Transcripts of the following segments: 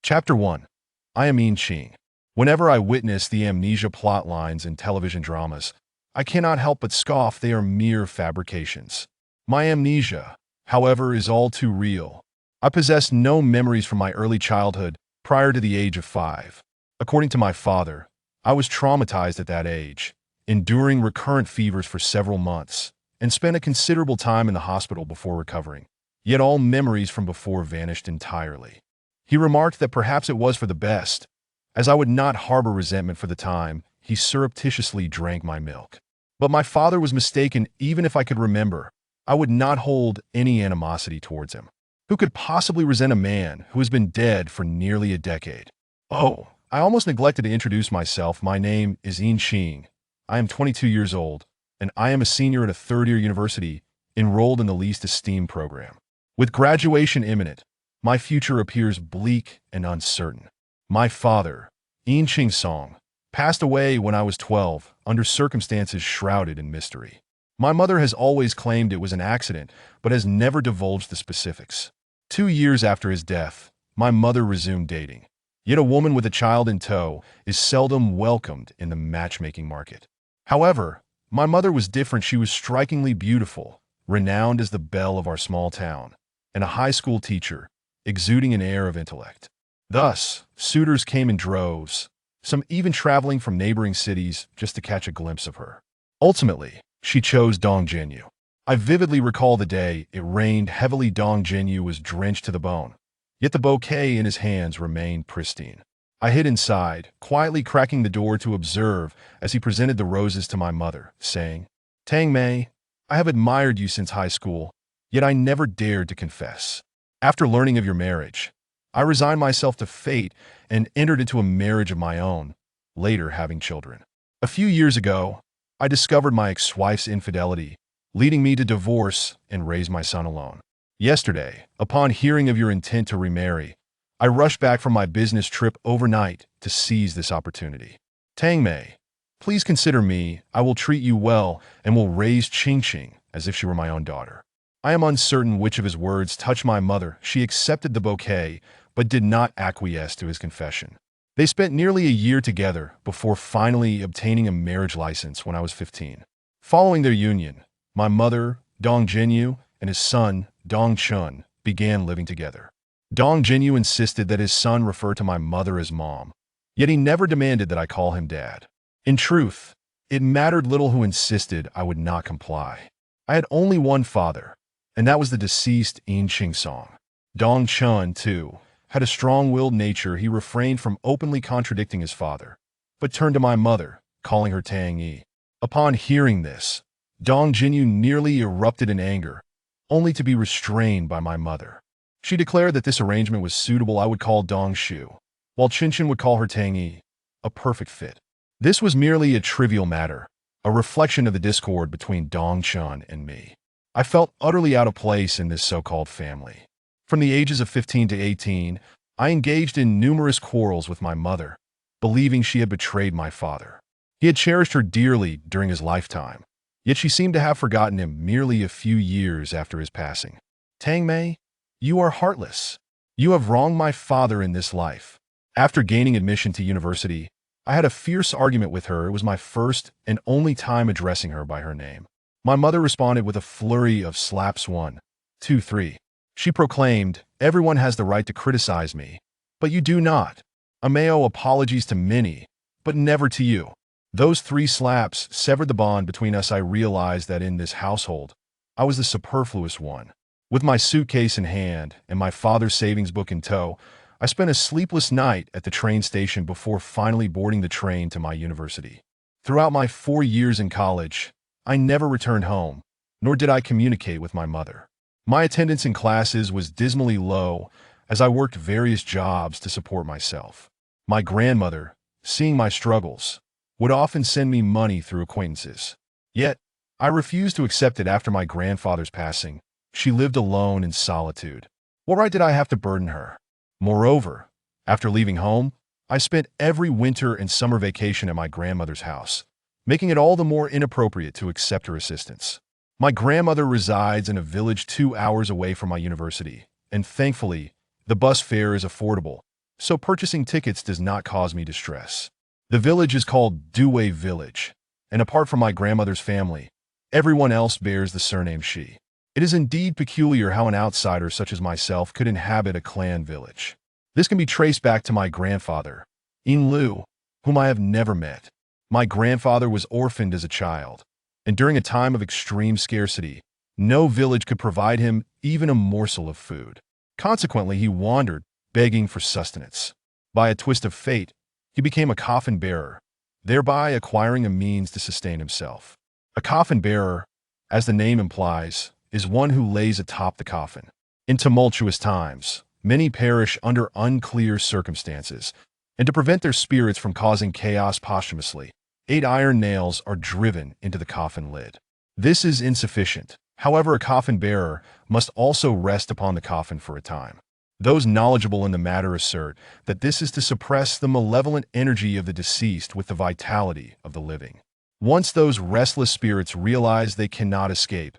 Chapter 1. I am Ian Ching. Whenever I witness the amnesia plot lines in television dramas, I cannot help but scoff they are mere fabrications. My amnesia, however, is all too real. I possess no memories from my early childhood prior to the age of 5. According to my father, I was traumatized at that age, enduring recurrent fevers for several months, and spent a considerable time in the hospital before recovering. Yet all memories from before vanished entirely. He remarked that perhaps it was for the best, as I would not harbor resentment for the time he surreptitiously drank my milk. But my father was mistaken. Even if I could remember, I would not hold any animosity towards him. Who could possibly resent a man who has been dead for nearly a decade? Oh, I almost neglected to introduce myself. My name is Ian Ching. I am 22 years old, and I am a senior at a third-year university enrolled in the least esteemed program. With graduation imminent, my future appears bleak and uncertain. My father, Ian Ching Song, passed away when I was 12 under circumstances shrouded in mystery. My mother has always claimed it was an accident, but has never divulged the specifics. 2 years after his death, my mother resumed dating. Yet a woman with a child in tow is seldom welcomed in the matchmaking market. However, my mother was different. She was strikingly beautiful, renowned as the belle of our small town, and a high school teacher, exuding an air of intellect. Thus, suitors came in droves, some even traveling from neighboring cities just to catch a glimpse of her. Ultimately, she chose Dong Jinyu. I vividly recall the day it rained heavily. Dong Jinyu was drenched to the bone, yet the bouquet in his hands remained pristine. I hid inside, quietly cracking the door to observe as he presented the roses to my mother, saying, "Tang Mei, I have admired you since high school, yet I never dared to confess. After learning of your marriage, I resigned myself to fate and entered into a marriage of my own, later having children. A few years ago, I discovered my ex-wife's infidelity, leading me to divorce and raise my son alone. Yesterday, upon hearing of your intent to remarry, I rushed back from my business trip overnight to seize this opportunity. Tang Mei, please consider me. I will treat you well and will raise Ching Ching as if she were my own daughter." I am uncertain which of his words touched my mother. She accepted the bouquet, but did not acquiesce to his confession. They spent nearly a year together before finally obtaining a marriage license when I was 15. Following their union, my mother, Dong Jinyu, and his son, Dong Chun, began living together. Dong Jinyu insisted that his son refer to my mother as mom, yet he never demanded that I call him dad. In truth, it mattered little who insisted. I would not comply. I had only one father, and that was the deceased Ian Ching Song. Dong Chun, too, had a strong-willed nature. He refrained from openly contradicting his father, but turned to my mother, calling her Tang Yi. Upon hearing this, Dong Jinyu nearly erupted in anger, only to be restrained by my mother. She declared that this arrangement was suitable. I would call Dong Shu, while Chin Chin would call her Tang Yi, a perfect fit. This was merely a trivial matter, a reflection of the discord between Dong Chun and me. I felt utterly out of place in this so-called family. From the ages of 15 to 18, I engaged in numerous quarrels with my mother, believing she had betrayed my father. He had cherished her dearly during his lifetime, yet she seemed to have forgotten him merely a few years after his passing. Tang Mei, you are heartless. You have wronged my father in this life. After gaining admission to university, I had a fierce argument with her. It was my first and only time addressing her by her name. My mother responded with a flurry of slaps. 1, 2, 3. She proclaimed, "Everyone has the right to criticize me, but you do not. I may owe apologies to many, but never to you." Those 3 slaps severed the bond between us. I realized that in this household, I was the superfluous one. With my suitcase in hand and my father's savings book in tow, I spent a sleepless night at the train station before finally boarding the train to my university. Throughout my 4 years in college, I never returned home, nor did I communicate with my mother. My attendance in classes was dismally low as I worked various jobs to support myself. My grandmother, seeing my struggles, would often send me money through acquaintances. Yet, I refused to accept it. After my grandfather's passing, she lived alone in solitude. What right did I have to burden her? Moreover, after leaving home, I spent every winter and summer vacation at my grandmother's house, making it all the more inappropriate to accept her assistance. My grandmother resides in a village 2 hours away from my university, and thankfully, the bus fare is affordable, so purchasing tickets does not cause me distress. The village is called Due Village, and apart from my grandmother's family, everyone else bears the surname Shi. It is indeed peculiar how an outsider such as myself could inhabit a clan village. This can be traced back to my grandfather, In Lu, whom I have never met. My grandfather was orphaned as a child, and during a time of extreme scarcity, no village could provide him even a morsel of food. Consequently, he wandered, begging for sustenance. By a twist of fate, he became a coffin bearer, thereby acquiring a means to sustain himself. A coffin bearer, as the name implies, is one who lays atop the coffin. In tumultuous times, many perish under unclear circumstances, and to prevent their spirits from causing chaos posthumously, 8 iron nails are driven into the coffin lid. This is insufficient. However, a coffin bearer must also rest upon the coffin for a time. Those knowledgeable in the matter assert that this is to suppress the malevolent energy of the deceased with the vitality of the living. Once those restless spirits realize they cannot escape,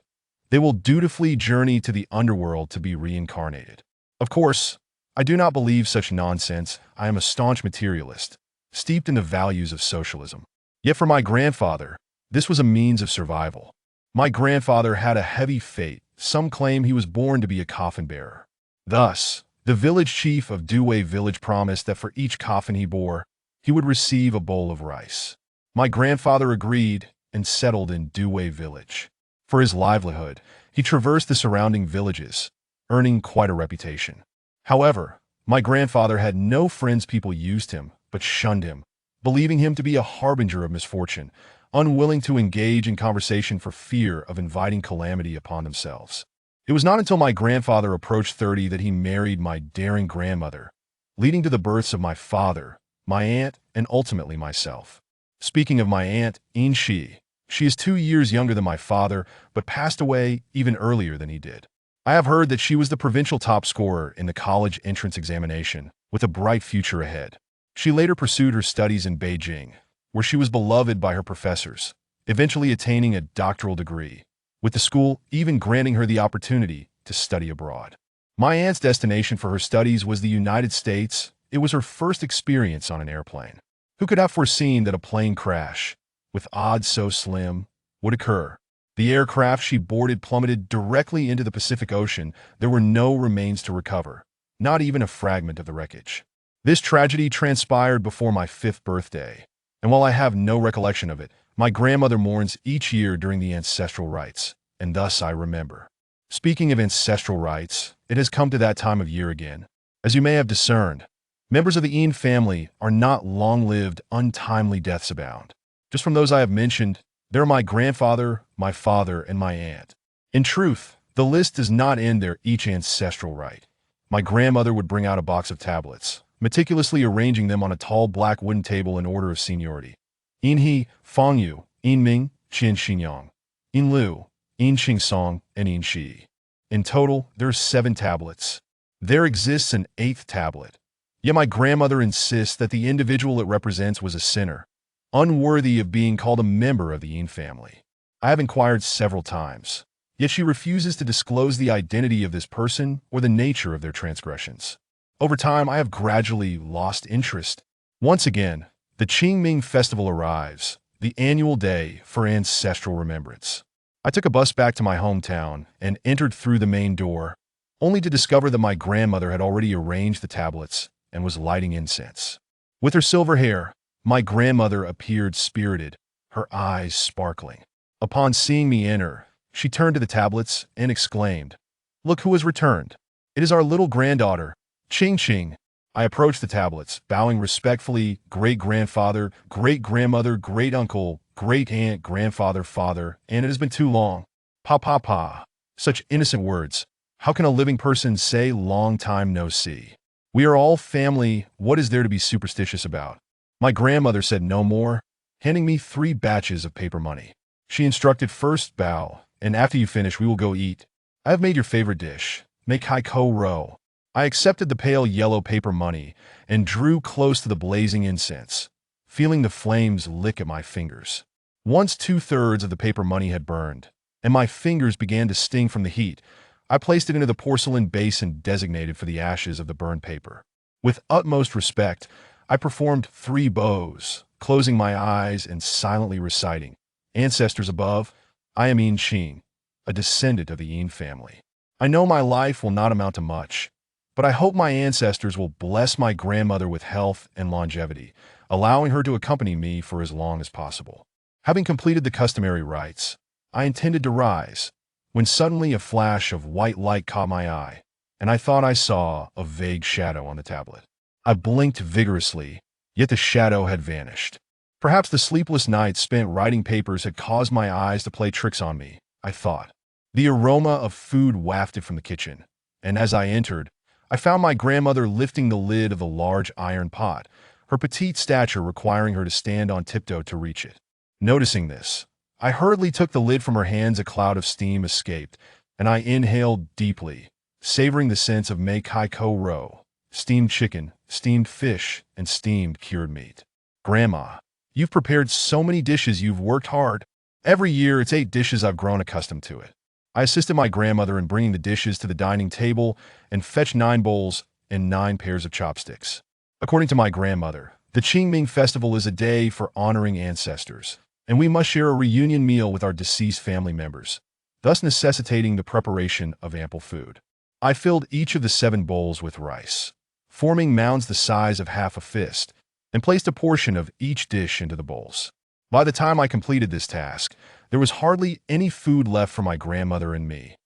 they will dutifully journey to the underworld to be reincarnated. Of course, I do not believe such nonsense. I am a staunch materialist, steeped in the values of socialism. Yet for my grandfather, this was a means of survival. My grandfather had a heavy fate. Some claim he was born to be a coffin bearer. Thus, the village chief of Due Village promised that for each coffin he bore, he would receive a bowl of rice. My grandfather agreed and settled in Due Village. For his livelihood, he traversed the surrounding villages, earning quite a reputation. However, my grandfather had no friends. People used him, but shunned him, believing him to be a harbinger of misfortune, unwilling to engage in conversation for fear of inviting calamity upon themselves. It was not until my grandfather approached 30 that he married my daring grandmother, leading to the births of my father, my aunt, and ultimately myself. Speaking of my aunt, In Shi, she is 2 years younger than my father, but passed away even earlier than he did. I have heard that she was the provincial top scorer in the college entrance examination, with a bright future ahead. She later pursued her studies in Beijing, where she was beloved by her professors, eventually attaining a doctoral degree, with the school even granting her the opportunity to study abroad. My aunt's destination for her studies was the United States. It was her first experience on an airplane. Who could have foreseen that a plane crash, with odds so slim, would occur? The aircraft she boarded plummeted directly into the Pacific Ocean. There were no remains to recover, not even a fragment of the wreckage. This tragedy transpired before my 5th birthday, and while I have no recollection of it, my grandmother mourns each year during the ancestral rites, and thus I remember. Speaking of ancestral rites, it has come to that time of year again. As you may have discerned, members of the Yin family are not long-lived, untimely deaths abound. Just from those I have mentioned, there are my grandfather, my father, and my aunt. In truth, the list does not end there. Each ancestral rite. My grandmother would bring out a box of tablets, meticulously arranging them on a tall black wooden table in order of seniority. In He, Fang Yu, In Ming, Qian Xinyang, In Lu, In Qing Song, and In Shi. In total, there are 7 tablets. There exists an 8th tablet. Yet my grandmother insists that the individual it represents was a sinner, unworthy of being called a member of the Yin family. I have inquired several times, yet she refuses to disclose the identity of this person or the nature of their transgressions. Over time, I have gradually lost interest. Once again, the Qingming festival arrives, the annual day for ancestral remembrance. I took a bus back to my hometown and entered through the main door, only to discover that my grandmother had already arranged the tablets and was lighting incense. With her silver hair, my grandmother appeared spirited, her eyes sparkling. Upon seeing me enter, she turned to the tablets and exclaimed, "Look who has returned. It is our little granddaughter, Qing Qing." I approached the tablets, bowing respectfully, great-grandfather, great-grandmother, great-uncle, great-aunt, grandfather, father, and it has been too long. Pa pa pa. Such innocent words. How can a living person say long time no see? We are all family. What is there to be superstitious about? My grandmother said no more, handing me 3 batches of paper money. She instructed, first bow, and after you finish we will go eat. I have made your favorite dish, make hai ko ro. I accepted the pale yellow paper money and drew close to the blazing incense, feeling the flames lick at my fingers. Once 2/3 of the paper money had burned, and my fingers began to sting from the heat, I placed it into the porcelain basin designated for the ashes of the burned paper. With utmost respect, I performed 3 bows, closing my eyes and silently reciting, "Ancestors above, I am Yin Qing, a descendant of the Yin family. I know my life will not amount to much, but I hope my ancestors will bless my grandmother with health and longevity, allowing her to accompany me for as long as possible." Having completed the customary rites, I intended to rise, when suddenly a flash of white light caught my eye, and I thought I saw a vague shadow on the tablet. I blinked vigorously, yet the shadow had vanished. Perhaps the sleepless nights spent writing papers had caused my eyes to play tricks on me, I thought. The aroma of food wafted from the kitchen, and as I entered, I found my grandmother lifting the lid of the large iron pot, her petite stature requiring her to stand on tiptoe to reach it. Noticing this, I hurriedly took the lid from her hands. A cloud of steam escaped, and I inhaled deeply, savoring the scents of Mei Kai Ko Ro, steamed chicken, steamed fish, and steamed cured meat. "Grandma, you've prepared so many dishes. You've worked hard. Every year it's 8 dishes. I've grown accustomed to it." I assisted my grandmother in bringing the dishes to the dining table and fetched 9 bowls and 9 pairs of chopsticks. According to my grandmother, the Qingming festival is a day for honoring ancestors, and we must share a reunion meal with our deceased family members, thus necessitating the preparation of ample food. I filled each of the 7 bowls with rice, forming mounds the size of half a fist, and placed a portion of each dish into the bowls. By the time I completed this task, there was hardly any food left for my grandmother and me.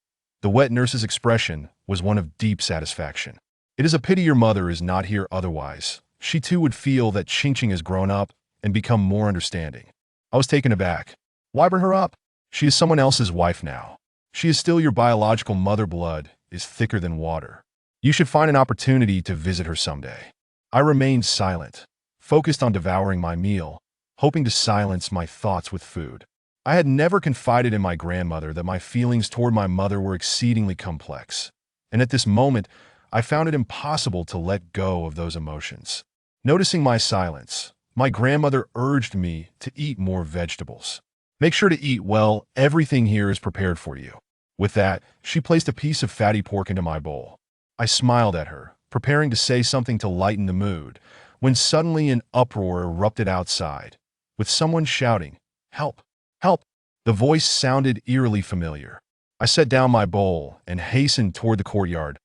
The wet nurse's expression was one of deep satisfaction. "It is a pity your mother is not here, otherwise she too would feel that Qingqing has grown up and become more understanding." I was taken aback. "Why bring her up? She is someone else's wife now. She is still your biological mother. Blood is thicker than water. You should find an opportunity to visit her someday." I remained silent, focused on devouring my meal, hoping to silence my thoughts with food. I had never confided in my grandmother that my feelings toward my mother were exceedingly complex, and at this moment, I found it impossible to let go of those emotions. Noticing my silence, my grandmother urged me to eat more vegetables. "Make sure to eat well. Everything here is prepared for you." With that, she placed a piece of fatty pork into my bowl. I smiled at her, preparing to say something to lighten the mood, when suddenly an uproar erupted outside, with someone shouting, "Help! Help!" The voice sounded eerily familiar. I set down my bowl and hastened toward the courtyard,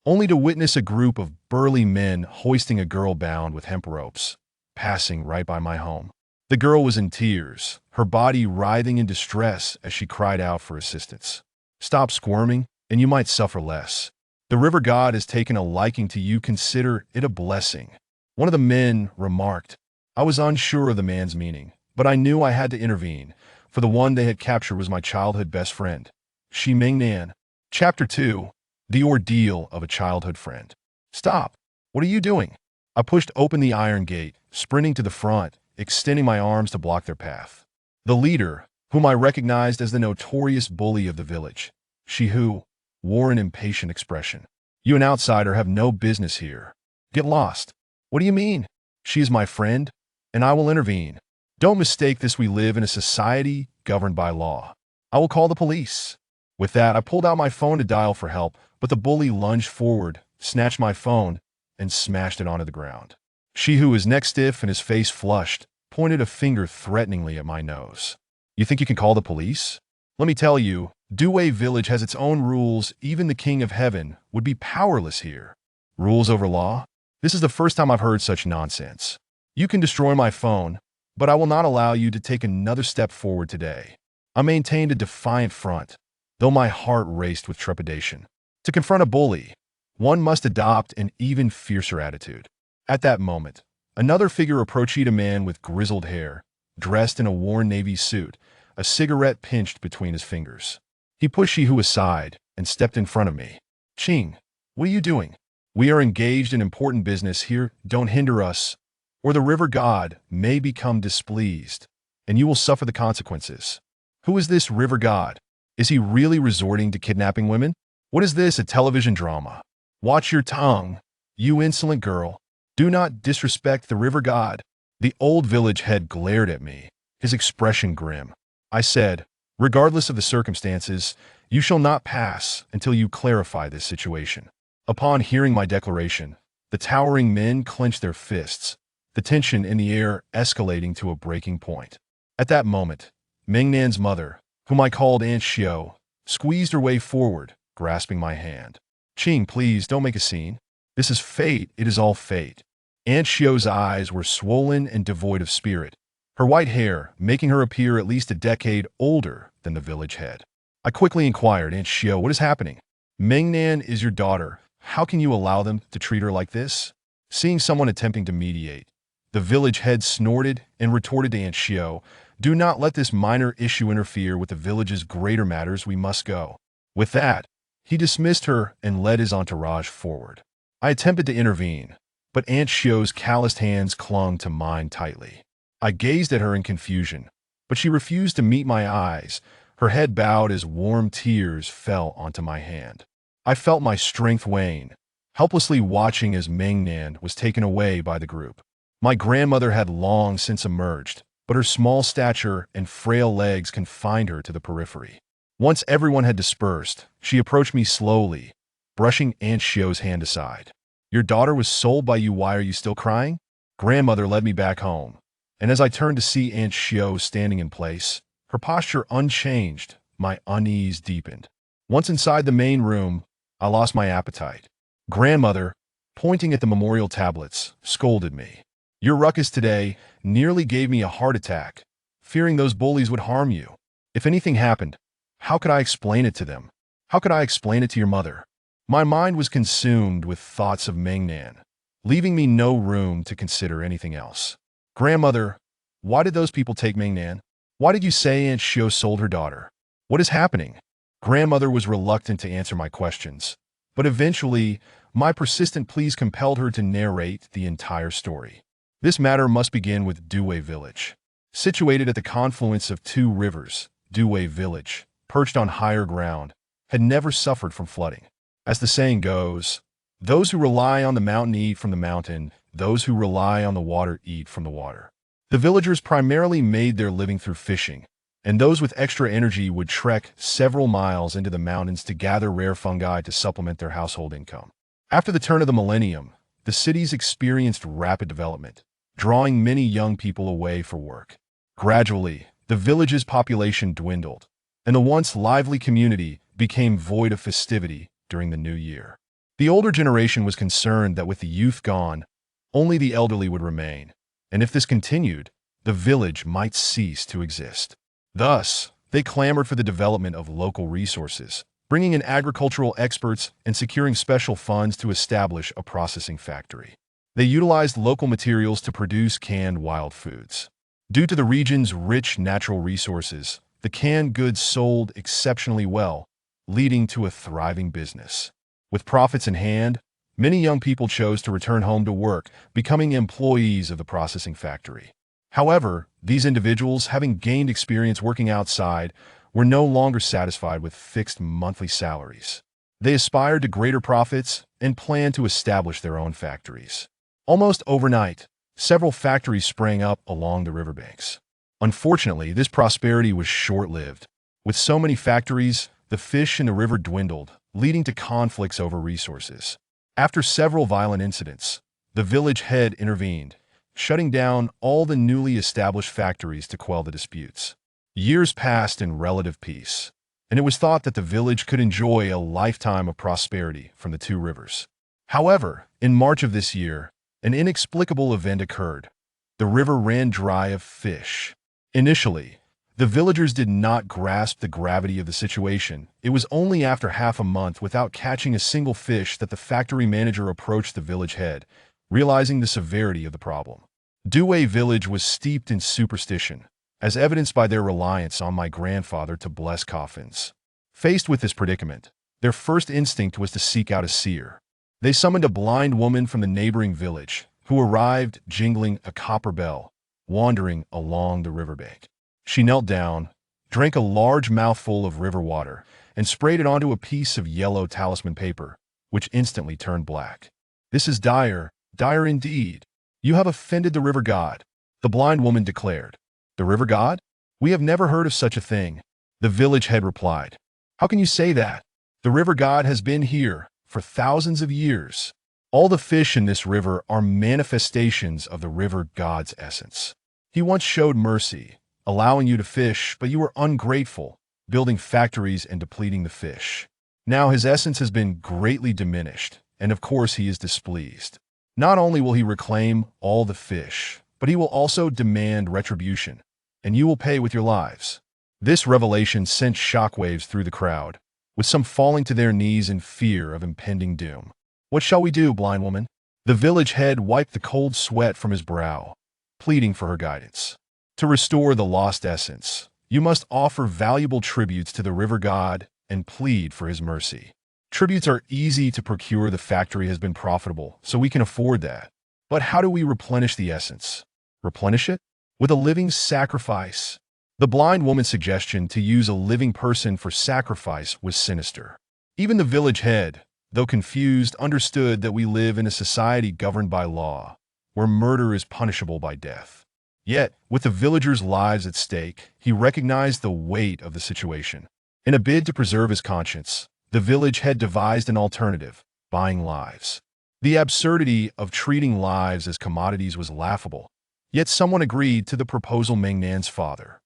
only to witness a group of burly men hoisting a girl bound with hemp ropes, passing right by my home. The girl was in tears, her body writhing in distress as she cried out for assistance. "Stop squirming, and you might suffer less. The river god has taken a liking to you. Consider it a blessing," one of the men remarked. I was unsure of the man's meaning, but I knew I had to intervene, for the one they had captured was my childhood best friend, Shi Mingnan. Chapter 2. The Ordeal of a Childhood Friend. "Stop! What are you doing?" I pushed open the iron gate, sprinting to the front, extending my arms to block their path. The leader, whom I recognized as the notorious bully of the village, Shihu, wore an impatient expression. "You, an outsider, have no business here. Get lost." "What do you mean?" "She is my friend, and I will intervene. Don't mistake this. We live in a society governed by law. I will call the police." With that, I pulled out my phone to dial for help, but the bully lunged forward, snatched my phone, and smashed it onto the ground. Shihu, his neck stiff and his face flushed, pointed a finger threateningly at my nose. "You think you can call the police? Let me tell you, Due Village has its own rules. Even the King of Heaven would be powerless here." "Rules over law? This is the first time I've heard such nonsense. You can destroy my phone, but I will not allow you to take another step forward today." I maintained a defiant front, though my heart raced with trepidation. To confront a bully, one must adopt an even fiercer attitude. At that moment, another figure approached, a man with grizzled hair, dressed in a worn navy suit, a cigarette pinched between his fingers. He pushed Shihu aside and stepped in front of me. "Qing, what are you doing? We are engaged in important business here. Don't hinder us, or the river god may become displeased, and you will suffer the consequences." "Who is this river god? Is he really resorting to kidnapping women? What is this, a television drama? Watch your tongue, you insolent girl. Do not disrespect the river god." The old village head glared at me, his expression grim. I said, "Regardless of the circumstances, you shall not pass until you clarify this situation." Upon hearing my declaration, The towering men clenched their fists, the tension in the air escalating to a breaking point. At that moment, Mingnan's mother, whom I called Aunt Xiao, squeezed her way forward, grasping my hand. "Qing, please don't make a scene. This is fate. It is all fate." Aunt Xiao's eyes were swollen and devoid of spirit, her white hair making her appear at least a decade older than the village head. I quickly inquired, "Aunt Xiao, what is happening?" "Mingnan is your daughter. How can you allow them to treat her like this?" Seeing someone attempting to mediate, the village head snorted and retorted to Aunt Xiao, "Do not let this minor issue interfere with the village's greater matters. We must go." With that, he dismissed her and led his entourage forward. I attempted to intervene, but Aunt Xiao's calloused hands clung to mine tightly. I gazed at her in confusion, but she refused to meet my eyes, her head bowed as warm tears fell onto my hand. I felt my strength wane, helplessly watching as Mingnan was taken away by the group. My grandmother had long since emerged, but her small stature and frail legs confined her to the periphery. Once everyone had dispersed, she approached me slowly, brushing Aunt Xiao's hand aside. "Your daughter was sold by you. Why are you still crying?" Grandmother led me back home, and as I turned to see Aunt Xiao standing in place, her posture unchanged, my unease deepened. Once inside the main room, I lost my appetite. Grandmother, pointing at the memorial tablets, scolded me. "Your ruckus today nearly gave me a heart attack, fearing those bullies would harm you. If anything happened, how could I explain it to them? How could I explain it to your mother?" My mind was consumed with thoughts of Mingnan, leaving me no room to consider anything else. "Grandmother, why did those people take Mingnan? Why did you say Aunt Xiao sold her daughter? What is happening?" Grandmother was reluctant to answer my questions, but eventually, my persistent pleas compelled her to narrate the entire story. This matter must begin with Duwei Village. Situated at the confluence of two rivers, Duwei Village, perched on higher ground, had never suffered from flooding. As the saying goes, those who rely on the mountain eat from the mountain, those who rely on the water eat from the water. The villagers primarily made their living through fishing, and those with extra energy would trek several miles into the mountains to gather rare fungi to supplement their household income. After the turn of the millennium, the cities experienced rapid development, drawing many young people away for work. Gradually, the village's population dwindled, and the once lively community became void of festivity during the new year. The older generation was concerned that with the youth gone, only the elderly would remain, and if this continued, the village might cease to exist. Thus, they clamored for the development of local resources, bringing in agricultural experts and securing special funds to establish a processing factory. They utilized local materials to produce canned wild foods. Due to the region's rich natural resources, the canned goods sold exceptionally well, leading to a thriving business. With profits in hand, many young people chose to return home to work, becoming employees of the processing factory. However, these individuals, having gained experience working outside, were no longer satisfied with fixed monthly salaries. They aspired to greater profits and planned to establish their own factories. Almost overnight, several factories sprang up along the riverbanks. Unfortunately, this prosperity was short-lived. With so many factories, the fish in the river dwindled, leading to conflicts over resources. After several violent incidents, the village head intervened, shutting down all the newly established factories to quell the disputes. Years passed in relative peace, and it was thought that the village could enjoy a lifetime of prosperity from the two rivers. However, in March of this year, an inexplicable event occurred. The river ran dry of fish. Initially, the villagers did not grasp the gravity of the situation. It was only after half a month without catching a single fish that the factory manager approached the village head, realizing the severity of the problem. Duwei Village was steeped in superstition, as evidenced by their reliance on my grandfather to bless coffins. Faced with this predicament, their first instinct was to seek out a seer. They summoned a blind woman from the neighboring village, who arrived jingling a copper bell, wandering along the riverbank. She knelt down, drank a large mouthful of river water, and sprayed it onto a piece of yellow talisman paper, which instantly turned black. "This is dire, dire indeed. You have offended the river god," the blind woman declared. "The river god? We have never heard of such a thing," the village head replied. "How can you say that? The river god has been here for thousands of years." All the fish in this river are manifestations of the river god's essence. He once showed mercy, allowing you to fish, but you were ungrateful, building factories and depleting the fish. Now his essence has been greatly diminished, and of course he is displeased. Not only will he reclaim all the fish, but he will also demand retribution, and you will pay with your lives. This revelation sent shockwaves through the crowd, with some falling to their knees in fear of impending doom. "What shall we do, blind woman?" The village head wiped the cold sweat from his brow, pleading for her guidance. "To restore the lost essence, you must offer valuable tributes to the river god and plead for his mercy. Tributes are easy to procure. The factory has been profitable, so we can afford that. But how do we replenish the essence? Replenish it? With a living sacrifice." The blind woman's suggestion to use a living person for sacrifice was sinister. Even the village head, though confused, understood that we live in a society governed by law, where murder is punishable by death. Yet, with the villagers' lives at stake, he recognized the weight of the situation. In a bid to preserve his conscience, the village head devised an alternative: buying lives. The absurdity of treating lives as commodities was laughable, yet someone agreed to the proposal. Mengnan's father.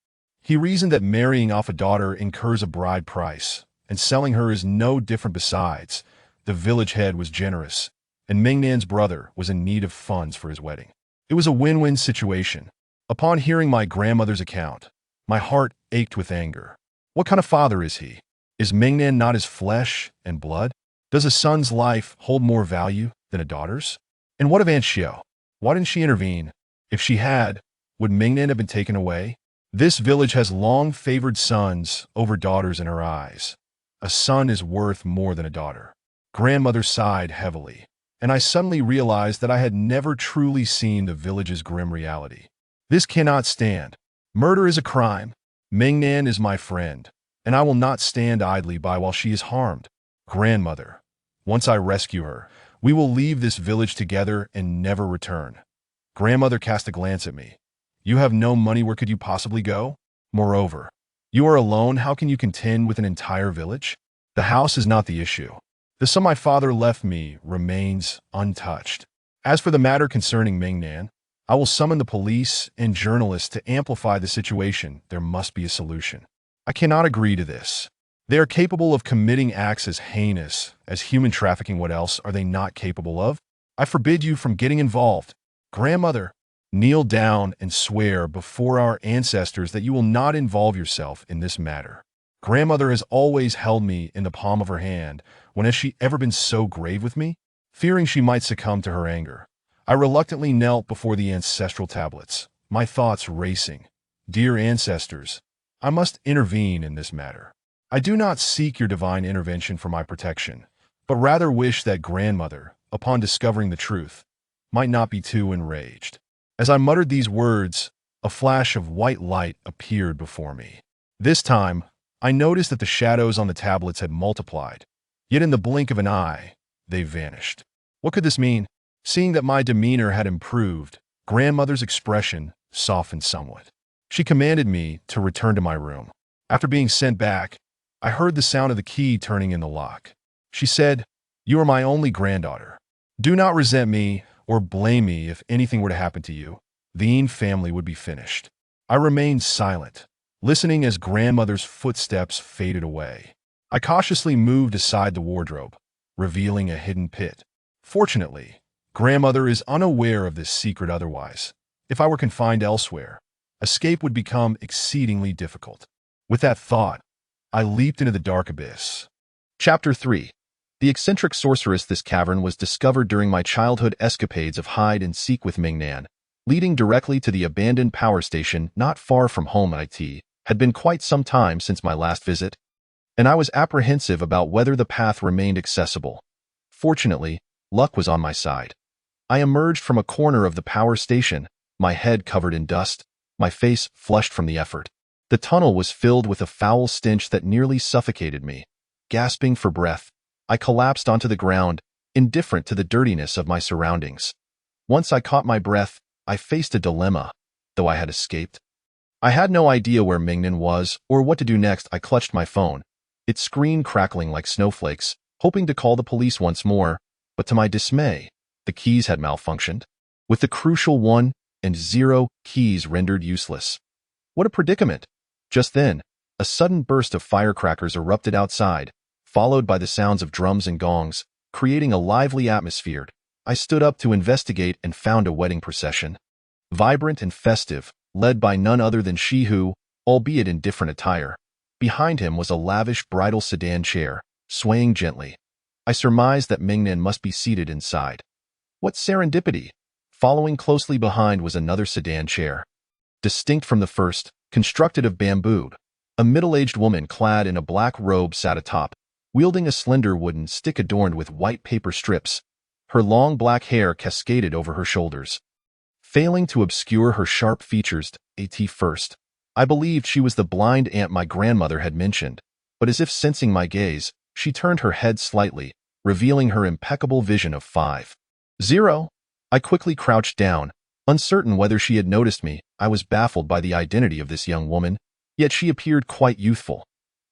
He reasoned that marrying off a daughter incurs a bride price, and selling her is no different. Besides, the village head was generous, and Mengnan's brother was in need of funds for his wedding. It was a win-win situation. Upon hearing my grandmother's account, my heart ached with anger. What kind of father is he? Is Mengnan not his flesh and blood? Does a son's life hold more value than a daughter's? And what of Aunt Xiao? Why didn't she intervene? If she had, would Mengnan have been taken away? This village has long favored sons over daughters in her eyes. A son is worth more than a daughter. Grandmother sighed heavily, and I suddenly realized that I had never truly seen the village's grim reality. This cannot stand. Murder is a crime. Mengnan is my friend, and I will not stand idly by while she is harmed. Grandmother, once I rescue her, we will leave this village together and never return. Grandmother cast a glance at me. You have no money. Where could you possibly go? Moreover, you are alone. How can you contend with an entire village? The house is not the issue. The sum my father left me remains untouched. As for the matter concerning Mengnan, I will summon the police and journalists to amplify the situation. There must be a solution. I cannot agree to this. They are capable of committing acts as heinous as human trafficking. What else are they not capable of? I forbid you from getting involved. Grandmother, kneel down and swear before our ancestors that you will not involve yourself in this matter. Grandmother has always held me in the palm of her hand. When has she ever been so grave with me? Fearing she might succumb to her anger, I reluctantly knelt before the ancestral tablets, my thoughts racing. Dear ancestors, I must intervene in this matter. I do not seek your divine intervention for my protection, but rather wish that grandmother, upon discovering the truth, might not be too enraged. As I muttered these words, a flash of white light appeared before me. This time, I noticed that the shadows on the tablets had multiplied, yet in the blink of an eye, they vanished. What could this mean? Seeing that my demeanor had improved, grandmother's expression softened somewhat. She commanded me to return to my room. After being sent back, I heard the sound of the key turning in the lock. She said, "You are my only granddaughter. Do not resent me or blame me if anything were to happen to you. The Yin family would be finished." I remained silent, listening as grandmother's footsteps faded away. I cautiously moved aside the wardrobe, revealing a hidden pit. Fortunately, grandmother is unaware of this secret. Otherwise, if I were confined elsewhere, escape would become exceedingly difficult. With that thought, I leaped into the dark abyss. Chapter 3. The eccentric sorceress. This cavern was discovered during my childhood escapades of hide-and-seek with Mengnan, leading directly to the abandoned power station not far from home. It had been quite some time since my last visit, and I was apprehensive about whether the path remained accessible. Fortunately, luck was on my side. I emerged from a corner of the power station, my head covered in dust, my face flushed from the effort. The tunnel was filled with a foul stench that nearly suffocated me. Gasping for breath, I collapsed onto the ground, indifferent to the dirtiness of my surroundings. Once I caught my breath, I faced a dilemma, though I had escaped. I had no idea where Mengnan was or what to do next. I clutched my phone, its screen crackling like snowflakes, hoping to call the police once more, but to my dismay, The keys had malfunctioned, with the crucial 1 and 0 keys rendered useless. What a predicament! Just then, a sudden burst of firecrackers erupted outside, followed by the sounds of drums and gongs, creating a lively atmosphere. I stood up to investigate and found a wedding procession. Vibrant and festive, led by none other than Shihu, albeit in different attire. Behind him was a lavish bridal sedan chair, swaying gently. I surmised that Mingnan must be seated inside. What serendipity! Following closely behind was another sedan chair. Distinct from the first, constructed of bamboo, a middle-aged woman clad in a black robe sat atop, wielding a slender wooden stick adorned with white paper strips. Her long black hair cascaded over her shoulders, failing to obscure her sharp features. At first, I believed she was the blind aunt my grandmother had mentioned, but as if sensing my gaze, she turned her head slightly, revealing her impeccable vision of 5'0". I quickly crouched down, uncertain whether she had noticed me. I was baffled by the identity of this young woman, yet she appeared quite youthful.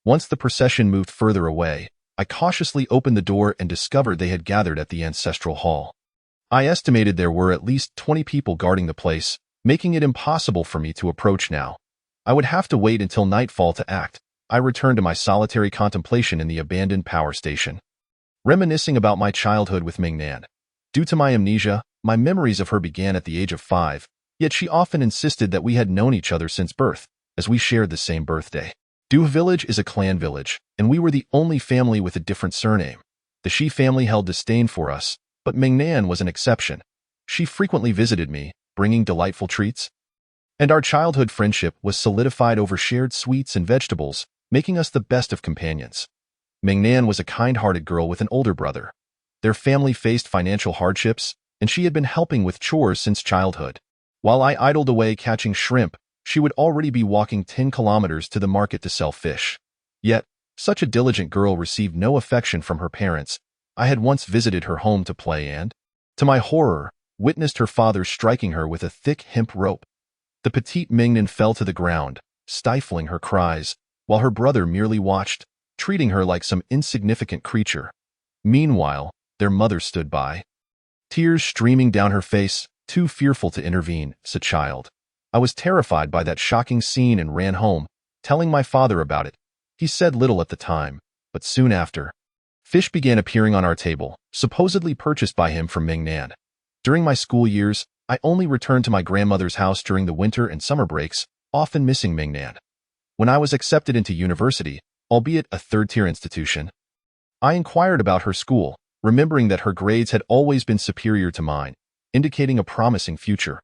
Once the procession moved further away, I cautiously opened the door and discovered they had gathered at the ancestral hall. I estimated there were at least 20 people guarding the place, making it impossible for me to approach now. I would have to wait until nightfall to act. I returned to my solitary contemplation in the abandoned power station, reminiscing about my childhood with Mingnan. Due to my amnesia, my memories of her began at the age of 5, yet she often insisted that we had known each other since birth, as we shared the same birthday. Du village is a clan village, and we were the only family with a different surname. The Shi family held disdain for us, but Mingnan was an exception. She frequently visited me, bringing delightful treats, and our childhood friendship was solidified over shared sweets and vegetables, making us the best of companions. Mingnan was a kind-hearted girl with an older brother. Their family faced financial hardships, and she had been helping with chores since childhood. While I idled away catching shrimp, she would already be walking 10 kilometers to the market to sell fish. Yet, such a diligent girl received no affection from her parents. I had once visited her home to play and, to my horror, witnessed her father striking her with a thick hemp rope. The petite Mingnan fell to the ground, stifling her cries, while her brother merely watched, treating her like some insignificant creature. Meanwhile, their mother stood by, tears streaming down her face, too fearful to intervene, as a child. I was terrified by that shocking scene and ran home, telling my father about it. He said little at the time, but soon after, fish began appearing on our table, supposedly purchased by him from Mingnan. During my school years, I only returned to my grandmother's house during the winter and summer breaks, often missing Mingnan. When I was accepted into university, albeit a third-tier institution, I inquired about her school, remembering that her grades had always been superior to mine, indicating a promising future.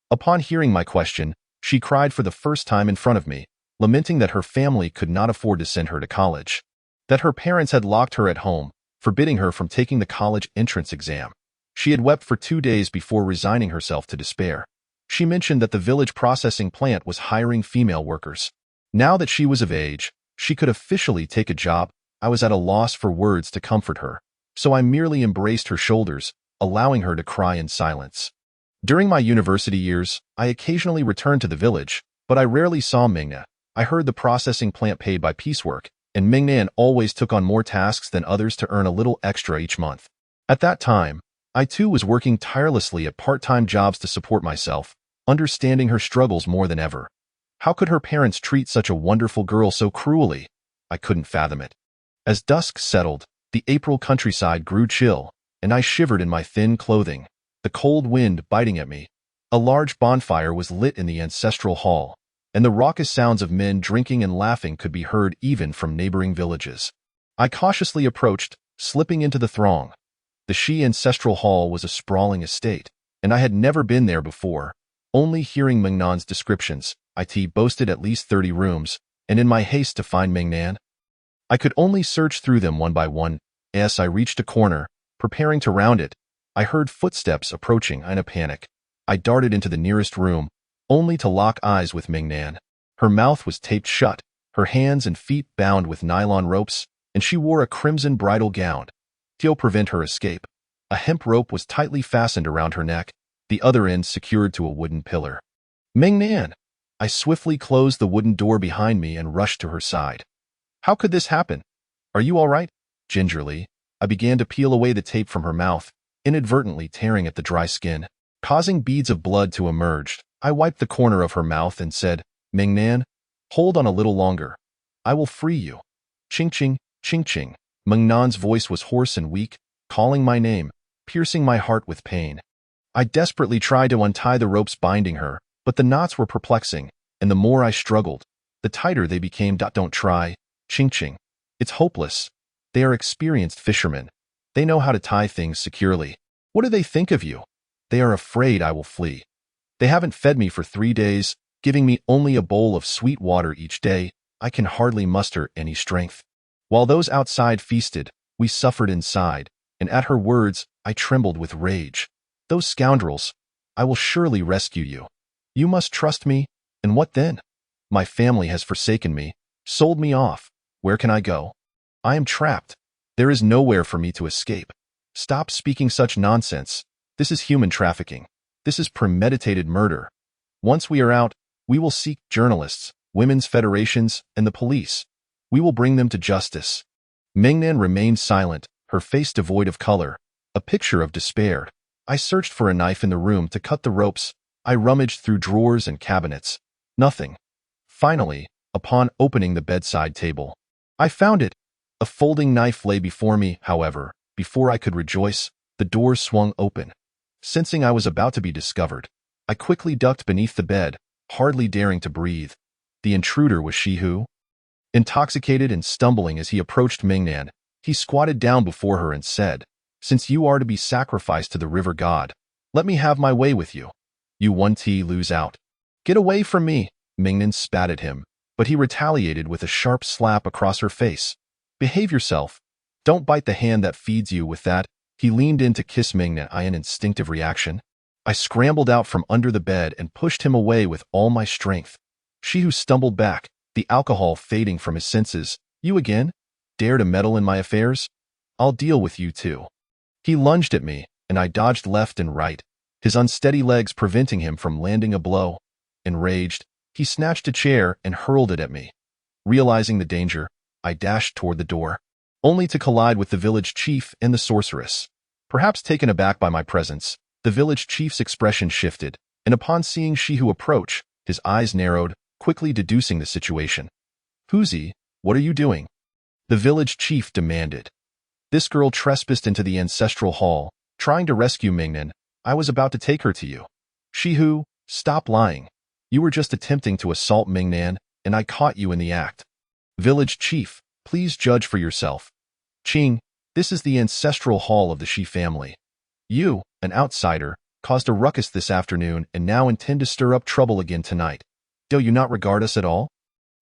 Upon hearing my question, she cried for the first time in front of me, lamenting that her family could not afford to send her to college, that her parents had locked her at home, forbidding her from taking the college entrance exam. She had wept for 2 days before resigning herself to despair. She mentioned that the village processing plant was hiring female workers. Now that she was of age, she could officially take a job. I was at a loss for words to comfort her, so I merely embraced her shoulders, allowing her to cry in silence. During my university years, I occasionally returned to the village, but I rarely saw Mingnan. I heard the processing plant paid by piecework, and Mingnan always took on more tasks than others to earn a little extra each month. At that time, I too was working tirelessly at part-time jobs to support myself, understanding her struggles more than ever. How could her parents treat such a wonderful girl so cruelly? I couldn't fathom it. As dusk settled, the April countryside grew chill, and I shivered in my thin clothing, the cold wind biting at me. A large bonfire was lit in the ancestral hall, and the raucous sounds of men drinking and laughing could be heard even from neighboring villages. I cautiously approached, slipping into the throng. The Shi ancestral hall was a sprawling estate, and I had never been there before. Only hearing Mingnan's descriptions, it boasted at least 30 rooms, and in my haste to find Mingnan, I could only search through them one by one. As I reached a corner, preparing to round it, I heard footsteps approaching. In a panic, I darted into the nearest room, only to lock eyes with Mingnan. Her mouth was taped shut, her hands and feet bound with nylon ropes, and she wore a crimson bridal gown to prevent her escape. A hemp rope was tightly fastened around her neck, the other end secured to a wooden pillar. Mingnan! I swiftly closed the wooden door behind me and rushed to her side. How could this happen? Are you all right? Gingerly, I began to peel away the tape from her mouth, inadvertently tearing at the dry skin, causing beads of blood to emerge. I wiped the corner of her mouth and said, Mingnan, hold on a little longer. I will free you. Ching ching, ching ching. Mingnan's voice was hoarse and weak, calling my name, piercing my heart with pain. I desperately tried to untie the ropes binding her, but the knots were perplexing, and the more I struggled, the tighter they became. Don't try, ching ching. It's hopeless. They are experienced fishermen. They know how to tie things securely. What do they think of you? They are afraid I will flee. They haven't fed me for 3 days, giving me only a bowl of sweet water each day. I can hardly muster any strength. While those outside feasted, we suffered inside, and at her words, I trembled with rage. Those scoundrels! I will surely rescue you. You must trust me, and what then? My family has forsaken me, sold me off. Where can I go? I am trapped. There is nowhere for me to escape. Stop speaking such nonsense. This is human trafficking. This is premeditated murder. Once we are out, we will seek journalists, women's federations, and the police. We will bring them to justice. Mingnan remained silent, her face devoid of color, a picture of despair. I searched for a knife in the room to cut the ropes. I rummaged through drawers and cabinets. Nothing. Finally, upon opening the bedside table, I found it. A folding knife lay before me, however. Before I could rejoice, the door swung open. Sensing I was about to be discovered, I quickly ducked beneath the bed, hardly daring to breathe. The intruder was Shihu. Intoxicated and stumbling as he approached Mingnan, he squatted down before her and said, Since you are to be sacrificed to the river god, let me have my way with you. You won't lose out. Get away from me, Mingnan spat at him, but he retaliated with a sharp slap across her face. Behave yourself. Don't bite the hand that feeds you. With that, he leaned in to kiss Mingnan. An instinctive reaction. I scrambled out from under the bed and pushed him away with all my strength. Shihu stumbled back, the alcohol fading from his senses. You again? Dare to meddle in my affairs? I'll deal with you too. He lunged at me, and I dodged left and right, his unsteady legs preventing him from landing a blow. Enraged, he snatched a chair and hurled it at me. Realizing the danger, I dashed toward the door, only to collide with the village chief and the sorceress. Perhaps taken aback by my presence, the village chief's expression shifted, and upon seeing Shihu approach, his eyes narrowed, quickly deducing the situation. Huzi, what are you doing? The village chief demanded. This girl trespassed into the ancestral hall, trying to rescue Mingnan. I was about to take her to you. Shihu, stop lying. You were just attempting to assault Mingnan, and I caught you in the act. Village chief, please judge for yourself. Qing, this is the ancestral hall of the Shi family. You, an outsider, caused a ruckus this afternoon and now intend to stir up trouble again tonight. Do you not regard us at all?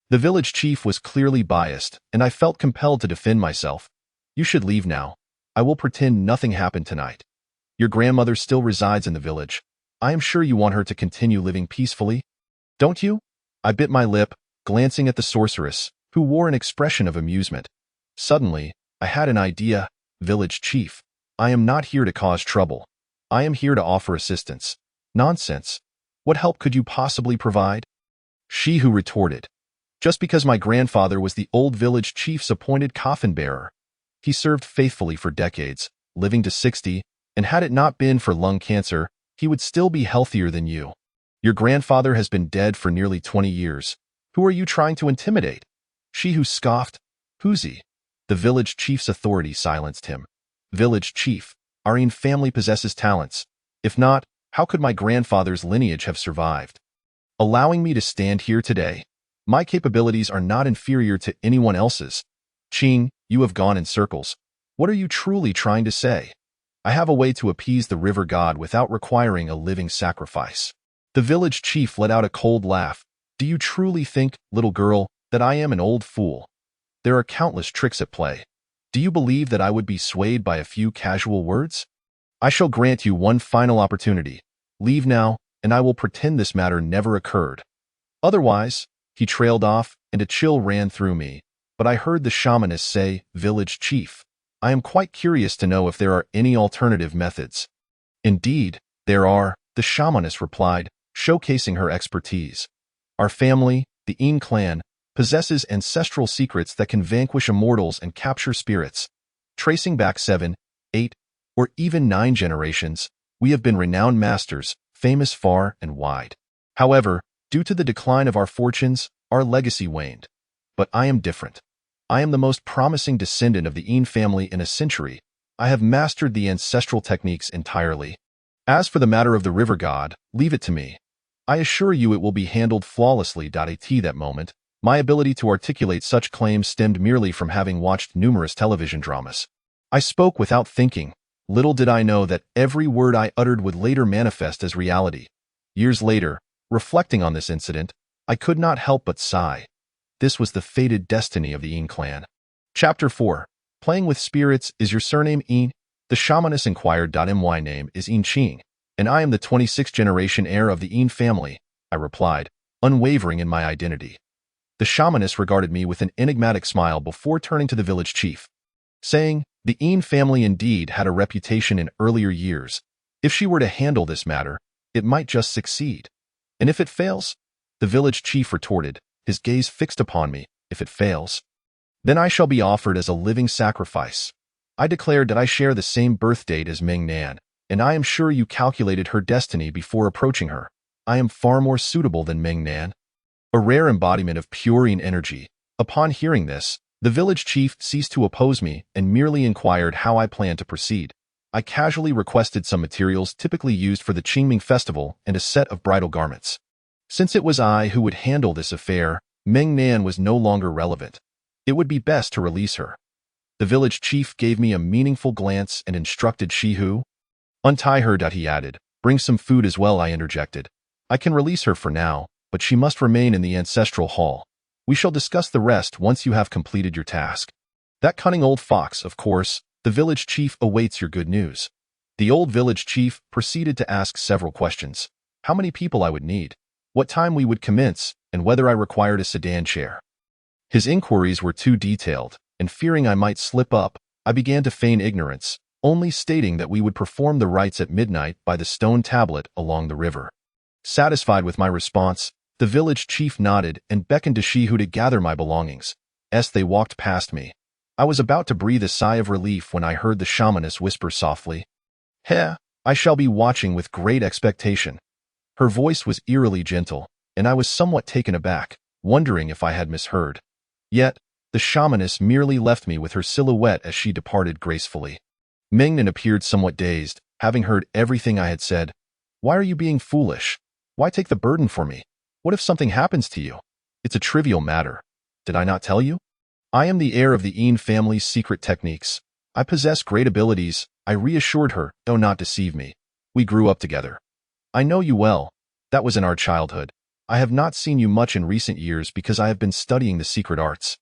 The village chief was clearly biased, and I felt compelled to defend myself. You should leave now. I will pretend nothing happened tonight. Your grandmother still resides in the village. I am sure you want her to continue living peacefully. Don't you? I bit my lip, glancing at the sorceress, who wore an expression of amusement. Suddenly, I had an idea. Village chief, I am not here to cause trouble. I am here to offer assistance. Nonsense. What help could you possibly provide? Shihu retorted. Just because my grandfather was the old village chief's appointed coffin bearer. He served faithfully for decades, living to 60, and had it not been for lung cancer, he would still be healthier than you. Your grandfather has been dead for nearly 20 years. Who are you trying to intimidate? Shihu scoffed. Huzi. The village chief's authority silenced him. Village chief, our Yin family possesses talents. If not, how could my grandfather's lineage have survived? Allowing me to stand here today, my capabilities are not inferior to anyone else's. Qing, you have gone in circles. What are you truly trying to say? I have a way to appease the river god without requiring a living sacrifice. The village chief let out a cold laugh. Do you truly think, little girl, that I am an old fool? There are countless tricks at play. Do you believe that I would be swayed by a few casual words? I shall grant you one final opportunity. Leave now, and I will pretend this matter never occurred. Otherwise, he trailed off, and a chill ran through me. But I heard the shamaness say, Village chief, I am quite curious to know if there are any alternative methods. Indeed, there are, the shamaness replied, showcasing her expertise. Our family, the Yin clan, possesses ancestral secrets that can vanquish immortals and capture spirits. Tracing back 7, 8 or even 9 generations, we have been renowned masters, famous far and wide. However, due to the decline of our fortunes, our legacy waned. But I am different. I am the most promising descendant of the Yin family in a century. I have mastered the ancestral techniques entirely. As for the matter of the river god, leave it to me. I assure you it will be handled flawlessly. At that moment, my ability to articulate such claims stemmed merely from having watched numerous television dramas. I spoke without thinking. Little did I know that every word I uttered would later manifest as reality. Years later, reflecting on this incident, I could not help but sigh. This was the fated destiny of the Yin clan. Chapter 4. Playing with Spirits. Is your surname Yin? The shamaness inquired. My name is Yin Qing, and I am the 26th generation heir of the Yin family, I replied, unwavering in my identity. The shamaness regarded me with an enigmatic smile before turning to the village chief, saying, the Yin family indeed had a reputation in earlier years. If she were to handle this matter, it might just succeed. And if it fails? The village chief retorted, his gaze fixed upon me. If it fails, then I shall be offered as a living sacrifice. I declared that I share the same birth date as Ming Nan, and I am sure you calculated her destiny before approaching her. I am far more suitable than Ming Nan, a rare embodiment of pure Yin energy. Upon hearing this, the village chief ceased to oppose me and merely inquired how I planned to proceed. I casually requested some materials typically used for the Qingming festival and a set of bridal garments. Since it was I who would handle this affair, Ming Nan was no longer relevant. It would be best to release her. The village chief gave me a meaningful glance and instructed Shihu. Untie her. He added. Bring some food as well, I interjected. I can release her for now, but she must remain in the ancestral hall. We shall discuss the rest once you have completed your task. That cunning old fox, of course, the village chief awaits your good news. The old village chief proceeded to ask several questions. How many people I would need, what time we would commence, and whether I required a sedan chair. His inquiries were too detailed, and fearing I might slip up, I began to feign ignorance, only stating that we would perform the rites at midnight by the stone tablet along the river. Satisfied with my response, the village chief nodded and beckoned to Shihu to gather my belongings. As they walked past me, I was about to breathe a sigh of relief when I heard the shamaness whisper softly, "Heh, I shall be watching with great expectation." Her voice was eerily gentle, and I was somewhat taken aback, wondering if I had misheard. Yet, the shamaness merely left me with her silhouette as she departed gracefully. Mingnan appeared somewhat dazed, having heard everything I had said. Why are you being foolish? Why take the burden for me? What if something happens to you? It's a trivial matter. Did I not tell you? I am the heir of the Yin family's secret techniques. I possess great abilities, I reassured her. Do not deceive me. We grew up together. I know you well. That was in our childhood. I have not seen you much in recent years because I have been studying the secret arts.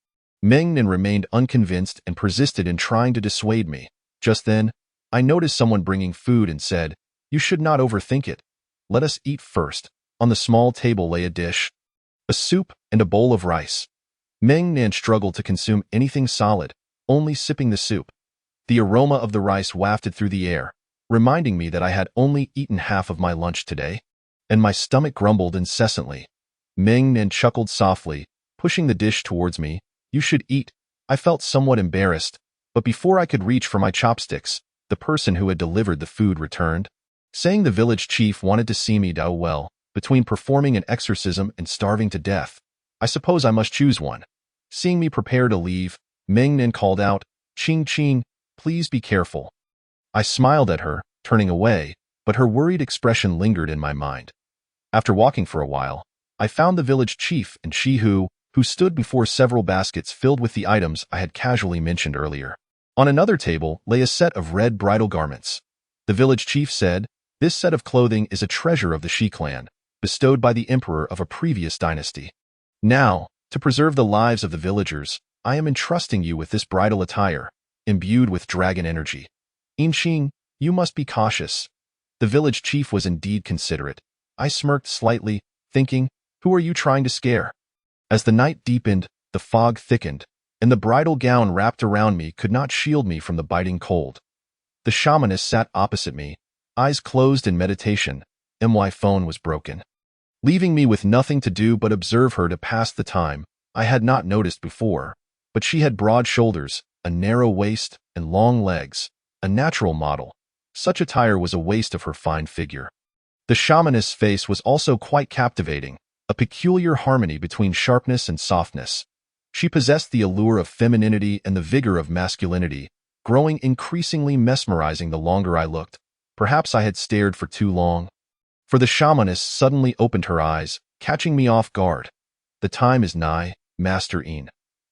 Mingnan remained unconvinced and persisted in trying to dissuade me. Just then, I noticed someone bringing food and said, "You should not overthink it. Let us eat first." On the small table lay a dish, a soup and a bowl of rice. Mingnan struggled to consume anything solid, only sipping the soup. The aroma of the rice wafted through the air, reminding me that I had only eaten half of my lunch today, and my stomach grumbled incessantly. Mingnan chuckled softly, pushing the dish towards me. "You should eat." I felt somewhat embarrassed, but before I could reach for my chopsticks, the person who had delivered the food returned, saying the village chief wanted to see me do well. Between performing an exorcism and starving to death, I suppose I must choose one. Seeing me prepare to leave, Mingnan called out, "Qing Qing, please be careful." I smiled at her, turning away, but her worried expression lingered in my mind. After walking for a while, I found the village chief and Shihu, who stood before several baskets filled with the items I had casually mentioned earlier. On another table lay a set of red bridal garments. The village chief said, "This set of clothing is a treasure of the Shi clan, bestowed by the emperor of a previous dynasty. Now, to preserve the lives of the villagers, I am entrusting you with this bridal attire, imbued with dragon energy. Inqing, you must be cautious." The village chief was indeed considerate. I smirked slightly, thinking, who are you trying to scare? As the night deepened, the fog thickened, and the bridal gown wrapped around me could not shield me from the biting cold. The shamaness sat opposite me, eyes closed in meditation. My phone was broken. Leaving me with nothing to do but observe her to pass the time, I had not noticed before, but she had broad shoulders, a narrow waist, and long legs, a natural model, Such attire was a waste of her fine figure. The shamaness's face was also quite captivating, a peculiar harmony between sharpness and softness. She possessed the allure of femininity and the vigor of masculinity, growing increasingly mesmerizing the longer I looked. Perhaps I had stared for too long. For the shamaness suddenly opened her eyes, catching me off guard. "The time is nigh, Master Een.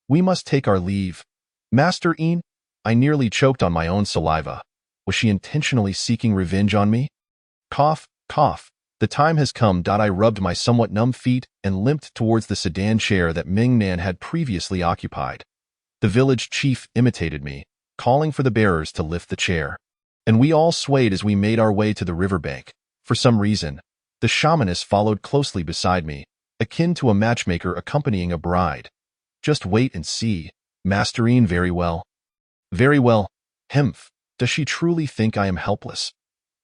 We must take our leave." "Master Een?" I nearly choked on my own saliva. Was she intentionally seeking revenge on me? Cough, cough. "The time has come." I rubbed my somewhat numb feet and limped towards the sedan chair that Ming Nan had previously occupied. The village chief imitated me, calling for the bearers to lift the chair. And we all swayed as we made our way to the riverbank. For some reason, the shamaness followed closely beside me, akin to a matchmaker accompanying a bride. "Just wait and see, Master Een. Very well." "Very well. Hemph. Does she truly think I am helpless?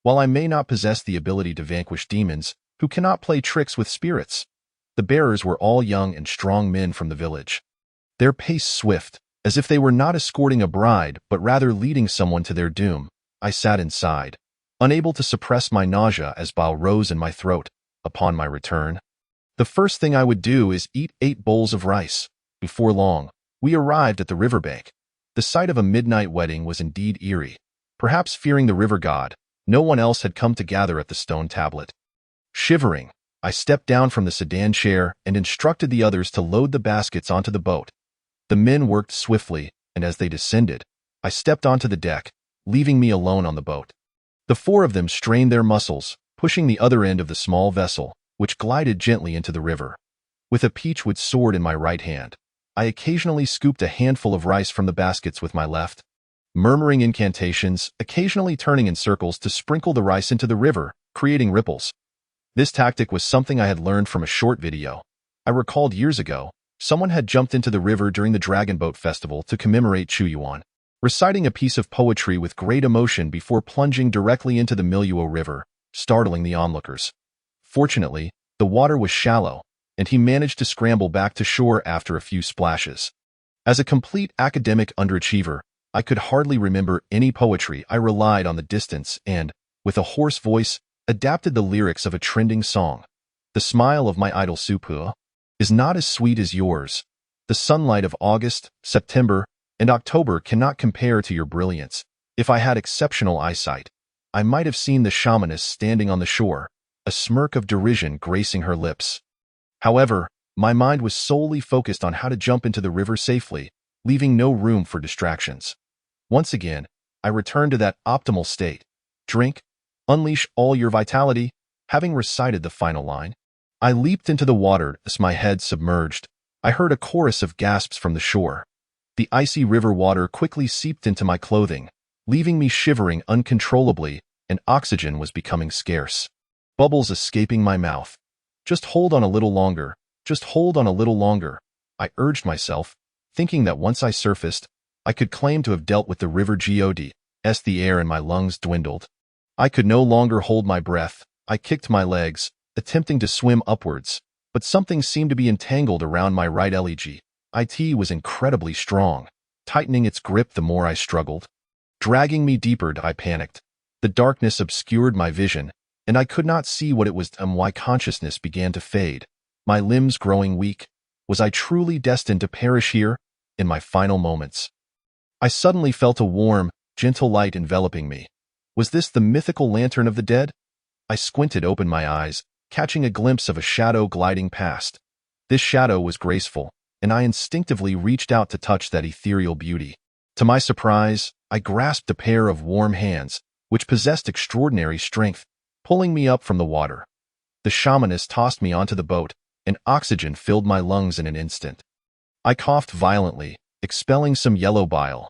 While I may not possess the ability to vanquish demons, who cannot play tricks with spirits?" The bearers were all young and strong men from the village. Their pace swift, as if they were not escorting a bride, but rather leading someone to their doom. I sat inside, unable to suppress my nausea as bile rose in my throat. Upon my return, the first thing I would do is eat 8 bowls of rice. Before long, we arrived at the riverbank. The sight of a midnight wedding was indeed eerie. Perhaps fearing the river god, no one else had come to gather at the stone tablet. Shivering, I stepped down from the sedan chair and instructed the others to load the baskets onto the boat. The men worked swiftly, and as they descended, I stepped onto the deck, leaving me alone on the boat. The 4 of them strained their muscles, pushing the other end of the small vessel, which glided gently into the river. With a peachwood sword in my right hand, I occasionally scooped a handful of rice from the baskets with my left, murmuring incantations, occasionally turning in circles to sprinkle the rice into the river, creating ripples. This tactic was something I had learned from a short video. I recalled years ago, someone had jumped into the river during the Dragon Boat Festival to commemorate Chuyuan, reciting a piece of poetry with great emotion before plunging directly into the Miluo River, startling the onlookers. Fortunately, the water was shallow, and he managed to scramble back to shore after a few splashes. As a complete academic underachiever, I could hardly remember any poetry. I relied on the distance and, with a hoarse voice, adapted the lyrics of a trending song. "The smile of my idol Supu is not as sweet as yours. The sunlight of August, September, and October cannot compare to your brilliance. If I had exceptional eyesight, I might have seen the shamaness standing on the shore, a smirk of derision gracing her lips. However, my mind was solely focused on how to jump into the river safely, leaving no room for distractions. Once again, I returned to that optimal state. Drink, unleash all your vitality. Having recited the final line, I leaped into the water. As my head submerged, I heard a chorus of gasps from the shore. The icy river water quickly seeped into my clothing, leaving me shivering uncontrollably, and oxygen was becoming scarce. Bubbles escaping my mouth. "Just hold on a little longer. Just hold on a little longer," I urged myself, thinking that once I surfaced, I could claim to have dealt with the river god, as the air in my lungs dwindled. I could no longer hold my breath. I kicked my legs, attempting to swim upwards, but something seemed to be entangled around my right leg. It was incredibly strong, tightening its grip the more I struggled. Dragging me deeper, I panicked. The darkness obscured my vision, and I could not see what it was. My consciousness began to fade, my limbs growing weak. Was I truly destined to perish here? In my final moments, I suddenly felt a warm, gentle light enveloping me. Was this the mythical lantern of the dead? I squinted open my eyes, catching a glimpse of a shadow gliding past. This shadow was graceful, and I instinctively reached out to touch that ethereal beauty. To my surprise, I grasped a pair of warm hands, which possessed extraordinary strength, pulling me up from the water. The shamaness tossed me onto the boat, and oxygen filled my lungs in an instant. I coughed violently, expelling some yellow bile.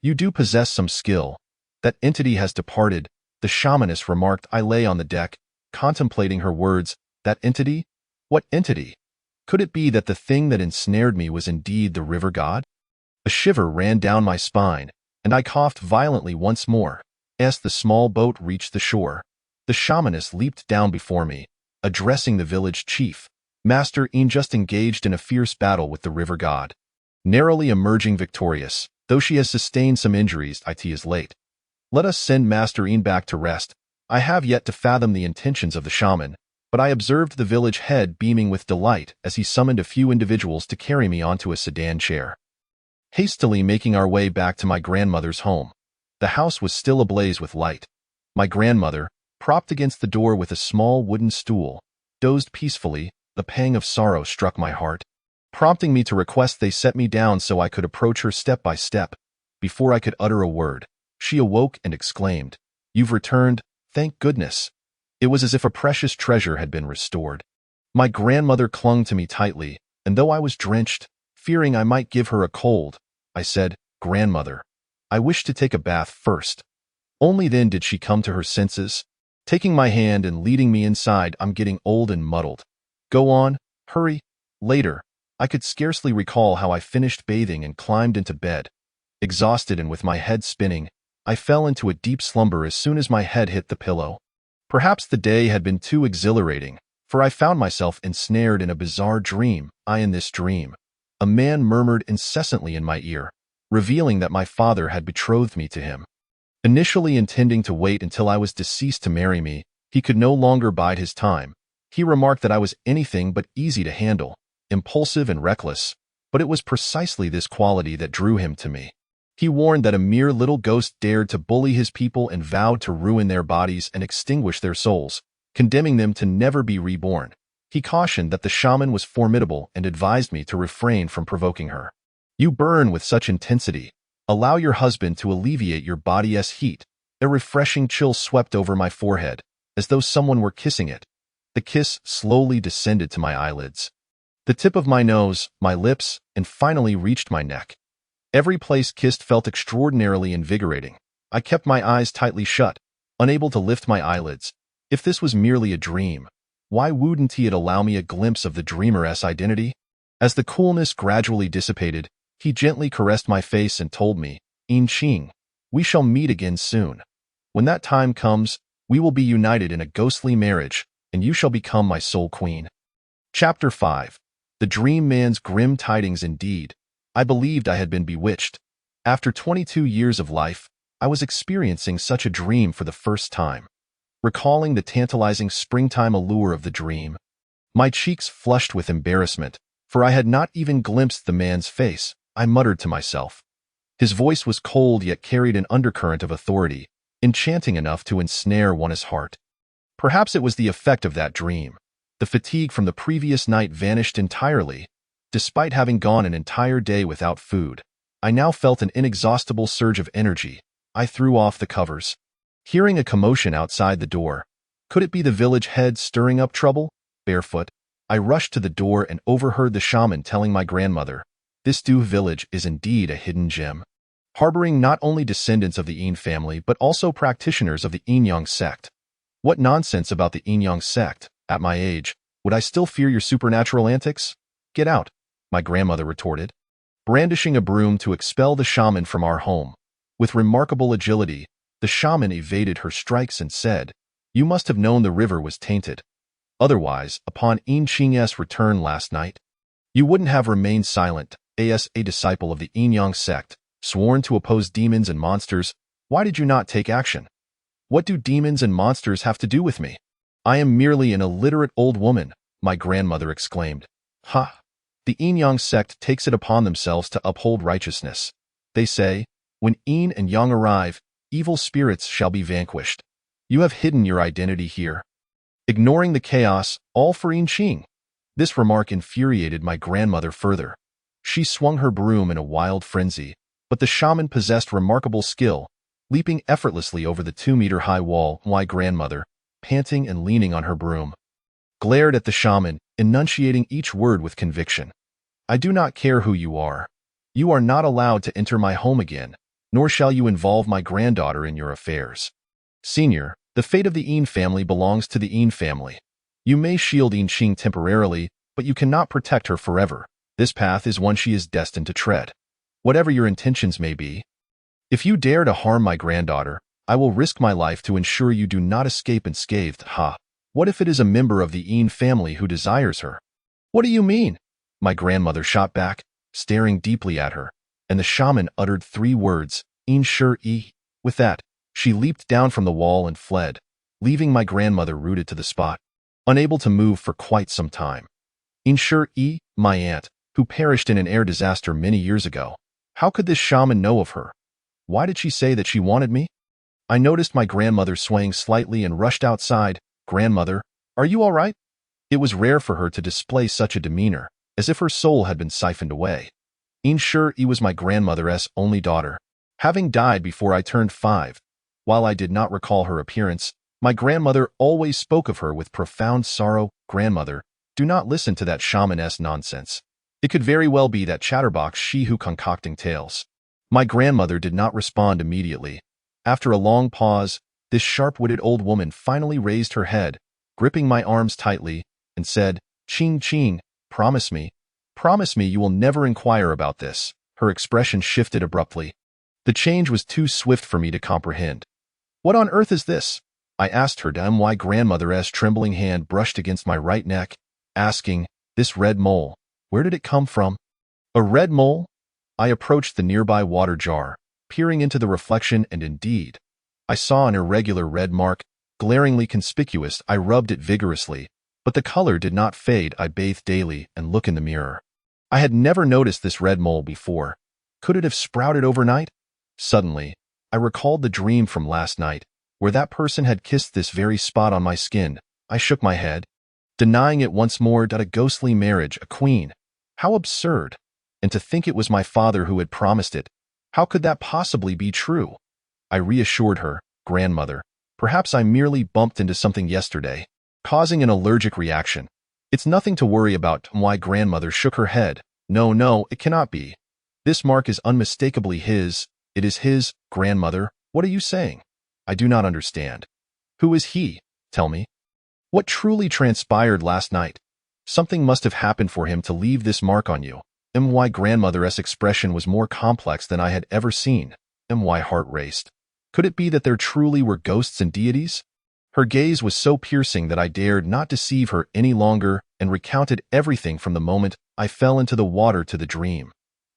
"You do possess some skill. That entity has departed," the shamaness remarked. I lay on the deck, contemplating her words. That entity? What entity? Could it be that the thing that ensnared me was indeed the river god? A shiver ran down my spine, and I coughed violently once more. As the small boat reached the shore, the shamaness leaped down before me, addressing the village chief. "Master Een just engaged in a fierce battle with the river god, narrowly emerging victorious. Though she has sustained some injuries, it is late. Let us send Master Een back to rest. I have yet to fathom the intentions of the shaman, but I observed the village head beaming with delight as he summoned a few individuals to carry me onto a sedan chair. Hastily making our way back to my grandmother's home. The house was still ablaze with light. My grandmother, propped against the door with a small wooden stool, dozed peacefully. The pang of sorrow struck my heart, prompting me to request they set me down so I could approach her step by step. Before I could utter a word, she awoke and exclaimed, "You've returned, thank goodness." It was as if a precious treasure had been restored. My grandmother clung to me tightly, and though I was drenched, fearing I might give her a cold, I said, "Grandmother, I wish to take a bath first." Only then did she come to her senses, taking my hand and leading me inside. "I'm getting old and muddled. Go on, hurry." Later, I could scarcely recall how I finished bathing and climbed into bed. Exhausted and with my head spinning, I fell into a deep slumber as soon as my head hit the pillow. Perhaps the day had been too exhilarating, for I found myself ensnared in a bizarre dream. In this dream, a man murmured incessantly in my ear, revealing that my father had betrothed me to him. Initially intending to wait until I was deceased to marry me, he could no longer bide his time. He remarked that I was anything but easy to handle, impulsive and reckless, but it was precisely this quality that drew him to me. He warned that a mere little ghost dared to bully his people and vowed to ruin their bodies and extinguish their souls, condemning them to never be reborn. He cautioned that the shaman was formidable and advised me to refrain from provoking her. "You burn with such intensity. Allow your husband to alleviate your body's heat." A refreshing chill swept over my forehead, as though someone were kissing it. The kiss slowly descended to my eyelids, the tip of my nose, my lips, and finally reached my neck. Every place kissed felt extraordinarily invigorating. I kept my eyes tightly shut, unable to lift my eyelids. If this was merely a dream, why wouldn't he allow me a glimpse of the dreamer's identity? As the coolness gradually dissipated, he gently caressed my face and told me, "Een Ching, we shall meet again soon. When that time comes, we will be united in a ghostly marriage, and you shall become my sole queen." Chapter 5. The Dream Man's Grim Tidings. Indeed, I believed I had been bewitched. After 22 years of life, I was experiencing such a dream for the first time. Recalling the tantalizing springtime allure of the dream, my cheeks flushed with embarrassment, for I had not even glimpsed the man's face. I muttered to myself. His voice was cold yet carried an undercurrent of authority, enchanting enough to ensnare one's heart. Perhaps it was the effect of that dream. The fatigue from the previous night vanished entirely. Despite having gone an entire day without food, I now felt an inexhaustible surge of energy. I threw off the covers, hearing a commotion outside the door. Could it be the village head stirring up trouble? Barefoot, I rushed to the door and overheard the shaman telling my grandmother, "This Du village is indeed a hidden gem, harboring not only descendants of the Een family but also practitioners of the Enyang sect." What nonsense about the Enyang sect? At my age, would I still fear your supernatural antics? "Get out," my grandmother retorted, brandishing a broom to expel the shaman from our home. With remarkable agility, the shaman evaded her strikes and said, "You must have known the river was tainted. Otherwise, upon Een Ching's return last night, you wouldn't have remained silent. As a disciple of the Enyang sect, sworn to oppose demons and monsters, why did you not take action? What do demons and monsters have to do with me? I am merely an illiterate old woman," my grandmother exclaimed. "Ha! The Enyang sect takes it upon themselves to uphold righteousness. They say, when Een and Yang arrive, evil spirits shall be vanquished. You have hidden your identity here, ignoring the chaos, all for Een Ching." This remark infuriated my grandmother further. She swung her broom in a wild frenzy, but the shaman possessed remarkable skill, leaping effortlessly over the 2-meter-high wall. My grandmother, panting and leaning on her broom, glared at the shaman, enunciating each word with conviction. "I do not care who you are. You are not allowed to enter my home again, nor shall you involve my granddaughter in your affairs. Senior, the fate of the Een family belongs to the Een family. You may shield Een Ching temporarily, but you cannot protect her forever. This path is one she is destined to tread, whatever your intentions may be. If you dare to harm my granddaughter, I will risk my life to ensure you do not escape unscathed." "Ha! What if it is a member of the Een family who desires her?" "What do you mean?" my grandmother shot back, staring deeply at her, and the shaman uttered 3 words, "Een Shur-E." With that, She leaped down from the wall and fled, leaving my grandmother rooted to the spot, unable to move for quite some time. Insure-e, my aunt, who perished in an air disaster many years ago. How could this shaman know of her? Why did she say that she wanted me? I noticed my grandmother swaying slightly and rushed outside. Grandmother, are you all right? It was rare for her to display such a demeanor, as if her soul had been siphoned away. Insure-e was my grandmother's only daughter, having died before I turned 5. While I did not recall her appearance, my grandmother always spoke of her with profound sorrow. Grandmother, do not listen to that shaman-esque nonsense. It could very well be that chatterbox she who concocting tales. My grandmother did not respond immediately. After a long pause, this sharp-witted old woman finally raised her head, gripping my arms tightly, and said, "Ching Ching, promise me you will never inquire about this." Her expression shifted abruptly. The change was too swift for me to comprehend. "What on earth is this?" I asked her. My grandmother's trembling hand brushed against my right neck, asking, "This red mole, where did it come from?" A red mole? I approached the nearby water jar, peering into the reflection, and indeed, I saw an irregular red mark, glaringly conspicuous. I rubbed it vigorously, but the color did not fade. I bathed daily and looked in the mirror. I had never noticed this red mole before. Could it have sprouted overnight? Suddenly, I recalled the dream from last night, where that person had kissed this very spot on my skin. I shook my head, denying it once more. A ghostly marriage, a queen. How absurd! And to think it was my father who had promised it. How could that possibly be true? I reassured her, "Grandmother, perhaps I merely bumped into something yesterday, causing an allergic reaction. It's nothing to worry about." My grandmother shook her head. No, it cannot be. This mark is unmistakably his. It is his." "Grandmother, what are you saying? I do not understand. Who is he? Tell me. What truly transpired last night? Something must have happened for him to leave this mark on you." My grandmother's expression was more complex than I had ever seen. My heart raced. Could it be that there truly were ghosts and deities? Her gaze was so piercing that I dared not deceive her any longer and recounted everything from the moment I fell into the water to the dream.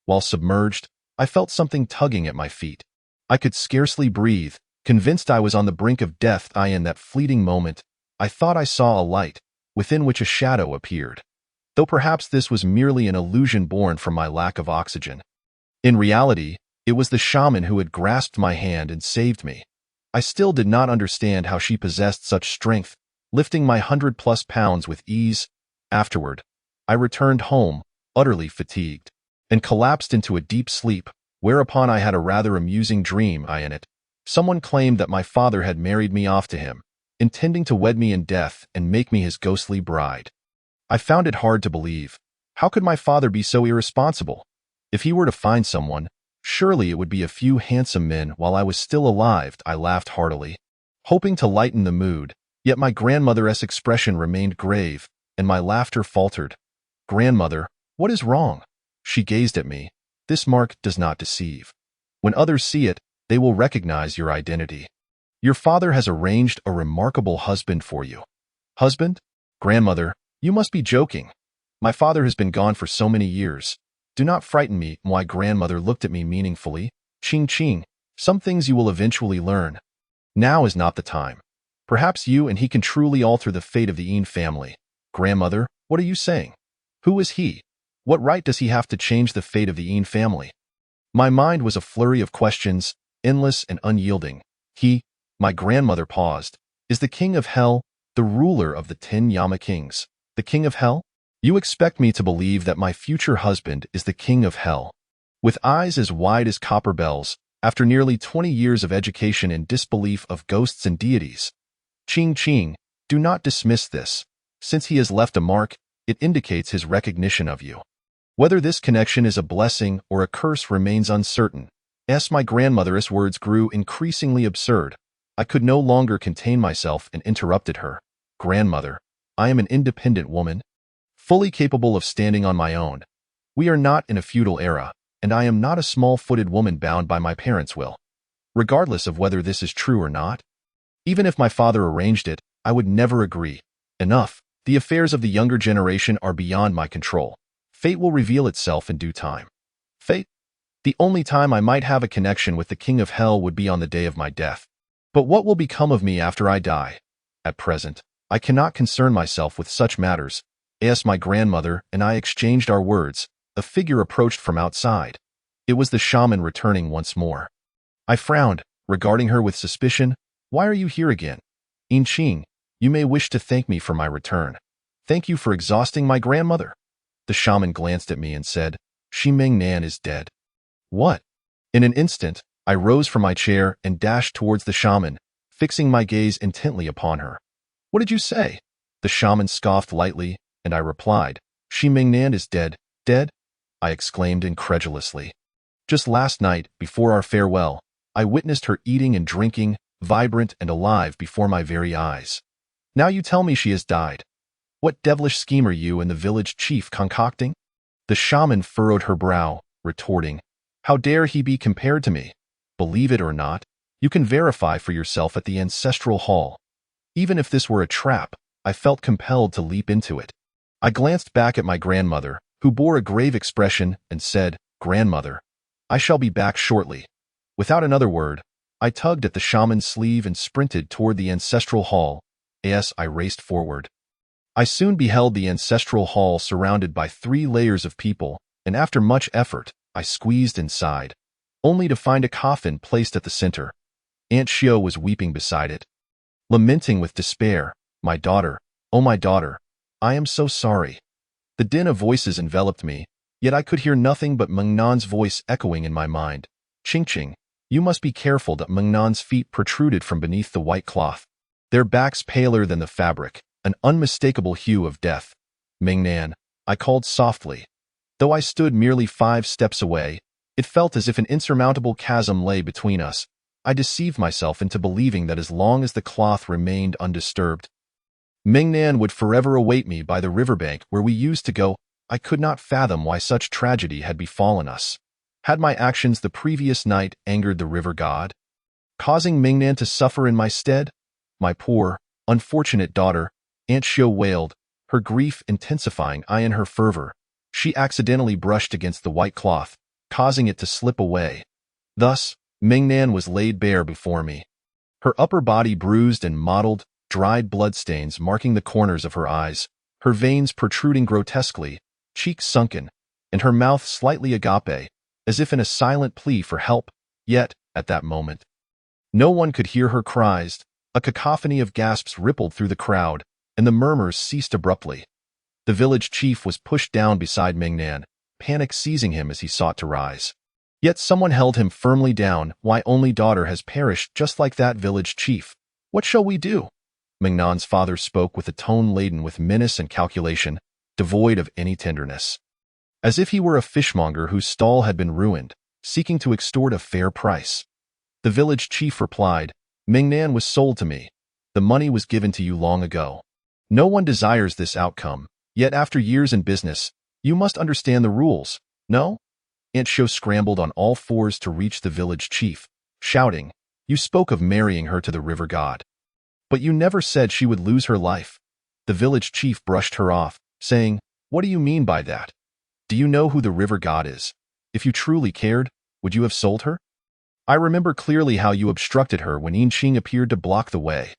While submerged, I felt something tugging at my feet. I could scarcely breathe, convinced I was on the brink of death. In that fleeting moment, I thought I saw a light, within which a shadow appeared, though perhaps this was merely an illusion born from my lack of oxygen. In reality, it was the shaman who had grasped my hand and saved me. I still did not understand how she possessed such strength, lifting my 100+ pounds with ease. Afterward, I returned home, utterly fatigued, and collapsed into a deep sleep, whereupon I had a rather amusing dream. In it, someone claimed that my father had married me off to him, intending to wed me in death and make me his ghostly bride. I found it hard to believe. How could my father be so irresponsible? If he were to find someone, surely it would be a few handsome men while I was still alive. I laughed heartily, hoping to lighten the mood, yet my grandmother's expression remained grave, and my laughter faltered. "Grandmother, what is wrong?" She gazed at me. "This mark does not deceive. When others see it, they will recognize your identity. Your father has arranged a remarkable husband for you." "Husband? Grandmother, you must be joking. My father has been gone for so many years. Do not frighten me." My grandmother looked at me meaningfully. "Ching Ching, some things you will eventually learn. Now is not the time. Perhaps you and he can truly alter the fate of the Yin family." "Grandmother, what are you saying? Who is he? What right does he have to change the fate of the Yin family?" My mind was a flurry of questions, endless and unyielding. "He," my grandmother paused, "is the king of hell, the ruler of the 10 Yama kings." "The king of hell? You expect me to believe that my future husband is the king of hell?" With eyes as wide as copper bells, after nearly 20 years of education in disbelief of ghosts and deities. "Ching Ching, do not dismiss this. Since he has left a mark, it indicates his recognition of you. Whether this connection is a blessing or a curse remains uncertain." My grandmother's words grew increasingly absurd. I could no longer contain myself and interrupted her. "Grandmother, I am an independent woman, fully capable of standing on my own. We are not in a feudal era, and I am not a small-footed woman bound by my parents' will. Regardless of whether this is true or not, even if my father arranged it, I would never agree. Enough. The affairs of the younger generation are beyond my control. Fate will reveal itself in due time." "Fate? The only time I might have a connection with the king of hell would be on the day of my death. But what will become of me after I die? At present, I cannot concern myself with such matters. As my grandmother and I exchanged our words, a figure approached from outside. It was the shaman returning once more. I frowned, regarding her with suspicion. Why are you here again? Inqing, you may wish to thank me for my return. Thank you for exhausting my grandmother. The shaman glanced at me and said, Shi Mingnan is dead. What? In an instant, I rose from my chair and dashed towards the shaman, fixing my gaze intently upon her. What did you say? The shaman scoffed lightly, and I replied, Shi Mingnan is dead. Dead? I exclaimed incredulously. Just last night, before our farewell, I witnessed her eating and drinking, vibrant and alive before my very eyes. Now you tell me she has died. What devilish scheme are you and the village chief concocting? The shaman furrowed her brow, retorting, How dare he be compared to me? Believe it or not, you can verify for yourself at the ancestral hall. Even if this were a trap, I felt compelled to leap into it. I glanced back at my grandmother, who bore a grave expression, and said, Grandmother, I shall be back shortly. Without another word, I tugged at the shaman's sleeve and sprinted toward the ancestral hall. As I raced forward, I soon beheld the ancestral hall surrounded by 3 layers of people, and after much effort, I squeezed inside, only to find a coffin placed at the center. Aunt Xiao was weeping beside it, lamenting with despair, My daughter, oh my daughter, I am so sorry. The din of voices enveloped me, yet I could hear nothing but Mengnan's voice echoing in my mind. Qingqing, you must be careful. That Mengnan's feet protruded from beneath the white cloth, their backs paler than the fabric, an unmistakable hue of death. Mingnan, I called softly. Though I stood merely 5 steps away, it felt as if an insurmountable chasm lay between us. I deceived myself into believing that as long as the cloth remained undisturbed, Mingnan would forever await me by the riverbank where we used to go. I could not fathom why such tragedy had befallen us. Had my actions the previous night angered the river god, causing Mingnan to suffer in my stead? My poor, unfortunate daughter, Aunt Xiao wailed, her grief intensifying in her fervor. She accidentally brushed against the white cloth, causing it to slip away. Thus, Mingnan was laid bare before me. Her upper body bruised and mottled, dried bloodstains marking the corners of her eyes, her veins protruding grotesquely, cheeks sunken, and her mouth slightly agape, as if in a silent plea for help. Yet, at that moment, no one could hear her cries. A cacophony of gasps rippled through the crowd, and the murmurs ceased abruptly. The village chief was pushed down beside Mingnan, panic seizing him as he sought to rise. Yet someone held him firmly down. My only daughter has perished just like that village chief. What shall we do? Mengnan's father spoke with a tone laden with menace and calculation, devoid of any tenderness. As if he were a fishmonger whose stall had been ruined, seeking to extort a fair price. The village chief replied, Mingnan was sold to me. The money was given to you long ago. No one desires this outcome, yet after years in business, you must understand the rules, no? Aunt Xiao scrambled on all 4s to reach the village chief, shouting, You spoke of marrying her to the river god. But you never said she would lose her life. The village chief brushed her off, saying, What do you mean by that? Do you know who the river god is? If you truly cared, would you have sold her? I remember clearly how you obstructed her when Inqing appeared to block the way.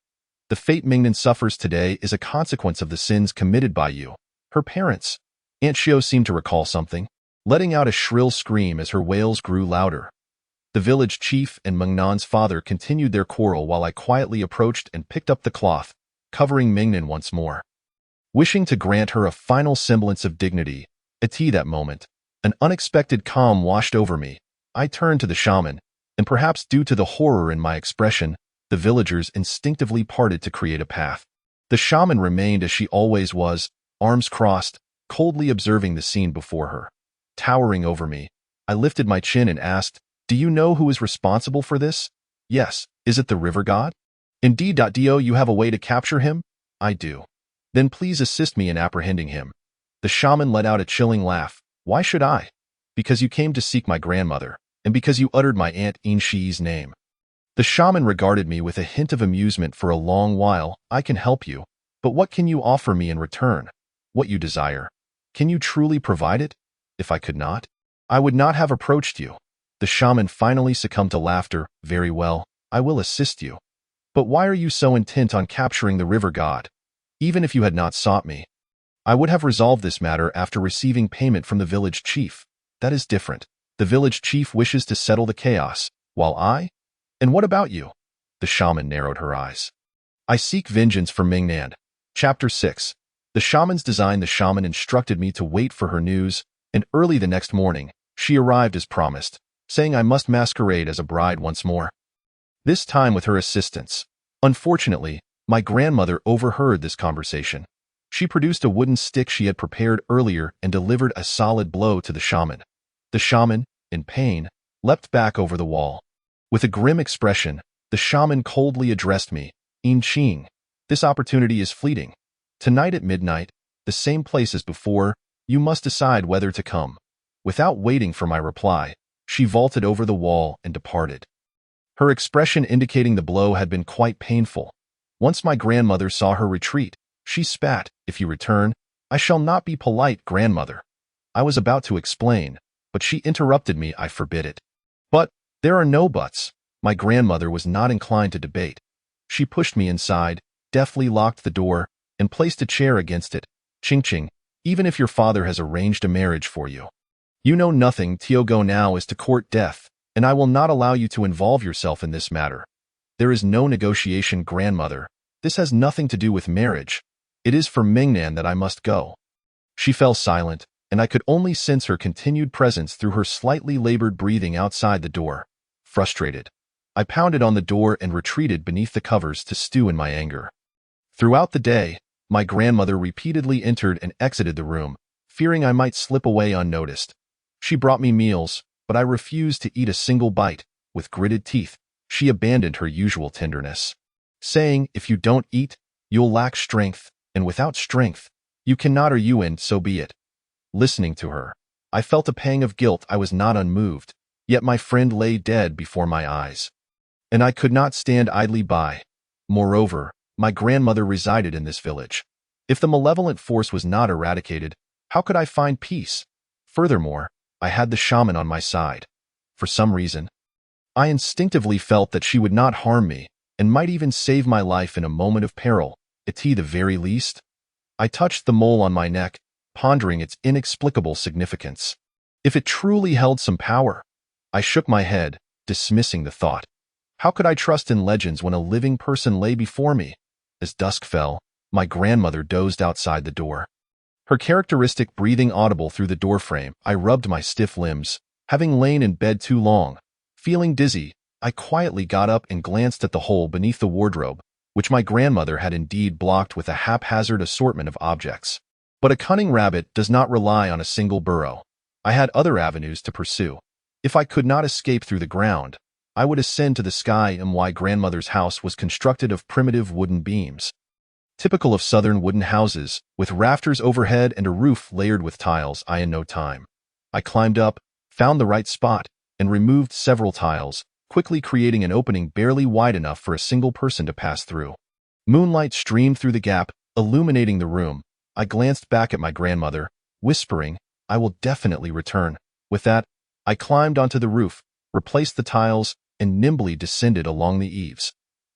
The fate Mingnan suffers today is a consequence of the sins committed by you, her parents. Aunt Xiao seemed to recall something, letting out a shrill scream as her wails grew louder. The village chief and Mengnan's father continued their quarrel while I quietly approached and picked up the cloth, covering Mingnan once more. Wishing to grant her a final semblance of dignity, at that moment, an unexpected calm washed over me. I turned to the shaman, and perhaps due to the horror in my expression, the villagers instinctively parted to create a path. The shaman remained as she always was, arms crossed, coldly observing the scene before her. Towering over me, I lifted my chin and asked, Do you know who is responsible for this? Yes. Is it the river god? Indeed. Do you have a way to capture him? I do. Then please assist me in apprehending him. The shaman let out a chilling laugh. Why should I? Because you came to seek my grandmother, and because you uttered my Aunt Inqi's name. The shaman regarded me with a hint of amusement for a long while. I can help you, but what can you offer me in return? What you desire. Can you truly provide it? If I could not, I would not have approached you. The shaman finally succumbed to laughter. Very well, I will assist you. But why are you so intent on capturing the river god? Even if you had not sought me, I would have resolved this matter after receiving payment from the village chief. That is different. The village chief wishes to settle the chaos, while I? And what about you? The shaman narrowed her eyes. I seek vengeance for Mingnan. Chapter 6. The shaman's design. The shaman instructed me to wait for her news, and early the next morning, she arrived as promised, saying I must masquerade as a bride once more. This time with her assistance. Unfortunately, my grandmother overheard this conversation. She produced a wooden stick she had prepared earlier and delivered a solid blow to the shaman. The shaman, in pain, leapt back over the wall. With a grim expression, the shaman coldly addressed me, "In Qing, this opportunity is fleeting. Tonight at midnight, the same place as before, you must decide whether to come." Without waiting for my reply, she vaulted over the wall and departed. Her expression indicating the blow had been quite painful. Once my grandmother saw her retreat, she spat, "If you return, I shall not be polite, grandmother." I was about to explain, but she interrupted me. "I forbid it." "But there are no buts." My grandmother was not inclined to debate. She pushed me inside, deftly locked the door, and placed a chair against it. "Ching Ching, even if your father has arranged a marriage for you, you know nothing. Tiogo now is to court death, and I will not allow you to involve yourself in this matter. There is no negotiation, grandmother. This has nothing to do with marriage. It is for Mingnan that I must go." She fell silent, and I could only sense her continued presence through her slightly labored breathing outside the door. Frustrated, I pounded on the door and retreated beneath the covers to stew in my anger. Throughout the day, my grandmother repeatedly entered and exited the room, fearing I might slip away unnoticed. She brought me meals, but I refused to eat a single bite. With gritted teeth, she abandoned her usual tenderness, saying, "If you don't eat, you'll lack strength, and without strength, you cannot, or you, and so be it." Listening to her, I felt a pang of guilt. I was not unmoved, yet my friend lay dead before my eyes, and I could not stand idly by. Moreover, my grandmother resided in this village. If the malevolent force was not eradicated, how could I find peace? Furthermore, I had the shaman on my side. For some reason, I instinctively felt that she would not harm me, and might even save my life in a moment of peril, at the very least. I touched the mole on my neck, pondering its inexplicable significance. If it truly held some power, I shook my head, dismissing the thought. How could I trust in legends when a living person lay before me? As dusk fell, my grandmother dozed outside the door, her characteristic breathing audible through the doorframe. I rubbed my stiff limbs, having lain in bed too long. Feeling dizzy, I quietly got up and glanced at the hole beneath the wardrobe, which my grandmother had indeed blocked with a haphazard assortment of objects. But a cunning rabbit does not rely on a single burrow. I had other avenues to pursue. If I could not escape through the ground, I would ascend to the sky. My grandmother's house was constructed of primitive wooden beams, typical of southern wooden houses, with rafters overhead and a roof layered with tiles. In no time, I climbed up, found the right spot, and removed several tiles, quickly creating an opening barely wide enough for a single person to pass through. Moonlight streamed through the gap, illuminating the room. I glanced back at my grandmother, whispering, "I will definitely return." With that, I climbed onto the roof, replaced the tiles, and nimbly descended along the eaves.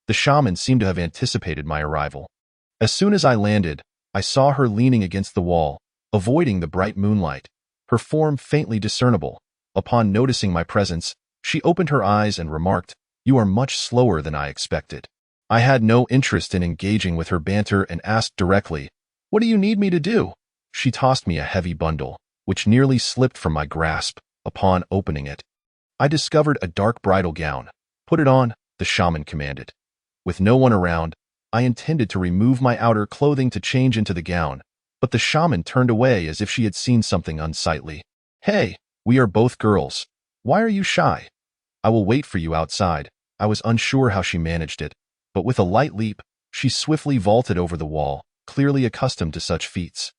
The shaman seemed to have anticipated my arrival. As soon as I landed, I saw her leaning against the wall, avoiding the bright moonlight, her form faintly discernible. Upon noticing my presence, she opened her eyes and remarked, "You are much slower than I expected." I had no interest in engaging with her banter and asked directly, "What do you need me to do?" She tossed me a heavy bundle, which nearly slipped from my grasp. Upon opening it, I discovered a dark bridal gown. "Put it on," the shaman commanded. With no one around, I intended to remove my outer clothing to change into the gown, but the shaman turned away as if she had seen something unsightly. "Hey, we are both girls. Why are you shy? I will wait for you outside." I was unsure how she managed it, but with a light leap, she swiftly vaulted over the wall, clearly accustomed to such feats.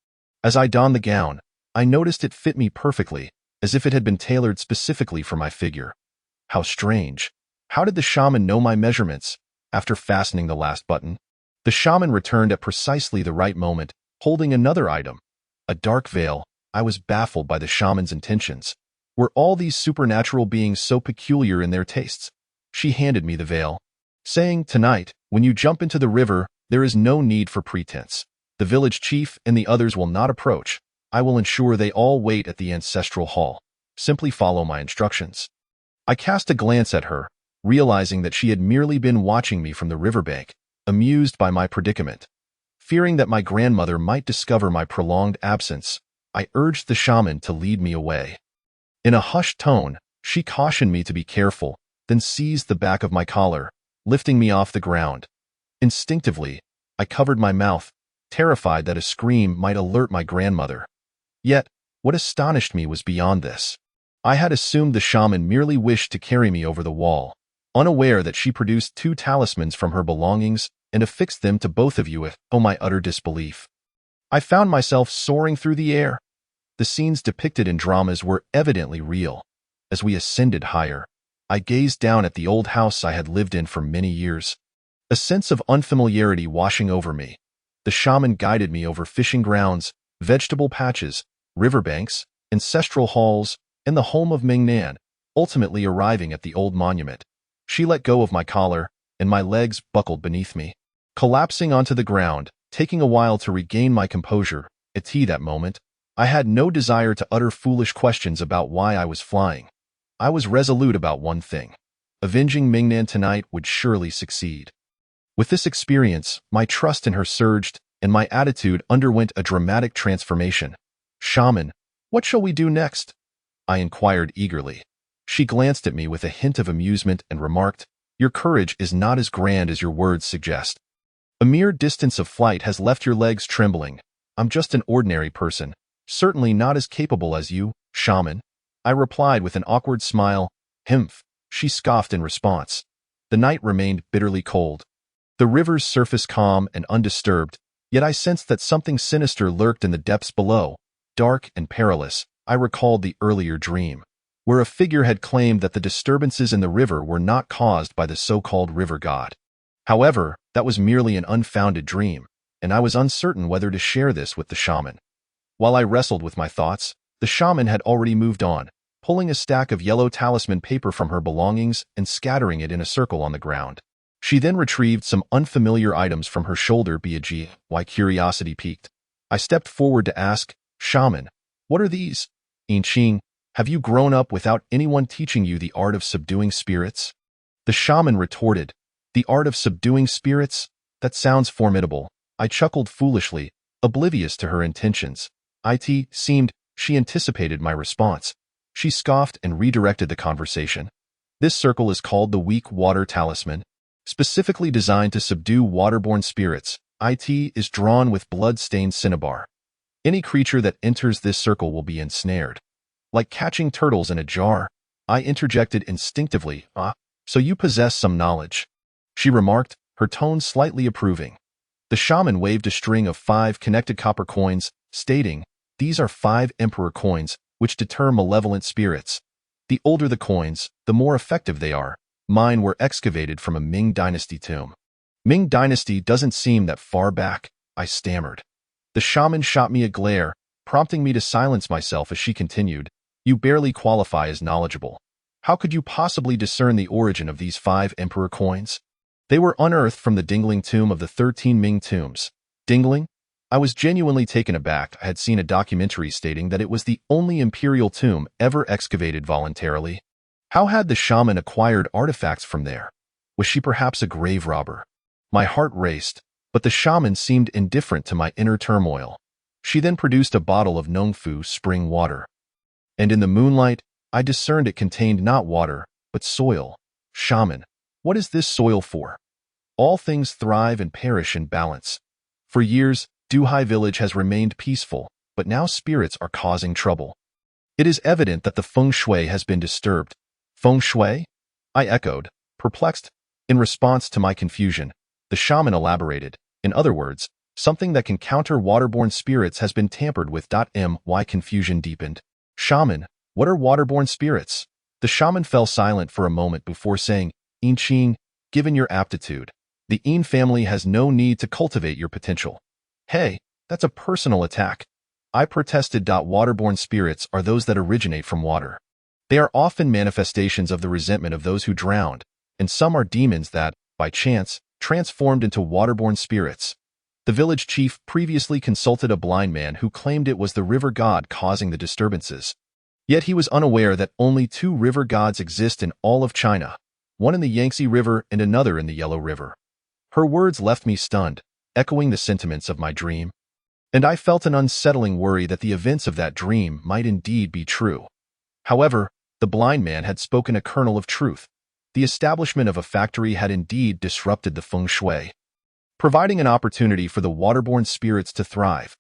As I donned the gown, I noticed it fit me perfectly, as if it had been tailored specifically for my figure. How strange. How did the shaman know my measurements? After fastening the last button, the shaman returned at precisely the right moment, holding another item, a dark veil. I was baffled by the shaman's intentions. Were all these supernatural beings so peculiar in their tastes? She handed me the veil, saying, "Tonight, When you jump into the river, there is no need for pretense. The village chief and the others will not approach. I will ensure they all wait at the ancestral hall. Simply follow my instructions." I cast a glance at her, realizing that she had merely been watching me from the riverbank, amused by my predicament. Fearing that my grandmother might discover my prolonged absence, I urged the shaman to lead me away. In a hushed tone, she cautioned me to be careful, then seized the back of my collar, lifting me off the ground. Instinctively, I covered my mouth, terrified that a scream might alert my grandmother. Yet, what astonished me was beyond this. I had assumed the shaman merely wished to carry me over the wall, unaware that she produced 2 talismans from her belongings and affixed them to both of you. My utter disbelief. I found myself soaring through the air. The scenes depicted in dramas were evidently real. As we ascended higher, I gazed down at the old house I had lived in for many years, a sense of unfamiliarity washing over me. The shaman guided me over fishing grounds, vegetable patches, riverbanks, ancestral halls, and the home of Mingnan, ultimately arriving at the old monument. She let go of my collar, and my legs buckled beneath me, collapsing onto the ground, taking a while to regain my composure. At that moment, I had no desire to utter foolish questions about why I was flying. I was resolute about one thing. Avenging Mingnan tonight would surely succeed. With this experience, my trust in her surged, and my attitude underwent a dramatic transformation. "Shaman, what shall we do next?" I inquired eagerly. She glanced at me with a hint of amusement and remarked, "Your courage is not as grand as your words suggest. A mere distance of flight has left your legs trembling. I'm just an ordinary person, certainly not as capable as you, shaman." I replied with an awkward smile. "Humph," she scoffed in response. The night remained bitterly cold. The river's surface calm and undisturbed, yet I sensed that something sinister lurked in the depths below. Dark and perilous, I recalled the earlier dream, where a figure had claimed that the disturbances in the river were not caused by the so-called river god. However, that was merely an unfounded dream, and I was uncertain whether to share this with the shaman. While I wrestled with my thoughts, the shaman had already moved on, pulling a stack of yellow talisman paper from her belongings and scattering it in a circle on the ground. She then retrieved some unfamiliar items from her shoulder. Why curiosity piqued, I stepped forward to ask, "Shaman, what are these?" "I Ching, have you grown up without anyone teaching you the art of subduing spirits?" The shaman retorted, "The art of subduing spirits? That sounds formidable." I chuckled foolishly, oblivious to her intentions. It seemed she anticipated my response. She scoffed and redirected the conversation. "This circle is called the Weak Water Talisman, specifically designed to subdue waterborne spirits. It is drawn with blood-stained cinnabar. Any creature that enters this circle will be ensnared. Like catching turtles in a jar." I interjected instinctively, "So you possess some knowledge," she remarked, her tone slightly approving. The shaman waved a string of 5 connected copper coins, stating, "These are 5 emperor coins, which deter malevolent spirits. The older the coins, the more effective they are. Mine were excavated from a Ming Dynasty tomb." "Ming Dynasty doesn't seem that far back," I stammered. The shaman shot me a glare, prompting me to silence myself as she continued, "You barely qualify as knowledgeable. How could you possibly discern the origin of these 5 emperor coins? They were unearthed from the Dingling tomb of the 13 Ming tombs." "Dingling?" I was genuinely taken aback. I had seen a documentary stating that it was the only imperial tomb ever excavated voluntarily. How had the shaman acquired artifacts from there? Was she perhaps a grave robber? My heart raced, but the shaman seemed indifferent to my inner turmoil. She then produced a bottle of Nongfu spring water. And in the moonlight, I discerned it contained not water, but soil. "Shaman, what is this soil for?" "All things thrive and perish in balance. For years, Duhai village has remained peaceful, but now spirits are causing trouble. It is evident that the feng shui has been disturbed." "Feng shui?" I echoed, perplexed. In response to my confusion, the shaman elaborated. "In other words, something that can counter waterborne spirits has been tampered with. My confusion deepened. "Shaman, what are waterborne spirits?" The shaman fell silent for a moment before saying, "I Ching, given your aptitude, the Yin family has no need to cultivate your potential." "Hey, that's a personal attack." I protested. "Waterborne spirits are those that originate from water. They are often manifestations of the resentment of those who drowned, and some are demons that, by chance, transformed into waterborne spirits. The village chief previously consulted a blind man who claimed it was the river god causing the disturbances. Yet he was unaware that only two river gods exist in all of China, one in the Yangtze River and another in the Yellow River. Her words left me stunned, echoing the sentiments of my dream. And I felt an unsettling worry that the events of that dream might indeed be true. However, the blind man had spoken a kernel of truth. The establishment of a factory had indeed disrupted the feng shui, providing an opportunity for the waterborne spirits to thrive.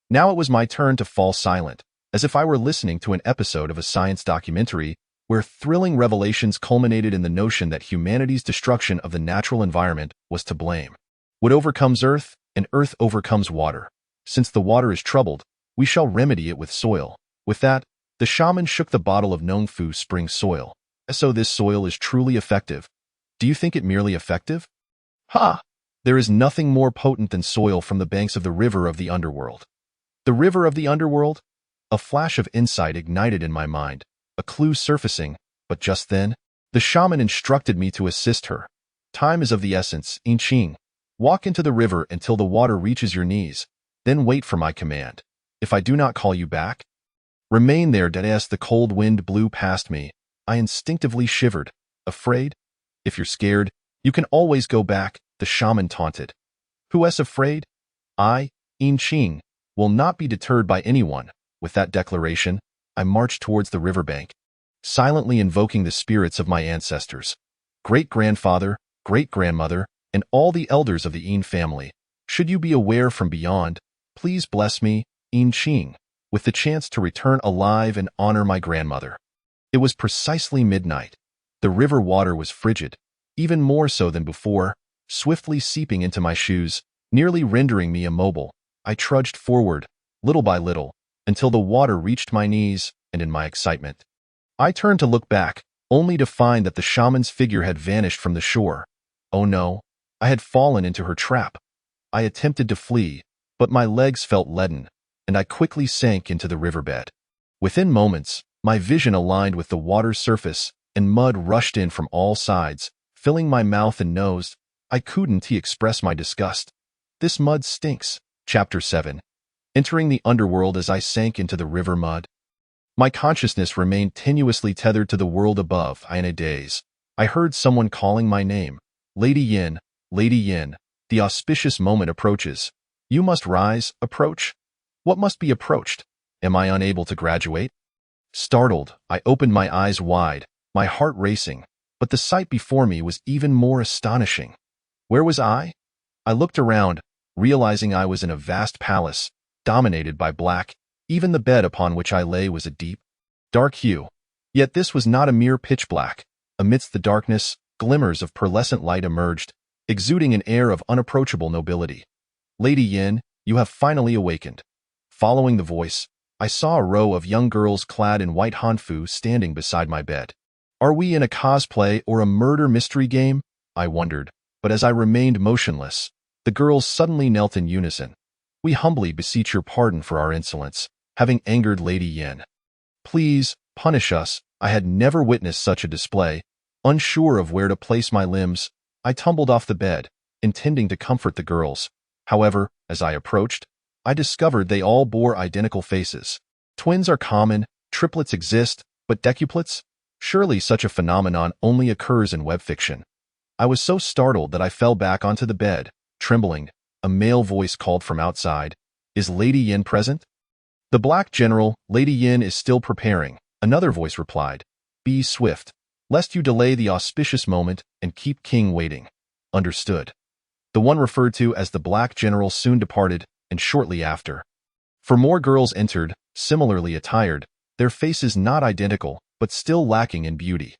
Now it was my turn to fall silent, as if I were listening to an episode of a science documentary where thrilling revelations culminated in the notion that humanity's destruction of the natural environment was to blame. What overcomes earth, and earth overcomes water. Since the water is troubled, we shall remedy it with soil. With that, the shaman shook the bottle of Nongfu spring soil. So this soil is truly effective. Do you think it merely effective? Ha! There is nothing more potent than soil from the banks of the river of the underworld. The river of the underworld? A flash of insight ignited in my mind, a clue surfacing, but just then, the shaman instructed me to assist her. Time is of the essence, I Ching. Walk into the river until the water reaches your knees, then wait for my command. If I do not call you back, remain there. As the cold wind blew past me, I instinctively shivered. Afraid? If you're scared, you can always go back, the shaman taunted. Who is afraid? I, I Ching, will not be deterred by anyone. With that declaration, I marched towards the riverbank, silently invoking the spirits of my ancestors. Great-grandfather, great-grandmother, and all the elders of the Yin family. Should you be aware from beyond, please bless me, I Ching, with the chance to return alive and honor my grandmother. It was precisely midnight. The river water was frigid, even more so than before, swiftly seeping into my shoes, nearly rendering me immobile. I trudged forward, little by little, until the water reached my knees, and in my excitement, I turned to look back, only to find that the shaman's figure had vanished from the shore. Oh no, I had fallen into her trap. I attempted to flee, but my legs felt leaden, and I quickly sank into the riverbed. Within moments, my vision aligned with the water's surface, and mud rushed in from all sides, filling my mouth and nose. I couldn't express my disgust. This mud stinks. Chapter 7. Entering the underworld. As I sank into the river mud, my consciousness remained tenuously tethered to the world above. In a daze, I heard someone calling my name. Lady Yin, Lady Yin, the auspicious moment approaches. You must rise, approach. What must be approached? Am I unable to graduate? Startled, I opened my eyes wide, my heart racing, but the sight before me was even more astonishing. Where was I? I looked around, realizing I was in a vast palace, dominated by black. Even the bed upon which I lay was a deep, dark hue. Yet this was not a mere pitch black. Amidst the darkness, glimmers of pearlescent light emerged, exuding an air of unapproachable nobility. Lady Yin, you have finally awakened. Following the voice, I saw a row of young girls clad in white hanfu standing beside my bed. Are we in a cosplay or a murder mystery game? I wondered, but as I remained motionless, the girls suddenly knelt in unison. We humbly beseech your pardon for our insolence, having angered Lady Yin. Please, punish us. I had never witnessed such a display. Unsure of where to place my limbs, I tumbled off the bed, intending to comfort the girls. However, as I approached, I discovered they all bore identical faces. Twins are common, triplets exist, but decuplets? Surely such a phenomenon only occurs in web fiction. I was so startled that I fell back onto the bed, trembling. A male voice called from outside. Is Lady Yin present? The Black General, Lady Yin is still preparing. Another voice replied. Be swift, lest you delay the auspicious moment and keep King waiting. Understood. The one referred to as the Black General soon departed, and shortly after, for more girls entered, similarly attired, their faces not identical, but still lacking in beauty.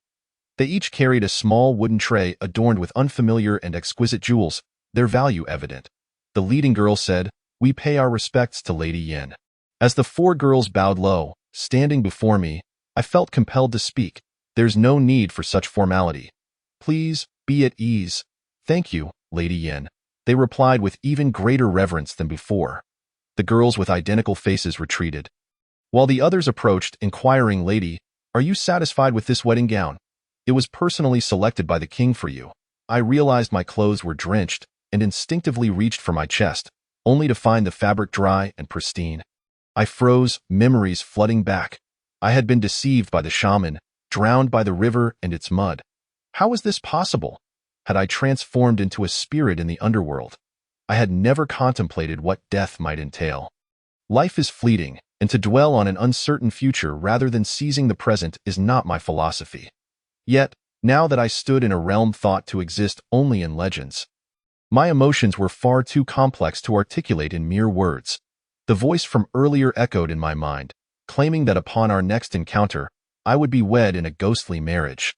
They each carried a small wooden tray adorned with unfamiliar and exquisite jewels, their value evident. The leading girl said, We pay our respects to Lady Yin. As the four girls bowed low, standing before me, I felt compelled to speak. There's no need for such formality. Please, be at ease. Thank you, Lady Yin. They replied with even greater reverence than before. The girls with identical faces retreated, while the others approached, inquiring, Lady, are you satisfied with this wedding gown? It was personally selected by the king for you. I realized my clothes were drenched and instinctively reached for my chest, only to find the fabric dry and pristine. I froze, memories flooding back. I had been deceived by the shaman, drowned by the river and its mud. How was this possible? Had I transformed into a spirit in the underworld? I had never contemplated what death might entail. Life is fleeting, and to dwell on an uncertain future rather than seizing the present is not my philosophy. Yet, now that I stood in a realm thought to exist only in legends, my emotions were far too complex to articulate in mere words. The voice from earlier echoed in my mind, claiming that upon our next encounter, I would be wed in a ghostly marriage,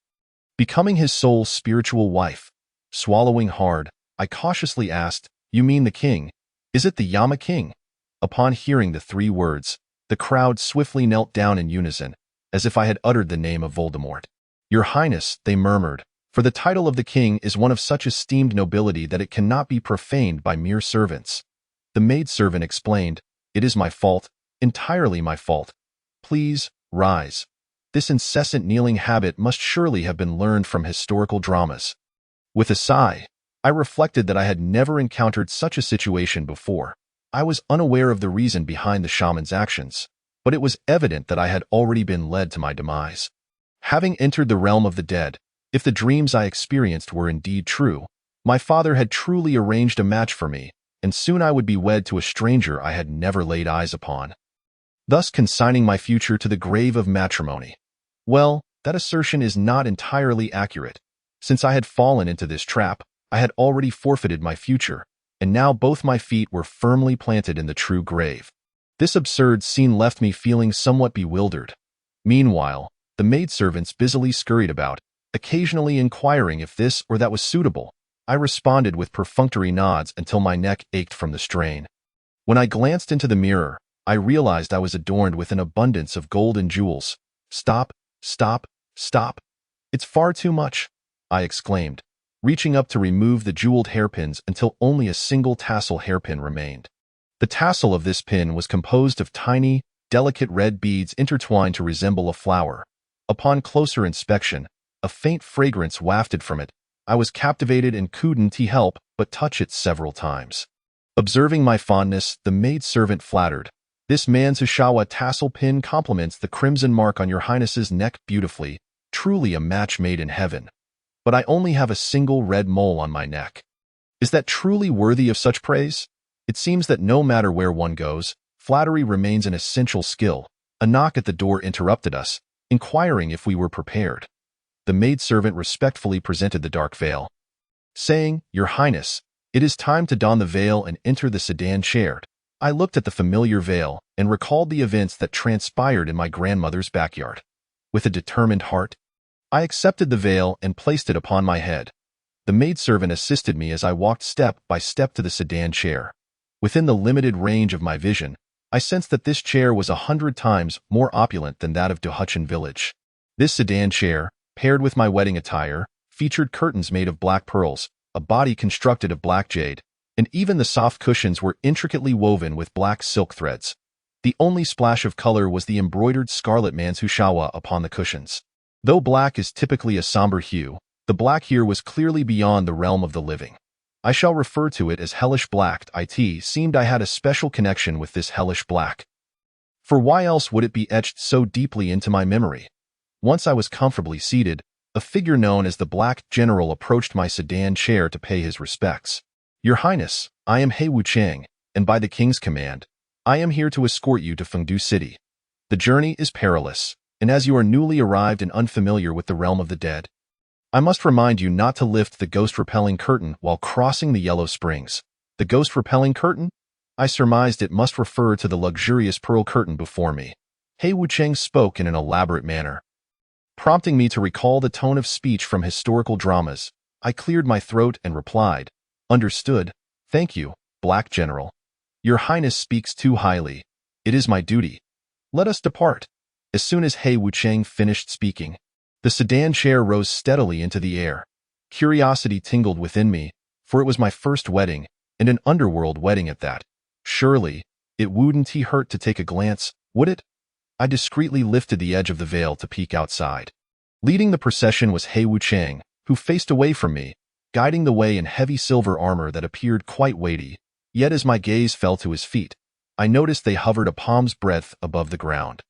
becoming his soul's spiritual wife. Swallowing hard, I cautiously asked, "You mean the king? Is it the Yama King?" Upon hearing the three words, the crowd swiftly knelt down in unison, as if I had uttered the name of Voldemort. "Your Highness," they murmured, "for the title of the king is one of such esteemed nobility that it cannot be profaned by mere servants." The maidservant explained, "It is my fault, entirely my fault. Please, rise." This incessant kneeling habit must surely have been learned from historical dramas. With a sigh, I reflected that I had never encountered such a situation before. I was unaware of the reason behind the shaman's actions, but it was evident that I had already been led to my demise. Having entered the realm of the dead, if the dreams I experienced were indeed true, my father had truly arranged a match for me, and soon I would be wed to a stranger I had never laid eyes upon, thus consigning my future to the grave of matrimony. Well, that assertion is not entirely accurate. Since I had fallen into this trap, I had already forfeited my future, and now both my feet were firmly planted in the true grave. This absurd scene left me feeling somewhat bewildered. Meanwhile, the maidservants busily scurried about, occasionally inquiring if this or that was suitable. I responded with perfunctory nods until my neck ached from the strain. When I glanced into the mirror, I realized I was adorned with an abundance of gold and jewels. "Stop, stop, stop. It's far too much," I exclaimed, reaching up to remove the jeweled hairpins until only a single tassel hairpin remained. The tassel of this pin was composed of tiny, delicate red beads intertwined to resemble a flower. Upon closer inspection, a faint fragrance wafted from it. I was captivated and couldn't help but touch it several times. Observing my fondness, the maidservant flattered, "This Mansushawa tassel pin complements the crimson mark on your highness's neck beautifully, truly a match made in heaven. But I only have a single red mole on my neck. Is that truly worthy of such praise? It seems that no matter where one goes, flattery remains an essential skill." A knock at the door interrupted us, inquiring if we were prepared. The maidservant respectfully presented the dark veil, saying, "Your Highness, it is time to don the veil and enter the sedan chair." I looked at the familiar veil and recalled the events that transpired in my grandmother's backyard. With a determined heart, I accepted the veil and placed it upon my head. The maidservant assisted me as I walked step by step to the sedan chair. Within the limited range of my vision, I sensed that this chair was 100 times more opulent than that of Dahuchin village. This sedan chair, paired with my wedding attire, featured curtains made of black pearls, a body constructed of black jade, and even the soft cushions were intricately woven with black silk threads. The only splash of color was the embroidered scarlet Mansushawa upon the cushions. Though black is typically a somber hue, the black here was clearly beyond the realm of the living. I shall refer to it as hellish black. It seemed I had a special connection with this hellish black. For why else would it be etched so deeply into my memory? Once I was comfortably seated, a figure known as the Black General approached my sedan chair to pay his respects. "Your Highness, I am He Wuchang, and by the king's command, I am here to escort you to Fengdu City. The journey is perilous, and as you are newly arrived and unfamiliar with the realm of the dead, I must remind you not to lift the ghost-repelling curtain while crossing the Yellow Springs." The ghost-repelling curtain? I surmised it must refer to the luxurious pearl curtain before me. He Wuchang spoke in an elaborate manner, prompting me to recall the tone of speech from historical dramas. I cleared my throat and replied, "Understood. Thank you, Black General. Your Highness speaks too highly. It is my duty. Let us depart." As soon as He Wuchang finished speaking, the sedan chair rose steadily into the air. Curiosity tingled within me, for it was my first wedding, and an underworld wedding at that. Surely, it wouldn't hurt to take a glance, would it? I discreetly lifted the edge of the veil to peek outside. Leading the procession was He Wuchang, who faced away from me, guiding the way in heavy silver armor that appeared quite weighty. Yet as my gaze fell to his feet, I noticed they hovered a palm's breadth above the ground.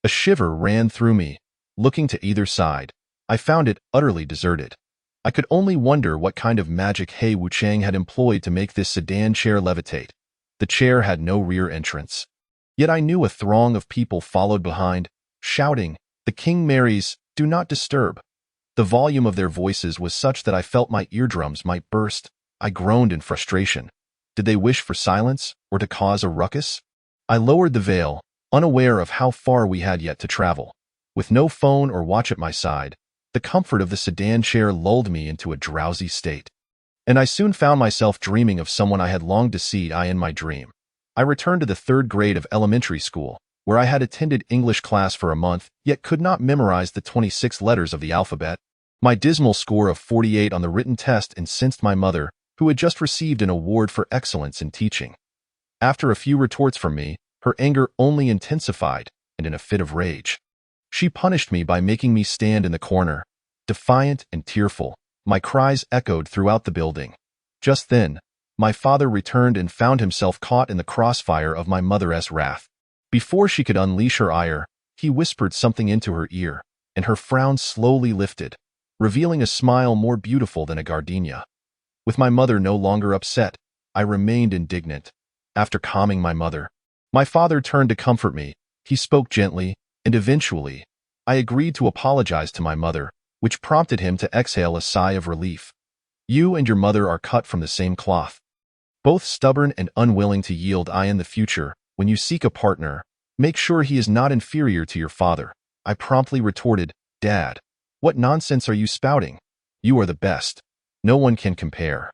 A shiver ran through me. Looking to either side, I found it utterly deserted. I could only wonder what kind of magic He Wuchang had employed to make this sedan chair levitate. The chair had no rear entrance. Yet I knew a throng of people followed behind, shouting, "The King marries, do not disturb." The volume of their voices was such that I felt my eardrums might burst. I groaned in frustration. Did they wish for silence, or to cause a ruckus? I lowered the veil, unaware of how far we had yet to travel. With no phone or watch at my side, the comfort of the sedan chair lulled me into a drowsy state. And I soon found myself dreaming of someone I had longed to see in my dream. I returned to the 3rd grade of elementary school, where I had attended English class for a month, yet could not memorize the 26 letters of the alphabet. My dismal score of 48 on the written test incensed my mother, who had just received an award for excellence in teaching. After a few retorts from me, her anger only intensified, and in a fit of rage, she punished me by making me stand in the corner. Defiant and tearful, my cries echoed throughout the building. Just then, my father returned and found himself caught in the crossfire of my mother's wrath. Before she could unleash her ire, he whispered something into her ear, and her frown slowly lifted, revealing a smile more beautiful than a gardenia. With my mother no longer upset, I remained indignant. After calming my mother, my father turned to comfort me. He spoke gently, and eventually, I agreed to apologize to my mother, which prompted him to exhale a sigh of relief. You and your mother are cut from the same cloth. Both stubborn and unwilling to yield. In the future, when you seek a partner, make sure he is not inferior to your father. I promptly retorted, Dad, what nonsense are you spouting? You are the best. No one can compare.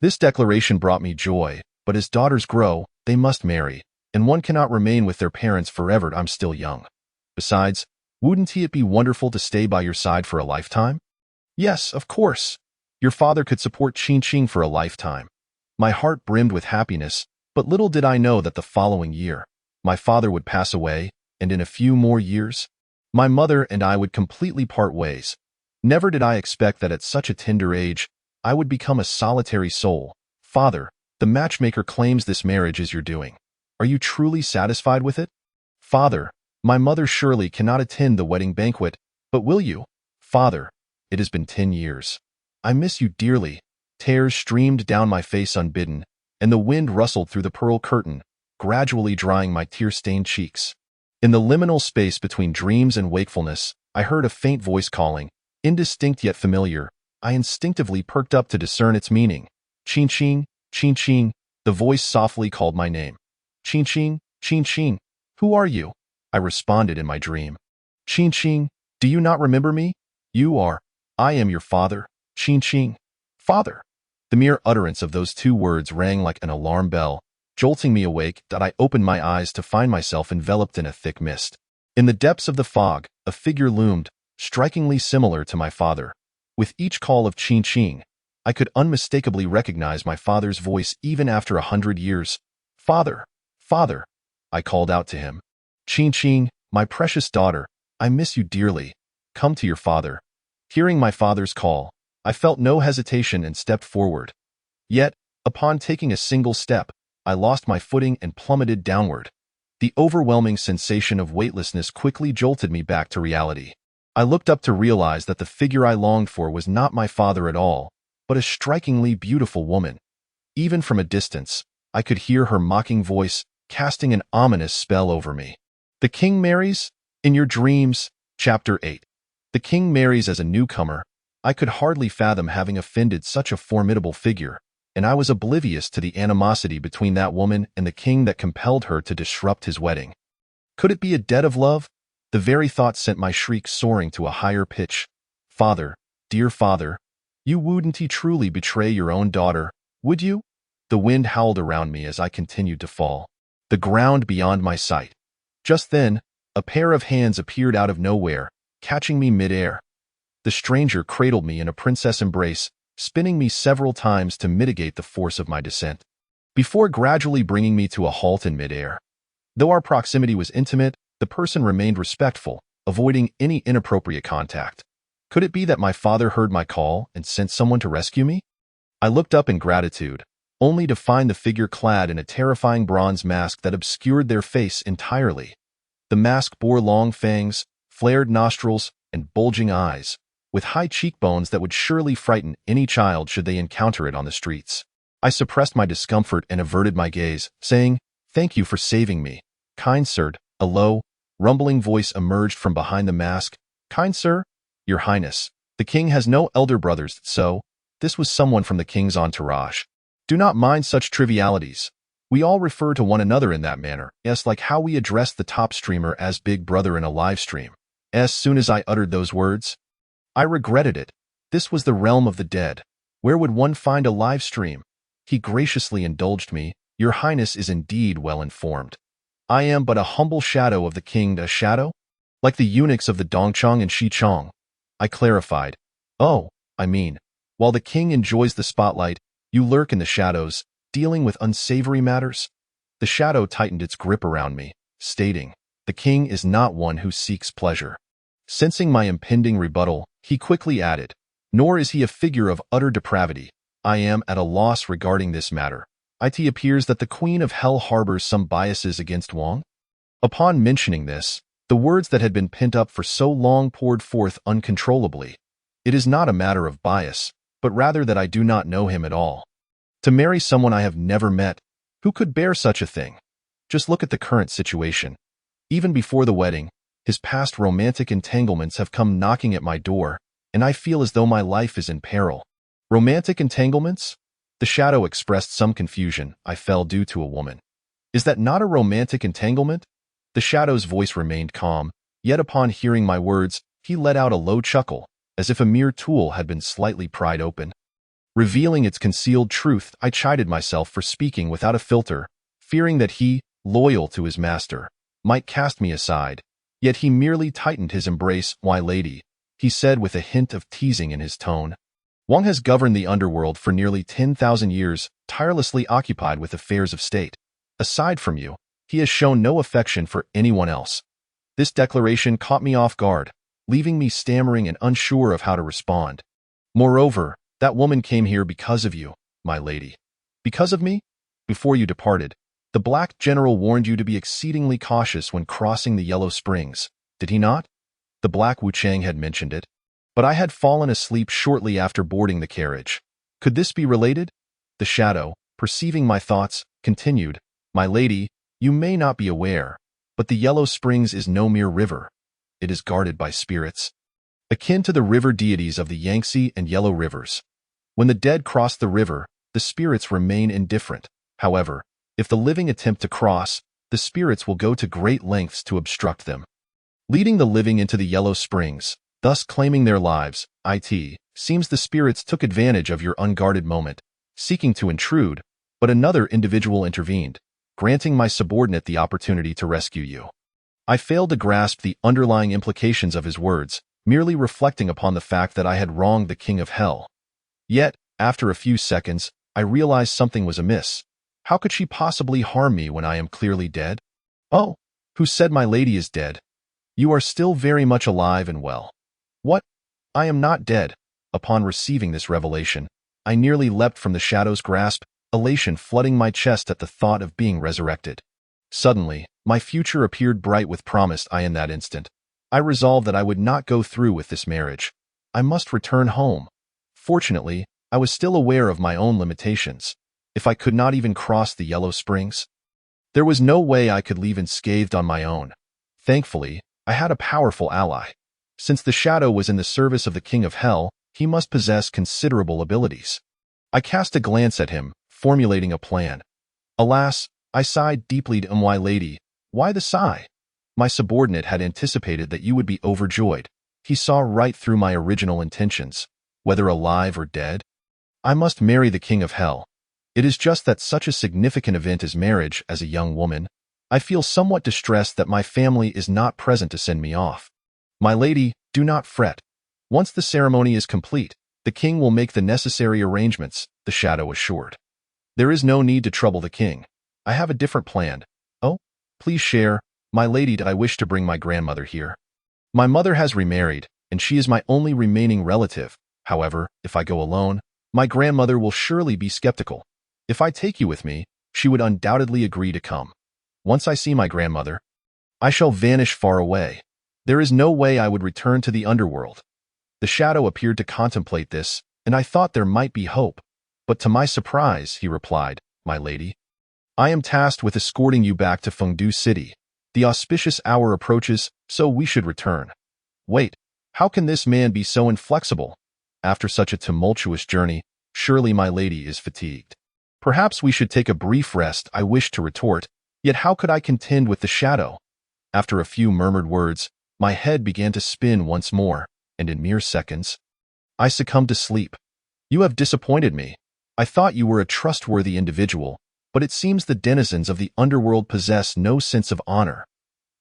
This declaration brought me joy, but as daughters grow, they must marry, and one cannot remain with their parents forever. I'm still young. Besides, wouldn't it be wonderful to stay by your side for a lifetime? Yes, of course. Your father could support Qing for a lifetime. My heart brimmed with happiness, but little did I know that the following year, my father would pass away, and in a few more years, my mother and I would completely part ways. Never did I expect that at such a tender age, I would become a solitary soul. Father, the matchmaker claims this marriage is your doing. Are you truly satisfied with it? Father, my mother surely cannot attend the wedding banquet, but will you? Father, it has been 10 years. I miss you dearly. Tears streamed down my face unbidden, and the wind rustled through the pearl curtain, gradually drying my tear-stained cheeks. In the liminal space between dreams and wakefulness, I heard a faint voice calling, indistinct yet familiar. I instinctively perked up to discern its meaning. Qing, Qing, the voice softly called my name. Qing, who are you? I responded in my dream. Qing, do you not remember me? I am your father, Qing. Father. The mere utterance of those 2 words rang like an alarm bell, jolting me awake. I opened my eyes to find myself enveloped in a thick mist. In the depths of the fog, a figure loomed, strikingly similar to my father. With each call of Qing, I could unmistakably recognize my father's voice even after 100 years. Father, I called out to him. Qing, my precious daughter, I miss you dearly. Come to your father. Hearing my father's call, I felt no hesitation and stepped forward. Yet, upon taking a single step, I lost my footing and plummeted downward. The overwhelming sensation of weightlessness quickly jolted me back to reality. I looked up to realize that the figure I longed for was not my father at all, but a strikingly beautiful woman. Even from a distance, I could hear her mocking voice, casting an ominous spell over me. The King marries? In your dreams, Chapter 8. The King marries as a newcomer. I could hardly fathom having offended such a formidable figure, and I was oblivious to the animosity between that woman and the king that compelled her to disrupt his wedding. Could it be a debt of love? The very thought sent my shriek soaring to a higher pitch. Father, dear father, you wouldn't truly betray your own daughter, would you? The wind howled around me as I continued to fall, the ground beyond my sight. Just then, a pair of hands appeared out of nowhere, catching me mid-air. The stranger cradled me in a princess embrace, spinning me several times to mitigate the force of my descent, before gradually bringing me to a halt in mid-air. Though our proximity was intimate, the person remained respectful, avoiding any inappropriate contact. Could it be that my father heard my call and sent someone to rescue me? I looked up in gratitude, only to find the figure clad in a terrifying bronze mask that obscured their face entirely. The mask bore long fangs, flared nostrils, and bulging eyes, with high cheekbones that would surely frighten any child should they encounter it on the streets. I suppressed my discomfort and averted my gaze, saying, "Thank you for saving me, kind sir." A low, rumbling voice emerged from behind the mask. "Kind sir, your highness, the king has no elder brothers, so..." This was someone from the king's entourage. "Do not mind such trivialities. We all refer to one another in that manner, yes, like how we address the top streamer as Big Brother in a live stream." As soon as I uttered those words, I regretted it. This was the realm of the dead. Where would one find a live stream? He graciously indulged me. "Your highness is indeed well informed. I am but a humble shadow of the king." "A shadow? Like the eunuchs of the Dongchong and Shichong?" I clarified. "Oh, I mean, while the king enjoys the spotlight, you lurk in the shadows, dealing with unsavory matters." The shadow tightened its grip around me, stating, "The king is not one who seeks pleasure." Sensing my impending rebuttal, he quickly added, "Nor is he a figure of utter depravity. I am at a loss regarding this matter. It appears that the Queen of Hell harbors some biases against Wang." Upon mentioning this, the words that had been pent up for so long poured forth uncontrollably. "It is not a matter of bias, but rather that I do not know him at all. To marry someone I have never met, who could bear such a thing? Just look at the current situation. Even before the wedding, his past romantic entanglements have come knocking at my door, and I feel as though my life is in peril." "Romantic entanglements?" The shadow expressed some confusion. "I fell due to a woman. Is that not a romantic entanglement?" The shadow's voice remained calm, yet upon hearing my words, he let out a low chuckle, as if a mere tool had been slightly pried open. Revealing its concealed truth, I chided myself for speaking without a filter, fearing that he, loyal to his master, might cast me aside. Yet he merely tightened his embrace. "Why, lady," he said with a hint of teasing in his tone, "Wang has governed the underworld for nearly 10,000 years, tirelessly occupied with affairs of state. Aside from you, he has shown no affection for anyone else." This declaration caught me off guard, leaving me stammering and unsure of how to respond. "Moreover, that woman came here because of you, my lady." "Because of me?" "Before you departed, the Black General warned you to be exceedingly cautious when crossing the Yellow Springs, did he not?" The Black Wuchang had mentioned it, but I had fallen asleep shortly after boarding the carriage. Could this be related? The shadow, perceiving my thoughts, continued, "My lady, you may not be aware, but the Yellow Springs is no mere river. It is guarded by spirits, akin to the river deities of the Yangtze and Yellow Rivers. When the dead cross the river, the spirits remain indifferent. However, if the living attempt to cross, the spirits will go to great lengths to obstruct them, leading the living into the Yellow Springs, thus claiming their lives. It seems the spirits took advantage of your unguarded moment, seeking to intrude, but another individual intervened, granting my subordinate the opportunity to rescue you." I failed to grasp the underlying implications of his words, merely reflecting upon the fact that I had wronged the King of Hell. Yet, after a few seconds, I realized something was amiss. How could she possibly harm me when I am clearly dead? "Oh, who said my lady is dead? You are still very much alive and well." "What? I am not dead." Upon receiving this revelation, I nearly leapt from the shadow's grasp, elation flooding my chest at the thought of being resurrected. Suddenly, my future appeared bright with promise. In that instant, I resolved that I would not go through with this marriage. I must return home. Fortunately, I was still aware of my own limitations. If I could not even cross the Yellow Springs, there was no way I could leave unscathed on my own. Thankfully, I had a powerful ally. Since the shadow was in the service of the King of Hell, he must possess considerable abilities. I cast a glance at him, formulating a plan. Alas, I sighed deeply. "My lady, why the sigh? My subordinate had anticipated that you would be overjoyed. He saw right through my original intentions, whether alive or dead. I must marry the King of Hell. It is just that such a significant event as marriage as a young woman, I feel somewhat distressed that my family is not present to send me off." "My lady, do not fret. Once the ceremony is complete, the king will make the necessary arrangements," the shadow assured. "There is no need to trouble the king. I have a different plan." "Oh, please share." "My lady, I wish to bring my grandmother here. My mother has remarried, and she is my only remaining relative. However, if I go alone, my grandmother will surely be skeptical. If I take you with me, she would undoubtedly agree to come. Once I see my grandmother, I shall vanish far away. There is no way I would return to the underworld. The shadow appeared to contemplate this, and I thought there might be hope. But to my surprise, he replied, "My lady, I am tasked with escorting you back to Fengdu City. The auspicious hour approaches, so we should return." Wait, how can this man be so inflexible? After such a tumultuous journey, surely my lady is fatigued. Perhaps we should take a brief rest, I wished to retort, yet how could I contend with the shadow? After a few murmured words, my head began to spin once more, and in mere seconds, I succumbed to sleep. You have disappointed me. I thought you were a trustworthy individual, but it seems the denizens of the underworld possess no sense of honor.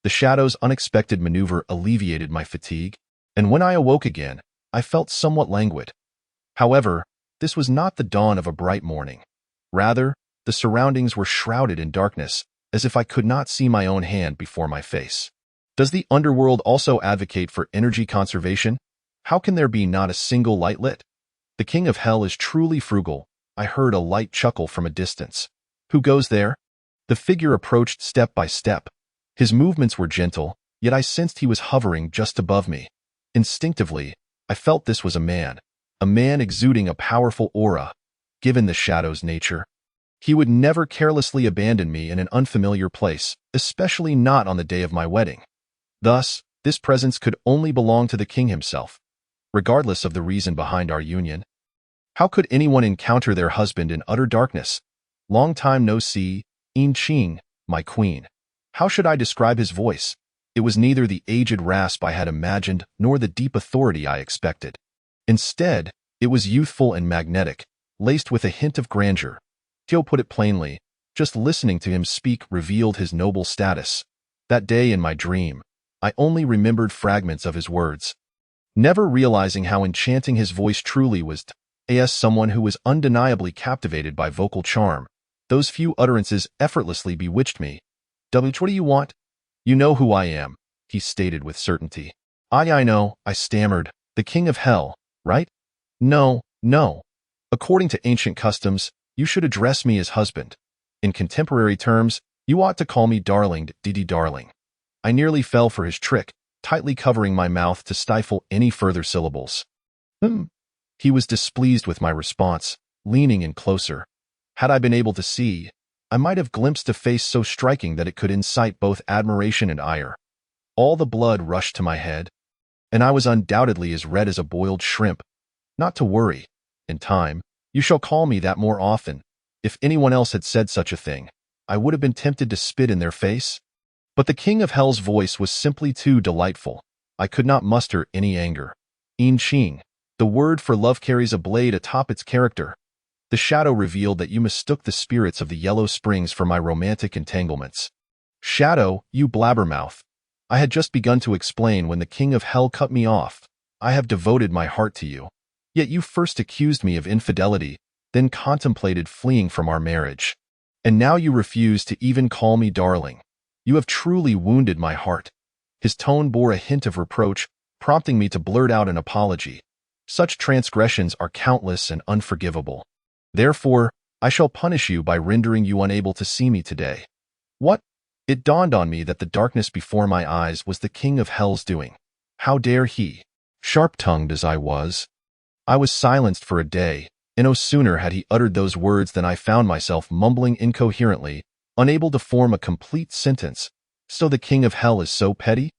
The shadow's unexpected maneuver alleviated my fatigue, and when I awoke again, I felt somewhat languid. However, this was not the dawn of a bright morning. Rather, the surroundings were shrouded in darkness, as if I could not see my own hand before my face. Does the underworld also advocate for energy conservation? How can there be not a single light lit? The king of hell is truly frugal. I heard a light chuckle from a distance. Who goes there? The figure approached step by step. His movements were gentle, yet I sensed he was hovering just above me. Instinctively, I felt this was a man exuding a powerful aura. Given the shadow's nature, he would never carelessly abandon me in an unfamiliar place, especially not on the day of my wedding. Thus, this presence could only belong to the king himself, regardless of the reason behind our union. How could anyone encounter their husband in utter darkness? Long time no see, Yin Qing, my queen. How should I describe his voice? It was neither the aged rasp I had imagined nor the deep authority I expected. Instead, it was youthful and magnetic, laced with a hint of grandeur. Tio put it plainly, just listening to him speak revealed his noble status. That day in my dream, I only remembered fragments of his words, never realizing how enchanting his voice truly was. As someone who was undeniably captivated by vocal charm, those few utterances effortlessly bewitched me. "What do you want?" "You know who I am," he stated with certainty. I know," I stammered. "The king of hell, right?" No. According to ancient customs, you should address me as husband. In contemporary terms, you ought to call me darling, Didi darling. I nearly fell for his trick, tightly covering my mouth to stifle any further syllables. He was displeased with my response, leaning in closer. Had I been able to see, I might have glimpsed a face so striking that it could incite both admiration and ire. All the blood rushed to my head, and I was undoubtedly as red as a boiled shrimp. Not to worry. In time, you shall call me that more often. If anyone else had said such a thing, I would have been tempted to spit in their face. But the king of hell's voice was simply too delightful. I could not muster any anger. Yin Qing, the word for love carries a blade atop its character. The shadow revealed that you mistook the spirits of the Yellow Springs for my romantic entanglements. Shadow, you blabbermouth. I had just begun to explain when the king of hell cut me off. I have devoted my heart to you. Yet you first accused me of infidelity, then contemplated fleeing from our marriage. And now you refuse to even call me darling. You have truly wounded my heart. His tone bore a hint of reproach, prompting me to blurt out an apology. Such transgressions are countless and unforgivable. Therefore, I shall punish you by rendering you unable to see me today. What? It dawned on me that the darkness before my eyes was the king of hell's doing. How dare he? Sharp-tongued as I was silenced for a day, and no sooner had he uttered those words than I found myself mumbling incoherently, unable to form a complete sentence. So the king of hell is so petty?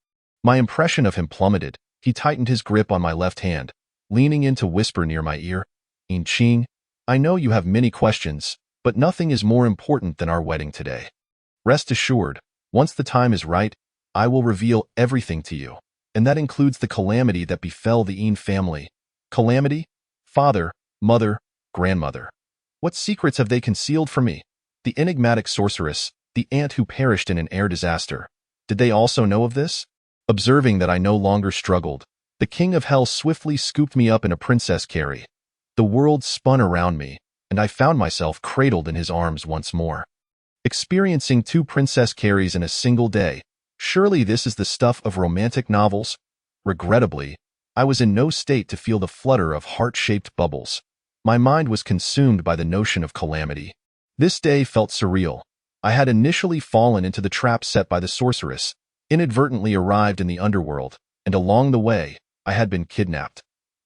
My impression of him plummeted. He tightened his grip on my left hand, leaning in to whisper near my ear, "Yin Qing, I know you have many questions, but nothing is more important than our wedding today. Rest assured, once the time is right, I will reveal everything to you, and that includes the calamity that befell the Yin family." Calamity? Father, mother, grandmother. What secrets have they concealed from me? The enigmatic sorceress, the aunt who perished in an air disaster. Did they also know of this? Observing that I no longer struggled, the king of hell swiftly scooped me up in a princess carry. The world spun around me, and I found myself cradled in his arms once more. Experiencing 2 princess carries in a single day, surely this is the stuff of romantic novels? Regrettably, I was in no state to feel the flutter of heart-shaped bubbles. My mind was consumed by the notion of calamity. This day felt surreal. I had initially fallen into the trap set by the sorceress, inadvertently arrived in the underworld, and along the way, I had been kidnapped.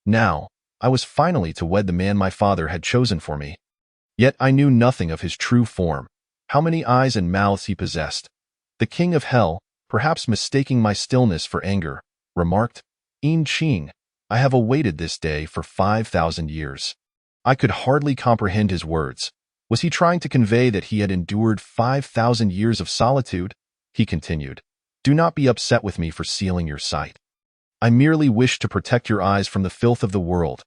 Now, I was finally to wed the man my father had chosen for me. Yet I knew nothing of his true form, how many eyes and mouths he possessed. The king of hell, perhaps mistaking my stillness for anger, remarked, "Yin Qing, I have awaited this day for 5,000 years." I could hardly comprehend his words. Was he trying to convey that he had endured 5,000 years of solitude? He continued, "Do not be upset with me for sealing your sight. I merely wish to protect your eyes from the filth of the world."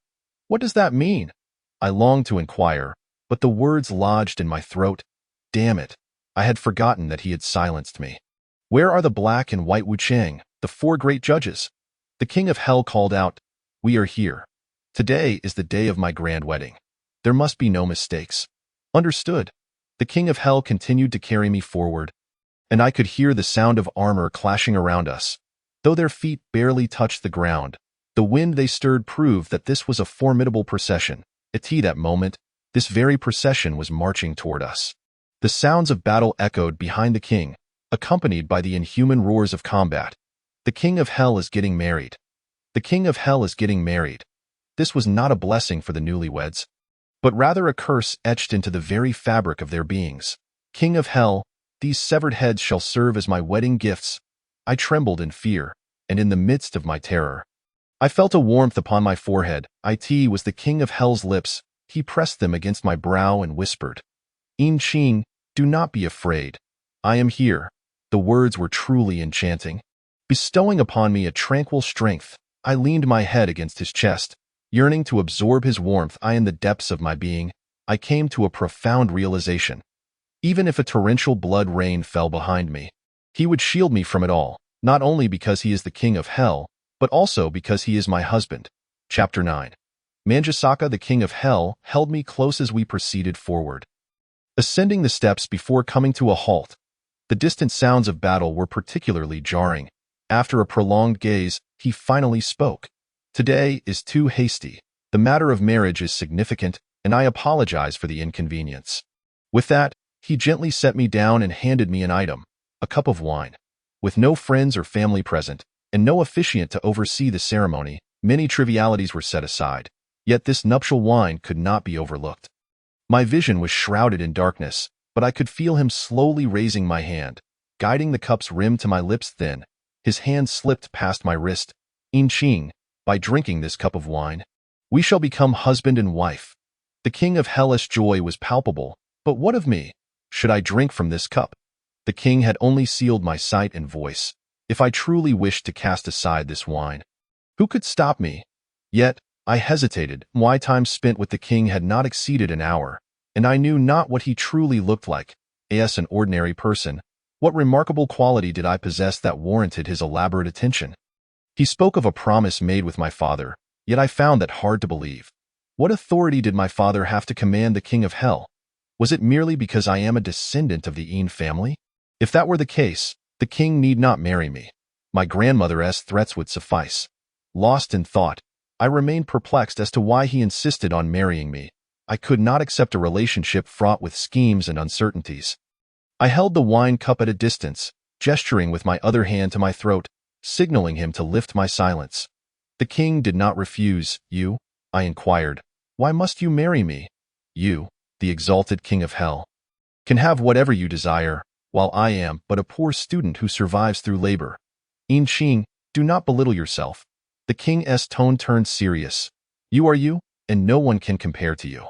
What does that mean? I longed to inquire, but the words lodged in my throat. Damn it, I had forgotten that he had silenced me. Where are the black and white Wuchang, the four great judges? The king of hell called out, "We are here. Today is the day of my grand wedding. There must be no mistakes." Understood. The king of hell continued to carry me forward, and I could hear the sound of armor clashing around us. Though their feet barely touched the ground, the wind they stirred proved that this was a formidable procession. At that moment, this very procession was marching toward us. The sounds of battle echoed behind the king, accompanied by the inhuman roars of combat. The king of hell is getting married. The king of hell is getting married. This was not a blessing for the newlyweds, but rather a curse etched into the very fabric of their beings. King of hell, these severed heads shall serve as my wedding gifts. I trembled in fear, and in the midst of my terror, I felt a warmth upon my forehead. It was the king of hell's lips. He pressed them against my brow and whispered, "Yin Qing, do not be afraid. I am here." The words were truly enchanting. Bestowing upon me a tranquil strength, I leaned my head against his chest, yearning to absorb his warmth. In the depths of my being, I came to a profound realization. Even if a torrential blood rain fell behind me, he would shield me from it all, not only because he is the king of hell, but also because he is my husband. Chapter 9. Manjusaka, the king of hell, held me close as we proceeded forward. Ascending the steps before coming to a halt, the distant sounds of battle were particularly jarring. After a prolonged gaze, he finally spoke. "Today is too hasty. The matter of marriage is significant, and I apologize for the inconvenience." With that, he gently set me down and handed me an item, a cup of wine. With no friends or family present, and no officiant to oversee the ceremony, many trivialities were set aside. Yet this nuptial wine could not be overlooked. My vision was shrouded in darkness, but I could feel him slowly raising my hand, guiding the cup's rim to my lips. Then, his hand slipped past my wrist. "Yin Qing, by drinking this cup of wine, we shall become husband and wife." The king of hellish joy was palpable, but what of me? Should I drink from this cup? The king had only sealed my sight and voice. If I truly wished to cast aside this wine, who could stop me? Yet, I hesitated. My time spent with the king had not exceeded an hour, and I knew not what he truly looked like. As an ordinary person, what remarkable quality did I possess that warranted his elaborate attention? He spoke of a promise made with my father, yet I found that hard to believe. What authority did my father have to command the king of hell? Was it merely because I am a descendant of the Yin family? If that were the case, the king need not marry me. My grandmother's threats would suffice. Lost in thought, I remained perplexed as to why he insisted on marrying me. I could not accept a relationship fraught with schemes and uncertainties. I held the wine cup at a distance, gesturing with my other hand to my throat, signaling him to lift my silence. The king did not refuse. "You?" I inquired. "Why must you marry me? You, the exalted king of hell, can have whatever you desire, while I am but a poor student who survives through labor." "Yin Qing, do not belittle yourself." The king's tone turned serious. "You are you, and no one can compare to you."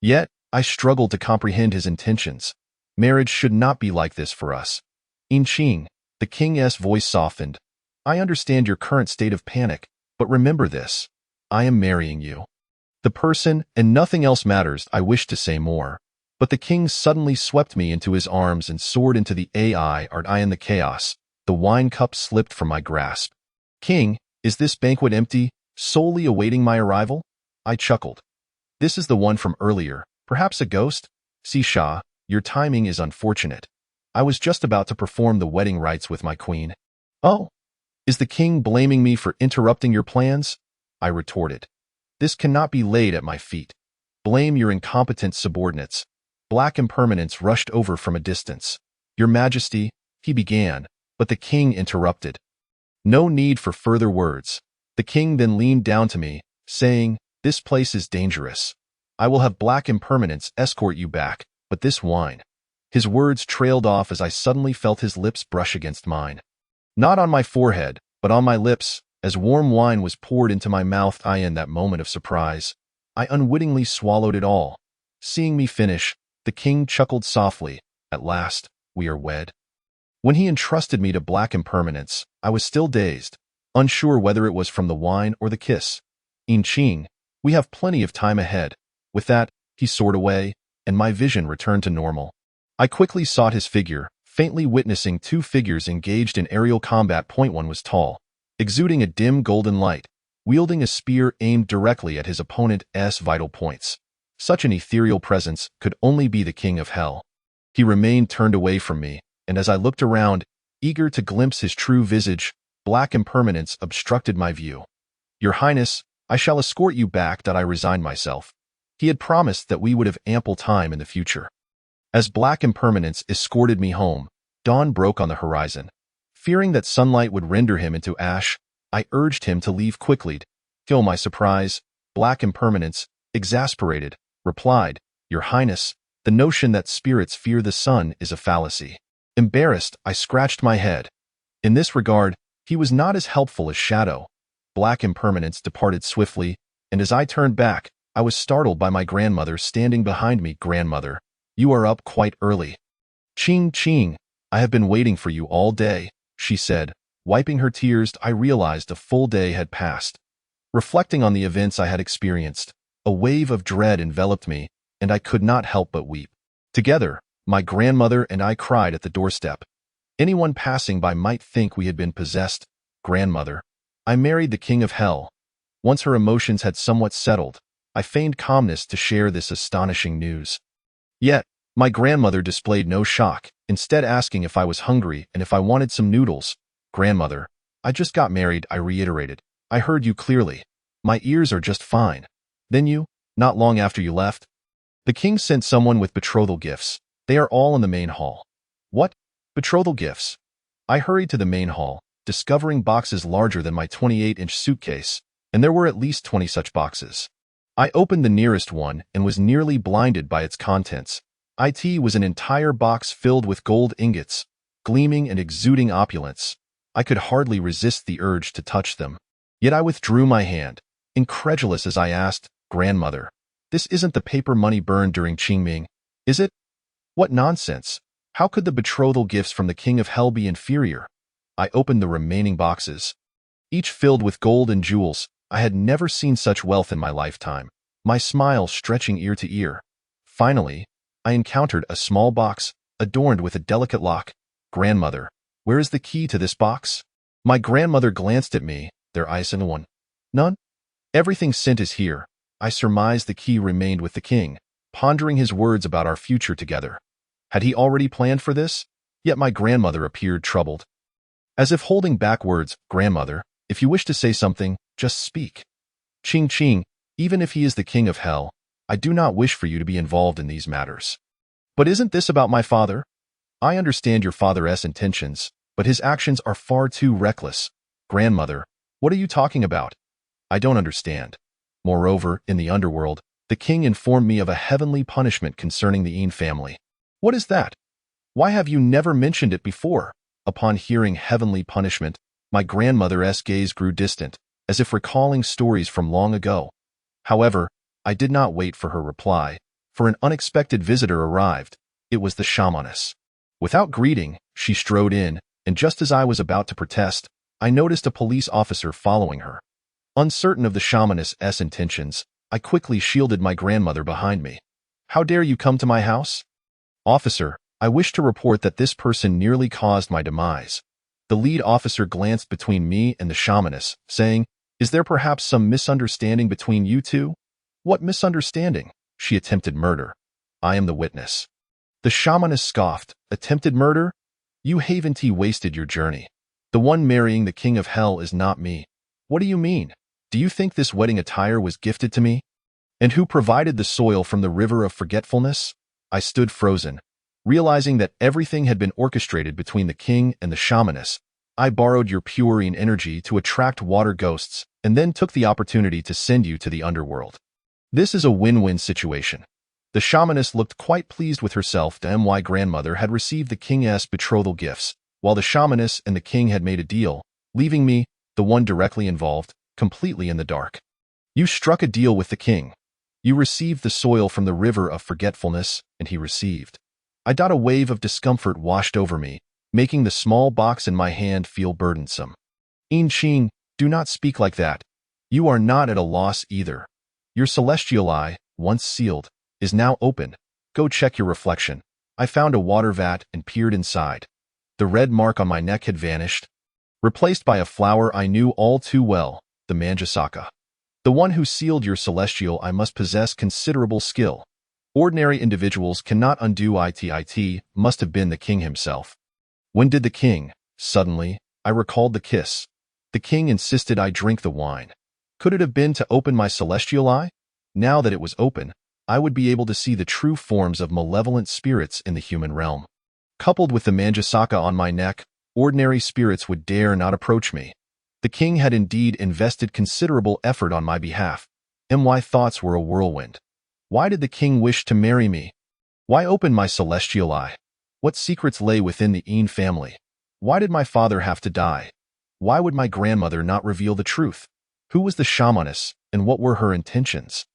Yet, I struggled to comprehend his intentions. Marriage should not be like this for us. "Yin Qing," the king's voice softened. "I understand your current state of panic, but remember this. I am marrying you. The person and nothing else matters." I wished to say more, but the king suddenly swept me into his arms and soared into the art. In the chaos, the wine cup slipped from my grasp. "King, is this banquet empty, solely awaiting my arrival?" I chuckled. "This is the one from earlier, perhaps a ghost?" "Sisha, your timing is unfortunate. I was just about to perform the wedding rites with my queen." "Oh, Is the king blaming me for interrupting your plans? I retorted. This cannot be laid at my feet. Blame your incompetent subordinates. Black Impermanence rushed over from a distance. Your Majesty, he began, but the king interrupted. No need for further words. The king then leaned down to me, saying, this place is dangerous. I will have Black Impermanence escort you back, but this wine. His words trailed off as I suddenly felt his lips brush against mine. Not on my forehead, but on my lips, as warm wine was poured into my mouth. In that moment of surprise, I unwittingly swallowed it all. Seeing me finish, the king chuckled softly. At last, we are wed. When he entrusted me to Black Impermanence, I was still dazed, unsure whether it was from the wine or the kiss. Qing, we have plenty of time ahead. With that, he soared away, and my vision returned to normal. I quickly sought his figure, faintly witnessing two figures engaged in aerial combat. One was tall, exuding a dim golden light, wielding a spear aimed directly at his opponent's vital points. Such an ethereal presence could only be the King of Hell. He remained turned away from me, and as I looked around, eager to glimpse his true visage, Black Impermanence obstructed my view. Your Highness, I shall escort you back. I resigned myself. He had promised that we would have ample time in the future. As Black Impermanence escorted me home, dawn broke on the horizon. Fearing that sunlight would render him into ash, I urged him to leave quickly. To my surprise, Black Impermanence, exasperated, replied, Your Highness, the notion that spirits fear the sun is a fallacy. Embarrassed, I scratched my head. In this regard, he was not as helpful as Shadow. Black Impermanence departed swiftly, and as I turned back, I was startled by my grandmother standing behind me. Grandmother, you are up quite early. Qing, I have been waiting for you all day, she said. Wiping her tears, I realized a full day had passed. Reflecting on the events I had experienced, a wave of dread enveloped me, and I could not help but weep. Together, my grandmother and I cried at the doorstep. Anyone passing by might think we had been possessed. Grandmother, I married the King of Hell. Once her emotions had somewhat settled, I feigned calmness to share this astonishing news. Yet, my grandmother displayed no shock, instead asking if I was hungry and if I wanted some noodles. Grandmother, I just got married, I reiterated. I heard you clearly. My ears are just fine. Then you, not long after you left, the king sent someone with betrothal gifts. They are all in the main hall. What? Betrothal gifts? I hurried to the main hall, discovering boxes larger than my 28-inch suitcase, and there were at least 20 such boxes. I opened the nearest one and was nearly blinded by its contents. It was an entire box filled with gold ingots, gleaming and exuding opulence. I could hardly resist the urge to touch them. Yet I withdrew my hand, incredulous as I asked, Grandmother, this isn't the paper money burned during Qingming, is it? What nonsense! How could the betrothal gifts from the King of Hell be inferior? I opened the remaining boxes. Each filled with gold and jewels. I had never seen such wealth in my lifetime, my smile stretching ear to ear. Finally, I encountered a small box, adorned with a delicate lock. Grandmother, where is the key to this box? My grandmother glanced at me, their eyes in one. None? Everything sent is here. I surmised the key remained with the king, pondering his words about our future together. Had he already planned for this? Yet my grandmother appeared troubled. As if holding back words, Grandmother, if you wish to say something, just speak. Qing, even if he is the King of Hell, I do not wish for you to be involved in these matters. But isn't this about my father? I understand your father's intentions, but his actions are far too reckless. Grandmother, what are you talking about? I don't understand. Moreover, in the underworld, the king informed me of a heavenly punishment concerning the Qing family. What is that? Why have you never mentioned it before? Upon hearing heavenly punishment, my grandmother's gaze grew distant, as if recalling stories from long ago. However, I did not wait for her reply, for an unexpected visitor arrived. It was the shamaness. Without greeting, she strode in, and just as I was about to protest, I noticed a police officer following her. Uncertain of the shamaness's intentions, I quickly shielded my grandmother behind me. How dare you come to my house? Officer, I wish to report that this person nearly caused my demise. The lead officer glanced between me and the shamaness, saying, Is there perhaps some misunderstanding between you two? What misunderstanding? She attempted murder. I am the witness. The shamaness scoffed. Attempted murder? You haven't wasted your journey. The one marrying the king of hell is not me. What do you mean? Do you think this wedding attire was gifted to me? And who provided the soil from the river of forgetfulness? I stood frozen, realizing that everything had been orchestrated between the king and the shamaness. I borrowed your purine energy to attract water ghosts and then took the opportunity to send you to the underworld. This is a win-win situation. The shamaness looked quite pleased with herself. My grandmother had received the king's betrothal gifts, while the shamaness and the king had made a deal, leaving me, the one directly involved, completely in the dark. You struck a deal with the king. You received the soil from the river of forgetfulness, and he received. A wave of discomfort washed over me, making the small box in my hand feel burdensome. In Qing, do not speak like that. You are not at a loss either. Your celestial eye, once sealed, is now open. Go check your reflection. I found a water vat and peered inside. The red mark on my neck had vanished, replaced by a flower I knew all too well, the Manjasaka. The one who sealed your celestial eye must possess considerable skill. Ordinary individuals cannot undo it. Must have been the king himself. When did the king? Suddenly, I recalled the kiss. The king insisted I drink the wine. Could it have been to open my celestial eye? Now that it was open, I would be able to see the true forms of malevolent spirits in the human realm. Coupled with the Manjasaka on my neck, ordinary spirits would dare not approach me. The king had indeed invested considerable effort on my behalf. My thoughts were a whirlwind. Why did the king wish to marry me? Why open my celestial eye? What secrets lay within the Yin family? Why did my father have to die? Why would my grandmother not reveal the truth? Who was the shamaness, and what were her intentions?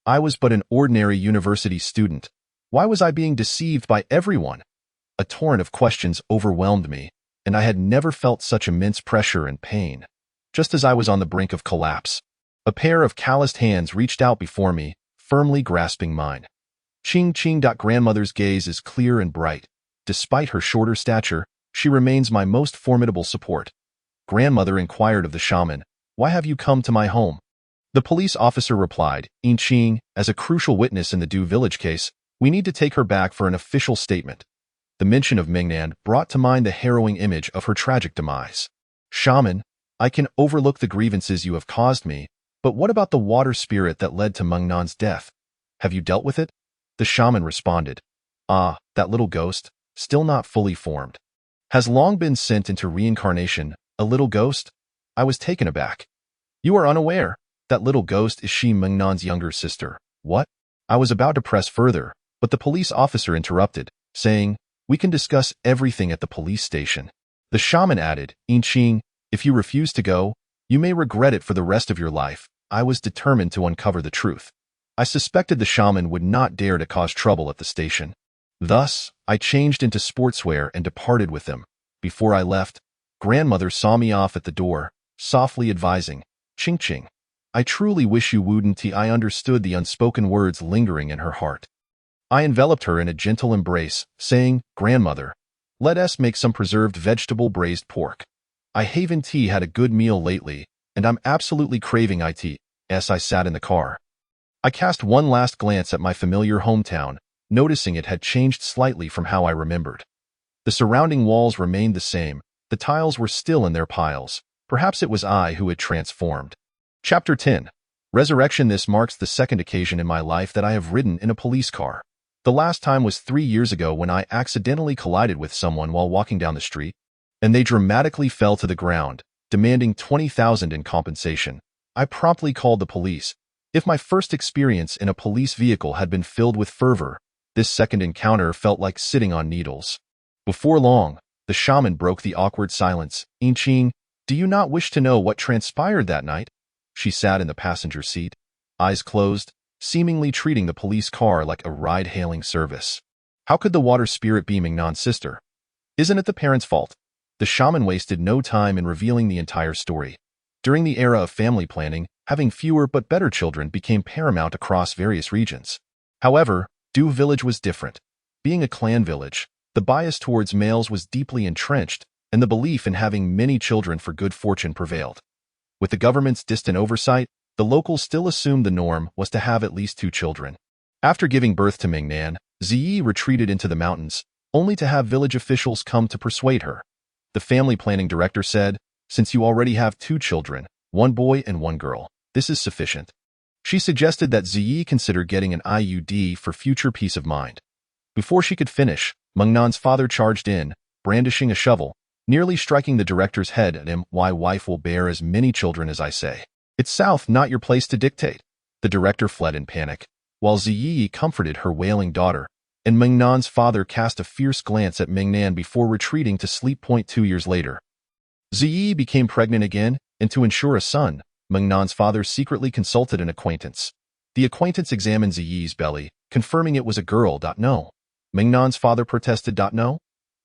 I was but an ordinary university student. Why was I being deceived by everyone? A torrent of questions overwhelmed me, and I had never felt such immense pressure and pain. Just as I was on the brink of collapse, a pair of calloused hands reached out before me, firmly grasping mine. Qing. Grandmother's gaze is clear and bright. Despite her shorter stature, she remains my most formidable support. Grandmother inquired of the shaman, "Why have you come to my home?" The police officer replied, "In Qing, as a crucial witness in the Du Village case, we need to take her back for an official statement." The mention of Mingnan brought to mind the harrowing image of her tragic demise. "Shaman, I can overlook the grievances you have caused me, but what about the water spirit that led to Mingnan's death? Have you dealt with it?" The shaman responded, "Ah, that little ghost, still not fully formed, has long been sent into reincarnation, a little ghost?" I was taken aback. "You are unaware. That little ghost is Shi Mingnan's younger sister." "What?" I was about to press further, but the police officer interrupted, saying, "We can discuss everything at the police station." The shaman added, "In Qing, if you refuse to go, you may regret it for the rest of your life." I was determined to uncover the truth. I suspected the shaman would not dare to cause trouble at the station. Thus, I changed into sportswear and departed with them. Before I left, grandmother saw me off at the door, softly advising, "Qing. I truly wish you wouldn't." I understood the unspoken words lingering in her heart. I enveloped her in a gentle embrace, saying, "Grandmother, let us make some preserved vegetable braised pork. I haven't had a good meal lately, and I'm absolutely craving it." As I sat in the car, I cast one last glance at my familiar hometown, noticing it had changed slightly from how I remembered. The surrounding walls remained the same, the tiles were still in their piles. Perhaps it was I who had transformed. Chapter 10. Resurrection. This marks the second occasion in my life that I have ridden in a police car. The last time was 3 years ago when I accidentally collided with someone while walking down the street, and they dramatically fell to the ground, demanding $20,000 in compensation. I promptly called the police. If my first experience in a police vehicle had been filled with fervor, this second encounter felt like sitting on needles. Before long, the shaman broke the awkward silence. "In Qing, do you not wish to know what transpired that night?" She sat in the passenger seat, eyes closed, seemingly treating the police car like a ride-hailing service. How could the water spirit be Mingnan's sister? Isn't it the parents' fault? The shaman wasted no time in revealing the entire story. During the era of family planning, having fewer but better children became paramount across various regions. However, Du Village was different. Being a clan village, the bias towards males was deeply entrenched, and the belief in having many children for good fortune prevailed. With the government's distant oversight, the locals still assumed the norm was to have at least 2 children. After giving birth to Mingnan, Ziyi retreated into the mountains, only to have village officials come to persuade her. The family planning director said, since you already have 2 children, 1 boy and 1 girl, this is sufficient. She suggested that Ziyi consider getting an IUD for future peace of mind. Before she could finish, Mengnan's father charged in, brandishing a shovel, nearly striking the director's head at him. My wife will bear as many children as I say. It's South, not your place to dictate. The director fled in panic, while Ziyi comforted her wailing daughter, and Mengnan's father cast a fierce glance at Mengnan before retreating to sleep. 2 years later, Ziyi became pregnant again, and to ensure a son, Mengnan's father secretly consulted an acquaintance. The acquaintance examined Ziyi's belly, confirming it was a girl. No. Mengnan's father protested. No.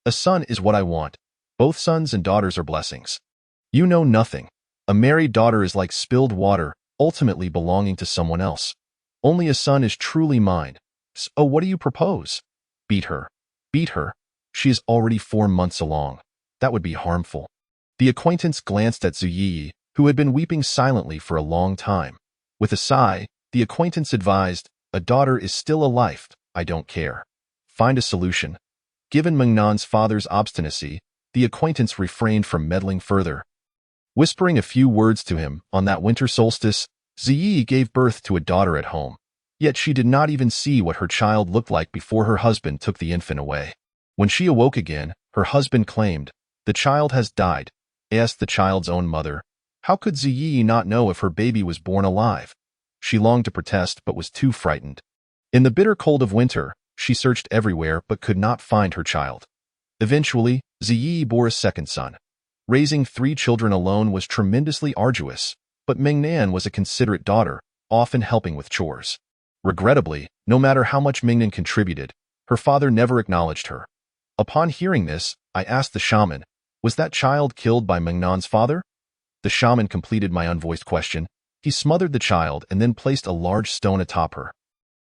A son is what I want. Both sons and daughters are blessings. You know nothing. A married daughter is like spilled water, ultimately belonging to someone else. Only a son is truly mine. So what do you propose? Beat her. Beat her. She is already 4 months along. That would be harmful. The acquaintance glanced at Ziyi, who had been weeping silently for a long time. With a sigh, the acquaintance advised, a daughter is still a life, I don't care. Find a solution. Given Mengnan's father's obstinacy, the acquaintance refrained from meddling further. Whispering a few words to him, on that winter solstice, Ziyi gave birth to a daughter at home. Yet she did not even see what her child looked like before her husband took the infant away. When she awoke again, her husband claimed, the child has died. Asked the child's own mother, how could Ziyi not know if her baby was born alive? She longed to protest but was too frightened. In the bitter cold of winter, she searched everywhere but could not find her child. Eventually, Ziyi bore a second son. Raising 3 children alone was tremendously arduous, but Mengnan was a considerate daughter, often helping with chores. Regrettably, no matter how much Mengnan contributed, her father never acknowledged her. Upon hearing this, I asked the shaman, was that child killed by Mengnan's father? The shaman completed my unvoiced question. He smothered the child and then placed a large stone atop her.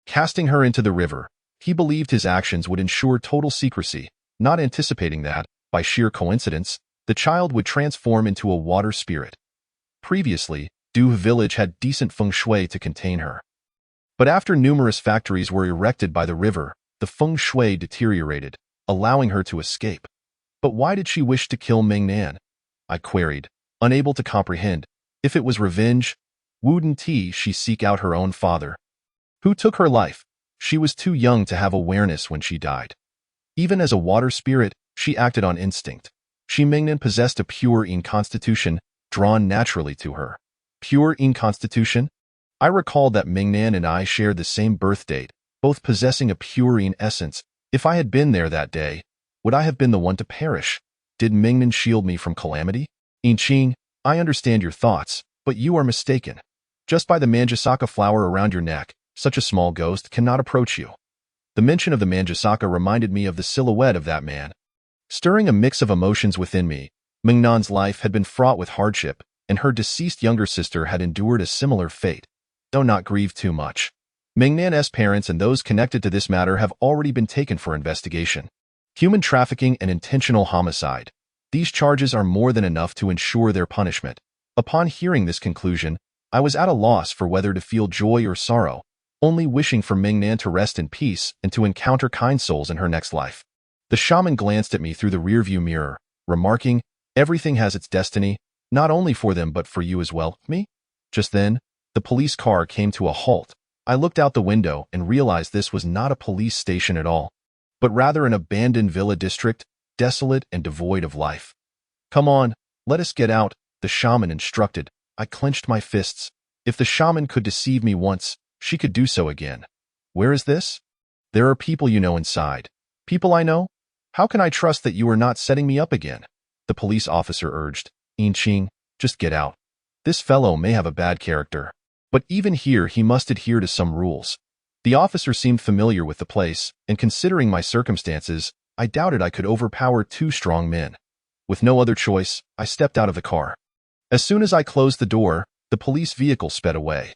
Casting her into the river, he believed his actions would ensure total secrecy, not anticipating that, by sheer coincidence, the child would transform into a water spirit. Previously, Du village had decent feng shui to contain her. But after numerous factories were erected by the river, the feng shui deteriorated, allowing her to escape. But why did she wish to kill Mengnan? I queried, unable to comprehend. If it was revenge, wouldn't she seek out her own father? Who took her life? She was too young to have awareness when she died. Even as a water spirit, she acted on instinct. Mengnan possessed a pure yin constitution, drawn naturally to her. Pure yin constitution? I recalled that Mengnan and I shared the same birth date, both possessing a pure yin essence. If I had been there that day, would I have been the one to perish? Did Mengnan shield me from calamity? Yin Qing, I understand your thoughts, but you are mistaken. Just by the Manjusaka flower around your neck, such a small ghost cannot approach you. The mention of the Manjusaka reminded me of the silhouette of that man. Stirring a mix of emotions within me, Mengnan's life had been fraught with hardship, and her deceased younger sister had endured a similar fate. Do not grieve too much. Mengnan's parents and those connected to this matter have already been taken for investigation. Human trafficking and intentional homicide. These charges are more than enough to ensure their punishment. Upon hearing this conclusion, I was at a loss for whether to feel joy or sorrow, only wishing for Mengnan to rest in peace and to encounter kind souls in her next life. The shaman glanced at me through the rearview mirror, remarking, everything has its destiny, not only for them but for you as well. Me? Just then, the police car came to a halt. I looked out the window and realized this was not a police station at all, but rather an abandoned villa district, desolate and devoid of life. Come on, let us get out, the shaman instructed. I clenched my fists. If the shaman could deceive me once, she could do so again. Where is this? There are people you know inside. People I know? How can I trust that you are not setting me up again? The police officer urged. Yin Qing, just get out. This fellow may have a bad character, but even here he must adhere to some rules. The officer seemed familiar with the place, and considering my circumstances, I doubted I could overpower 2 strong men. With no other choice, I stepped out of the car. As soon as I closed the door, the police vehicle sped away.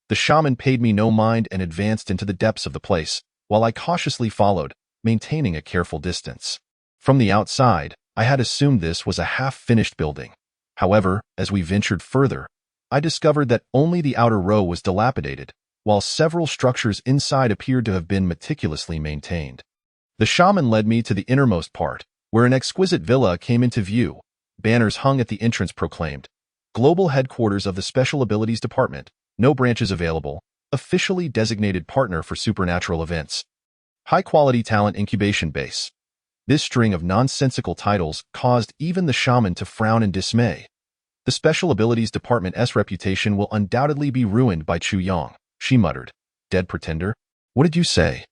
The shaman paid me no mind and advanced into the depths of the place, while I cautiously followed, maintaining a careful distance. From the outside, I had assumed this was a half-finished building. However, as we ventured further, I discovered that only the outer row was dilapidated, while several structures inside appeared to have been meticulously maintained. The shaman led me to the innermost part, where an exquisite villa came into view. Banners hung at the entrance proclaimed, "Global Headquarters of the Special Abilities Department, no branches available, officially designated partner for supernatural events. High-quality talent incubation base." This string of nonsensical titles caused even the shaman to frown in dismay. "The Special Abilities Department's reputation will undoubtedly be ruined by Chu Yang," she muttered. "Dead pretender? What did you say?"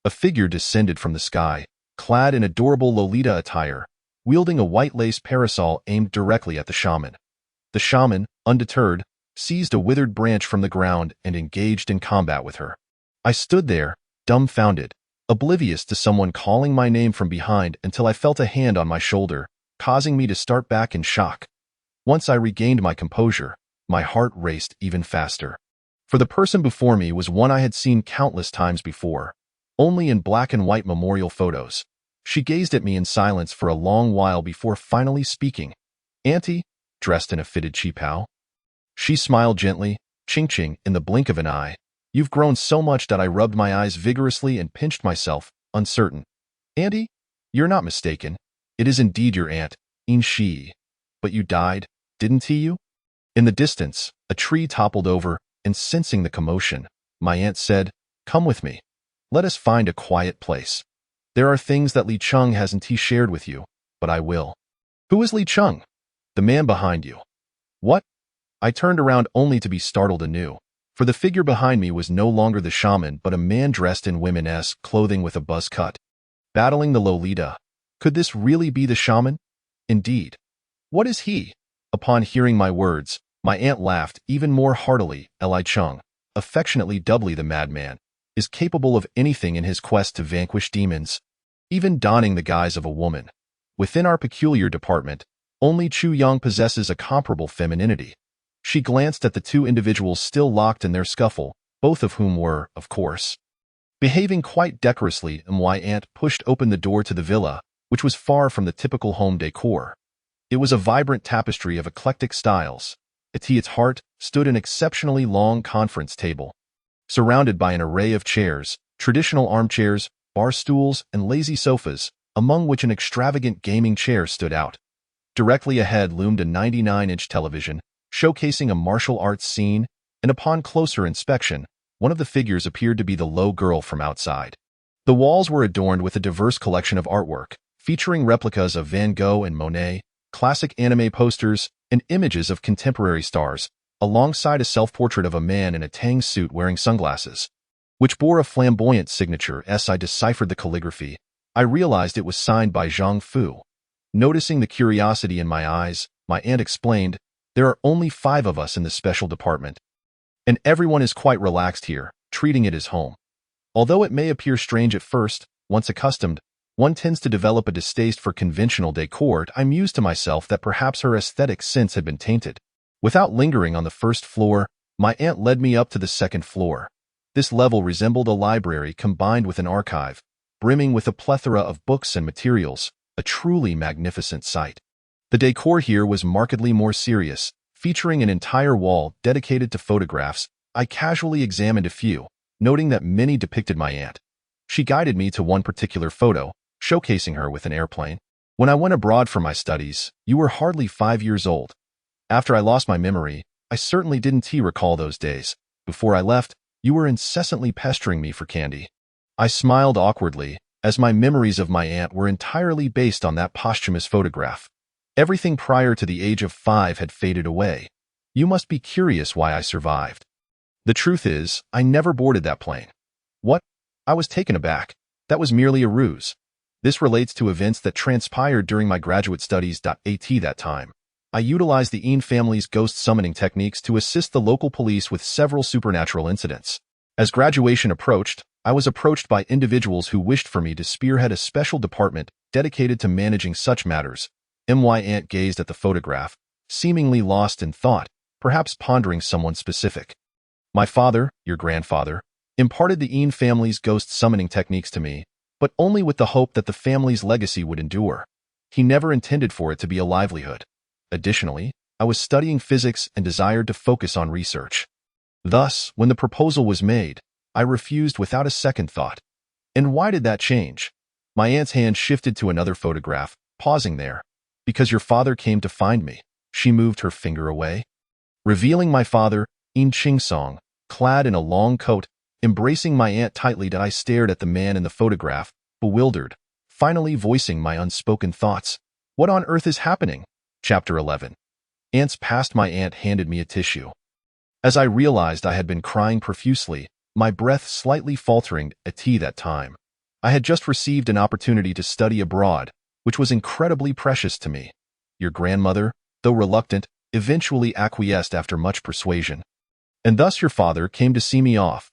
A figure descended from the sky, clad in adorable Lolita attire, wielding a white lace parasol aimed directly at the shaman. The shaman, undeterred, seized a withered branch from the ground and engaged in combat with her. I stood there, dumbfounded, oblivious to someone calling my name from behind until I felt a hand on my shoulder, causing me to start back in shock. Once I regained my composure, my heart raced even faster. For the person before me was one I had seen countless times before, only in black and white memorial photos. She gazed at me in silence for a long while before finally speaking. "Auntie," dressed in a fitted qipao. She smiled gently, ching-ching, in the blink of an eye. "You've grown so much that I rubbed my eyes vigorously and pinched myself, uncertain. "Auntie, you're not mistaken. It is indeed your aunt, In Shi. But you died, didn't you?" In the distance, a tree toppled over, and sensing the commotion, my aunt said, "Come with me. Let us find a quiet place. There are things that Li Cheng hasn't shared with you, but I will." "Who is Li Cheng?" "The man behind you." "What?" I turned around only to be startled anew, for the figure behind me was no longer the shaman but a man dressed in women's clothing with a buzz cut. Battling the Lolita. Could this really be the shaman? Indeed. "What is he?" Upon hearing my words, my aunt laughed even more heartily. "Li Cheng, affectionately doubly the madman, is capable of anything in his quest to vanquish demons, even donning the guise of a woman. Within our peculiar department, only Chu Yang possesses a comparable femininity." She glanced at the two individuals still locked in their scuffle, both of whom were, of course, behaving quite decorously, and my aunt pushed open the door to the villa, which was far from the typical home decor. It was a vibrant tapestry of eclectic styles. At its heart stood an exceptionally long conference table, surrounded by an array of chairs, traditional armchairs, bar stools, and lazy sofas, among which an extravagant gaming chair stood out. Directly ahead loomed a 99-inch television, showcasing a martial arts scene, and upon closer inspection, one of the figures appeared to be the Lo girl from outside. The walls were adorned with a diverse collection of artwork, featuring replicas of Van Gogh and Monet, classic anime posters, and images of contemporary stars, alongside a self-portrait of a man in a Tang suit wearing sunglasses, which bore a flamboyant signature. As I deciphered the calligraphy, I realized it was signed by Zhang Fu. Noticing the curiosity in my eyes, my aunt explained, "There are only 5 of us in the special department, and everyone is quite relaxed here, treating it as home. Although it may appear strange at first, once accustomed, one tends to develop a distaste for conventional decor." I mused to myself that perhaps her aesthetic sense had been tainted. Without lingering on the first floor, my aunt led me up to the second floor. This level resembled a library combined with an archive, brimming with a plethora of books and materials, a truly magnificent sight. The decor here was markedly more serious, featuring an entire wall dedicated to photographs. I casually examined a few, noting that many depicted my aunt. She guided me to one particular photo, showcasing her with an airplane. "When I went abroad for my studies, you were hardly 5 years old. After I lost my memory, I certainly didn't recall those days. Before I left, you were incessantly pestering me for candy." I smiled awkwardly, as my memories of my aunt were entirely based on that posthumous photograph. Everything prior to the age of 5 had faded away. You must be curious why I survived. The truth is, I never boarded that plane. "What?" I was taken aback. "That was merely a ruse. This relates to events that transpired during my graduate studies. At that time, I utilized the Yin family's ghost summoning techniques to assist the local police with several supernatural incidents. As graduation approached, I was approached by individuals who wished for me to spearhead a special department dedicated to managing such matters." My aunt gazed at the photograph, seemingly lost in thought, perhaps pondering someone specific. "My father, your grandfather, imparted the Yin family's ghost summoning techniques to me, but only with the hope that the family's legacy would endure. He never intended for it to be a livelihood. Additionally, I was studying physics and desired to focus on research. Thus, when the proposal was made, I refused without a second thought. And why did that change? My aunt's hand shifted to another photograph, pausing there. Because your father came to find me. She moved her finger away, revealing my father, In Ching Song, clad in a long coat, embracing my aunt tightly. I stared at the man in the photograph, bewildered, finally voicing my unspoken thoughts. What on earth is happening? Chapter 11. Ants past my aunt handed me a tissue. As I realized I had been crying profusely, my breath slightly faltering at that time. I had just received an opportunity to study abroad, which was incredibly precious to me. Your grandmother, though reluctant, eventually acquiesced after much persuasion. And thus your father came to see me off.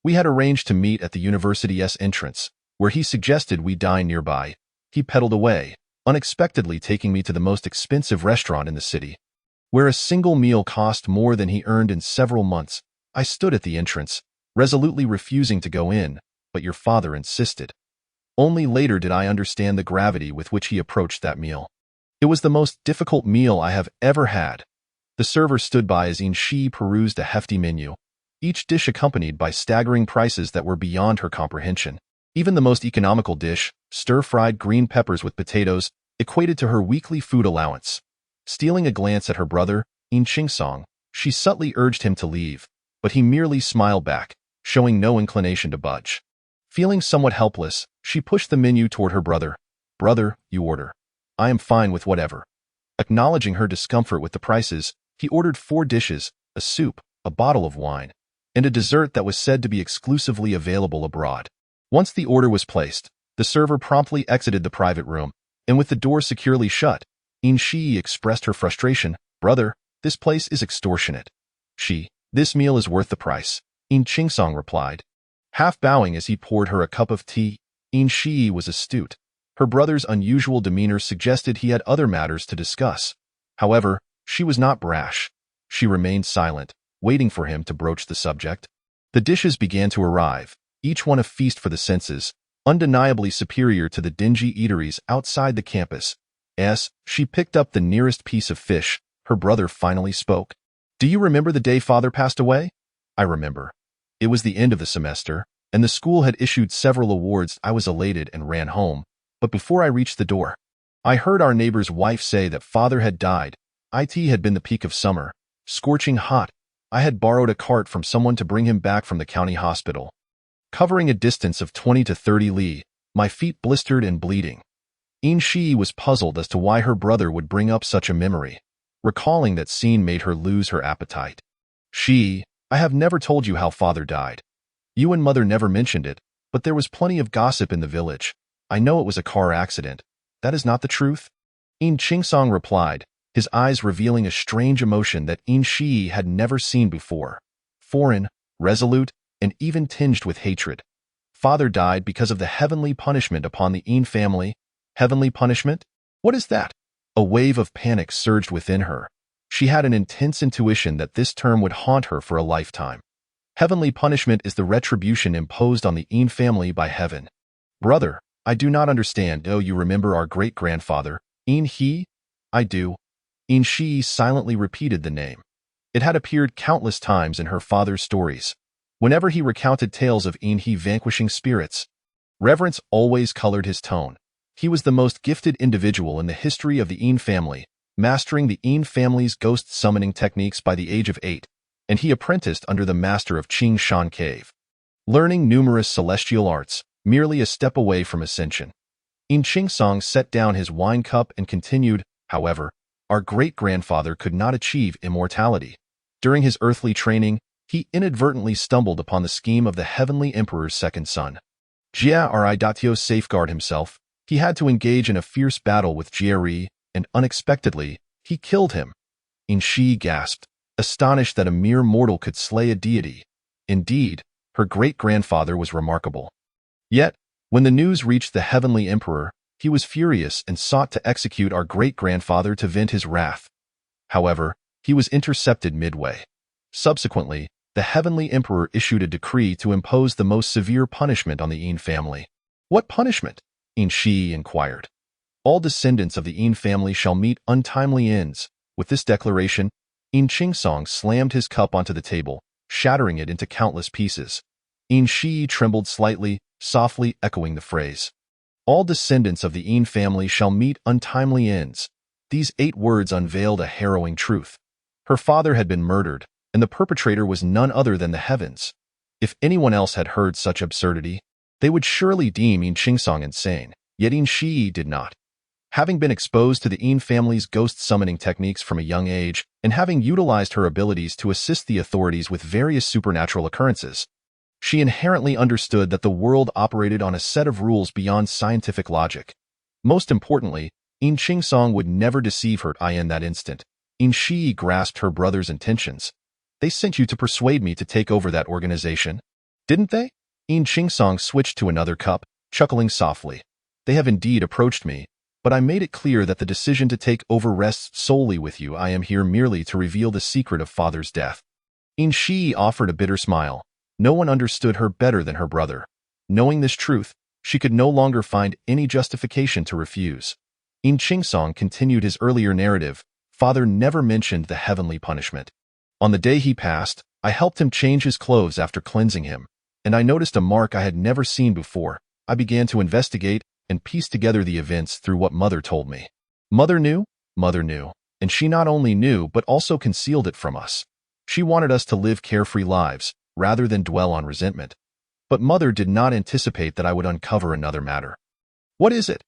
We had arranged to meet at the university's entrance, where he suggested we dine nearby. He pedaled away, unexpectedly taking me to the most expensive restaurant in the city, where a single meal cost more than he earned in several months. I stood at the entrance, resolutely refusing to go in, but your father insisted. Only later did I understand the gravity with which he approached that meal. It was the most difficult meal I have ever had. The server stood by as she perused a hefty menu, each dish accompanied by staggering prices that were beyond her comprehension. Even the most economical dish, stir-fried green peppers with potatoes, equated to her weekly food allowance. Stealing a glance at her brother, In Ching Song, she subtly urged him to leave, but he merely smiled back, showing no inclination to budge. Feeling somewhat helpless, she pushed the menu toward her brother. Brother, you order. I am fine with whatever. Acknowledging her discomfort with the prices, he ordered 4 dishes, a soup, a bottle of wine, and a dessert that was said to be exclusively available abroad. Once the order was placed, the server promptly exited the private room, and with the door securely shut, Shi expressed her frustration. Brother, this place is extortionate. This meal is worth the price, In Ching Song replied, half bowing as he poured her a cup of tea. Shi was astute. Her brother's unusual demeanor suggested he had other matters to discuss. However, she was not brash. She remained silent, waiting for him to broach the subject. The dishes began to arrive, each one a feast for the senses, undeniably superior to the dingy eateries outside the campus. As she picked up the nearest piece of fish, her brother finally spoke. Do you remember the day father passed away? I remember. It was the end of the semester, and the school had issued several awards. I was elated and ran home, but before I reached the door, I heard our neighbor's wife say that father had died. It had been the peak of summer, scorching hot. I had borrowed a cart from someone to bring him back from the county hospital. Covering a distance of 20 to 30 li, my feet blistered and bleeding. Shi was puzzled as to why her brother would bring up such a memory. Recalling that scene made her lose her appetite. I have never told you how father died. You and mother never mentioned it, but there was plenty of gossip in the village. I know it was a car accident. That is not the truth? In Ching Song replied, his eyes revealing a strange emotion that Shi had never seen before. Foreign, resolute, and even tinged with hatred. Father died because of the heavenly punishment upon the family. Heavenly punishment? What is that? A wave of panic surged within her. She had an intense intuition that this term would haunt her for a lifetime. Heavenly punishment is the retribution imposed on the family by heaven. Brother, I do not understand. Oh, you remember our great-grandfather, He? I do. Shi silently repeated the name. It had appeared countless times in her father's stories. Whenever he recounted tales of He vanquishing spirits, reverence always colored his tone. He was the most gifted individual in the history of the family, mastering the family's ghost summoning techniques by the age of 8, and he apprenticed under the master of Qing Shan Cave, learning numerous celestial arts, merely a step away from ascension. In Ching Song set down his wine cup and continued, however, our great-grandfather could not achieve immortality. During his earthly training, he inadvertently stumbled upon the scheme of the heavenly emperor's second son. Jia Ri. Safeguard himself. He had to engage in a fierce battle with Jia, and unexpectedly, he killed him. Shi gasped, astonished that a mere mortal could slay a deity. Indeed, her great-grandfather was remarkable. Yet, when the news reached the heavenly emperor, he was furious and sought to execute our great-grandfather to vent his wrath. However, he was intercepted midway. Subsequently, the heavenly emperor issued a decree to impose the most severe punishment on the family. What punishment? Shi inquired. All descendants of the family shall meet untimely ends. With this declaration, Ching Song slammed his cup onto the table, shattering it into countless pieces. Shi trembled slightly, softly echoing the phrase. All descendants of the Yin family shall meet untimely ends. These 8 words unveiled a harrowing truth. Her father had been murdered, and the perpetrator was none other than the heavens. If anyone else had heard such absurdity, they would surely deem Yin Qingsong insane, yet Yin Shi did not. Having been exposed to the Yin family's ghost summoning techniques from a young age, and having utilized her abilities to assist the authorities with various supernatural occurrences, she inherently understood that the world operated on a set of rules beyond scientific logic. Most importantly, Yin Qingsong would never deceive her in that instant. Yin Shi grasped her brother's intentions. They sent you to persuade me to take over that organization, didn't they? Yin Qingsong switched to another cup, chuckling softly. They have indeed approached me, but I made it clear that the decision to take over rests solely with you. I am here merely to reveal the secret of father's death. Yin Shi offered a bitter smile. No one understood her better than her brother. Knowing this truth, she could no longer find any justification to refuse. Yin Qingsong continued his earlier narrative. Father never mentioned the heavenly punishment. On the day he passed, I helped him change his clothes after cleansing him, and I noticed a mark I had never seen before. I began to investigate and piece together the events through what Mother told me. Mother knew, and she not only knew but also concealed it from us. She wanted us to live carefree lives, rather than dwell on resentment. But Mother did not anticipate that I would uncover another matter. What is it?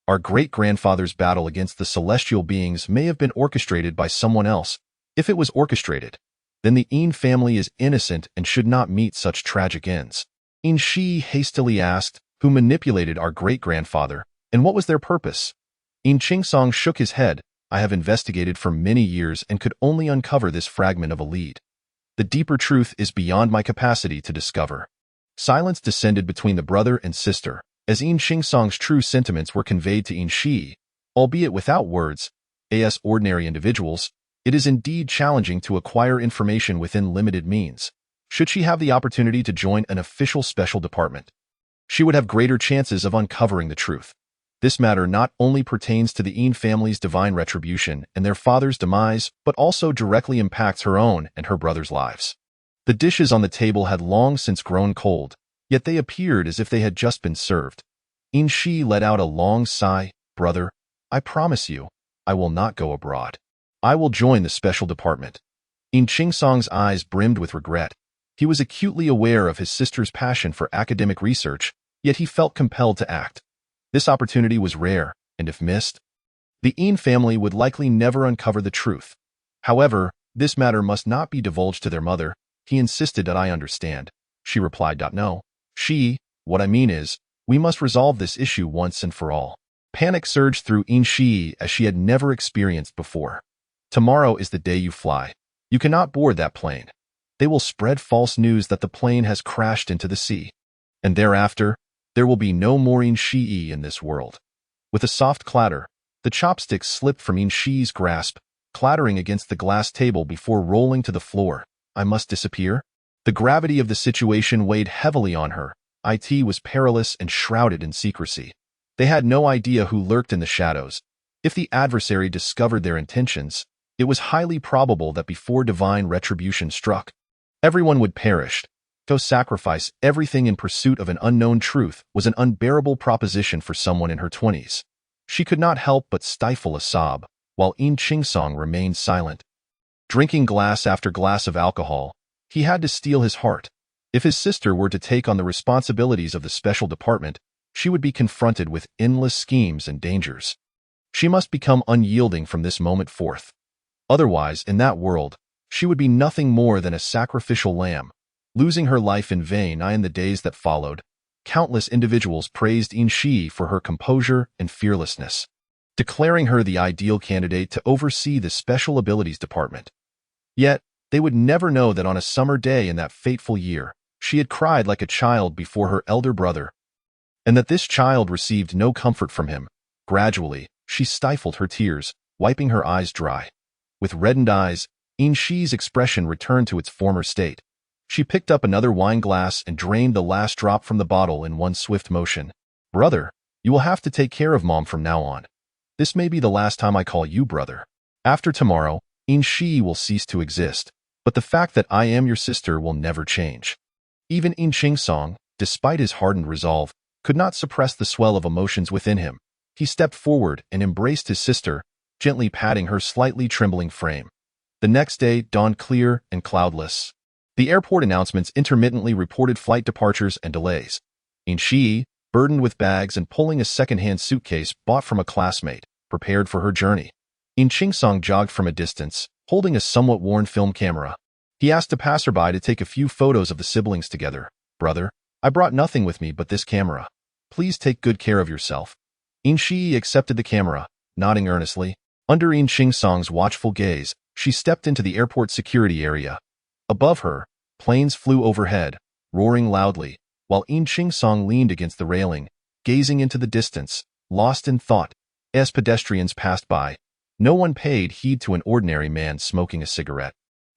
Our great-grandfather's battle against the celestial beings may have been orchestrated by someone else. If it was orchestrated, then the Yin family is innocent and should not meet such tragic ends. Yin Shi hastily asked, who manipulated our great-grandfather, and what was their purpose? Yin Qingsong shook his head. I have investigated for many years and could only uncover this fragment of a lead. The deeper truth is beyond my capacity to discover. Silence descended between the brother and sister, as Yin Qingsong's true sentiments were conveyed to Yin Shi. Albeit without words, as ordinary individuals, it is indeed challenging to acquire information within limited means. Should she have the opportunity to join an official special department, she would have greater chances of uncovering the truth. This matter not only pertains to the Yin family's divine retribution and their father's demise, but also directly impacts her own and her brother's lives. The dishes on the table had long since grown cold, yet they appeared as if they had just been served. Yin Shi let out a long sigh. Brother, I promise you, I will not go abroad. I will join the special department. Yin Qingsong's eyes brimmed with regret. He was acutely aware of his sister's passion for academic research, yet he felt compelled to act. This opportunity was rare, and if missed, the Yin family would likely never uncover the truth. However, this matter must not be divulged to their mother. He insisted that I understand. She replied, No. What I mean is, we must resolve this issue once and for all. Panic surged through Yin Shi as she had never experienced before. Tomorrow is the day you fly. You cannot board that plane. They will spread false news that the plane has crashed into the sea. And thereafter, there will be no more Yin Shi in this world. With a soft clatter, the chopsticks slipped from Yin Shi's grasp, clattering against the glass table before rolling to the floor. I must disappear? The gravity of the situation weighed heavily on her. IT was perilous and shrouded in secrecy. They had no idea who lurked in the shadows. If the adversary discovered their intentions, it was highly probable that before divine retribution struck, everyone would perish. To sacrifice everything in pursuit of an unknown truth was an unbearable proposition for someone in her 20s. She could not help but stifle a sob, while Yin Qingsong remained silent. Drinking glass after glass of alcohol, he had to steel his heart. If his sister were to take on the responsibilities of the special department, she would be confronted with endless schemes and dangers. She must become unyielding from this moment forth. Otherwise, in that world, she would be nothing more than a sacrificial lamb, losing her life in vain. In the days that followed, countless individuals praised Yin Shi for her composure and fearlessness, declaring her the ideal candidate to oversee the Special Abilities Department. Yet, they would never know that on a summer day in that fateful year, she had cried like a child before her elder brother, and that this child received no comfort from him. Gradually, she stifled her tears, wiping her eyes dry. With reddened eyes, Yin Shi's expression returned to its former state. She picked up another wine glass and drained the last drop from the bottle in one swift motion. Brother, you will have to take care of Mom from now on. This may be the last time I call you brother. After tomorrow, Yin Shi will cease to exist, but the fact that I am your sister will never change. Even Yin Qingsong, despite his hardened resolve, could not suppress the swell of emotions within him. He stepped forward and embraced his sister, gently patting her slightly trembling frame. The next day dawned clear and cloudless. The airport announcements intermittently reported flight departures and delays. Inshi, burdened with bags and pulling a second-hand suitcase bought from a classmate, prepared for her journey. In Chingsong jogged from a distance, holding a somewhat worn film camera. He asked a passerby to take a few photos of the siblings together. "Brother, I brought nothing with me but this camera. Please take good care of yourself." Inshi accepted the camera, nodding earnestly. Under In Chingsong's watchful gaze, she stepped into the airport security area. Above her, planes flew overhead, roaring loudly, while In Chingsong leaned against the railing, gazing into the distance, lost in thought. As pedestrians passed by, no one paid heed to an ordinary man smoking a cigarette.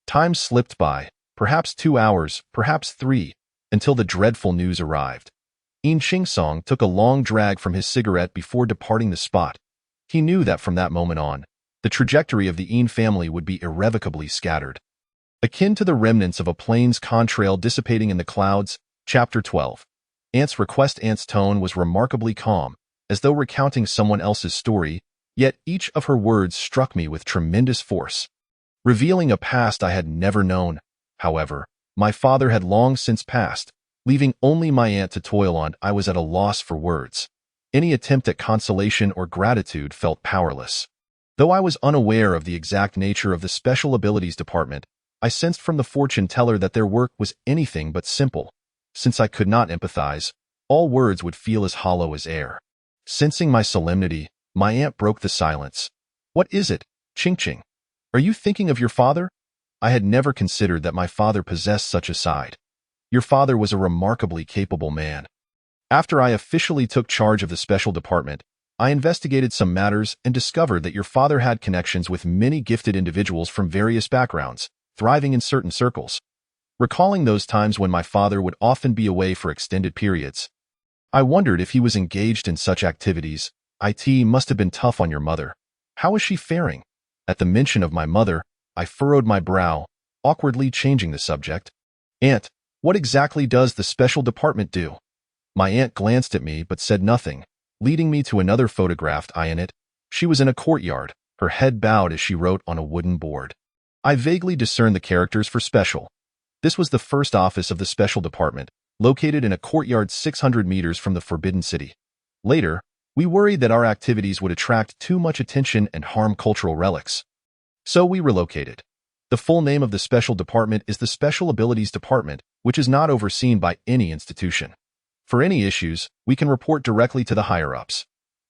Time slipped by, perhaps 2 hours, perhaps 3, until the dreadful news arrived. In Chingsong took a long drag from his cigarette before departing the spot. He knew that from that moment on, the trajectory of the In family would be irrevocably scattered. Akin to the remnants of a plane's contrail dissipating in the clouds, Chapter 12. Ant's request. Ant's tone was remarkably calm, as though recounting someone else's story, yet each of her words struck me with tremendous force. Revealing a past I had never known. However, my father had long since passed, leaving only my aunt to toil on. I was at a loss for words. Any attempt at consolation or gratitude felt powerless. Though I was unaware of the exact nature of the Special Abilities Department, I sensed from the fortune teller that their work was anything but simple. Since I could not empathize, all words would feel as hollow as air. Sensing my solemnity, my aunt broke the silence. "What is it, Ching? Are you thinking of your father?" I had never considered that my father possessed such a side. "Your father was a remarkably capable man." After I officially took charge of the special department, I investigated some matters and discovered that your father had connections with many gifted individuals from various backgrounds, thriving in certain circles. Recalling those times when my father would often be away for extended periods, I wondered if he was engaged in such activities. "It must have been tough on your mother. How is she faring?" At the mention of my mother, I furrowed my brow, awkwardly changing the subject. "Aunt, what exactly does the special department do?" My aunt glanced at me but said nothing, leading me to another photographed eye in it. She was in a courtyard, her head bowed as she wrote on a wooden board. I vaguely discerned the characters for special. This was the first office of the special department, located in a courtyard 600 meters from the Forbidden City. Later, we worried that our activities would attract too much attention and harm cultural relics. So we relocated. The full name of the special department is the Special Abilities Department, which is not overseen by any institution. For any issues, we can report directly to the higher-ups.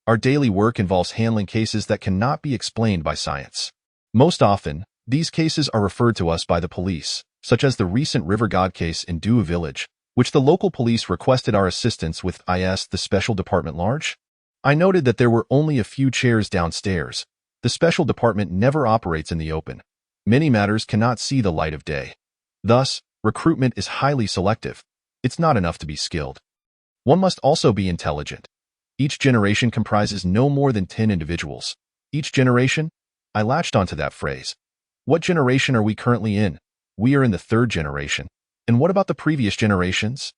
Our daily work involves handling cases that cannot be explained by science. Most often, these cases are referred to us by the police, such as the recent River God case in Dua Village, which the local police requested our assistance with. The special department large? I noted that there were only a few chairs downstairs. The special department never operates in the open. Many matters cannot see the light of day. Thus, recruitment is highly selective. It's not enough to be skilled. One must also be intelligent. Each generation comprises no more than 10 individuals. Each generation? I latched onto that phrase. What generation are we currently in? We are in the 3rd generation. And what about the previous generations?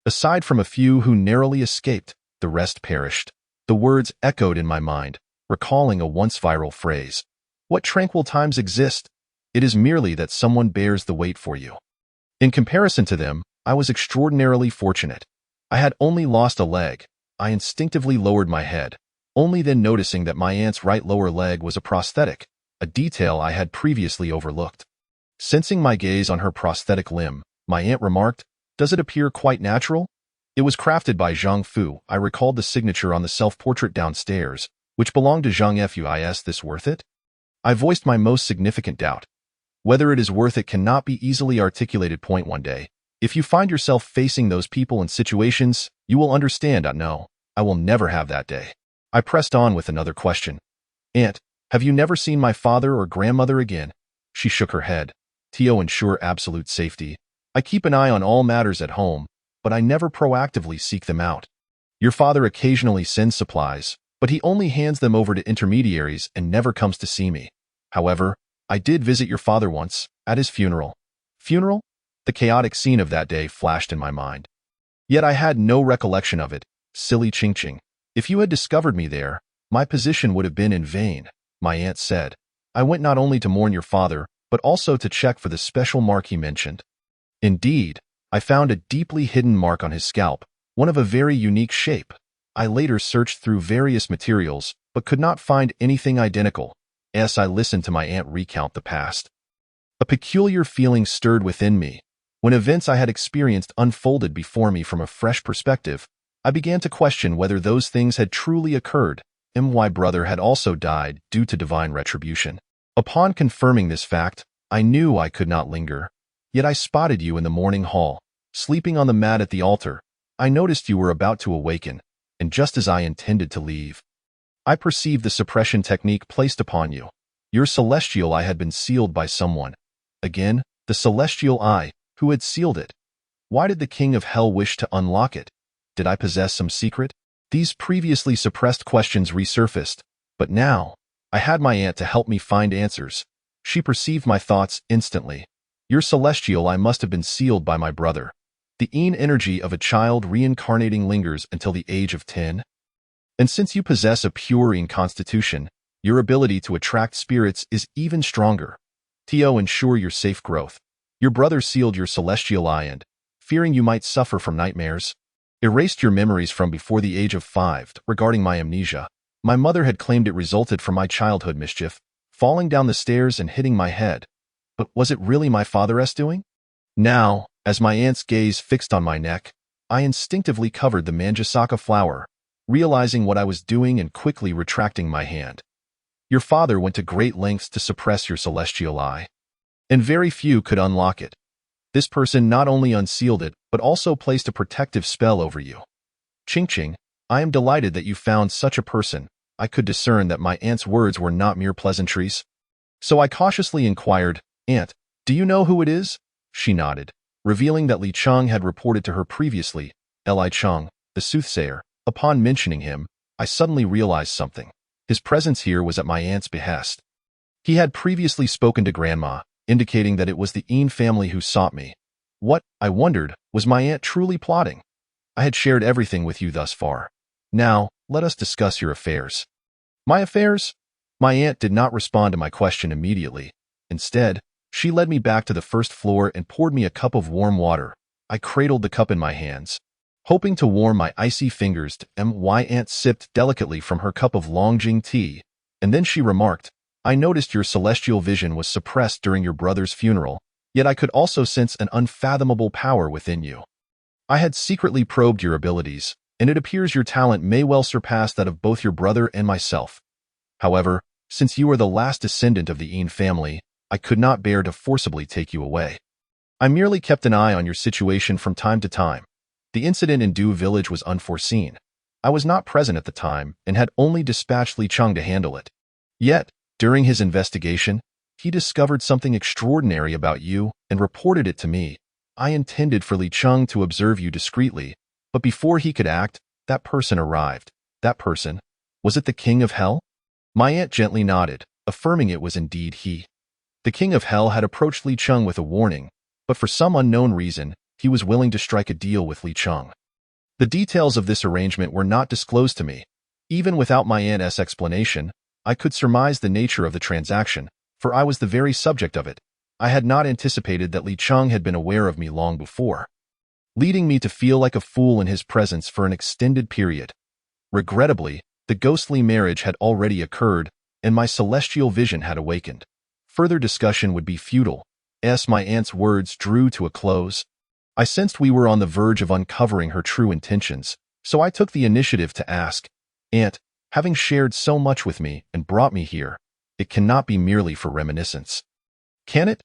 Aside from a few who narrowly escaped, the rest perished. The words echoed in my mind, recalling a once viral phrase. What tranquil times exist? It is merely that someone bears the weight for you. In comparison to them, I was extraordinarily fortunate. I had only lost a leg. I instinctively lowered my head, only then noticing that my aunt's right lower leg was a prosthetic, a detail I had previously overlooked. Sensing my gaze on her prosthetic limb, my aunt remarked, "Does it appear quite natural?" It was crafted by Zhang Fu. I recalled the signature on the self-portrait downstairs, which belonged to Zhang Fu. Is this worth it? I voiced my most significant doubt. Whether it is worth it cannot be easily articulated. One day, if you find yourself facing those people and situations, you will understand. No, I will never have that day. I pressed on with another question. "Aunt, have you never seen my father or grandmother again?" She shook her head. "To ensure absolute safety, I keep an eye on all matters at home, but I never proactively seek them out. Your father occasionally sends supplies, but he only hands them over to intermediaries and never comes to see me. However, I did visit your father once, at his funeral." Funeral? The chaotic scene of that day flashed in my mind. Yet I had no recollection of it, Silly Ching Ching. If you had discovered me there, my position would have been in vain, my aunt said. I went not only to mourn your father, but also to check for the special mark he mentioned. Indeed, I found a deeply hidden mark on his scalp, one of a very unique shape. I later searched through various materials, but could not find anything identical, as I listened to my aunt recount the past. A peculiar feeling stirred within me. When events I had experienced unfolded before me from a fresh perspective, I began to question whether those things had truly occurred, and my brother had also died due to divine retribution. Upon confirming this fact, I knew I could not linger. Yet I spotted you in the morning hall, sleeping on the mat at the altar. I noticed you were about to awaken, and just as I intended to leave, I perceived the suppression technique placed upon you. Your celestial eye had been sealed by someone. Again, the celestial eye, who had sealed it? Why did the king of hell wish to unlock it? Did I possess some secret? These previously suppressed questions resurfaced, but now, I had my aunt to help me find answers. She perceived my thoughts instantly. Your celestial eye must have been sealed by my brother. The Yin energy of a child reincarnating lingers until the age of 10. And since you possess a pure Yin constitution, your ability to attract spirits is even stronger. To ensure your safe growth, your brother sealed your celestial eye and, fearing you might suffer from nightmares, erased your memories from before the age of 5 regarding my amnesia. My mother had claimed it resulted from my childhood mischief, falling down the stairs and hitting my head. But was it really my father's doing? Now, as my aunt's gaze fixed on my neck, I instinctively covered the Manjasaka flower, realizing what I was doing and quickly retracting my hand. Your father went to great lengths to suppress your celestial eye, and very few could unlock it. This person not only unsealed it, but also placed a protective spell over you. Ching Ching, I am delighted that you found such a person. I could discern that my aunt's words were not mere pleasantries. So I cautiously inquired, Aunt, do you know who it is? She nodded, revealing that Li Cheng had reported to her previously. Li Cheng, the soothsayer. Upon mentioning him, I suddenly realized something. His presence here was at my aunt's behest. He had previously spoken to Grandma, indicating that it was the Yin family who sought me. What, I wondered, was my aunt truly plotting? I had shared everything with you thus far. Now, let us discuss your affairs. My affairs? My aunt did not respond to my question immediately. Instead, she led me back to the first floor and poured me a cup of warm water. I cradled the cup in my hands, hoping to warm my icy fingers. My aunt sipped delicately from her cup of Longjing tea, and then she remarked, I noticed your celestial vision was suppressed during your brother's funeral, yet I could also sense an unfathomable power within you. I had secretly probed your abilities, and it appears your talent may well surpass that of both your brother and myself. However, since you are the last descendant of the Yin family, I could not bear to forcibly take you away. I merely kept an eye on your situation from time to time. The incident in Du Village was unforeseen. I was not present at the time and had only dispatched Li Cheng to handle it. Yet, during his investigation, he discovered something extraordinary about you and reported it to me. I intended for Li Cheng to observe you discreetly, but before he could act, that person arrived. That person? Was it the King of Hell? My aunt gently nodded, affirming it was indeed he. The King of Hell had approached Li Cheng with a warning, but for some unknown reason, he was willing to strike a deal with Li Cheng. The details of this arrangement were not disclosed to me. Even without my aunt's explanation, I could surmise the nature of the transaction, for I was the very subject of it. I had not anticipated that Li Cheng had been aware of me long before, leading me to feel like a fool in his presence for an extended period. Regrettably, the ghostly marriage had already occurred, and my celestial vision had awakened. Further discussion would be futile, as my aunt's words drew to a close. I sensed we were on the verge of uncovering her true intentions, so I took the initiative to ask, Aunt, having shared so much with me and brought me here, it cannot be merely for reminiscence. Can it?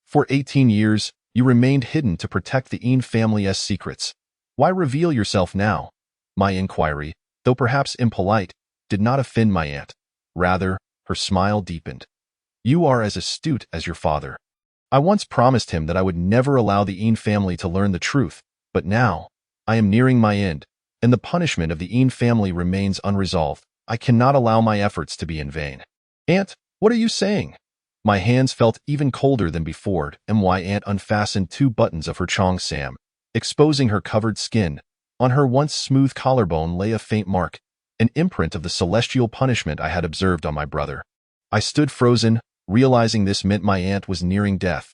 For 18 years, you remained hidden to protect the Yin family's secrets. Why reveal yourself now? My inquiry, though perhaps impolite, did not offend my aunt. Rather, her smile deepened. You are as astute as your father. I once promised him that I would never allow the Yin family to learn the truth, but now, I am nearing my end, and the punishment of the Yin family remains unresolved. I cannot allow my efforts to be in vain. Aunt, what are you saying? My hands felt even colder than before, and my aunt unfastened 2 buttons of her cheongsam, exposing her covered skin. On her once smooth collarbone lay a faint mark, an imprint of the celestial punishment I had observed on my brother. I stood frozen, realizing this meant my aunt was nearing death.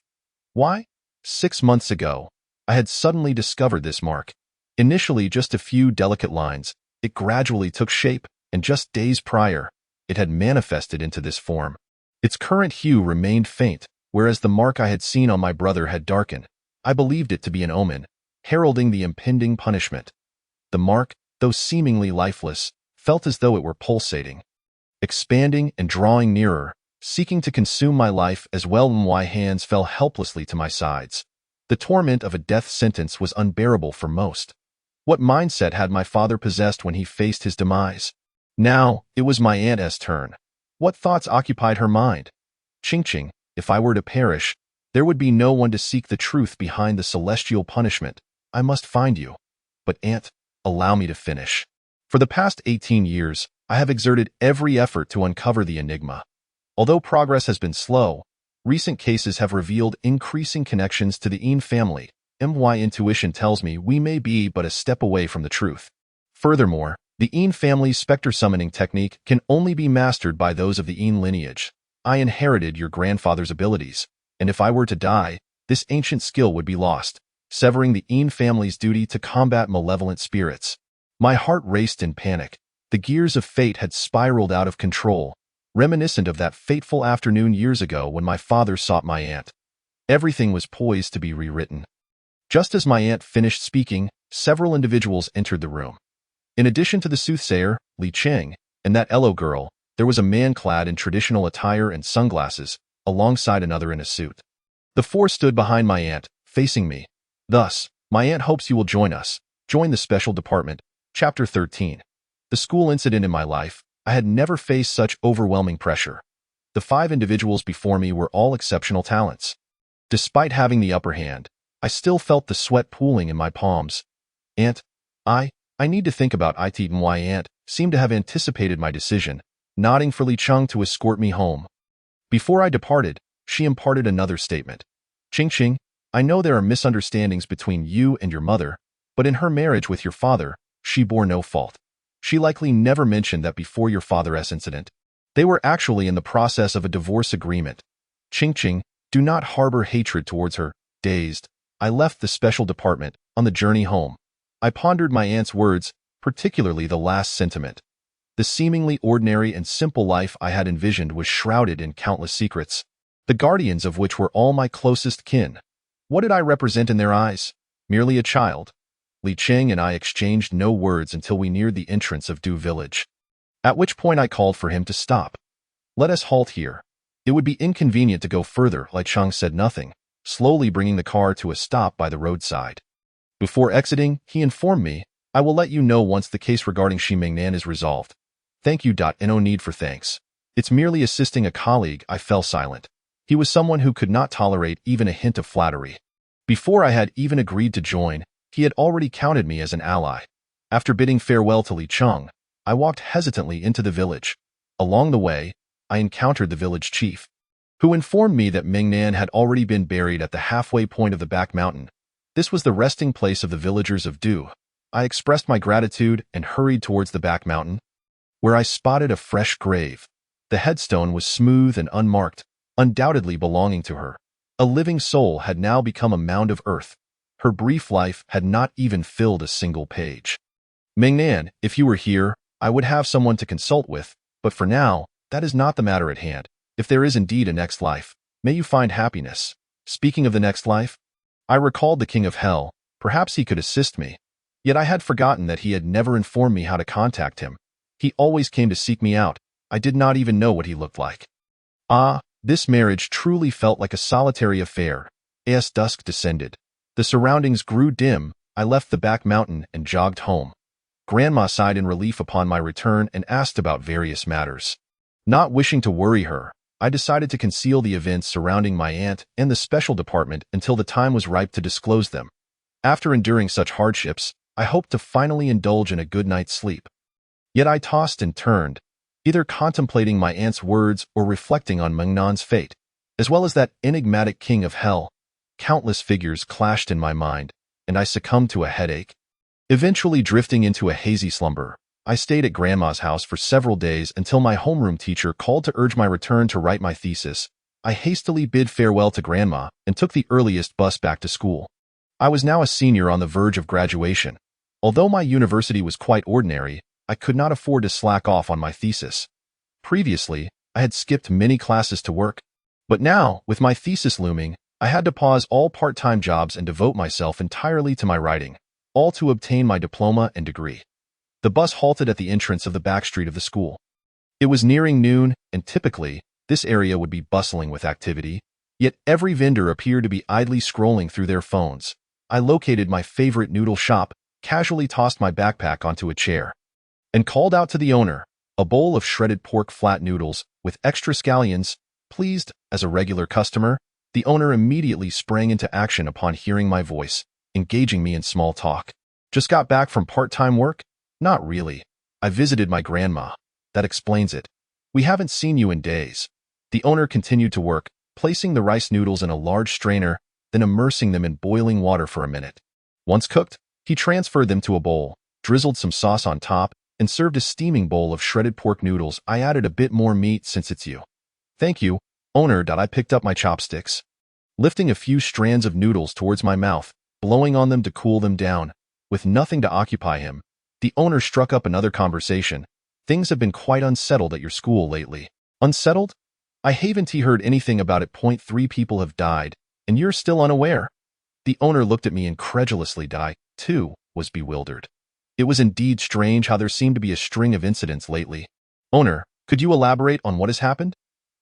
Why? 6 months ago, I had suddenly discovered this mark. Initially just a few delicate lines, it gradually took shape, and just days prior, it had manifested into this form. Its current hue remained faint, whereas the mark I had seen on my brother had darkened. I believed it to be an omen, heralding the impending punishment. The mark, though seemingly lifeless, felt as though it were pulsating, expanding and drawing nearer, seeking to consume my life as well. My hands fell helplessly to my sides. The torment of a death sentence was unbearable for most. What mindset had my father possessed when he faced his demise? Now, it was my aunt's turn. What thoughts occupied her mind? Ching, if I were to perish, there would be no one to seek the truth behind the celestial punishment. I must find you. But aunt, allow me to finish. For the past 18 years, I have exerted every effort to uncover the enigma. Although progress has been slow, recent cases have revealed increasing connections to the Yin family. My intuition tells me we may be but a step away from the truth. Furthermore, the Yin family's specter summoning technique can only be mastered by those of the Yin lineage. I inherited your grandfather's abilities, and if I were to die, this ancient skill would be lost, severing the Yin family's duty to combat malevolent spirits. My heart raced in panic. The gears of fate had spiraled out of control, reminiscent of that fateful afternoon years ago when my father sought my aunt. Everything was poised to be rewritten. Just as my aunt finished speaking, several individuals entered the room. In addition to the soothsayer, Li Cheng, and that Elo girl, there was a man clad in traditional attire and sunglasses, alongside another in a suit. The four stood behind my aunt, facing me. Thus, my aunt hopes you will join us. Join the Special Department. Chapter 13. The school incident in my life. I had never faced such overwhelming pressure. The 5 individuals before me were all exceptional talents. Despite having the upper hand, I still felt the sweat pooling in my palms. Aunt, I need to think about it. My aunt seemed to have anticipated my decision, nodding for Li Cheng to escort me home. Before I departed, she imparted another statement. Ching, I know there are misunderstandings between you and your mother, but in her marriage with your father, she bore no fault. She likely never mentioned that before your father's incident, they were actually in the process of a divorce agreement. Ching, do not harbor hatred towards her. Dazed, I left the special department. On the journey home, I pondered my aunt's words, particularly the last sentiment. The seemingly ordinary and simple life I had envisioned was shrouded in countless secrets, the guardians of which were all my closest kin. What did I represent in their eyes? Merely a child. Li Cheng and I exchanged no words until we neared the entrance of Du Village, at which point I called for him to stop. Let us halt here. It would be inconvenient to go further. Li Cheng said nothing, slowly bringing the car to a stop by the roadside. Before exiting, he informed me, I will let you know once the case regarding Xi Mingnan is resolved. Thank you. No need for thanks. It's merely assisting a colleague. I fell silent. He was someone who could not tolerate even a hint of flattery. Before I had even agreed to join, he had already counted me as an ally. After bidding farewell to Li Cheng, I walked hesitantly into the village. Along the way, I encountered the village chief, who informed me that Mingnan had already been buried at the halfway point of the back mountain. This was the resting place of the villagers of Du. I expressed my gratitude and hurried towards the back mountain, where I spotted a fresh grave. The headstone was smooth and unmarked, undoubtedly belonging to her. A living soul had now become a mound of earth. Her brief life had not even filled a single page. Mingnan, if you were here, I would have someone to consult with, but for now, that is not the matter at hand. If there is indeed a next life, may you find happiness. Speaking of the next life, I recalled the King of Hell. Perhaps he could assist me. Yet I had forgotten that he had never informed me how to contact him. He always came to seek me out. I did not even know what he looked like. This marriage truly felt like a solitary affair. As dusk descended, the surroundings grew dim. I left the back mountain and jogged home. Grandma sighed in relief upon my return and asked about various matters. Not wishing to worry her, I decided to conceal the events surrounding my aunt and the special department until the time was ripe to disclose them. After enduring such hardships, I hoped to finally indulge in a good night's sleep. Yet I tossed and turned, either contemplating my aunt's words or reflecting on Mingnan's fate, as well as that enigmatic King of Hell. Countless figures clashed in my mind, and I succumbed to a headache. Eventually drifting into a hazy slumber, I stayed at Grandma's house for several days until my homeroom teacher called to urge my return to write my thesis. I hastily bid farewell to Grandma and took the earliest bus back to school. I was now a senior on the verge of graduation. Although my university was quite ordinary, I could not afford to slack off on my thesis. Previously, I had skipped many classes to work, but now, with my thesis looming, I had to pause all part-time jobs and devote myself entirely to my writing, all to obtain my diploma and degree. The bus halted at the entrance of the back street of the school. It was nearing noon, and typically, this area would be bustling with activity, yet every vendor appeared to be idly scrolling through their phones. I located my favorite noodle shop, casually tossed my backpack onto a chair, and called out to the owner, a bowl of shredded pork flat noodles with extra scallions. Pleased, as a regular customer, the owner immediately sprang into action upon hearing my voice, engaging me in small talk. Just got back from part-time work? Not really. I visited my grandma. That explains it. We haven't seen you in days. The owner continued to work, placing the rice noodles in a large strainer, then immersing them in boiling water for a minute. Once cooked, he transferred them to a bowl, drizzled some sauce on top, and served a steaming bowl of shredded pork noodles. I added a bit more meat since it's you. Thank you, owner. I picked up my chopsticks, lifting a few strands of noodles towards my mouth, blowing on them to cool them down. With nothing to occupy him, the owner struck up another conversation. Things have been quite unsettled at your school lately. Unsettled? I haven't heard anything about it. 3 people have died, and you're still unaware. The owner looked at me incredulously. I, too, was bewildered. It was indeed strange how there seemed to be a string of incidents lately. Owner, could you elaborate on what has happened?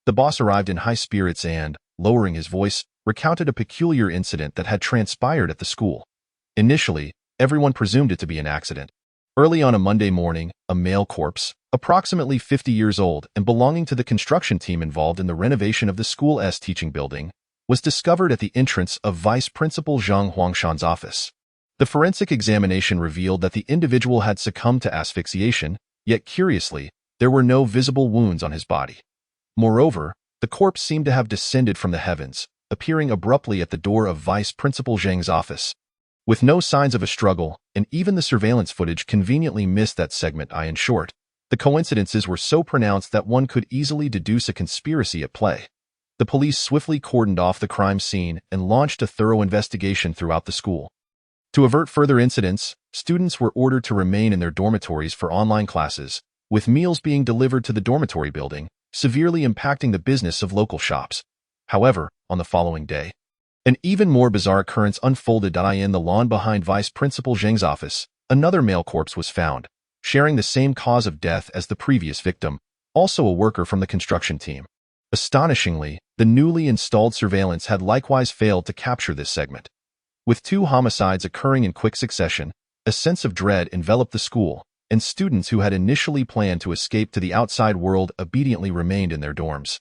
The boss arrived in high spirits and, lowering his voice, recounted a peculiar incident that had transpired at the school. Initially, everyone presumed it to be an accident. Early on a Monday morning, a male corpse, approximately 50 years old and belonging to the construction team involved in the renovation of the school's teaching building, was discovered at the entrance of Vice Principal Zhang Huangshan's office. The forensic examination revealed that the individual had succumbed to asphyxiation, yet curiously, there were no visible wounds on his body. Moreover, the corpse seemed to have descended from the heavens, appearing abruptly at the door of Vice Principal Zhang's office. With no signs of a struggle, and even the surveillance footage conveniently missed that segment. In short, the coincidences were so pronounced that one could easily deduce a conspiracy at play. The police swiftly cordoned off the crime scene and launched a thorough investigation throughout the school. To avert further incidents, students were ordered to remain in their dormitories for online classes, with meals being delivered to the dormitory building, severely impacting the business of local shops. However, on the following day, an even more bizarre occurrence unfolded. In the lawn behind Vice Principal Zhang's office, another male corpse was found, sharing the same cause of death as the previous victim, also a worker from the construction team. Astonishingly, the newly installed surveillance had likewise failed to capture this segment. With 2 homicides occurring in quick succession, a sense of dread enveloped the school, and students who had initially planned to escape to the outside world obediently remained in their dorms.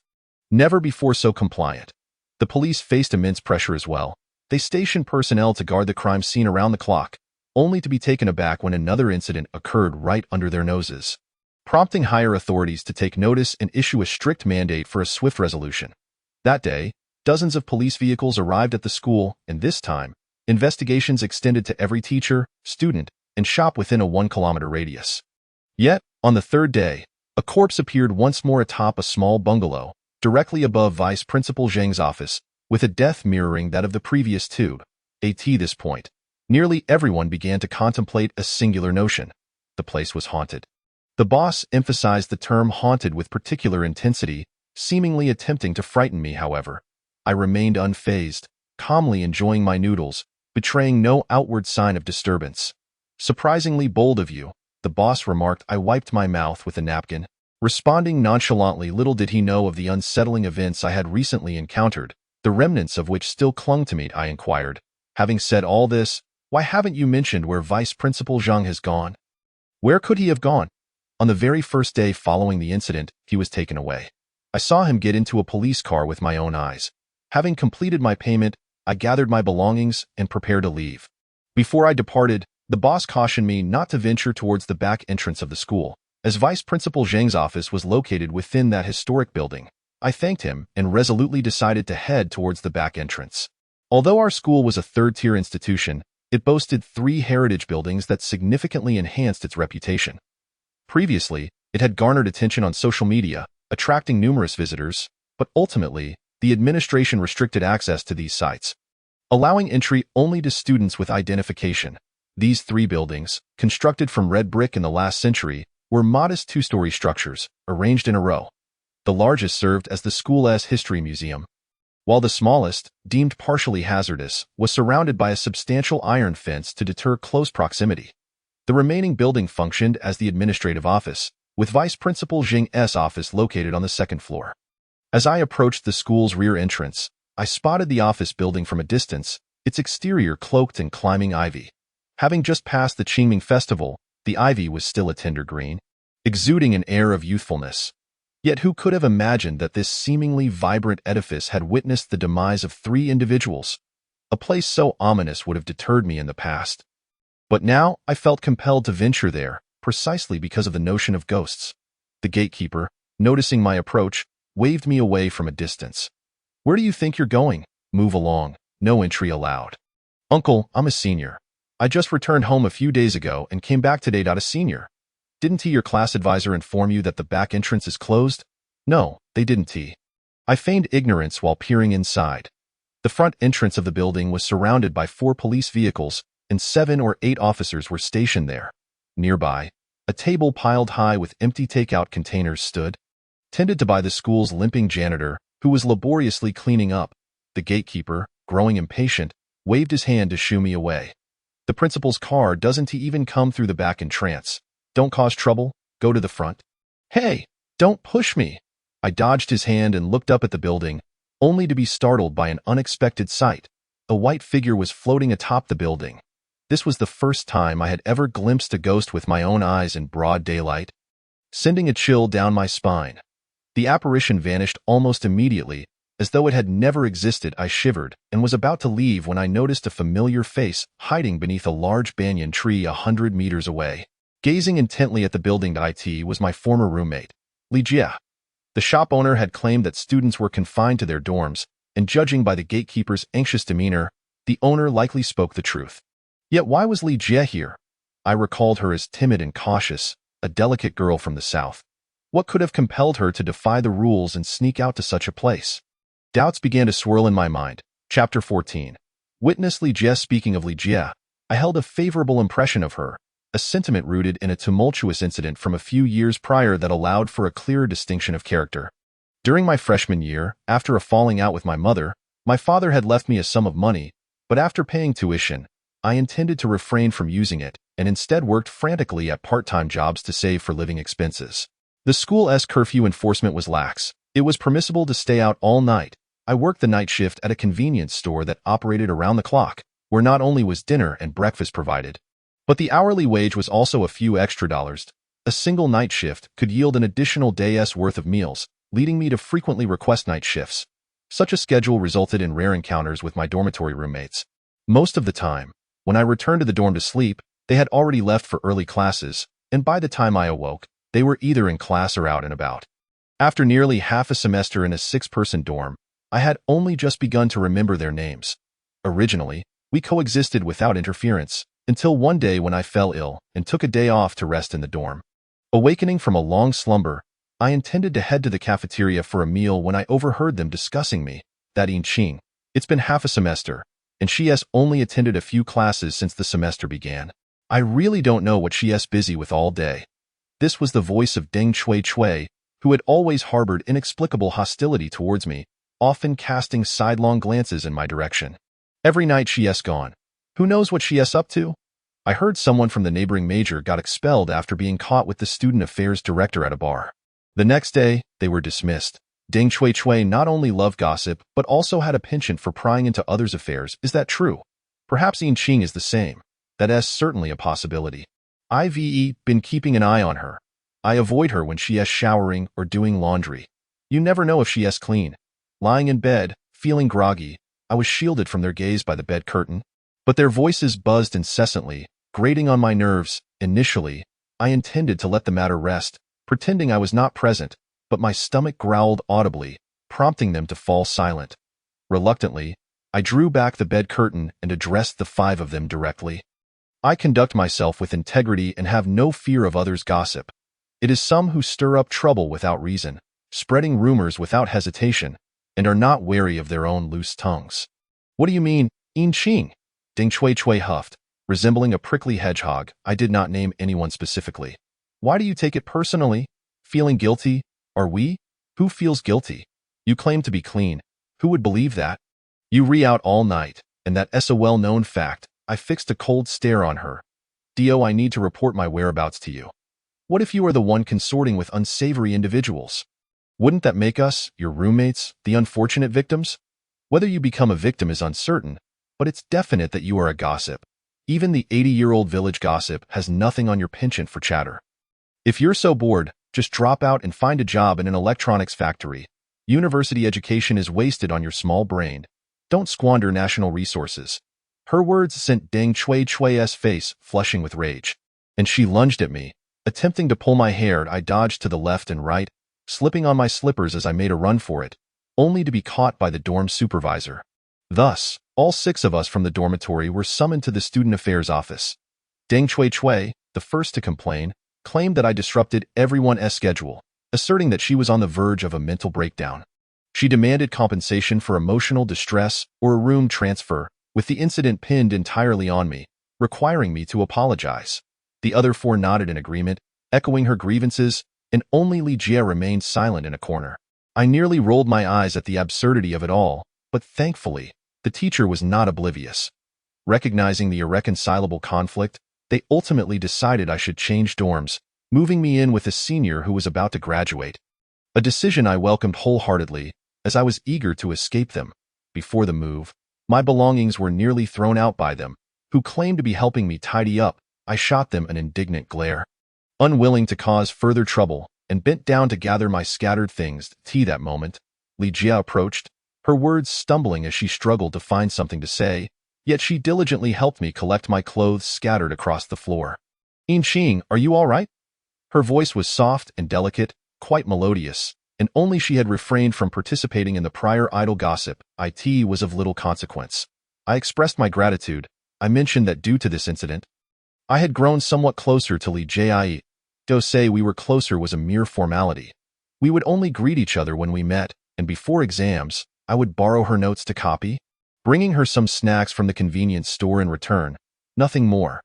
Never before so compliant. The police faced immense pressure as well. They stationed personnel to guard the crime scene around the clock, only to be taken aback when another incident occurred right under their noses, prompting higher authorities to take notice and issue a strict mandate for a swift resolution. That day, dozens of police vehicles arrived at the school, and this time, investigations extended to every teacher, student, and shop within a 1-kilometer radius. Yet, on the 3rd day, a corpse appeared once more atop a small bungalow, directly above Vice Principal Zhang's office, with a death mirroring that of the previous 2. At this point, nearly everyone began to contemplate a singular notion. The place was haunted. The boss emphasized the term haunted with particular intensity, seemingly attempting to frighten me. However, I remained unfazed, calmly enjoying my noodles, betraying no outward sign of disturbance. Surprisingly bold of you, the boss remarked. I wiped my mouth with a napkin, responding nonchalantly. Little did he know of the unsettling events I had recently encountered, the remnants of which still clung to me. I inquired, having said all this, why haven't you mentioned where Vice Principal Zhang has gone? Where could he have gone? On the very first day following the incident, he was taken away. I saw him get into a police car with my own eyes. Having completed my payment, I gathered my belongings and prepared to leave. Before I departed, the boss cautioned me not to venture towards the back entrance of the school, as Vice Principal Zhang's office was located within that historic building. I thanked him and resolutely decided to head towards the back entrance. Although our school was a 3rd-tier institution, It boasted 3 heritage buildings that significantly enhanced its reputation. Previously, it had garnered attention on social media, attracting numerous visitors, but ultimately, the administration restricted access to these sites, allowing entry only to students with identification. These 3 buildings, constructed from red brick in the last century, were modest 2-story structures, arranged in a row. The largest served as the school's history museum, while the smallest, deemed partially hazardous, was surrounded by a substantial iron fence to deter close proximity. The remaining building functioned as the administrative office, with Vice Principal Jing's office located on the 2nd floor. As I approached the school's rear entrance, I spotted the office building from a distance, its exterior cloaked in climbing ivy. Having just passed the Qingming Festival, the ivy was still a tender green, exuding an air of youthfulness. Yet who could have imagined that this seemingly vibrant edifice had witnessed the demise of 3 individuals? A place so ominous would have deterred me in the past. But now I felt compelled to venture there, precisely because of the notion of ghosts. The gatekeeper, noticing my approach, waved me away from a distance. "Where do you think you're going? Move along. No entry allowed." "Uncle, I'm a senior. I just returned home a few days ago and came back today. A senior. Didn't your class advisor inform you that the back entrance is closed?" "No, they didn't." I feigned ignorance while peering inside. The front entrance of the building was surrounded by 4 police vehicles, and 7 or 8 officers were stationed there. Nearby, a table piled high with empty takeout containers stood, tended to by the school's limping janitor, who was laboriously cleaning up. The gatekeeper, growing impatient, waved his hand to shoo me away. "The principal's car doesn't even come through the back entrance. Don't cause trouble, go to the front." "Hey, don't push me." I dodged his hand and looked up at the building, only to be startled by an unexpected sight. A white figure was floating atop the building. This was the first time I had ever glimpsed a ghost with my own eyes in broad daylight, sending a chill down my spine. The apparition vanished almost immediately, as though it had never existed. I shivered and was about to leave when I noticed a familiar face hiding beneath a large banyan tree 100 meters away. Gazing intently at the building, it was my former roommate, Li Jie. The shop owner had claimed that students were confined to their dorms, and judging by the gatekeeper's anxious demeanor, the owner likely spoke the truth. Yet why was Li Jie here? I recalled her as timid and cautious, a delicate girl from the south. What could have compelled her to defy the rules and sneak out to such a place? Doubts began to swirl in my mind. Chapter 14. Witness Li Jie. Speaking of Li Jie, I held a favorable impression of her, a sentiment rooted in a tumultuous incident from a few years prior that allowed for a clearer distinction of character. During my freshman year, after a falling out with my mother, my father had left me a sum of money, but after paying tuition, I intended to refrain from using it and instead worked frantically at part-time jobs to save for living expenses. The school's curfew enforcement was lax. It was permissible to stay out all night. I worked the night shift at a convenience store that operated around the clock, where not only was dinner and breakfast provided, but the hourly wage was also a few extra dollars. A single night shift could yield an additional day's worth of meals, leading me to frequently request night shifts. Such a schedule resulted in rare encounters with my dormitory roommates. Most of the time, when I returned to the dorm to sleep, they had already left for early classes, and by the time I awoke, they were either in class or out and about. After nearly half a semester in a 6-person dorm, I had only just begun to remember their names. Originally, we coexisted without interference, until one day when I fell ill and took a day off to rest in the dorm. Awakening from a long slumber, I intended to head to the cafeteria for a meal when I overheard them discussing me. That Qing. It's been half a semester, and she has only attended a few classes since the semester began. I really don't know what she is busy with all day. This was the voice of Deng Chui, who had always harbored inexplicable hostility towards me, often casting sidelong glances in my direction. Every night she is gone. Who knows what she is up to? I heard someone from the neighboring major got expelled after being caught with the student affairs director at a bar. The next day, they were dismissed. Deng Chui not only loved gossip, but also had a penchant for prying into others' affairs. Is that true? Perhaps Qing is the same. That is certainly a possibility. I've been keeping an eye on her. I avoid her when she is showering or doing laundry. You never know if she is clean. Lying in bed, feeling groggy, I was shielded from their gaze by the bed curtain. But their voices buzzed incessantly, grating on my nerves. Initially, I intended to let the matter rest, pretending I was not present, but my stomach growled audibly, prompting them to fall silent. Reluctantly, I drew back the bed curtain and addressed the five of them directly. I conduct myself with integrity and have no fear of others' gossip. It is some who stir up trouble without reason, spreading rumors without hesitation, and are not wary of their own loose tongues. What do you mean, Yin Qing? Ding Cui huffed, resembling a prickly hedgehog. I did not name anyone specifically. Why do you take it personally? Feeling guilty? Are we? Who feels guilty? You claim to be clean. Who would believe that? You re-out all night, and that is a well-known fact. I fixed a cold stare on her. Dio, I need to report my whereabouts to you. What if you are the one consorting with unsavory individuals? Wouldn't that make us, your roommates, the unfortunate victims? Whether you become a victim is uncertain, but it's definite that you are a gossip. Even the 80-year-old village gossip has nothing on your penchant for chatter. If you're so bored, just drop out and find a job in an electronics factory. University education is wasted on your small brain. Don't squander national resources. Her words sent Deng Chui's face flushing with rage, and she lunged at me. Attempting to pull my hair, I dodged to the left and right, slipping on my slippers as I made a run for it, only to be caught by the dorm supervisor. Thus, all 6 of us from the dormitory were summoned to the student affairs office. Deng Chui, the first to complain, claimed that I disrupted everyone's schedule, asserting that she was on the verge of a mental breakdown. She demanded compensation for emotional distress or a room transfer, with the incident pinned entirely on me, requiring me to apologize. The other 4 nodded in agreement, echoing her grievances, and only Li Jia remained silent in a corner. I nearly rolled my eyes at the absurdity of it all, but thankfully, the teacher was not oblivious. Recognizing the irreconcilable conflict, they ultimately decided I should change dorms, moving me in with a senior who was about to graduate. A decision I welcomed wholeheartedly, as I was eager to escape them. Before the move, my belongings were nearly thrown out by them, who claimed to be helping me tidy up. I shot them an indignant glare. Unwilling to cause further trouble, and bent down to gather my scattered things. That moment, Li Jia approached, her words stumbling as she struggled to find something to say, yet she diligently helped me collect my clothes scattered across the floor. Yin Qing, are you all right? Her voice was soft and delicate, quite melodious, and only she had refrained from participating in the prior idle gossip. It was of little consequence. I expressed my gratitude. I mentioned that due to this incident, I had grown somewhat closer to Li Jia. To say we were closer was a mere formality. We would only greet each other when we met, and before exams, I would borrow her notes to copy, bringing her some snacks from the convenience store in return. Nothing more.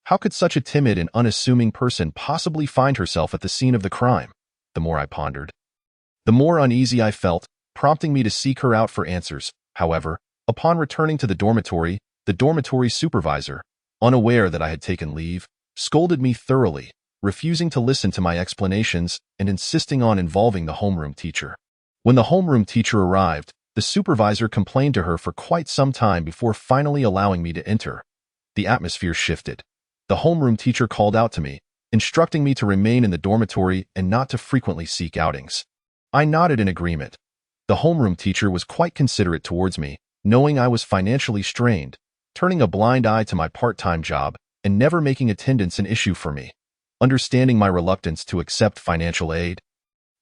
How could such a timid and unassuming person possibly find herself at the scene of the crime? The more I pondered, the more uneasy I felt, prompting me to seek her out for answers. However, upon returning to the dormitory supervisor, unaware that I had taken leave, scolded me thoroughly, refusing to listen to my explanations and insisting on involving the homeroom teacher. When the homeroom teacher arrived, the supervisor complained to her for quite some time before finally allowing me to enter. The atmosphere shifted. The homeroom teacher called out to me, instructing me to remain in the dormitory and not to frequently seek outings. I nodded in agreement. The homeroom teacher was quite considerate towards me, knowing I was financially strained, turning a blind eye to my part-time job and never making attendance an issue for me. Understanding my reluctance to accept financial aid,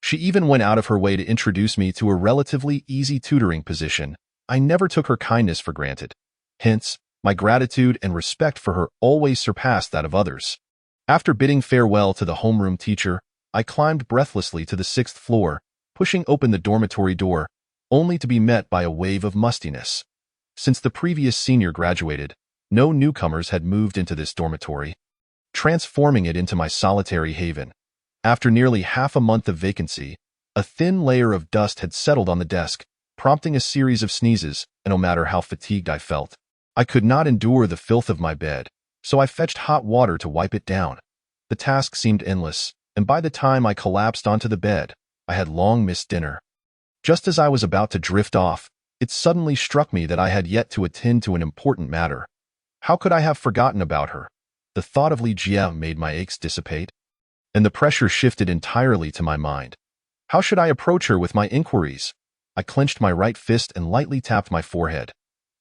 she even went out of her way to introduce me to a relatively easy tutoring position. I never took her kindness for granted. Hence, my gratitude and respect for her always surpassed that of others. After bidding farewell to the homeroom teacher, I climbed breathlessly to the 6th floor, pushing open the dormitory door, only to be met by a wave of mustiness. Since the previous senior graduated, no newcomers had moved into this dormitory, transforming it into my solitary haven. After nearly half a month of vacancy, a thin layer of dust had settled on the desk, prompting a series of sneezes, and no matter how fatigued I felt, I could not endure the filth of my bed, so I fetched hot water to wipe it down. The task seemed endless, and by the time I collapsed onto the bed, I had long missed dinner. Just as I was about to drift off, it suddenly struck me that I had yet to attend to an important matter. How could I have forgotten about her? The thought of Li Jia made my aches dissipate, and the pressure shifted entirely to my mind. How should I approach her with my inquiries? I clenched my right fist and lightly tapped my forehead.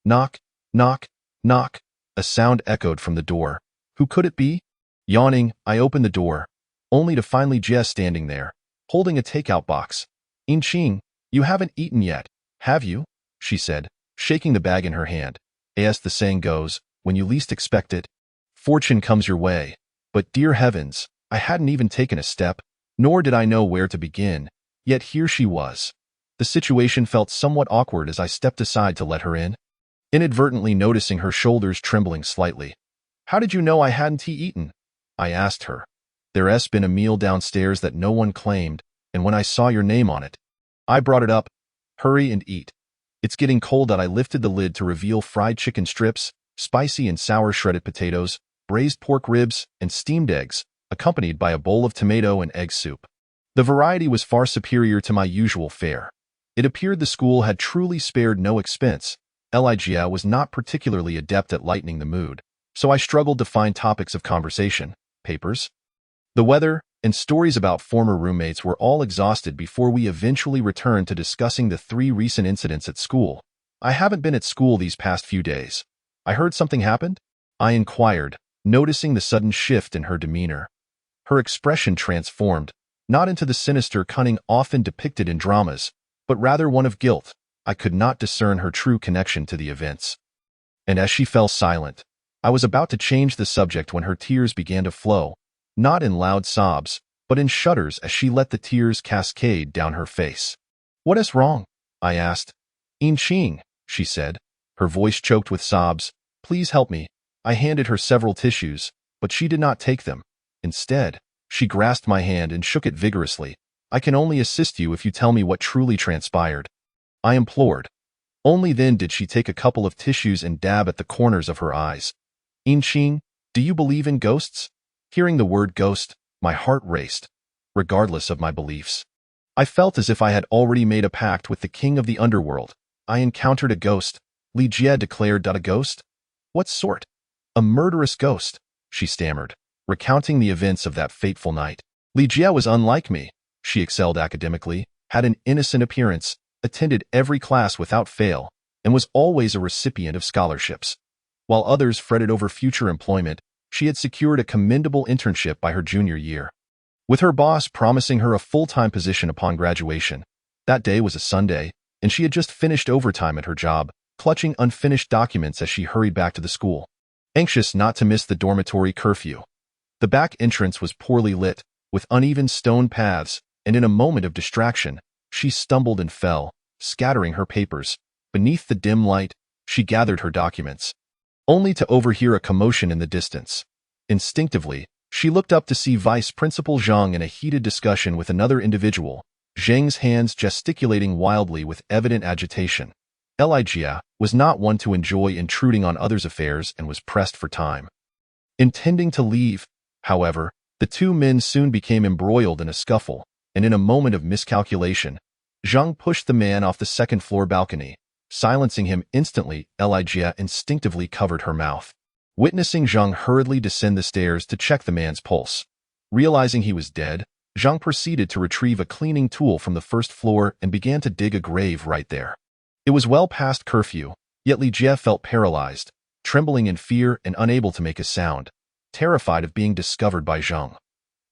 Knock, knock, knock. A sound echoed from the door. Who could it be? Yawning, I opened the door, only to find Li Jia standing there, holding a takeout box. Yin Qing, you haven't eaten yet, have you? She said, shaking the bag in her hand. As the saying goes, when you least expect it, fortune comes your way. But dear heavens, I hadn't even taken a step, nor did I know where to begin, yet here she was. The situation felt somewhat awkward as I stepped aside to let her in, inadvertently noticing her shoulders trembling slightly. "How did you know I hadn't eaten?" I asked her. "There's been a meal downstairs that no one claimed, and when I saw your name on it, I brought it up. Hurry and eat." It's getting cold that I lifted the lid to reveal fried chicken strips, spicy and sour shredded potatoes, braised pork ribs, and steamed eggs, accompanied by a bowl of tomato and egg soup. The variety was far superior to my usual fare. It appeared the school had truly spared no expense. Ligia was not particularly adept at lightening the mood, so I struggled to find topics of conversation. Papers, the weather, and stories about former roommates were all exhausted before we eventually returned to discussing the 3 recent incidents at school. "I haven't been at school these past few days. I heard something happened?" I inquired, noticing the sudden shift in her demeanor. Her expression transformed, not into the sinister cunning often depicted in dramas, but rather one of guilt. I could not discern her true connection to the events. And as she fell silent, I was about to change the subject when her tears began to flow, not in loud sobs, but in shudders as she let the tears cascade down her face. "What is wrong?" I asked. "Inching," she said, her voice choked with sobs. "Please help me." I handed her several tissues, but she did not take them. Instead, she grasped my hand and shook it vigorously. "I can only assist you if you tell me what truly transpired," I implored. Only then did she take a couple of tissues and dab at the corners of her eyes. "Inching, do you believe in ghosts?" Hearing the word ghost, my heart raced, regardless of my beliefs. I felt as if I had already made a pact with the king of the underworld. "I encountered a ghost," Ligia declared. "A ghost? What sort?" "A murderous ghost," she stammered, recounting the events of that fateful night. "Ligia was unlike me. She excelled academically, had an innocent appearance, attended every class without fail, and was always a recipient of scholarships. While others fretted over future employment, she had secured a commendable internship by her junior year, with her boss promising her a full-time position upon graduation. That day was a Sunday, and she had just finished overtime at her job, clutching unfinished documents as she hurried back to the school, anxious not to miss the dormitory curfew. The back entrance was poorly lit, with uneven stone paths, and in a moment of distraction, she stumbled and fell, scattering her papers. Beneath the dim light, she gathered her documents, only to overhear a commotion in the distance. Instinctively, she looked up to see Vice Principal Zhang in a heated discussion with another individual, Zhang's hands gesticulating wildly with evident agitation. Ligia was not one to enjoy intruding on others' affairs and was pressed for time. Intending to leave, however, the 2 men soon became embroiled in a scuffle, and in a moment of miscalculation, Zhang pushed the man off the second-floor balcony. Silencing him instantly, Ligia instinctively covered her mouth. Witnessing Zhang hurriedly descend the stairs to check the man's pulse. Realizing he was dead, Zhang proceeded to retrieve a cleaning tool from the first floor and began to dig a grave right there. It was well past curfew, yet Ligia felt paralyzed, trembling in fear and unable to make a sound, terrified of being discovered by Zhang.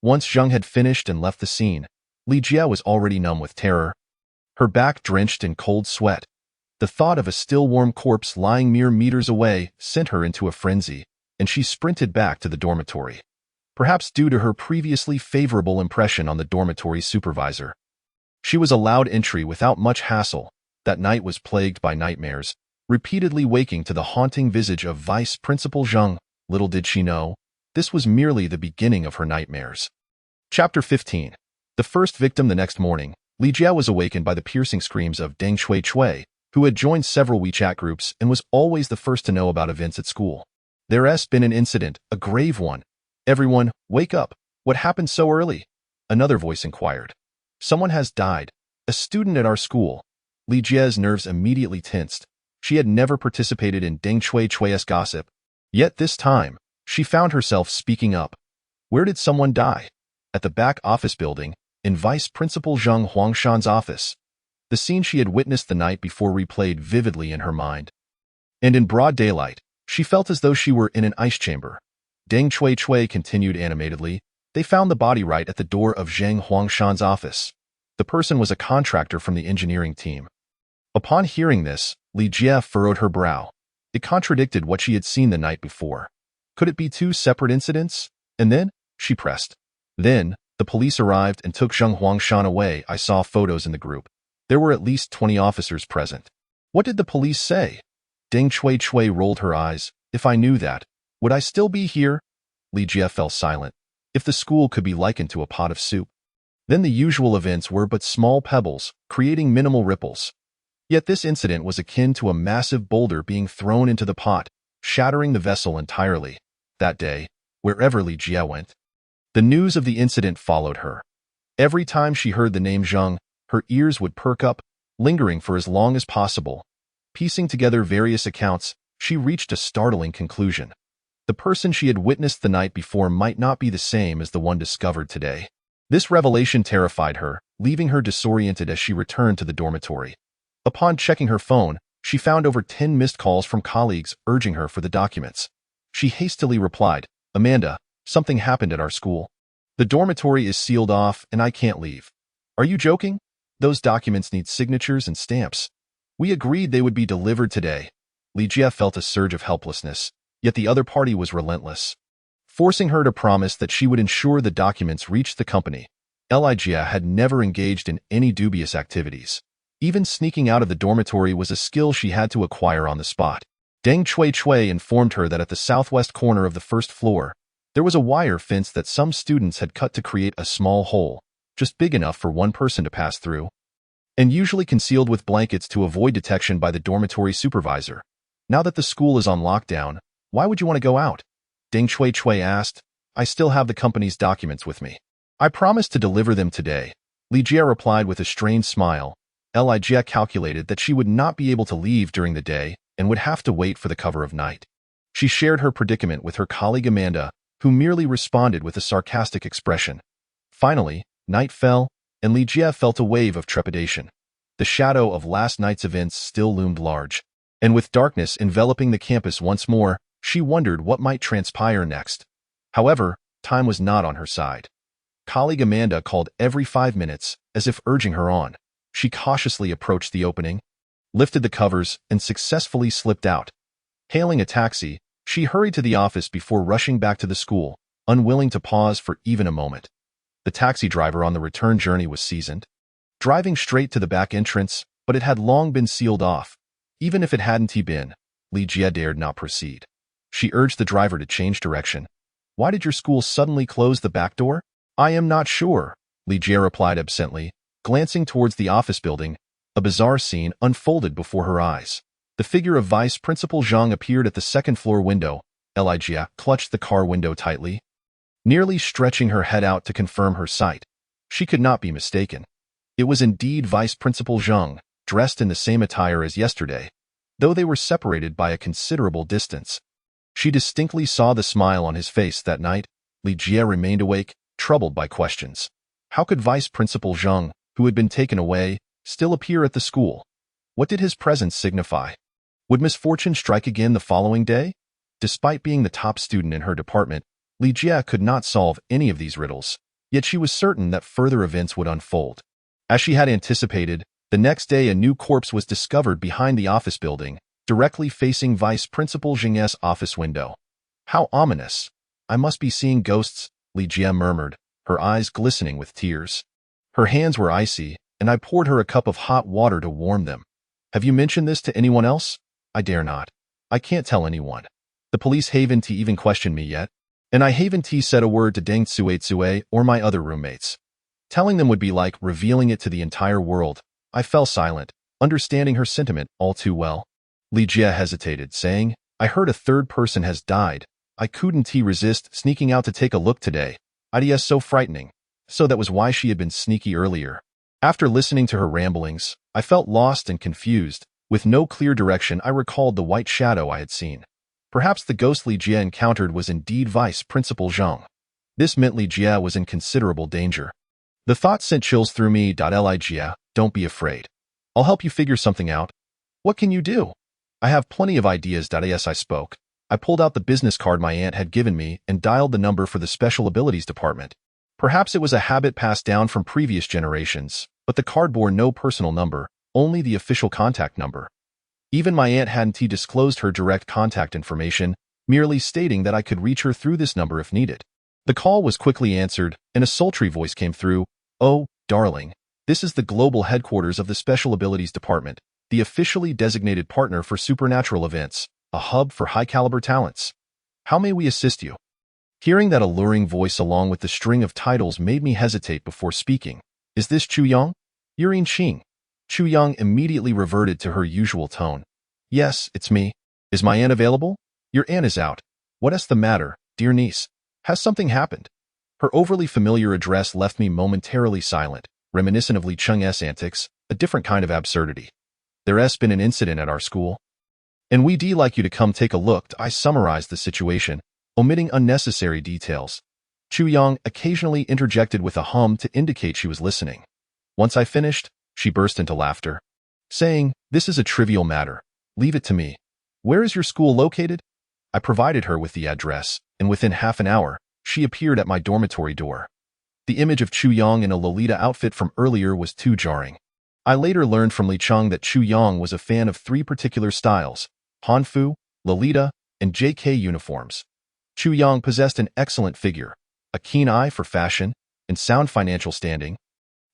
Once Zhang had finished and left the scene, Ligia was already numb with terror, her back drenched in cold sweat. The thought of a still warm corpse lying mere meters away sent her into a frenzy, and she sprinted back to the dormitory. Perhaps due to her previously favorable impression on the dormitory supervisor, she was allowed entry without much hassle. That night was plagued by nightmares, repeatedly waking to the haunting visage of Vice Principal Zhang. Little did she know, this was merely the beginning of her nightmares. Chapter 15. The first victim. The next morning, Ligia was awakened by the piercing screams of Deng Chui, who had joined several WeChat groups and was always the first to know about events at school. "There's been an incident, a grave one. Everyone, wake up. What happened so early?" Another voice inquired. "Someone has died. A student at our school." Ligia's nerves immediately tensed. She had never participated in Deng Chui's gossip, yet this time, she found herself speaking up. "Where did someone die?" "At the back office building, in Vice Principal Zhang Huangshan's office." The scene she had witnessed the night before replayed vividly in her mind. And in broad daylight, she felt as though she were in an ice chamber. Deng Chui continued animatedly. "They found the body right at the door of Zhang Huangshan's office. The person was a contractor from the engineering team. Upon hearing this, Li Jie furrowed her brow. It contradicted what she had seen the night before. Could it be two separate incidents? And then, she pressed. Then, the police arrived and took Zheng Huangshan away. I saw photos in the group. There were at least 20 officers present. What did the police say? Deng Cui rolled her eyes. If I knew that, would I still be here? Li Jie fell silent. If the school could be likened to a pot of soup. Then the usual events were but small pebbles, creating minimal ripples. Yet this incident was akin to a massive boulder being thrown into the pot, shattering the vessel entirely. That day, wherever Li Jie went, the news of the incident followed her. Every time she heard the name Zheng, her ears would perk up, lingering for as long as possible. Piecing together various accounts, she reached a startling conclusion. The person she had witnessed the night before might not be the same as the one discovered today. This revelation terrified her, leaving her disoriented as she returned to the dormitory. Upon checking her phone, she found over 10 missed calls from colleagues urging her for the documents. She hastily replied, "Amanda, something happened at our school. The dormitory is sealed off and I can't leave." "Are you joking? Those documents need signatures and stamps. We agreed they would be delivered today." Li Jie felt a surge of helplessness, yet the other party was relentless, forcing her to promise that she would ensure the documents reached the company. Li Jie had never engaged in any dubious activities. Even sneaking out of the dormitory was a skill she had to acquire on the spot. Deng Cui informed her that at the southwest corner of the first floor, there was a wire fence that some students had cut to create a small hole, just big enough for one person to pass through, and usually concealed with blankets to avoid detection by the dormitory supervisor. "Now that the school is on lockdown, why would you want to go out?" Deng Cui asked. "I still have the company's documents with me. I promised to deliver them today." Li Jie replied with a strained smile. Li Jie calculated that she would not be able to leave during the day and would have to wait for the cover of night. She shared her predicament with her colleague Amanda, who merely responded with a sarcastic expression. Finally, night fell, and Li Jie felt a wave of trepidation. The shadow of last night's events still loomed large, and with darkness enveloping the campus once more, she wondered what might transpire next. However, time was not on her side. Colleague Amanda called every 5 minutes, as if urging her on. She cautiously approached the opening, lifted the covers, and successfully slipped out. Hailing a taxi, she hurried to the office before rushing back to the school, unwilling to pause for even a moment. The taxi driver on the return journey was seasoned, driving straight to the back entrance, but it had long been sealed off. Even if it hadn't been, Li Jie dared not proceed. She urged the driver to change direction. "Why did your school suddenly close the back door?" "I am not sure," Li Jie replied absently. Glancing towards the office building, a bizarre scene unfolded before her eyes. The figure of Vice Principal Zhang appeared at the second-floor window. Li Jie clutched the car window tightly, nearly stretching her head out to confirm her sight. She could not be mistaken. It was indeed Vice Principal Zhang, dressed in the same attire as yesterday, though they were separated by a considerable distance. She distinctly saw the smile on his face that night. Li Jie remained awake, troubled by questions. How could Vice Principal Zhang, who had been taken away, still appear at the school? What did his presence signify? Would misfortune strike again the following day? Despite being the top student in her department, Li Jie could not solve any of these riddles, yet she was certain that further events would unfold. As she had anticipated, the next day a new corpse was discovered behind the office building, directly facing Vice Principal Zheng's office window. "How ominous! I must be seeing ghosts," Li Jie murmured, her eyes glistening with tears. Her hands were icy, and I poured her a cup of hot water to warm them. "Have you mentioned this to anyone else?" "I dare not. I can't tell anyone. The police haven't even questioned me yet, and I haven't said a word to Deng Cui or my other roommates. Telling them would be like revealing it to the entire world." I fell silent, understanding her sentiment all too well. Li Jie hesitated, saying, "I heard a third person has died. I couldn't resist sneaking out to take a look today. It's so frightening." So that was why she had been sneaky earlier. After listening to her ramblings, I felt lost and confused. With no clear direction, I recalled the white shadow I had seen. Perhaps the ghost Li Jie encountered was indeed Vice Principal Zhang. This meant Li Jie was in considerable danger. The thought sent chills through me. Li Jie, don't be afraid. I'll help you figure something out. "What can you do?" "I have plenty of ideas." Yes, I spoke. I pulled out the business card my aunt had given me and dialed the number for the Special Abilities Department. Perhaps it was a habit passed down from previous generations, but the card bore no personal number, only the official contact number. Even my aunt hadn't disclosed her direct contact information, merely stating that I could reach her through this number if needed. The call was quickly answered, and a sultry voice came through. "Oh, darling, this is the global headquarters of the Special Abilities Department, the officially designated partner for supernatural events, a hub for high-caliber talents. How may we assist you?" Hearing that alluring voice along with the string of titles made me hesitate before speaking. "Is this Chu Yang?" "Yurin Xing." Chu Yang immediately reverted to her usual tone. "Yes, it's me. Is my aunt available?" "Your aunt is out. What's the matter, dear niece? Has something happened?" Her overly familiar address left me momentarily silent, reminiscent of Li Cheng's antics, a different kind of absurdity. "There's been an incident at our school, and we'd like you to come take a look." I summarized the situation, omitting unnecessary details. Chu Yang occasionally interjected with a hum to indicate she was listening. Once I finished, she burst into laughter, saying, "This is a trivial matter. Leave it to me. Where is your school located?" I provided her with the address, and within half an hour, she appeared at my dormitory door. The image of Chu Yang in a Lolita outfit from earlier was too jarring. I later learned from Li Cheng that Chu Yang was a fan of 3 particular styles: Hanfu, Lolita, and JK uniforms. Chu Yang possessed an excellent figure, a keen eye for fashion, and sound financial standing,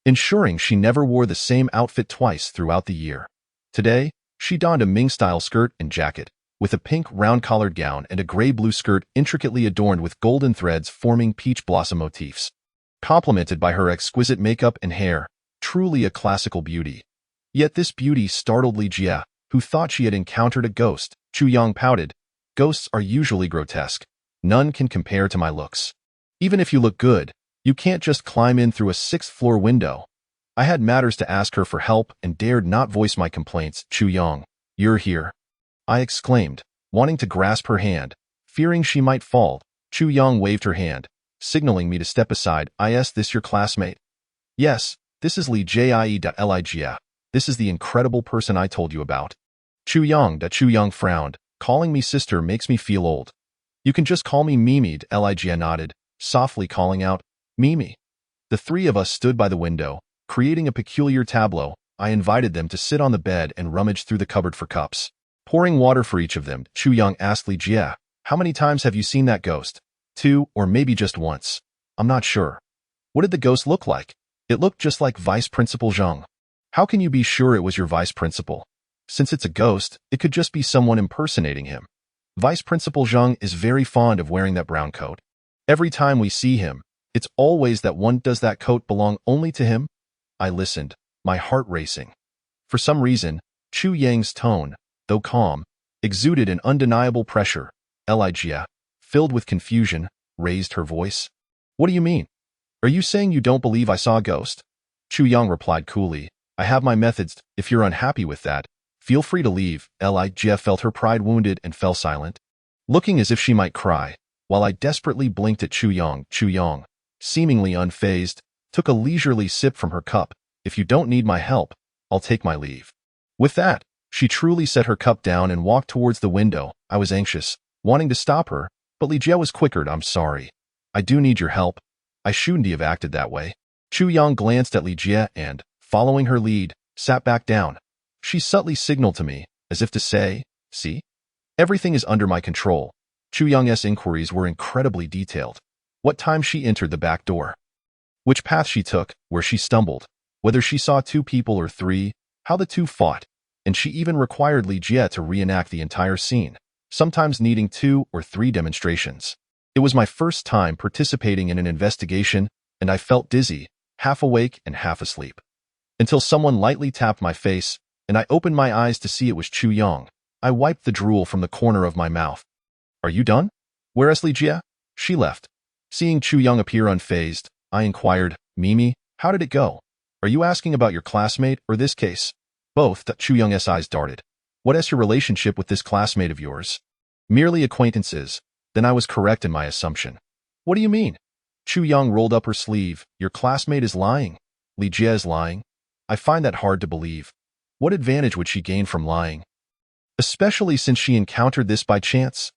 ensuring she never wore the same outfit twice throughout the year. Today, she donned a Ming-style skirt and jacket, with a pink round-collared gown and a gray-blue skirt intricately adorned with golden threads forming peach blossom motifs. Complemented by her exquisite makeup and hair, truly a classical beauty. Yet this beauty startled Li Jie, who thought she had encountered a ghost. Chu Yang pouted. "Ghosts are usually grotesque. None can compare to my looks. Even if you look good, you can't just climb in through a 6th-floor window." I had matters to ask her for help and dared not voice my complaints. "Chu Yang, you're here," I exclaimed, wanting to grasp her hand, fearing she might fall. Chu Yang waved her hand, signaling me to step aside. "Is this your classmate?" "Yes, this is Li Jie. This is the incredible person I told you about." Chu Yang frowned. "Calling me sister makes me feel old." "You can just call me Mimi." Li Jie nodded, softly calling out, "Mimi." The 3 of us stood by the window, creating a peculiar tableau. I invited them to sit on the bed and rummage through the cupboard for cups. Pouring water for each of them, Chu Yang asked Li Jie, "How many times have you seen that ghost?" 2, or maybe just once. "I'm not sure." "What did the ghost look like?" "It looked just like Vice Principal Zhang." "How can you be sure it was your vice principal?" "Since it's a ghost, it could just be someone impersonating him. Vice Principal Zhang is very fond of wearing that brown coat. Every time we see him, it's always that one. Does that coat belong only to him?" I listened, my heart racing. For some reason, Chu Yang's tone, though calm, exuded an undeniable pressure. Li Jie, filled with confusion, raised her voice. "What do you mean? Are you saying you don't believe I saw a ghost?" Chu Yang replied coolly, "I have my methods. If you're unhappy with that, feel free to leave." Li Jie felt her pride wounded and fell silent, looking as if she might cry, while I desperately blinked at Chu Yang. Chu Yang, seemingly unfazed, took a leisurely sip from her cup. "If you don't need my help, I'll take my leave." With that, she truly set her cup down and walked towards the window. I was anxious, wanting to stop her, but Li Jie was quicker. "I'm sorry. I do need your help. I shouldn't have acted that way." Chu Yang glanced at Li Jie and, following her lead, sat back down. She subtly signaled to me, as if to say, "See? Everything is under my control." Chu Yang's inquiries were incredibly detailed. What time she entered the back door, which path she took, where she stumbled, whether she saw 2 people or 3, how the 2 fought, and she even required Li Jie to reenact the entire scene, sometimes needing 2 or 3 demonstrations. It was my first time participating in an investigation, and I felt dizzy, half awake and half asleep, until someone lightly tapped my face, and I opened my eyes to see it was Chu Yang. I wiped the drool from the corner of my mouth. "Are you done? Where's Li Jie?" She left. Seeing Chu Yang appear unfazed, I inquired, "Mimi, how did it go? Are you asking about your classmate or this case?" "Both." Chu Yang's eyes darted. "What is your relationship with this classmate of yours?" "Merely acquaintances." Then I was correct in my assumption. "What do you mean?" Chu Yang rolled up her sleeve. "Your classmate is lying." "Li Jie is lying?" "I find that hard to believe. What advantage would she gain from lying? Especially since she encountered this by chance?"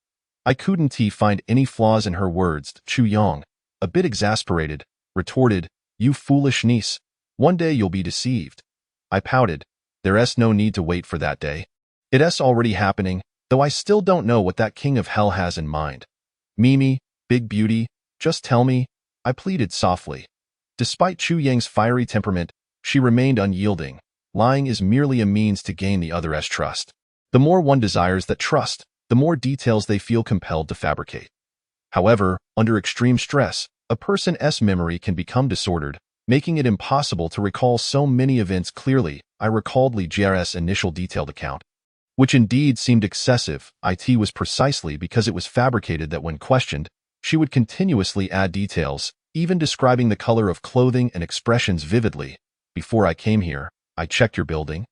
I couldn't find any flaws in her words. Chu Yang, a bit exasperated, retorted, "You foolish niece. One day you'll be deceived." I pouted. There's no need to wait for that day. It's already happening, though I still don't know what that king of hell has in mind. Mimi, big beauty, just tell me, I pleaded softly. Despite Chu Yang's fiery temperament, she remained unyielding. Lying is merely a means to gain the other's trust. The more one desires that trust, the more details they feel compelled to fabricate. However, under extreme stress, a person's memory can become disordered, making it impossible to recall so many events clearly. I recalled Li Jia's initial detailed account, which indeed seemed excessive. It was precisely because it was fabricated that when questioned, she would continuously add details, even describing the color of clothing and expressions vividly. Before I came here, I checked your building,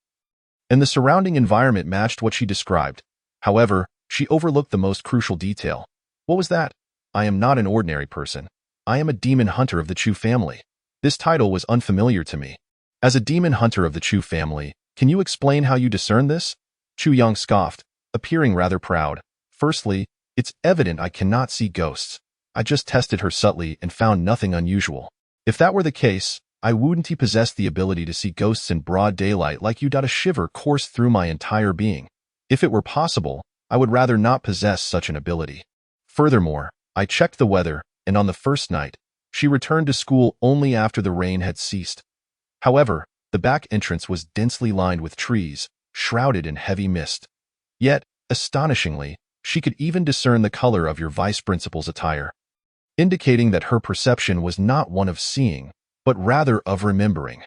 and the surrounding environment matched what she described. However, she overlooked the most crucial detail. What was that? I am not an ordinary person. I am a demon hunter of the Chu family. This title was unfamiliar to me. As a demon hunter of the Chu family, can you explain how you discern this? Chu Yang scoffed, appearing rather proud. Firstly, it's evident I cannot see ghosts. I just tested her subtly and found nothing unusual. If that were the case, I wouldn't possess the ability to see ghosts in broad daylight like you. A shiver coursed through my entire being. If it were possible, I would rather not possess such an ability. Furthermore, I checked the weather, and on the first night, she returned to school only after the rain had ceased. However, the back entrance was densely lined with trees, shrouded in heavy mist. Yet, astonishingly, she could even discern the color of your vice principal's attire, indicating that her perception was not one of seeing, but rather of remembering.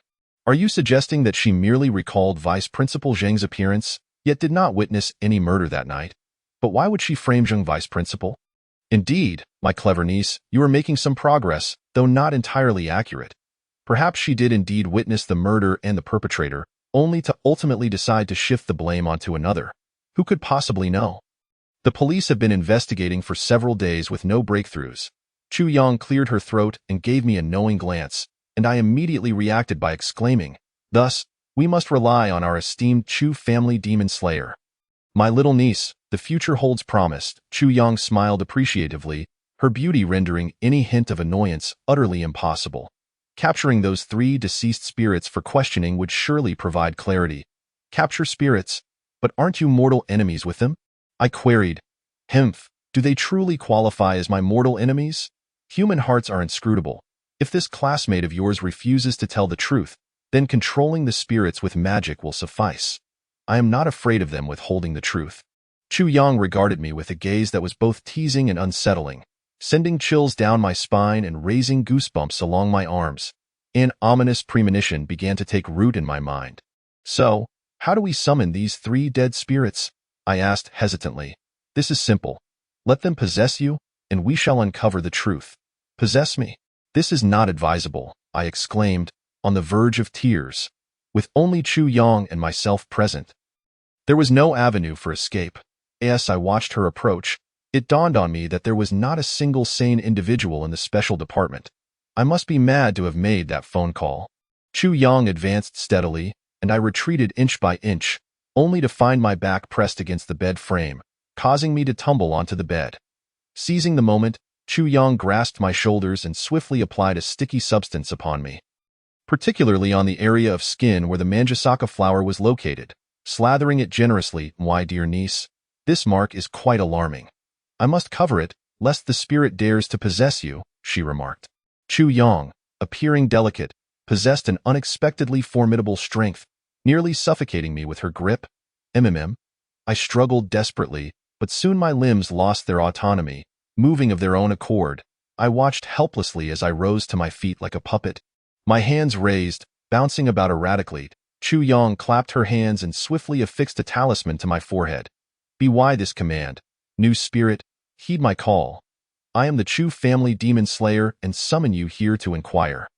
Are you suggesting that she merely recalled Vice Principal Zheng's appearance, yet did not witness any murder that night? But why would she frame Zheng Vice Principal? Indeed, my clever niece, you are making some progress, though not entirely accurate. Perhaps she did indeed witness the murder and the perpetrator, only to ultimately decide to shift the blame onto another. Who could possibly know? The police have been investigating for several days with no breakthroughs. Chu Yang cleared her throat and gave me a knowing glance, and I immediately reacted by exclaiming, "Thus, we must rely on our esteemed Chu family demon slayer." My little niece, the future holds promise. Chu Yang smiled appreciatively, her beauty rendering any hint of annoyance utterly impossible. Capturing those 3 deceased spirits for questioning would surely provide clarity. Capture spirits? But aren't you mortal enemies with them? I queried. Hmph, do they truly qualify as my mortal enemies? Human hearts are inscrutable. If this classmate of yours refuses to tell the truth, then controlling the spirits with magic will suffice. I am not afraid of them withholding the truth. Chu Yang regarded me with a gaze that was both teasing and unsettling, sending chills down my spine and raising goosebumps along my arms. An ominous premonition began to take root in my mind. So, how do we summon these 3 dead spirits? I asked hesitantly. This is simple. Let them possess you, and we shall uncover the truth. Possess me? This is not advisable, I exclaimed, on the verge of tears. With only Chu Yang and myself present, there was no avenue for escape. As I watched her approach, it dawned on me that there was not a single sane individual in the special department. I must be mad to have made that phone call. Chu Yang advanced steadily, and I retreated inch by inch, only to find my back pressed against the bed frame, causing me to tumble onto the bed. Seizing the moment, Chu Yang grasped my shoulders and swiftly applied a sticky substance upon me, particularly on the area of skin where the Manjusaka flower was located, slathering it generously. My dear niece, this mark is quite alarming. I must cover it, lest the spirit dares to possess you, she remarked. Chu Yang, appearing delicate, possessed an unexpectedly formidable strength, nearly suffocating me with her grip. I struggled desperately, but soon my limbs lost their autonomy, moving of their own accord. I watched helplessly as I rose to my feet like a puppet. My hands raised, bouncing about erratically. Chu Yang clapped her hands and swiftly affixed a talisman to my forehead. Be why this command. New spirit, heed my call. I am the Chu family demon slayer and summon you here to inquire.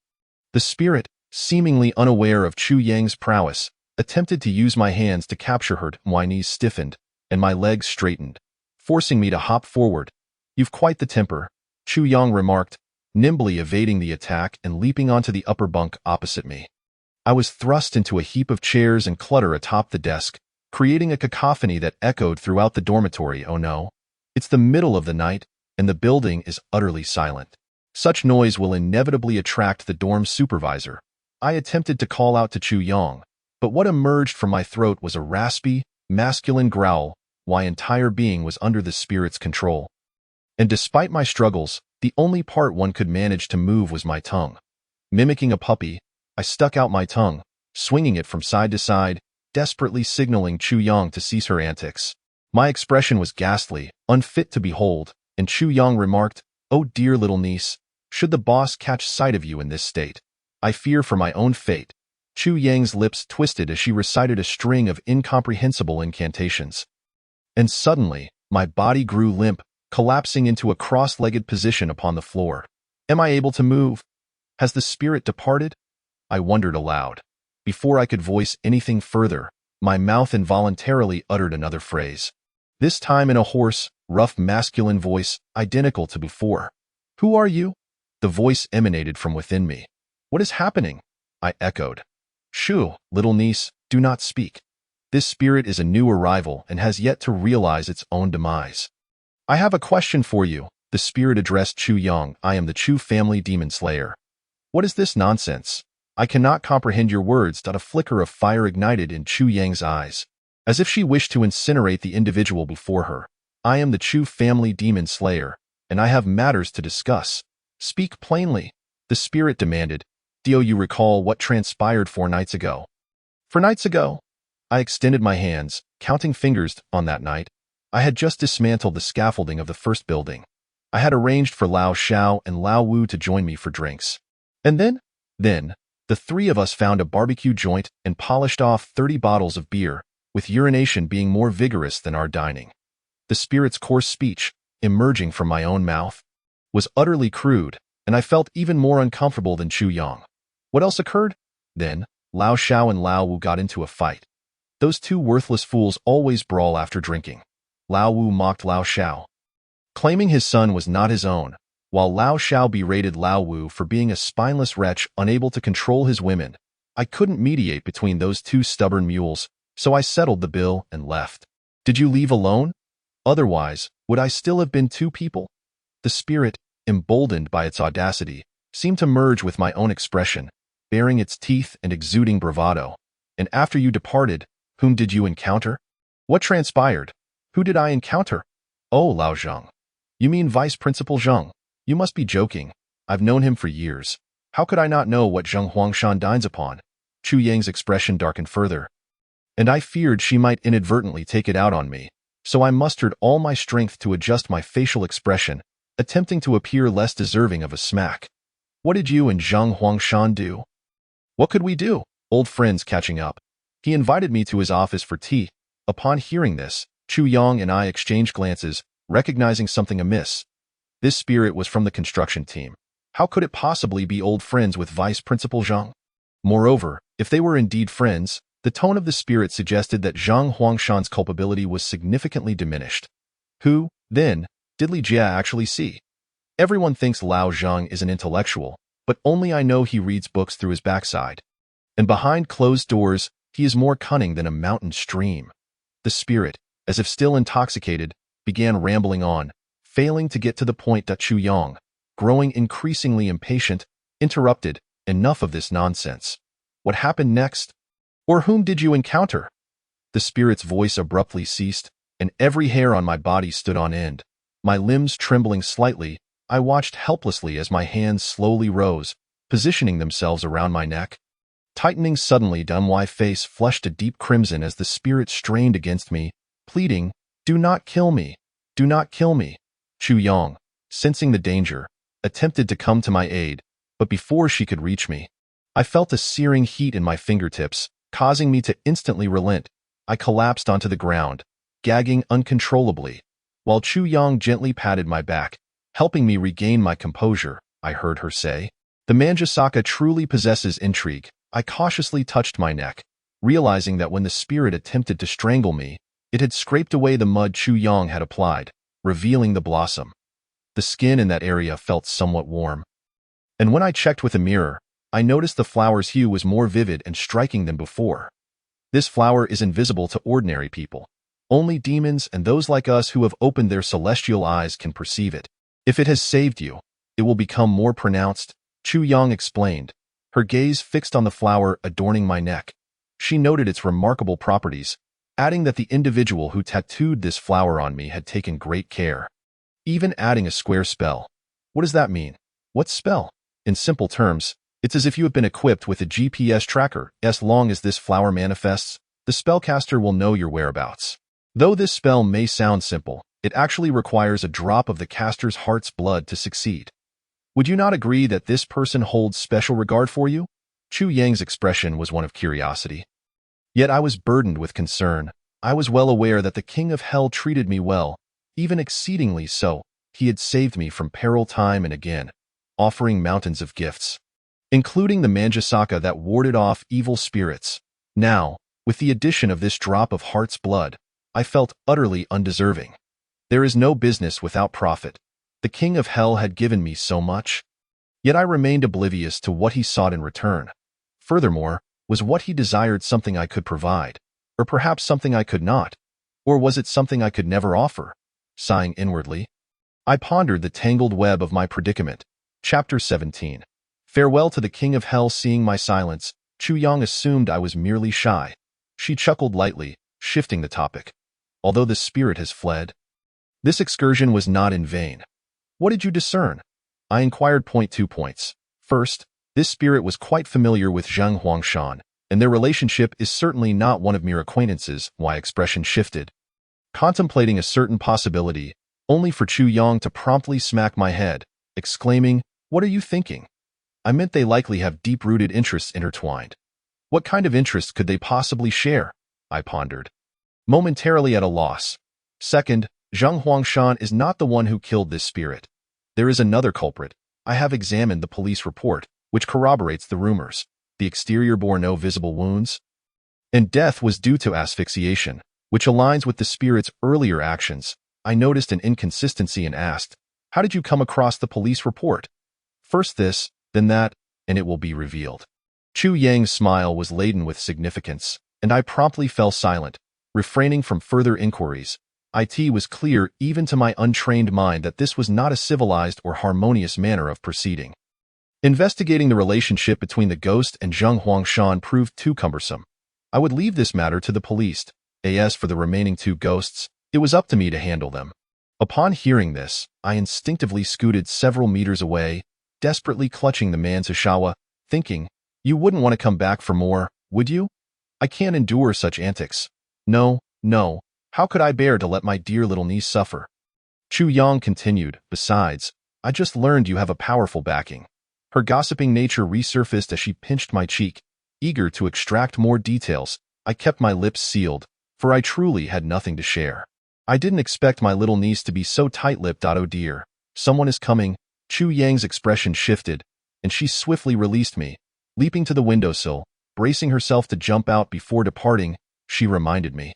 The spirit, seemingly unaware of Chu Yang's prowess, attempted to use my hands to capture her. My knees stiffened, and my legs straightened, forcing me to hop forward. You've quite the temper, Chu Yang remarked, nimbly evading the attack and leaping onto the upper bunk opposite me. I was thrust into a heap of chairs and clutter atop the desk, creating a cacophony that echoed throughout the dormitory. Oh no. It's the middle of the night, and the building is utterly silent. Such noise will inevitably attract the dorm supervisor. I attempted to call out to Chu Yang, But what emerged from my throat was a raspy, masculine growl. My entire being was under the spirit's control. And despite my struggles, the only part one could manage to move was my tongue. Mimicking a puppy, I stuck out my tongue, swinging it from side to side, desperately signaling Chu Yang to cease her antics. My expression was ghastly, unfit to behold, and Chu Yang remarked, "Oh dear little niece, should the boss catch sight of you in this state, I fear for my own fate." Chu Yang's lips twisted as she recited a string of incomprehensible incantations. And suddenly, my body grew limp, collapsing into a cross-legged position upon the floor. Am I able to move? Has the spirit departed? I wondered aloud. Before I could voice anything further, my mouth involuntarily uttered another phrase. This time in a hoarse, rough masculine voice, identical to before. "Who are you?" The voice emanated from within me. "What is happening?" I echoed. "Shoo, little niece, do not speak. This spirit is a new arrival and has yet to realize its own demise." "I have a question for you," the spirit addressed Chu Yang. "I am the Chu family demon slayer." "What is this nonsense? I cannot comprehend your words." A flicker of fire ignited in Chu Yang's eyes, as if she wished to incinerate the individual before her. "I am the Chu family demon slayer, and I have matters to discuss." "Speak plainly," the spirit demanded. "Do you recall what transpired 4 nights ago?" "4 nights ago?" I extended my hands, counting fingers. On that night, I had just dismantled the scaffolding of the first building. I had arranged for Lao Xiao and Lao Wu to join me for drinks. And then, the 3 of us found a barbecue joint and polished off 30 bottles of beer, with urination being more vigorous than our dining. The spirit's coarse speech, emerging from my own mouth, was utterly crude, and I felt even more uncomfortable than Chu Yang. What else occurred? Then, Lao Xiao and Lao Wu got into a fight. Those 2 worthless fools always brawl after drinking. Lao Wu mocked Lao Xiao, claiming his son was not his own, while Lao Xiao berated Lao Wu for being a spineless wretch unable to control his women. I couldn't mediate between those 2 stubborn mules, so I settled the bill and left. "Did you leave alone? Otherwise, would I still have been 2 people?" The spirit, emboldened by its audacity, seemed to merge with my own expression, baring its teeth and exuding bravado. "And after you departed, whom did you encounter?" "What transpired? Who did I encounter?" "Oh, Lao Zheng. You mean Vice Principal Zheng. You must be joking. I've known him for years. How could I not know what Zheng Huangshan dines upon?" Chu Yang's expression darkened further, and I feared she might inadvertently take it out on me, so I mustered all my strength to adjust my facial expression, attempting to appear less deserving of a smack. "What did you and Zheng Huangshan do?" "What could we do? Old friends catching up. He invited me to his office for tea." Upon hearing this, Chu Yang and I exchanged glances, recognizing something amiss. This spirit was from the construction team. How could it possibly be old friends with Vice Principal Zheng? Moreover, if they were indeed friends, the tone of the spirit suggested that Zheng Huangshan's culpability was significantly diminished. Who, then, did Li Jia actually see? Everyone thinks Lao Zheng is an intellectual, but only I know he reads books through his backside. And behind closed doors, he is more cunning than a mountain stream. The spirit, as if still intoxicated, began rambling on, failing to get to the point. Chu Yang, growing increasingly impatient, interrupted, "Enough of this nonsense. What happened next? Or whom did you encounter?" The spirit's voice abruptly ceased, and every hair on my body stood on end. My limbs trembling slightly, I watched helplessly as my hands slowly rose, positioning themselves around my neck. Tightening suddenly, my face flushed a deep crimson as the spirit strained against me, pleading, "Do not kill me. Do not kill me." Chu Yang, sensing the danger, attempted to come to my aid, but before she could reach me, I felt a searing heat in my fingertips, causing me to instantly relent. I collapsed onto the ground, gagging uncontrollably, while Chu Yang gently patted my back, helping me regain my composure. I heard her say, "The Manjusaka truly possesses intrigue." I cautiously touched my neck, realizing that when the spirit attempted to strangle me, it had scraped away the mud Chu Yang had applied, revealing the blossom. The skin in that area felt somewhat warm. And when I checked with a mirror, I noticed the flower's hue was more vivid and striking than before. This flower is invisible to ordinary people. Only demons and those like us who have opened their celestial eyes can perceive it. If it has saved you, it will become more pronounced, Chu Yang explained, her gaze fixed on the flower adorning my neck. She noted its remarkable properties, adding that the individual who tattooed this flower on me had taken great care. Even adding a square spell. What does that mean? What spell? In simple terms, it's as if you have been equipped with a GPS tracker. As long as this flower manifests, the spellcaster will know your whereabouts. Though this spell may sound simple, it actually requires a drop of the caster's heart's blood to succeed. Would you not agree that this person holds special regard for you? Chu Yang's expression was one of curiosity. Yet I was burdened with concern. I was well aware that the King of Hell treated me well, even exceedingly so. He had saved me from peril time and again, offering mountains of gifts, including the Manjasaka that warded off evil spirits. Now, with the addition of this drop of heart's blood, I felt utterly undeserving. There is no business without profit. The King of Hell had given me so much. Yet I remained oblivious to what he sought in return. Furthermore, was what he desired something I could provide, or perhaps something I could not, or was it something I could never offer? Sighing inwardly, I pondered the tangled web of my predicament. Chapter 17. Farewell to the King of Hell. Seeing my silence, Chu Yang assumed I was merely shy. She chuckled lightly, shifting the topic. Although the spirit has fled, this excursion was not in vain. What did you discern? I inquired. 2 points. First, this spirit was quite familiar with Zheng Huangshan, and their relationship is certainly not one of mere acquaintances. My expression shifted, contemplating a certain possibility, only for Chu Yang to promptly smack my head, exclaiming, "What are you thinking?" I meant they likely have deep-rooted interests intertwined. What kind of interest could they possibly share? I pondered, momentarily at a loss. Second, Zheng Huangshan is not the one who killed this spirit. There is another culprit. I have examined the police report, which corroborates the rumors. The exterior bore no visible wounds, and death was due to asphyxiation, which aligns with the spirit's earlier actions. I noticed an inconsistency and asked, "How did you come across the police report?" First this, then that, and it will be revealed. Chu Yang's smile was laden with significance, and I promptly fell silent, refraining from further inquiries. It was clear even to my untrained mind that this was not a civilized or harmonious manner of proceeding. Investigating the relationship between the ghost and Zheng Huangshan proved too cumbersome. I would leave this matter to the police. As for the remaining 2 ghosts, it was up to me to handle them. Upon hearing this, I instinctively scooted several meters away, desperately clutching the man's Ishawa, thinking, "You wouldn't want to come back for more, would you? I can't endure such antics. No, no, how could I bear to let my dear little niece suffer?" Chu Yang continued, "Besides, I just learned you have a powerful backing." Her gossiping nature resurfaced as she pinched my cheek. Eager to extract more details, I kept my lips sealed, for I truly had nothing to share. I didn't expect my little niece to be so tight-lipped. Oh dear, someone is coming. Chu Yang's expression shifted, and she swiftly released me. Leaping to the windowsill, bracing herself to jump out before departing, she reminded me,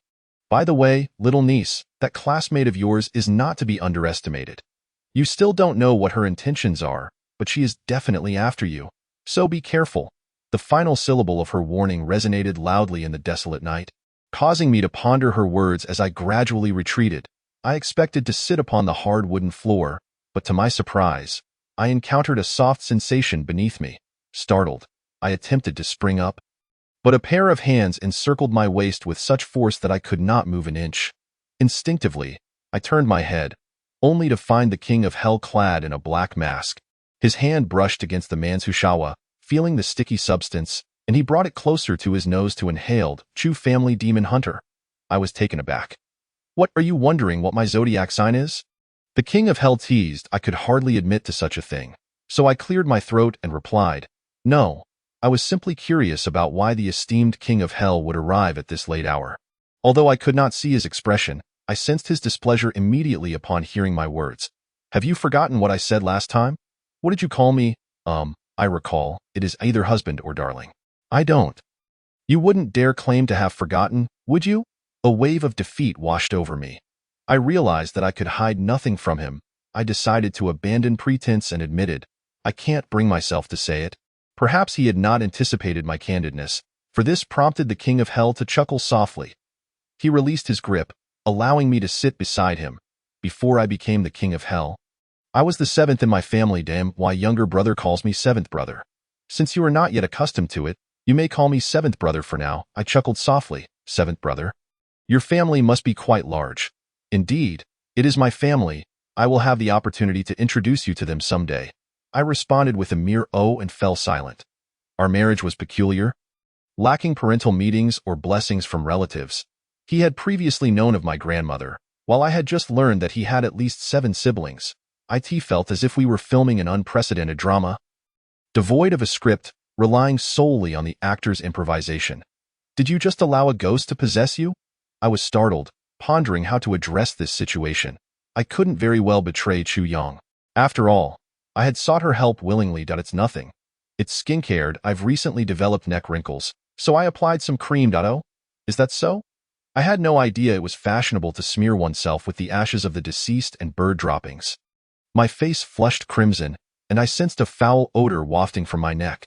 "By the way, little niece, that classmate of yours is not to be underestimated. You still don't know what her intentions are, but she is definitely after you, so be careful." The final syllable of her warning resonated loudly in the desolate night, causing me to ponder her words as I gradually retreated. I expected to sit upon the hard wooden floor, but to my surprise, I encountered a soft sensation beneath me. Startled, I attempted to spring up, but a pair of hands encircled my waist with such force that I could not move an inch. Instinctively, I turned my head, only to find the King of Hell clad in a black mask. His hand brushed against the man's Hushawa, feeling the sticky substance, and he brought it closer to his nose to inhale. "Chu family demon hunter." I was taken aback. "What, are you wondering what my zodiac sign is?" The King of Hell teased. I could hardly admit to such a thing, so I cleared my throat and replied, "No, I was simply curious about why the esteemed King of Hell would arrive at this late hour." Although I could not see his expression, I sensed his displeasure immediately upon hearing my words. "Have you forgotten what I said last time? What did you call me?" I recall, it is either husband or darling." "I don't." "You wouldn't dare claim to have forgotten, would you?" A wave of defeat washed over me. I realized that I could hide nothing from him. I decided to abandon pretense and admitted, "I can't bring myself to say it." Perhaps he had not anticipated my candidness, for this prompted the King of Hell to chuckle softly. He released his grip, allowing me to sit beside him. Before I became the King of Hell, I was the 7th in my family. Damn, why younger brother calls me 7th brother. Since you are not yet accustomed to it, You may call me seventh brother for now, I chuckled softly. Seventh brother? Your family must be quite large. Indeed, it is my family. I will have the opportunity to introduce you to them someday. I responded with a mere "oh" and fell silent. Our marriage was peculiar, lacking parental meetings or blessings from relatives. He had previously known of my grandmother, while I had just learned that he had at least 7 siblings. It felt as if we were filming an unprecedented drama, devoid of a script, relying solely on the actor's improvisation. Did you just allow a ghost to possess you? I was startled, pondering how to address this situation. I couldn't very well betray Chu Yang. After all, I had sought her help willingly. It's nothing. It's skincare. I've recently developed neck wrinkles, so I applied some cream. Oh, is that so? I had no idea it was fashionable to smear oneself with the ashes of the deceased and bird droppings. My face flushed crimson, and I sensed a foul odor wafting from my neck.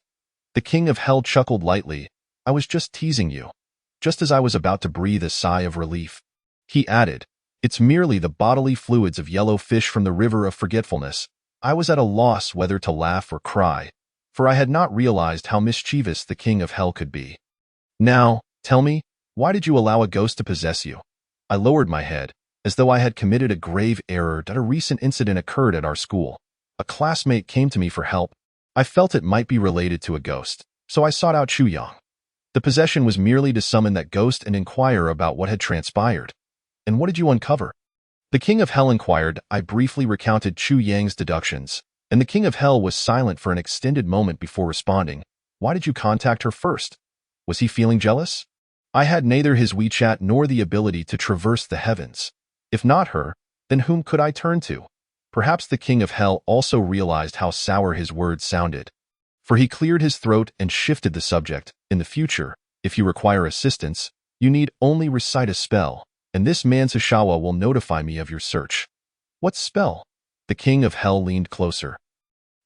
The King of Hell chuckled lightly. I was just teasing you. Just as I was about to breathe a sigh of relief, he added, it's merely the bodily fluids of yellow fish from the river of forgetfulness. I was at a loss whether to laugh or cry, for I had not realized how mischievous the King of Hell could be. Now, tell me, why did you allow a ghost to possess you? I lowered my head, as though I had committed a grave error. A recent incident occurred at our school. A classmate came to me for help. I felt it might be related to a ghost, so I sought out Chu Yang. The possession was merely to summon that ghost and inquire about what had transpired. And what did you uncover? The King of Hell inquired. I briefly recounted Chu Yang's deductions, and the King of Hell was silent for an extended moment before responding. Why did you contact her first? Was he feeling jealous? I had neither his WeChat nor the ability to traverse the heavens. If not her, then whom could I turn to? Perhaps the King of Hell also realized how sour his words sounded, for he cleared his throat and shifted the subject. In the future, if you require assistance, you need only recite a spell, and this man Sashawa will notify me of your search. What spell? The King of Hell leaned closer,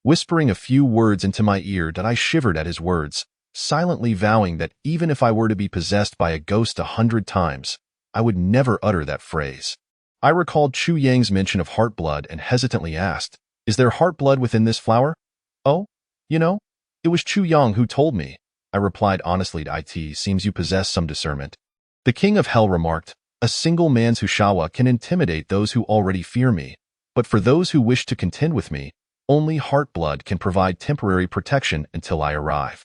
whispering a few words into my ear. I shivered at his words, silently vowing that even if I were to be possessed by a ghost 100 times, I would never utter that phrase. I recalled Chu Yang's mention of heart blood and hesitantly asked, is there heart blood within this flower? Oh, it was Chu Yang who told me. I replied honestly. It seems you possess some discernment. The King of Hell remarked, a single man's Hushawa can intimidate those who already fear me, but for those who wish to contend with me, only heart blood can provide temporary protection until I arrive.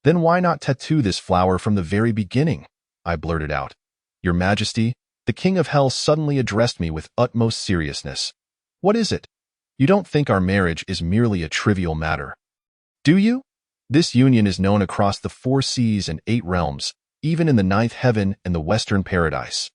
Then why not tattoo this flower from the very beginning? I blurted out. Your Majesty, the King of Hell suddenly addressed me with utmost seriousness. What is it? You don't think our marriage is merely a trivial matter, do you? This union is known across the 4 seas and 8 realms, even in the 9th heaven and the western paradise.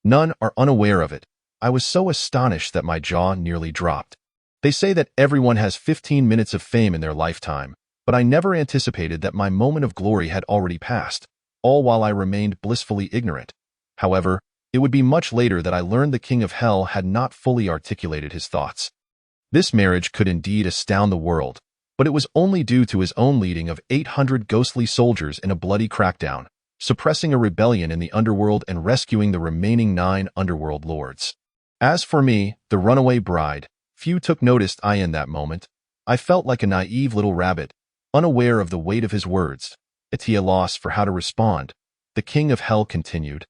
None are unaware of it. I was so astonished that my jaw nearly dropped. They say that everyone has 15 minutes of fame in their lifetime, but I never anticipated that my moment of glory had already passed, all while I remained blissfully ignorant. However, it would be much later that I learned the King of Hell had not fully articulated his thoughts. This marriage could indeed astound the world, but it was only due to his own leading of 800 ghostly soldiers in a bloody crackdown, suppressing a rebellion in the underworld and rescuing the remaining 9 underworld lords. As for me, the runaway bride, few took notice in that moment. I felt like a naive little rabbit, unaware of the weight of his words, at a loss for how to respond. The King of Hell continued,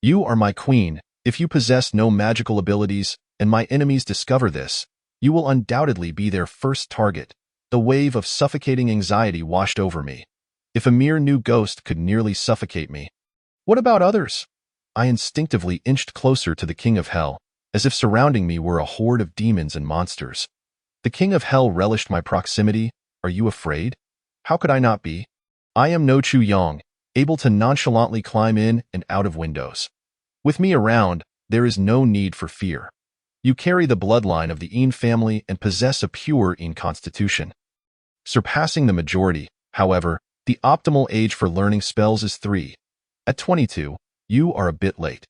you are my queen. If you possess no magical abilities, and my enemies discover this, you will undoubtedly be their first target. The wave of suffocating anxiety washed over me. If a mere new ghost could nearly suffocate me, what about others? I instinctively inched closer to the King of Hell, as if surrounding me were a horde of demons and monsters. The King of Hell relished my proximity. Are you afraid? How could I not be? I am no Chu Yang, able to nonchalantly climb in and out of windows. With me around, there is no need for fear. You carry the bloodline of the Yin family and possess a pure Yin constitution. Surpassing the majority, however, the optimal age for learning spells is 3. At 22, you are a bit late.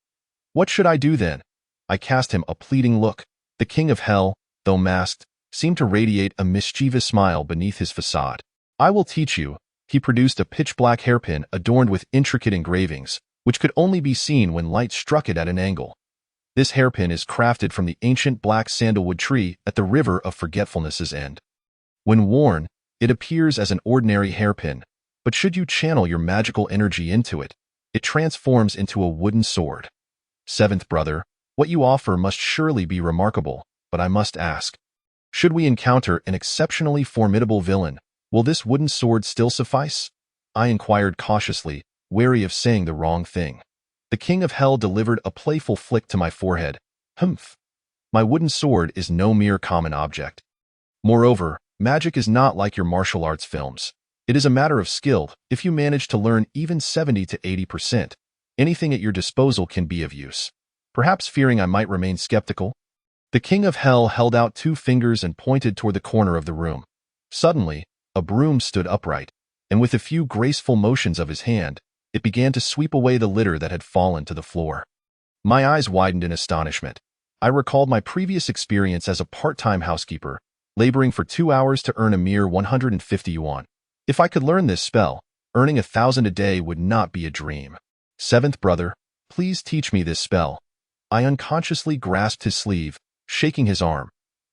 What should I do then? I cast him a pleading look. The King of Hell, though masked, seemed to radiate a mischievous smile beneath his facade. I will teach you. He produced a pitch-black hairpin adorned with intricate engravings, which could only be seen when light struck it at an angle. This hairpin is crafted from the ancient black sandalwood tree at the River of Forgetfulness's end. When worn, it appears as an ordinary hairpin, but should you channel your magical energy into it, it transforms into a wooden sword. Seventh brother, what you offer must surely be remarkable, but I must ask. Should we encounter an exceptionally formidable villain, will this wooden sword still suffice? I inquired cautiously, wary of saying the wrong thing. The King of Hell delivered a playful flick to my forehead. Humph. My wooden sword is no mere common object. Moreover, magic is not like your martial arts films. It is a matter of skill. If you manage to learn even 70 to 80%, anything at your disposal can be of use. Perhaps fearing I might remain skeptical, the King of Hell held out 2 fingers and pointed toward the corner of the room. Suddenly, a broom stood upright, and with a few graceful motions of his hand, it began to sweep away the litter that had fallen to the floor. My eyes widened in astonishment. I recalled my previous experience as a part-time housekeeper, laboring for 2 hours to earn a mere 150 yuan. If I could learn this spell, earning 1,000 a day would not be a dream. Seventh brother, please teach me this spell. I unconsciously grasped his sleeve, shaking his arm.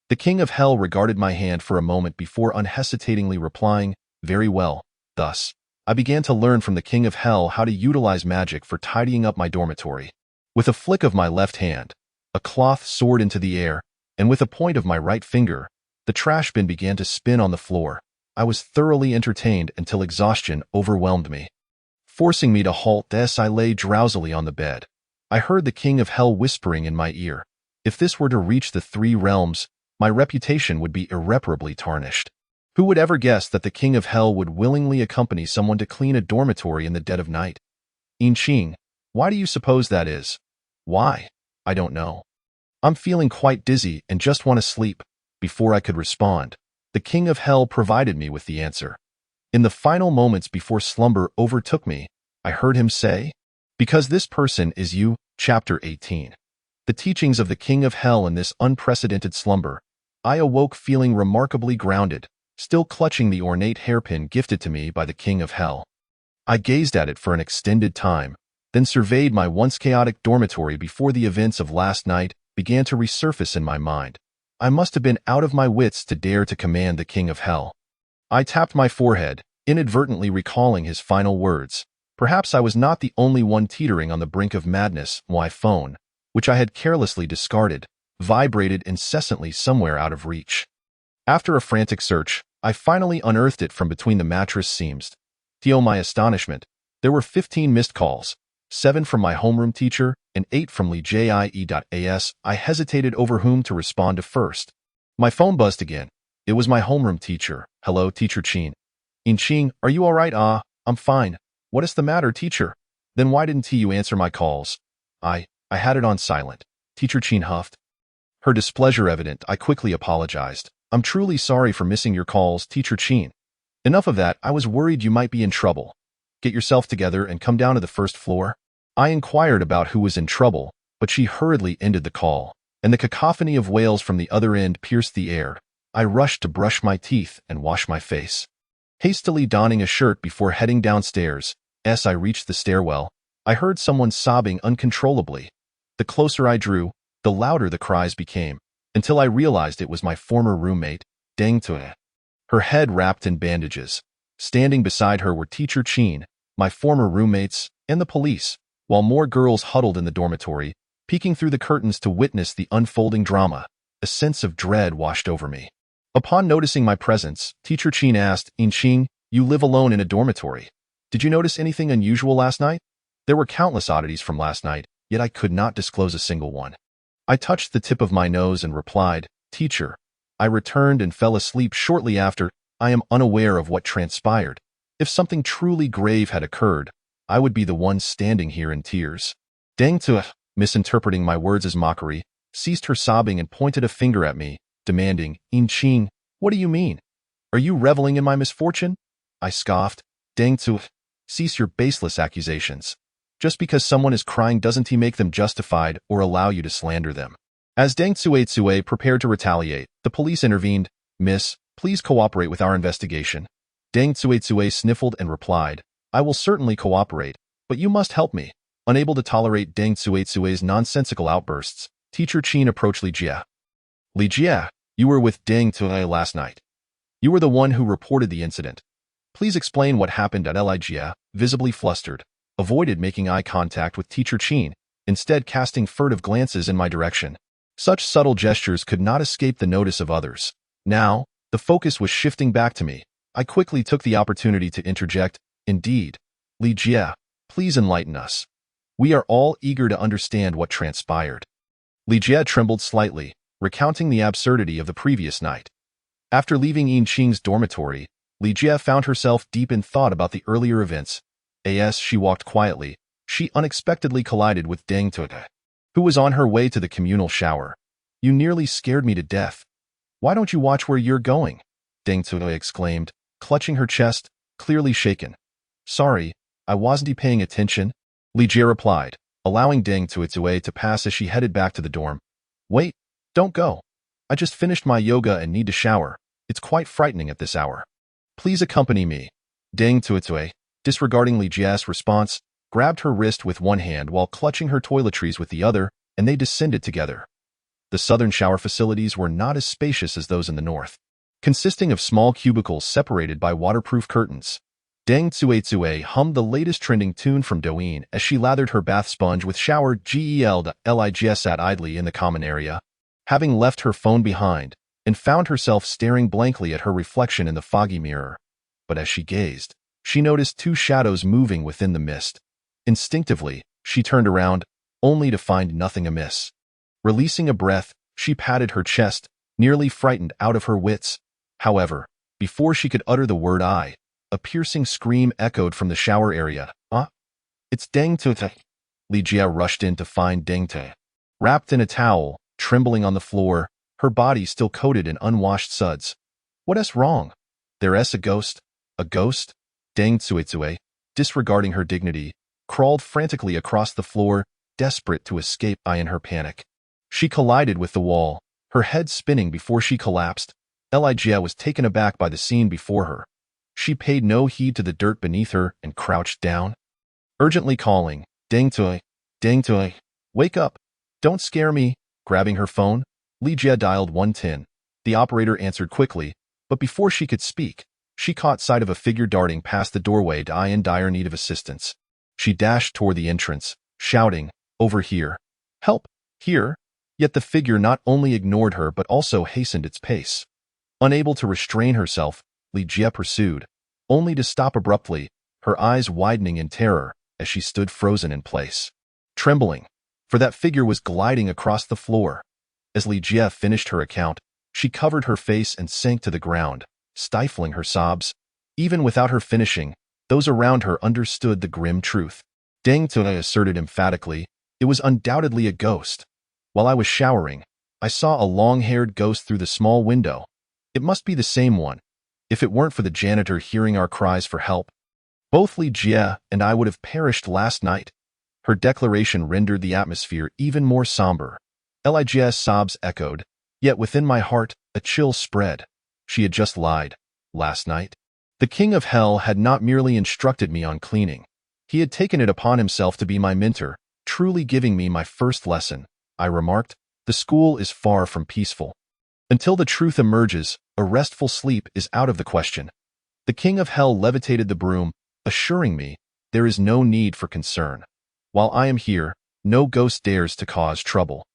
The King of Hell regarded my hand for a moment before unhesitatingly replying, very well. Thus, I began to learn from the King of Hell how to utilize magic for tidying up my dormitory. With a flick of my left hand, a cloth soared into the air, and with a point of my right finger, the trash bin began to spin on the floor. I was thoroughly entertained until exhaustion overwhelmed me. Forcing me to halt as I lay drowsily on the bed, I heard the King of Hell whispering in my ear. If this were to reach the 3 realms, my reputation would be irreparably tarnished. Who would ever guess that the King of Hell would willingly accompany someone to clean a dormitory in the dead of night? Inqing, why do you suppose that is? Why? I don't know. I'm feeling quite dizzy and just want to sleep. Before I could respond, the King of Hell provided me with the answer. In the final moments before slumber overtook me, I heard him say, because this person is you, Chapter 18. The teachings of the King of Hell in this unprecedented slumber. I awoke feeling remarkably grounded, still clutching the ornate hairpin gifted to me by the King of Hell. I gazed at it for an extended time, then surveyed my once chaotic dormitory before the events of last night began to resurface in my mind. I must have been out of my wits to dare to command the King of Hell. I tapped my forehead, inadvertently recalling his final words. Perhaps I was not the only one teetering on the brink of madness. My phone, which I had carelessly discarded, vibrated incessantly somewhere out of reach. After a frantic search, I finally unearthed it from between the mattress seams. To my astonishment, there were 15 missed calls, 7 from my homeroom teacher, and 8 from Li Jie.as. I hesitated over whom to respond to first. My phone buzzed again. It was my homeroom teacher. Hello, Teacher Qin. Inqing, are you all right? I'm fine. What is the matter, teacher? Then why didn't you answer my calls? I had it on silent. Teacher Qin huffed. Her displeasure evident, I quickly apologized. I'm truly sorry for missing your calls, Teacher Qin. Enough of that, I was worried you might be in trouble. Get yourself together and come down to the first floor. I inquired about who was in trouble, but she hurriedly ended the call, and the cacophony of wails from the other end pierced the air. I rushed to brush my teeth and wash my face. Hastily donning a shirt before heading downstairs, as I reached the stairwell, I heard someone sobbing uncontrollably. The closer I drew, the louder the cries became, until I realized it was my former roommate, Deng Tue. Her head wrapped in bandages. Standing beside her were Teacher Qin, my former roommates, and the police, while more girls huddled in the dormitory, peeking through the curtains to witness the unfolding drama. A sense of dread washed over me. Upon noticing my presence, Teacher Qin asked, Inqing, you live alone in a dormitory. Did you notice anything unusual last night? There were countless oddities from last night, yet I could not disclose a single one. I touched the tip of my nose and replied, Teacher. I returned and fell asleep shortly after. I am unaware of what transpired. If something truly grave had occurred, I would be the one standing here in tears. Deng Tue, misinterpreting my words as mockery, ceased her sobbing and pointed a finger at me, demanding, Inqing, what do you mean? Are you reveling in my misfortune? I scoffed. Deng Tue, cease your baseless accusations. Just because someone is crying doesn't make them justified or allow you to slander them. As Deng Tue prepared to retaliate, the police intervened. Miss, please cooperate with our investigation. Deng Tue sniffled and replied, I will certainly cooperate, but you must help me. Unable to tolerate Deng Tue's nonsensical outbursts, Teacher Qin approached Li Jie. Li Jie, you were with Deng Tue last night. You were the one who reported the incident. Please explain what happened at Elijah, visibly flustered, avoided making eye contact with Teacher Qin, instead casting furtive glances in my direction. Such subtle gestures could not escape the notice of others. Now, the focus was shifting back to me. I quickly took the opportunity to interject, "Indeed. Li Jie, please enlighten us. We are all eager to understand what transpired." Li Jie trembled slightly, recounting the absurdity of the previous night. After leaving Yin Qing's dormitory, Li Jie found herself deep in thought about the earlier events. As she walked quietly, she unexpectedly collided with Deng Tuote, who was on her way to the communal shower. "You nearly scared me to death. Why don't you watch where you're going?" Deng Tuote exclaimed, clutching her chest, clearly shaken. "Sorry, I wasn't paying attention," Li Jie replied, allowing Deng Tuote to pass as she headed back to the dorm. "Wait, don't go. I just finished my yoga and need to shower. It's quite frightening at this hour. Please accompany me." Deng Tuote, disregarding Li Jie's response, grabbed her wrist with one hand while clutching her toiletries with the other, and they descended together. The southern shower facilities were not as spacious as those in the north, consisting of small cubicles separated by waterproof curtains. Deng Tuote hummed the latest trending tune from Douyin as she lathered her bath sponge with shower gel. Elijah sat idly in the common area, having left her phone behind, and found herself staring blankly at her reflection in the foggy mirror. But as she gazed, she noticed two shadows moving within the mist. Instinctively, she turned around, only to find nothing amiss. Releasing a breath, she patted her chest, nearly frightened out of her wits. However, before she could utter the word "I," a piercing scream echoed from the shower area. "Ah, it's Deng Tuote." Li Jie rushed in to find Deng Tuote, wrapped in a towel, trembling on the floor, her body still coated in unwashed suds. "What's wrong? There's a ghost." "A ghost?" Deng Tuote, disregarding her dignity, crawled frantically across the floor, desperate to escape. In her panic, she collided with the wall, her head spinning before she collapsed. Elijah was taken aback by the scene before her. She paid no heed to the dirt beneath her and crouched down, urgently calling, Deng Tuote, wake up. Don't scare me." Grabbing her phone, Li Jie dialed 110. The operator answered quickly, but before she could speak, she caught sight of a figure darting past the doorway in dire need of assistance. She dashed toward the entrance, shouting, "Over here. Help, here." Yet the figure not only ignored her but also hastened its pace. Unable to restrain herself, Li Jie pursued, only to stop abruptly, her eyes widening in terror as she stood frozen in place, trembling, for that figure was gliding across the floor. As Li Jie finished her account, she covered her face and sank to the ground, stifling her sobs. Even without her finishing, those around her understood the grim truth. Deng Tuote asserted emphatically, "It was undoubtedly a ghost. While I was showering, I saw a long-haired ghost through the small window. It must be the same one, if it weren't for the janitor hearing our cries for help. Both Li Jie and I would have perished last night." Her declaration rendered the atmosphere even more somber. Elijah's sobs echoed, yet within my heart, a chill spread. She had just lied. Last night, the King of Hell had not merely instructed me on cleaning. He had taken it upon himself to be my mentor, truly giving me my first lesson. I remarked, "The school is far from peaceful. Until the truth emerges, a restful sleep is out of the question." The King of Hell levitated the broom, assuring me, "There is no need for concern. While I am here, no ghost dares to cause trouble."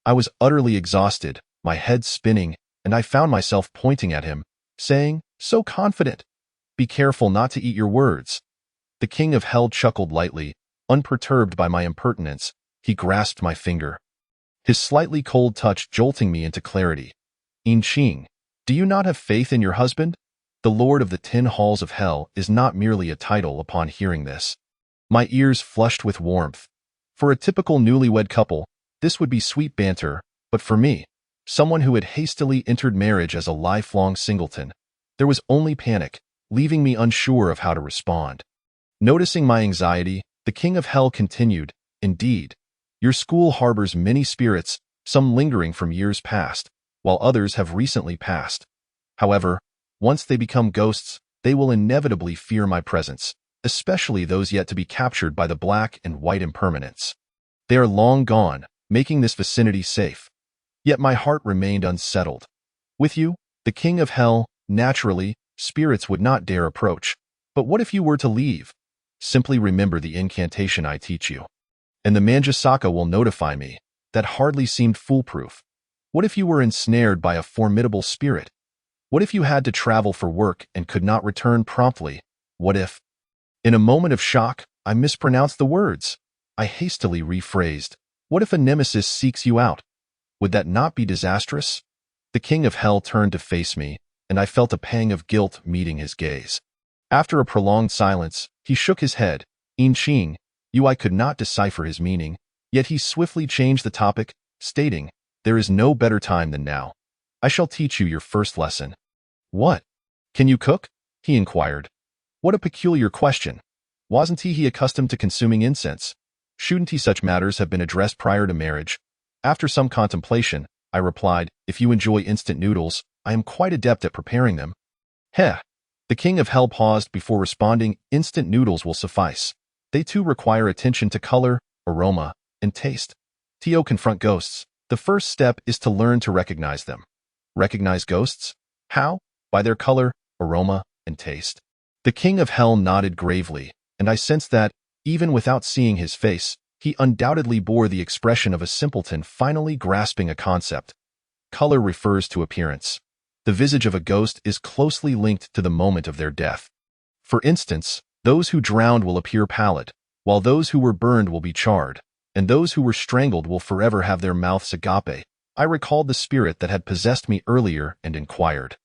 I was utterly exhausted, my head spinning, and I found myself pointing at him, saying, so confident, "Be careful not to eat your words." The King of Hell chuckled lightly, unperturbed by my impertinence. He grasped my finger, his slightly cold touch jolting me into clarity. "Yin Qing, do you not have faith in your husband? The Lord of the 10 Halls of Hell is not merely a title." Upon hearing this, my ears flushed with warmth. For a typical newlywed couple, this would be sweet banter, but for me, someone who had hastily entered marriage as a lifelong singleton, there was only panic, leaving me unsure of how to respond. Noticing my anxiety, the King of Hell continued, "Indeed, your school harbors many spirits, some lingering from years past, while others have recently passed. However, once they become ghosts, they will inevitably fear my presence, especially those yet to be captured by the black and white impermanents. They are long gone, making this vicinity safe." Yet my heart remained unsettled. With you, the King of Hell, naturally, spirits would not dare approach. But what if you were to leave? Simply remember the incantation I teach you, and the Manjusaka will notify me. That hardly seemed foolproof. What if you were ensnared by a formidable spirit? What if you had to travel for work and could not return promptly? What if, in a moment of shock, I mispronounced the words? I hastily rephrased. What if a nemesis seeks you out? Would that not be disastrous? The king of hell turned to face me, and I felt a pang of guilt meeting his gaze. After a prolonged silence, he shook his head. Inqing, I could not decipher his meaning, yet he swiftly changed the topic, stating, there is no better time than now. I shall teach you your first lesson. What? Can you cook? He inquired. What a peculiar question. Wasn't he accustomed to consuming incense? Shouldn't such matters have been addressed prior to marriage? After some contemplation, I replied, if you enjoy instant noodles, I am quite adept at preparing them. Heh. The king of hell paused before responding, instant noodles will suffice. They too require attention to color, aroma, and taste. To confront ghosts, the first step is to learn to recognize them. Recognize ghosts? How? By their color, aroma, and taste. The king of hell nodded gravely, and I sensed that, even without seeing his face, he undoubtedly bore the expression of a simpleton finally grasping a concept. Color refers to appearance. The visage of a ghost is closely linked to the moment of their death. For instance, those who drowned will appear pallid, while those who were burned will be charred, and those who were strangled will forever have their mouths agape. I recalled the spirit that had possessed me earlier and inquired,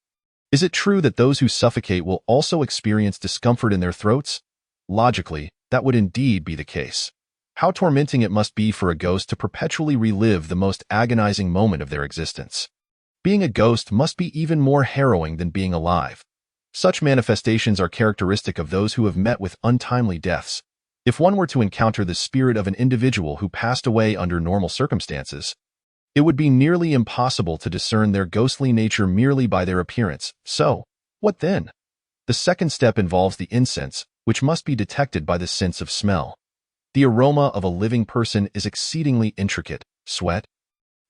is it true that those who suffocate will also experience discomfort in their throats? Logically, that would indeed be the case. How tormenting it must be for a ghost to perpetually relive the most agonizing moment of their existence. Being a ghost must be even more harrowing than being alive. Such manifestations are characteristic of those who have met with untimely deaths. If one were to encounter the spirit of an individual who passed away under normal circumstances, it would be nearly impossible to discern their ghostly nature merely by their appearance. So, what then? The second step involves the incense, which must be detected by the sense of smell. The aroma of a living person is exceedingly intricate. Sweat,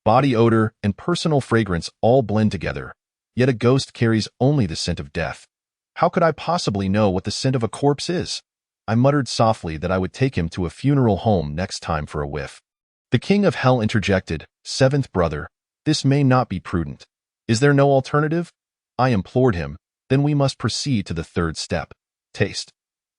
body odor, and personal fragrance all blend together, yet a ghost carries only the scent of death. How could I possibly know what the scent of a corpse is? I muttered softly that I would take him to a funeral home next time for a whiff. The king of hell interjected, seventh brother, this may not be prudent. Is there no alternative? I implored him, then we must proceed to the third step, taste.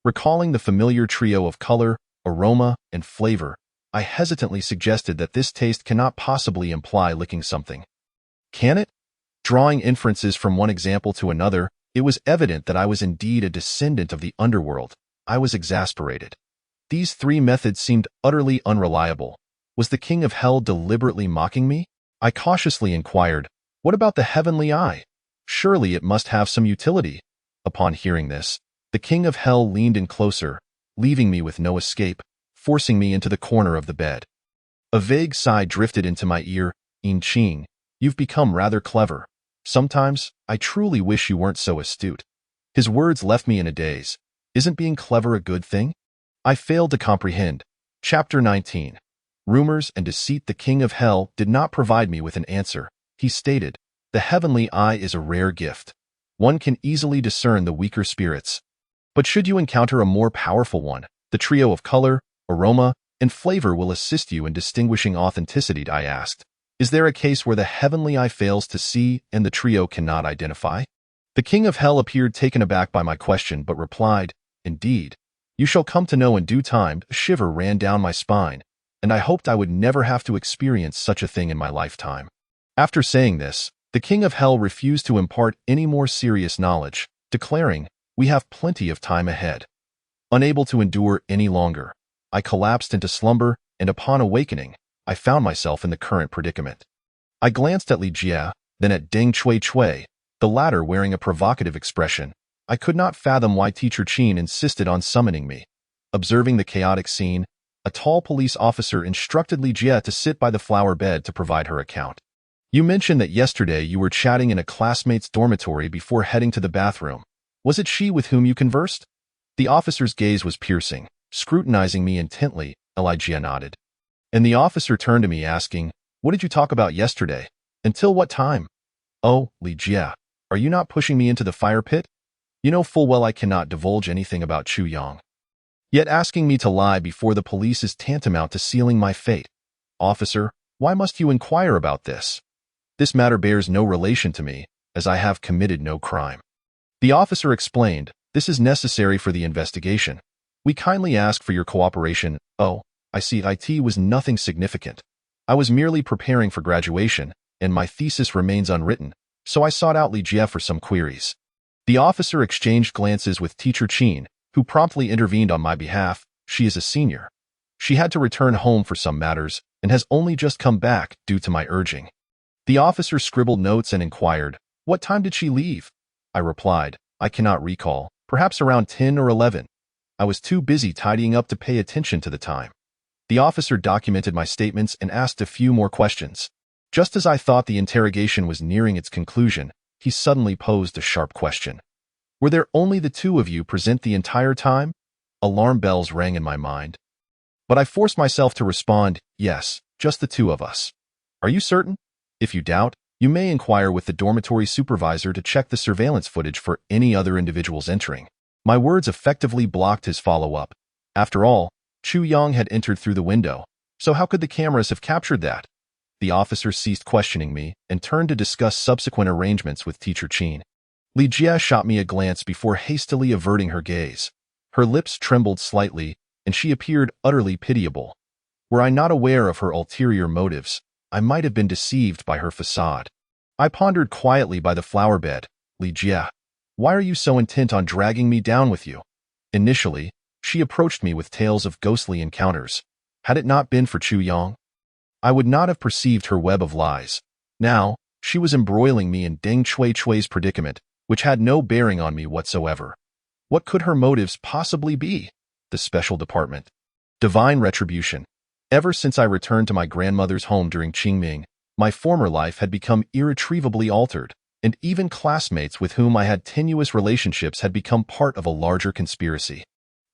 Recalling the familiar trio of color, aroma, and flavor, I hesitantly suggested that this taste cannot possibly imply licking something. Can it? Drawing inferences from one example to another, it was evident that I was indeed a descendant of the underworld. I was exasperated. These three methods seemed utterly unreliable. Was the king of hell deliberately mocking me? I cautiously inquired, what about the heavenly eye? Surely it must have some utility. Upon hearing this, the king of hell leaned in closer, leaving me with no escape, forcing me into the corner of the bed. A vague sigh drifted into my ear. Inqing, you've become rather clever. Sometimes, I truly wish you weren't so astute. His words left me in a daze. Isn't being clever a good thing? I failed to comprehend. Chapter 19. Rumors and deceit. The king of hell did not provide me with an answer. He stated, the heavenly eye is a rare gift. One can easily discern the weaker spirits. But should you encounter a more powerful one, the trio of color, aroma, and flavor will assist you in distinguishing authenticity. I asked, is there a case where the heavenly eye fails to see and the trio cannot identify? The king of hell appeared taken aback by my question but replied, indeed, you shall come to know in due time. A shiver ran down my spine, and I hoped I would never have to experience such a thing in my lifetime. After saying this, the king of hell refused to impart any more serious knowledge, declaring, we have plenty of time ahead. Unable to endure any longer, I collapsed into slumber, and upon awakening, I found myself in the current predicament. I glanced at Li Jie, then at Deng Cui, the latter wearing a provocative expression. I could not fathom why Teacher Qin insisted on summoning me. Observing the chaotic scene, a tall police officer instructed Li Jie to sit by the flower bed to provide her account. You mentioned that yesterday you were chatting in a classmate's dormitory before heading to the bathroom. Was it she with whom you conversed? The officer's gaze was piercing, scrutinizing me intently. Li Jie nodded. And the officer turned to me asking, what did you talk about yesterday? Until what time? Oh, Li Jie, are you not pushing me into the fire pit? You know full well I cannot divulge anything about Chu Yang. Yet asking me to lie before the police is tantamount to sealing my fate. Officer, why must you inquire about this? This matter bears no relation to me, as I have committed no crime. The officer explained, this is necessary for the investigation. We kindly ask for your cooperation. Oh, I see it was nothing significant. I was merely preparing for graduation, and my thesis remains unwritten, so I sought out Li Jie for some queries. The officer exchanged glances with Teacher Qin, who promptly intervened on my behalf. She is a senior. She had to return home for some matters, and has only just come back due to my urging. The officer scribbled notes and inquired, what time did she leave? I replied, I cannot recall, perhaps around 10 or 11. I was too busy tidying up to pay attention to the time. The officer documented my statements and asked a few more questions. Just as I thought the interrogation was nearing its conclusion, he suddenly posed a sharp question. Were there only the two of you present the entire time? Alarm bells rang in my mind. But I forced myself to respond, yes, just the two of us. Are you certain? If you doubt, you may inquire with the dormitory supervisor to check the surveillance footage for any other individuals entering. My words effectively blocked his follow-up. After all, Chu Yang had entered through the window, so how could the cameras have captured that? The officer ceased questioning me and turned to discuss subsequent arrangements with Teacher Qin. Li Jie shot me a glance before hastily averting her gaze. Her lips trembled slightly, and she appeared utterly pitiable. Were I not aware of her ulterior motives, I might have been deceived by her facade. I pondered quietly by the flower bed. Li Jie, why are you so intent on dragging me down with you? Initially, she approached me with tales of ghostly encounters. Had it not been for Chu Yang, I would not have perceived her web of lies. Now, she was embroiling me in Deng Chui's predicament, which had no bearing on me whatsoever. What could her motives possibly be? The special department. Divine retribution. Ever since I returned to my grandmother's home during Qingming, my former life had become irretrievably altered, and even classmates with whom I had tenuous relationships had become part of a larger conspiracy.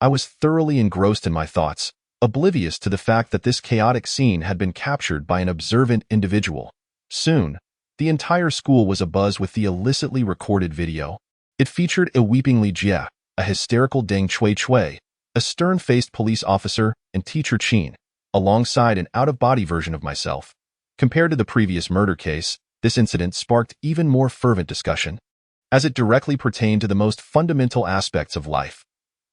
I was thoroughly engrossed in my thoughts, oblivious to the fact that this chaotic scene had been captured by an observant individual. Soon, the entire school was abuzz with the illicitly recorded video. It featured a weeping Li Jie, a hysterical Deng Chui, a stern-faced police officer, and Teacher Qin, alongside an out-of-body version of myself. Compared to the previous murder case, this incident sparked even more fervent discussion, as it directly pertained to the most fundamental aspects of life.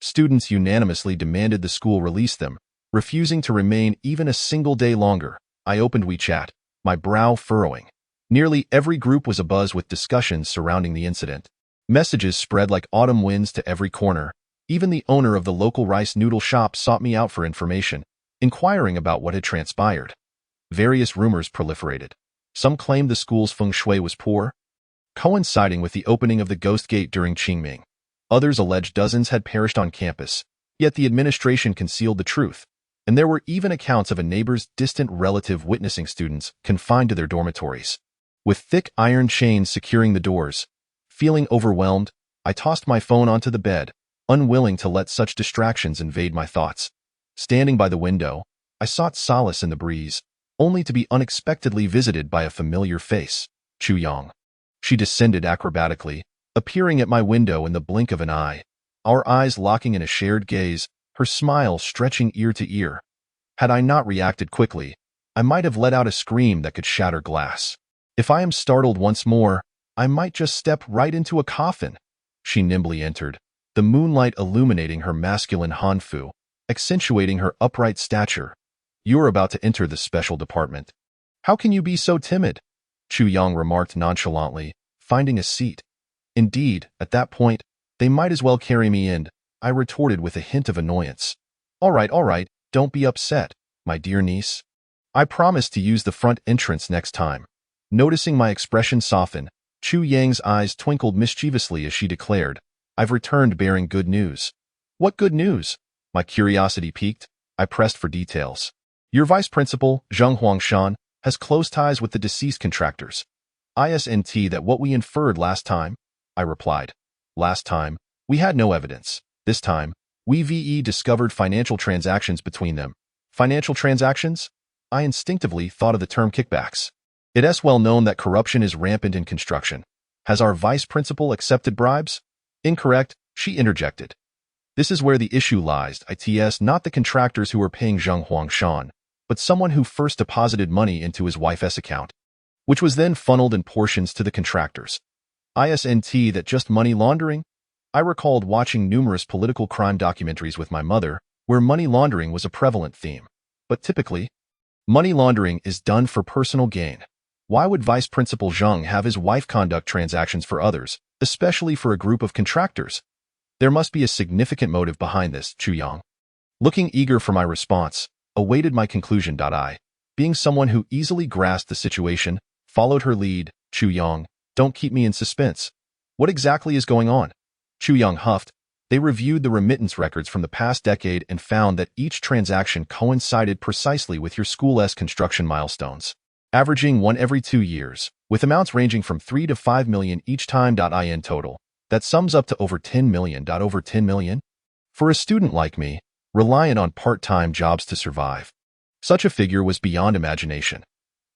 Students unanimously demanded the school release them, refusing to remain even a single day longer. I opened WeChat, my brow furrowing. Nearly every group was abuzz with discussions surrounding the incident. Messages spread like autumn winds to every corner. Even the owner of the local rice noodle shop sought me out for information, inquiring about what had transpired. Various rumors proliferated. Some claimed the school's feng shui was poor, coinciding with the opening of the Ghost Gate during Qingming. Others alleged dozens had perished on campus, yet the administration concealed the truth, and there were even accounts of a neighbor's distant relative witnessing students confined to their dormitories, with thick iron chains securing the doors. Feeling overwhelmed, I tossed my phone onto the bed, unwilling to let such distractions invade my thoughts. Standing by the window, I sought solace in the breeze, only to be unexpectedly visited by a familiar face, Chu Yang. She descended acrobatically, appearing at my window in the blink of an eye, our eyes locking in a shared gaze, her smile stretching ear to ear. Had I not reacted quickly, I might have let out a scream that could shatter glass. If I am startled once more, I might just step right into a coffin. She nimbly entered, the moonlight illuminating her masculine hanfu, accentuating her upright stature. You're about to enter the special department. How can you be so timid? Chu Yang remarked nonchalantly, finding a seat. Indeed, at that point, they might as well carry me in, I retorted with a hint of annoyance. All right, don't be upset, my dear niece. I promise to use the front entrance next time. Noticing my expression soften, Chu Yang's eyes twinkled mischievously as she declared, I've returned bearing good news. What good news? My curiosity piqued. I pressed for details. Your vice principal, Zheng Huangshan, has close ties with the deceased contractors. Isn't that what we inferred last time? I replied. Last time, we had no evidence. This time, we discovered financial transactions between them. Financial transactions? I instinctively thought of the term kickbacks. It's well known that corruption is rampant in construction. Has our vice principal accepted bribes? Incorrect, she interjected. This is where the issue lies. It's not the contractors who are paying Zheng Huangshan, but someone who first deposited money into his wife's account, which was then funneled in portions to the contractors. Isn't that just money laundering? I recalled watching numerous political crime documentaries with my mother, where money laundering was a prevalent theme. But typically, money laundering is done for personal gain. Why would Vice Principal Zheng have his wife conduct transactions for others, especially for a group of contractors? There must be a significant motive behind this, Chu Yang. Looking eager for my response, awaited my conclusion. I, being someone who easily grasped the situation, followed her lead. Chu Yang, don't keep me in suspense. What exactly is going on? Chu Yang huffed. They reviewed the remittance records from the past decade and found that each transaction coincided precisely with your school's construction milestones, averaging one every 2 years, with amounts ranging from 3 to 5 million each time. In total, that sums up to over 10 million. Over 10 million? For a student like me, reliant on part-time jobs to survive, such a figure was beyond imagination.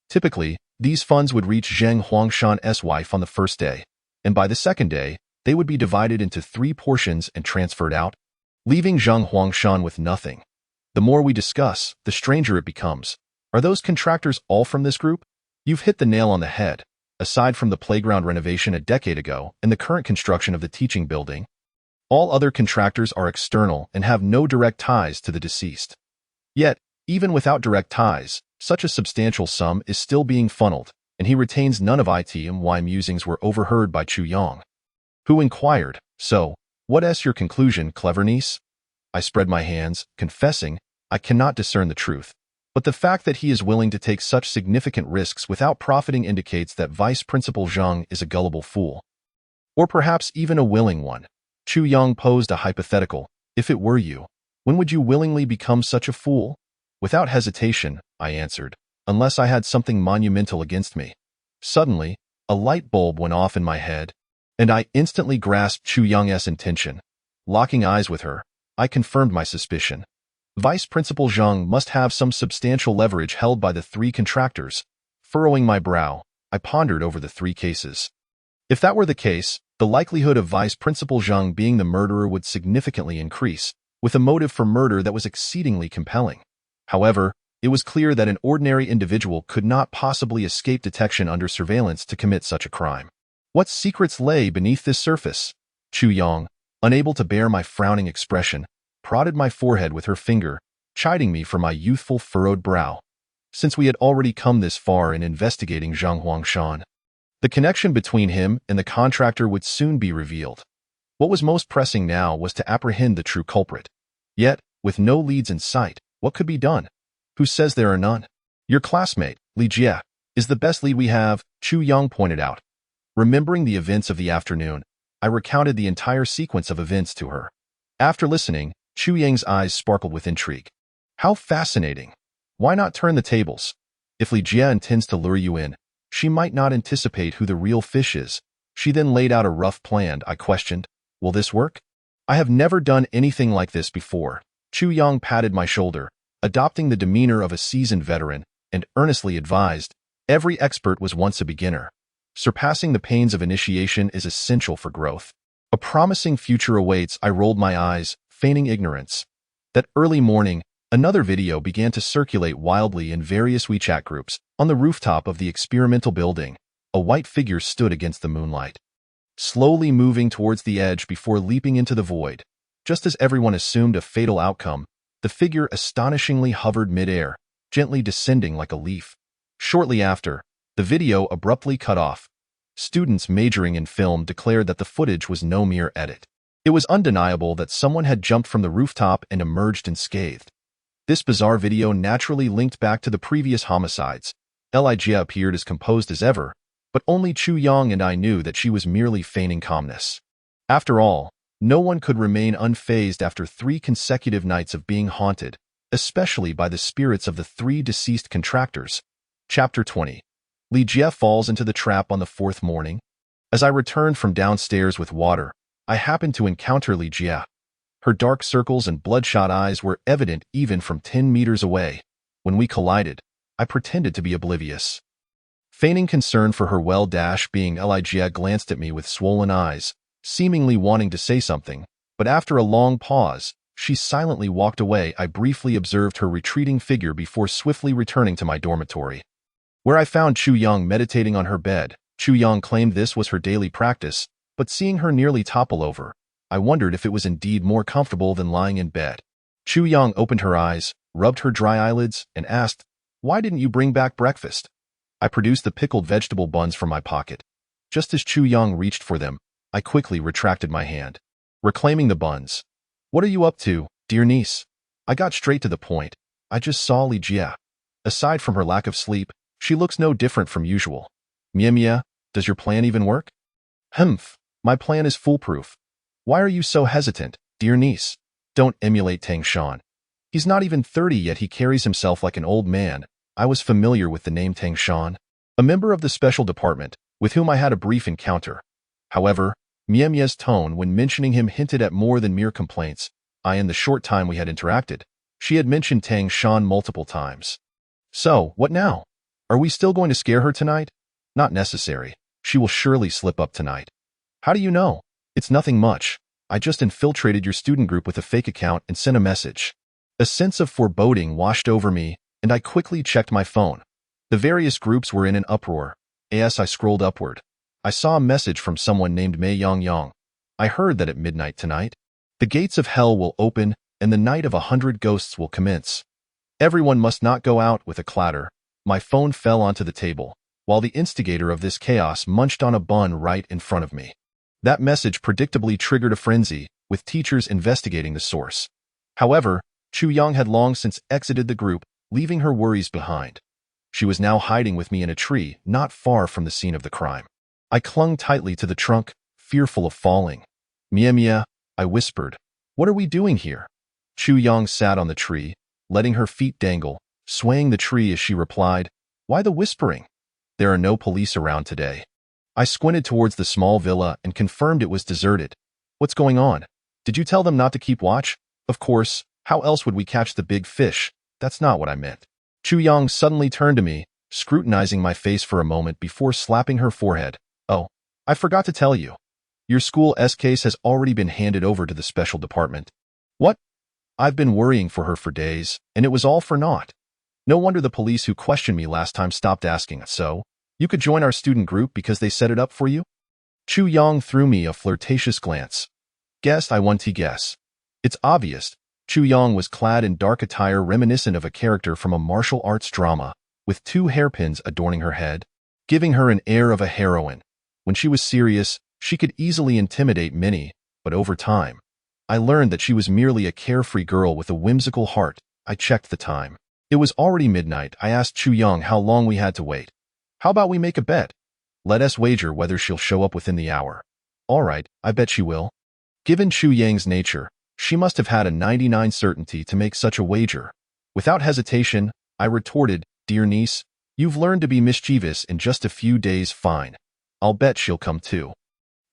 Typically, these funds would reach Zheng Huangshan's wife on the first day, and by the second day, they would be divided into 3 portions and transferred out, leaving Zheng Huangshan with nothing. The more we discuss, the stranger it becomes. Are those contractors all from this group? You've hit the nail on the head. Aside from the playground renovation a decade ago and the current construction of the teaching building, all other contractors are external and have no direct ties to the deceased. Yet, even without direct ties, such a substantial sum is still being funneled, and he retains none of it. My musings were overheard by Chu Yang, who inquired, "So, what's your conclusion, clever niece?" I spread my hands, confessing, I cannot discern the truth. But the fact that he is willing to take such significant risks without profiting indicates that Vice Principal Zheng is a gullible fool. Or perhaps even a willing one. Chu Yang posed a hypothetical. If it were you, when would you willingly become such a fool? Without hesitation, I answered, unless I had something monumental against me. Suddenly, a light bulb went off in my head, and I instantly grasped Chu Yang's intention. Locking eyes with her, I confirmed my suspicion. Vice Principal Zheng must have some substantial leverage held by the 3 contractors. Furrowing my brow, I pondered over the 3 cases. If that were the case, the likelihood of Vice Principal Zheng being the murderer would significantly increase, with a motive for murder that was exceedingly compelling. However, it was clear that an ordinary individual could not possibly escape detection under surveillance to commit such a crime. What secrets lay beneath this surface? Chu Yang, unable to bear my frowning expression, prodded my forehead with her finger, chiding me for my youthful furrowed brow. Since we had already come this far in investigating Zheng Huangshan, the connection between him and the contractor would soon be revealed. What was most pressing now was to apprehend the true culprit. Yet, with no leads in sight, what could be done? Who says there are none? Your classmate, Li Jie, is the best lead we have, Chu Yang pointed out. Remembering the events of the afternoon, I recounted the entire sequence of events to her. After listening, Chu Yang's eyes sparkled with intrigue. How fascinating. Why not turn the tables? If Li Jie intends to lure you in, she might not anticipate who the real fish is. She then laid out a rough plan. I questioned, will this work? I have never done anything like this before. Chu Yang patted my shoulder, adopting the demeanor of a seasoned veteran, and earnestly advised, every expert was once a beginner. Surpassing the pains of initiation is essential for growth. A promising future awaits. I rolled my eyes, feigning ignorance. That early morning, another video began to circulate wildly in various WeChat groups. On the rooftop of the experimental building, a white figure stood against the moonlight, slowly moving towards the edge before leaping into the void. Just as everyone assumed a fatal outcome, the figure astonishingly hovered mid-air, gently descending like a leaf. Shortly after, the video abruptly cut off. Students majoring in film declared that the footage was no mere edit. It was undeniable that someone had jumped from the rooftop and emerged unscathed. This bizarre video naturally linked back to the previous homicides. Li Jie appeared as composed as ever, but only Chu Yang and I knew that she was merely feigning calmness. After all, no one could remain unfazed after 3 consecutive nights of being haunted, especially by the spirits of the 3 deceased contractors. Chapter 20. Li Jie falls into the trap. On the 4th morning, as I returned from downstairs with water, I happened to encounter Li Jie. Her dark circles and bloodshot eyes were evident even from 10 meters away. When we collided, I pretended to be oblivious. Feigning concern for her well-being, Li Jie glanced at me with swollen eyes, seemingly wanting to say something, but after a long pause, she silently walked away. I briefly observed her retreating figure before swiftly returning to my dormitory, where I found Chu Young meditating on her bed. Chu Young claimed this was her daily practice, but seeing her nearly topple over, I wondered if it was indeed more comfortable than lying in bed. Chu Young opened her eyes, rubbed her dry eyelids, and asked, "Why didn't you bring back breakfast?" I produced the pickled vegetable buns from my pocket. Just as Chu Young reached for them, I quickly retracted my hand, reclaiming the buns. "What are you up to, dear niece?" I got straight to the point. I just saw Li Jie. Aside from her lack of sleep, she looks no different from usual. Mia, does your plan even work? Humph, my plan is foolproof. Why are you so hesitant, dear niece? Don't emulate Tang Shan. He's not even 30 yet, he carries himself like an old man. I was familiar with the name Tang Shan, a member of the special department, with whom I had a brief encounter. However, Mia's tone when mentioning him hinted at more than mere complaints. In the short time we had interacted, she had mentioned Tang Shan multiple times. So, what now? Are we still going to scare her tonight? Not necessary. She will surely slip up tonight. How do you know? It's nothing much. I just infiltrated your student group with a fake account and sent a message. A sense of foreboding washed over me, and I quickly checked my phone. The various groups were in an uproar. As I scrolled upward, I saw a message from someone named Mei Yang. I heard that at midnight tonight, the gates of hell will open and the night of 100 ghosts will commence. Everyone must not go out. With a clatter, my phone fell onto the table, while the instigator of this chaos munched on a bun right in front of me. That message predictably triggered a frenzy, with teachers investigating the source. However, Chu Young had long since exited the group, leaving her worries behind. She was now hiding with me in a tree not far from the scene of the crime. I clung tightly to the trunk, fearful of falling. Mia, I whispered. What are we doing here? Chu Young sat on the tree, letting her feet dangle, swaying the tree as she replied, Why the whispering? There are no police around today. I squinted towards the small villa and confirmed it was deserted. What's going on? Did you tell them not to keep watch? Of course, how else would we catch the big fish? That's not what I meant. Chu Young suddenly turned to me, scrutinizing my face for a moment before slapping her forehead. Oh, I forgot to tell you. Your school's case has already been handed over to the special department. What? I've been worrying for her for days, and it was all for naught. No wonder the police who questioned me last time stopped asking. So, you could join our student group because they set it up for you? Chu Young threw me a flirtatious glance. Guess I want to guess. It's obvious. Chu Young was clad in dark attire reminiscent of a character from a martial arts drama, with 2 hairpins adorning her head, giving her an air of a heroine. When she was serious, she could easily intimidate many, but over time, I learned that she was merely a carefree girl with a whimsical heart. I checked the time. It was already midnight. I asked Chu Young how long we had to wait. How about we make a bet? Let us wager whether she'll show up within the hour. All right, I bet she will. Given Chu Yang's nature, she must have had a 99% certainty to make such a wager. Without hesitation, I retorted, Dear niece, you've learned to be mischievous in just a few days. Fine. I'll bet she'll come too.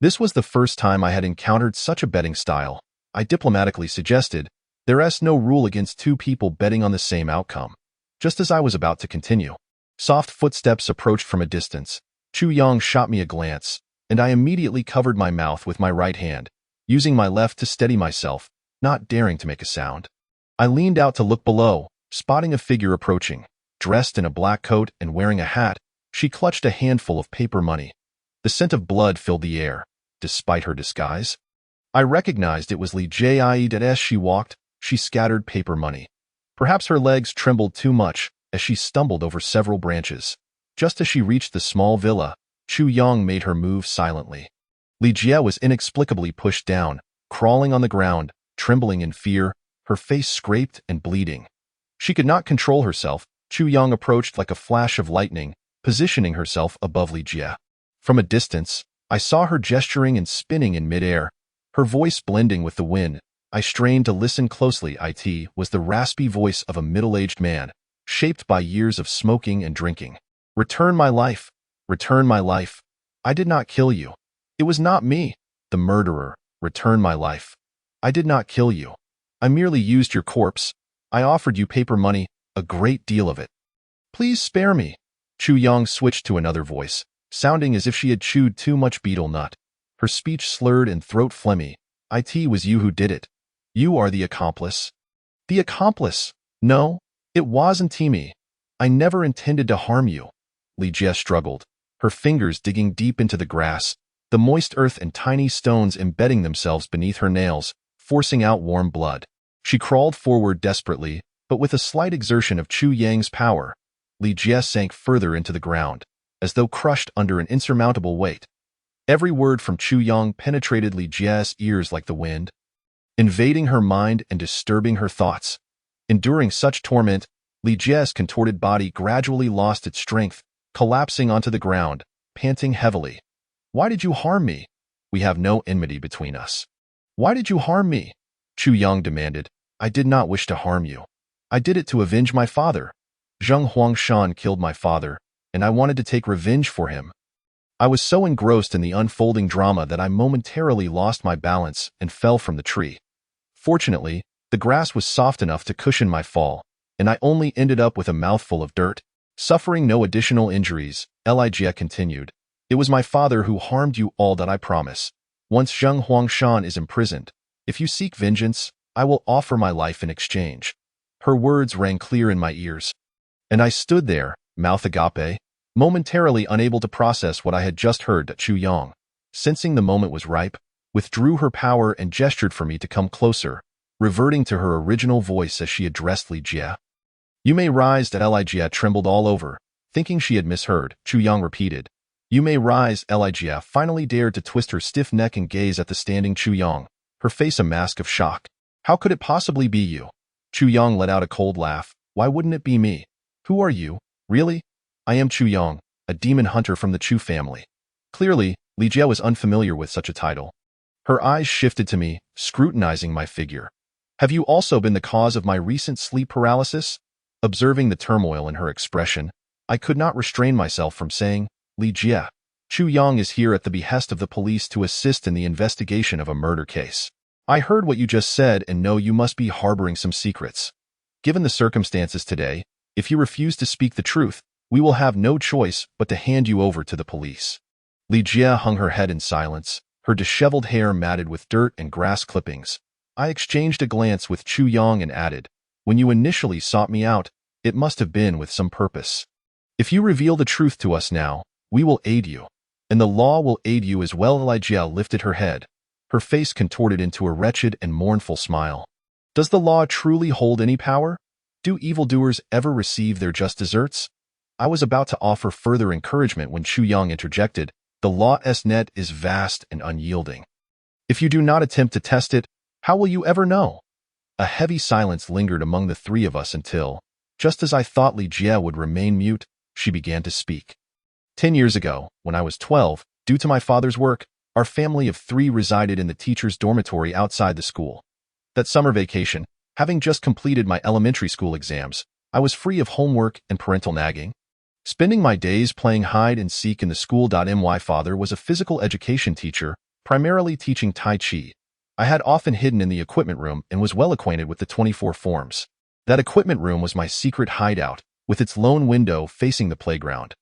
This was the first time I had encountered such a betting style. I diplomatically suggested, there's no rule against 2 people betting on the same outcome. Just as I was about to continue, soft footsteps approached from a distance. Chu Young shot me a glance, and I immediately covered my mouth with my right hand, using my left to steady myself, not daring to make a sound. I leaned out to look below, spotting a figure approaching. Dressed in a black coat and wearing a hat, she clutched a handful of paper money. The scent of blood filled the air, despite her disguise. I recognized it was Li Jie. As she walked, she scattered paper money. Perhaps her legs trembled too much as she stumbled over several branches. Just as she reached the small villa, Chu Young made her move silently. Li Jie was inexplicably pushed down, crawling on the ground, trembling in fear, her face scraped and bleeding. She could not control herself. Chu Young approached like a flash of lightning, positioning herself above Li Jie. From a distance, I saw her gesturing and spinning in midair, her voice blending with the wind. I strained to listen closely. It was the raspy voice of a middle-aged man, shaped by years of smoking and drinking. Return my life. Return my life. I did not kill you. It was not me, the murderer. Return my life. I did not kill you. I merely used your corpse. I offered you paper money, a great deal of it. Please spare me. Chu Young switched to another voice, sounding as if she had chewed too much betel nut. her speech slurred and throat phlegmy. It was you who did it. You are the accomplice. The accomplice? No, it wasn't me. I never intended to harm you. Li Jie struggled, her fingers digging deep into the grass, the moist earth and tiny stones embedding themselves beneath her nails, forcing out warm blood. She crawled forward desperately, but with a slight exertion of Chu Yang's power, Li Jie sank further into the ground, as though crushed under an insurmountable weight. Every word from Chu Yang penetrated Li Jie's ears like the wind, invading her mind and disturbing her thoughts. Enduring such torment, Li Jie's contorted body gradually lost its strength, collapsing onto the ground, panting heavily. Why did you harm me? We have no enmity between us. Why did you harm me? Chu Yang demanded. I did not wish to harm you. I did it to avenge my father. Zheng Huangshan killed my father, and I wanted to take revenge for him. I was so engrossed in the unfolding drama that I momentarily lost my balance and fell from the tree. Fortunately, the grass was soft enough to cushion my fall, and I only ended up with a mouthful of dirt. Suffering no additional injuries, Li Jie continued. It was my father who harmed you all, that I promise. Once Zheng Huangshan is imprisoned, if you seek vengeance, I will offer my life in exchange. Her words rang clear in my ears. And I stood there, mouth agape, momentarily unable to process what I had just heard. Chu Yang, sensing the moment was ripe, withdrew her power and gestured for me to come closer, reverting to her original voice as she addressed Li Jie. You may rise. Li Jie trembled all over, thinking she had misheard. Chu Yang repeated. You may rise. Li Jie finally dared to twist her stiff neck and gaze at the standing Chu Yang, her face a mask of shock. How could it possibly be you? Chu Yang let out a cold laugh. Why wouldn't it be me? Who are you? Really? I am Chu Yang, a demon hunter from the Chu family. Clearly, Li Jie was unfamiliar with such a title. Her eyes shifted to me, scrutinizing my figure. Have you also been the cause of my recent sleep paralysis? Observing the turmoil in her expression, I could not restrain myself from saying, Li Jie, Chu Yang is here at the behest of the police to assist in the investigation of a murder case. I heard what you just said and know you must be harboring some secrets. Given the circumstances today, if you refuse to speak the truth, we will have no choice but to hand you over to the police. Li Jie hung her head in silence, her disheveled hair matted with dirt and grass clippings. I exchanged a glance with Chu Yang and added, when you initially sought me out, it must have been with some purpose. If you reveal the truth to us now, we will aid you, and the law will aid you as well. Li Jie lifted her head, her face contorted into a wretched and mournful smile. Does the law truly hold any power? Do evildoers ever receive their just deserts? I was about to offer further encouragement when Chu Yang interjected, the law's net is vast and unyielding. If you do not attempt to test it, how will you ever know? A heavy silence lingered among the three of us until, just as I thought Li Jie would remain mute, she began to speak. 10 years ago, when I was 12, due to my father's work, our family of 3 resided in the teacher's dormitory outside the school. That summer vacation, having just completed my elementary school exams, I was free of homework and parental nagging, spending my days playing hide and seek in the school. My father was a physical education teacher, primarily teaching Tai Chi. I had often hidden in the equipment room and was well acquainted with the 24 forms. That equipment room was my secret hideout, with its lone window facing the playground.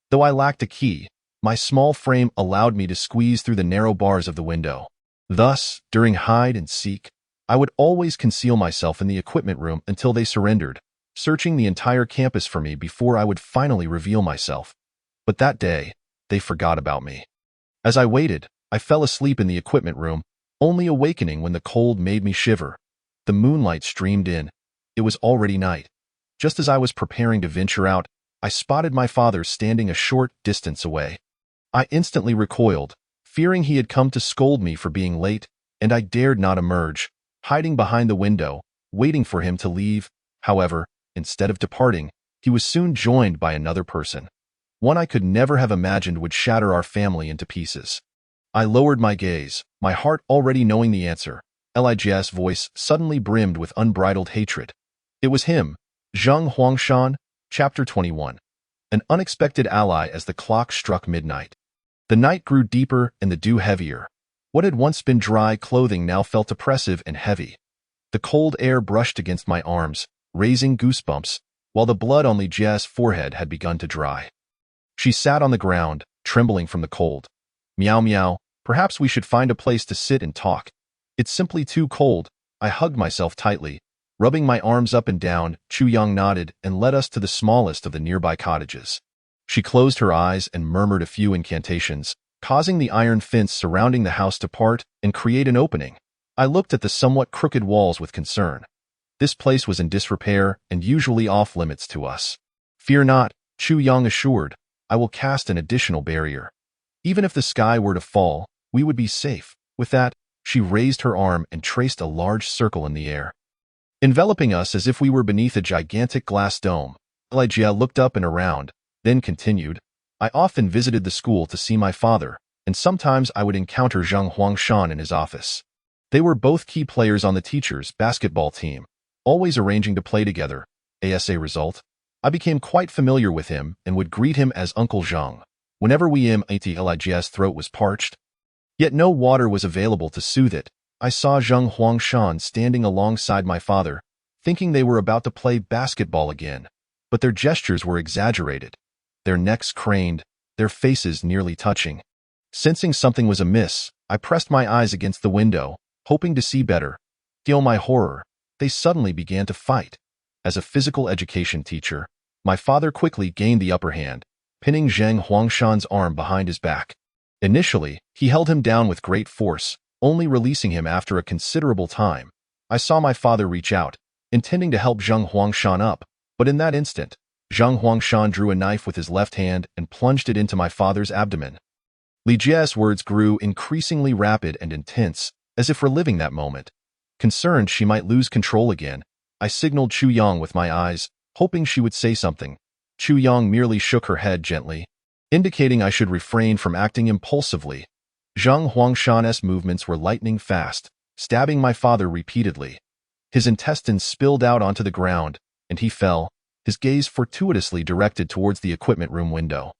Though I lacked a key, my small frame allowed me to squeeze through the narrow bars of the window. Thus, during hide and seek, I would always conceal myself in the equipment room until they surrendered, searching the entire campus for me before I would finally reveal myself. But that day, they forgot about me. As I waited, I fell asleep in the equipment room, only awakening when the cold made me shiver. The moonlight streamed in. It was already night. Just as I was preparing to venture out, I spotted my father standing a short distance away. I instantly recoiled, fearing he had come to scold me for being late, and I dared not emerge, hiding behind the window, waiting for him to leave. However, instead of departing, he was soon joined by another person. One I could never have imagined would shatter our family into pieces. I lowered my gaze, my heart already knowing the answer. Li Jie's voice suddenly brimmed with unbridled hatred. It was him, Zheng Huangshan, Chapter 21. An unexpected ally as the clock struck midnight. The night grew deeper and the dew heavier. What had once been dry clothing now felt oppressive and heavy. The cold air brushed against my arms, raising goosebumps, while the blood on Li Jie's forehead had begun to dry. She sat on the ground, trembling from the cold. Meow meow, Perhaps we should find a place to sit and talk. It's simply too cold. I hugged myself tightly. Rubbing my arms up and down, Chu Yang nodded and led us to the smallest of the nearby cottages. She closed her eyes and murmured a few incantations, causing the iron fence surrounding the house to part and create an opening. I looked at the somewhat crooked walls with concern. This place was in disrepair and usually off-limits to us. Fear not, Chu Yang assured. I will cast an additional barrier. Even if the sky were to fall, we would be safe. With that, she raised her arm and traced a large circle in the air, enveloping us as if we were beneath a gigantic glass dome. Li Jie looked up and around, then continued, I often visited the school to see my father, and sometimes I would encounter Zhang Huangshan in his office. They were both key players on the teacher's basketball team, always arranging to play together. As a result, I became quite familiar with him and would greet him as Uncle Zhang. Whenever we met, Li's throat was parched, yet no water was available to soothe it. I saw Zhang Huangshan standing alongside my father, thinking they were about to play basketball again. But their gestures were exaggerated. Their necks craned, their faces nearly touching. Sensing something was amiss, I pressed my eyes against the window, hoping to see better. To my horror, they suddenly began to fight. As a physical education teacher, my father quickly gained the upper hand, pinning Zhang Huangshan's arm behind his back. Initially, he held him down with great force, only releasing him after a considerable time. I saw my father reach out, intending to help Zhang Huangshan up, but in that instant, Zhang Huangshan drew a knife with his left hand and plunged it into my father's abdomen. Li Jie's words grew increasingly rapid and intense, as if reliving that moment. Concerned she might lose control again, I signaled Chu Yang with my eyes, hoping she would say something. Chu Yang merely shook her head gently, indicating I should refrain from acting impulsively. Zhang Huangshan's movements were lightning fast, stabbing my father repeatedly. His intestines spilled out onto the ground, and he fell, his gaze fortuitously directed towards the equipment room window.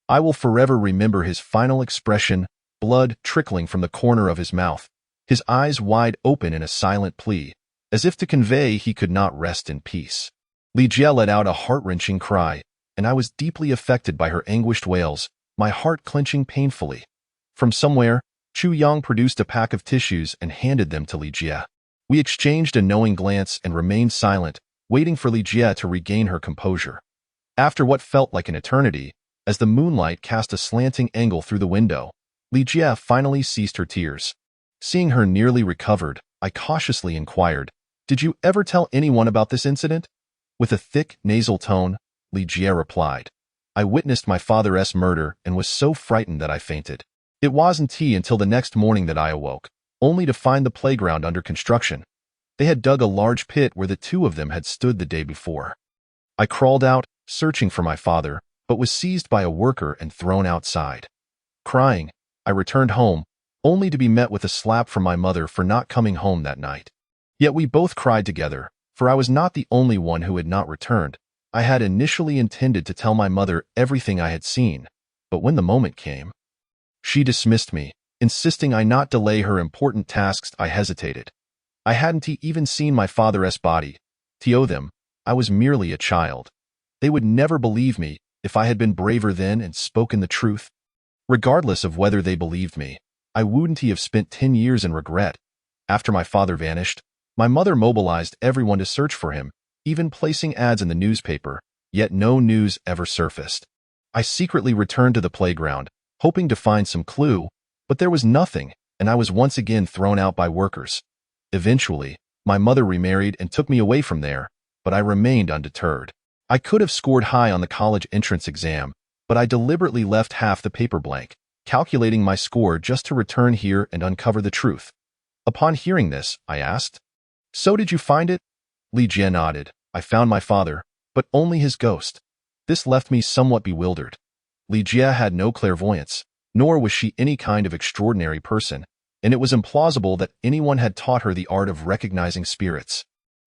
I will forever remember his final expression, blood trickling from the corner of his mouth, his eyes wide open in a silent plea, as if to convey he could not rest in peace. Li Jie let out a heart-wrenching cry, and I was deeply affected by her anguished wails, my heart clenching painfully. From somewhere, Chu Yang produced a pack of tissues and handed them to Li Jie. We exchanged a knowing glance and remained silent, waiting for Li Jie to regain her composure. After what felt like an eternity, as the moonlight cast a slanting angle through the window, Li Jie finally ceased her tears. Seeing her nearly recovered, I cautiously inquired, "Did you ever tell anyone about this incident?" With a thick, nasal tone, Li Jie replied, "I witnessed my father's murder and was so frightened that I fainted. It wasn't until the next morning that I awoke, only to find the playground under construction. They had dug a large pit where the two of them had stood the day before. I crawled out, searching for my father, but was seized by a worker and thrown outside. Crying, I returned home, only to be met with a slap from my mother for not coming home that night. Yet we both cried together, for I was not the only one who had not returned. I had initially intended to tell my mother everything I had seen, but when the moment came, she dismissed me, insisting I not delay her important tasks. I hesitated. I hadn't even seen my father's body. To them, I was merely a child. They would never believe me if I had been braver then and spoken the truth. Regardless of whether they believed me, I wouldn't have spent 10 years in regret. After my father vanished, my mother mobilized everyone to search for him, even placing ads in the newspaper, yet no news ever surfaced. I secretly returned to the playground, hoping to find some clue, but there was nothing, and I was once again thrown out by workers. Eventually, my mother remarried and took me away from there, but I remained undeterred. I could have scored high on the college entrance exam, but I deliberately left half the paper blank, calculating my score just to return here and uncover the truth. Upon hearing this, I asked, "So did you find it?" Li Jie nodded. "I found my father, but only his ghost." This left me somewhat bewildered. Li Jie had no clairvoyance, nor was she any kind of extraordinary person, and it was implausible that anyone had taught her the art of recognizing spirits.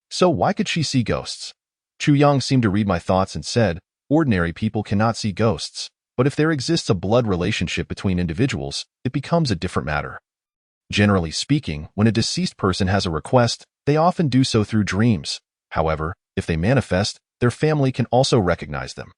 So why could she see ghosts? Chu Yang seemed to read my thoughts and said, "Ordinary people cannot see ghosts, but if there exists a blood relationship between individuals, it becomes a different matter. Generally speaking, when a deceased person has a request, they often do so through dreams. However, if they manifest, their family can also recognize them.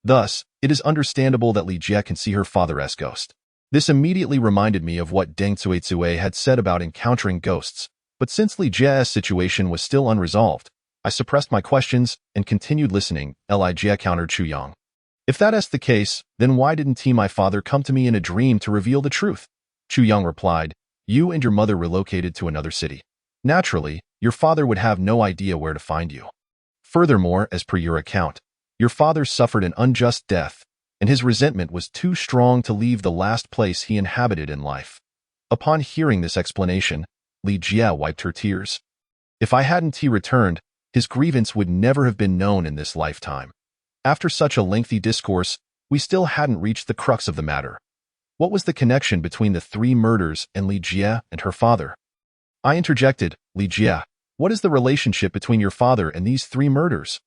Thus, it is understandable that Li Jie can see her father's ghost." This immediately reminded me of what Deng Tsuetsue had said about encountering ghosts, but since Li Jie's situation was still unresolved, I suppressed my questions and continued listening. Li Jie countered Chu Yang. If that is the case, then why didn't my father come to me in a dream to reveal the truth? Chu Yang replied, you and your mother relocated to another city. Naturally, your father would have no idea where to find you. Furthermore, as per your account, your father suffered an unjust death, and his resentment was too strong to leave the last place he inhabited in life. Upon hearing this explanation, Li Jie wiped her tears. If I hadn't returned, his grievance would never have been known in this lifetime. After such a lengthy discourse, we still hadn't reached the crux of the matter. What was the connection between the 3 murders and Li Jie and her father? I interjected, Li Jie, what is the relationship between your father and these 3 murders?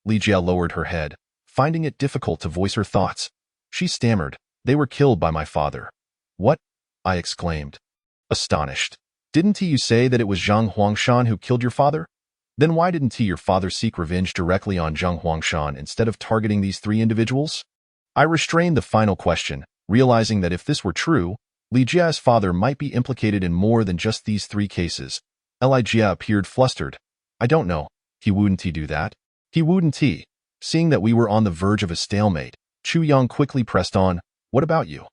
Li Jie lowered her head, finding it difficult to voice her thoughts. She stammered, they were killed by my father. What? I exclaimed, astonished. Didn't you say that it was Zhang Huangshan who killed your father? Then why didn't your father seek revenge directly on Zhang Huangshan instead of targeting these 3 individuals? I restrained the final question, realizing that if this were true, Li Jie's father might be implicated in more than just these 3 cases. Li Jie appeared flustered. I don't know. He wouldn't do that? He wouldn't. Seeing that we were on the verge of a stalemate, Chu Yang quickly pressed on, what about you?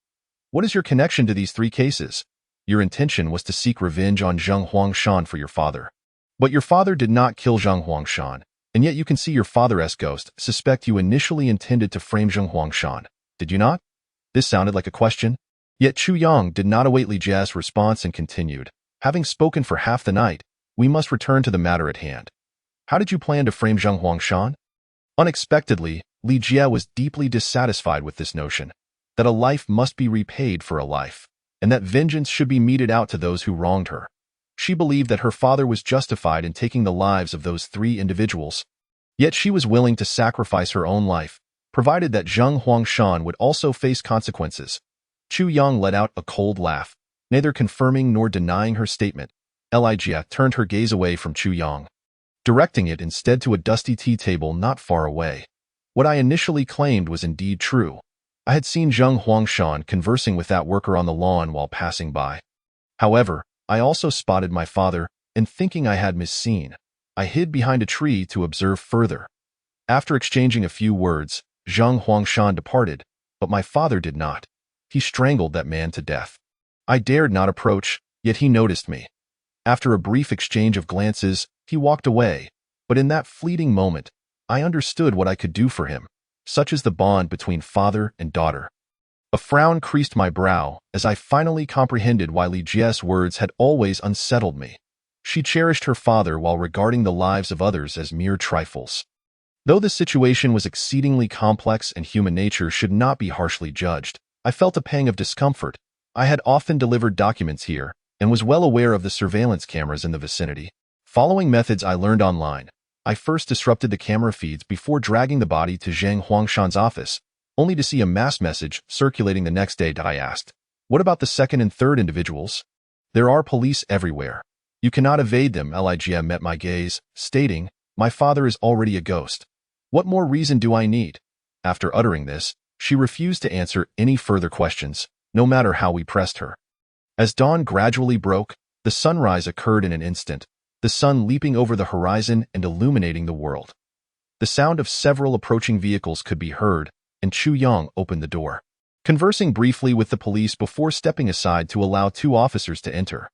What is your connection to these 3 cases? Your intention was to seek revenge on Zhang Huangshan for your father. But your father did not kill Zhang Huangshan, and yet you can see your father's ghost suspect you initially intended to frame Zhang Huangshan, did you not? This sounded like a question. Yet Chu Yang did not await Li Jie's response and continued, having spoken for half the night, we must return to the matter at hand. How did you plan to frame Zhang Huangshan? Unexpectedly, Li Jie was deeply dissatisfied with this notion, that a life must be repaid for a life, and that vengeance should be meted out to those who wronged her. She believed that her father was justified in taking the lives of those 3 individuals. Yet she was willing to sacrifice her own life, provided that Zhang Huangshan would also face consequences. Chu Yang let out a cold laugh, neither confirming nor denying her statement. Li Jie turned her gaze away from Chu Yang, directing it instead to a dusty tea table not far away. What I initially claimed was indeed true. I had seen Zhang Huangshan conversing with that worker on the lawn while passing by. However, I also spotted my father, and thinking I had misseen, I hid behind a tree to observe further. After exchanging a few words, Zhang Huangshan departed, but my father did not. He strangled that man to death. I dared not approach, yet he noticed me. After a brief exchange of glances, he walked away, but in that fleeting moment, I understood what I could do for him. Such is the bond between father and daughter. A frown creased my brow as I finally comprehended why Li Jie's words had always unsettled me. She cherished her father while regarding the lives of others as mere trifles. Though the situation was exceedingly complex and human nature should not be harshly judged, I felt a pang of discomfort. I had often delivered documents here and was well aware of the surveillance cameras in the vicinity. Following methods I learned online, I first disrupted the camera feeds before dragging the body to Zhang Huangshan's office, only to see a mass message circulating the next day. I asked, what about the 2nd and 3rd individuals? There are police everywhere. You cannot evade them. Li Jie met my gaze, stating, my father is already a ghost. What more reason do I need? After uttering this, she refused to answer any further questions, no matter how we pressed her. As dawn gradually broke, the sunrise occurred in an instant, the sun leaping over the horizon and illuminating the world. The sound of several approaching vehicles could be heard, and Chu Yang opened the door, conversing briefly with the police before stepping aside to allow 2 officers to enter.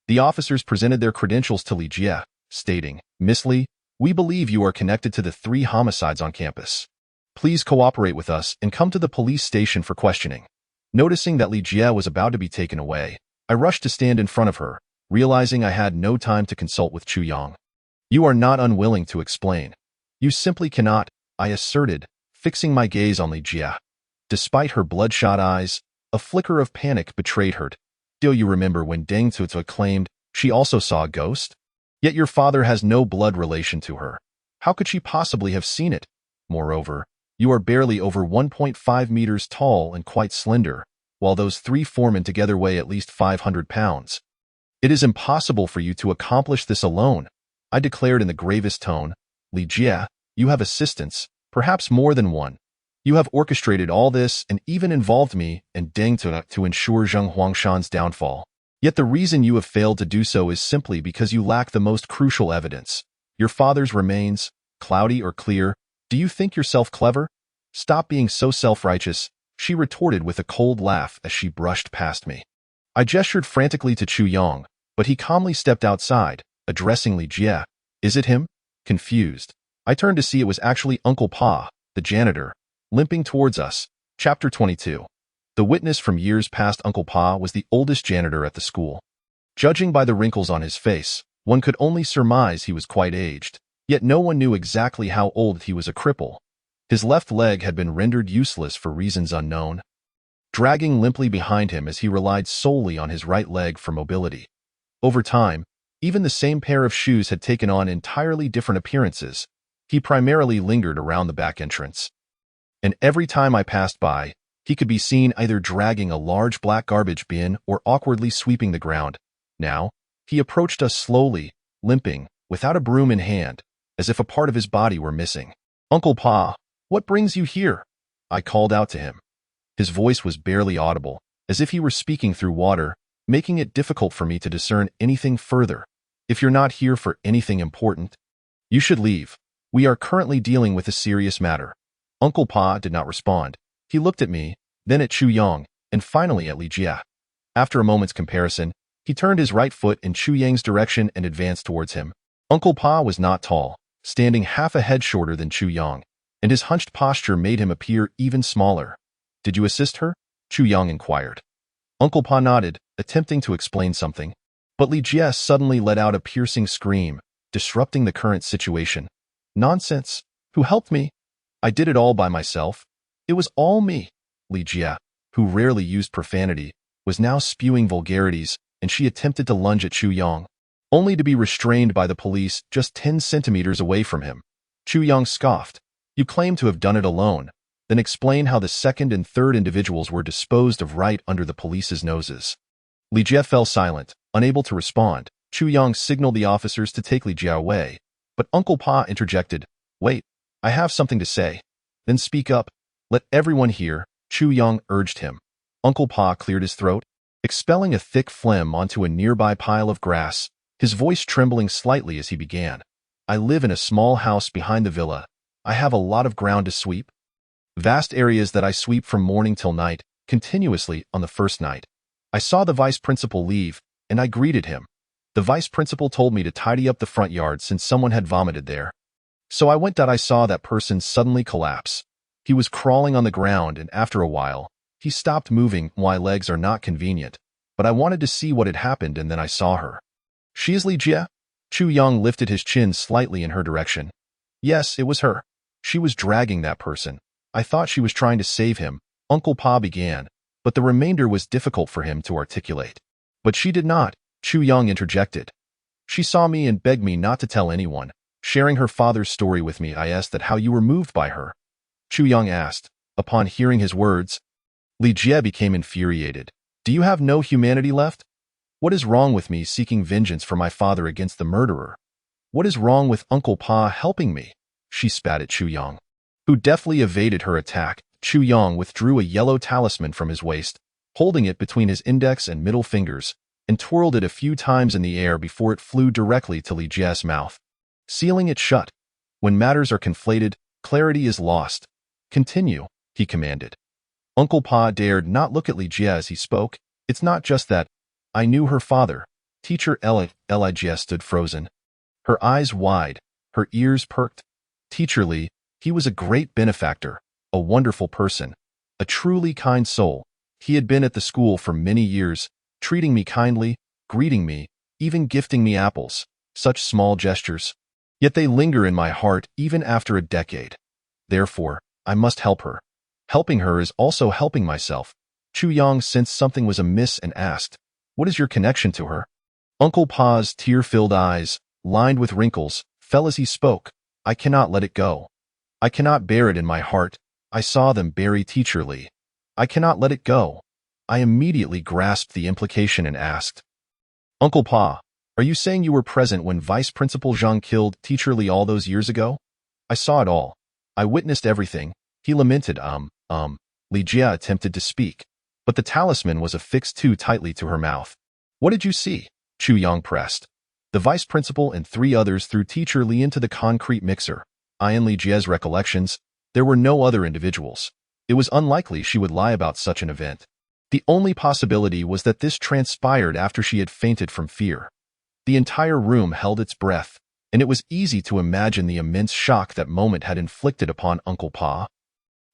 The officers presented their credentials to Li Jie, stating, Miss Li, we believe you are connected to the 3 homicides on campus. Please cooperate with us and come to the police station for questioning. Noticing that Li Jie was about to be taken away, I rushed to stand in front of her, realizing I had no time to consult with Chu Yang. You are not unwilling to explain. You simply cannot, I asserted, fixing my gaze on Li Jie. Despite her bloodshot eyes, a flicker of panic betrayed her. Do you remember when Deng Tsuetsui claimed she also saw a ghost? Yet your father has no blood relation to her. How could she possibly have seen it? Moreover, you are barely over 1.5 meters tall and quite slender, while those 3 foremen together weigh at least 500 pounds. It is impossible for you to accomplish this alone, I declared in the gravest tone. Li Jie, you have assistants, perhaps more than one. You have orchestrated all this and even involved me and Deng to ensure Zheng Huangshan's downfall. Yet the reason you have failed to do so is simply because you lack the most crucial evidence. Your father's remains, cloudy or clear. Do you think yourself clever? Stop being so self-righteous, she retorted with a cold laugh as she brushed past me. I gestured frantically to Chu Yong, but he calmly stepped outside, addressing Li Jie. Is it him? Confused, I turned to see it was actually Uncle Pa, the janitor, limping towards us. Chapter 22. The witness from years past. Uncle Pa was the oldest janitor at the school. Judging by the wrinkles on his face, one could only surmise he was quite aged, yet no one knew exactly how old he was. A cripple. His left leg had been rendered useless for reasons unknown, dragging limply behind him as he relied solely on his right leg for mobility. Over time, even the same pair of shoes had taken on entirely different appearances. He primarily lingered around the back entrance, and every time I passed by, he could be seen either dragging a large black garbage bin or awkwardly sweeping the ground. Now, he approached us slowly, limping, without a broom in hand, as if a part of his body were missing. Uncle Pa, what brings you here? I called out to him. His voice was barely audible, as if he were speaking through water, making it difficult for me to discern anything further. If you're not here for anything important, you should leave. We are currently dealing with a serious matter. Uncle Pa did not respond. He looked at me, then at Chu Yong, and finally at Li Jie. After a moment's comparison, he turned his right foot in Chu Yang's direction and advanced towards him. Uncle Pa was not tall, standing half a head shorter than Chu Yong, and his hunched posture made him appear even smaller. Did you assist her? Chu Yong inquired. Uncle Pa nodded, attempting to explain something, but Li Jie suddenly let out a piercing scream, disrupting the current situation. Nonsense! Who helped me? I did it all by myself. It was all me. Li Jie, who rarely used profanity, was now spewing vulgarities, and she attempted to lunge at Chu Yong, only to be restrained by the police just 10 centimeters away from him. Chu Yong scoffed. You claim to have done it alone, then explain how the second and third individuals were disposed of right under the police's noses. Li Jie fell silent, unable to respond. Chu Yong signaled the officers to take Li Jie away, but Uncle Pa interjected. Wait, I have something to say. Then speak up. Let everyone hear, Chu Yong urged him. Uncle Pa cleared his throat, expelling a thick phlegm onto a nearby pile of grass, his voice trembling slightly as he began. I live in a small house behind the villa. I have a lot of ground to sweep. Vast areas that I sweep from morning till night, continuously. On the first night, I saw the vice principal leave, and I greeted him. The vice principal told me to tidy up the front yard since someone had vomited there. So I went. I saw that person suddenly collapse. He was crawling on the ground, and after a while, he stopped moving. My legs are not convenient, but I wanted to see what had happened, and then I saw her. She is Li Jie? Chu Yong lifted his chin slightly in her direction. Yes, it was her. She was dragging that person. I thought she was trying to save him, Uncle Pa began, but the remainder was difficult for him to articulate. But she did not, Chu Yong interjected. She saw me and begged me not to tell anyone. Sharing her father's story with me, I asked that how you were moved by her. Chu Yong asked. Upon hearing his words, Li Jie became infuriated. Do you have no humanity left? What is wrong with me seeking vengeance for my father against the murderer? What is wrong with Uncle Pa helping me? She spat at Chu Yong, who deftly evaded her attack. Chu Yong withdrew a yellow talisman from his waist, holding it between his index and middle fingers, and twirled it a few times in the air before it flew directly to Li Jie's mouth, sealing it shut. When matters are conflated, clarity is lost. Continue, he commanded. Uncle Pa dared not look at Li Jie as he spoke. It's not just that. I knew her father. Teacher Li Jie stood frozen, her eyes wide, her ears perked. Teacher Li, he was a great benefactor, a wonderful person, a truly kind soul. He had been at the school for many years, treating me kindly, greeting me, even gifting me apples. Such small gestures. Yet they linger in my heart even after a decade. Therefore, I must help her. Helping her is also helping myself. Chu Yong sensed something was amiss and asked, what is your connection to her? Uncle Pa's tear-filled eyes, lined with wrinkles, fell as he spoke. I cannot let it go. I cannot bear it in my heart. I saw them bury Teacher Li. I cannot let it go. I immediately grasped the implication and asked, Uncle Pa, are you saying you were present when Vice Principal Zhang killed Teacher Li all those years ago? I saw it all. I witnessed everything. He lamented, Li Jia attempted to speak, but the talisman was affixed too tightly to her mouth. What did you see? Chu Yang pressed. The vice principal and 3 others threw Teacher Li into the concrete mixer. In Li Jia's recollections, there were no other individuals. It was unlikely she would lie about such an event. The only possibility was that this transpired after she had fainted from fear. The entire room held its breath, and it was easy to imagine the immense shock that moment had inflicted upon Uncle Pa.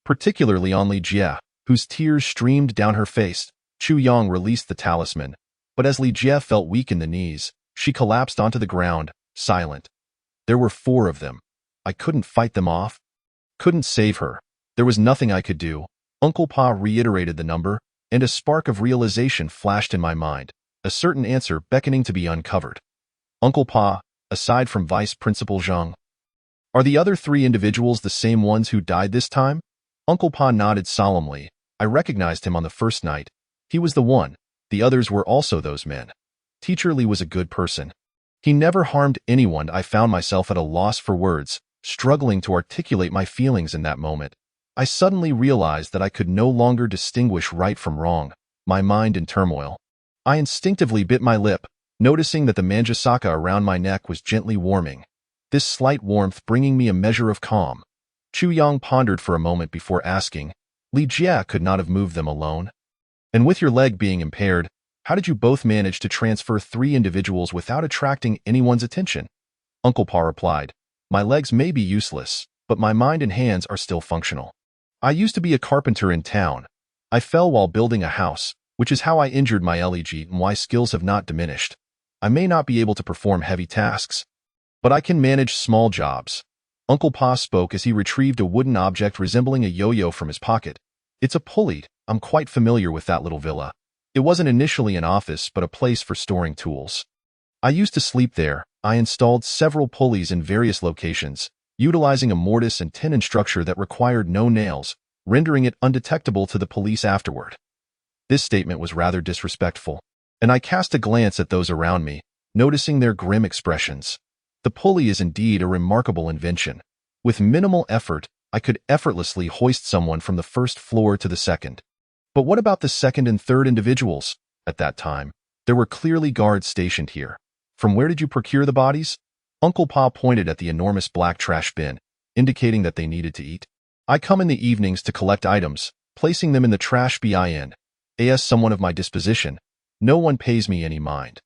Particularly on Li Jia, whose tears streamed down her face. Chu Yang released the talisman, but as Li Jia felt weak in the knees, she collapsed onto the ground, silent. There were 4 of them. I couldn't fight them off. Couldn't save her. There was nothing I could do. Uncle Pa reiterated the number, and a spark of realization flashed in my mind, a certain answer beckoning to be uncovered. Uncle Pa, aside from Vice Principal Zhang. Are the other 3 individuals the same ones who died this time? Uncle Pa nodded solemnly. I recognized him on the first night. He was the one. The others were also those men. Teacher Li was a good person. He never harmed anyone. I found myself at a loss for words, struggling to articulate my feelings in that moment. I suddenly realized that I could no longer distinguish right from wrong, my mind in turmoil. I instinctively bit my lip, noticing that the manjasaka around my neck was gently warming, this slight warmth bringing me a measure of calm. Chu Yang pondered for a moment before asking, Li Jia could not have moved them alone. And with your leg being impaired, how did you both manage to transfer 3 individuals without attracting anyone's attention? Uncle Pa replied, my legs may be useless, but my mind and hands are still functional. I used to be a carpenter in town. I fell while building a house, which is how I injured my leg, and why skills have not diminished. I may not be able to perform heavy tasks, but I can manage small jobs. Uncle Pa spoke as he retrieved a wooden object resembling a yo-yo from his pocket. It's a pulley. I'm quite familiar with that little villa. It wasn't initially an office, but a place for storing tools. I used to sleep there. I installed several pulleys in various locations, utilizing a mortise and tenon structure that required no nails, rendering it undetectable to the police afterward. This statement was rather disrespectful, and I cast a glance at those around me, noticing their grim expressions. The pulley is indeed a remarkable invention. With minimal effort, I could effortlessly hoist someone from the first floor to the second. But what about the second and third individuals? At that time, there were clearly guards stationed here. From where did you procure the bodies? Uncle Pa pointed at the enormous black trash bin, indicating that they needed to eat. I come in the evenings to collect items, placing them in the trash bin. As someone of my disposition, no one pays me any mind.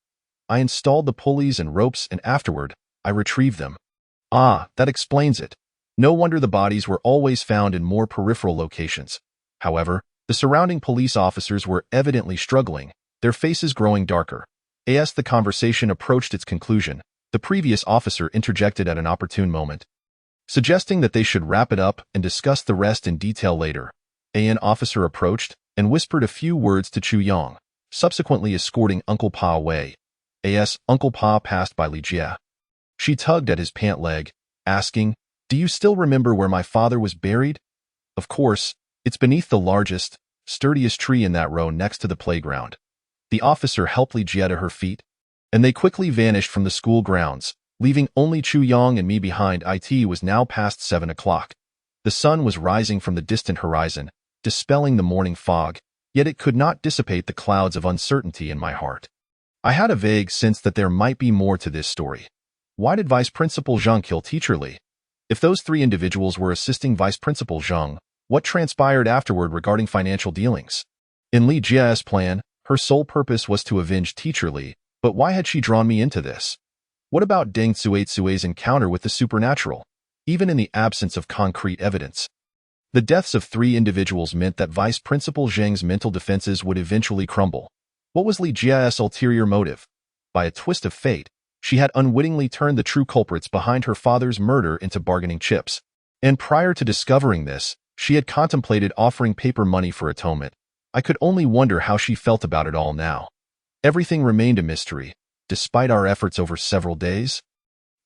I installed the pulleys and ropes, and afterward, I retrieved them. Ah, that explains it. No wonder the bodies were always found in more peripheral locations. However, the surrounding police officers were evidently struggling, their faces growing darker. As the conversation approached its conclusion, the previous officer interjected at an opportune moment, suggesting that they should wrap it up and discuss the rest in detail later. An officer approached and whispered a few words to Chu Yang, subsequently escorting Uncle Pa away. As Uncle Pa passed by Li Jia, she tugged at his pant leg, asking, do you still remember where my father was buried? Of course, it's beneath the largest, sturdiest tree in that row next to the playground. The officer helped Li Jia to her feet, and they quickly vanished from the school grounds, leaving only Chu Yang and me behind. It was now past 7 o'clock. The sun was rising from the distant horizon, dispelling the morning fog, yet it could not dissipate the clouds of uncertainty in my heart. I had a vague sense that there might be more to this story. Why did Vice Principal Zhang kill Teacher Li? If those 3 individuals were assisting Vice Principal Zhang, what transpired afterward regarding financial dealings? In Li Jia's plan, her sole purpose was to avenge Teacher Li, but why had she drawn me into this? What about Deng Tsue's encounter with the supernatural, even in the absence of concrete evidence? The deaths of 3 individuals meant that Vice Principal Zhang's mental defenses would eventually crumble. What was Li Jia's ulterior motive? By a twist of fate, she had unwittingly turned the true culprits behind her father's murder into bargaining chips. And prior to discovering this, she had contemplated offering paper money for atonement. I could only wonder how she felt about it all now. Everything remained a mystery, despite our efforts over several days.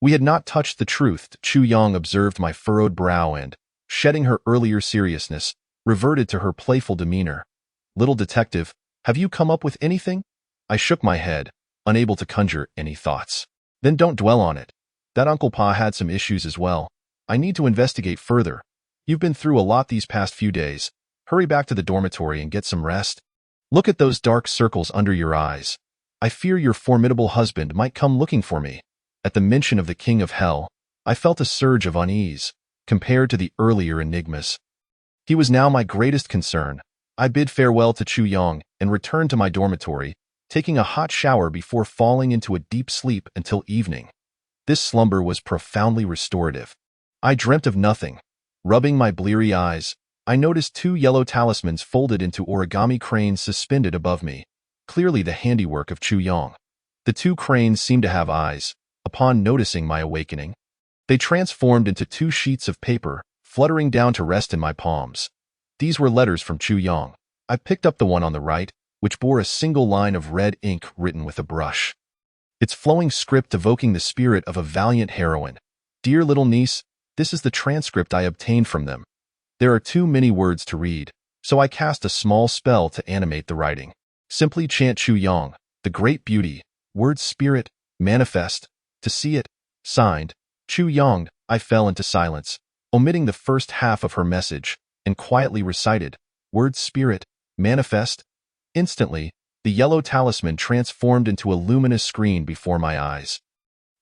We had not touched the truth. Chu Yang observed my furrowed brow and, shedding her earlier seriousness, reverted to her playful demeanor. Little detective, have you come up with anything? I shook my head, unable to conjure any thoughts. Then don't dwell on it. That Uncle Pa had some issues as well. I need to investigate further. You've been through a lot these past few days. Hurry back to the dormitory and get some rest. Look at those dark circles under your eyes. I fear your formidable husband might come looking for me. At the mention of the king of hell, I felt a surge of unease, compared to the earlier enigmas. He was now my greatest concern. I bid farewell to Chu Yong and returned to my dormitory, taking a hot shower before falling into a deep sleep until evening. This slumber was profoundly restorative. I dreamt of nothing. Rubbing my bleary eyes, I noticed 2 yellow talismans folded into origami cranes suspended above me, clearly the handiwork of Chu Yong. The 2 cranes seemed to have eyes. Upon noticing my awakening, they transformed into 2 sheets of paper, fluttering down to rest in my palms. These were letters from Chu Yong. I picked up the one on the right, which bore a single line of red ink written with a brush. Its flowing script evoking the spirit of a valiant heroine. Dear little niece, this is the transcript I obtained from them. There are too many words to read, so I cast a small spell to animate the writing. Simply chant Chu Yong, the great beauty, word spirit, manifest, to see it. Signed, Chu Yong. I fell into silence, omitting the first half of her message, and quietly recited, word spirit, manifest. Instantly, the yellow talisman transformed into a luminous screen before my eyes,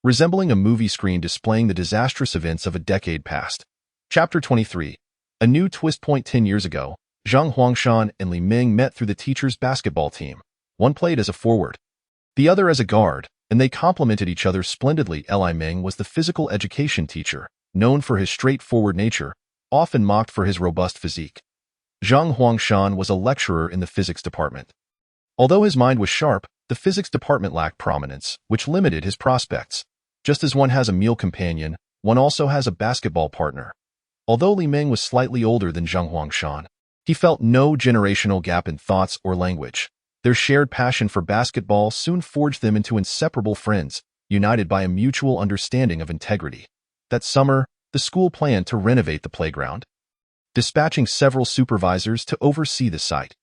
resembling a movie screen displaying the disastrous events of a decade past. Chapter 23. A new twist point. 10 years ago, Zhang Huangshan and Li Ming met through the teacher's basketball team. One played as a forward, the other as a guard, and they complemented each other splendidly. Li Ming was the physical education teacher, known for his straightforward nature, often mocked for his robust physique. Zhang Huangshan was a lecturer in the physics department. Although his mind was sharp, the physics department lacked prominence, which limited his prospects. Just as one has a meal companion, one also has a basketball partner. Although Li Ming was slightly older than Zhang Huangshan, he felt no generational gap in thoughts or language. Their shared passion for basketball soon forged them into inseparable friends, united by a mutual understanding of integrity. That summer, the school planned to renovate the playground, dispatching several supervisors to oversee the site.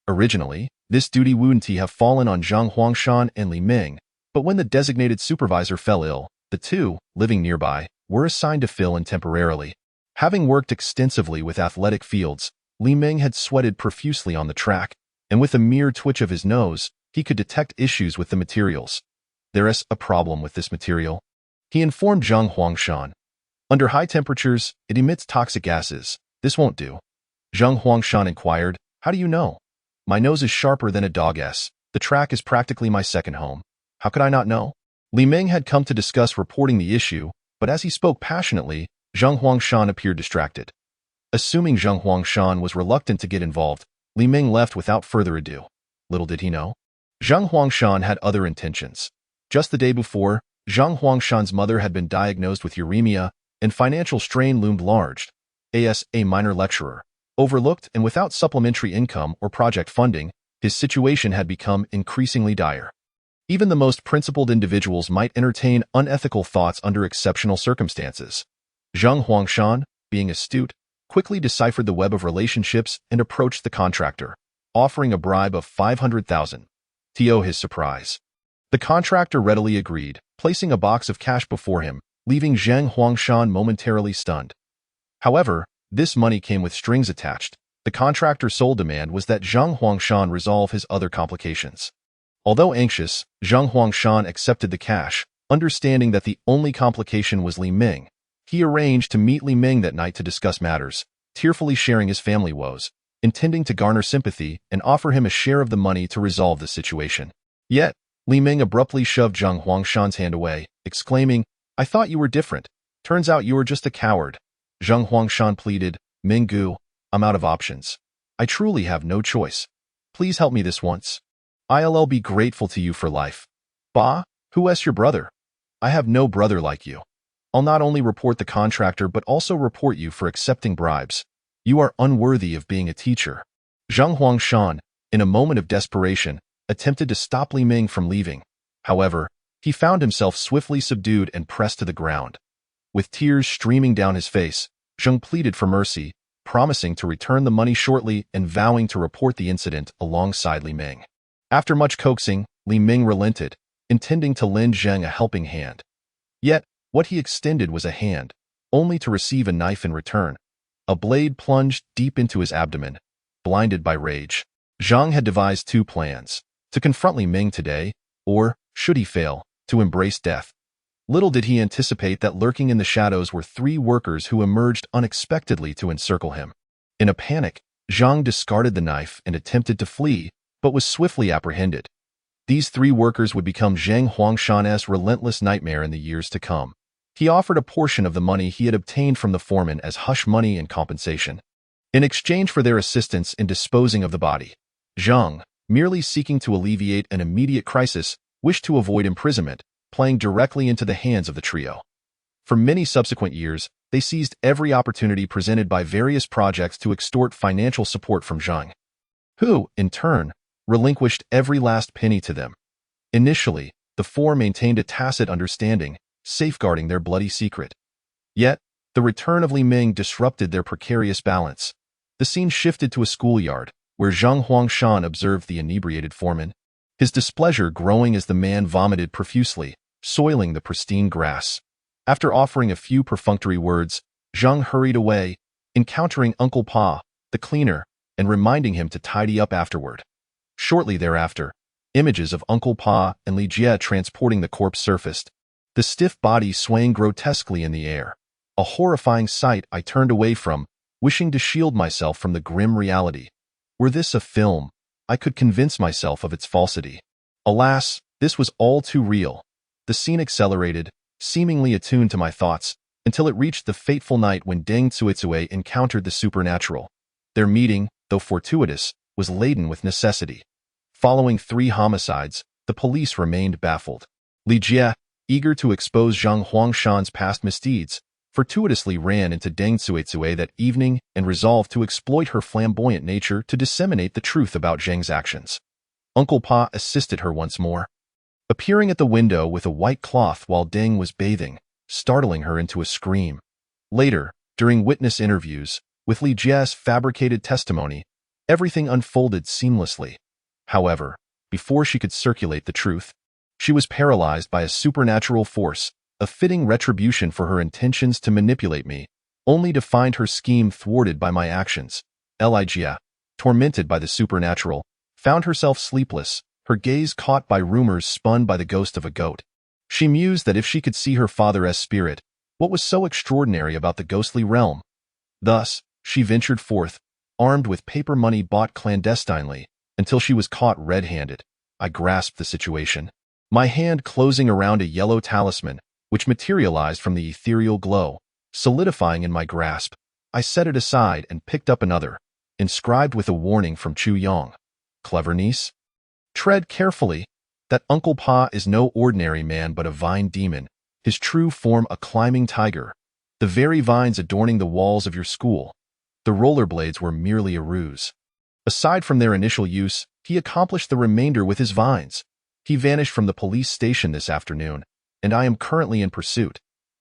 Originally, this duty wouldn't have fallen on Zhang Huangshan and Li Ming, but when the designated supervisor fell ill, the two, living nearby, were assigned to fill in temporarily. Having worked extensively with athletic fields, Li Ming had sweated profusely on the track, and with a mere twitch of his nose, he could detect issues with the materials. There's a problem with this material, he informed Zhang Huangshan. Under high temperatures, it emits toxic gases. This won't do. Zhang Huangshan inquired, how do you know? My nose is sharper than a dog's. The track is practically my second home. How could I not know? Li Ming had come to discuss reporting the issue, but as he spoke passionately, Zhang Huangshan appeared distracted. Assuming Zhang Huangshan was reluctant to get involved, Li Ming left without further ado. Little did he know, Zhang Huangshan had other intentions. Just the day before, Zhang Huangshan's mother had been diagnosed with uremia, and financial strain loomed large. As a minor lecturer, overlooked and without supplementary income or project funding, his situation had become increasingly dire. Even the most principled individuals might entertain unethical thoughts under exceptional circumstances. Zhang Huangshan, being astute, quickly deciphered the web of relationships and approached the contractor, offering a bribe of 500,000. To his surprise, the contractor readily agreed, placing a box of cash before him, leaving Zhang Huangshan momentarily stunned. However, this money came with strings attached. The contractor's sole demand was that Zhang Huangshan resolve his other complications. Although anxious, Zhang Huangshan accepted the cash, understanding that the only complication was Li Ming. He arranged to meet Li Ming that night to discuss matters, tearfully sharing his family woes, intending to garner sympathy and offer him a share of the money to resolve the situation. Yet, Li Ming abruptly shoved Zhang Huangshan's hand away, exclaiming, I thought you were different. Turns out you were just a coward. Zhang Huangshan pleaded, Minggu, I'm out of options. I truly have no choice. Please help me this once. I'll be grateful to you for life. Bah, who's your brother? I have no brother like you. I'll not only report the contractor but also report you for accepting bribes. You are unworthy of being a teacher. Zhang Huangshan, in a moment of desperation, attempted to stop Li Ming from leaving. However, he found himself swiftly subdued and pressed to the ground. With tears streaming down his face, Zhang pleaded for mercy, promising to return the money shortly and vowing to report the incident alongside Li Ming. After much coaxing, Li Ming relented, intending to lend Zhang a helping hand. Yet, what he extended was a hand, only to receive a knife in return. A blade plunged deep into his abdomen. Blinded by rage, Zhang had devised two plans: to confront Li Ming today, or, should he fail, to embrace death. Little did he anticipate that lurking in the shadows were three workers who emerged unexpectedly to encircle him. In a panic, Zhang discarded the knife and attempted to flee, but was swiftly apprehended. These three workers would become Zhang Huangshan's relentless nightmare in the years to come. He offered a portion of the money he had obtained from the foreman as hush money and compensation. In exchange for their assistance in disposing of the body, Zhang, merely seeking to alleviate an immediate crisis, wished to avoid imprisonment, playing directly into the hands of the trio. For many subsequent years, they seized every opportunity presented by various projects to extort financial support from Zhang, who, in turn, relinquished every last penny to them. Initially, the four maintained a tacit understanding, safeguarding their bloody secret. Yet, the return of Li Ming disrupted their precarious balance. The scene shifted to a schoolyard, where Zhang Huangshan observed the inebriated foreman, his displeasure growing as the man vomited profusely, soiling the pristine grass. After offering a few perfunctory words, Zhang hurried away, encountering Uncle Pa, the cleaner, and reminding him to tidy up afterward. Shortly thereafter, images of Uncle Pa and Li Jie transporting the corpse surfaced, the stiff body swaying grotesquely in the air. A horrifying sight I turned away from, wishing to shield myself from the grim reality. Were this a film, I could convince myself of its falsity. Alas, this was all too real. The scene accelerated, seemingly attuned to my thoughts, until it reached the fateful night when Deng Tsuitsue encountered the supernatural. Their meeting, though fortuitous, was laden with necessity. Following 3 homicides, the police remained baffled. Li Jie, eager to expose Zhang Huangshan's past misdeeds, fortuitously ran into Deng Tsuitsue that evening and resolved to exploit her flamboyant nature to disseminate the truth about Zhang's actions. Uncle Pa assisted her once more, appearing at the window with a white cloth while Deng was bathing, startling her into a scream. Later, during witness interviews, with Li Jie's fabricated testimony, everything unfolded seamlessly. However, before she could circulate the truth, she was paralyzed by a supernatural force, a fitting retribution for her intentions to manipulate me, only to find her scheme thwarted by my actions. Li Jie, tormented by the supernatural, found herself sleepless, her gaze caught by rumors spun by the ghost of a goat. She mused that if she could see her father's spirit, what was so extraordinary about the ghostly realm? Thus, she ventured forth, armed with paper money bought clandestinely, until she was caught red-handed. I grasped the situation, my hand closing around a yellow talisman, which materialized from the ethereal glow, solidifying in my grasp. I set it aside and picked up another, inscribed with a warning from Chu Yong. Clever niece? Tread carefully. That Uncle Pa is no ordinary man but a vine demon, his true form a climbing tiger. The very vines adorning the walls of your school. The rollerblades were merely a ruse. Aside from their initial use, he accomplished the remainder with his vines. He vanished from the police station this afternoon, and I am currently in pursuit.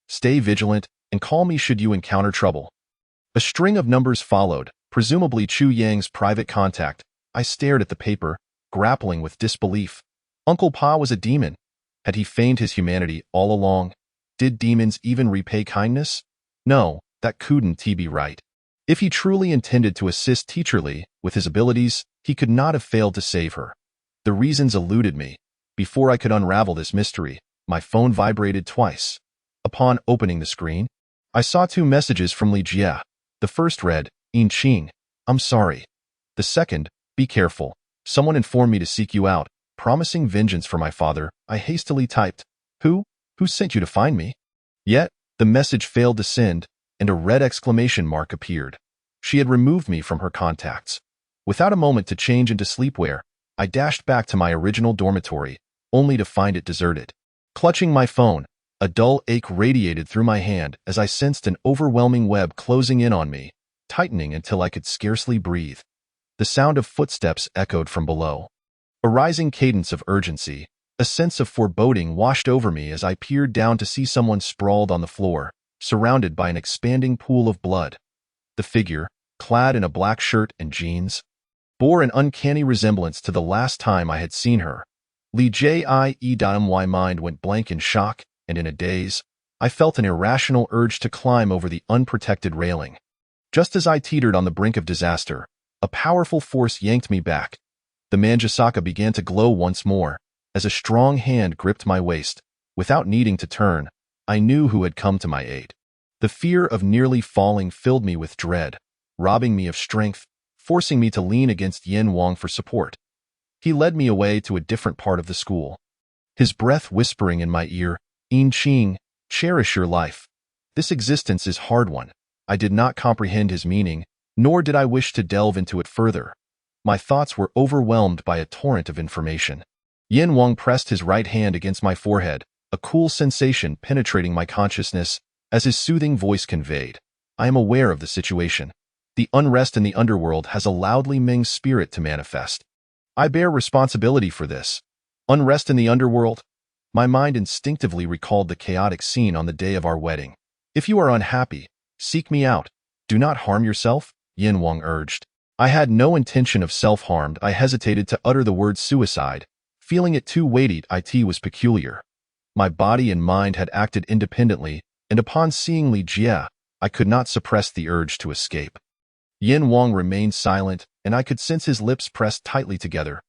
Stay vigilant and call me should you encounter trouble. A string of numbers followed, presumably Chu Yang's private contact. I stared at the paper, grappling with disbelief. Uncle Pa was a demon. Had he feigned his humanity all along? Did demons even repay kindness? No, that couldn't be right. If he truly intended to assist Teacher Li with his abilities, he could not have failed to save her. The reasons eluded me. Before I could unravel this mystery, my phone vibrated twice. Upon opening the screen, I saw 2 messages from Li Jie. The first read, "In Qing, I'm sorry." The second, "Be careful. Someone informed me to seek you out, promising vengeance for my father." I hastily typed, Who sent you to find me?" Yet, the message failed to send, and a red exclamation mark appeared. She had removed me from her contacts. Without a moment to change into sleepwear, I dashed back to my original dormitory, only to find it deserted. Clutching my phone, a dull ache radiated through my hand as I sensed an overwhelming web closing in on me, tightening until I could scarcely breathe. The sound of footsteps echoed from below. A rising cadence of urgency, a sense of foreboding washed over me as I peered down to see someone sprawled on the floor, surrounded by an expanding pool of blood. The figure, clad in a black shirt and jeans, bore an uncanny resemblance to the last time I had seen her. Li Jie. My mind went blank in shock, and in a daze, I felt an irrational urge to climb over the unprotected railing. Just as I teetered on the brink of disaster, a powerful force yanked me back. The Manjusaka began to glow once more, as a strong hand gripped my waist. Without needing to turn, I knew who had come to my aid. The fear of nearly falling filled me with dread, robbing me of strength, forcing me to lean against Yin Wang for support. He led me away to a different part of the school, his breath whispering in my ear, "In Qing, cherish your life. This existence is hard one." I did not comprehend his meaning, nor did I wish to delve into it further. My thoughts were overwhelmed by a torrent of information. Yin Wang pressed his right hand against my forehead, a cool sensation penetrating my consciousness as his soothing voice conveyed, "I am aware of the situation. The unrest in the underworld has allowed Li Ming's spirit to manifest. I bear responsibility for this." Unrest in the underworld? My mind instinctively recalled the chaotic scene on the day of our wedding. "If you are unhappy, seek me out. Do not harm yourself," Yin Wang urged. I had no intention of self-harm. I hesitated to utter the word suicide, feeling it too weighty. It was peculiar. My body and mind had acted independently, and upon seeing Li Jie, I could not suppress the urge to escape. Yin Wang remained silent, and I could sense his lips pressed tightly together.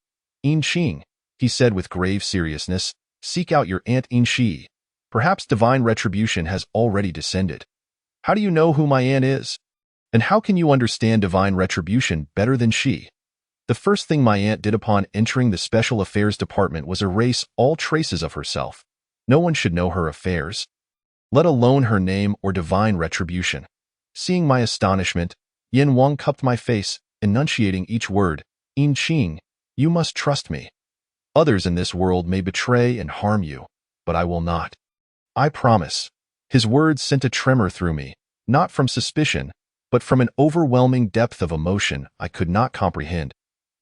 "In Qing," he said with grave seriousness, "seek out your aunt In Shi. Perhaps divine retribution has already descended." "How do you know who my aunt is? And how can you understand divine retribution better than she?" "The first thing my aunt did upon entering the Special Affairs Department was erase all traces of herself. No one should know her affairs, let alone her name or divine retribution." Seeing my astonishment, Yin Wang cupped my face, enunciating each word. "In Qing, you must trust me. Others in this world may betray and harm you, but I will not. I promise." His words sent a tremor through me, not from suspicion, but from an overwhelming depth of emotion I could not comprehend.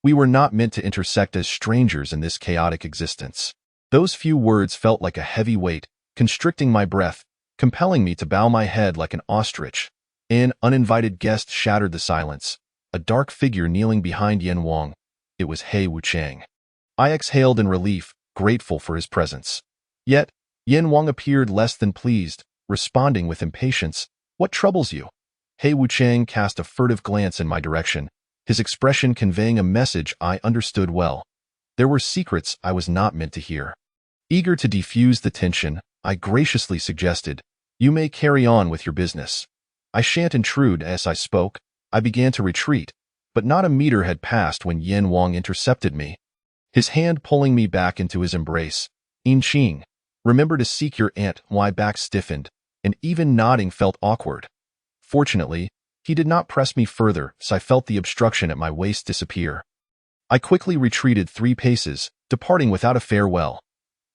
We were not meant to intersect as strangers in this chaotic existence. Those few words felt like a heavy weight, constricting my breath, compelling me to bow my head like an ostrich. An uninvited guest shattered the silence, a dark figure kneeling behind Yin Wang. It was He Wuchang. I exhaled in relief, grateful for his presence. Yet, Yin Wang appeared less than pleased, responding with impatience. "What troubles you?" He Wuchang cast a furtive glance in my direction, his expression conveying a message I understood well. There were secrets I was not meant to hear. Eager to defuse the tension, I graciously suggested, "You may carry on with your business. I shan't intrude." As I spoke, I began to retreat, but not a meter had passed when Yin Wang intercepted me, his hand pulling me back into his embrace. "In Qing, remember to seek your aunt." My back stiffened, and even nodding felt awkward. Fortunately, he did not press me further, so I felt the obstruction at my waist disappear. I quickly retreated 3 paces, departing without a farewell.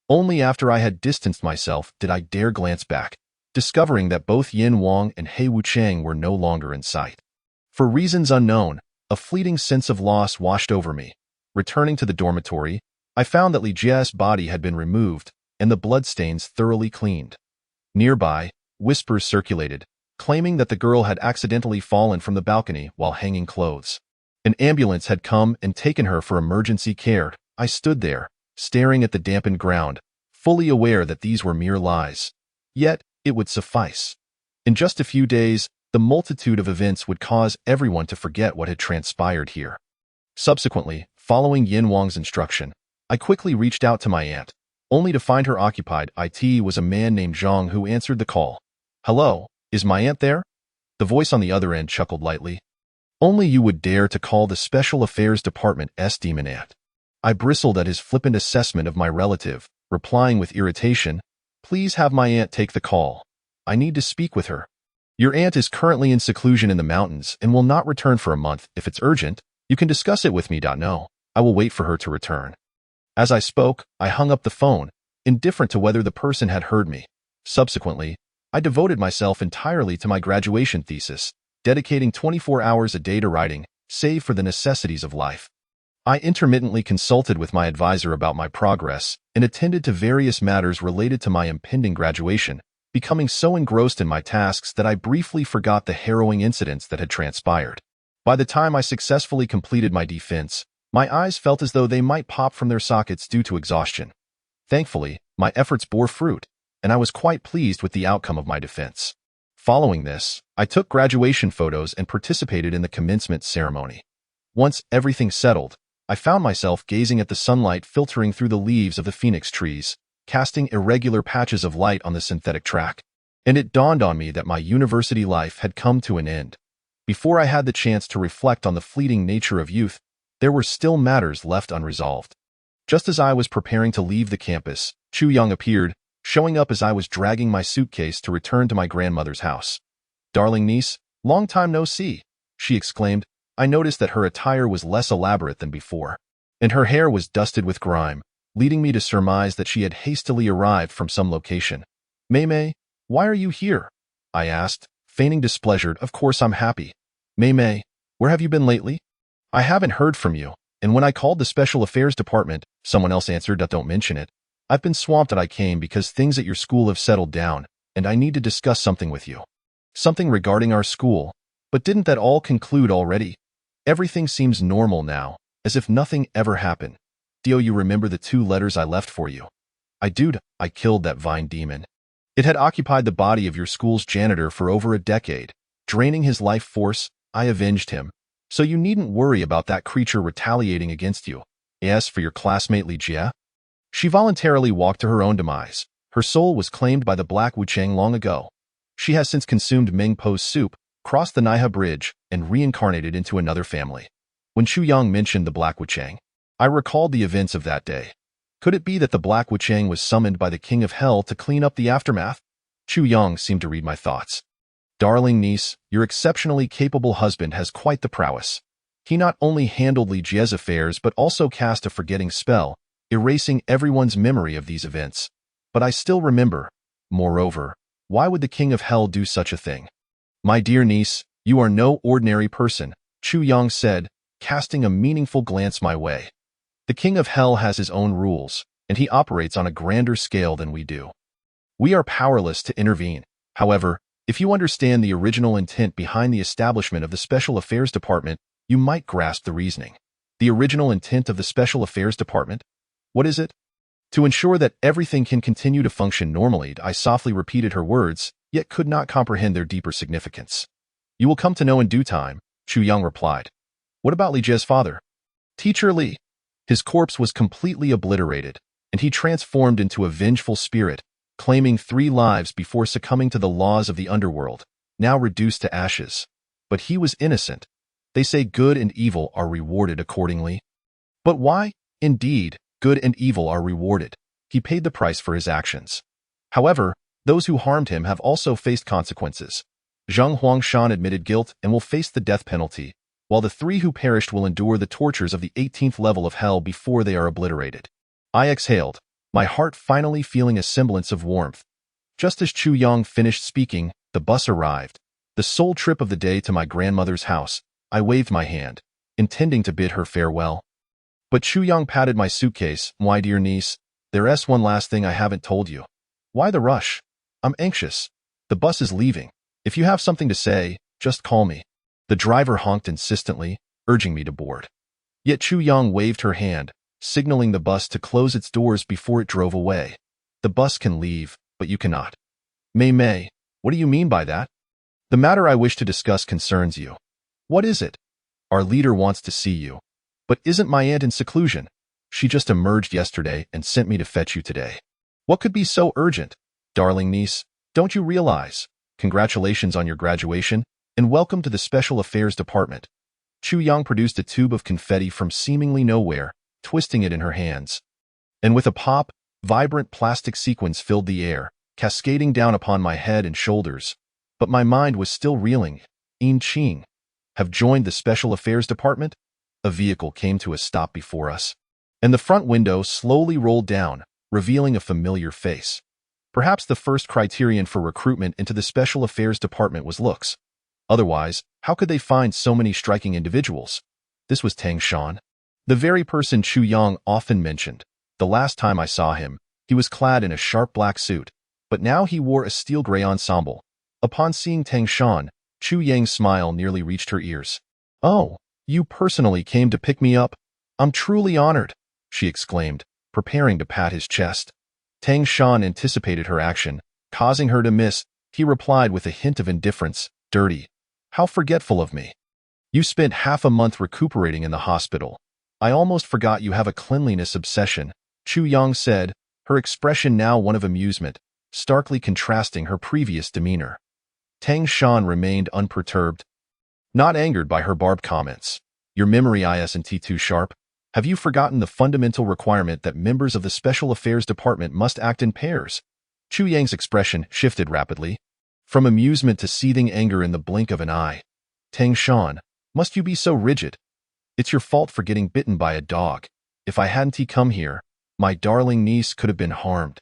Only after I had distanced myself did I dare glance back, discovering that both Yin Wang and He Wuchang were no longer in sight. For reasons unknown, a fleeting sense of loss washed over me. Returning to the dormitory, I found that Li Jie's body had been removed and the bloodstains thoroughly cleaned. Nearby, whispers circulated, claiming that the girl had accidentally fallen from the balcony while hanging clothes. An ambulance had come and taken her for emergency care. I stood there, staring at the dampened ground, fully aware that these were mere lies. Yet, it would suffice. In just a few days, the multitude of events would cause everyone to forget what had transpired here. Subsequently, following Yin Wang's instruction, I quickly reached out to my aunt, only to find her occupied. It was a man named Zhang who answered the call. "Hello, is my aunt there?" The voice on the other end chuckled lightly. "Only you would dare to call the Special Affairs Department's demon aunt." I bristled at his flippant assessment of my relative, replying with irritation, "Please have my aunt take the call. I need to speak with her. Your aunt is currently in seclusion in the mountains and will not return for a month. If it's urgent, you can discuss it with me. No, I will wait for her to return." As I spoke, I hung up the phone, indifferent to whether the person had heard me. Subsequently, I devoted myself entirely to my graduation thesis, dedicating 24 hours a day to writing, save for the necessities of life. I intermittently consulted with my advisor about my progress and attended to various matters related to my impending graduation, becoming so engrossed in my tasks that I briefly forgot the harrowing incidents that had transpired. By the time I successfully completed my defense, my eyes felt as though they might pop from their sockets due to exhaustion. Thankfully, my efforts bore fruit, and I was quite pleased with the outcome of my defense. Following this, I took graduation photos and participated in the commencement ceremony. Once everything settled, I found myself gazing at the sunlight filtering through the leaves of the phoenix trees, casting irregular patches of light on the synthetic track. And it dawned on me that my university life had come to an end. Before I had the chance to reflect on the fleeting nature of youth, there were still matters left unresolved. Just as I was preparing to leave the campus, Chu Young appeared, showing up as I was dragging my suitcase to return to my grandmother's house. "Darling niece, long time no see," she exclaimed. I noticed that her attire was less elaborate than before, and her hair was dusted with grime, leading me to surmise that she had hastily arrived from some location. "Mei Mei, why are you here?" I asked, feigning displeasure. "Of course I'm happy." "Mei Mei, where have you been lately? I haven't heard from you, and when I called the Special Affairs Department, someone else answered that don't mention it. I've been swamped and I came because things at your school have settled down, and I need to discuss something with you." "Something regarding our school? But didn't that all conclude already? Everything seems normal now, as if nothing ever happened. Do you remember the 2 letters I left for you?" "I do. I killed that vine demon. It had occupied the body of your school's janitor for over a decade. Draining his life force, I avenged him. So you needn't worry about that creature retaliating against you. As for your classmate Li Jie, she voluntarily walked to her own demise. Her soul was claimed by the Black Wuchang long ago. She has since consumed Ming Po's soup, crossed the Naiha Bridge, and reincarnated into another family." When Chu Yang mentioned the Black Wuchang, I recalled the events of that day. Could it be that the Black Wuchang was summoned by the King of Hell to clean up the aftermath? Chu Yang seemed to read my thoughts. "Darling niece, your exceptionally capable husband has quite the prowess. He not only handled Li Jie's affairs but also cast a forgetting spell, erasing everyone's memory of these events. But I still remember. Moreover, why would the King of Hell do such a thing?" "My dear niece, you are no ordinary person," Chu Yang said, casting a meaningful glance my way. "The King of Hell has his own rules, and he operates on a grander scale than we do. We are powerless to intervene. However, if you understand the original intent behind the establishment of the Special Affairs Department, you might grasp the reasoning." "The original intent of the Special Affairs Department? What is it?" "To ensure that everything can continue to function normally," I softly repeated her words, yet could not comprehend their deeper significance. "You will come to know in due time," Chu Yang replied. "What about Li Jie's father?" "Teacher Li. His corpse was completely obliterated, and he transformed into a vengeful spirit, claiming 3 lives before succumbing to the laws of the underworld, now reduced to ashes. But he was innocent. They say good and evil are rewarded accordingly." "But why?" "Indeed, good and evil are rewarded. He paid the price for his actions. However, those who harmed him have also faced consequences. Zheng Huangshan admitted guilt and will face the death penalty, while the 3 who perished will endure the tortures of the 18th level of hell before they are obliterated." I exhaled, my heart finally feeling a semblance of warmth. Just as Chu Yang finished speaking, the bus arrived. The sole trip of the day to my grandmother's house. I waved my hand, intending to bid her farewell. But Chu Yang patted my suitcase. "My dear niece, there's one last thing I haven't told you." "Why the rush?" "I'm anxious. The bus is leaving. If you have something to say, just call me." The driver honked insistently, urging me to board. Yet Chu Yang waved her hand, signaling the bus to close its doors before it drove away. "The bus can leave, but you cannot." "Mei Mei, what do you mean by that?" "The matter I wish to discuss concerns you." "What is it?" "Our leader wants to see you." "But isn't my aunt in seclusion? She just emerged yesterday and sent me to fetch you today." "What could be so urgent?" "Darling niece, don't you realize? Congratulations on your graduation, and welcome to the Special Affairs Department." Chu Yang produced a tube of confetti from seemingly nowhere, twisting it in her hands. And with a pop, vibrant plastic sequins filled the air, cascading down upon my head and shoulders. But my mind was still reeling. "In Qing have joined the Special Affairs Department?" A vehicle came to a stop before us, and the front window slowly rolled down, revealing a familiar face. Perhaps the first criterion for recruitment into the Special Affairs Department was looks. Otherwise, how could they find so many striking individuals? This was Tang Shan, the very person Chu Yang often mentioned. The last time I saw him, he was clad in a sharp black suit, but now he wore a steel gray ensemble. Upon seeing Tang Shan, Chu Yang's smile nearly reached her ears. "Oh, you personally came to pick me up? I'm truly honored," she exclaimed, preparing to pat his chest. Tang Shan anticipated her action, causing her to miss. He replied with a hint of indifference, "Dirty. How forgetful of me. You spent half a month recuperating in the hospital. I almost forgot you have a cleanliness obsession," Chu Yang said, her expression now one of amusement, starkly contrasting her previous demeanor. Tang Shan remained unperturbed, not angered by her barbed comments. "Your memory isn't too sharp. Have you forgotten the fundamental requirement that members of the Special Affairs Department must act in pairs?" Chu Yang's expression shifted rapidly, from amusement to seething anger in the blink of an eye. "Tang Shan, must you be so rigid? It's your fault for getting bitten by a dog. If I hadn't come here, my darling niece could have been harmed."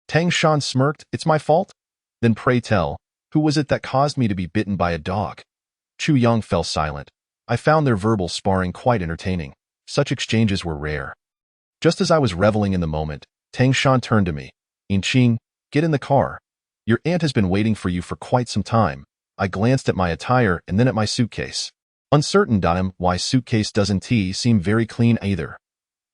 Tang Shan smirked. "It's my fault? Then pray tell, who was it that caused me to be bitten by a dog?" Chu Yang fell silent. I found their verbal sparring quite entertaining. Such exchanges were rare. Just as I was reveling in the moment, Tang Shan turned to me. "Inqing, get in the car. Your aunt has been waiting for you for quite some time." I glanced at my attire and then at my suitcase. Uncertain why suitcase doesn't seem very clean either.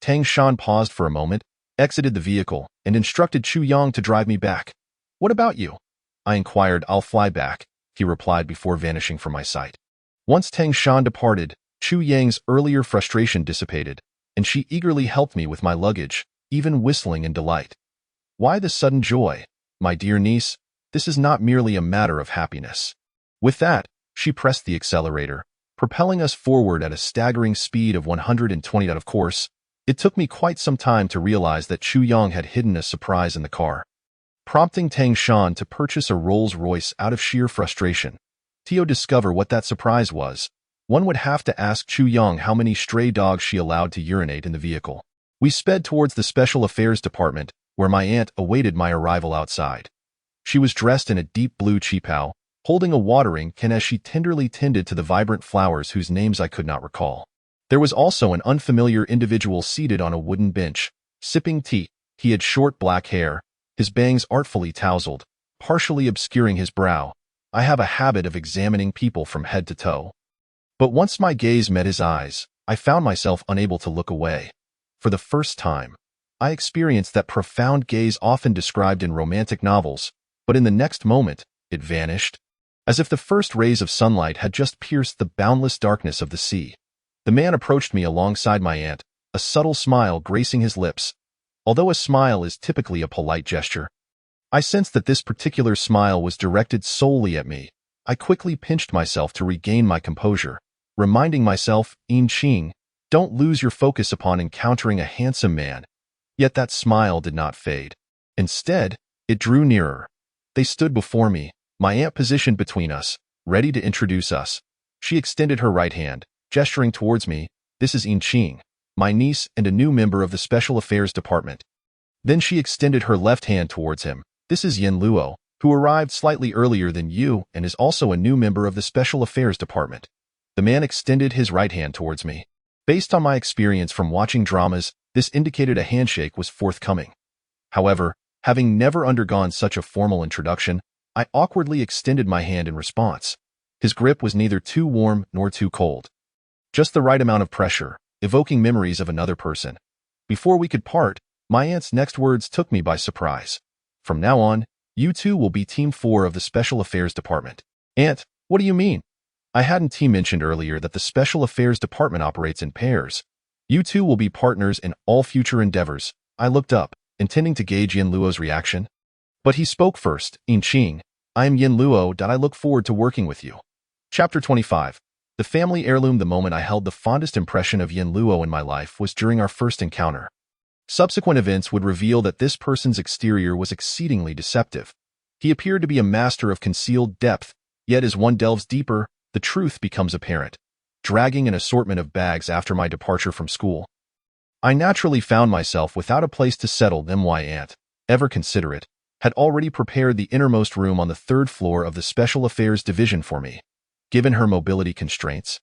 Tang Shan paused for a moment, exited the vehicle, and instructed Chu Yang to drive me back. "What about you?" I inquired. "I'll fly back," he replied before vanishing from my sight. Once Tang Shan departed, Chu Yang's earlier frustration dissipated, and she eagerly helped me with my luggage, even whistling in delight. "Why the sudden joy, my dear niece? This is not merely a matter of happiness." With that, she pressed the accelerator, propelling us forward at a staggering speed of 120. Of course, it took me quite some time to realize that Chu Yang had hidden a surprise in the car, prompting Tang Shan to purchase a Rolls-Royce out of sheer frustration. To discover what that surprise was, one would have to ask Chu Yang how many stray dogs she allowed to urinate in the vehicle. We sped towards the Special Affairs Department, where my aunt awaited my arrival outside. She was dressed in a deep blue qipao, holding a watering can as she tenderly tended to the vibrant flowers whose names I could not recall. There was also an unfamiliar individual seated on a wooden bench, sipping tea. He had short black hair, his bangs artfully tousled, partially obscuring his brow. I have a habit of examining people from head to toe. But once my gaze met his eyes, I found myself unable to look away. For the first time, I experienced that profound gaze often described in romantic novels, but in the next moment, it vanished, as if the first rays of sunlight had just pierced the boundless darkness of the sea. The man approached me alongside my aunt, a subtle smile gracing his lips. Although a smile is typically a polite gesture, I sensed that this particular smile was directed solely at me. I quickly pinched myself to regain my composure, reminding myself, "Inqing, don't lose your focus upon encountering a handsome man." Yet that smile did not fade. Instead, it drew nearer. They stood before me, my aunt positioned between us, ready to introduce us. She extended her right hand, gesturing towards me. "This is Inqing, my niece and a new member of the Special Affairs Department." Then she extended her left hand towards him. "This is Yin Luo, who arrived slightly earlier than you and is also a new member of the Special Affairs Department." The man extended his right hand towards me. Based on my experience from watching dramas, this indicated a handshake was forthcoming. However, having never undergone such a formal introduction, I awkwardly extended my hand in response. His grip was neither too warm nor too cold. Just the right amount of pressure, evoking memories of another person. Before we could part, my aunt's next words took me by surprise. "From now on, you two will be Team 4 of the Special Affairs Department." "Aunt, what do you mean? I hadn't mentioned earlier that the Special Affairs Department operates in pairs. You two will be partners in all future endeavors." I looked up, intending to gauge Yin Luo's reaction. But he spoke first. "Inqing, I am Yin Luo. I look forward to working with you." Chapter 25. The family heirloom. The moment I held the fondest impression of Yin Luo in my life was during our first encounter. Subsequent events would reveal that this person's exterior was exceedingly deceptive. He appeared to be a master of concealed depth, yet as one delves deeper, the truth becomes apparent. Dragging an assortment of bags after my departure from school, I naturally found myself without a place to settle. My aunt, ever considerate, had already prepared the innermost room on the 3rd floor of the Special Affairs Division for me. Given her mobility constraints,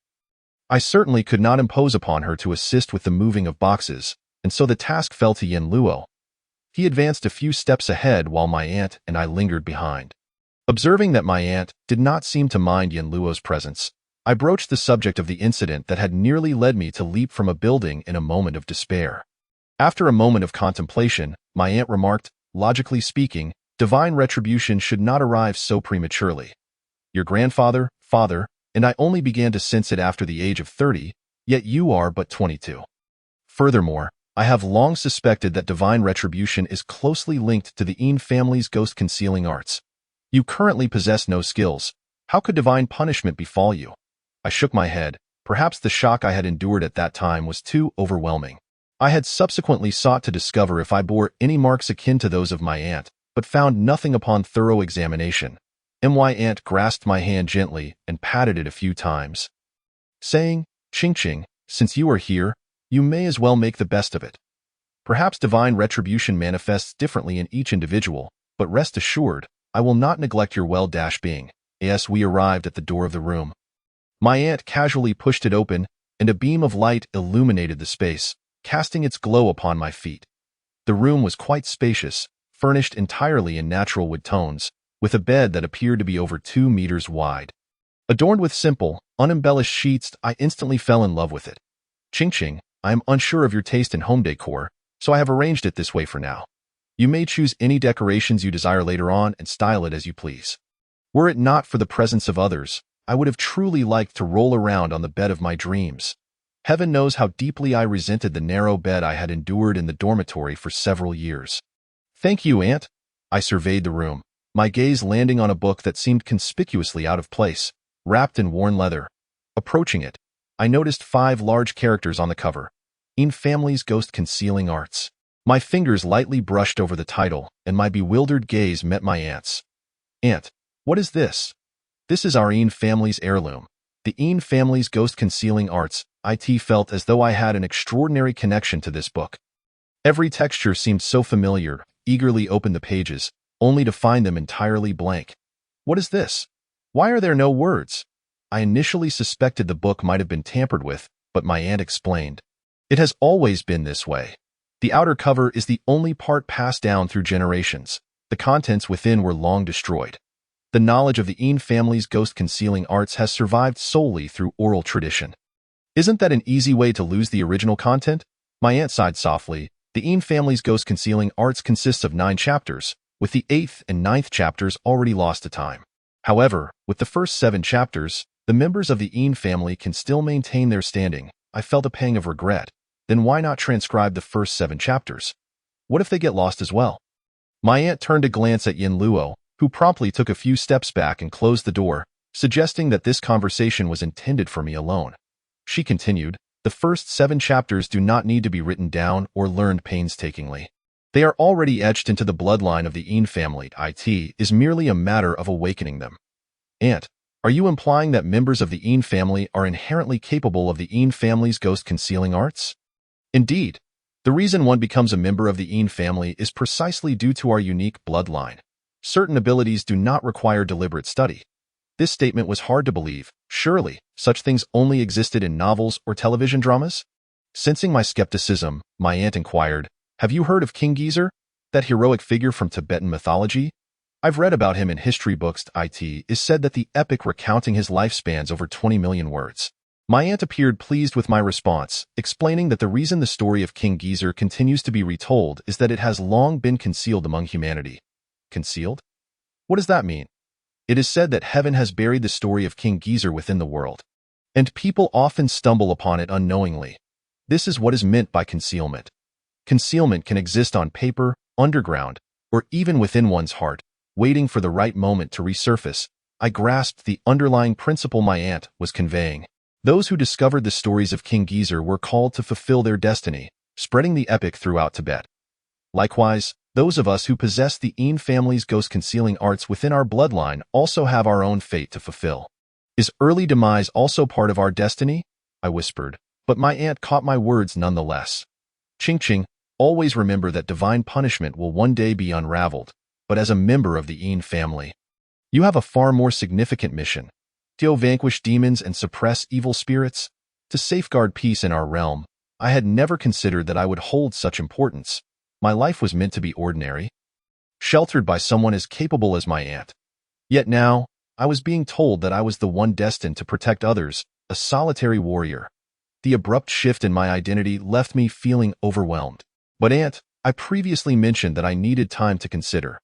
I certainly could not impose upon her to assist with the moving of boxes, and so the task fell to Yin Luo. He advanced a few steps ahead while my aunt and I lingered behind. Observing that my aunt did not seem to mind Yin Luo's presence, I broached the subject of the incident that had nearly led me to leap from a building in a moment of despair. After a moment of contemplation, my aunt remarked, "Logically speaking, Divine retribution should not arrive so prematurely. Your grandfather, father, and I only began to sense it after the age of 30, yet you are but 22. Furthermore, I have long suspected that divine retribution is closely linked to the Yin family's ghost-concealing arts. You currently possess no skills. How could divine punishment befall you? I shook my head. Perhaps the shock I had endured at that time was too overwhelming. I had subsequently sought to discover if I bore any marks akin to those of my aunt, but found nothing upon thorough examination. My aunt grasped my hand gently and patted it a few times, saying, "Ching-Ching, since you are here, you may as well make the best of it. Perhaps divine retribution manifests differently in each individual, but rest assured, I will not neglect your well-being." As we arrived at the door of the room, my aunt casually pushed it open, and a beam of light illuminated the space, casting its glow upon my feet. The room was quite spacious, furnished entirely in natural wood tones, with a bed that appeared to be over 2 meters wide. Adorned with simple, unembellished sheets, I instantly fell in love with it. "Ching-Ching, I am unsure of your taste in home decor, so I have arranged it this way for now. You may choose any decorations you desire later on and style it as you please. Were it not for the presence of others, I would have truly liked to roll around on the bed of my dreams. Heaven knows how deeply I resented the narrow bed I had endured in the dormitory for several years." "Thank you, Aunt." I surveyed the room, my gaze landing on a book that seemed conspicuously out of place, wrapped in worn leather. Approaching it, I noticed 5 large characters on the cover. Yin Family's Ghost-Concealing Arts. My fingers lightly brushed over the title, and my bewildered gaze met my aunt's. "Aunt, what is this?" "This is our Yin family's heirloom. The Yin Family's Ghost-Concealing Arts." It felt as though I had an extraordinary connection to this book. Every texture seemed so familiar. Eagerly opened the pages, only to find them entirely blank. "What is this? Why are there no words?" I initially suspected the book might have been tampered with, but my aunt explained. "It has always been this way. The outer cover is the only part passed down through generations. The contents within were long destroyed. The knowledge of the Yin family's ghost-concealing arts has survived solely through oral tradition." "Isn't that an easy way to lose the original content?" My aunt sighed softly. The Yin family's ghost-concealing arts consists of 9 chapters, with the 8th and 9th chapters already lost to time. However, with the first 7 chapters, the members of the Yin family can still maintain their standing. I felt a pang of regret. Then why not transcribe the first 7 chapters? What if they get lost as well? My aunt turned to glance at Yin Luo, who promptly took a few steps back and closed the door, suggesting that this conversation was intended for me alone. She continued, "The first 7 chapters do not need to be written down or learned painstakingly. They are already etched into the bloodline of the Yin family. It is merely a matter of awakening them." "Aunt, are you implying that members of the Yin family are inherently capable of the Yin family's ghost-concealing arts?" "Indeed. The reason one becomes a member of the Yin family is precisely due to our unique bloodline. Certain abilities do not require deliberate study." This statement was hard to believe. Surely, such things only existed in novels or television dramas? Sensing my skepticism, my aunt inquired, "Have you heard of King Geezer, that heroic figure from Tibetan mythology? I've read about him in history books. It is said that the epic recounting his life spans over 20 million words." My aunt appeared pleased with my response, explaining that the reason the story of King Geezer continues to be retold is that it has long been concealed among humanity. Concealed? What does that mean? "It is said that heaven has buried the story of King Geezer within the world, and people often stumble upon it unknowingly. This is what is meant by concealment. Concealment can exist on paper, underground, or even within one's heart, waiting for the right moment to resurface." I grasped the underlying principle my aunt was conveying. Those who discovered the stories of King Geezer were called to fulfill their destiny, spreading the epic throughout Tibet. Likewise, those of us who possess the Yin family's ghost-concealing arts within our bloodline also have our own fate to fulfill. "Is early demise also part of our destiny?" I whispered, but my aunt caught my words nonetheless. "Ching-Ching, always remember that divine punishment will one day be unraveled, but as a member of the Yin family, you have a far more significant mission. To vanquish demons and suppress evil spirits, to safeguard peace in our realm." I had never considered that I would hold such importance. My life was meant to be ordinary, sheltered by someone as capable as my aunt. Yet now, I was being told that I was the one destined to protect others, a solitary warrior. The abrupt shift in my identity left me feeling overwhelmed. "But Aunt, I previously mentioned that I needed time to consider."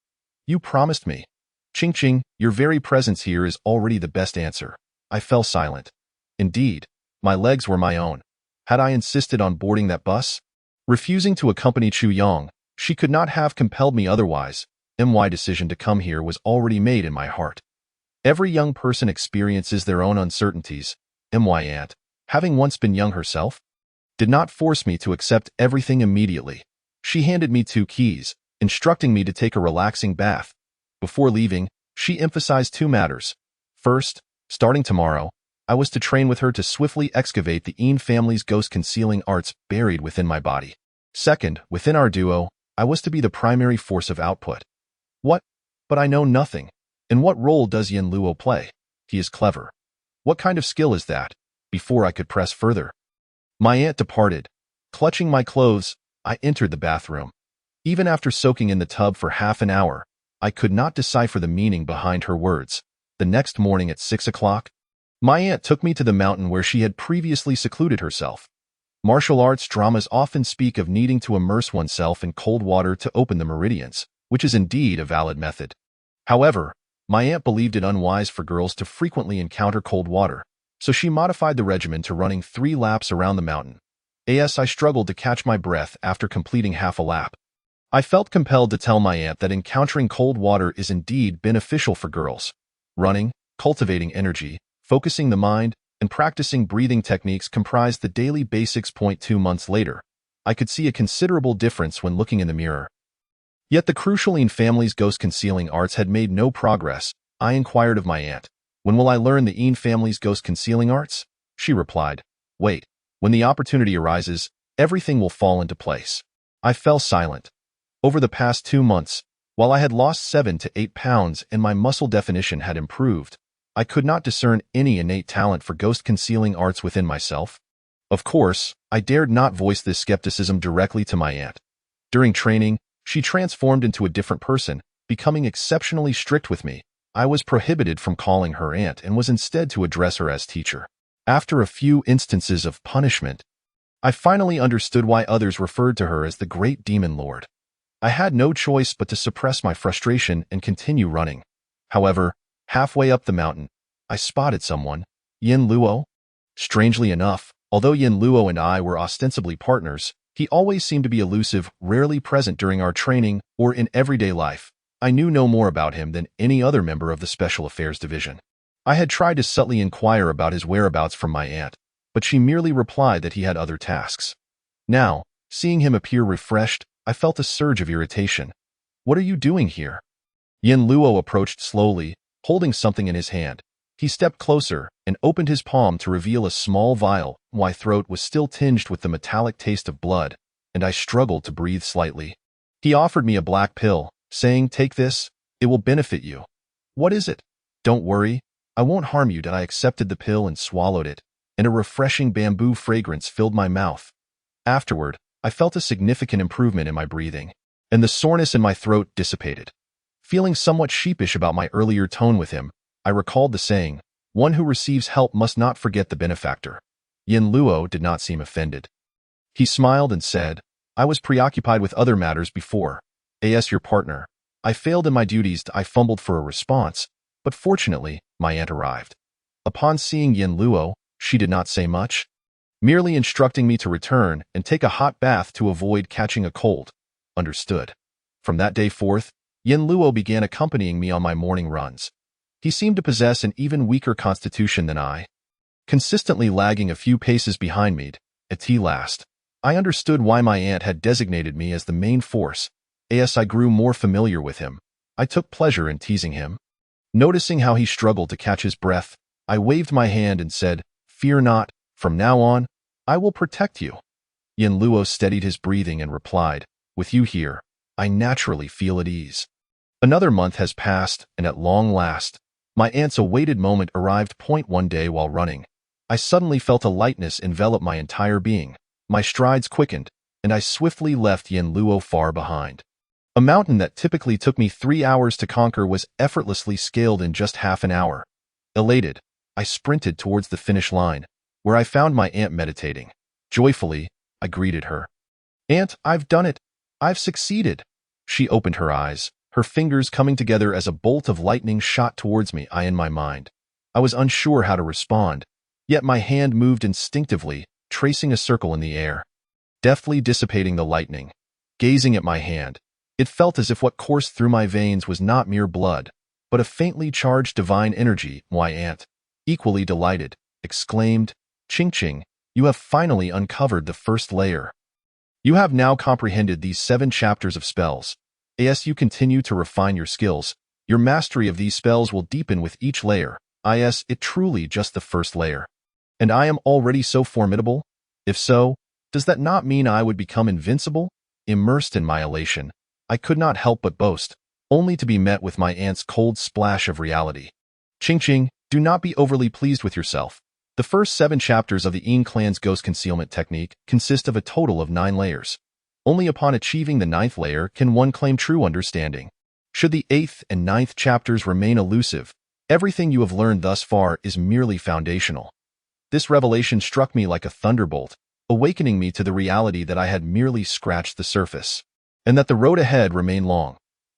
You promised me. Ching Ching, your very presence here is already the best answer. I fell silent. Indeed, my legs were my own. Had I insisted on boarding that bus? Refusing to accompany Chu Yong, she could not have compelled me otherwise. My decision to come here was already made in my heart. Every young person experiences their own uncertainties. My aunt, having once been young herself, did not force me to accept everything immediately. She handed me 2 keys, instructing me to take a relaxing bath. Before leaving, she emphasized 2 matters. First, starting tomorrow, I was to train with her to swiftly excavate the Yin family's ghost-concealing arts buried within my body. Second, within our duo, I was to be the primary force of output. What? But I know nothing. And what role does Yin Luo play? He is clever. What kind of skill is that? Before I could press further, my aunt departed. Clutching my clothes, I entered the bathroom. Even after soaking in the tub for half an hour, I could not decipher the meaning behind her words. The next morning at 6 o'clock, my aunt took me to the mountain where she had previously secluded herself. Martial arts dramas often speak of needing to immerse oneself in cold water to open the meridians, which is indeed a valid method. However, my aunt believed it unwise for girls to frequently encounter cold water, so she modified the regimen to running 3 laps around the mountain. I struggled to catch my breath after completing half a lap. I felt compelled to tell my aunt that encountering cold water is indeed beneficial for girls. Running, cultivating energy, focusing the mind, and practicing breathing techniques comprised the daily basics. 2 months later, I could see a considerable difference when looking in the mirror. Yet the crucial Yin family's ghost-concealing arts had made no progress. I inquired of my aunt, "When will I learn the Yin family's ghost-concealing arts?" She replied, "Wait. When the opportunity arises, everything will fall into place." I fell silent. Over the past 2 months, while I had lost 7 to 8 pounds and my muscle definition had improved, I could not discern any innate talent for ghost-concealing arts within myself. Of course, I dared not voice this skepticism directly to my aunt. During training, she transformed into a different person, becoming exceptionally strict with me. I was prohibited from calling her aunt and was instead to address her as teacher. After a few instances of punishment, I finally understood why others referred to her as the Great Demon Lord. I had no choice but to suppress my frustration and continue running. However, halfway up the mountain, I spotted someone. Yin Luo? Strangely enough, although Yin Luo and I were ostensibly partners, he always seemed to be elusive, rarely present during our training or in everyday life. I knew no more about him than any other member of the Special Affairs Division. I had tried to subtly inquire about his whereabouts from my aunt, but she merely replied that he had other tasks. Now, seeing him appear refreshed, I felt a surge of irritation. "What are you doing here?" Yin Luo approached slowly, holding something in his hand. He stepped closer and opened his palm to reveal a small vial. My throat was still tinged with the metallic taste of blood, and I struggled to breathe slightly. He offered me a black pill, saying, "Take this, it will benefit you." "What is it?" "Don't worry, I won't harm you." I accepted the pill and swallowed it, and a refreshing bamboo fragrance filled my mouth. Afterward, I felt a significant improvement in my breathing, and the soreness in my throat dissipated. Feeling somewhat sheepish about my earlier tone with him, I recalled the saying, "One who receives help must not forget the benefactor." Yin Luo did not seem offended. He smiled and said, "I was preoccupied with other matters before. As your partner, I failed in my duties." I fumbled for a response, but fortunately, my aunt arrived. Upon seeing Yin Luo, she did not say much, merely instructing me to return and take a hot bath to avoid catching a cold. Understood. From that day forth, Yin Luo began accompanying me on my morning runs. He seemed to possess an even weaker constitution than I, consistently lagging a few paces behind me. At last, I understood why my aunt had designated me as the main force. As I grew more familiar with him, I took pleasure in teasing him. Noticing how he struggled to catch his breath, I waved my hand and said, "Fear not, from now on, I will protect you." Yin Luo steadied his breathing and replied, "With you here, I naturally feel at ease." Another month has passed, and at long last, my aunt's awaited moment arrived. One day while running, I suddenly felt a lightness envelop my entire being. My strides quickened, and I swiftly left Yin Luo far behind. A mountain that typically took me 3 hours to conquer was effortlessly scaled in just half an hour. Elated, I sprinted towards the finish line, where I found my aunt meditating. Joyfully, I greeted her. "Aunt, I've done it. I've succeeded." She opened her eyes, her fingers coming together as a bolt of lightning shot towards me. In my mind, I was unsure how to respond, yet my hand moved instinctively, tracing a circle in the air, deftly dissipating the lightning. Gazing at my hand, it felt as if what coursed through my veins was not mere blood, but a faintly charged divine energy. My aunt, equally delighted, exclaimed, "Ching Ching, you have finally uncovered the first layer. You have now comprehended these 7 chapters of spells. As you continue to refine your skills, your mastery of these spells will deepen with each layer. It truly just the first layer. And I am already so formidable? If so, does that not mean I would become invincible?" Immersed in my elation, I could not help but boast, only to be met with my aunt's cold splash of reality. "Ching Ching, do not be overly pleased with yourself. The first 7 chapters of the Yin clan's ghost concealment technique consist of a total of 9 layers. Only upon achieving the 9th layer can one claim true understanding. Should the 8th and 9th chapters remain elusive, everything you have learned thus far is merely foundational." This revelation struck me like a thunderbolt, awakening me to the reality that I had merely scratched the surface, and that the road ahead remained long.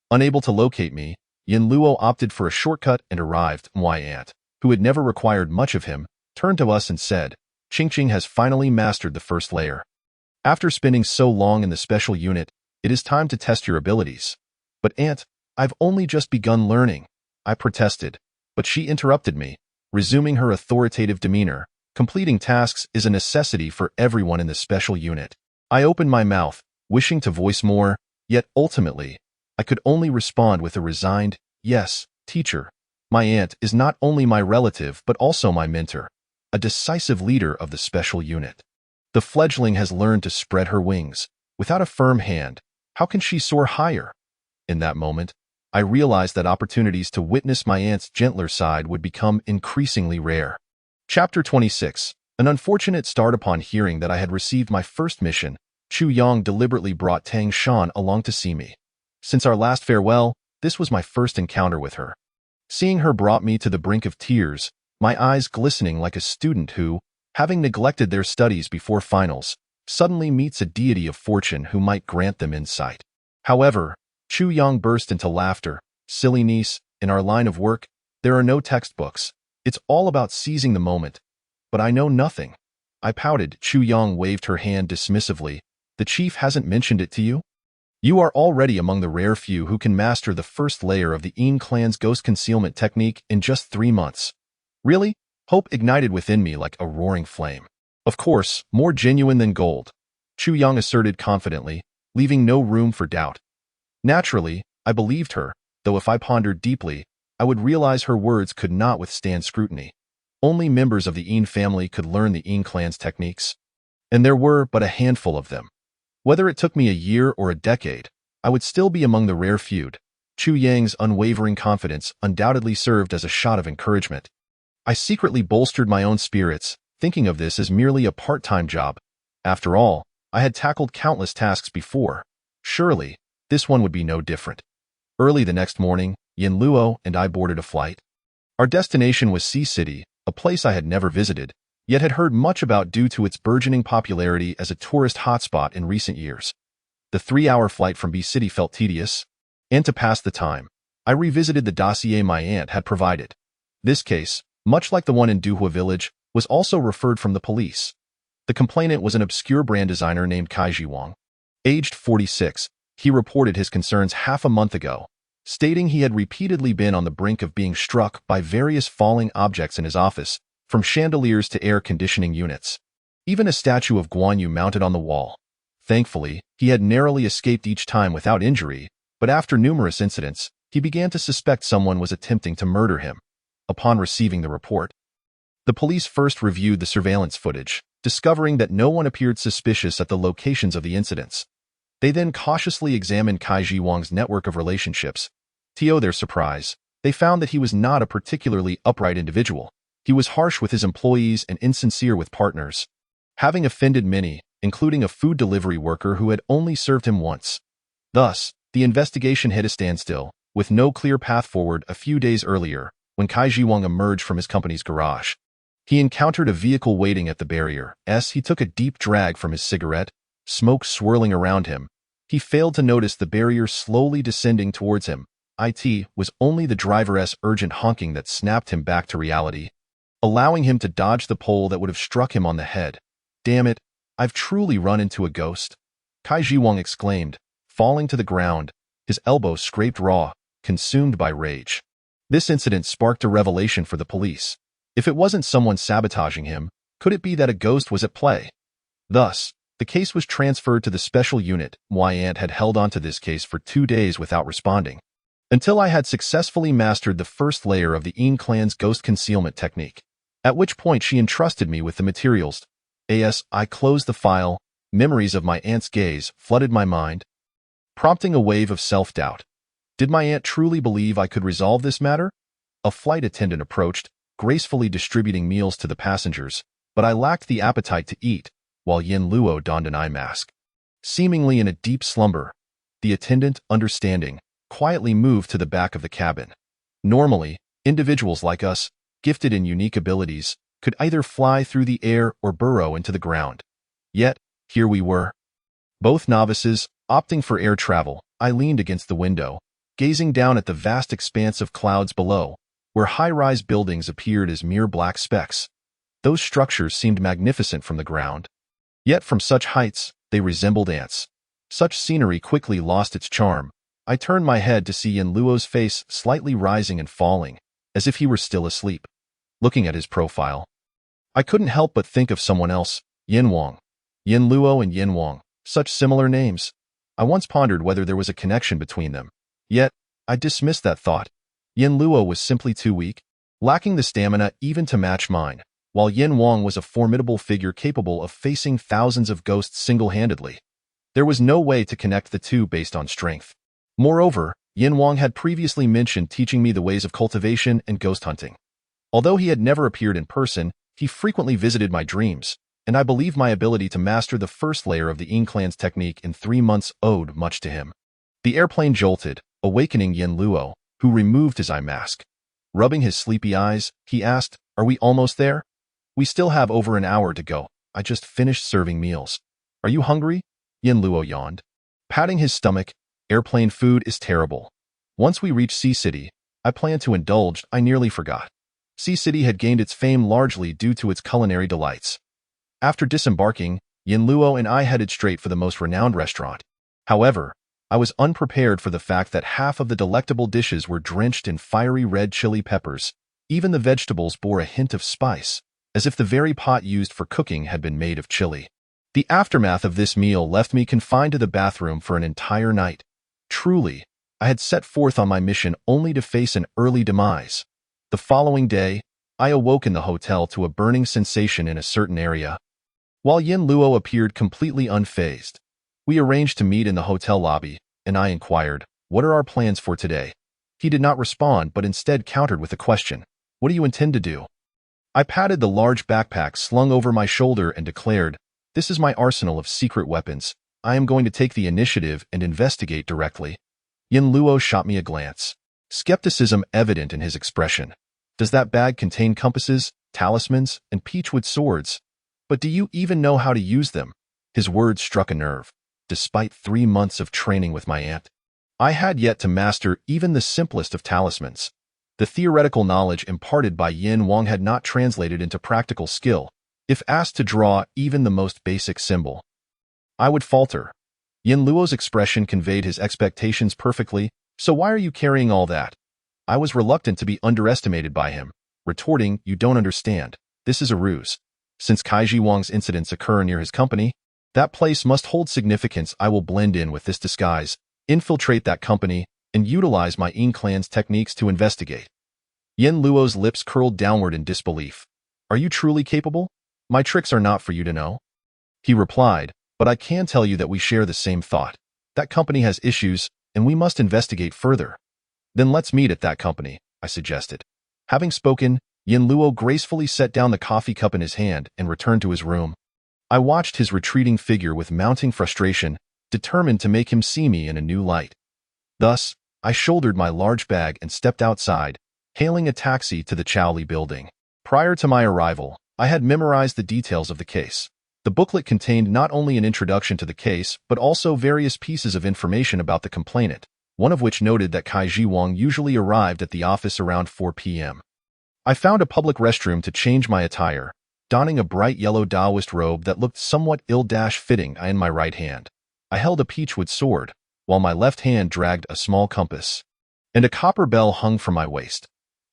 Unable to locate me, Yin Luo opted for a shortcut and arrived. My aunt, who had never required much of him, turned to us and said, "Ching Ching has finally mastered the first layer. After spending so long in the special unit, it is time to test your abilities." "But aunt, I've only just begun learning," I protested, but she interrupted me, resuming her authoritative demeanor. "Completing tasks is a necessity for everyone in the special unit." I opened my mouth, wishing to voice more, yet ultimately, I could only respond with a resigned, "Yes, teacher." My aunt is not only my relative but also my mentor, a decisive leader of the special unit. The fledgling has learned to spread her wings. Without a firm hand, how can she soar higher? In that moment, I realized that opportunities to witness my aunt's gentler side would become increasingly rare. Chapter 26. An unfortunate start. Upon hearing that I had received my first mission, Chu Yang deliberately brought Tang Shan along to see me. Since our last farewell, this was my first encounter with her. Seeing her brought me to the brink of tears, my eyes glistening like a student who, having neglected their studies before finals, suddenly meets a deity of fortune who might grant them insight. However, Chu Yang burst into laughter. "Silly niece, in our line of work, there are no textbooks. It's all about seizing the moment. But I know nothing." I pouted. Chu Yang waved her hand dismissively. "The chief hasn't mentioned it to you? You are already among the rare few who can master the first layer of the Yin clan's ghost concealment technique in just 3 months. Really?" Hope ignited within me like a roaring flame. "Of course, more genuine than gold," Chu Yang asserted confidently, leaving no room for doubt. Naturally, I believed her, though if I pondered deeply, I would realize her words could not withstand scrutiny. Only members of the Yin family could learn the Yin clan's techniques, and there were but a handful of them. Whether it took me a year or a decade, I would still be among the rare few. Chu Yang's unwavering confidence undoubtedly served as a shot of encouragement. I secretly bolstered my own spirits, thinking of this as merely a part-time job. After all, I had tackled countless tasks before. Surely, this one would be no different. Early the next morning, Yin Luo and I boarded a flight. Our destination was Sea City, a place I had never visited, yet had heard much about due to its burgeoning popularity as a tourist hotspot in recent years. The 3-hour flight from B City felt tedious, and to pass the time, I revisited the dossier my aunt had provided. This case, much like the one in Duhua Village, was also referred from the police. The complainant was an obscure brand designer named Kai Jiwang. Aged 46, he reported his concerns half a month ago, stating he had repeatedly been on the brink of being struck by various falling objects in his office, from chandeliers to air conditioning units. Even a statue of Guan Yu mounted on the wall. Thankfully, he had narrowly escaped each time without injury, but after numerous incidents, he began to suspect someone was attempting to murder him. Upon receiving the report, the police first reviewed the surveillance footage, discovering that no one appeared suspicious at the locations of the incidents. They then cautiously examined Kai Jiwang's network of relationships. To their surprise, they found that he was not a particularly upright individual. He was harsh with his employees and insincere with partners, having offended many, including a food delivery worker who had only served him once. Thus, the investigation hit a standstill, with no clear path forward. A few days earlier, when Kai Jiwang emerged from his company's garage, he encountered a vehicle waiting at the barrier. He took a deep drag from his cigarette, smoke swirling around him, He failed to notice the barrier slowly descending towards him. It was only the driver's urgent honking that snapped him back to reality, allowing him to dodge the pole that would have struck him on the head. Damn it, I've truly run into a ghost, Kai Jiwang exclaimed, falling to the ground, his elbow scraped raw, consumed by rage. This incident sparked a revelation for the police. If it wasn't someone sabotaging him, could it be that a ghost was at play? Thus, the case was transferred to the special unit. Wyant had held onto this case for 2 days without responding, until I had successfully mastered the first layer of the Yin clan's ghost concealment technique, at which point she entrusted me with the materials. As I closed the file, memories of my aunt's gaze flooded my mind, prompting a wave of self-doubt. Did my aunt truly believe I could resolve this matter? A flight attendant approached, gracefully distributing meals to the passengers, but I lacked the appetite to eat, while Yin Luo donned an eye mask. Seemingly in a deep slumber, the attendant, understanding, quietly moved to the back of the cabin. Normally, individuals like us, gifted in unique abilities, could either fly through the air or burrow into the ground. Yet, here we were. Both novices, opting for air travel. I leaned against the window, gazing down at the vast expanse of clouds below, where high-rise buildings appeared as mere black specks. Those structures seemed magnificent from the ground. Yet from such heights, they resembled ants. Such scenery quickly lost its charm. I turned my head to see Yin Luo's face slightly rising and falling, as if he were still asleep. Looking at his profile, I couldn't help but think of someone else, Yin Wang. Yin Luo and Yin Wang, such similar names. I once pondered whether there was a connection between them. Yet, I dismissed that thought. Yin Luo was simply too weak, lacking the stamina even to match mine, while Yin Wang was a formidable figure capable of facing thousands of ghosts single-handedly. There was no way to connect the two based on strength. Moreover, Yin Wang had previously mentioned teaching me the ways of cultivation and ghost hunting. Although he had never appeared in person, he frequently visited my dreams, and I believe my ability to master the first layer of the Yin clan's technique in 3 months owed much to him. The airplane jolted, awakening Yin Luo, who removed his eye mask. Rubbing his sleepy eyes, he asked, "Are we almost there?" "We still have over an hour to go. I just finished serving meals." "Are you hungry?" Yin Luo yawned, patting his stomach. "Airplane food is terrible. Once we reach Sea City, I plan to indulge." I nearly forgot. Sea City had gained its fame largely due to its culinary delights. After disembarking, Yin Luo and I headed straight for the most renowned restaurant. However, I was unprepared for the fact that half of the delectable dishes were drenched in fiery red chili peppers. Even the vegetables bore a hint of spice, as if the very pot used for cooking had been made of chili. The aftermath of this meal left me confined to the bathroom for an entire night. Truly, I had set forth on my mission only to face an early demise. The following day, I awoke in the hotel to a burning sensation in a certain area, while Yin Luo appeared completely unfazed. We arranged to meet in the hotel lobby, and I inquired, "What are our plans for today?" He did not respond but instead countered with a question, "What do you intend to do?" I patted the large backpack slung over my shoulder and declared, "This is my arsenal of secret weapons. I am going to take the initiative and investigate directly." Yin Luo shot me a glance, skepticism evident in his expression. "Does that bag contain compasses, talismans, and peachwood swords? But do you even know how to use them?" His words struck a nerve. Despite 3 months of training with my aunt, I had yet to master even the simplest of talismans. The theoretical knowledge imparted by Yin Wang had not translated into practical skill. If asked to draw even the most basic symbol, I would falter. Yin Luo's expression conveyed his expectations perfectly. "So why are you carrying all that?" I was reluctant to be underestimated by him, retorting, "You don't understand. This is a ruse. Since Kai Jiwang's incidents occur near his company, that place must hold significance. I will blend in with this disguise, infiltrate that company, and utilize my Yin clan's techniques to investigate." Yin Luo's lips curled downward in disbelief. "Are you truly capable? My tricks are not for you to know." He replied, "But I can tell you that we share the same thought. That company has issues, and we must investigate further." "Then let's meet at that company," I suggested. Having spoken, Yin Luo gracefully set down the coffee cup in his hand and returned to his room. I watched his retreating figure with mounting frustration, determined to make him see me in a new light. Thus, I shouldered my large bag and stepped outside, hailing a taxi to the Chowli building. Prior to my arrival, I had memorized the details of the case. The booklet contained not only an introduction to the case, but also various pieces of information about the complainant, one of which noted that Kaiji Wang usually arrived at the office around 4 p.m. I found a public restroom to change my attire, donning a bright yellow Taoist robe that looked somewhat ill-fitting in my right hand. I held a peachwood sword, while my left hand dragged a small compass, and a copper bell hung from my waist.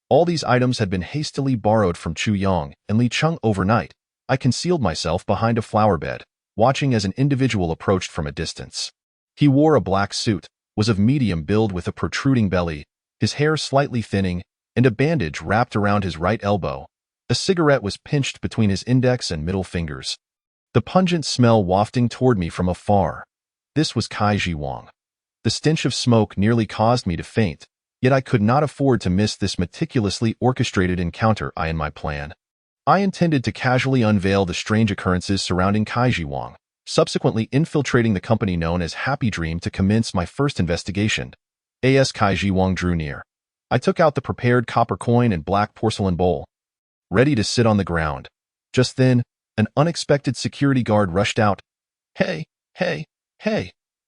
All these items had been hastily borrowed from Chu Yang and Li Cheng overnight. I concealed myself behind a flower bed, watching as an individual approached from a distance. He wore a black suit, was of medium build with a protruding belly, his hair slightly thinning, and a bandage wrapped around his right elbow. A cigarette was pinched between his index and middle fingers, the pungent smell wafting toward me from afar. This was Kaiji Wang. The stench of smoke nearly caused me to faint, yet I could not afford to miss this meticulously orchestrated encounter in my plan. I intended to casually unveil the strange occurrences surrounding Kaiji Wang, subsequently infiltrating the company known as Happy Dream to commence my first investigation. As Kaiji Wang drew near, I took out the prepared copper coin and black porcelain bowl, ready to sit on the ground. Just then, an unexpected security guard rushed out. Hey,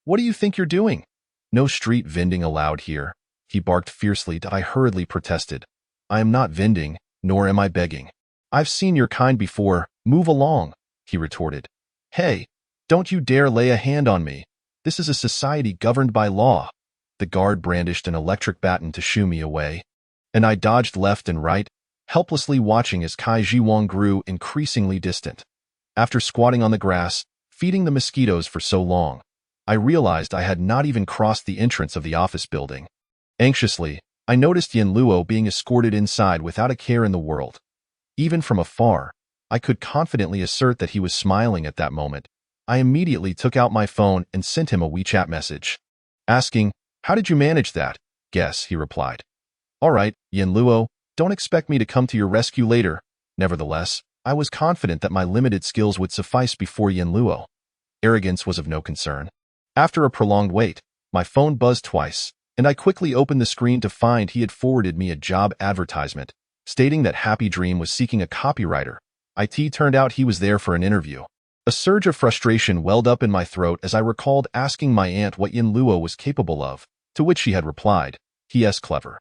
what do you think you're doing? No street vending allowed here, he barked fiercely. I hurriedly protested. I am not vending, nor am I begging. I've seen your kind before, move along, he retorted. Hey, don't you dare lay a hand on me. This is a society governed by law. The guard brandished an electric baton to shoo me away, and I dodged left and right, helplessly watching as Kaiji Wang grew increasingly distant. After squatting on the grass, feeding the mosquitoes for so long, I realized I had not even crossed the entrance of the office building. Anxiously, I noticed Yin Luo being escorted inside without a care in the world. Even from afar, I could confidently assert that he was smiling at that moment. I immediately took out my phone and sent him a WeChat message, asking, "How did you manage that?" "Guess," he replied. "All right, Yin Luo, don't expect me to come to your rescue later." Nevertheless, I was confident that my limited skills would suffice before Yin Luo. Arrogance was of no concern. After a prolonged wait, my phone buzzed twice, and I quickly opened the screen to find he had forwarded me a job advertisement, stating that Happy Dream was seeking a copywriter. It turned out he was there for an interview. A surge of frustration welled up in my throat as I recalled asking my aunt what Yin Luo was capable of, to which she had replied, "He is clever."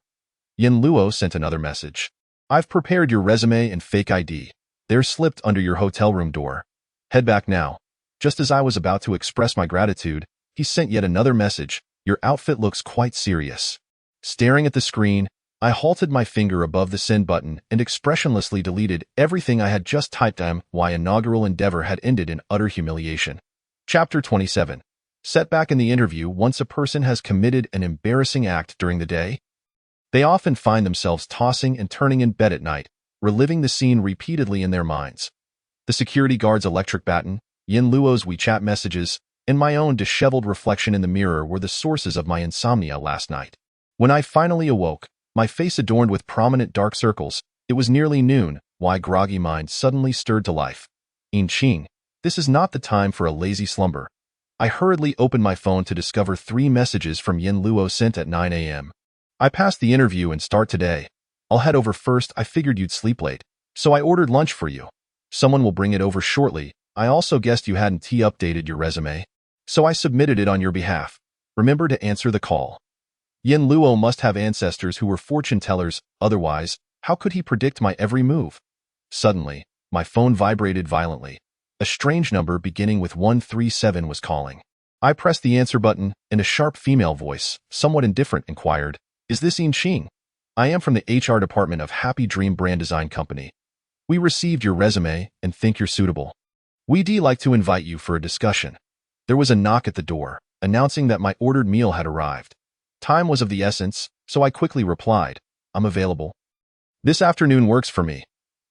Yin Luo sent another message. "I've prepared your resume and fake ID. They're slipped under your hotel room door. Head back now." Just as I was about to express my gratitude, he sent yet another message. "Your outfit looks quite serious." Staring at the screen, I halted my finger above the send button and expressionlessly deleted everything I had just typed. My inaugural endeavor had ended in utter humiliation. Chapter 27. Setback in the interview. Once a person has committed an embarrassing act during the day, they often find themselves tossing and turning in bed at night, reliving the scene repeatedly in their minds. The security guard's electric baton, Yin Luo's WeChat messages, and my own disheveled reflection in the mirror were the sources of my insomnia last night. When I finally awoke, my face adorned with prominent dark circles, it was nearly noon. My groggy mind suddenly stirred to life. "In Qing, this is not the time for a lazy slumber." I hurriedly opened my phone to discover 3 messages from Yin Luo sent at 9 a.m. "I passed the interview and start today. I'll head over first. I figured you'd sleep late, so I ordered lunch for you. Someone will bring it over shortly. I also guessed you hadn't updated your resume, so I submitted it on your behalf. Remember to answer the call." Yin Luo must have ancestors who were fortune tellers, otherwise, how could he predict my every move? Suddenly, my phone vibrated violently. A strange number beginning with 137 was calling. I pressed the answer button, and a sharp female voice, somewhat indifferent, inquired, "Is this In Qing? I am from the HR department of Happy Dream Brand Design Company. We received your resume and think you're suitable. We'd like to invite you for a discussion." There was a knock at the door, announcing that my ordered meal had arrived. Time was of the essence, so I quickly replied, "I'm available. This afternoon works for me."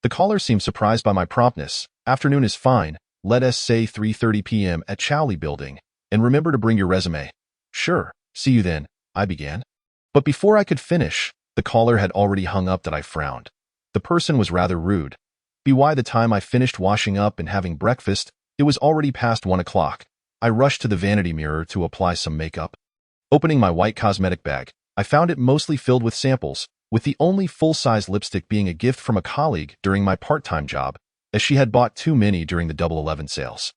The caller seemed surprised by my promptness. "Afternoon is fine. Let us say 3:30 p.m. at Chowli Building, and remember to bring your resume." "Sure, see you then," I began. But before I could finish, the caller had already hung up. I frowned. The person was rather rude. By the time I finished washing up and having breakfast, it was already past 1 o'clock. I rushed to the vanity mirror to apply some makeup. Opening my white cosmetic bag, I found it mostly filled with samples, with the only full-size lipstick being a gift from a colleague during my part-time job. as she had bought too many during the Double 11 sales.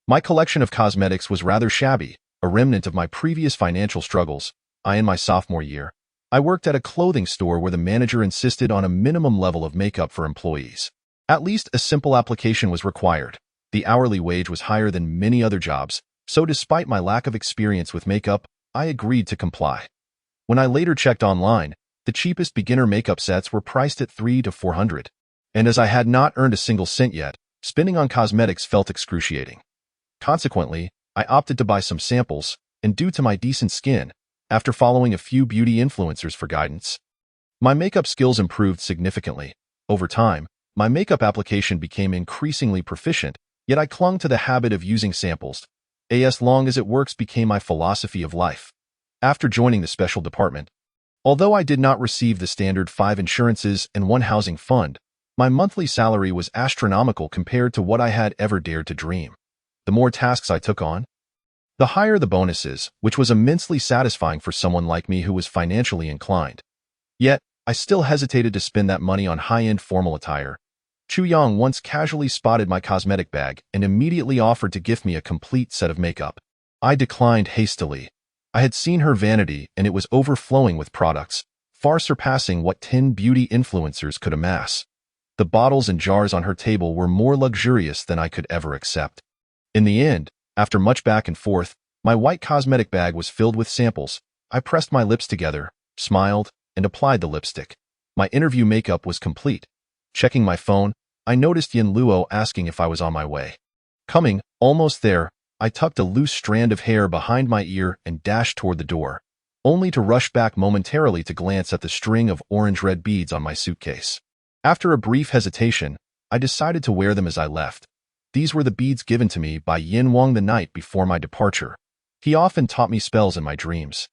My collection of cosmetics was rather shabby, a remnant of my previous financial struggles. In my sophomore year, I worked at a clothing store where the manager insisted on a minimum level of makeup for employees. At least a simple application was required. The hourly wage was higher than many other jobs, so despite my lack of experience with makeup, I agreed to comply. When I later checked online, the cheapest beginner makeup sets were priced at $300 to $400. And as I had not earned a single cent yet, spending on cosmetics felt excruciating. Consequently, I opted to buy some samples, and due to my decent skin, after following a few beauty influencers for guidance, my makeup skills improved significantly. Over time, my makeup application became increasingly proficient, yet I clung to the habit of using samples. As long as it works became my philosophy of life. After joining the special department, although I did not receive the standard 5 insurances and 1 housing fund, my monthly salary was astronomical compared to what I had ever dared to dream. The more tasks I took on, the higher the bonuses, which was immensely satisfying for someone like me who was financially inclined. Yet, I still hesitated to spend that money on high-end formal attire. Chu Yang once casually spotted my cosmetic bag and immediately offered to gift me a complete set of makeup. I declined hastily. I had seen her vanity and it was overflowing with products, far surpassing what 10 beauty influencers could amass. The bottles and jars on her table were more luxurious than I could ever accept. In the end, after much back and forth, my white cosmetic bag was filled with samples. I pressed my lips together, smiled, and applied the lipstick. My interview makeup was complete. Checking my phone, I noticed Yin Luo asking if I was on my way. Coming, almost there, I tucked a loose strand of hair behind my ear and dashed toward the door, only to rush back momentarily to glance at the string of orange-red beads on my suitcase. After a brief hesitation, I decided to wear them as I left. These were the beads given to me by Yin Wang the night before my departure. He often taught me spells in my dreams.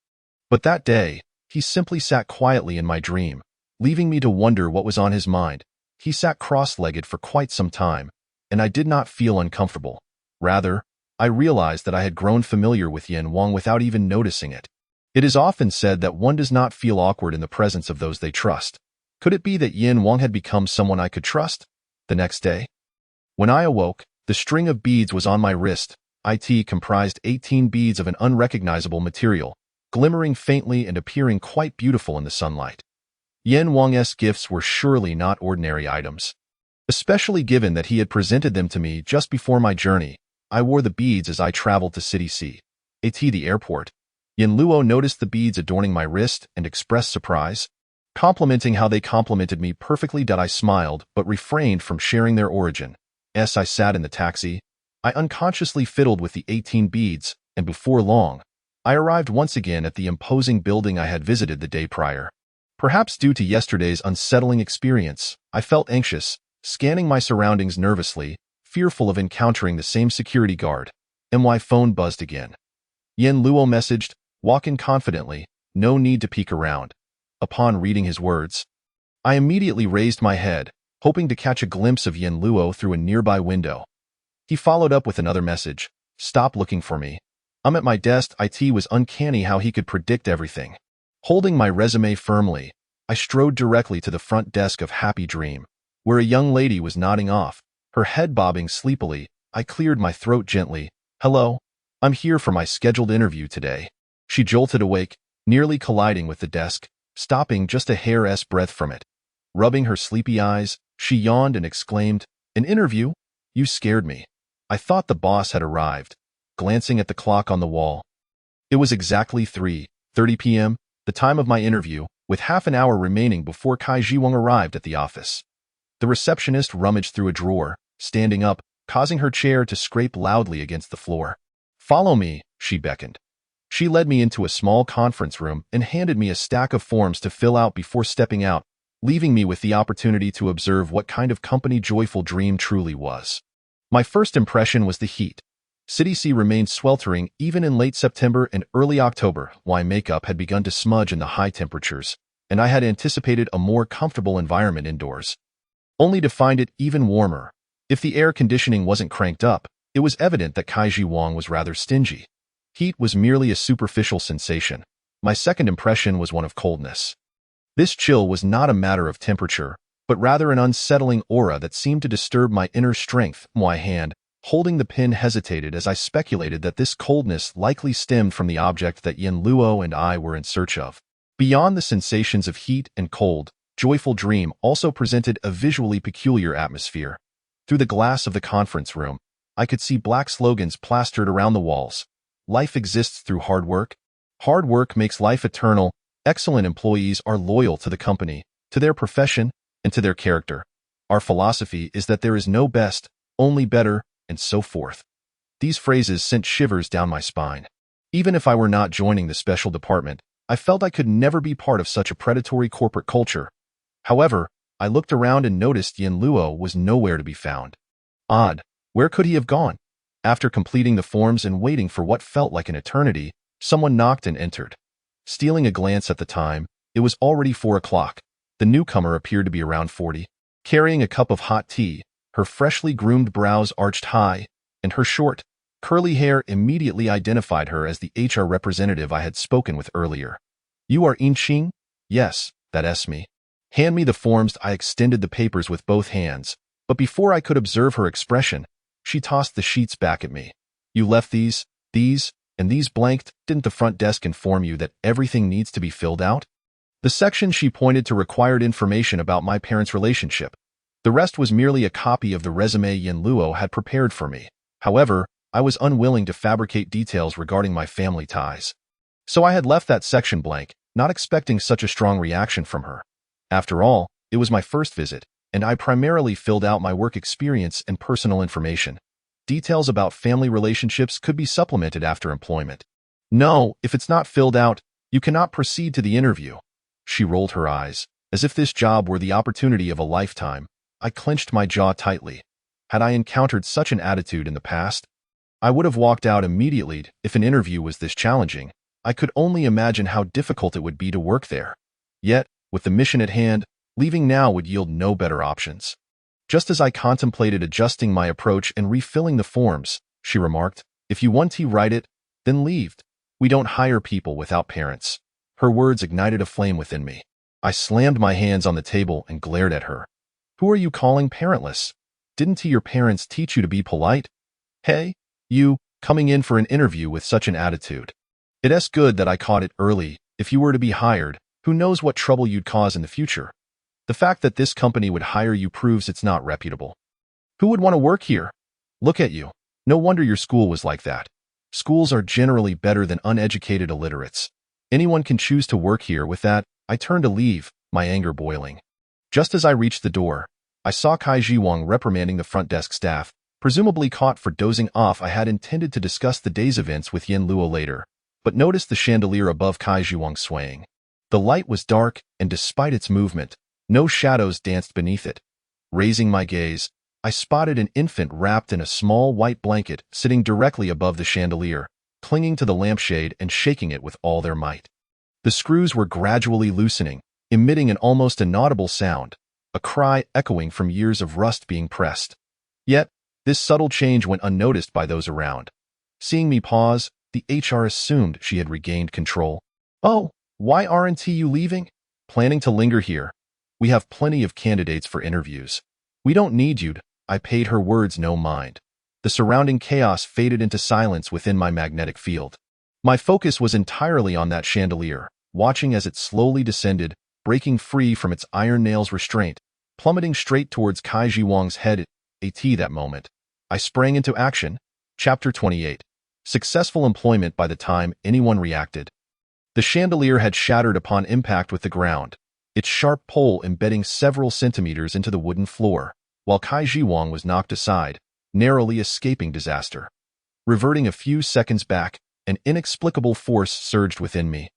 But that day, he simply sat quietly in my dream, leaving me to wonder what was on his mind. He sat cross-legged for quite some time, and I did not feel uncomfortable. Rather, I realized that I had grown familiar with Yin Wang without even noticing it. It is often said that one does not feel awkward in the presence of those they trust. Could it be that Yin Wang had become someone I could trust? The next day, when I awoke, the string of beads was on my wrist. It comprised 18 beads of an unrecognizable material, glimmering faintly and appearing quite beautiful in the sunlight. Yin Wang's gifts were surely not ordinary items. Especially given that he had presented them to me just before my journey, I wore the beads as I traveled to City C. At the airport, Yin Luo noticed the beads adorning my wrist and expressed surprise, complimenting how they complemented me perfectly. I smiled but refrained from sharing their origin. As I sat in the taxi, I unconsciously fiddled with the 18 beads, and before long, I arrived once again at the imposing building I had visited the day prior. Perhaps due to yesterday's unsettling experience, I felt anxious, scanning my surroundings nervously, fearful of encountering the same security guard. My phone buzzed again. Yin Luo messaged, "Walk in confidently, no need to peek around." Upon reading his words, I immediately raised my head, hoping to catch a glimpse of Yin Luo through a nearby window. He followed up with another message, "Stop looking for me. I'm at my desk." It was uncanny how he could predict everything. Holding my resume firmly, I strode directly to the front desk of Happy Dream, where a young lady was nodding off, her head bobbing sleepily. I cleared my throat gently. "Hello, I'm here for my scheduled interview today." She jolted awake, nearly colliding with the desk, stopping just a hair's breadth from it. Rubbing her sleepy eyes, she yawned and exclaimed, "An interview? You scared me. I thought the boss had arrived." Glancing at the clock on the wall, it was exactly 3:30 p.m., the time of my interview, with half an hour remaining before Kai Jiwang arrived at the office. The receptionist rummaged through a drawer, standing up, causing her chair to scrape loudly against the floor. "Follow me," she beckoned. She led me into a small conference room and handed me a stack of forms to fill out before stepping out, leaving me with the opportunity to observe what kind of company Joyful Dream truly was. My first impression was the heat. City C remained sweltering even in late September and early October. My makeup had begun to smudge in the high temperatures, and I had anticipated a more comfortable environment indoors, only to find it even warmer. If the air conditioning wasn't cranked up, it was evident that Kai Jiwang was rather stingy. Heat was merely a superficial sensation. My second impression was one of coldness. This chill was not a matter of temperature, but rather an unsettling aura that seemed to disturb my inner strength. My hand, holding the pin, hesitated as I speculated that this coldness likely stemmed from the object that Yin Luo and I were in search of. Beyond the sensations of heat and cold, Joyful Dream also presented a visually peculiar atmosphere. Through the glass of the conference room, I could see black slogans plastered around the walls. Life exists through hard work. Hard work makes life eternal. Excellent employees are loyal to the company, to their profession, and to their character. Our philosophy is that there is no best, only better, and so forth. These phrases sent shivers down my spine. Even if I were not joining the special department, I felt I could never be part of such a predatory corporate culture. However, I looked around and noticed Yin Luo was nowhere to be found. Odd, where could he have gone? After completing the forms and waiting for what felt like an eternity, someone knocked and entered. Stealing a glance at the time, it was already 4 o'clock. The newcomer appeared to be around 40, carrying a cup of hot tea, her freshly groomed brows arched high, and her short, curly hair immediately identified her as the HR representative I had spoken with earlier. "You are Inqing?" "Yes, that's me." "Hand me the forms." I extended the papers with both hands, but before I could observe her expression, she tossed the sheets back at me. "You left these, and these blanked. Didn't the front desk inform you that everything needs to be filled out?" The section she pointed to required information about my parents' relationship. The rest was merely a copy of the resume Yin Luo had prepared for me. However, I was unwilling to fabricate details regarding my family ties. So I had left that section blank, not expecting such a strong reaction from her. After all, it was my first visit, and I primarily filled out my work experience and personal information. Details about family relationships could be supplemented after employment. "No, if it's not filled out, you cannot proceed to the interview." She rolled her eyes, as if this job were the opportunity of a lifetime. I clenched my jaw tightly. Had I encountered such an attitude in the past? I would have walked out immediately if an interview was this challenging. I could only imagine how difficult it would be to work there. Yet, with the mission at hand, leaving now would yield no better options. Just as I contemplated adjusting my approach and refilling the forms, she remarked, "If you want to write it, then leave. We don't hire people without parents." Her words ignited a flame within me. I slammed my hands on the table and glared at her. "Who are you calling parentless? Didn't your parents teach you to be polite? Hey, you, coming in for an interview with such an attitude. It's good that I caught it early. If you were to be hired, who knows what trouble you'd cause in the future. The fact that this company would hire you proves it's not reputable. Who would want to work here? Look at you. No wonder your school was like that. Schools are generally better than uneducated illiterates. Anyone can choose to work here." With that, I turned to leave, my anger boiling. Just as I reached the door, I saw Kai Jiwang reprimanding the front desk staff, presumably caught for dozing off. I had intended to discuss the day's events with Yin Luo later, but noticed the chandelier above Kai Jiwang swaying. The light was dark, and despite its movement, no shadows danced beneath it. Raising my gaze, I spotted an infant wrapped in a small white blanket sitting directly above the chandelier, clinging to the lampshade and shaking it with all their might. The screws were gradually loosening, emitting an almost inaudible sound, a cry echoing from years of rust being pressed. Yet, this subtle change went unnoticed by those around. Seeing me pause, the HR assumed she had regained control. "Oh, why aren't you leaving?" "Planning to linger here. We have plenty of candidates for interviews. We don't need you." I paid her words no mind. The surrounding chaos faded into silence within my magnetic field. My focus was entirely on that chandelier, watching as it slowly descended, breaking free from its iron nails restraint, plummeting straight towards Kai Jiwang's head. That moment, I sprang into action. Chapter 28. Successful employment. By the time anyone reacted, the chandelier had shattered upon impact with the ground, its sharp pole embedding several centimeters into the wooden floor, while Kai Jiwang was knocked aside, narrowly escaping disaster. Reverting a few seconds back, an inexplicable force surged within me,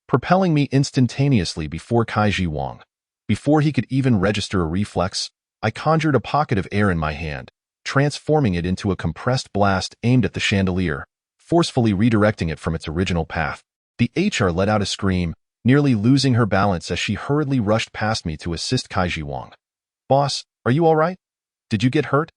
propelling me instantaneously before Kai Jiwang. Before he could even register a reflex, I conjured a pocket of air in my hand, transforming it into a compressed blast aimed at the chandelier, forcefully redirecting it from its original path. The HR let out a scream, nearly losing her balance as she hurriedly rushed past me to assist Kai Jiwang. "Boss, are you all right? Did you get hurt?"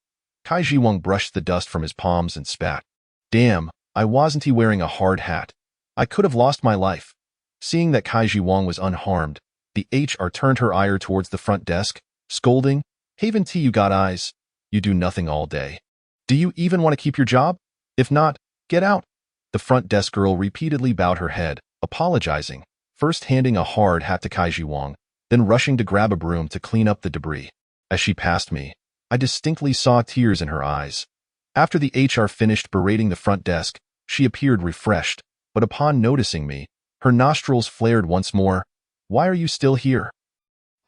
Kai Jiwang brushed the dust from his palms and spat. "Damn, I wasn't wearing a hard hat. I could have lost my life." Seeing that Kai Jiwang was unharmed, the HR turned her ire towards the front desk, scolding, "Haven T, you got eyes. You do nothing all day. Do you even want to keep your job? If not, get out." The front desk girl repeatedly bowed her head, apologizing, first handing a hard hat to Kaiji Wang, then rushing to grab a broom to clean up the debris. As she passed me, I distinctly saw tears in her eyes. After the HR finished berating the front desk, she appeared refreshed, but upon noticing me, her nostrils flared once more. "Why are you still here?"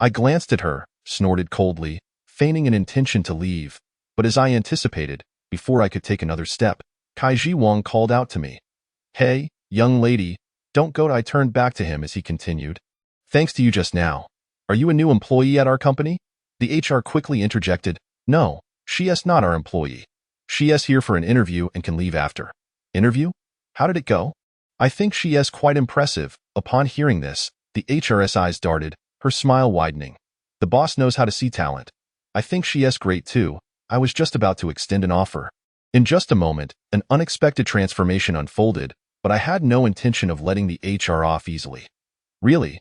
I glanced at her, snorted coldly, feigning an intention to leave, but as I anticipated, before I could take another step, Kaiji Wang called out to me. "Hey, young lady, don't go." I turned back to him as he continued. "Thanks to you just now. Are you a new employee at our company?" The HR quickly interjected. "No, she is not our employee. She is here for an interview and can leave after." "Interview? How did it go?" "I think she is quite impressive." Upon hearing this, the HR's eyes darted, her smile widening. "The boss knows how to see talent. I think she is great too." I was just about to extend an offer. In just a moment, an unexpected transformation unfolded, but I had no intention of letting the HR off easily. "Really?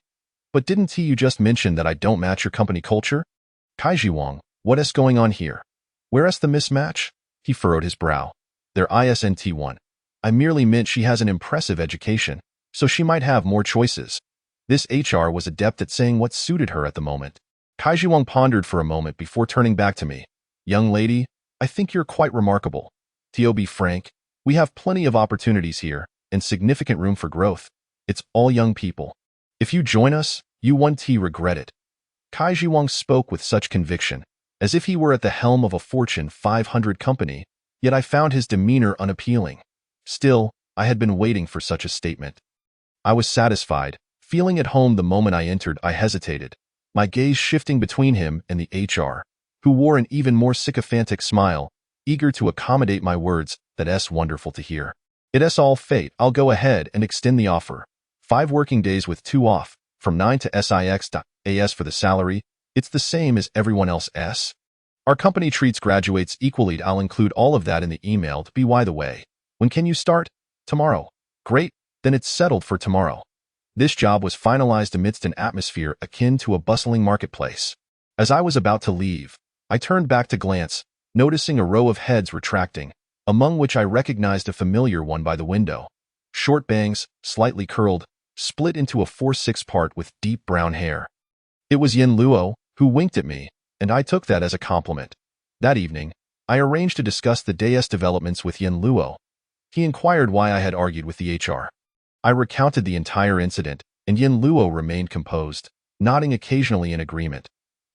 But didn't you just mention that I don't match your company culture?" "Kaiji Wang, what is going on here? Where is the mismatch?" He furrowed his brow. "There isn't one. I merely meant she has an impressive education, so she might have more choices." This HR was adept at saying what suited her at the moment. Kaiji Wang pondered for a moment before turning back to me. "Young lady, I think you're quite remarkable. To be frank, we have plenty of opportunities here and significant room for growth. It's all young people. If you join us, you won't regret it." Kaiji Wang spoke with such conviction, as if he were at the helm of a Fortune 500 company, yet I found his demeanor unappealing. Still, I had been waiting for such a statement. I was satisfied. Feeling at home the moment I entered, I hesitated, my gaze shifting between him and the HR, who wore an even more sycophantic smile, eager to accommodate my words. "That's wonderful to hear. It's all fate. I'll go ahead and extend the offer. 5 working days with 2 off, from 9 to 6:00 for the salary. It's the same as everyone else. Our company treats graduates equally. I'll include all of that in the email. By the way, when can you start?" "Tomorrow." "Great, then it's settled for tomorrow." This job was finalized amidst an atmosphere akin to a bustling marketplace. As I was about to leave, I turned back to glance, noticing a row of heads retracting, among which I recognized a familiar one by the window. Short bangs, slightly curled, split into a 4/6 part with deep brown hair. It was Yin Luo, who winked at me, and I took that as a compliment. That evening, I arranged to discuss the day's developments with Yin Luo. He inquired why I had argued with the HR. I recounted the entire incident, and Yin Luo remained composed, nodding occasionally in agreement.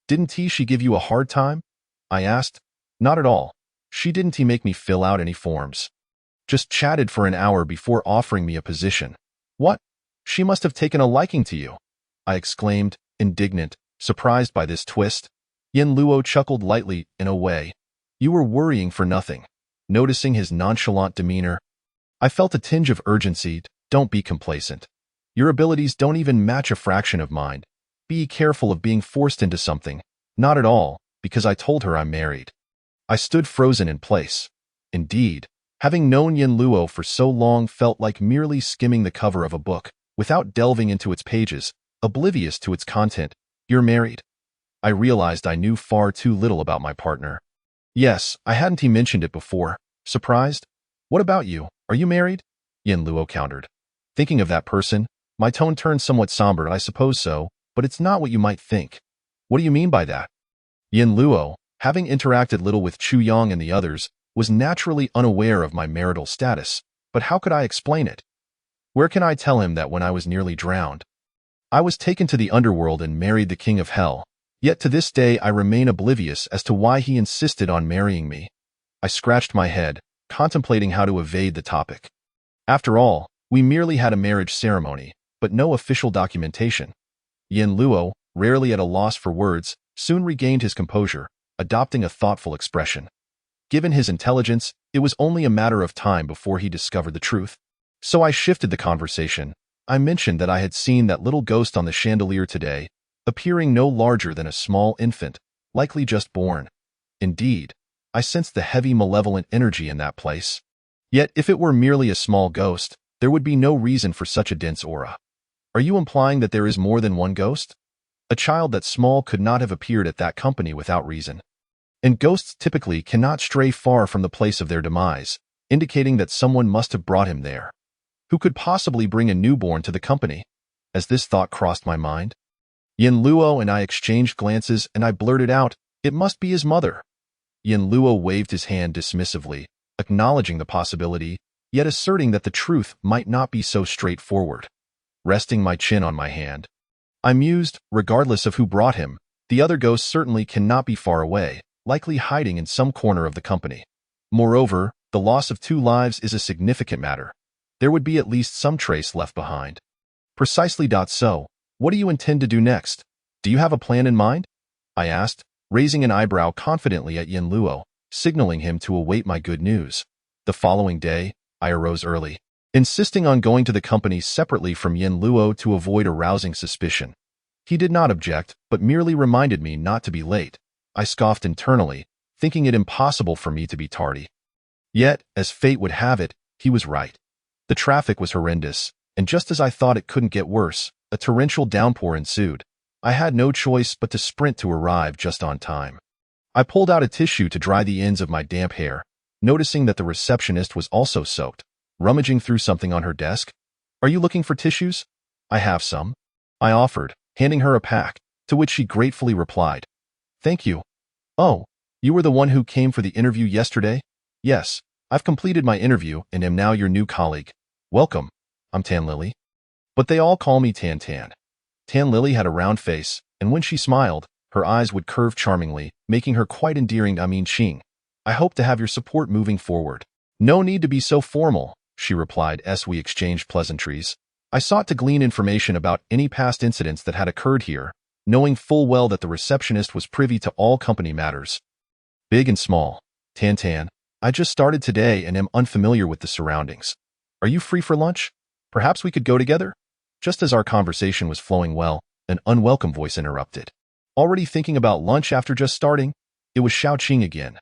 "Didn't she give you a hard time?" I asked. "Not at all. She didn't make me fill out any forms. Just chatted for an hour before offering me a position." "What? She must have taken a liking to you," I exclaimed, indignant, surprised by this twist. Yin Luo chuckled lightly, in a way. "You were worrying for nothing." Noticing his nonchalant demeanor, I felt a tinge of urgency. "Don't be complacent. Your abilities don't even match a fraction of mine. Be careful of being forced into something." "Not at all, because I told her I'm married." I stood frozen in place. Indeed, having known Yin Luo for so long felt like merely skimming the cover of a book, without delving into its pages, oblivious to its content. "You're married?" I realized I knew far too little about my partner. "Yes, I hadn't mentioned it before." Surprised? "What about you? Are you married?" Yin Luo countered. Thinking of that person, my tone turned somewhat somber. "I suppose so, but it's not what you might think." "What do you mean by that?" Yin Luo, having interacted little with Chu Yang and the others, was naturally unaware of my marital status, but how could I explain it? Where can I tell him that when I was nearly drowned, I was taken to the underworld and married the king of hell? Yet to this day I remain oblivious as to why he insisted on marrying me. I scratched my head, contemplating how to evade the topic. After all, we merely had a marriage ceremony, but no official documentation. Yin Luo, rarely at a loss for words, soon regained his composure, adopting a thoughtful expression. Given his intelligence, it was only a matter of time before he discovered the truth. So I shifted the conversation. I mentioned that I had seen that little ghost on the chandelier today, appearing no larger than a small infant, likely just born. Indeed, I sensed the heavy malevolent energy in that place. Yet if it were merely a small ghost, there would be no reason for such a dense aura. "Are you implying that there is more than one ghost?" A child that small could not have appeared at that company without reason. And ghosts typically cannot stray far from the place of their demise, indicating that someone must have brought him there. Who could possibly bring a newborn to the company? As this thought crossed my mind, Yin Luo and I exchanged glances and I blurted out, "It must be his mother." Yin Luo waved his hand dismissively, acknowledging the possibility, yet asserting that the truth might not be so straightforward. Resting my chin on my hand, I mused, regardless of who brought him, the other ghost certainly cannot be far away, likely hiding in some corner of the company. Moreover, the loss of 2 lives is a significant matter. There would be at least some trace left behind. Precisely. So, what do you intend to do next? Do you have a plan in mind? I asked, raising an eyebrow confidently at Yin Luo, signaling him to await my good news. The following day, I arose early, insisting on going to the company separately from Yin Luo to avoid arousing suspicion. He did not object, but merely reminded me not to be late. I scoffed internally, thinking it impossible for me to be tardy. Yet, as fate would have it, he was right. The traffic was horrendous, and just as I thought it couldn't get worse, a torrential downpour ensued. I had no choice but to sprint to arrive just on time. I pulled out a tissue to dry the ends of my damp hair, noticing that the receptionist was also soaked, rummaging through something on her desk. "Are you looking for tissues?" "I have some," I offered, handing her a pack, to which she gratefully replied, "Thank you." "Oh, you were the one who came for the interview yesterday?" "Yes, I've completed my interview and am now your new colleague. Welcome. I'm Tan Lily." But they all call me Tan Tan. Tan Lily had a round face, and when she smiled, her eyes would curve charmingly, making her quite endearing. "I mean Xing. I hope to have your support moving forward." "No need to be so formal," she replied as we exchanged pleasantries. I sought to glean information about any past incidents that had occurred here, knowing full well that the receptionist was privy to all company matters. "Big and small. Tan Tan, I just started today and am unfamiliar with the surroundings. Are you free for lunch? Perhaps we could go together?" Just as our conversation was flowing well, an unwelcome voice interrupted. "Already thinking about lunch after just starting?" It was Xiaoqing again.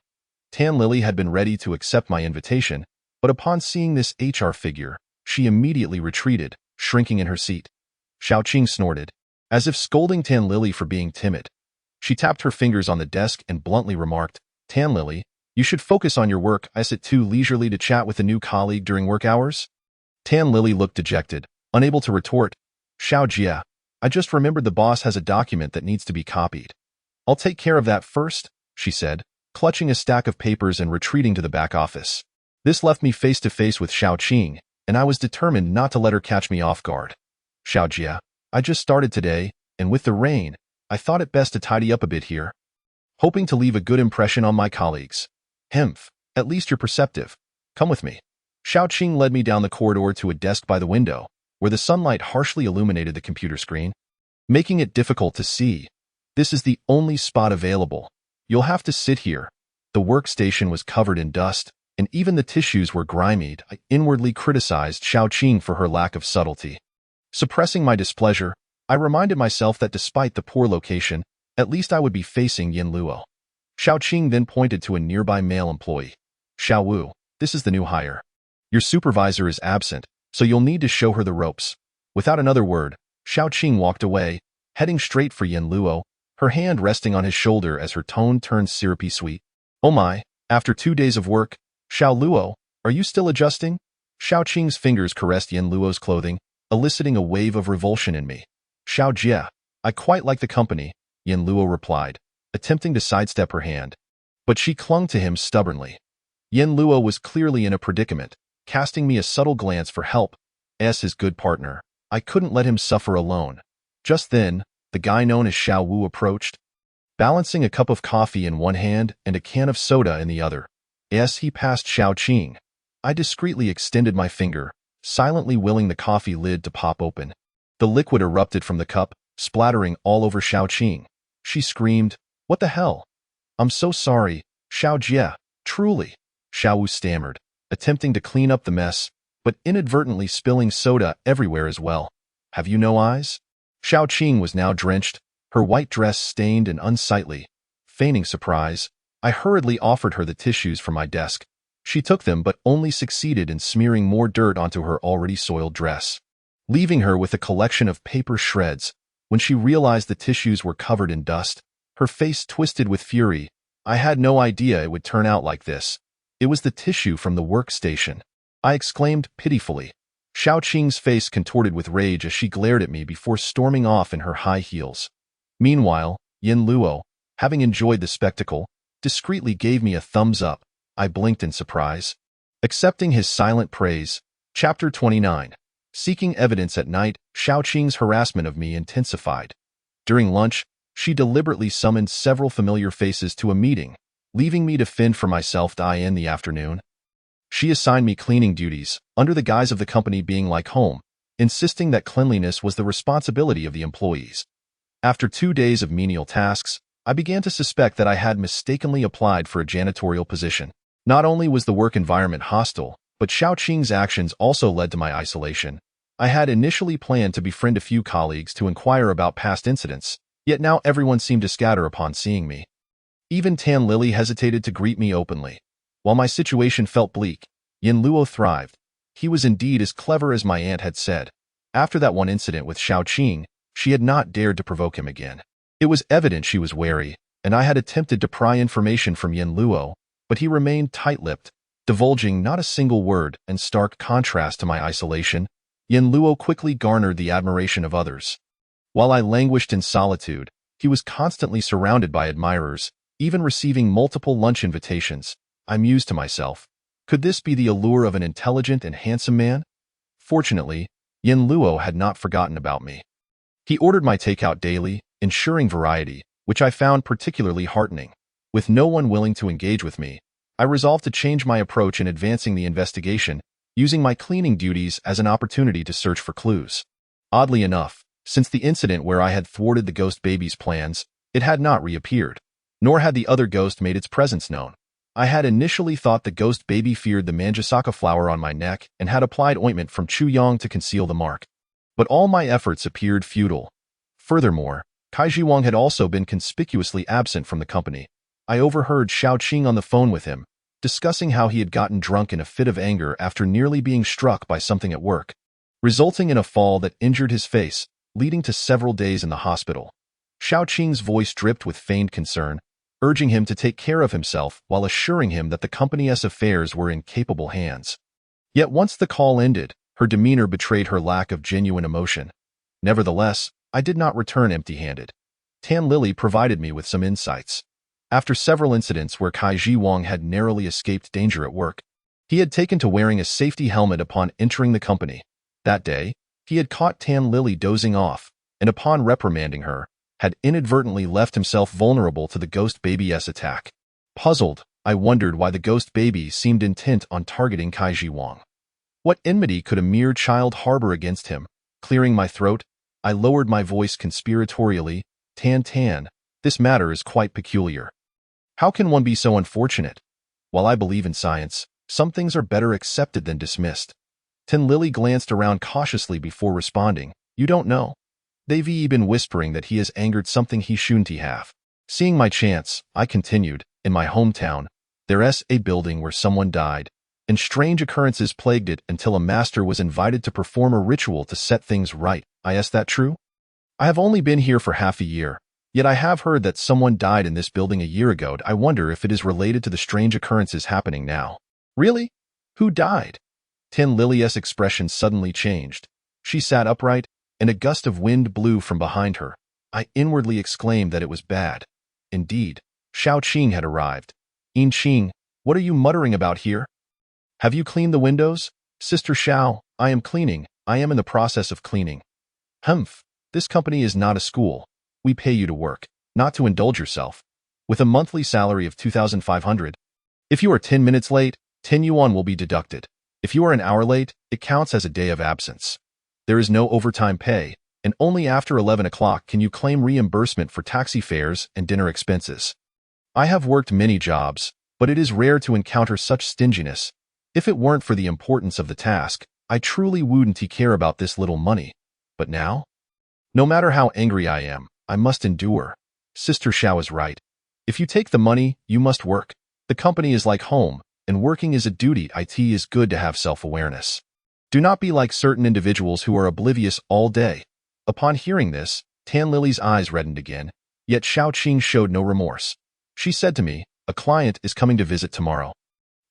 Tan Lily had been ready to accept my invitation, but upon seeing this HR figure, she immediately retreated, shrinking in her seat. Xiaoqing snorted, as if scolding Tan Lily for being timid. She tapped her fingers on the desk and bluntly remarked, "Tan Lily, you should focus on your work. Is it too leisurely to chat with a new colleague during work hours?" Tan Lily looked dejected, unable to retort. "Xiao Jia, I just remembered the boss has a document that needs to be copied. I'll take care of that first," she said, clutching a stack of papers and retreating to the back office. This left me face to face with Xiaoqing, and I was determined not to let her catch me off guard. "Xiao Jia, I just started today, and with the rain, I thought it best to tidy up a bit here, hoping to leave a good impression on my colleagues." "Hemph, at least you're perceptive. Come with me." Xiaoqing led me down the corridor to a desk by the window, where the sunlight harshly illuminated the computer screen, making it difficult to see. "This is the only spot available. You'll have to sit here." The workstation was covered in dust, and even the tissues were grimy. I inwardly criticized Xiaoqing for her lack of subtlety. Suppressing my displeasure, I reminded myself that despite the poor location, at least I would be facing Yin Luo. Xiaoqing then pointed to a nearby male employee. "Xiao Wu, this is the new hire. Your supervisor is absent, so you'll need to show her the ropes." Without another word, Xiaoqing walked away, heading straight for Yin Luo, her hand resting on his shoulder as her tone turned syrupy sweet. "Oh my, after 2 days of work, Xiao Luo, are you still adjusting?" Xiaoqing's fingers caressed Yin Luo's clothing, eliciting a wave of revulsion in me. "Xiao Jia, I quite like the company," Yin Luo replied, attempting to sidestep her hand. But she clung to him stubbornly. Yin Luo was clearly in a predicament, casting me a subtle glance for help. As his good partner, I couldn't let him suffer alone. Just then, the guy known as Xiao Wu approached, balancing a cup of coffee in one hand and a can of soda in the other. As he passed Xiaoqing, I discreetly extended my finger, silently willing the coffee lid to pop open. The liquid erupted from the cup, splattering all over Xiaoqing. She screamed, "What the hell? I'm so sorry, Xiao Jia, truly," Xiao Wu stammered, attempting to clean up the mess, but inadvertently spilling soda everywhere as well. "Have you no eyes?" Xiaoqing was now drenched, her white dress stained and unsightly. Feigning surprise, I hurriedly offered her the tissues from my desk. She took them but only succeeded in smearing more dirt onto her already soiled dress, leaving her with a collection of paper shreds. When she realized the tissues were covered in dust, her face twisted with fury. I had no idea it would turn out like this. It was the tissue from the workstation. I exclaimed pitifully. Xiao Qing's face contorted with rage as she glared at me before storming off in her high heels. Meanwhile, Yin Luo, having enjoyed the spectacle, discreetly gave me a thumbs up. I blinked in surprise. Accepting his silent praise. Chapter 29. Seeking evidence at night, Xiao Qing's harassment of me intensified. During lunch, she deliberately summoned several familiar faces to a meeting, leaving me to fend for myself in the afternoon. She assigned me cleaning duties, under the guise of the company being like home, insisting that cleanliness was the responsibility of the employees. After 2 days of menial tasks, I began to suspect that I had mistakenly applied for a janitorial position. Not only was the work environment hostile, but Xiao Qing's actions also led to my isolation. I had initially planned to befriend a few colleagues to inquire about past incidents, yet now everyone seemed to scatter upon seeing me. Even Tan Lili hesitated to greet me openly. While my situation felt bleak, Yin Luo thrived. He was indeed as clever as my aunt had said. After that one incident with Xiao Qing, she had not dared to provoke him again. It was evident she was wary, and I had attempted to pry information from Yin Luo, but he remained tight-lipped, divulging not a single word. In stark contrast to my isolation, Yin Luo quickly garnered the admiration of others. While I languished in solitude, he was constantly surrounded by admirers, even receiving multiple lunch invitations. I mused to myself, could this be the allure of an intelligent and handsome man? Fortunately, Yin Luo had not forgotten about me. He ordered my takeout daily, ensuring variety, which I found particularly heartening. With no one willing to engage with me, I resolved to change my approach in advancing the investigation, using my cleaning duties as an opportunity to search for clues. Oddly enough, since the incident where I had thwarted the ghost baby's plans, it had not reappeared, nor had the other ghost made its presence known. I had initially thought the ghost baby feared the manjusaka flower on my neck and had applied ointment from Chuyang to conceal the mark. But all my efforts appeared futile. Furthermore, Kaiji Wang had also been conspicuously absent from the company. I overheard Xiao Qing on the phone with him, discussing how he had gotten drunk in a fit of anger after nearly being struck by something at work, resulting in a fall that injured his face, leading to several days in the hospital. Xiao Qing's voice dripped with feigned concern, urging him to take care of himself while assuring him that the company's affairs were in capable hands. Yet once the call ended, her demeanor betrayed her lack of genuine emotion. Nevertheless, I did not return empty-handed. Tan Lili provided me with some insights. After several incidents where Kaiji Wang had narrowly escaped danger at work, he had taken to wearing a safety helmet upon entering the company. That day, he had caught Tan Lili dozing off, and upon reprimanding her, had inadvertently left himself vulnerable to the ghost baby's attack. Puzzled, I wondered why the ghost baby seemed intent on targeting Kaiji Wang. What enmity could a mere child harbor against him? Clearing my throat, I lowered my voice conspiratorially. Tan, this matter is quite peculiar. How can one be so unfortunate? While I believe in science, some things are better accepted than dismissed. Tan Lili glanced around cautiously before responding. You don't know. They've been whispering that he has angered something he shouldn't have. Seeing my chance, I continued, in my hometown, there's a building where someone died, and strange occurrences plagued it until a master was invited to perform a ritual to set things right. Is that true? I have only been here for half a year, yet I have heard that someone died in this building a year ago. I wonder if it is related to the strange occurrences happening now. Really? Who died? Tan Lili's expression suddenly changed. She sat upright, and a gust of wind blew from behind her. I inwardly exclaimed that it was bad. Indeed, Xiao Qing had arrived. In Qing, what are you muttering about here? Have you cleaned the windows? Sister Xiao, I am cleaning. I am in the process of cleaning. Humph, this company is not a school. We pay you to work, not to indulge yourself. With a monthly salary of 2,500. If you are 10 minutes late, 10 yuan will be deducted. If you are an hour late, it counts as a day of absence. There is no overtime pay, and only after 11 o'clock can you claim reimbursement for taxi fares and dinner expenses. I have worked many jobs, but it is rare to encounter such stinginess. If it weren't for the importance of the task, I truly wouldn't care about this little money. But now? No matter how angry I am, I must endure. Sister Xiao is right. If you take the money, you must work. The company is like home, and working is a duty. It is good to have self-awareness. Do not be like certain individuals who are oblivious all day. Upon hearing this, Tan Lily's eyes reddened again, yet Xiao Qing showed no remorse. She said to me, "A client is coming to visit tomorrow.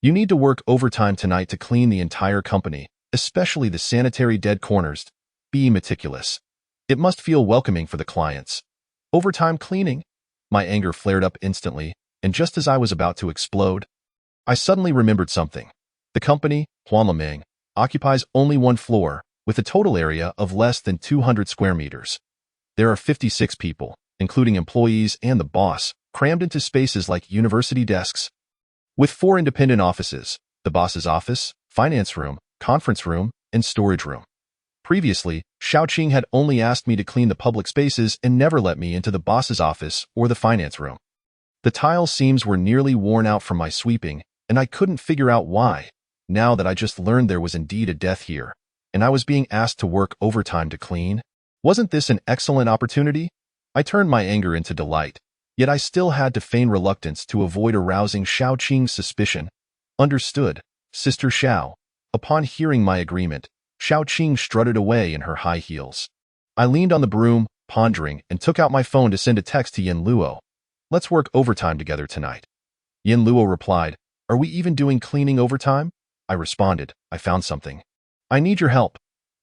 You need to work overtime tonight to clean the entire company, especially the sanitary dead corners. Be meticulous. It must feel welcoming for the clients." Overtime cleaning? My anger flared up instantly, and just as I was about to explode, I suddenly remembered something. The company, Huanlaming, occupies only one floor, with a total area of less than 200 square meters. There are 56 people, including employees and the boss, crammed into spaces like university desks. With 4 independent offices, the boss's office, finance room, conference room, and storage room. Previously, Xiaoqing had only asked me to clean the public spaces and never let me into the boss's office or the finance room. The tile seams were nearly worn out from my sweeping, and I couldn't figure out why, now that I just learned there was indeed a death here, and I was being asked to work overtime to clean. Wasn't this an excellent opportunity? I turned my anger into delight, yet I still had to feign reluctance to avoid arousing Xiaoqing's suspicion. Understood, Sister Xiao. Upon hearing my agreement, Xiaoqing strutted away in her high heels. I leaned on the broom, pondering, and took out my phone to send a text to Yin Luo. "Let's work overtime together tonight." Yin Luo replied, "Are we even doing cleaning overtime?" I responded, "I found something. I need your help."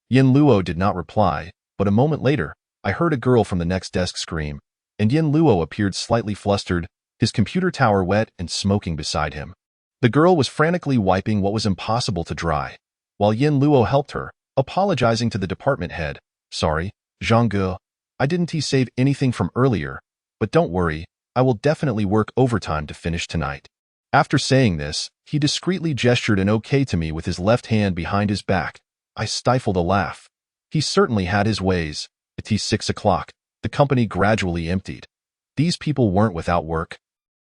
Yin Luo did not reply, but a moment later, I heard a girl from the next desk scream, and Yin Luo appeared slightly flustered, his computer tower wet and smoking beside him. The girl was frantically wiping what was impossible to dry, while Yin Luo helped her, apologizing to the department head. "Sorry, Zhang Ge, I didn't save anything from earlier, but don't worry, I will definitely work overtime to finish tonight." After saying this, he discreetly gestured an okay to me with his left hand behind his back. I stifled a laugh. He certainly had his ways. At 6 o'clock, the company gradually emptied. These people weren't without work.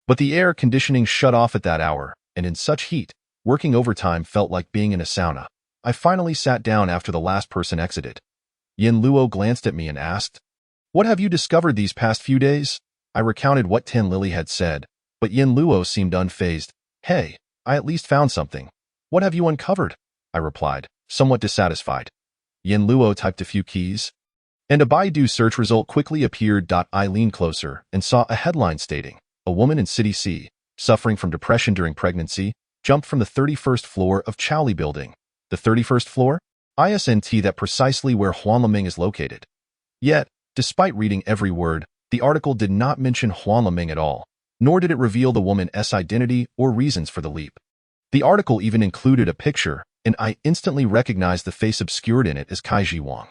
But the air conditioning shut off at that hour, and in such heat, working overtime felt like being in a sauna. I finally sat down after the last person exited. Yin Luo glanced at me and asked, "What have you discovered these past few days?" I recounted what Tan Lily had said, but Yin Luo seemed unfazed. "Hey, I at least found something. What have you uncovered?" I replied, somewhat dissatisfied. Yin Luo typed a few keys, and a Baidu search result quickly appeared. I leaned closer and saw a headline stating, "A woman in City C, suffering from depression during pregnancy, jumped from the 31st floor of Chaoli Building." The 31st floor? ISNT, that precisely where Huanlaming is located. Yet, despite reading every word, the article did not mention Huanlaming at all, nor did it reveal the woman's identity or reasons for the leap. The article even included a picture, and I instantly recognized the face obscured in it as Kaiji Wang.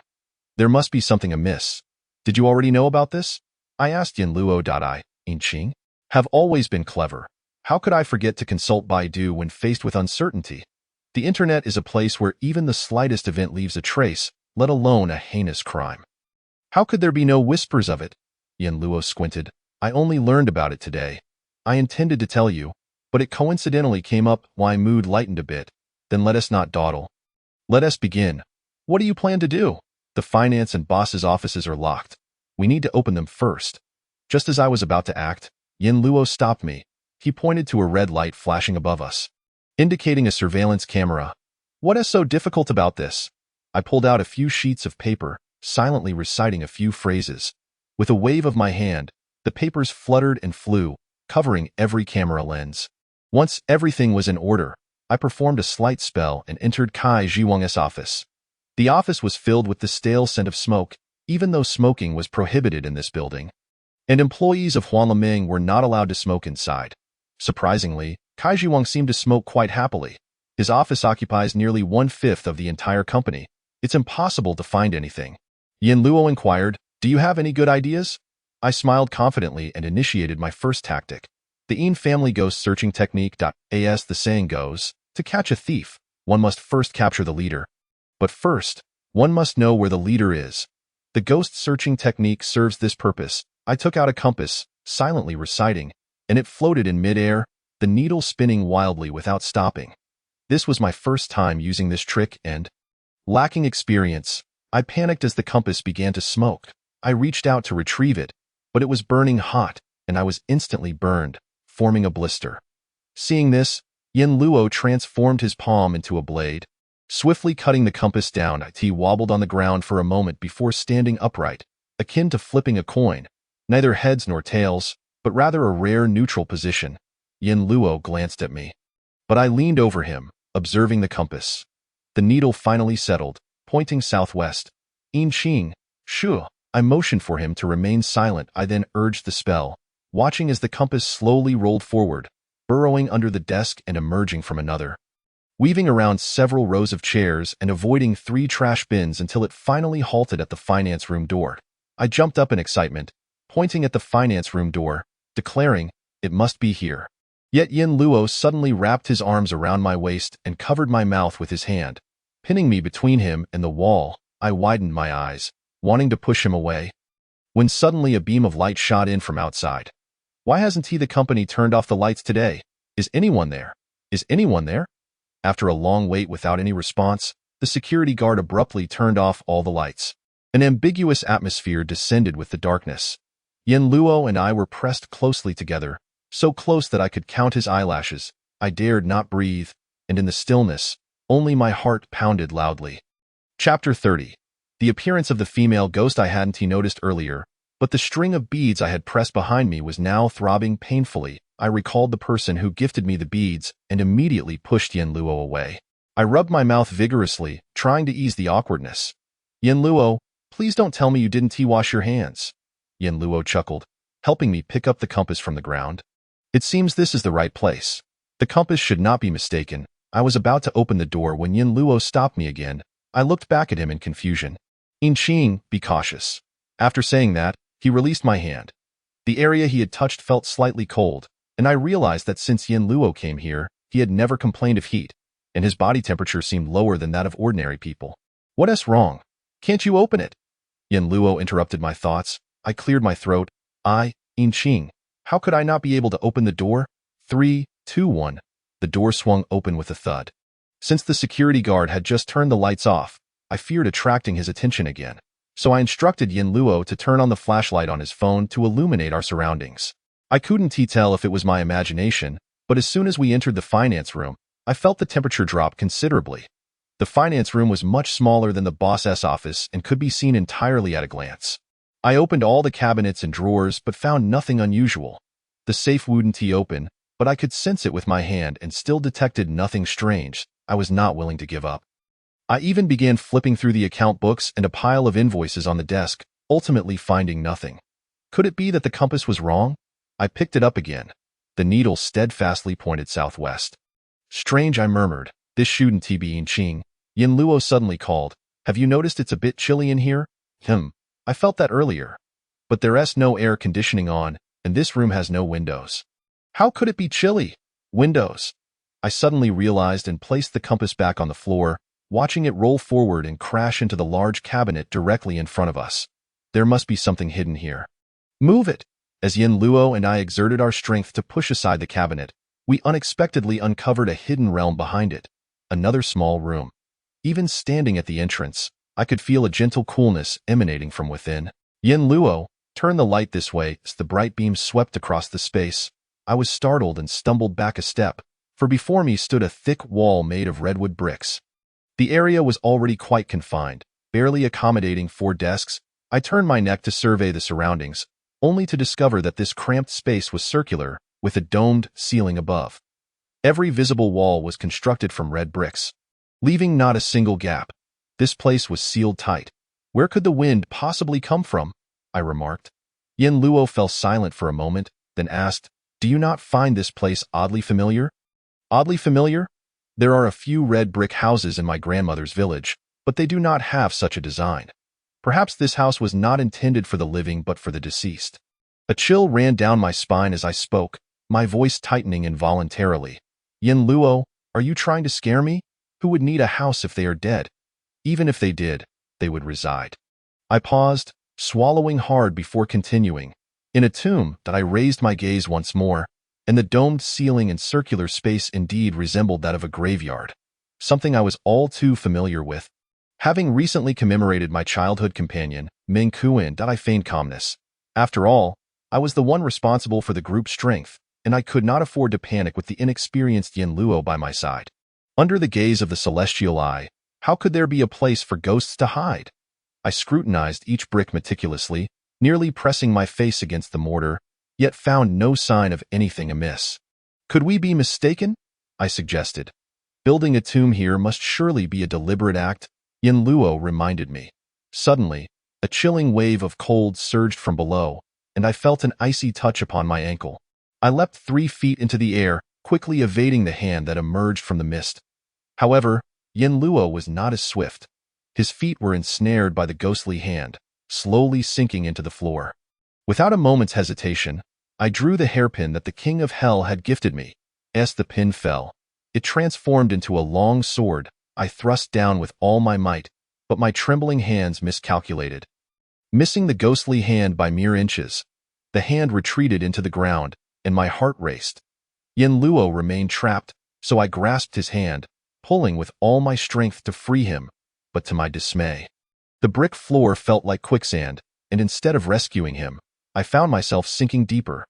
There must be something amiss. "Did you already know about this?" I asked Yin Luo. I, Qing, have always been clever. How could I forget to consult Baidu when faced with uncertainty? The internet is a place where even the slightest event leaves a trace, let alone a heinous crime. How could there be no whispers of it? Yin Luo squinted. "I only learned about it today. I intended to tell you, but it coincidentally came up. My mood lightened a bit. Then let us not dawdle. Let us begin. What do you plan to do?" "The finance and boss's offices are locked. We need to open them first." Just as I was about to act, Yin Luo stopped me. He pointed to a red light flashing above us, indicating a surveillance camera. "What is so difficult about this?" I pulled out a few sheets of paper, silently reciting a few phrases. With a wave of my hand, the papers fluttered and flew, covering every camera lens. Once everything was in order, I performed a slight spell and entered Kai Jiwang's office. The office was filled with the stale scent of smoke, even though smoking was prohibited in this building. And employees of Huanlaming were not allowed to smoke inside. Surprisingly, Kai Jiwang seemed to smoke quite happily. His office occupies nearly 1/5 of the entire company. It's impossible to find anything. Yin Luo inquired, "Do you have any good ideas?" I smiled confidently and initiated my first tactic. The Yin family ghost searching technique. As the saying goes, to catch a thief, one must first capture the leader. But first, one must know where the leader is. The ghost searching technique serves this purpose. I took out a compass, silently reciting, and it floated in midair, the needle spinning wildly without stopping. This was my first time using this trick and, lacking experience, I panicked as the compass began to smoke. I reached out to retrieve it, but it was burning hot, and I was instantly burned, forming a blister. Seeing this, Yin Luo transformed his palm into a blade. Swiftly cutting the compass down, he wobbled on the ground for a moment before standing upright, akin to flipping a coin, neither heads nor tails, but rather a rare neutral position. Yin Luo glanced at me, but I leaned over him, observing the compass. The needle finally settled, pointing southwest. "In Qing, Shu." I motioned for him to remain silent. I then urged the spell, watching as the compass slowly rolled forward, burrowing under the desk and emerging from another, weaving around several rows of chairs and avoiding 3 trash bins until it finally halted at the finance room door. I jumped up in excitement, pointing at the finance room door, declaring, "It must be here." Yet Yin Luo suddenly wrapped his arms around my waist and covered my mouth with his hand, pinning me between him and the wall. I widened my eyes, wanting to push him away, when suddenly a beam of light shot in from outside. "Why hasn't the company turned off the lights today? Is anyone there? Is anyone there?" After a long wait without any response, the security guard abruptly turned off all the lights. An ambiguous atmosphere descended with the darkness. Yin Luo and I were pressed closely together, so close that I could count his eyelashes. I dared not breathe, and in the stillness, only my heart pounded loudly. Chapter 30. The appearance of the female ghost I hadn't noticed earlier, but the string of beads I had pressed behind me was now throbbing painfully. I recalled the person who gifted me the beads and immediately pushed Yin Luo away. I rubbed my mouth vigorously, trying to ease the awkwardness. "Yin Luo, please don't tell me you didn't wash your hands." Yin Luo chuckled, helping me pick up the compass from the ground. "It seems this is the right place. The compass should not be mistaken." I was about to open the door when Yin Luo stopped me again. I looked back at him in confusion. "In Qing, be cautious." After saying that, he released my hand. The area he had touched felt slightly cold, and I realized that since Yin Luo came here, he had never complained of heat, and his body temperature seemed lower than that of ordinary people. "What's wrong? Can't you open it?" Yin Luo interrupted my thoughts. I cleared my throat. "In Qing, how could I not be able to open the door?" 3, 2, 1. The door swung open with a thud. Since the security guard had just turned the lights off, I feared attracting his attention again, so I instructed Yin Luo to turn on the flashlight on his phone to illuminate our surroundings. I couldn't tell if it was my imagination, but as soon as we entered the finance room, I felt the temperature drop considerably. The finance room was much smaller than the boss's office and could be seen entirely at a glance. I opened all the cabinets and drawers but found nothing unusual. The safe wouldn't open, but I could sense it with my hand and still detected nothing strange. I was not willing to give up. I even began flipping through the account books and a pile of invoices on the desk, ultimately finding nothing. Could it be that the compass was wrong? I picked it up again. The needle steadfastly pointed southwest. "Strange," I murmured. "This shouldn't be in Qing." Yin Luo suddenly called. "Have you noticed it's a bit chilly in here?" I felt that earlier. But there's no air conditioning on, and this room has no windows. How could it be chilly? Windows. I suddenly realized and placed the compass back on the floor, watching it roll forward and crash into the large cabinet directly in front of us. There must be something hidden here. "Move it!" As Yin Luo and I exerted our strength to push aside the cabinet, we unexpectedly uncovered a hidden realm behind it, another small room. Even standing at the entrance, I could feel a gentle coolness emanating from within. "Yin Luo, turn the light this way." As the bright beam swept across the space, I was startled and stumbled back a step, for before me stood a thick wall made of redwood bricks. The area was already quite confined, barely accommodating 4 desks. I turned my neck to survey the surroundings, only to discover that this cramped space was circular, with a domed ceiling above. Every visible wall was constructed from red bricks, leaving not a single gap. This place was sealed tight. "Where could the wind possibly come from?" I remarked. Yin Luo fell silent for a moment, then asked, "Do you not find this place oddly familiar?" "Oddly familiar? There are a few red brick houses in my grandmother's village, but they do not have such a design. Perhaps this house was not intended for the living but for the deceased." A chill ran down my spine as I spoke, my voice tightening involuntarily. "Yin Luo, are you trying to scare me? Who would need a house if they are dead? Even if they did, they would reside." I paused, swallowing hard before continuing. In a tomb that I raised my gaze once more, and the domed ceiling and circular space indeed resembled that of a graveyard, something I was all too familiar with. Having recently commemorated my childhood companion, Meng Kuan, I feigned calmness. After all, I was the one responsible for the group's strength, and I could not afford to panic with the inexperienced Yin Luo by my side. Under the gaze of the celestial eye, how could there be a place for ghosts to hide? I scrutinized each brick meticulously, nearly pressing my face against the mortar, yet found no sign of anything amiss. Could we be mistaken? I suggested. Building a tomb here must surely be a deliberate act, Yin Luo reminded me. Suddenly, a chilling wave of cold surged from below, and I felt an icy touch upon my ankle. I leapt 3 feet into the air, quickly evading the hand that emerged from the mist. However, Yin Luo was not as swift. His feet were ensnared by the ghostly hand, slowly sinking into the floor. Without a moment's hesitation, I drew the hairpin that the King of Hell had gifted me. As the pin fell, it transformed into a long sword. I thrust down with all my might, but my trembling hands miscalculated. Missing the ghostly hand by mere inches, the hand retreated into the ground, and my heart raced. Yin Luo remained trapped, so I grasped his hand, pulling with all my strength to free him, but to my dismay, the brick floor felt like quicksand, and instead of rescuing him, I found myself sinking deeper.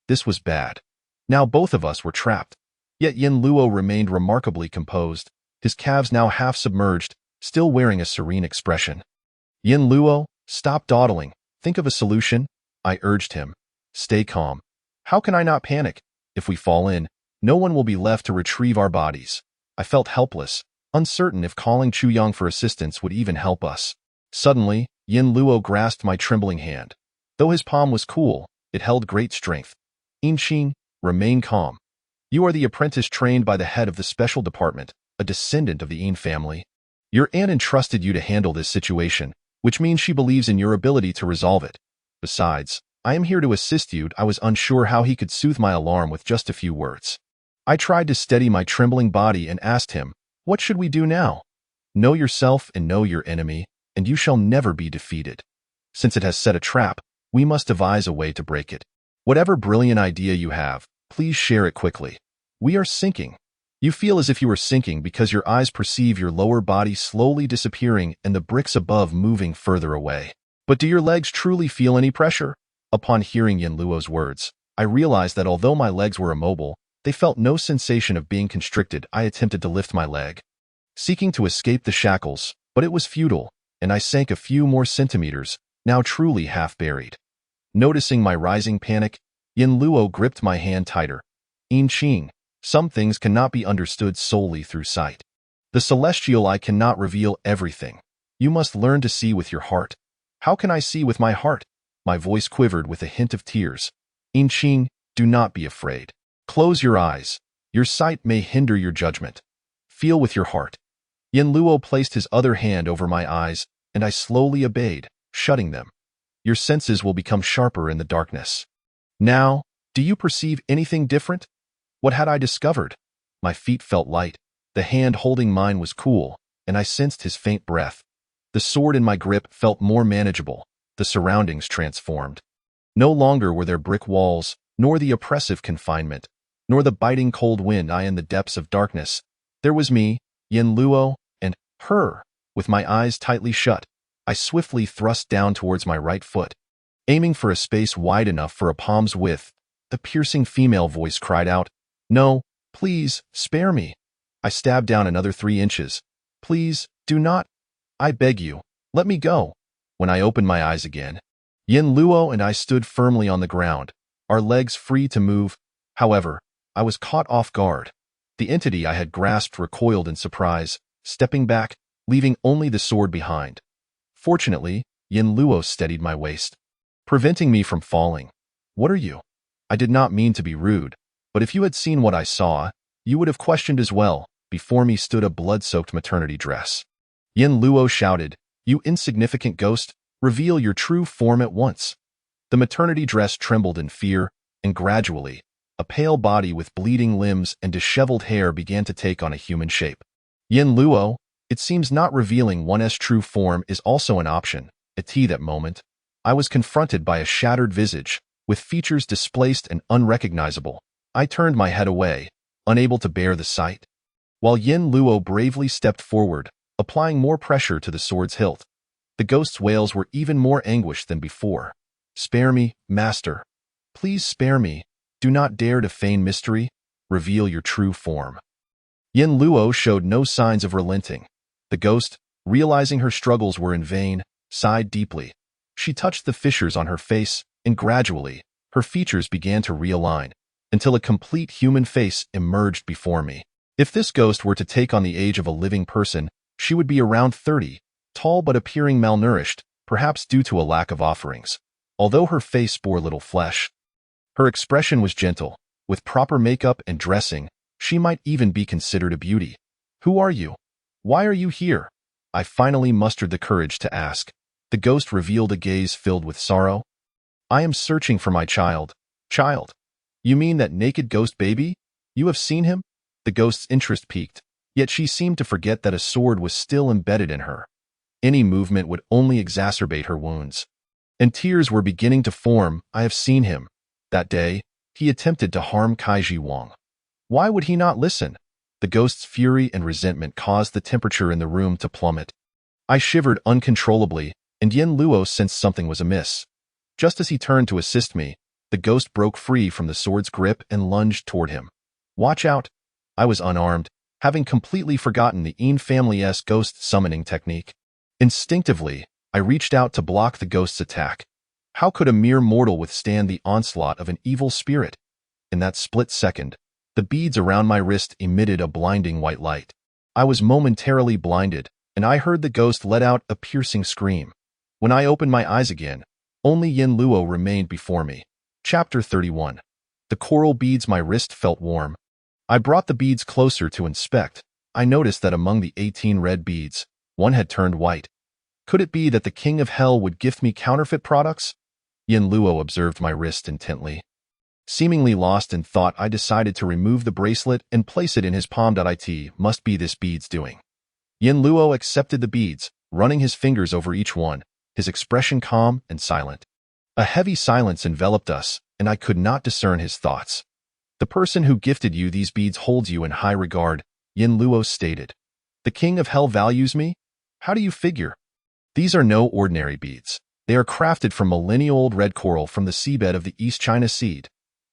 This was bad. Now both of us were trapped. Yet Yin Luo remained remarkably composed, his calves now half submerged, still wearing a serene expression. Yin Luo, stop dawdling. Think of a solution, I urged him. Stay calm. How can I not panic? If we fall in, no one will be left to retrieve our bodies. I felt helpless, uncertain if calling Chu Yang for assistance would even help us. Suddenly, Yin Luo grasped my trembling hand. Though his palm was cool, it held great strength. Inqing, remain calm. You are the apprentice trained by the head of the special department, a descendant of the Yin family. Your aunt entrusted you to handle this situation, which means she believes in your ability to resolve it. Besides, I am here to assist you. I was unsure how he could soothe my alarm with just a few words. I tried to steady my trembling body and asked him, what should we do now? Know yourself and know your enemy, and you shall never be defeated. Since it has set a trap, we must devise a way to break it. Whatever brilliant idea you have, please share it quickly. We are sinking. You feel as if you are sinking because your eyes perceive your lower body slowly disappearing and the bricks above moving further away. But do your legs truly feel any pressure? Upon hearing Yin Luo's words, I realized that although my legs were immobile, they felt no sensation of being constricted. I attempted to lift my leg, seeking to escape the shackles, but it was futile, and I sank a few more centimeters, now truly half buried. Noticing my rising panic, Yin Luo gripped my hand tighter. Inqing, some things cannot be understood solely through sight. The celestial eye cannot reveal everything. You must learn to see with your heart. How can I see with my heart? My voice quivered with a hint of tears. Inqing, do not be afraid. Close your eyes. Your sight may hinder your judgment. Feel with your heart. Yin Luo placed his other hand over my eyes, and I slowly obeyed, shutting them. Your senses will become sharper in the darkness. Now, do you perceive anything different? What had I discovered? My feet felt light. The hand holding mine was cool, and I sensed his faint breath. The sword in my grip felt more manageable. The surroundings transformed. No longer were there brick walls, nor the oppressive confinement, nor the biting cold wind. In the depths of darkness, there was me, Yin Luo, and her. With my eyes tightly shut, I swiftly thrust down towards my right foot. Aiming for a space wide enough for a palm's width, the piercing female voice cried out, "No, please, spare me." I stabbed down another 3 inches. "Please, do not. I beg you, let me go." When I opened my eyes again, Yin Luo and I stood firmly on the ground, our legs free to move. However, I was caught off guard. The entity I had grasped recoiled in surprise, stepping back, leaving only the sword behind. Fortunately, Yin Luo steadied my waist, preventing me from falling. "What are you?" I did not mean to be rude, but if you had seen what I saw, you would have questioned as well. Before me stood a blood-soaked maternity dress. Yin Luo shouted, "You insignificant ghost, reveal your true form at once." The maternity dress trembled in fear, and gradually, a pale body with bleeding limbs and disheveled hair began to take on a human shape. Yin Luo, it seems not revealing one's true form is also an option. At that moment, I was confronted by a shattered visage, with features displaced and unrecognizable. I turned my head away, unable to bear the sight, while Yin Luo bravely stepped forward, applying more pressure to the sword's hilt. The ghost's wails were even more anguished than before. "Spare me, master. Please spare me. Do not dare to feign mystery. Reveal your true form." Yin Luo showed no signs of relenting. The ghost, realizing her struggles were in vain, sighed deeply. She touched the fissures on her face, and gradually, her features began to realign, until a complete human face emerged before me. If this ghost were to take on the age of a living person, she would be around 30, tall but appearing malnourished, perhaps due to a lack of offerings. Although her face bore little flesh, her expression was gentle. With proper makeup and dressing, she might even be considered a beauty. "Who are you? Why are you here?" I finally mustered the courage to ask. The ghost revealed a gaze filled with sorrow. "I am searching for my child." "Child? You mean that naked ghost baby? You have seen him?" The ghost's interest piqued, yet she seemed to forget that a sword was still embedded in her. Any movement would only exacerbate her wounds. And tears were beginning to form. "I have seen him. That day, he attempted to harm Kaiji Wang. Why would he not listen?" The ghost's fury and resentment caused the temperature in the room to plummet. I shivered uncontrollably, and Yin Luo sensed something was amiss. Just as he turned to assist me, the ghost broke free from the sword's grip and lunged toward him. "Watch out!" I was unarmed, having completely forgotten the Yin family's ghost summoning technique. Instinctively, I reached out to block the ghost's attack. How could a mere mortal withstand the onslaught of an evil spirit? In that split second, the beads around my wrist emitted a blinding white light. I was momentarily blinded, and I heard the ghost let out a piercing scream. When I opened my eyes again, only Yin Luo remained before me. Chapter 31. The coral beads. My wrist felt warm. I brought the beads closer to inspect. I noticed that among the 18 red beads, one had turned white. Could it be that the King of Hell would gift me counterfeit products? Yin Luo observed my wrist intently. Seemingly lost in thought, I decided to remove the bracelet and place it in his palm. It must be this bead's doing. Yin Luo accepted the beads, running his fingers over each one, his expression calm and silent. A heavy silence enveloped us, and I could not discern his thoughts. "The person who gifted you these beads holds you in high regard," Yin Luo stated. "The King of Hell values me? How do you figure?" "These are no ordinary beads. They are crafted from millennia-old red coral from the seabed of the East China Sea."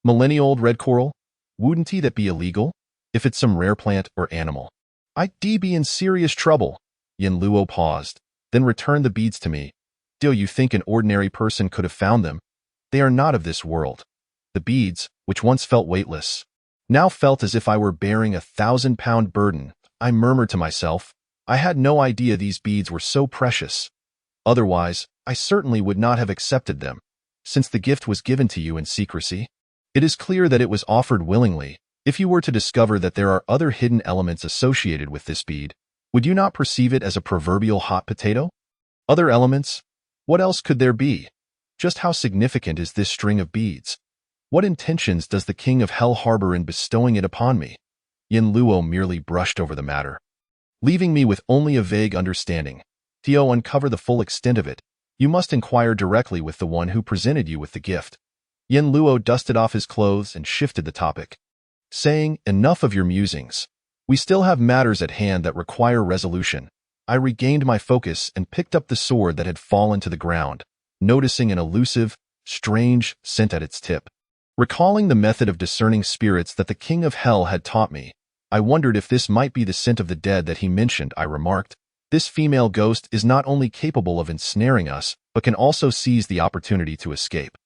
"Millennia-old red coral? Wouldn't that be illegal? If it's some rare plant or animal, I'd be in serious trouble." Yin Luo paused, then returned the beads to me. "Do you think an ordinary person could have found them? They are not of this world." The beads, which once felt weightless, now felt as if I were bearing a 1,000-pound burden. I murmured to myself, I had no idea these beads were so precious. Otherwise, I certainly would not have accepted them, since the gift was given to you in secrecy. It is clear that it was offered willingly. If you were to discover that there are other hidden elements associated with this bead, would you not perceive it as a proverbial hot potato? Other elements? What else could there be? Just how significant is this string of beads? What intentions does the King of Hell harbor in bestowing it upon me? Yin Luo merely brushed over the matter, leaving me with only a vague understanding. To uncover the full extent of it, you must inquire directly with the one who presented you with the gift. Yin Luo dusted off his clothes and shifted the topic, saying, "Enough of your musings. We still have matters at hand that require resolution." I regained my focus and picked up the sword that had fallen to the ground, noticing an elusive, strange scent at its tip. Recalling the method of discerning spirits that the King of Hell had taught me, I wondered if this might be the scent of the dead that he mentioned. I remarked, "This female ghost is not only capable of ensnaring us, but can also seize the opportunity to escape.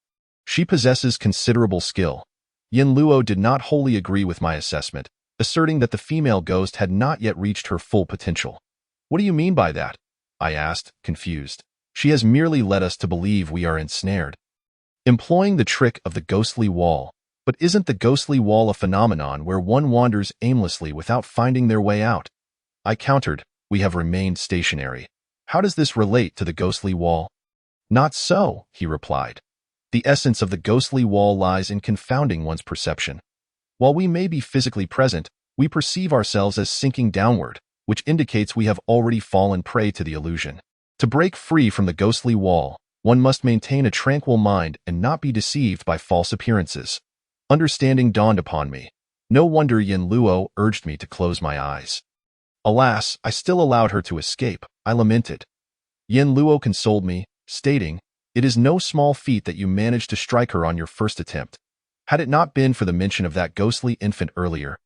She possesses considerable skill." Yin Luo did not wholly agree with my assessment, asserting that the female ghost had not yet reached her full potential. "What do you mean by that?" I asked, confused. "She has merely led us to believe we are ensnared, employing the trick of the ghostly wall. But isn't the ghostly wall a phenomenon where one wanders aimlessly without finding their way out?" I countered, "We have remained stationary. How does this relate to the ghostly wall?" "Not so," he replied. "The essence of the ghostly wall lies in confounding one's perception. While we may be physically present, we perceive ourselves as sinking downward, which indicates we have already fallen prey to the illusion. To break free from the ghostly wall, one must maintain a tranquil mind and not be deceived by false appearances." Understanding dawned upon me. No wonder Yin Luo urged me to close my eyes. Alas, I still allowed her to escape, I lamented. Yin Luo consoled me, stating, "It is no small feat that you managed to strike her on your first attempt. Had it not been for the mention of that ghostly infant earlier,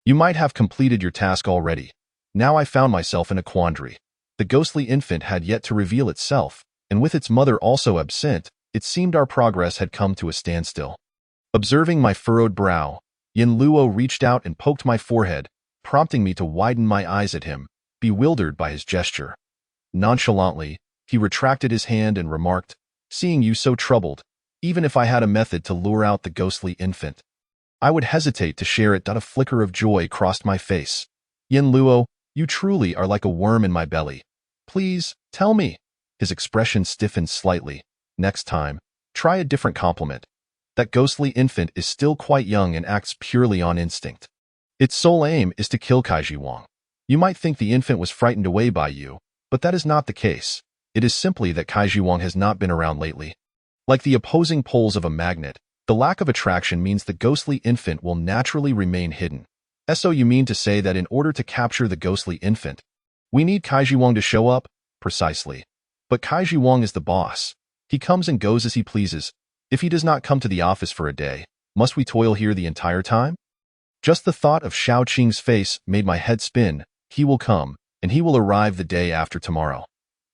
you might have completed your task already." Now I found myself in a quandary. The ghostly infant had yet to reveal itself, and with its mother also absent, it seemed our progress had come to a standstill. Observing my furrowed brow, Yin Luo reached out and poked my forehead, prompting me to widen my eyes at him, bewildered by his gesture. Nonchalantly, he retracted his hand and remarked, "Seeing you so troubled, even if I had a method to lure out the ghostly infant, I would hesitate to share it." A flicker of joy crossed my face. "Yin Luo, you truly are like a worm in my belly. Please, tell me." His expression stiffened slightly. "Next time, try a different compliment. That ghostly infant is still quite young and acts purely on instinct. Its sole aim is to kill Kaiji Wang. You might think the infant was frightened away by you, but that is not the case. It is simply that Kaiji Wang has not been around lately. Like the opposing poles of a magnet, the lack of attraction means the ghostly infant will naturally remain hidden. So you mean to say that in order to capture the ghostly infant, we need Kaiji Wang to show up? Precisely. But Kaiji Wang is the boss. He comes and goes as he pleases. If he does not come to the office for a day, must we toil here the entire time? Just the thought of Shao Qing's face made my head spin. He will come, and he will arrive the day after tomorrow.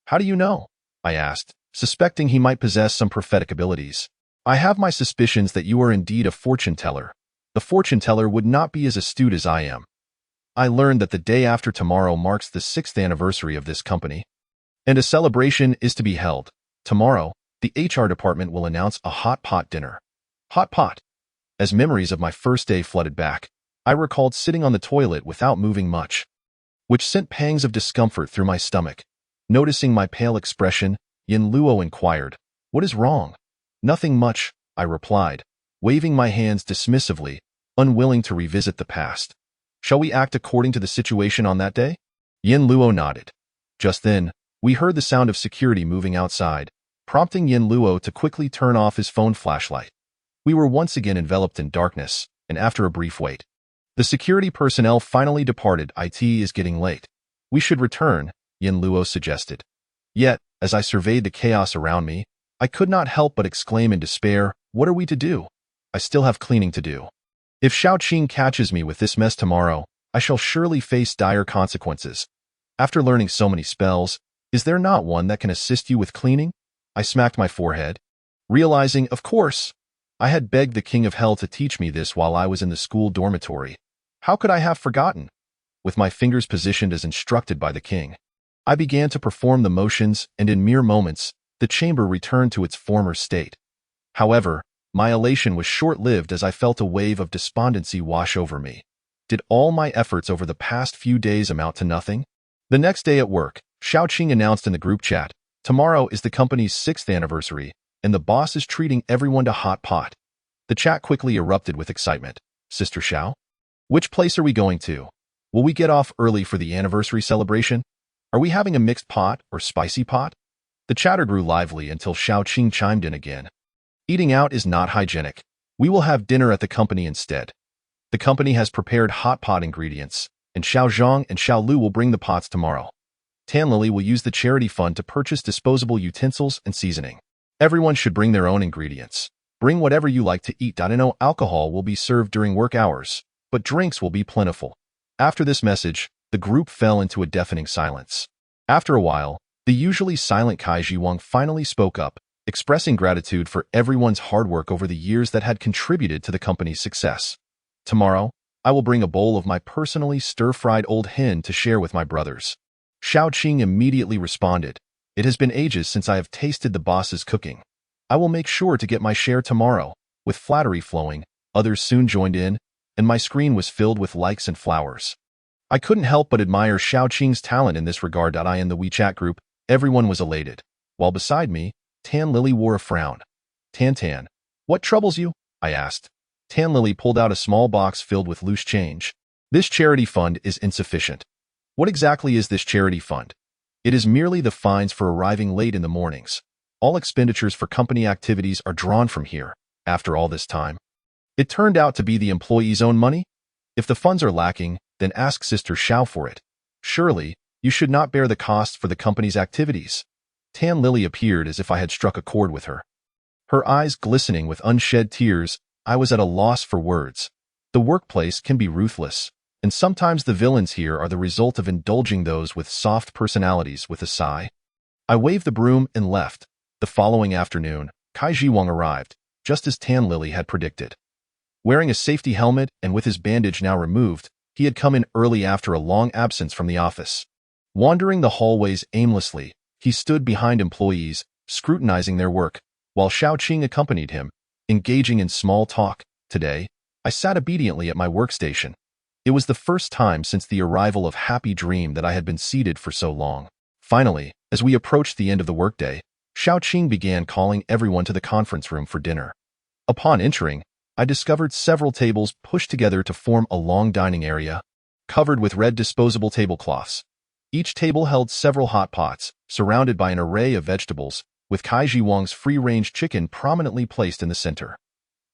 How do you know? I asked, suspecting he might possess some prophetic abilities. I have my suspicions that you are indeed a fortune teller. The fortune teller would not be as astute as I am. I learned that the day after tomorrow marks the 6th anniversary of this company, and a celebration is to be held. Tomorrow, the HR department will announce a hot pot dinner. Hot pot. As memories of my first day flooded back, I recalled sitting on the toilet without moving much, which sent pangs of discomfort through my stomach. Noticing my pale expression, Yin Luo inquired, "What is wrong?" "Nothing much," I replied, waving my hands dismissively, unwilling to revisit the past. "Shall we act according to the situation on that day?" Yin Luo nodded. Just then, we heard the sound of security moving outside, prompting Yin Luo to quickly turn off his phone flashlight. We were once again enveloped in darkness, and after a brief wait, the security personnel finally departed. "It is getting late. We should return," Yin Luo suggested. Yet, as I surveyed the chaos around me, I could not help but exclaim in despair, "What are we to do? I still have cleaning to do. If Shao Qing catches me with this mess tomorrow, I shall surely face dire consequences. After learning so many spells, is there not one that can assist you with cleaning?" I smacked my forehead, realizing, of course, I had begged the King of Hell to teach me this while I was in the school dormitory. How could I have forgotten? With my fingers positioned as instructed by the king, I began to perform the motions, and in mere moments, the chamber returned to its former state. However, my elation was short-lived as I felt a wave of despondency wash over me. Did all my efforts over the past few days amount to nothing? The next day at work, Shao Qing announced in the group chat, "Tomorrow is the company's 6th anniversary, and the boss is treating everyone to hot pot." The chat quickly erupted with excitement. "Sister Shao? Which place are we going to? Will we get off early for the anniversary celebration? Are we having a mixed pot or spicy pot?" The chatter grew lively until Shao Qing chimed in again. "Eating out is not hygienic. We will have dinner at the company instead. The company has prepared hot pot ingredients, and Xiao Zhang and Xiao Lu will bring the pots tomorrow. Tan Lily will use the charity fund to purchase disposable utensils and seasoning. Everyone should bring their own ingredients. Bring whatever you like to eat. No alcohol will be served during work hours, but drinks will be plentiful." After this message, the group fell into a deafening silence. After a while, the usually silent Kaiji Wang finally spoke up, expressing gratitude for everyone's hard work over the years that had contributed to the company's success. "Tomorrow, I will bring a bowl of my personally stir-fried old hen to share with my brothers." Shao Qing immediately responded, "It has been ages since I have tasted the boss's cooking. I will make sure to get my share tomorrow." With flattery flowing, others soon joined in, and my screen was filled with likes and flowers. I couldn't help but admire Shao Qing's talent in this regard. In the WeChat group, everyone was elated, while beside me, Tan Lily wore a frown. Tan, what troubles you?" I asked. Tan Lily pulled out a small box filled with loose change. "This charity fund is insufficient." "What exactly is this charity fund?" "It is merely the fines for arriving late in the mornings. All expenditures for company activities are drawn from here." After all this time, it turned out to be the employees' own money? If the funds are lacking, then ask Sister Shao for it. Surely, you should not bear the costs for the company's activities. Tan Lily appeared as if I had struck a chord with her. Her eyes glistening with unshed tears, I was at a loss for words. The workplace can be ruthless, and sometimes the villains here are the result of indulging those with soft personalities. With a sigh, I waved the broom and left. The following afternoon, Kai Jiwang arrived, just as Tan Lily had predicted. Wearing a safety helmet and with his bandage now removed, he had come in early after a long absence from the office. Wandering the hallways aimlessly, he stood behind employees, scrutinizing their work, while Xiao Qing accompanied him, engaging in small talk. Today, I sat obediently at my workstation. It was the first time since the arrival of Happy Dream that I had been seated for so long. Finally, as we approached the end of the workday, Xiao Qing began calling everyone to the conference room for dinner. Upon entering, I discovered several tables pushed together to form a long dining area, covered with red disposable tablecloths. Each table held several hot pots, surrounded by an array of vegetables, with Kai Jiwang's free-range chicken prominently placed in the center.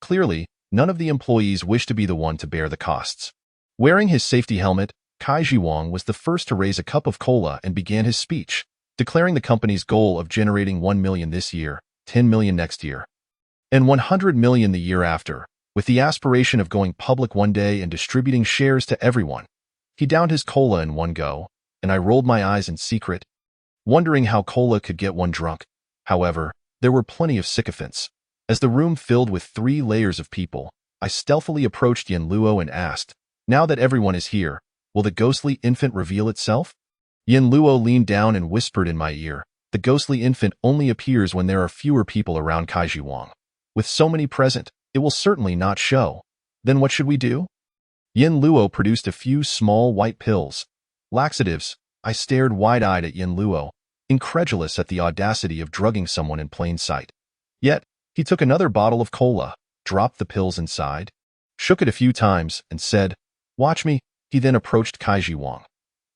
Clearly, none of the employees wished to be the one to bear the costs. Wearing his safety helmet, Kai Jiwang was the first to raise a cup of cola and began his speech, declaring the company's goal of generating 1 million this year, 10 million next year, and 100 million the year after, with the aspiration of going public one day and distributing shares to everyone. He downed his cola in one go, and I rolled my eyes in secret, wondering how cola could get one drunk. However, there were plenty of sycophants. As the room filled with 3 layers of people, I stealthily approached Yin Luo and asked, "Now that everyone is here, will the ghostly infant reveal itself?" Yin Luo leaned down and whispered in my ear, "The ghostly infant only appears when there are fewer people around Kai Jiwang. With so many present, it will certainly not show. Then what should we do?" Yin Luo produced a few small white pills. Laxatives. I stared wide-eyed at Yin Luo, incredulous at the audacity of drugging someone in plain sight. Yet, he took another bottle of cola, dropped the pills inside, shook it a few times, and said, "Watch me." He then approached Kai Jiwang.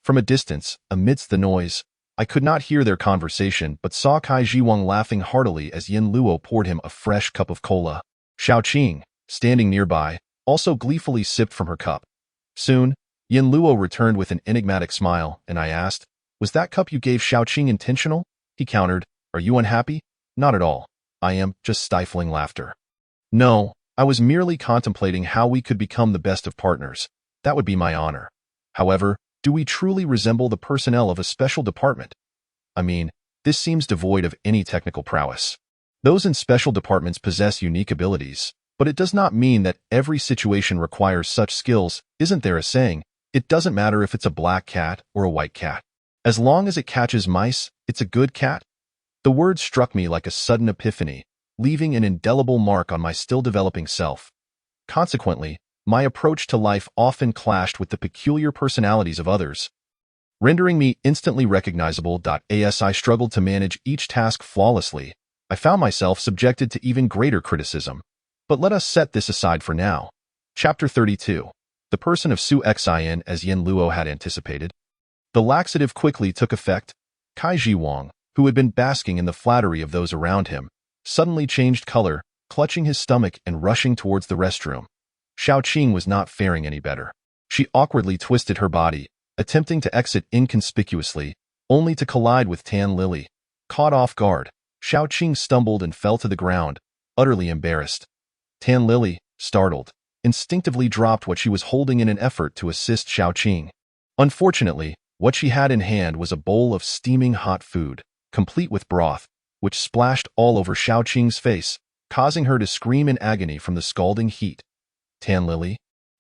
From a distance, amidst the noise, I could not hear their conversation but saw Kai Jiwang laughing heartily as Yin Luo poured him a fresh cup of cola. Xiao Qing, standing nearby, also gleefully sipped from her cup. Soon, Yin Luo returned with an enigmatic smile, and I asked, "Was that cup you gave Xiao Qing intentional?" He countered, "Are you unhappy?" "Not at all. I am just stifling laughter. No, I was merely contemplating how we could become the best of partners. That would be my honor. However, do we truly resemble the personnel of a special department? I mean, this seems devoid of any technical prowess. Those in special departments possess unique abilities, but it does not mean that every situation requires such skills. Isn't there a saying, it doesn't matter if it's a black cat or a white cat. As long as it catches mice, it's a good cat? The word struck me like a sudden epiphany, leaving an indelible mark on my still developing self. Consequently, my approach to life often clashed with the peculiar personalities of others, rendering me instantly recognizable. As I struggled to manage each task flawlessly, I found myself subjected to even greater criticism. But let us set this aside for now. Chapter 32. The person of Su Xin, as Yin Luo had anticipated. The laxative quickly took effect. Kai Jiwang, who had been basking in the flattery of those around him, suddenly changed color, clutching his stomach and rushing towards the restroom. Xiao Qing was not faring any better. She awkwardly twisted her body, attempting to exit inconspicuously, only to collide with Tan Lily. Caught off guard, Xiao Qing stumbled and fell to the ground, utterly embarrassed. Tan Lily, startled, instinctively dropped what she was holding in an effort to assist Xiao Qing. Unfortunately, what she had in hand was a bowl of steaming hot food, complete with broth, which splashed all over Xiao Qing's face, causing her to scream in agony from the scalding heat. "Tan Lily,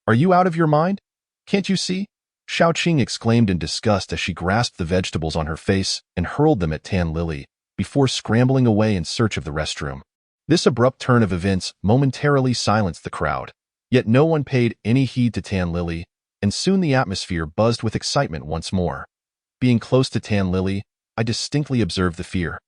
are you out of your mind? Can't you see?" Xiao Qing exclaimed in disgust as she grasped the vegetables on her face and hurled them at Tan Lily, before scrambling away in search of the restroom. This abrupt turn of events momentarily silenced the crowd, yet no one paid any heed to Tan Lily, and soon the atmosphere buzzed with excitement once more. Being close to Tan Lily, I distinctly observed the fear,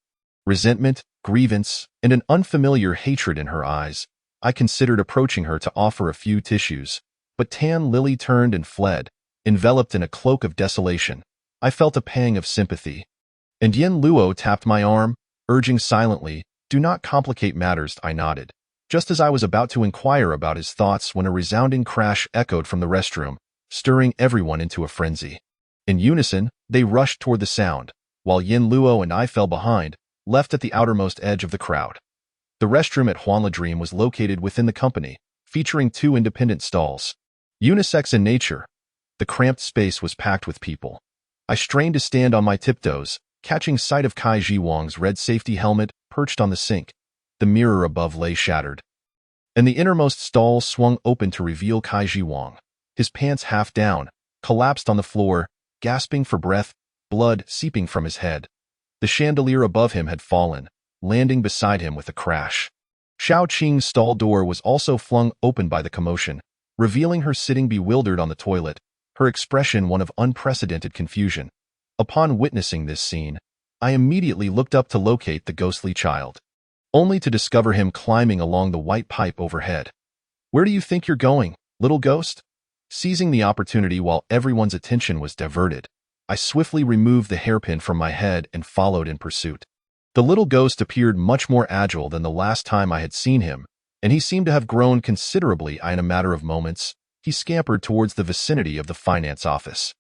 resentment, grievance, and an unfamiliar hatred in her eyes. I considered approaching her to offer a few tissues, but Tan Lily turned and fled, enveloped in a cloak of desolation. I felt a pang of sympathy. And Yin Luo tapped my arm, urging silently, "Do not complicate matters." I nodded, just as I was about to inquire about his thoughts when a resounding crash echoed from the restroom, stirring everyone into a frenzy. In unison, they rushed toward the sound, while Yin Luo and I fell behind, left at the outermost edge of the crowd. The restroom at Huanla Dream was located within the company, featuring 2 independent stalls. Unisex in nature, the cramped space was packed with people. I strained to stand on my tiptoes, catching sight of Kai Ji Wang's red safety helmet perched on the sink. The mirror above lay shattered, and the innermost stall swung open to reveal Kai Ji Wang, his pants half down, collapsed on the floor, gasping for breath, blood seeping from his head. The chandelier above him had fallen, landing beside him with a crash. Xiao Qing's stall door was also flung open by the commotion, revealing her sitting bewildered on the toilet, her expression one of unprecedented confusion. Upon witnessing this scene, I immediately looked up to locate the ghostly child, only to discover him climbing along the white pipe overhead. "Where do you think you're going, little ghost?" Seizing the opportunity while everyone's attention was diverted, I swiftly removed the hairpin from my head and followed in pursuit. The little ghost appeared much more agile than the last time I had seen him, and he seemed to have grown considerably in a matter of moments. He scampered towards the vicinity of the finance office.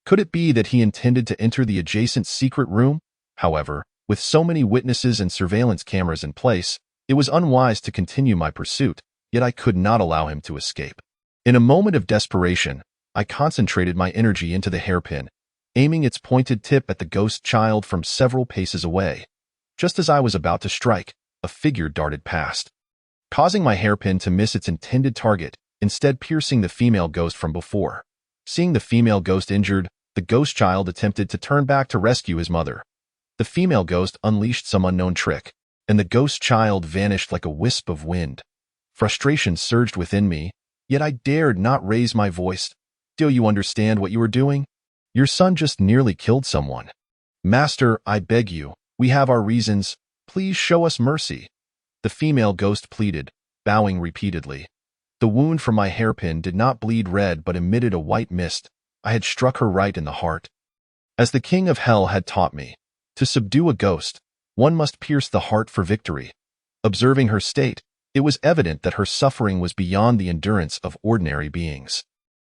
Could it be that he intended to enter the adjacent secret room? However, with so many witnesses and surveillance cameras in place, it was unwise to continue my pursuit, yet I could not allow him to escape. In a moment of desperation, I concentrated my energy into the hairpin, aiming its pointed tip at the ghost child from several paces away. Just as I was about to strike, a figure darted past, causing my hairpin to miss its intended target, instead piercing the female ghost from before. Seeing the female ghost injured, the ghost child attempted to turn back to rescue his mother. The female ghost unleashed some unknown trick, and the ghost child vanished like a wisp of wind. Frustration surged within me, yet I dared not raise my voice. "Do you understand what you are doing? Your son just nearly killed someone. Master, I beg you, we have our reasons. Please show us mercy." The female ghost pleaded, bowing repeatedly. The wound from my hairpin did not bleed red but emitted a white mist. I had struck her right in the heart. As the king of hell had taught me, to subdue a ghost, one must pierce the heart for victory. Observing her state, it was evident that her suffering was beyond the endurance of ordinary beings.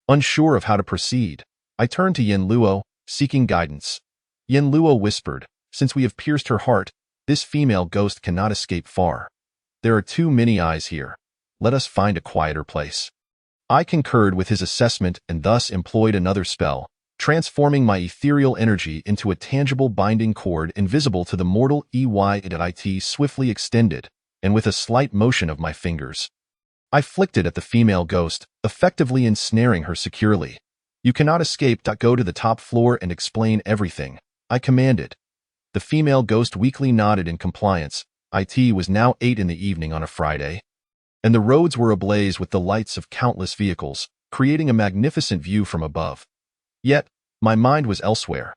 Unsure of how to proceed, I turned to Yin Luo, seeking guidance. Yin Luo whispered, "Since we have pierced her heart, this female ghost cannot escape far. There are too many eyes here. Let us find a quieter place." I concurred with his assessment and thus employed another spell, transforming my ethereal energy into a tangible binding cord invisible to the mortal. It swiftly extended, and with a slight motion of my fingers, I flicked it at the female ghost, effectively ensnaring her securely. "You cannot escape. Go to the top floor and explain everything," I commanded. The female ghost weakly nodded in compliance. It was now 8 in the evening on a Friday, and the roads were ablaze with the lights of countless vehicles, creating a magnificent view from above. Yet, my mind was elsewhere.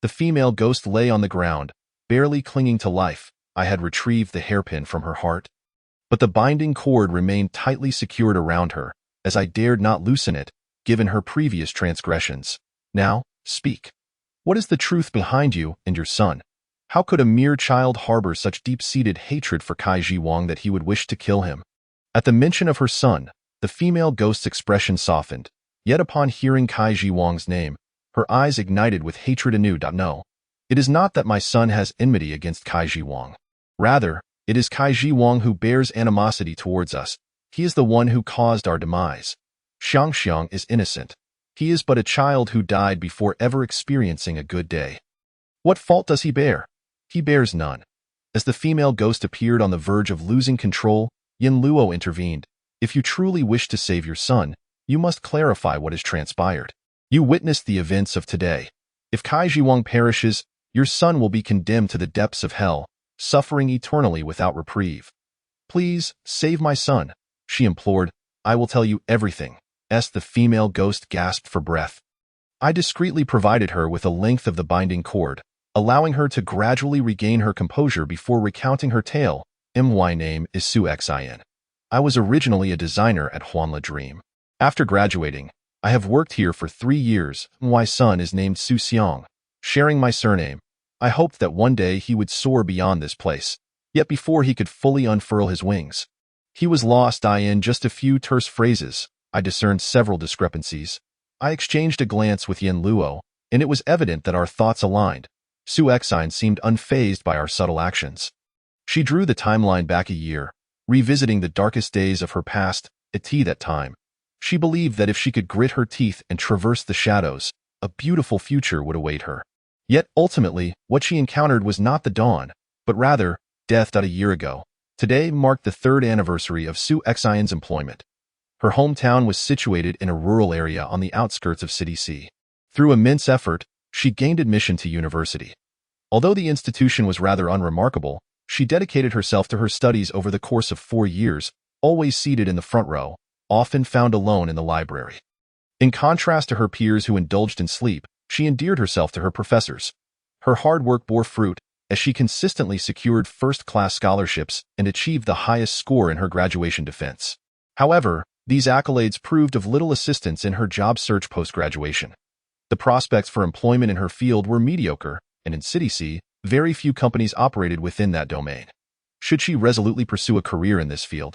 The female ghost lay on the ground, barely clinging to life. I had retrieved the hairpin from her heart, but the binding cord remained tightly secured around her, as I dared not loosen it, given her previous transgressions. "Now, speak. What is the truth behind you and your son? How could a mere child harbor such deep-seated hatred for Kai Ji Wang that he would wish to kill him?" At the mention of her son, the female ghost's expression softened, yet upon hearing Kai Ji Wang's name, her eyes ignited with hatred anew. "No, it is not that my son has enmity against Kai Ji Wang. Rather, it is Kai Ji Wang who bears animosity towards us. He is the one who caused our demise. Xiang is innocent. He is but a child who died before ever experiencing a good day. What fault does he bear? He bears none." As the female ghost appeared on the verge of losing control, Yin Luo intervened. "If you truly wish to save your son, you must clarify what has transpired. You witnessed the events of today. If Kai Ji Wang perishes, your son will be condemned to the depths of hell, suffering eternally without reprieve. Please, save my son," she implored. "I will tell you everything." As the female ghost gasped for breath, I discreetly provided her with a length of the binding cord, allowing her to gradually regain her composure before recounting her tale. "My name is Su Xin. I was originally a designer at Huanla Dream. After graduating, I have worked here for 3 years. My son is named Su Xiang. Sharing my surname, I hoped that one day he would soar beyond this place, yet before he could fully unfurl his wings, he was lost." In just a few terse phrases, I discerned several discrepancies. I exchanged a glance with Yin Luo, and it was evident that our thoughts aligned. Su Xin seemed unfazed by our subtle actions. She drew the timeline back a year, revisiting the darkest days of her past. At that time, she believed that if she could grit her teeth and traverse the shadows, a beautiful future would await her. Yet ultimately, what she encountered was not the dawn, but rather, death. A year ago. Today marked the third anniversary of Su Xian's employment. Her hometown was situated in a rural area on the outskirts of City C. Through immense effort, she gained admission to university. Although the institution was rather unremarkable, she dedicated herself to her studies over the course of 4 years, always seated in the front row, often found alone in the library. In contrast to her peers who indulged in sleep, she endeared herself to her professors. Her hard work bore fruit, as she consistently secured first-class scholarships and achieved the highest score in her graduation defense. However, these accolades proved of little assistance in her job search post-graduation. The prospects for employment in her field were mediocre, and in City C, very few companies operated within that domain. Should she resolutely pursue a career in this field?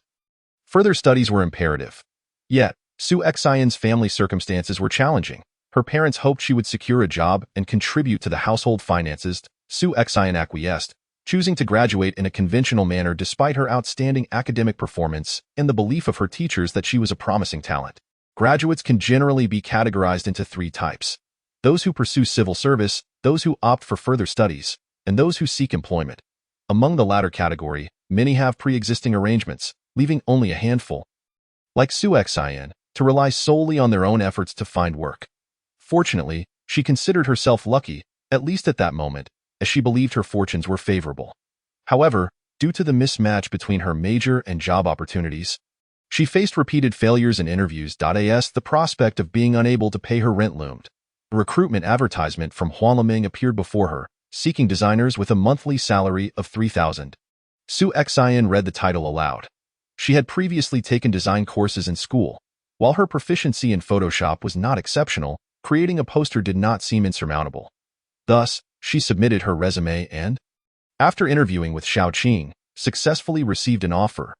Further studies were imperative. Yet, Su Xian's family circumstances were challenging. Her parents hoped she would secure a job and contribute to the household finances. Su Xian acquiesced, choosing to graduate in a conventional manner despite her outstanding academic performance and the belief of her teachers that she was a promising talent. Graduates can generally be categorized into 3 types: those who pursue civil service, those who opt for further studies, and those who seek employment. Among the latter category, many have pre-existing arrangements, leaving only a handful, like Su Xian, to rely solely on their own efforts to find work. Fortunately, she considered herself lucky, at least at that moment, as she believed her fortunes were favorable. However, due to the mismatch between her major and job opportunities, she faced repeated failures in interviews. As the prospect of being unable to pay her rent loomed, a recruitment advertisement from Hualaming appeared before her, seeking designers with a monthly salary of 3,000. Su Xian read the title aloud. She had previously taken design courses in school. While her proficiency in Photoshop was not exceptional, creating a poster did not seem insurmountable. Thus, she submitted her resume and, after interviewing with Xiao Qing, successfully received an offer.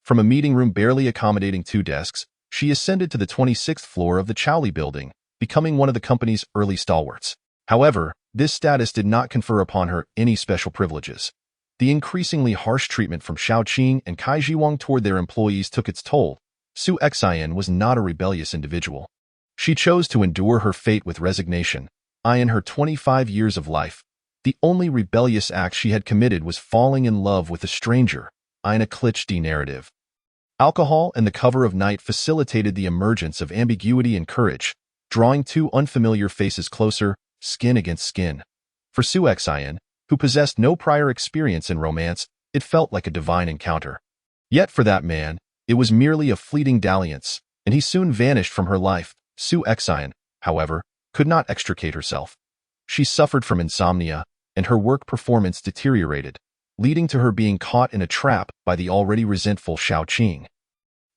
From a meeting room barely accommodating 2 desks, she ascended to the 26th floor of the Chowli building, becoming one of the company's early stalwarts. However, this status did not confer upon her any special privileges. The increasingly harsh treatment from Xiao Qing and Kai Jiwang toward their employees took its toll. Su Xian was not a rebellious individual. She chose to endure her fate with resignation. In her 25 years of life, the only rebellious act she had committed was falling in love with a stranger. In a cliché narrative, alcohol and the cover of night facilitated the emergence of ambiguity and courage, drawing 2 unfamiliar faces closer, skin against skin. For Su Xian, who possessed no prior experience in romance, it felt like a divine encounter. Yet for that man, it was merely a fleeting dalliance, and he soon vanished from her life. Su Xian, however, could not extricate herself. She suffered from insomnia, and her work performance deteriorated, leading to her being caught in a trap by the already resentful Xiao Qing,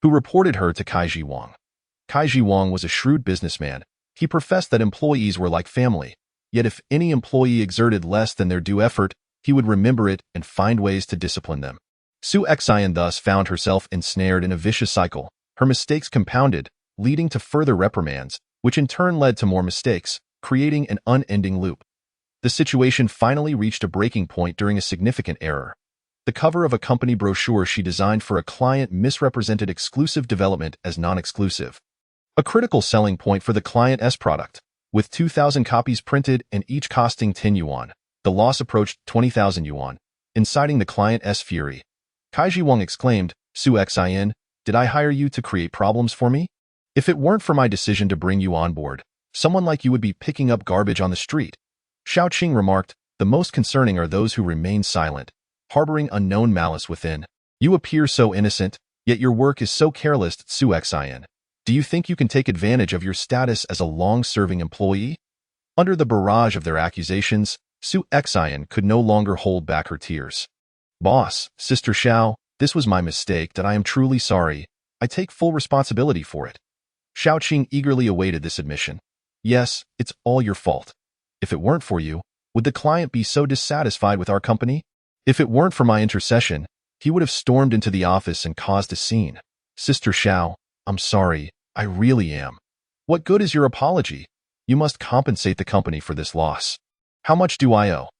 who reported her to Kai Jiwang. Kai Jiwang was a shrewd businessman. He professed that employees were like family, yet if any employee exerted less than their due effort, he would remember it and find ways to discipline them. Su Xian thus found herself ensnared in a vicious cycle. Her mistakes compounded, leading to further reprimands, which in turn led to more mistakes, creating an unending loop. The situation finally reached a breaking point during a significant error. The cover of a company brochure she designed for a client misrepresented exclusive development as non-exclusive, a critical selling point for the client's product. With 2,000 copies printed and each costing 10 yuan, the loss approached 20,000 yuan, inciting the client's fury. Kai Jiwang exclaimed, "Su Xian, did I hire you to create problems for me? If it weren't for my decision to bring you on board, someone like you would be picking up garbage on the street." Xiao Qing remarked, "The most concerning are those who remain silent, harboring unknown malice within. You appear so innocent, yet your work is so careless." Su Xian, do you think you can take advantage of your status as a long-serving employee? Under the barrage of their accusations, Su Xian could no longer hold back her tears. "Boss, Sister Xiao, this was my mistake, that I am truly sorry. I take full responsibility for it." Xiao Qing eagerly awaited this admission. "Yes, it's all your fault. If it weren't for you, would the client be so dissatisfied with our company? If it weren't for my intercession, he would have stormed into the office and caused a scene. Sister Xiao, I'm sorry, I really am. What good is your apology? You must compensate the company for this loss. How much do I owe?"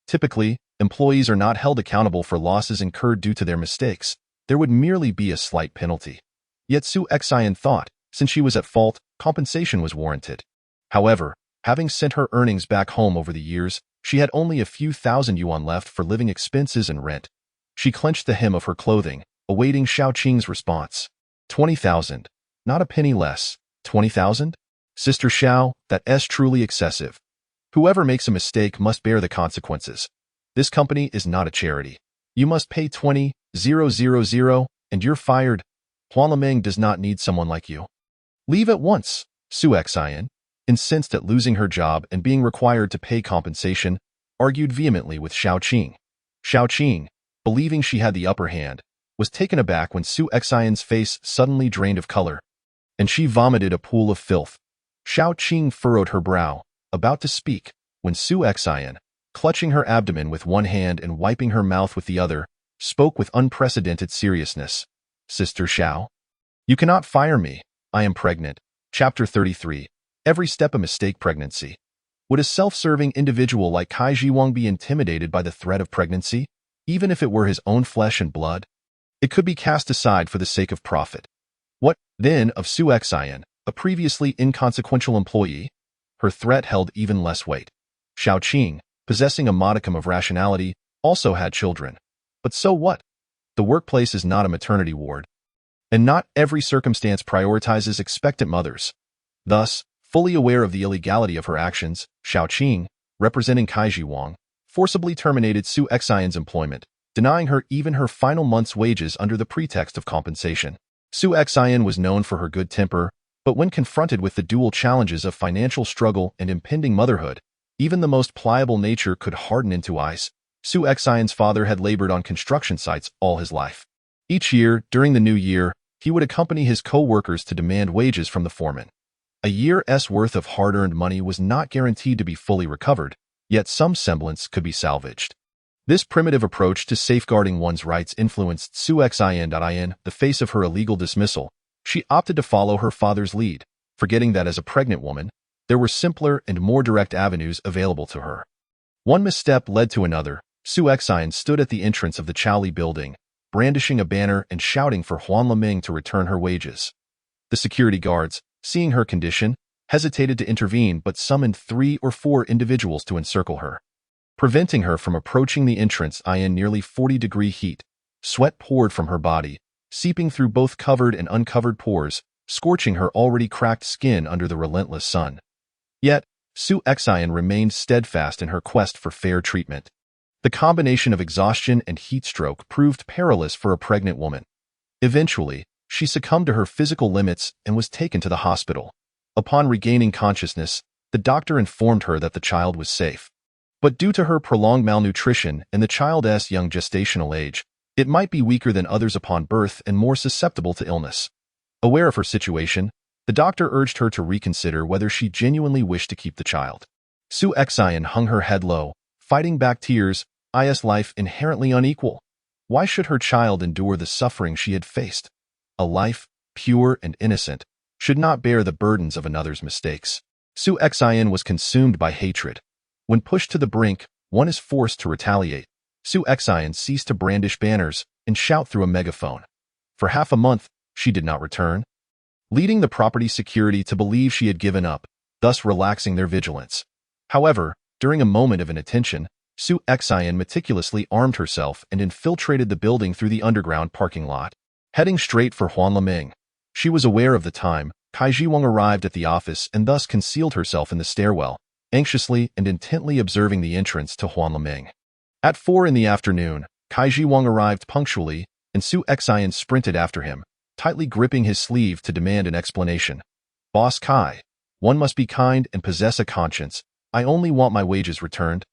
Typically, employees are not held accountable for losses incurred due to their mistakes. There would merely be a slight penalty. Yet Su Xian thought, since she was at fault, compensation was warranted. However, having sent her earnings back home over the years, She had only a few thousand yuan left for living expenses and rent. She clenched the hem of her clothing, awaiting Xiaoqing's response. 20,000. Not a penny less. 20,000? Sister Xiao, that's truly excessive. Whoever makes a mistake must bear the consequences. This company is not a charity. You must pay 20,000 and you're fired. Huan Leming does not need someone like you. Leave at once. Su Xian, incensed at losing her job and being required to pay compensation, argued vehemently with Xiaoqing. Xiaoqing, believing she had the upper hand, was taken aback when Su Xian's face suddenly drained of color, and she vomited a pool of filth. Xiaoqing furrowed her brow, about to speak, when Su Xian, clutching her abdomen with one hand and wiping her mouth with the other, spoke with unprecedented seriousness. Sister Xiao, you cannot fire me. I am pregnant. Chapter 33. Every step a mistake. Pregnancy. Would a self-serving individual like Kai Jiwang be intimidated by the threat of pregnancy, even if it were his own flesh and blood? It could be cast aside for the sake of profit. What, then, of Su Xian, a previously inconsequential employee? Her threat held even less weight. Xiaoqing, possessing a modicum of rationality, also had children. But so what? The workplace is not a maternity ward, and not every circumstance prioritizes expectant mothers. Thus, fully aware of the illegality of her actions, Xiaoqing, representing Kai Jiwang, forcibly terminated Su Xian's employment, denying her even her final month's wages under the pretext of compensation. Su Xian was known for her good temper, but when confronted with the dual challenges of financial struggle and impending motherhood, even the most pliable nature could harden into ice. Su Xian's father had labored on construction sites all his life. Each year, during the new year, he would accompany his co-workers to demand wages from the foreman. A year's worth of hard-earned money was not guaranteed to be fully recovered, yet some semblance could be salvaged. This primitive approach to safeguarding one's rights influenced Su Xian. In the face of her illegal dismissal, she opted to follow her father's lead, forgetting that as a pregnant woman, there were simpler and more direct avenues available to her. One misstep led to another. Su Xian stood at the entrance of the Chaoli building, brandishing a banner and shouting for Huan Leming to return her wages. The security guards, seeing her condition, hesitated to intervene but summoned 3 or 4 individuals to encircle her, preventing her from approaching the entrance in nearly 40-degree heat. Sweat poured from her body, seeping through both covered and uncovered pores, scorching her already cracked skin under the relentless sun. Yet, Su Xian remained steadfast in her quest for fair treatment. The combination of exhaustion and heat stroke proved perilous for a pregnant woman. Eventually, she succumbed to her physical limits and was taken to the hospital. Upon regaining consciousness, the doctor informed her that the child was safe. But due to her prolonged malnutrition and the child's young gestational age, it might be weaker than others upon birth and more susceptible to illness. Aware of her situation, the doctor urged her to reconsider whether she genuinely wished to keep the child. Su Xian hung her head low, fighting back tears. Is life inherently unequal? Why should her child endure the suffering she had faced? A life, pure and innocent, should not bear the burdens of another's mistakes. Su Xian was consumed by hatred. When pushed to the brink, one is forced to retaliate. Su Xian ceased to brandish banners and shout through a megaphone. For half a month, she did not return, leading the property security to believe she had given up, thus relaxing their vigilance. However, during a moment of inattention, Su Xian meticulously armed herself and infiltrated the building through the underground parking lot, heading straight for Huan Leming. She was aware of the time. Kai Jiwang arrived at the office and thus concealed herself in the stairwell, anxiously and intently observing the entrance to Huan Leming. At 4 in the afternoon, Kai Jiwang arrived punctually, and Su Xian sprinted after him, tightly gripping his sleeve to demand an explanation. Boss Kai, one must be kind and possess a conscience. I only want my wages returned,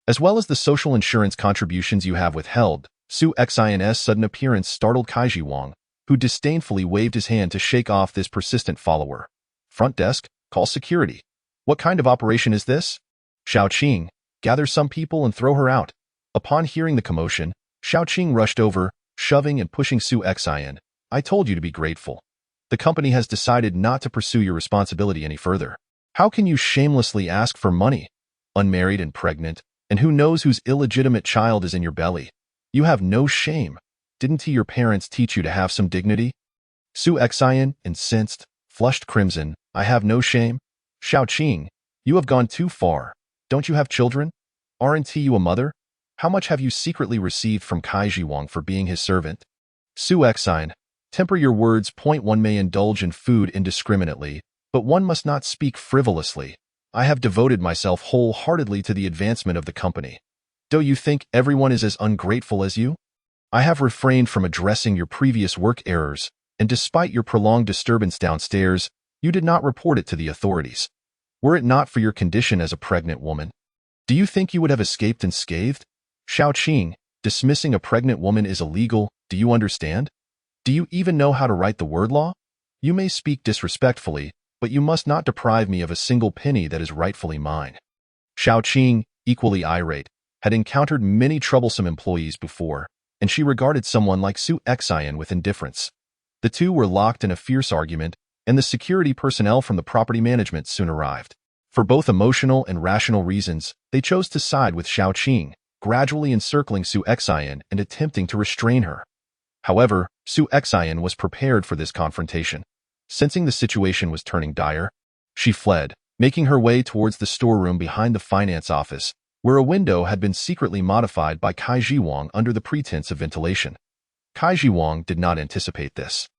as well as the social insurance contributions you have withheld. Su Xian's sudden appearance startled Kai Jiwang, who disdainfully waved his hand to shake off this persistent follower. Front desk, call security. What kind of operation is this? Xiaoqing, gather some people and throw her out. Upon hearing the commotion, Xiaoqing rushed over, shoving and pushing Su Xian. I told you to be grateful. The company has decided not to pursue your responsibility any further. How can you shamelessly ask for money? Unmarried and pregnant, and who knows whose illegitimate child is in your belly? You have no shame. Didn't your parents teach you to have some dignity? Su Xian, incensed, flushed crimson. I have no shame? Xiaoqing, you have gone too far. Don't you have children? Aren't you a mother? How much have you secretly received from Kaiji Wang for being his servant? Su Exine, temper your words. One may indulge in food indiscriminately, but one must not speak frivolously. I have devoted myself wholeheartedly to the advancement of the company. Do you think everyone is as ungrateful as you? I have refrained from addressing your previous work errors, and despite your prolonged disturbance downstairs, you did not report it to the authorities. Were it not for your condition as a pregnant woman, do you think you would have escaped unscathed? Xiaoqing, dismissing a pregnant woman is illegal, do you understand? Do you even know how to write the word law? You may speak disrespectfully, but you must not deprive me of a single penny that is rightfully mine. Xiaoqing, equally irate, had encountered many troublesome employees before, and she regarded someone like Su Exine with indifference. The two were locked in a fierce argument, and the security personnel from the property management soon arrived. For both emotional and rational reasons, they chose to side with Xiaoqing, gradually encircling Su Exine and attempting to restrain her. However, Su Exine was prepared for this confrontation. Sensing the situation was turning dire, she fled, making her way towards the storeroom behind the finance office, where a window had been secretly modified by Kaiji Wang under the pretense of ventilation. Kaiji Wang did not anticipate this.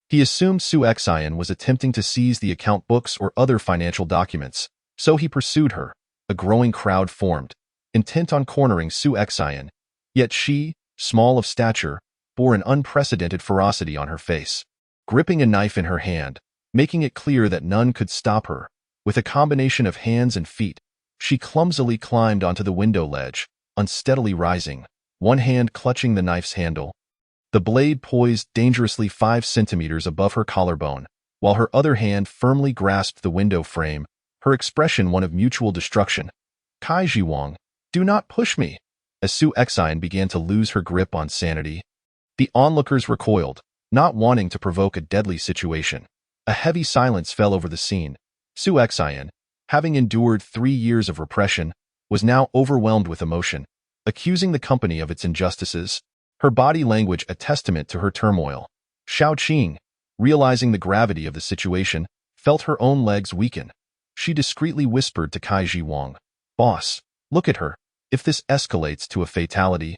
He assumed Su Exine was attempting to seize the account books or other financial documents, so he pursued her. A growing crowd formed, intent on cornering Su Exine, yet she, small of stature, bore an unprecedented ferocity on her face. Gripping a knife in her hand, making it clear that none could stop her, with a combination of hands and feet, she clumsily climbed onto the window ledge, unsteadily rising, one hand clutching the knife's handle. The blade poised dangerously 5 centimeters above her collarbone, while her other hand firmly grasped the window frame, her expression one of mutual destruction. Kaiji Wang, do not push me! As Su Exine began to lose her grip on sanity, the onlookers recoiled, not wanting to provoke a deadly situation. A heavy silence fell over the scene. Su Exine, having endured 3 years of repression, was now overwhelmed with emotion, accusing the company of its injustices, her body language a testament to her turmoil. Xiaoqing, realizing the gravity of the situation, felt her own legs weaken. She discreetly whispered to Kaiji Wang, "Boss, look at her. If this escalates to a fatality,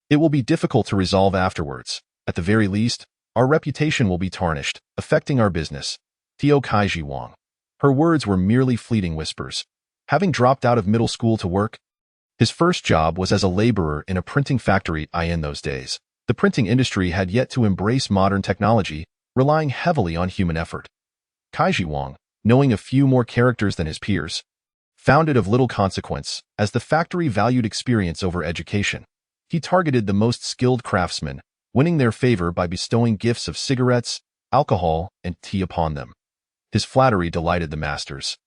it will be difficult to resolve afterwards. At the very least, our reputation will be tarnished, affecting our business." Theo Kaiji Wang. Her words were merely fleeting whispers. Having dropped out of middle school to work, his first job was as a laborer in a printing factory. In those days, the printing industry had yet to embrace modern technology, relying heavily on human effort. Kaiji Wang, knowing a few more characters than his peers, found it of little consequence, as the factory valued experience over education. He targeted the most skilled craftsmen, winning their favor by bestowing gifts of cigarettes, alcohol, and tea upon them. His flattery delighted the masters,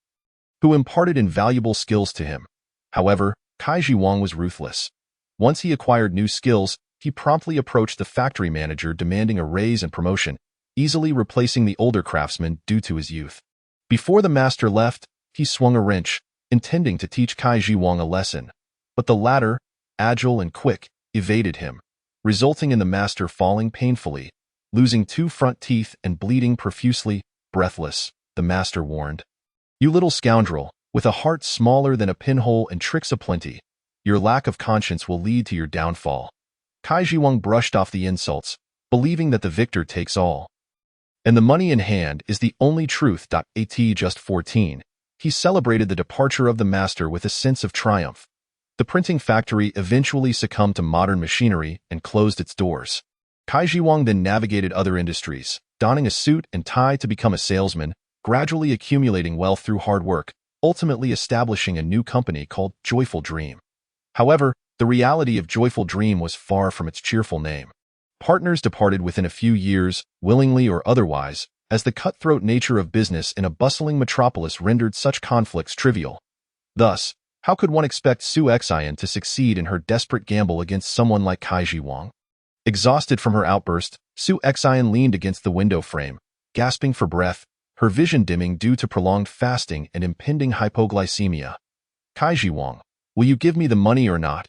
who imparted invaluable skills to him. However, Kaiji Wang was ruthless. Once he acquired new skills, he promptly approached the factory manager demanding a raise and promotion, easily replacing the older craftsman due to his youth. Before the master left, he swung a wrench, intending to teach Kaiji Wang a lesson, but the latter, agile and quick, evaded him, resulting in the master falling painfully, losing 2 front teeth and bleeding profusely. Breathless, the master warned, "You little scoundrel, with a heart smaller than a pinhole and tricks aplenty, your lack of conscience will lead to your downfall." Kaiji Wang brushed off the insults, believing that the victor takes all, and the money in hand is the only truth. At just 14, he celebrated the departure of the master with a sense of triumph. The printing factory eventually succumbed to modern machinery and closed its doors. Kaiji Wang then navigated other industries, donning a suit and tie to become a salesman, gradually accumulating wealth through hard work, ultimately establishing a new company called Joyful Dream. However, the reality of Joyful Dream was far from its cheerful name. Partners departed within a few years, willingly or otherwise, as the cutthroat nature of business in a bustling metropolis rendered such conflicts trivial. Thus, how could one expect Su Exine to succeed in her desperate gamble against someone like Kaiji Wang? Exhausted from her outburst, Su Exine leaned against the window frame, gasping for breath, her vision dimming due to prolonged fasting and impending hypoglycemia. "Kaiji Wang, will you give me the money or not?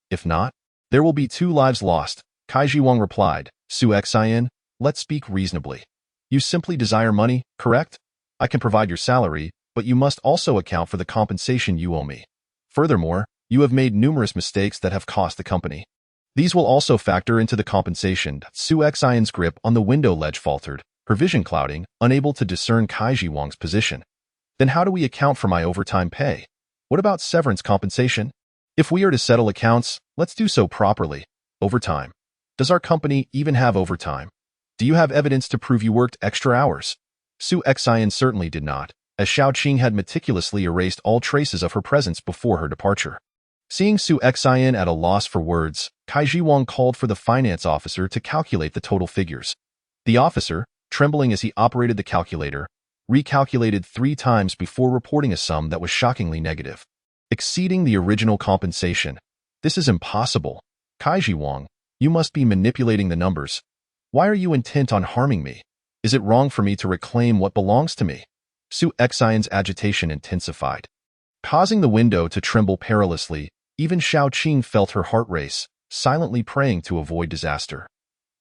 If not, there will be 2 lives lost." Kaiji Wang replied, "Su Exine, let's speak reasonably. You simply desire money, correct? I can provide your salary, but you must also account for the compensation you owe me. Furthermore, You have made numerous mistakes that have cost the company. These will also factor into the compensation. Su Xian's grip on the window ledge faltered, her vision clouding, unable to discern Kaiji Wang's position. Then how do we account for my overtime pay? What about severance compensation? If we are to settle accounts, let's do so properly. Overtime. Does our company even have overtime? Do you have evidence to prove you worked extra hours? Su Xian certainly did not, as Xiao Qing had meticulously erased all traces of her presence before her departure. Seeing Su Xian at a loss for words, Kaiji Wang called for the finance officer to calculate the total figures. The officer, trembling as he operated the calculator, recalculated 3 times before reporting a sum that was shockingly negative, exceeding the original compensation. This is impossible. Kaiji Wang, you must be manipulating the numbers. Why are you intent on harming me? Is it wrong for me to reclaim what belongs to me? Su Xian's agitation intensified, causing the window to tremble perilously. Even Xiao Qing felt her heart race, silently praying to avoid disaster.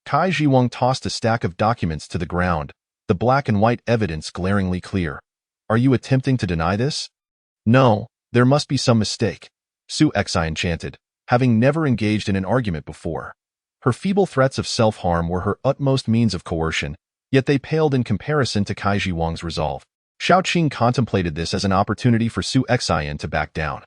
Kaiji Wang tossed a stack of documents to the ground, the black and white evidence glaringly clear. Are you attempting to deny this? No, there must be some mistake, Su Xian chanted, having never engaged in an argument before. Her feeble threats of self-harm were her utmost means of coercion, yet they paled in comparison to Kaiji Wang's resolve. Xiao Qing contemplated this as an opportunity for Su Xian to back down.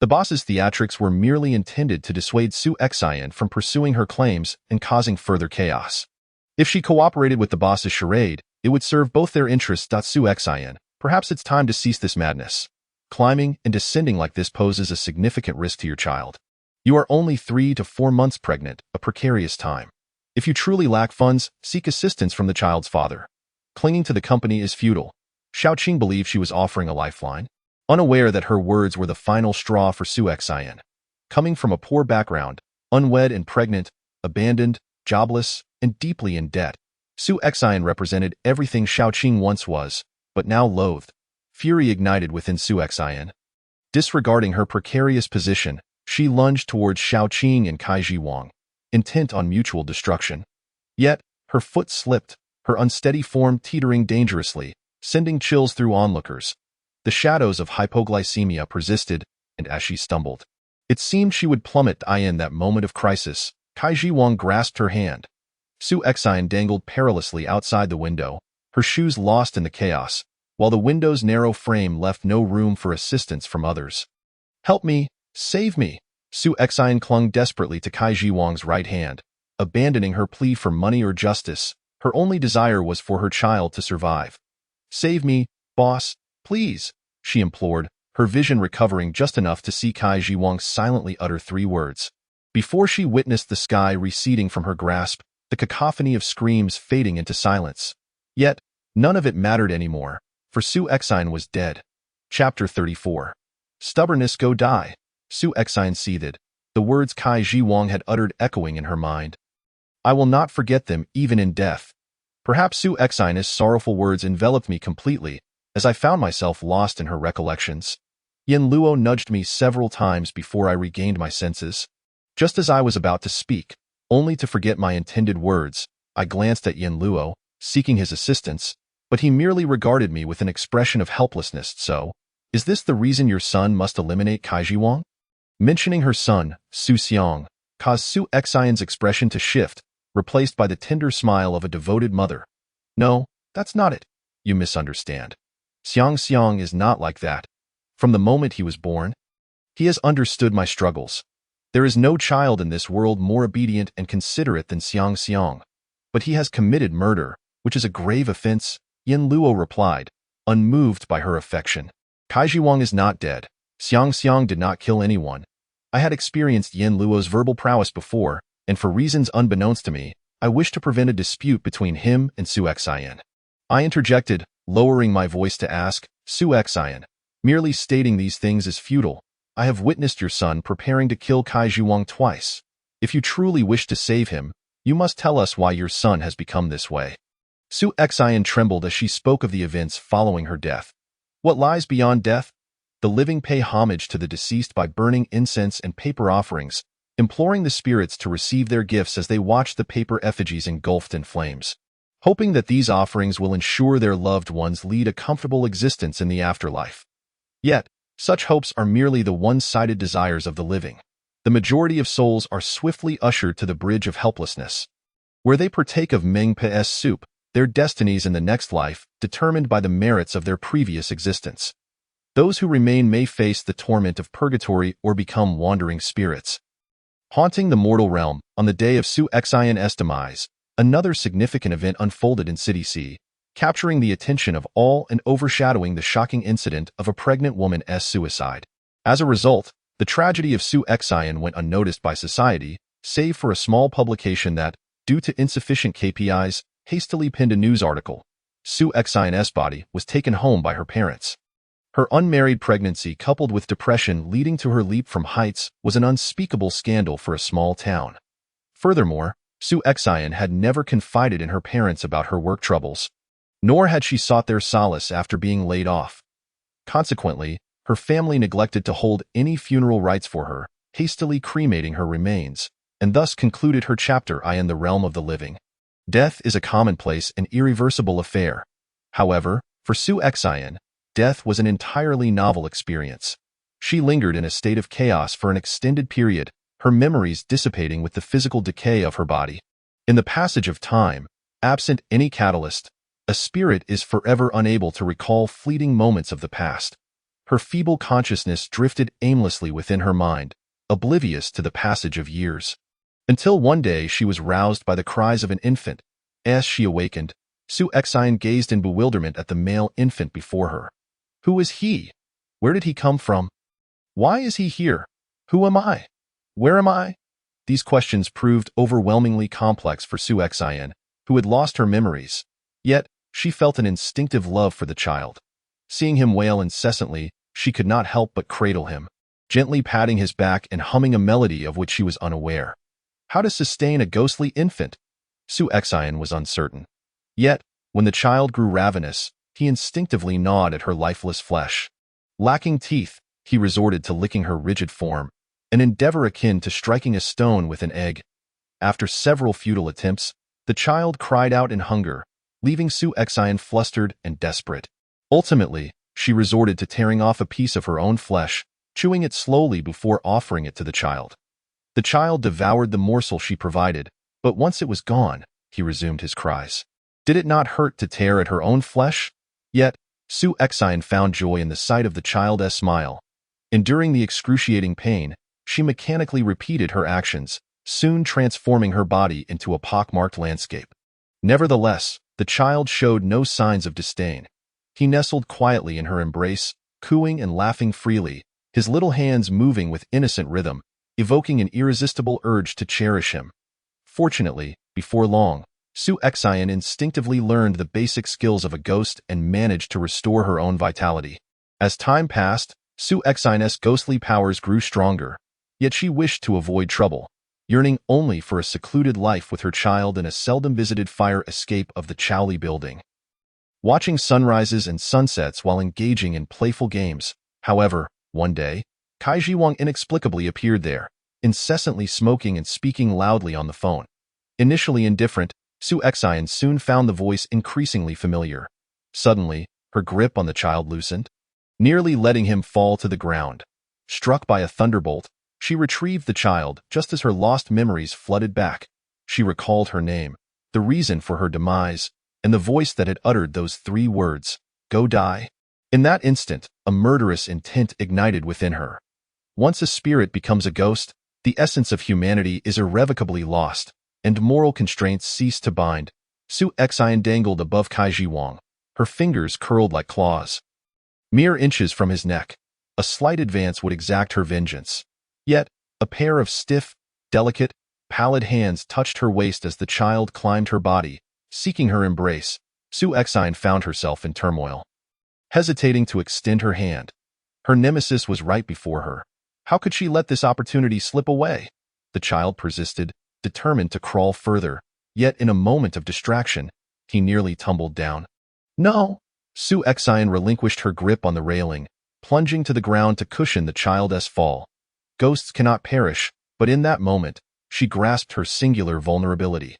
The boss's theatrics were merely intended to dissuade Su Xian from pursuing her claims and causing further chaos. If she cooperated with the boss's charade, it would serve both their interests. Su Xian, perhaps it's time to cease this madness. Climbing and descending like this poses a significant risk to your child. You are only 3 to 4 months pregnant, a precarious time. If you truly lack funds, seek assistance from the child's father. Clinging to the company is futile. Xiao Qing believed she was offering a lifeline, unaware that her words were the final straw for Su Xian. Coming from a poor background, unwed and pregnant, abandoned, jobless, and deeply in debt, Su Xian represented everything Xiao Qing once was, but now loathed. Fury ignited within Su Xian. Disregarding her precarious position, she lunged towards Xiao Qing and Kaiji Wang, intent on mutual destruction. Yet, her foot slipped, her unsteady form teetering dangerously, sending chills through onlookers. The shadows of hypoglycemia persisted, and as she stumbled, it seemed she would plummet. In that moment of crisis, Kaiji Wang grasped her hand. Su Xian dangled perilously outside the window, her shoes lost in the chaos, while the window's narrow frame left no room for assistance from others. Help me! Save me! Su Xian clung desperately to Kaiji Wang's right hand, abandoning her plea for money or justice. Her only desire was for her child to survive. Save me, boss, please, she implored, her vision recovering just enough to see Kaiji Wang silently utter 3 words. Before she witnessed the sky receding from her grasp, the cacophony of screams fading into silence. Yet, none of it mattered anymore, for Su Xian was dead. Chapter 34. Stubbornness go die. Su Xian seethed, the words Kaiji Wang had uttered echoing in her mind. I will not forget them even in death. Perhaps Su Xian's sorrowful words enveloped me completely, as I found myself lost in her recollections. Yin Luo nudged me several times before I regained my senses. Just as I was about to speak, only to forget my intended words, I glanced at Yin Luo, seeking his assistance, but he merely regarded me with an expression of helplessness. So, is this the reason your son must eliminate Kaiji Wang? Mentioning her son, Su Xiang, caused Su Xian's expression to shift, replaced by the tender smile of a devoted mother. No, that's not it. You misunderstand. Xiang is not like that. From the moment he was born, he has understood my struggles. There is no child in this world more obedient and considerate than Xiang. But he has committed murder, which is a grave offense, Yin Luo replied, unmoved by her affection. Kaiji Wang is not dead. Xiang did not kill anyone. I had experienced Yin Luo's verbal prowess before, and for reasons unbeknownst to me, I wished to prevent a dispute between him and Su Xian. I interjected, lowering my voice to ask, Su Xian, merely stating these things is futile. I have witnessed your son preparing to kill Kaiji Wang twice. If you truly wish to save him, you must tell us why your son has become this way. Su Xian trembled as she spoke of the events following her death. What lies beyond death? The living pay homage to the deceased by burning incense and paper offerings, imploring the spirits to receive their gifts as they watch the paper effigies engulfed in flames, hoping that these offerings will ensure their loved ones lead a comfortable existence in the afterlife. Yet, Such hopes are merely the one-sided desires of the living. The majority of souls are swiftly ushered to the bridge of helplessness, where they partake of Meng Pe's soup, their destinies in the next life determined by the merits of their previous existence. Those who remain may face the torment of purgatory or become wandering spirits. Haunting the mortal realm, on the day of Su Xian's demise, another significant event unfolded in City C, capturing the attention of all and overshadowing the shocking incident of a pregnant woman's suicide. As a result, the tragedy of Su Xian went unnoticed by society, save for a small publication that, due to insufficient KPIs, hastily pinned a news article. Su Xian's body was taken home by her parents. Her unmarried pregnancy coupled with depression leading to her leap from heights was an unspeakable scandal for a small town. Furthermore, Su Xian had never confided in her parents about her work troubles, nor had she sought their solace after being laid off. Consequently, her family neglected to hold any funeral rites for her, hastily cremating her remains, and thus concluded her chapter I in the realm of the living. Death is a commonplace and irreversible affair. However, for Su Xian, death was an entirely novel experience. She lingered in a state of chaos for an extended period, her memories dissipating with the physical decay of her body. In the passage of time, absent any catalyst, a spirit is forever unable to recall fleeting moments of the past. Her feeble consciousness drifted aimlessly within her mind, oblivious to the passage of years. Until one day she was roused by the cries of an infant. As she awakened, Su Xian gazed in bewilderment at the male infant before her. Who is he? Where did he come from? Why is he here? Who am I? Where am I? These questions proved overwhelmingly complex for Su Xian, who had lost her memories. Yet, she felt an instinctive love for the child. Seeing him wail incessantly, she could not help but cradle him, gently patting his back and humming a melody of which she was unaware. How to sustain a ghostly infant? Su Xian was uncertain. Yet, when the child grew ravenous, he instinctively gnawed at her lifeless flesh. Lacking teeth, he resorted to licking her rigid form, an endeavor akin to striking a stone with an egg. After several futile attempts, the child cried out in hunger, leaving Su Xian flustered and desperate. Ultimately, she resorted to tearing off a piece of her own flesh, chewing it slowly before offering it to the child. The child devoured the morsel she provided, but once it was gone, he resumed his cries. Did it not hurt to tear at her own flesh? Yet, Su Xian found joy in the sight of the child's smile. Enduring the excruciating pain, she mechanically repeated her actions, soon transforming her body into a pockmarked landscape. Nevertheless, the child showed no signs of disdain. He nestled quietly in her embrace, cooing and laughing freely, his little hands moving with innocent rhythm, evoking an irresistible urge to cherish him. Fortunately, before long, Su Xian instinctively learned the basic skills of a ghost and managed to restore her own vitality. As time passed, Su Xian's ghostly powers grew stronger, yet she wished to avoid trouble, yearning only for a secluded life with her child in a seldom visited fire escape of the Chaoli building. Watching sunrises and sunsets while engaging in playful games, however, one day, Kai Jiwang inexplicably appeared there, incessantly smoking and speaking loudly on the phone. Initially indifferent, Su Xian soon found the voice increasingly familiar. Suddenly, her grip on the child loosened, nearly letting him fall to the ground. Struck by a thunderbolt, she retrieved the child just as her lost memories flooded back. She recalled her name, the reason for her demise, and the voice that had uttered those 3 words, "Go die." In that instant, a murderous intent ignited within her. Once a spirit becomes a ghost, the essence of humanity is irrevocably lost, and moral constraints cease to bind. Su Xian dangled above Kai Jiwang, her fingers curled like claws. Mere inches from his neck, a slight advance would exact her vengeance. Yet, a pair of stiff, delicate, pallid hands touched her waist as the child climbed her body, seeking her embrace. Su Xian found herself in turmoil, hesitating to extend her hand. Her nemesis was right before her. How could she let this opportunity slip away? The child persisted, determined to crawl further, yet in a moment of distraction, he nearly tumbled down. No! Su Xian relinquished her grip on the railing, plunging to the ground to cushion the child's fall. Ghosts cannot perish, but in that moment, she grasped her singular vulnerability.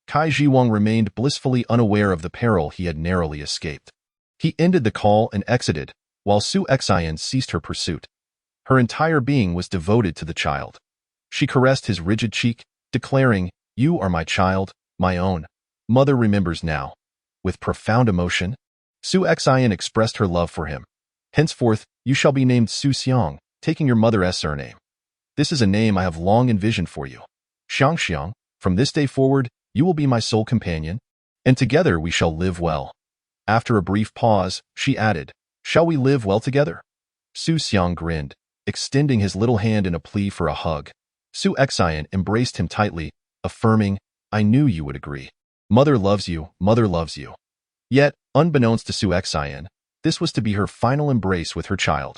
Kai Jiwang remained blissfully unaware of the peril he had narrowly escaped. He ended the call and exited, while Su Xian ceased her pursuit. Her entire being was devoted to the child. She caressed his rigid cheek, declaring, "You are my child, my own. Mother remembers now." With profound emotion, Su Xian expressed her love for him. "Henceforth, you shall be named Su Xiang, taking your mother's surname. This is a name I have long envisioned for you. Xiang Xiang, from this day forward, you will be my sole companion, and together we shall live well." After a brief pause, she added, "Shall we live well together?" Su Xiang grinned, extending his little hand in a plea for a hug. Su Xian embraced him tightly, affirming, "I knew you would agree. Mother loves you, mother loves you." Yet, unbeknownst to Su Xian, this was to be her final embrace with her child.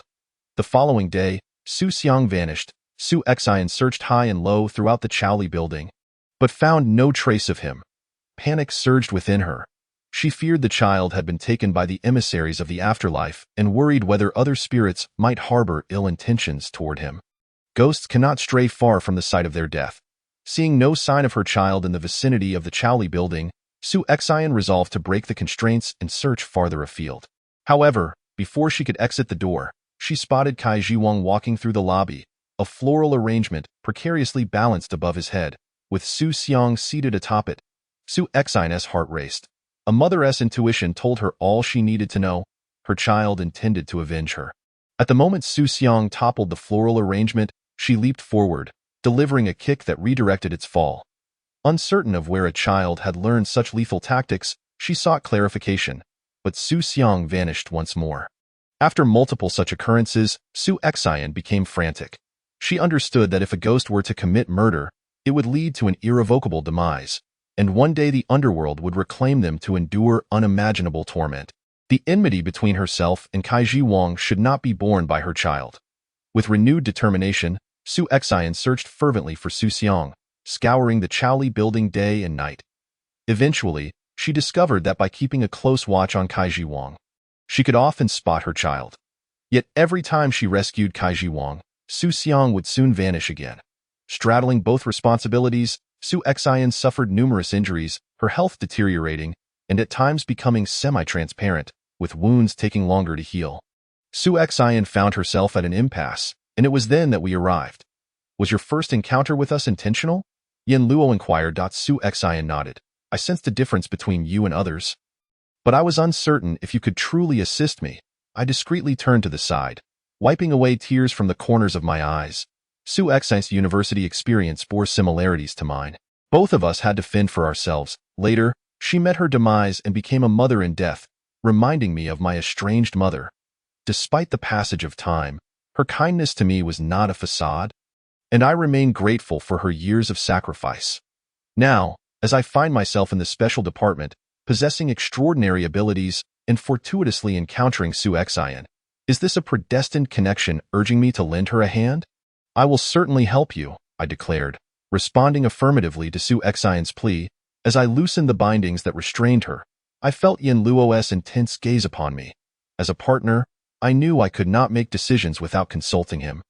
The following day, Su Xiang vanished. Su Xian searched high and low throughout the Chaoli building, but found no trace of him. Panic surged within her. She feared the child had been taken by the emissaries of the afterlife and worried whether other spirits might harbor ill intentions toward him. Ghosts cannot stray far from the site of their death. Seeing no sign of her child in the vicinity of the Chaoli building, Su Xian resolved to break the constraints and search farther afield. However, before she could exit the door, she spotted Kai Jiwang walking through the lobby, a floral arrangement precariously balanced above his head, with Su Xiang seated atop it. Su Xian's heart raced. A mother's intuition told her all she needed to know. Her child intended to avenge her. At the moment Su Xiang toppled the floral arrangement, she leaped forward, delivering a kick that redirected its fall. Uncertain of where a child had learned such lethal tactics, she sought clarification, but Su Xiang vanished once more. After multiple such occurrences, Su Xian became frantic. She understood that if a ghost were to commit murder, it would lead to an irrevocable demise, and one day the underworld would reclaim them to endure unimaginable torment. The enmity between herself and Kai Jiwang should not be borne by her child. With renewed determination, Su Xian searched fervently for Su Xiang, scouring the Chaoli building day and night. Eventually, she discovered that by keeping a close watch on Kai Jiwang, she could often spot her child. Yet every time she rescued Kai Jiwang, Su Xiang would soon vanish again. Straddling both responsibilities, Su Xian suffered numerous injuries, her health deteriorating, and at times becoming semi-transparent, with wounds taking longer to heal. Su Xian found herself at an impasse, and it was then that we arrived. "Was your first encounter with us intentional?" Yin Luo inquired. Su Xian nodded. "I sensed a difference between you and others, but I was uncertain if you could truly assist me." I discreetly turned to the side, wiping away tears from the corners of my eyes. Su Xian's university experience bore similarities to mine. Both of us had to fend for ourselves. Later, she met her demise and became a mother in death, reminding me of my estranged mother. Despite the passage of time, her kindness to me was not a facade, and I remain grateful for her years of sacrifice. Now, as I find myself in the special department, possessing extraordinary abilities and fortuitously encountering Su Xian, is this a predestined connection urging me to lend her a hand? "I will certainly help you," I declared, responding affirmatively to Su Xian's plea. As I loosened the bindings that restrained her, I felt Yin Luo's intense gaze upon me. As a partner, I knew I could not make decisions without consulting him.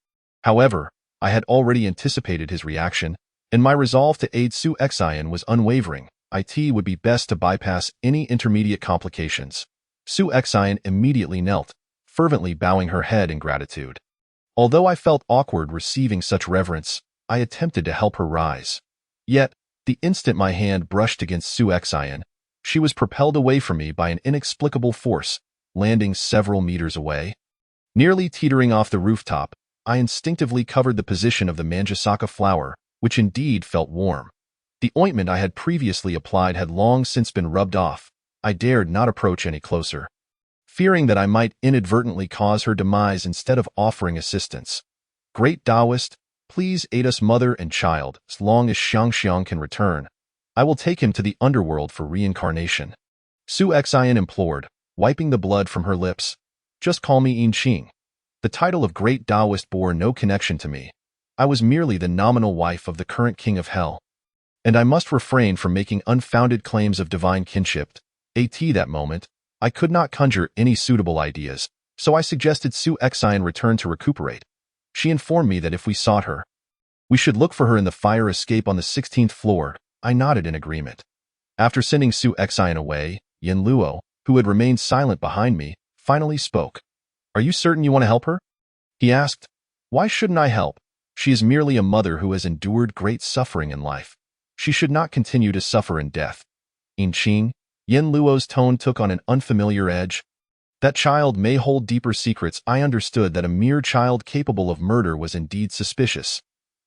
However, I had already anticipated his reaction, and my resolve to aid Su Xian was unwavering. It would be best to bypass any intermediate complications. Su Xian immediately knelt, fervently bowing her head in gratitude. Although I felt awkward receiving such reverence, I attempted to help her rise. Yet, the instant my hand brushed against Su Xian, she was propelled away from me by an inexplicable force, landing several meters away. Nearly teetering off the rooftop, I instinctively covered the position of the Manjusaka flower, which indeed felt warm. The ointment I had previously applied had long since been rubbed off. I dared not approach any closer, fearing that I might inadvertently cause her demise instead of offering assistance. "Great Taoist, please aid us mother and child as long as Xiang Xiang can return. I will take him to the underworld for reincarnation." Su Xian implored, wiping the blood from her lips. "Just call me Yin Qing." The title of Great Taoist bore no connection to me. I was merely the nominal wife of the current king of hell, and I must refrain from making unfounded claims of divine kinship. At that moment, I could not conjure any suitable ideas, so I suggested Su Xian return to recuperate. She informed me that if we sought her, we should look for her in the fire escape on the 16th floor. I nodded in agreement. After sending Su Xian away, Yin Luo, who had remained silent behind me, finally spoke. Are you certain you want to help her? He asked. Why shouldn't I help? She is merely a mother who has endured great suffering in life. She should not continue to suffer in death. In Qing, Yin Luo's tone took on an unfamiliar edge. That child may hold deeper secrets. I understood that a mere child capable of murder was indeed suspicious.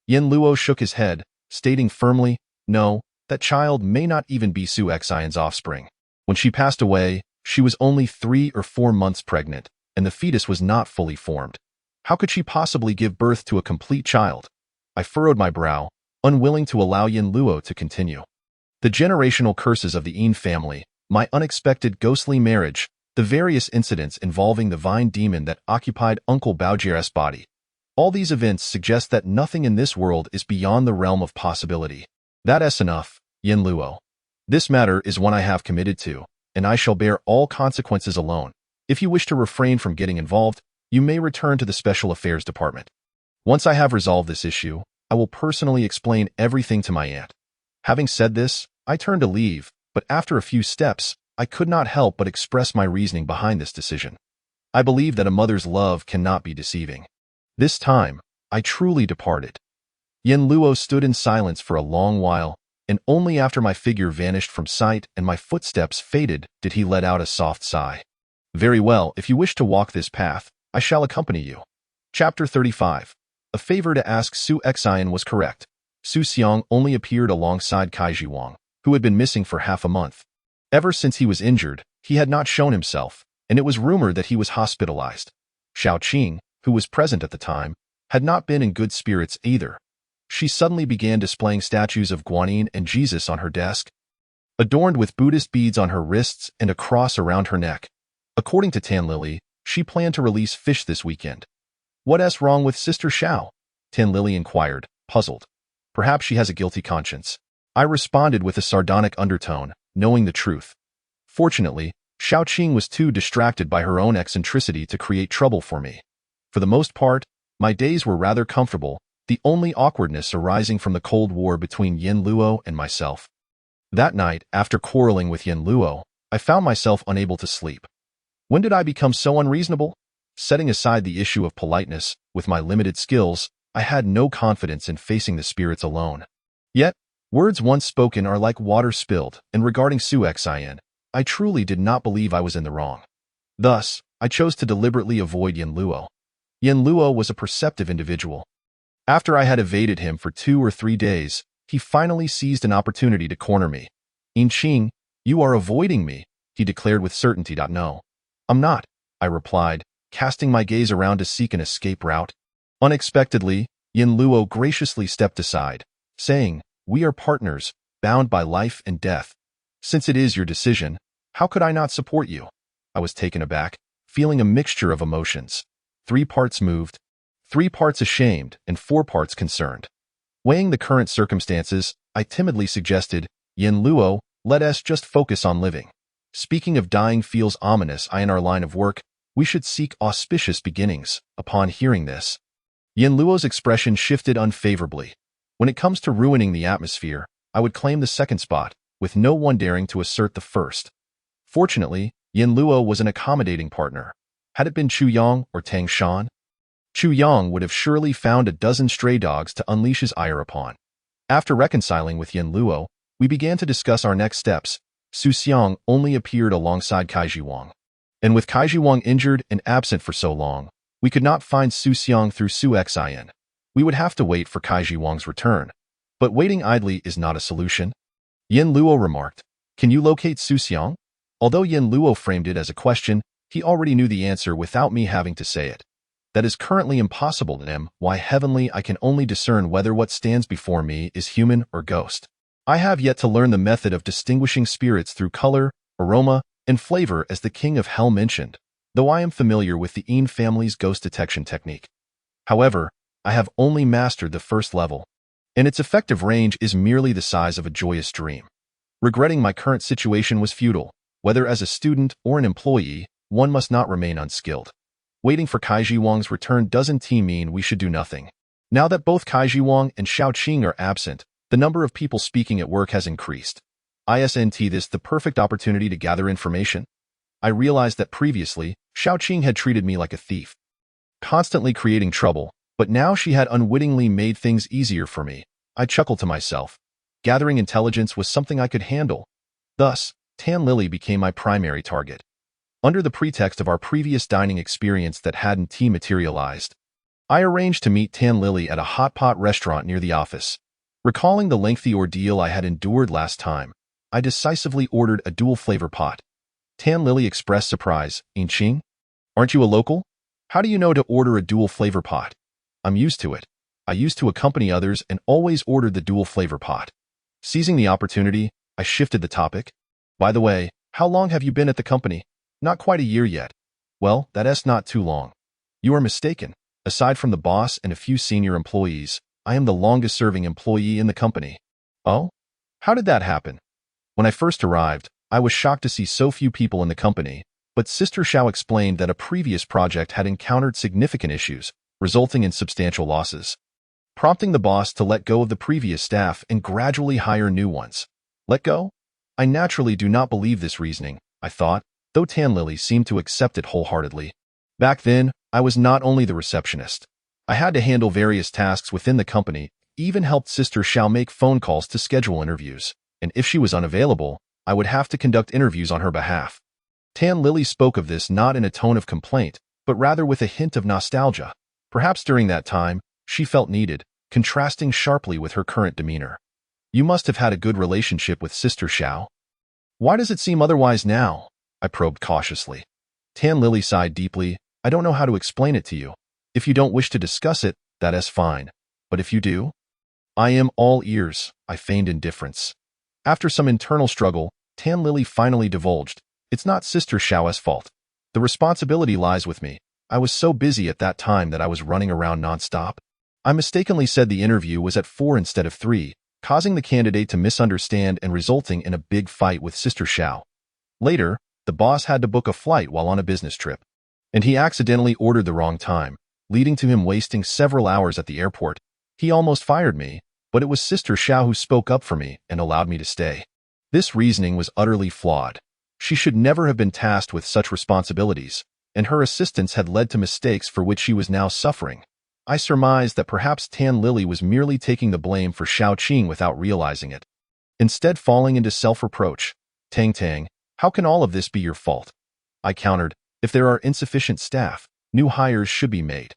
Yin Luo shook his head, stating firmly, no, that child may not even be Su Xian's offspring. When she passed away, she was only 3 or 4 months pregnant, and the fetus was not fully formed. How could she possibly give birth to a complete child? I furrowed my brow, unwilling to allow Yin Luo to continue. The generational curses of the Yin family, my unexpected ghostly marriage, the various incidents involving the vine demon that occupied Uncle Baojie's body. All these events suggest that nothing in this world is beyond the realm of possibility. That's enough, Yin Luo. This matter is one I have committed to, and I shall bear all consequences alone. If you wish to refrain from getting involved, you may return to the Special Affairs Department. Once I have resolved this issue, I will personally explain everything to my aunt. Having said this, I turned to leave, but after a few steps, I could not help but express my reasoning behind this decision. I believe that a mother's love cannot be deceiving. This time, I truly departed. Yin Luo stood in silence for a long while, and only after my figure vanished from sight and my footsteps faded did he let out a soft sigh. Very well, if you wish to walk this path, I shall accompany you. Chapter 35. A favor to ask Su Xian was correct. Su Xiang only appeared alongside Kaiji Wang, who had been missing for half a month. Ever since he was injured, he had not shown himself, and it was rumored that he was hospitalized. Xiao Qing, who was present at the time, had not been in good spirits either. She suddenly began displaying statues of Guanyin and Jesus on her desk, adorned with Buddhist beads on her wrists and a cross around her neck. According to Tan Lily, she planned to release fish this weekend. What's wrong with Sister Xiao? Tan Lily inquired, puzzled. Perhaps she has a guilty conscience. I responded with a sardonic undertone, knowing the truth. Fortunately, Xiao Qing was too distracted by her own eccentricity to create trouble for me. For the most part, my days were rather comfortable, the only awkwardness arising from the Cold War between Yin Luo and myself. That night, after quarreling with Yin Luo, I found myself unable to sleep. When did I become so unreasonable? Setting aside the issue of politeness, with my limited skills, I had no confidence in facing the spirits alone. Yet, words once spoken are like water spilled, and regarding Su Xian, I truly did not believe I was in the wrong. Thus, I chose to deliberately avoid Yin Luo. Yin Luo was a perceptive individual. After I had evaded him for 2 or 3 days, he finally seized an opportunity to corner me. "In Qing, you are avoiding me," he declared with certainty. "No, I'm not," I replied, casting my gaze around to seek an escape route. Unexpectedly, Yin Luo graciously stepped aside, saying, "We are partners, bound by life and death. Since it is your decision, how could I not support you?" I was taken aback, feeling a mixture of emotions. 3 parts moved, 3 parts ashamed, and 4 parts concerned. Weighing the current circumstances, I timidly suggested, "Yin Luo, let us just focus on living. Speaking of dying feels ominous. In our line of work, we should seek auspicious beginnings." Upon hearing this, Yin Luo's expression shifted unfavorably. When it comes to ruining the atmosphere, I would claim the second spot, with no one daring to assert the first. Fortunately, Yin Luo was an accommodating partner. Had it been Chu Yang or Tang Shan, Chu Yang would have surely found a dozen stray dogs to unleash his ire upon. After reconciling with Yin Luo, we began to discuss our next steps. Su Xiang only appeared alongside Kaiji Wang. And with Kaiji Wang injured and absent for so long, we could not find Su Xiang through Su Xian. We would have to wait for Kaiji Wang's return. But waiting idly is not a solution. Yin Luo remarked, "Can you locate Su Xiang?" Although Yin Luo framed it as a question, he already knew the answer without me having to say it. That is currently impossible to him. Why heavenly, I can only discern whether what stands before me is human or ghost. I have yet to learn the method of distinguishing spirits through color, aroma, and flavor as the King of Hell mentioned, though I am familiar with the Yin family's ghost detection technique. However, I have only mastered the first level, and its effective range is merely the size of a joyous dream. Regretting my current situation was futile. Whether as a student or an employee, one must not remain unskilled. Waiting for Kaiji Wang's return doesn't mean we should do nothing. Now that both Kaiji Wang and Xiao Qing are absent, the number of people speaking at work has increased. Isn't this the perfect opportunity to gather information? I realized that previously, Xiao Qing had treated me like a thief, constantly creating trouble, but now she had unwittingly made things easier for me. I chuckled to myself. Gathering intelligence was something I could handle. Thus, Tan Lily became my primary target. Under the pretext of our previous dining experience that hadn't materialized, I arranged to meet Tan Lily at a hot pot restaurant near the office. Recalling the lengthy ordeal I had endured last time, I decisively ordered a dual flavor pot. Tan Lily expressed surprise. Yinqing? Aren't you a local? How do you know to order a dual flavor pot? I'm used to it. I used to accompany others and always ordered the dual flavor pot. Seizing the opportunity, I shifted the topic. By the way, how long have you been at the company? Not quite a year yet. Well, that's not too long. You are mistaken. Aside from the boss and a few senior employees, I am the longest-serving employee in the company. Oh? How did that happen? When I first arrived, I was shocked to see so few people in the company, but Sister Xiao explained that a previous project had encountered significant issues, resulting in substantial losses, prompting the boss to let go of the previous staff and gradually hire new ones. Let go? I naturally do not believe this reasoning, I thought, though Tan Lily seemed to accept it wholeheartedly. Back then, I was not only the receptionist. I had to handle various tasks within the company, even helped Sister Xiao make phone calls to schedule interviews, and if she was unavailable, I would have to conduct interviews on her behalf. Tan Lily spoke of this not in a tone of complaint, but rather with a hint of nostalgia. Perhaps during that time, she felt needed, contrasting sharply with her current demeanor. You must have had a good relationship with Sister Xiao. Why does it seem otherwise now? I probed cautiously. Tan Lily sighed deeply. I don't know how to explain it to you. If you don't wish to discuss it, that is fine. But if you do? I am all ears, I feigned indifference. After some internal struggle, Tan Lily finally divulged. It's not Sister Xiao's fault. The responsibility lies with me. I was so busy at that time that I was running around nonstop. I mistakenly said the interview was at 4 instead of 3, causing the candidate to misunderstand and resulting in a big fight with Sister Xiao. Later, the boss had to book a flight while on a business trip, and he accidentally ordered the wrong time, leading to him wasting several hours at the airport. He almost fired me, but it was Sister Xiao who spoke up for me and allowed me to stay. This reasoning was utterly flawed. She should never have been tasked with such responsibilities, and her assistance had led to mistakes for which she was now suffering. I surmised that perhaps Tan Lily was merely taking the blame for Xiao Qing without realizing it. Instead falling into self-reproach. Tang Tang, how can all of this be your fault? I countered, if there are insufficient staff, new hires should be made.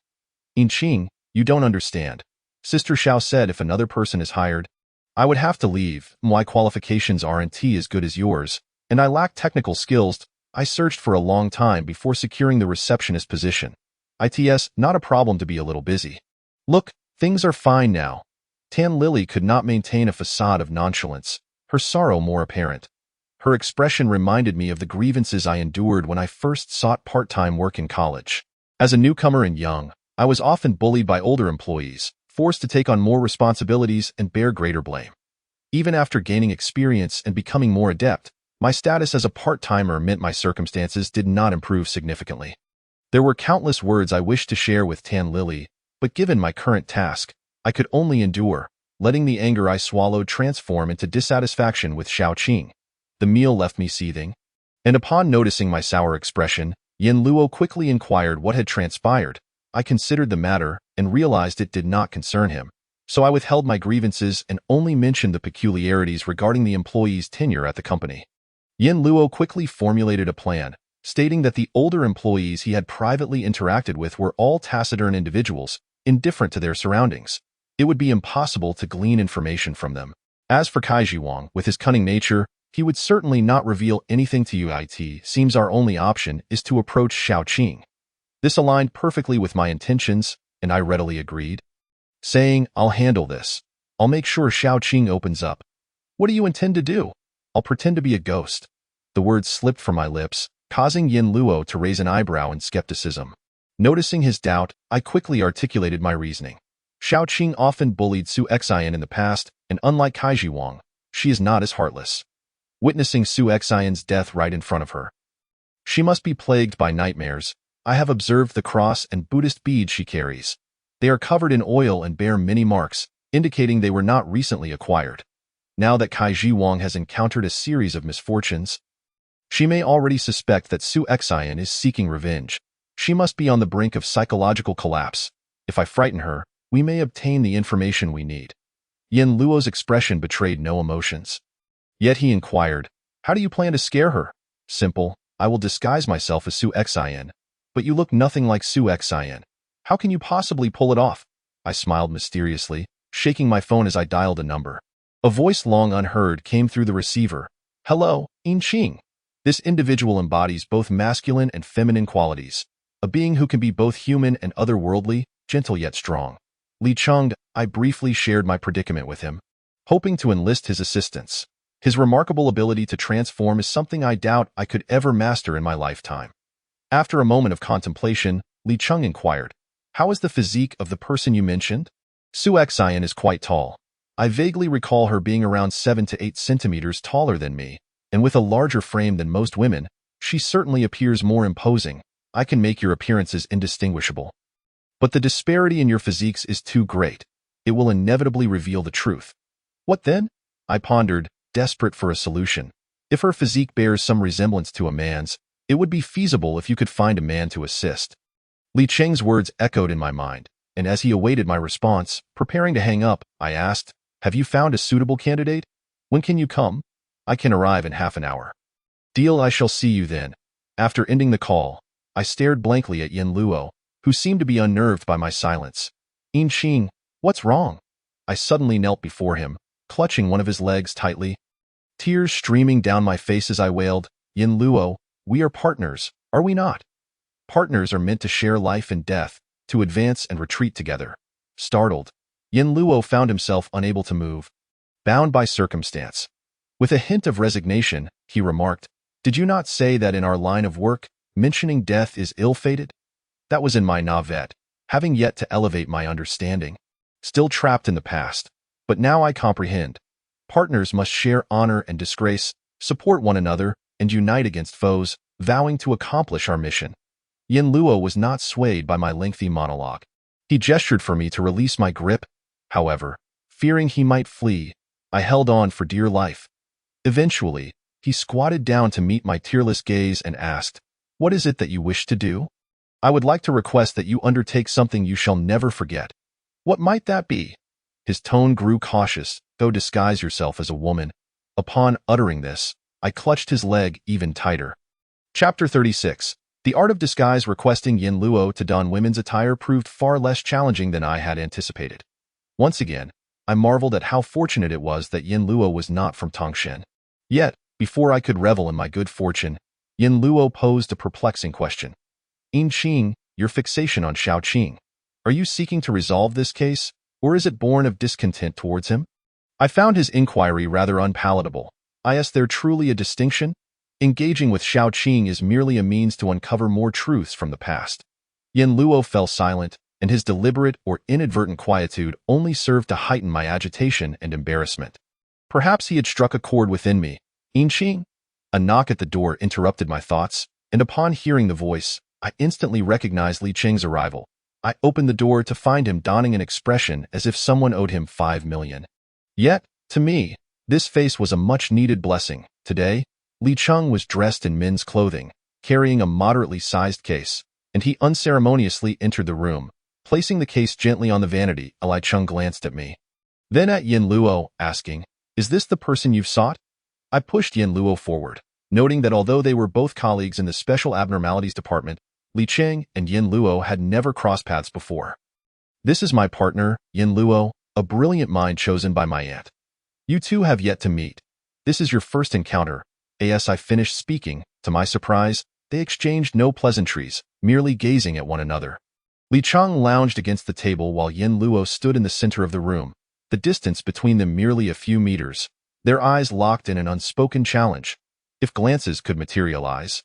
Yinqing, you don't understand. Sister Xiao said if another person is hired, I would have to leave. My qualifications aren't as good as yours, and I lack technical skills. I searched for a long time before securing the receptionist position. It's not a problem to be a little busy. Look, things are fine now. Tan Lily could not maintain a facade of nonchalance, her sorrow more apparent. Her expression reminded me of the grievances I endured when I first sought part-time work in college. As a newcomer and young, I was often bullied by older employees, forced to take on more responsibilities and bear greater blame. Even after gaining experience and becoming more adept, my status as a part-timer meant my circumstances did not improve significantly. There were countless words I wished to share with Tan Lily, but given my current task, I could only endure, letting the anger I swallowed transform into dissatisfaction with Xiao Qing. The meal left me seething, and upon noticing my sour expression, Yin Luo quickly inquired what had transpired. I considered the matter and realized it did not concern him, so I withheld my grievances and only mentioned the peculiarities regarding the employee's tenure at the company. Yin Luo quickly formulated a plan, stating that the older employees he had privately interacted with were all taciturn individuals, indifferent to their surroundings. It would be impossible to glean information from them. As for Kaiji Wang, with his cunning nature, he would certainly not reveal anything to you. It seems our only option is to approach Xiao Qing. This aligned perfectly with my intentions, and I readily agreed, saying, I'll handle this. I'll make sure Xiao Qing opens up. What do you intend to do? I'll pretend to be a ghost. The words slipped from my lips, causing Yin Luo to raise an eyebrow in skepticism. Noticing his doubt, I quickly articulated my reasoning. Xiao Qing often bullied Su Xian in the past, and unlike Kaiji Wang, she is not as heartless. Witnessing Su Xian's death right in front of her, she must be plagued by nightmares. I have observed the cross and Buddhist beads she carries. They are covered in oil and bear many marks, indicating they were not recently acquired. Now that Kaiji Wang has encountered a series of misfortunes, She may already suspect that Su Xian is seeking revenge. She must be on the brink of psychological collapse. If I frighten her, we may obtain the information we need. Yin Luo's expression betrayed no emotions. Yet he inquired, "How do you plan to scare her?" "Simple. I will disguise myself as Su Xian. But you look nothing like Su Xian. How can you possibly pull it off?" I smiled mysteriously, shaking my phone as I dialed a number. A voice long unheard came through the receiver. "Hello, Yin Qing." This individual embodies both masculine and feminine qualities, a being who can be both human and otherworldly, gentle yet strong. Li Cheng, I briefly shared my predicament with him, hoping to enlist his assistance. His remarkable ability to transform is something I doubt I could ever master in my lifetime. After a moment of contemplation, Li Cheng inquired, "How is the physique of the person you mentioned?" "Su Xian is quite tall. I vaguely recall her being around 7 to 8 centimeters taller than me, and with a larger frame than most women. She certainly appears more imposing. I can make your appearances indistinguishable. But the disparity in your physiques is too great. It will inevitably reveal the truth." "What then?" I pondered, desperate for a solution. If her physique bears some resemblance to a man's, it would be feasible if you could find a man to assist. Li Cheng's words echoed in my mind, and as he awaited my response, preparing to hang up, I asked, "Have you found a suitable candidate? When can you come?" "I can arrive in half an hour." "Deal, I shall see you then." After ending the call, I stared blankly at Yin Luo, who seemed to be unnerved by my silence. "Yin Qing, what's wrong?" I suddenly knelt before him, clutching one of his legs tightly. Tears streaming down my face as I wailed, "Yin Luo, we are partners, are we not? Partners are meant to share life and death, to advance and retreat together." Startled, Yin Luo found himself unable to move, bound by circumstance. With a hint of resignation, he remarked, "Did you not say that in our line of work, mentioning death is ill-fated?" That was in my navet, having yet to elevate my understanding. Still trapped in the past. But now I comprehend. Partners must share honor and disgrace, support one another, and unite against foes, vowing to accomplish our mission. Yin Luo was not swayed by my lengthy monologue. He gestured for me to release my grip. However, fearing he might flee, I held on for dear life. Eventually, he squatted down to meet my tearless gaze and asked, "What is it that you wish to do?" "I would like to request that you undertake something you shall never forget." "What might that be?" His tone grew cautious. "Go disguise yourself as a woman." Upon uttering this, I clutched his leg even tighter. Chapter 36. The art of disguise. Requesting Yin Luo to don women's attire proved far less challenging than I had anticipated. Once again, I marveled at how fortunate it was that Yin Luo was not from Tongshan. Yet, before I could revel in my good fortune, Yin Luo posed a perplexing question. "Yin Qing, your fixation on Shao Qing. Are you seeking to resolve this case, or is it born of discontent towards him?" I found his inquiry rather unpalatable. Is there truly a distinction? Engaging with Shao Qing is merely a means to uncover more truths from the past. Yin Luo fell silent, and his deliberate or inadvertent quietude only served to heighten my agitation and embarrassment. Perhaps he had struck a chord within me. "Yin Qing?" A knock at the door interrupted my thoughts, and upon hearing the voice, I instantly recognized Li Cheng's arrival. I opened the door to find him donning an expression as if someone owed him 5 million. Yet, to me, this face was a much-needed blessing. Today, Li Cheng was dressed in men's clothing, carrying a moderately sized case, and he unceremoniously entered the room, placing the case gently on the vanity. Li Cheng glanced at me, then at Yin Luo, asking, "Is this the person you've sought?" I pushed Yin Luo forward, noting that although they were both colleagues in the Special Abnormalities Department, Li Cheng and Yin Luo had never crossed paths before. "This is my partner, Yin Luo, a brilliant mind chosen by my aunt. You two have yet to meet. This is your first encounter." As I finished speaking, to my surprise, they exchanged no pleasantries, merely gazing at one another. Li Cheng lounged against the table while Yin Luo stood in the center of the room, the distance between them merely a few meters, their eyes locked in an unspoken challenge. If glances could materialize,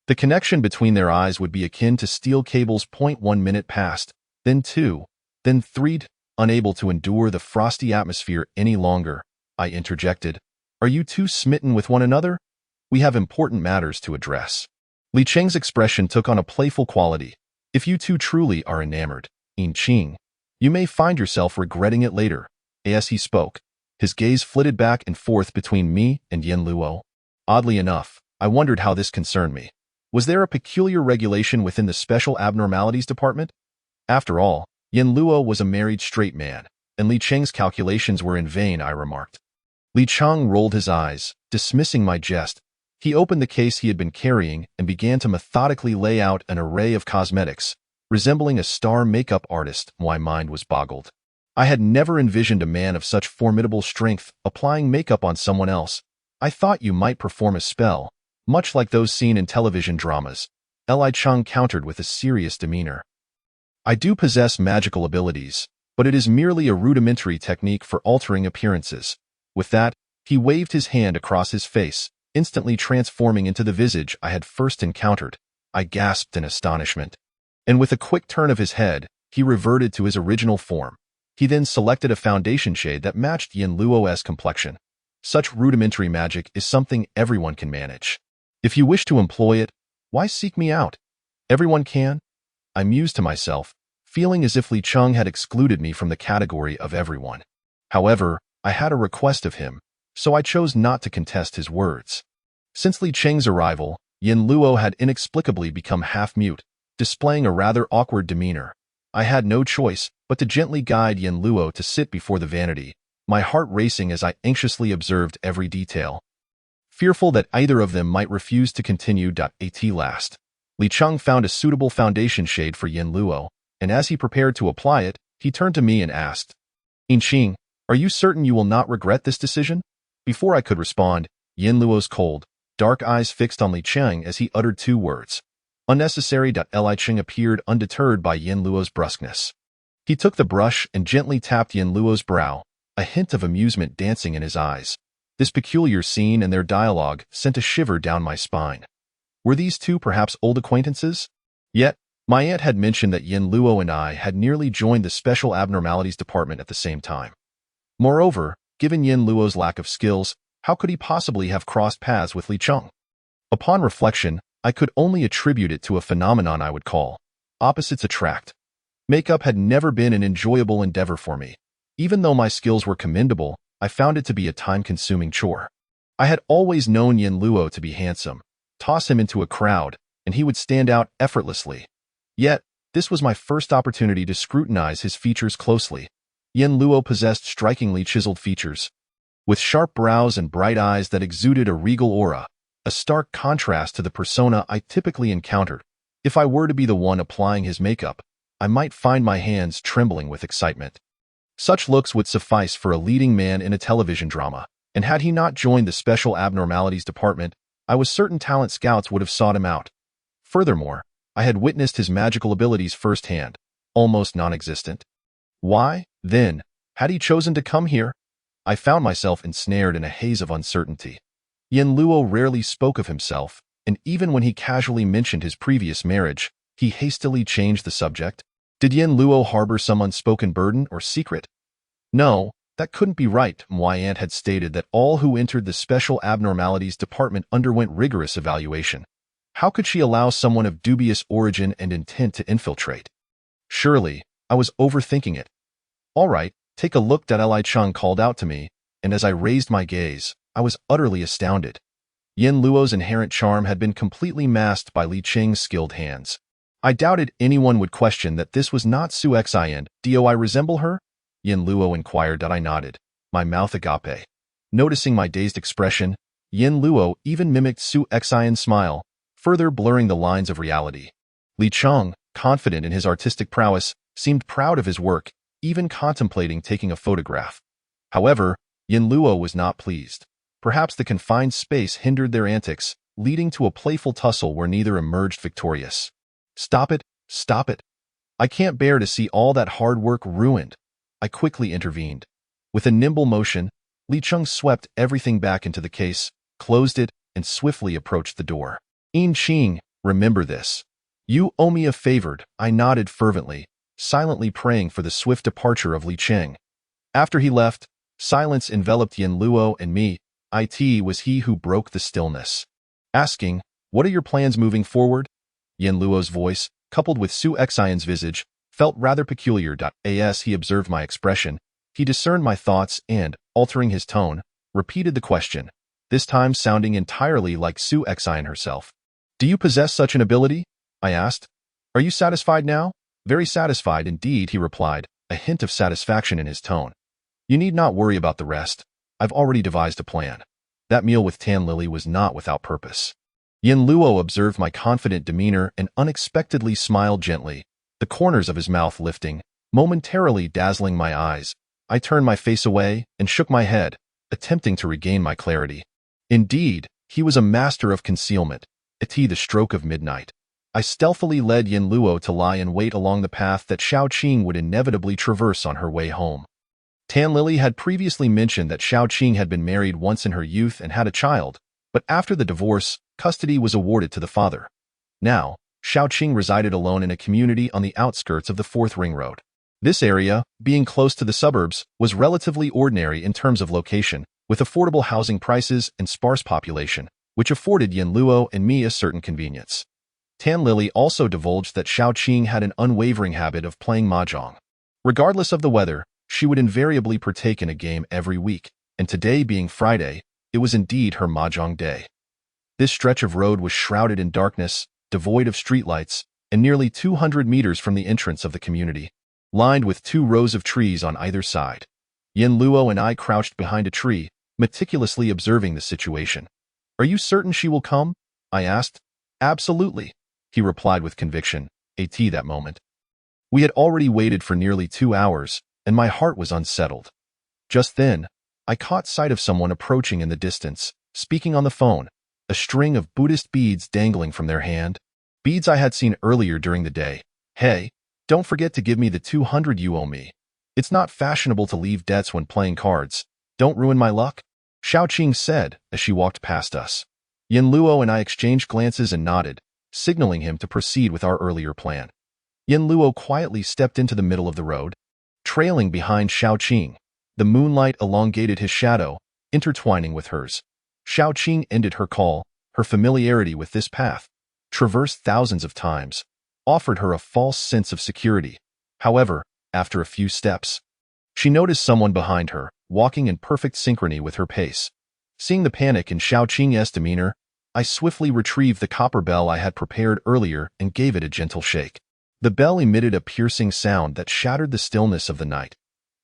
the connection between their eyes would be akin to steel cables. 1 minute passed, then 2, then 3. Unable to endure the frosty atmosphere any longer, I interjected, "Are you two smitten with one another? We have important matters to address." Li Cheng's expression took on a playful quality. "If you two truly are enamored, Yin Qing, you may find yourself regretting it later." As he spoke, his gaze flitted back and forth between me and Yin Luo. Oddly enough, I wondered how this concerned me. Was there a peculiar regulation within the Special Abnormalities Department? After all, Yin Luo was a married straight man, and Li Cheng's calculations were in vain, I remarked. Li Cheng rolled his eyes, dismissing my jest. He opened the case he had been carrying and began to methodically lay out an array of cosmetics, resembling a star makeup artist. My mind was boggled. I had never envisioned a man of such formidable strength applying makeup on someone else. I thought you might perform a spell, much like those seen in television dramas. Li Cheng countered with a serious demeanor. I do possess magical abilities, but it is merely a rudimentary technique for altering appearances. With that, he waved his hand across his face, instantly transforming into the visage I had first encountered. I gasped in astonishment. And with a quick turn of his head, he reverted to his original form. He then selected a foundation shade that matched Yin Luo's complexion. Such rudimentary magic is something everyone can manage. If you wish to employ it, why seek me out? Everyone can? I mused to myself, feeling as if Li Cheng had excluded me from the category of everyone. However, I had a request of him, so I chose not to contest his words. Since Li Cheng's arrival, Yin Luo had inexplicably become half-mute, displaying a rather awkward demeanor. I had no choice but to gently guide Yin Luo to sit before the vanity, my heart racing as I anxiously observed every detail. Fearful that either of them might refuse to continue. At last, Li Cheng found a suitable foundation shade for Yin Luo, and as he prepared to apply it, he turned to me and asked, "Yin Qing, are you certain you will not regret this decision?" Before I could respond, Yin Luo's cold, dark eyes fixed on Li Cheng as he uttered two words. Unnecessary. Li Cheng appeared undeterred by Yin Luo's brusqueness. He took the brush and gently tapped Yin Luo's brow, a hint of amusement dancing in his eyes. This peculiar scene and their dialogue sent a shiver down my spine. Were these two perhaps old acquaintances? Yet, my aunt had mentioned that Yin Luo and I had nearly joined the Special Abnormalities Department at the same time. Moreover, given Yin Luo's lack of skills, how could he possibly have crossed paths with Li Cheng? Upon reflection, I could only attribute it to a phenomenon I would call opposites attract. Makeup had never been an enjoyable endeavor for me. Even though my skills were commendable, I found it to be a time-consuming chore. I had always known Yin Luo to be handsome. Toss him into a crowd, and he would stand out effortlessly. Yet, this was my first opportunity to scrutinize his features closely. Yin Luo possessed strikingly chiseled features, with sharp brows and bright eyes that exuded a regal aura, a stark contrast to the persona I typically encountered. If I were to be the one applying his makeup, I might find my hands trembling with excitement. Such looks would suffice for a leading man in a television drama, and had he not joined the Special Abnormalities Department, I was certain talent scouts would have sought him out. Furthermore, I had witnessed his magical abilities firsthand, almost non-existent. Why, then, had he chosen to come here? I found myself ensnared in a haze of uncertainty. Yin Luo rarely spoke of himself, and even when he casually mentioned his previous marriage, he hastily changed the subject. Did Yin Luo harbor some unspoken burden or secret? No, that couldn't be right. My aunt had stated that all who entered the Special Abnormalities Department underwent rigorous evaluation. How could she allow someone of dubious origin and intent to infiltrate? Surely, I was overthinking it. All right, take a look. Li Cheng called out to me, and as I raised my gaze, I was utterly astounded. Yin Luo's inherent charm had been completely masked by Li Cheng's skilled hands. I doubted anyone would question that this was not Su Xian. Do I resemble her? Yin Luo inquired. I nodded, my mouth agape. Noticing my dazed expression, Yin Luo even mimicked Su Xian's smile, further blurring the lines of reality. Li Cheng, confident in his artistic prowess, seemed proud of his work, even contemplating taking a photograph. However, Yin Luo was not pleased. Perhaps the confined space hindered their antics, leading to a playful tussle where neither emerged victorious. Stop it, stop it. I can't bear to see all that hard work ruined. I quickly intervened. With a nimble motion, Li Cheng swept everything back into the case, closed it, and swiftly approached the door. Yin Qing, remember this. You owe me a favor. I nodded fervently, silently praying for the swift departure of Li Cheng. After he left, silence enveloped Yin Luo and me. It was he who broke the stillness. Asking, "What are your plans moving forward?" Yin Luo's voice, coupled with Su Xian's visage, felt rather peculiar. As he observed my expression, he discerned my thoughts and, altering his tone, repeated the question. this time sounding entirely like Su Exine herself. "Do you possess such an ability?" I asked. "Are you satisfied now?" "Very satisfied indeed," he replied, a hint of satisfaction in his tone. "You need not worry about the rest. I've already devised a plan." That meal with Tan Lily was not without purpose. Yin Luo observed my confident demeanor and unexpectedly smiled gently, the corners of his mouth lifting, momentarily dazzling my eyes. I turned my face away and shook my head, attempting to regain my clarity. Indeed, he was a master of concealment, at the stroke of midnight. I stealthily led Yin Luo to lie in wait along the path that Shao Qing would inevitably traverse on her way home. Tan Lily had previously mentioned that Shao Qing had been married once in her youth and had a child, but after the divorce, custody was awarded to the father. Now, Shao Qing resided alone in a community on the outskirts of the Fourth Ring Road. This area, being close to the suburbs, was relatively ordinary in terms of location, with affordable housing prices and sparse population, which afforded Yin Luo and me a certain convenience. Tan Lily also divulged that Shao Qing had an unwavering habit of playing mahjong. Regardless of the weather, she would invariably partake in a game every week, and today being Friday, it was indeed her mahjong day. This stretch of road was shrouded in darkness, devoid of streetlights, and nearly 200 meters from the entrance of the community, lined with 2 rows of trees on either side. Yin Luo and I crouched behind a tree, meticulously observing the situation. "Are you certain she will come?" I asked. "Absolutely," he replied with conviction, at that moment. We had already waited for nearly 2 hours, and my heart was unsettled. Just then, I caught sight of someone approaching in the distance, speaking on the phone, a string of Buddhist beads dangling from their hand. Beads I had seen earlier during the day. "Hey, don't forget to give me the 200 you owe me. It's not fashionable to leave debts when playing cards. Don't ruin my luck," Shao Qing said as she walked past us. Yin Luo and I exchanged glances and nodded, signaling him to proceed with our earlier plan. Yin Luo quietly stepped into the middle of the road, trailing behind Shao Qing. The moonlight elongated his shadow, intertwining with hers. Shao Qing ended her call, her familiarity with this path, traversed thousands of times, offered her a false sense of security. However, after a few steps, she noticed someone behind her, walking in perfect synchrony with her pace. Seeing the panic in Shao Qing's demeanor, I swiftly retrieved the copper bell I had prepared earlier and gave it a gentle shake. The bell emitted a piercing sound that shattered the stillness of the night.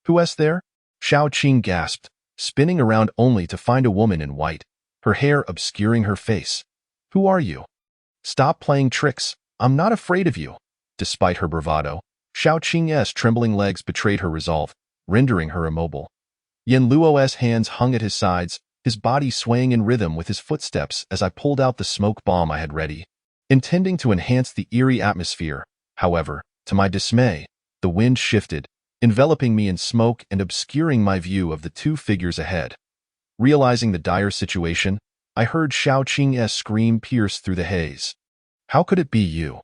"Who's there?" Shao Qing gasped, spinning around only to find a woman in white, her hair obscuring her face. "Who are you?" "Stop playing tricks. I'm not afraid of you." Despite her bravado, Shao Qing's trembling legs betrayed her resolve, rendering her immobile. Yin Luo's hands hung at his sides, his body swaying in rhythm with his footsteps as I pulled out the smoke bomb I had ready. Intending to enhance the eerie atmosphere, however, to my dismay, the wind shifted, enveloping me in smoke and obscuring my view of the 2 figures ahead. Realizing the dire situation, I heard Shao Qing's scream pierce through the haze. "How could it be you?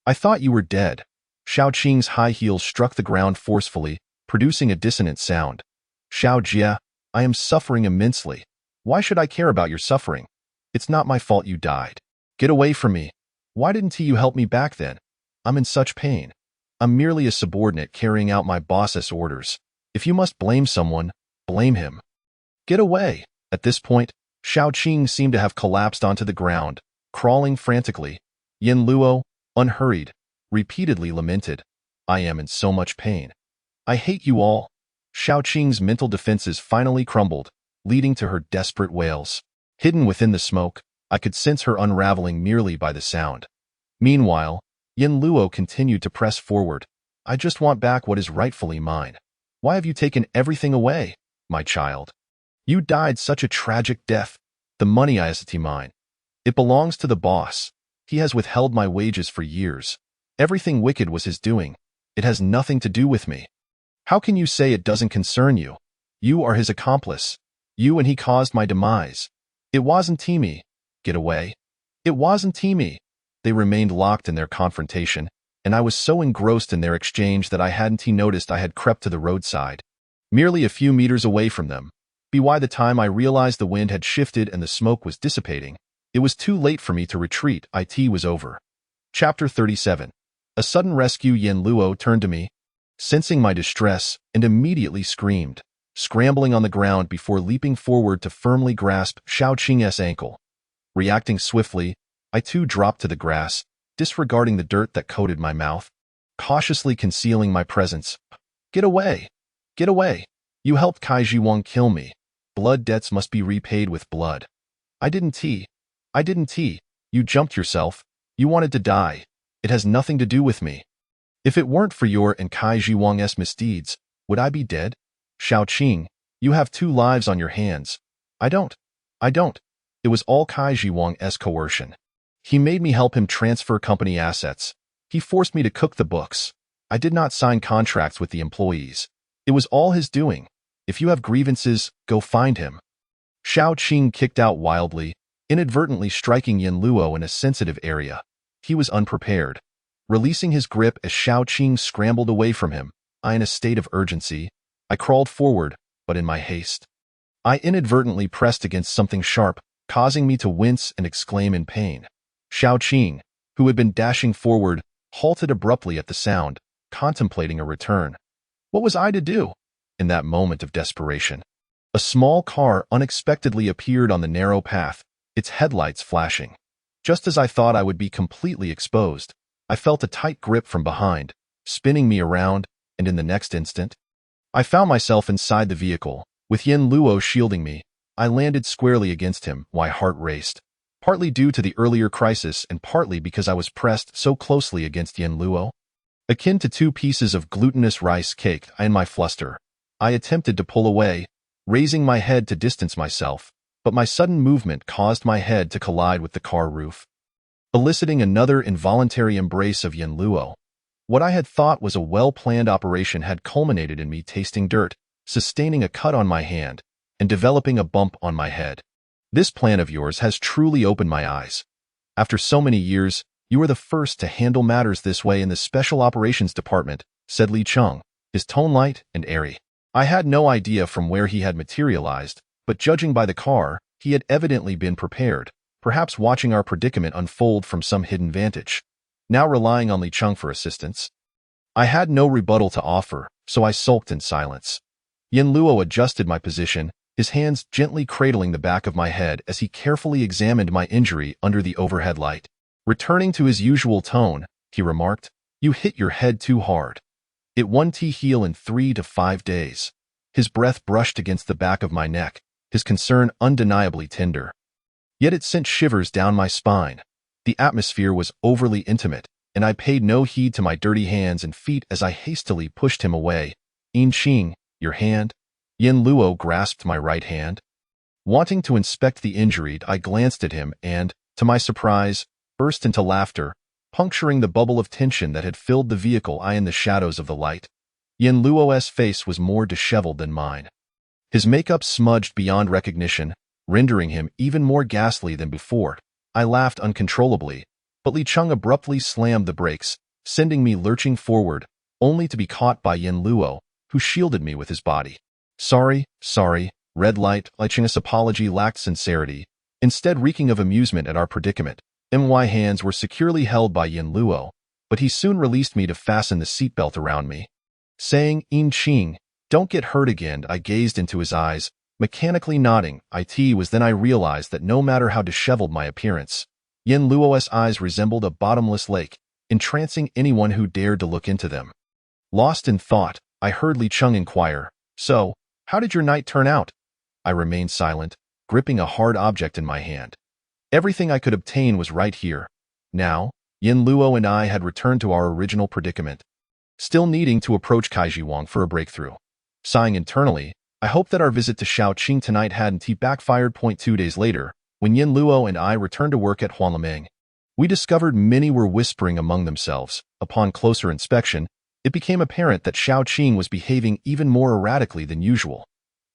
I thought you were dead." Shao Qing's high heels struck the ground forcefully, producing a dissonant sound. "Shao Jia, I am suffering immensely. Why should I care about your suffering? It's not my fault you died. Get away from me. Why didn't you help me back then? I'm in such pain. I'm merely a subordinate carrying out my boss's orders. If you must blame someone, blame him. Get away." At this point, Shao Qing seemed to have collapsed onto the ground, crawling frantically. Yin Luo, unhurried, repeatedly lamented, "I am in so much pain. I hate you all." Shao Qing's mental defenses finally crumbled, leading to her desperate wails. Hidden within the smoke, I could sense her unraveling merely by the sound. Meanwhile, Yin Luo continued to press forward. "I just want back what is rightfully mine. Why have you taken everything away, my child? You died such a tragic death. The money is mine. It belongs to the boss. He has withheld my wages for years. Everything wicked was his doing. It has nothing to do with me. How can you say it doesn't concern you? You are his accomplice. You and he caused my demise. It wasn't me. Get away. It wasn't me." They remained locked in their confrontation, and I was so engrossed in their exchange that I hadn't noticed I had crept to the roadside, merely a few meters away from them. By the time I realized the wind had shifted and the smoke was dissipating, it was too late for me to retreat. It was over. Chapter 37. A sudden rescue. Yin Luo turned to me, sensing my distress, and immediately screamed. scrambling on the ground before leaping forward to firmly grasp Xiao Qing's ankle. Reacting swiftly, I too dropped to the grass, disregarding the dirt that coated my mouth, cautiously concealing my presence. Get away! Get away! You helped Kai Jiwang kill me. Blood debts must be repaid with blood. I didn't. You jumped yourself. You wanted to die. It has nothing to do with me. If it weren't for your and Kai Jiwang's misdeeds, would I be dead? Xiao Qing, you have 2 lives on your hands. I don't. It was all Kai Jiwang's coercion. He made me help him transfer company assets. He forced me to cook the books. I did not sign contracts with the employees. It was all his doing. If you have grievances, go find him. Xiao Qing kicked out wildly, inadvertently striking Yin Luo in a sensitive area. He was unprepared. Releasing his grip as Xiao Qing scrambled away from him, in a state of urgency, I crawled forward, but in my haste, I inadvertently pressed against something sharp, causing me to wince and exclaim in pain. Xiao Qing, who had been dashing forward, halted abruptly at the sound, contemplating a return. What was I to do? In that moment of desperation, a small car unexpectedly appeared on the narrow path, its headlights flashing. Just as I thought I would be completely exposed, I felt a tight grip from behind, spinning me around, and in the next instant, I found myself inside the vehicle. With Yin Luo shielding me, I landed squarely against him. My heart raced, partly due to the earlier crisis and partly because I was pressed so closely against Yin Luo. Akin to 2 pieces of glutinous rice cake, in my fluster, I attempted to pull away, raising my head to distance myself, but my sudden movement caused my head to collide with the car roof, eliciting another involuntary embrace of Yin Luo. What I had thought was a well-planned operation had culminated in me tasting dirt, sustaining a cut on my hand, and developing a bump on my head. This plan of yours has truly opened my eyes. After so many years, you are the first to handle matters this way in the Special Operations Department, said Li Cheng, his tone light and airy. I had no idea from where he had materialized, but judging by the car, he had evidently been prepared, perhaps watching our predicament unfold from some hidden vantage. Now relying on Li Cheng for assistance. I had no rebuttal to offer, so I sulked in silence. Yin Luo adjusted my position, his hands gently cradling the back of my head as he carefully examined my injury under the overhead light. Returning to his usual tone, he remarked, "You hit your head too hard. It won't heal in 3 to 5 days." His breath brushed against the back of my neck, his concern undeniably tender. Yet it sent shivers down my spine. The atmosphere was overly intimate, and I paid no heed to my dirty hands and feet as I hastily pushed him away. "Yin Qing, your hand?" Yin Luo grasped my right hand. Wanting to inspect the injury, I glanced at him and, to my surprise, burst into laughter, puncturing the bubble of tension that had filled the vehicle in the shadows of the light. Yin Luo's face was more disheveled than mine. His makeup smudged beyond recognition, rendering him even more ghastly than before. I laughed uncontrollably, but Li Cheng abruptly slammed the brakes, sending me lurching forward, only to be caught by Yin Luo, who shielded me with his body. Sorry, red light. Li Cheng's apology lacked sincerity, instead reeking of amusement at our predicament. My hands were securely held by Yin Luo, but he soon released me to fasten the seatbelt around me. Saying, "Yin Qing, don't get hurt again," I gazed into his eyes, mechanically nodding. It was then I realized that no matter how disheveled my appearance, Yin Luo's eyes resembled a bottomless lake, entrancing anyone who dared to look into them. Lost in thought, I heard Li Cheng inquire, "So, how did your night turn out?" I remained silent, gripping a hard object in my hand. Everything I could obtain was right here. Now, Yin Luo and I had returned to our original predicament, still needing to approach Kai Jiwang for a breakthrough. Sighing internally, I hoped that our visit to Xiao Qing tonight hadn't backfired. 2 days later, when Yin Luo and I returned to work at Huanlameng, we discovered many were whispering among themselves. Upon closer inspection, it became apparent that Xiao Qing was behaving even more erratically than usual.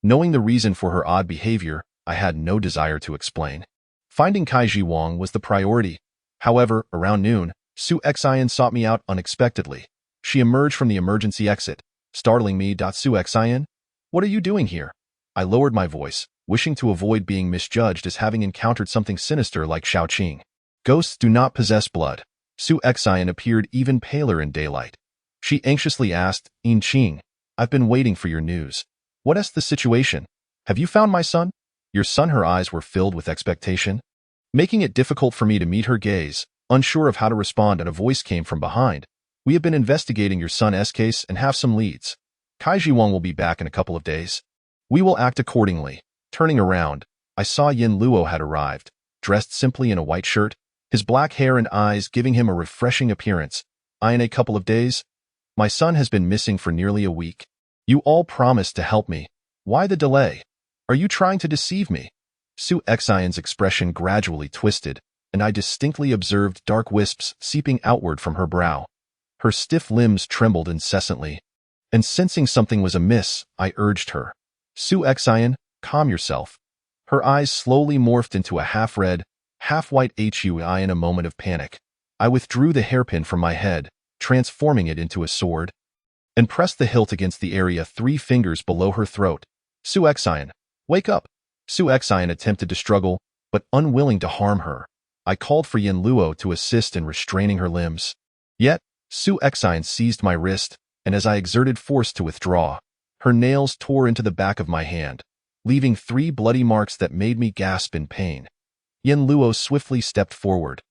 Knowing the reason for her odd behavior, I had no desire to explain. Finding Kai Jiwang was the priority. However, around noon, Su Xian sought me out unexpectedly. She emerged from the emergency exit, startling me. Su Xian, what are you doing here? I lowered my voice, wishing to avoid being misjudged as having encountered something sinister like Xiao Qing. Ghosts do not possess blood. Su Xian appeared even paler in daylight. She anxiously asked, "Yin Qing, I've been waiting for your news. What's the situation? Have you found my son? Your son. Her eyes were filled with expectation, making it difficult for me to meet her gaze. Unsure of how to respond, and a voice came from behind. We have been investigating your son's case and have some leads. Kai Jiwang will be back in a couple of days. We will act accordingly. Turning around, I saw Yin Luo had arrived, dressed simply in a white shirt, his black hair and eyes giving him a refreshing appearance. In a couple of days? My son has been missing for nearly a week. You all promised to help me. Why the delay? Are you trying to deceive me? Su Xian's expression gradually twisted, and I distinctly observed dark wisps seeping outward from her brow. Her stiff limbs trembled incessantly, and sensing something was amiss, I urged her. Su Xian, calm yourself. Her eyes slowly morphed into a half-red, half-white Hui in a moment of panic. I withdrew the hairpin from my head, transforming it into a sword, and pressed the hilt against the area 3 fingers below her throat. Su Xian, wake up! Su Xian attempted to struggle, but unwilling to harm her, I called for Yin Luo to assist in restraining her limbs. Yet, Su Xian seized my wrist, and as I exerted force to withdraw, her nails tore into the back of my hand, leaving 3 bloody marks that made me gasp in pain. Yin Luo swiftly stepped forward,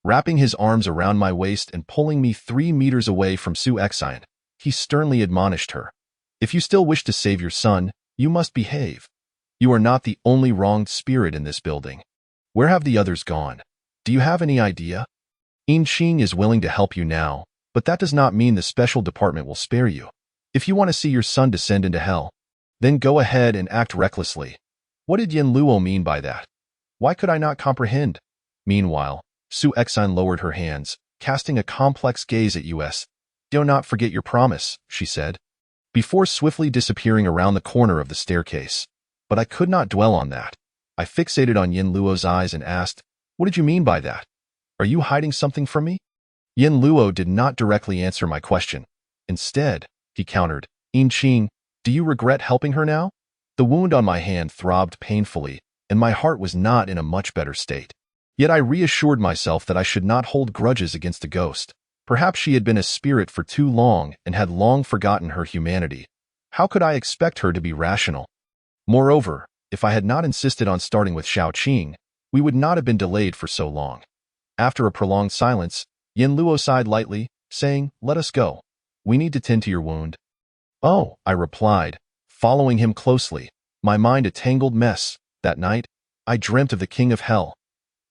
wrapping his arms around my waist and pulling me 3 meters away from Su Xian. He sternly admonished her. If you still wish to save your son, you must behave. You are not the only wronged spirit in this building. Where have the others gone? Do you have any idea? Yin Qing is willing to help you now, but that does not mean the special department will spare you. If you want to see your son descend into hell, then go ahead and act recklessly. What did Yin Luo mean by that? Why could I not comprehend? Meanwhile, Su Xian lowered her hands, casting a complex gaze at us. Do not forget your promise, she said, before swiftly disappearing around the corner of the staircase. But I could not dwell on that. I fixated on Yin Luo's eyes and asked, what did you mean by that? Are you hiding something from me? Yin Luo did not directly answer my question. Instead, he countered, Yin Qing, do you regret helping her now? The wound on my hand throbbed painfully, and my heart was not in a much better state. Yet I reassured myself that I should not hold grudges against a ghost. Perhaps she had been a spirit for too long and had long forgotten her humanity. How could I expect her to be rational? Moreover, if I had not insisted on starting with Shao Qing, we would not have been delayed for so long. After a prolonged silence, Yin Luo sighed lightly, saying, let us go. We need to tend to your wound. Oh, I replied, following him closely, my mind a tangled mess. That night, I dreamt of the King of Hell.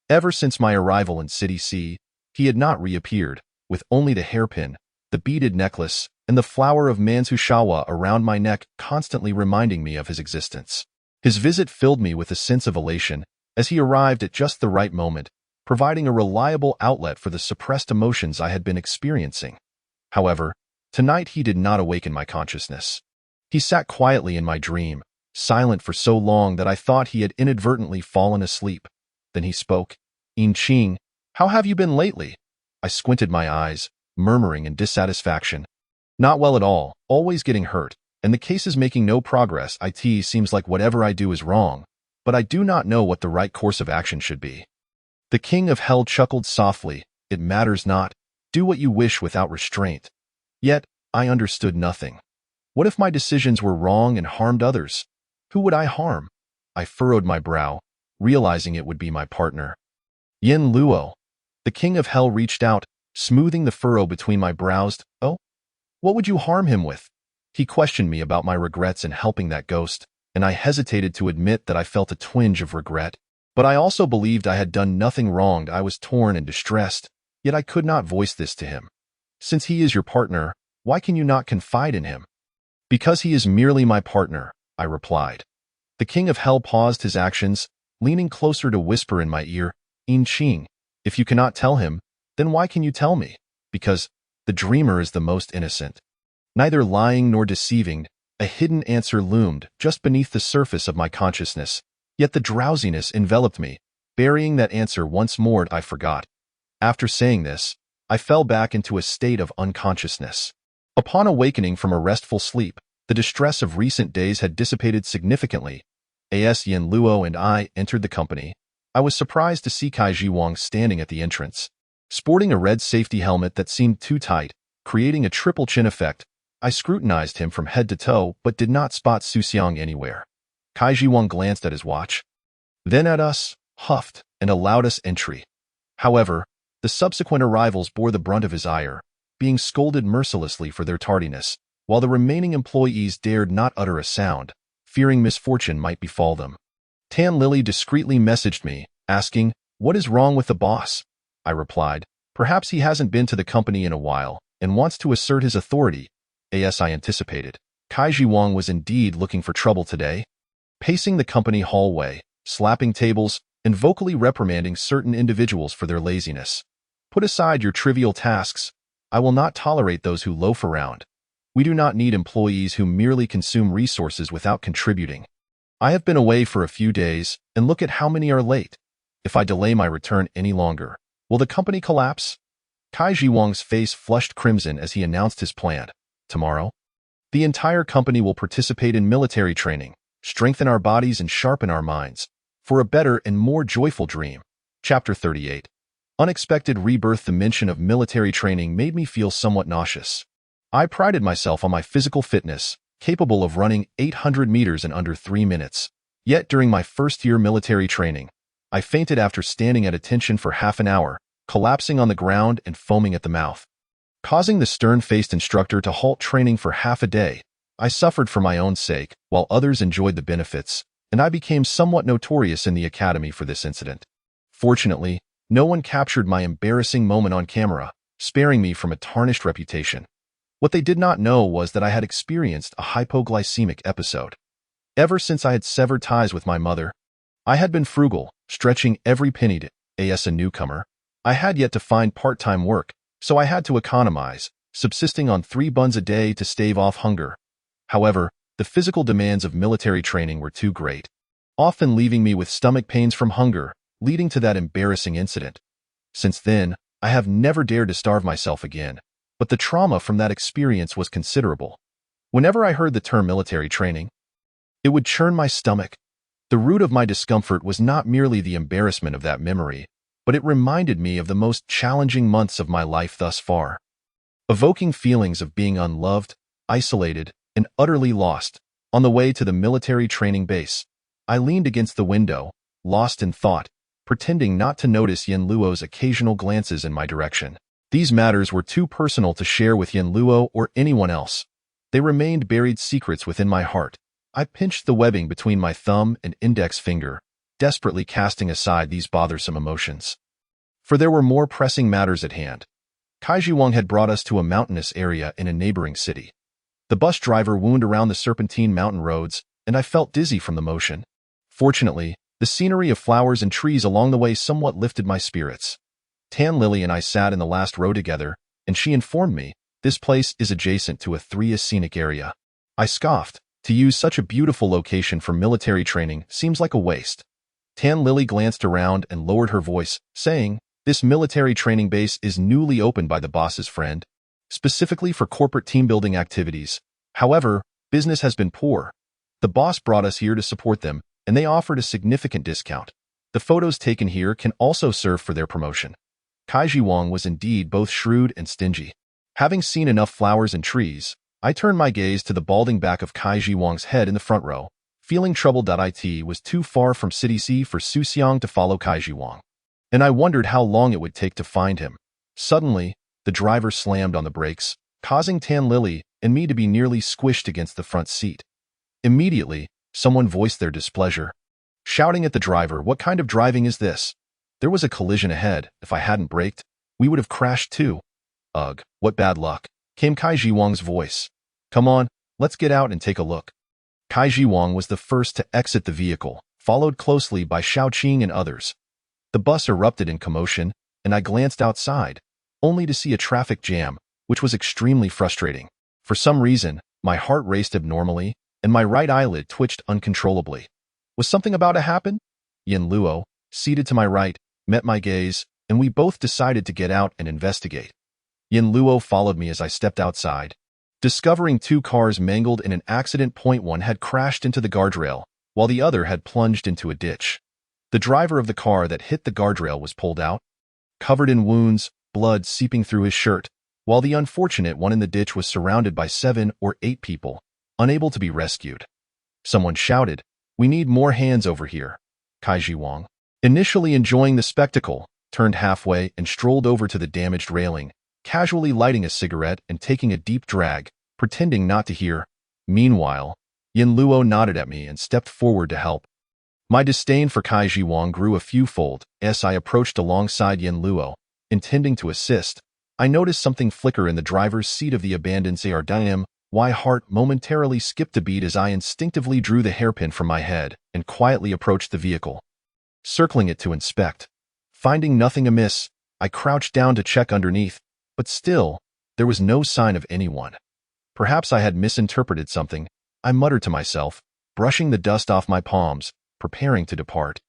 Ever since my arrival in City C, he had not reappeared, with only the hairpin, the beaded necklace, and the flower of Manzhushawa around my neck constantly reminding me of his existence. His visit filled me with a sense of elation, as he arrived at just the right moment, providing a reliable outlet for the suppressed emotions I had been experiencing. However, tonight he did not awaken my consciousness. He sat quietly in my dream, silent for so long that I thought he had inadvertently fallen asleep. Then he spoke. Yin Qing, how have you been lately? I squinted my eyes, murmuring in dissatisfaction. Not well at all, always getting hurt, and the case is making no progress. It seems like whatever I do is wrong, but I do not know what the right course of action should be. The King of Hell chuckled softly. It matters not. Do what you wish without restraint. Yet, I understood nothing. What if my decisions were wrong and harmed others? Who would I harm? I furrowed my brow, realizing it would be my partner. Yin Luo. The King of Hell reached out, smoothing the furrow between my brows. Oh? What would you harm him with? He questioned me about my regrets in helping that ghost, and I hesitated to admit that I felt a twinge of regret. But I also believed I had done nothing wrong. I was torn and distressed, yet I could not voice this to him. Since he is your partner, why can you not confide in him? Because he is merely my partner, I replied. The King of Hell paused his actions, leaning closer to whisper in my ear, Yin Qing, if you cannot tell him, then why can you tell me? Because the dreamer is the most innocent. Neither lying nor deceiving, a hidden answer loomed just beneath the surface of my consciousness, yet the drowsiness enveloped me. Burying that answer once more, I forgot. After saying this, I fell back into a state of unconsciousness. Upon awakening from a restful sleep, the distress of recent days had dissipated significantly. As Yin Luo and I entered the company, I was surprised to see Kai Jiwang standing at the entrance. Sporting a red safety helmet that seemed too tight, creating a triple chin effect, I scrutinized him from head to toe but did not spot Su Xiang anywhere. Kai Jiwang glanced at his watch, then at us, huffed, and allowed us entry. However, the subsequent arrivals bore the brunt of his ire, being scolded mercilessly for their tardiness, while the remaining employees dared not utter a sound, fearing misfortune might befall them. Tan Lily discreetly messaged me, asking, "What is wrong with the boss?" I replied, "Perhaps he hasn't been to the company in a while and wants to assert his authority." As I anticipated, Kai Jiwang was indeed looking for trouble today. Pacing the company hallway, slapping tables, and vocally reprimanding certain individuals for their laziness. "Put aside your trivial tasks. I will not tolerate those who loaf around. We do not need employees who merely consume resources without contributing. I have been away for a few days, and look at how many are late. If I delay my return any longer, will the company collapse?" Kai Jiwang's face flushed crimson as he announced his plan. "Tomorrow, the entire company will participate in military training, strengthen our bodies and sharpen our minds, for a better and more joyful dream." Chapter 38. Unexpected rebirth. The mention of military training made me feel somewhat nauseous. I prided myself on my physical fitness, capable of running 800 meters in under 3 minutes. Yet during my first-year military training, I fainted after standing at attention for half an hour, collapsing on the ground and foaming at the mouth. Causing the stern-faced instructor to halt training for half a day, I suffered for my own sake, while others enjoyed the benefits, and I became somewhat notorious in the academy for this incident. Fortunately, no one captured my embarrassing moment on camera, sparing me from a tarnished reputation. What they did not know was that I had experienced a hypoglycemic episode. Ever since I had severed ties with my mother, I had been frugal, stretching every penny to, as a newcomer. I had yet to find part-time work, so I had to economize, subsisting on 3 buns a day to stave off hunger. However, the physical demands of military training were too great, often leaving me with stomach pains from hunger, leading to that embarrassing incident. Since then, I have never dared to starve myself again, but the trauma from that experience was considerable. Whenever I heard the term military training, it would churn my stomach. The root of my discomfort was not merely the embarrassment of that memory, but it reminded me of the most challenging months of my life thus far, evoking feelings of being unloved, isolated, and utterly lost. On the way to the military training base, I leaned against the window, lost in thought, pretending not to notice Yin Luo's occasional glances in my direction. These matters were too personal to share with Yin Luo or anyone else. They remained buried secrets within my heart. I pinched the webbing between my thumb and index finger, desperately casting aside these bothersome emotions. For there were more pressing matters at hand. Kai Jiwang had brought us to a mountainous area in a neighboring city. The bus driver wound around the serpentine mountain roads, and I felt dizzy from the motion. Fortunately, the scenery of flowers and trees along the way somewhat lifted my spirits. Tan Lily and I sat in the last row together, and she informed me, "This place is adjacent to a 3A scenic area." I scoffed. To use such a beautiful location for military training seems like a waste. Tan Lily glanced around and lowered her voice, saying, "This military training base is newly opened by the boss's friend, specifically for corporate team-building activities. However, business has been poor. The boss brought us here to support them, and they offered a significant discount. The photos taken here can also serve for their promotion." Kai Jiwang was indeed both shrewd and stingy. Having seen enough flowers and trees, I turned my gaze to the balding back of Kai Jiwang's head in the front row, feeling troubled that it was too far from City C for Su Xiang to follow Kai Jiwang, and I wondered how long it would take to find him. Suddenly, the driver slammed on the brakes, causing Tan Lily and me to be nearly squished against the front seat. Immediately, someone voiced their displeasure, shouting at the driver, "What kind of driving is this? There was a collision ahead. If I hadn't braked, we would have crashed too." "Ugh, what bad luck," came Kai Jiwang's voice. "Come on, let's get out and take a look." Kai Jiwang was the first to exit the vehicle, followed closely by Xiao Qing and others. The bus erupted in commotion, and I glanced outside, only to see a traffic jam, which was extremely frustrating. For some reason, my heart raced abnormally, and my right eyelid twitched uncontrollably. Was something about to happen? Yin Luo, seated to my right, met my gaze, and we both decided to get out and investigate. Yin Luo followed me as I stepped outside, discovering 2 cars mangled in an accident. One had crashed into the guardrail, while the other had plunged into a ditch. The driver of the car that hit the guardrail was pulled out, covered in wounds, blood seeping through his shirt. while the unfortunate one in the ditch was surrounded by 7 or 8 people, unable to be rescued. Someone shouted, "We need more hands over here." Kaiji Wang, initially enjoying the spectacle, turned halfway and strolled over to the damaged railing, casually lighting a cigarette and taking a deep drag, pretending not to hear. Meanwhile, Yin Luo nodded at me and stepped forward to help. My disdain for Kaiji Wang grew a few-fold as I approached alongside Yin Luo, intending to assist. I noticed something flicker in the driver's seat of the abandoned CRDM. My heart momentarily skipped a beat as I instinctively drew the hairpin from my head and quietly approached the vehicle, circling it to inspect. Finding nothing amiss, I crouched down to check underneath, but still, there was no sign of anyone. Perhaps I had misinterpreted something, I muttered to myself, brushing the dust off my palms, preparing to depart.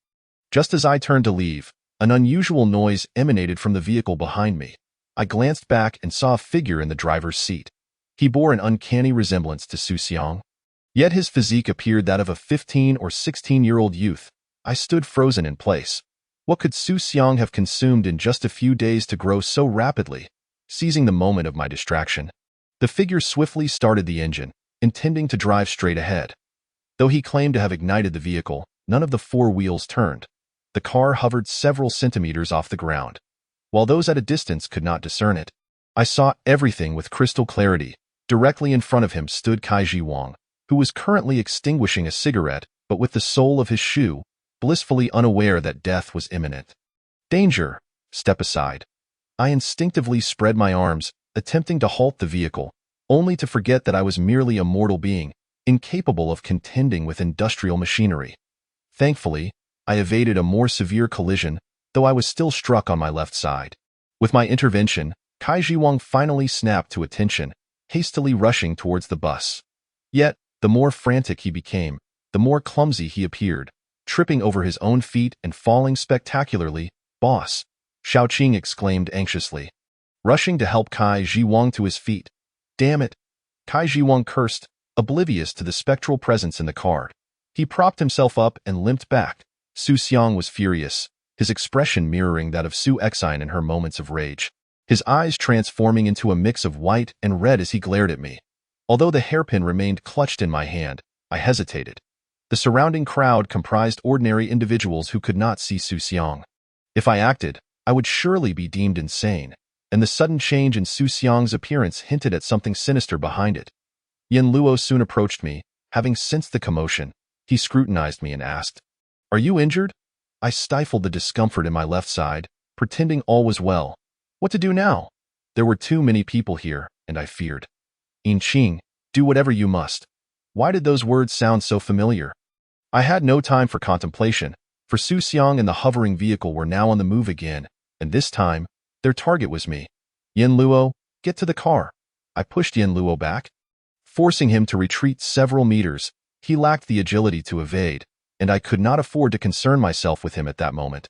Just as I turned to leave, an unusual noise emanated from the vehicle behind me. I glanced back and saw a figure in the driver's seat. He bore an uncanny resemblance to Su Xiang, yet his physique appeared that of a 15 or 16-year-old youth. I stood frozen in place. What could Su Xiang have consumed in just a few days to grow so rapidly? Seizing the moment of my distraction, the figure swiftly started the engine, intending to drive straight ahead. Though he claimed to have ignited the vehicle, none of the 4 wheels turned. The car hovered several centimeters off the ground. While those at a distance could not discern it, I saw everything with crystal clarity. Directly in front of him stood Kaiji Wang, who was currently extinguishing a cigarette, but with the sole of his shoe, blissfully unaware that death was imminent. "Danger! Step aside." I instinctively spread my arms, attempting to halt the vehicle, only to forget that I was merely a mortal being, incapable of contending with industrial machinery. Thankfully, I evaded a more severe collision, though I was still struck on my left side. With my intervention, Kaiji Wang finally snapped to attention, hastily rushing towards the bus. Yet, the more frantic he became, the more clumsy he appeared, tripping over his own feet and falling spectacularly. "Boss!" Xiaoqing exclaimed anxiously, rushing to help Kaiji Wang to his feet. "Damn it!" Kaiji Wang cursed, oblivious to the spectral presence in the car. He propped himself up and limped back. Su Xiang was furious, his expression mirroring that of Su Exine in her moments of rage, his eyes transforming into a mix of white and red as he glared at me. Although the hairpin remained clutched in my hand, I hesitated. The surrounding crowd comprised ordinary individuals who could not see Su Xiang. If I acted, I would surely be deemed insane, and the sudden change in Su Xiang's appearance hinted at something sinister behind it. Yin Luo soon approached me. Having sensed the commotion, he scrutinized me and asked, "Are you injured?" I stifled the discomfort in my left side, pretending all was well. What to do now? There were too many people here, and I feared. "In Qing, do whatever you must." Why did those words sound so familiar? I had no time for contemplation, for Su Xiang and the hovering vehicle were now on the move again, and this time, their target was me. "Yin Luo, get to the car." I pushed Yin Luo back, forcing him to retreat several meters. He lacked the agility to evade, and I could not afford to concern myself with him at that moment.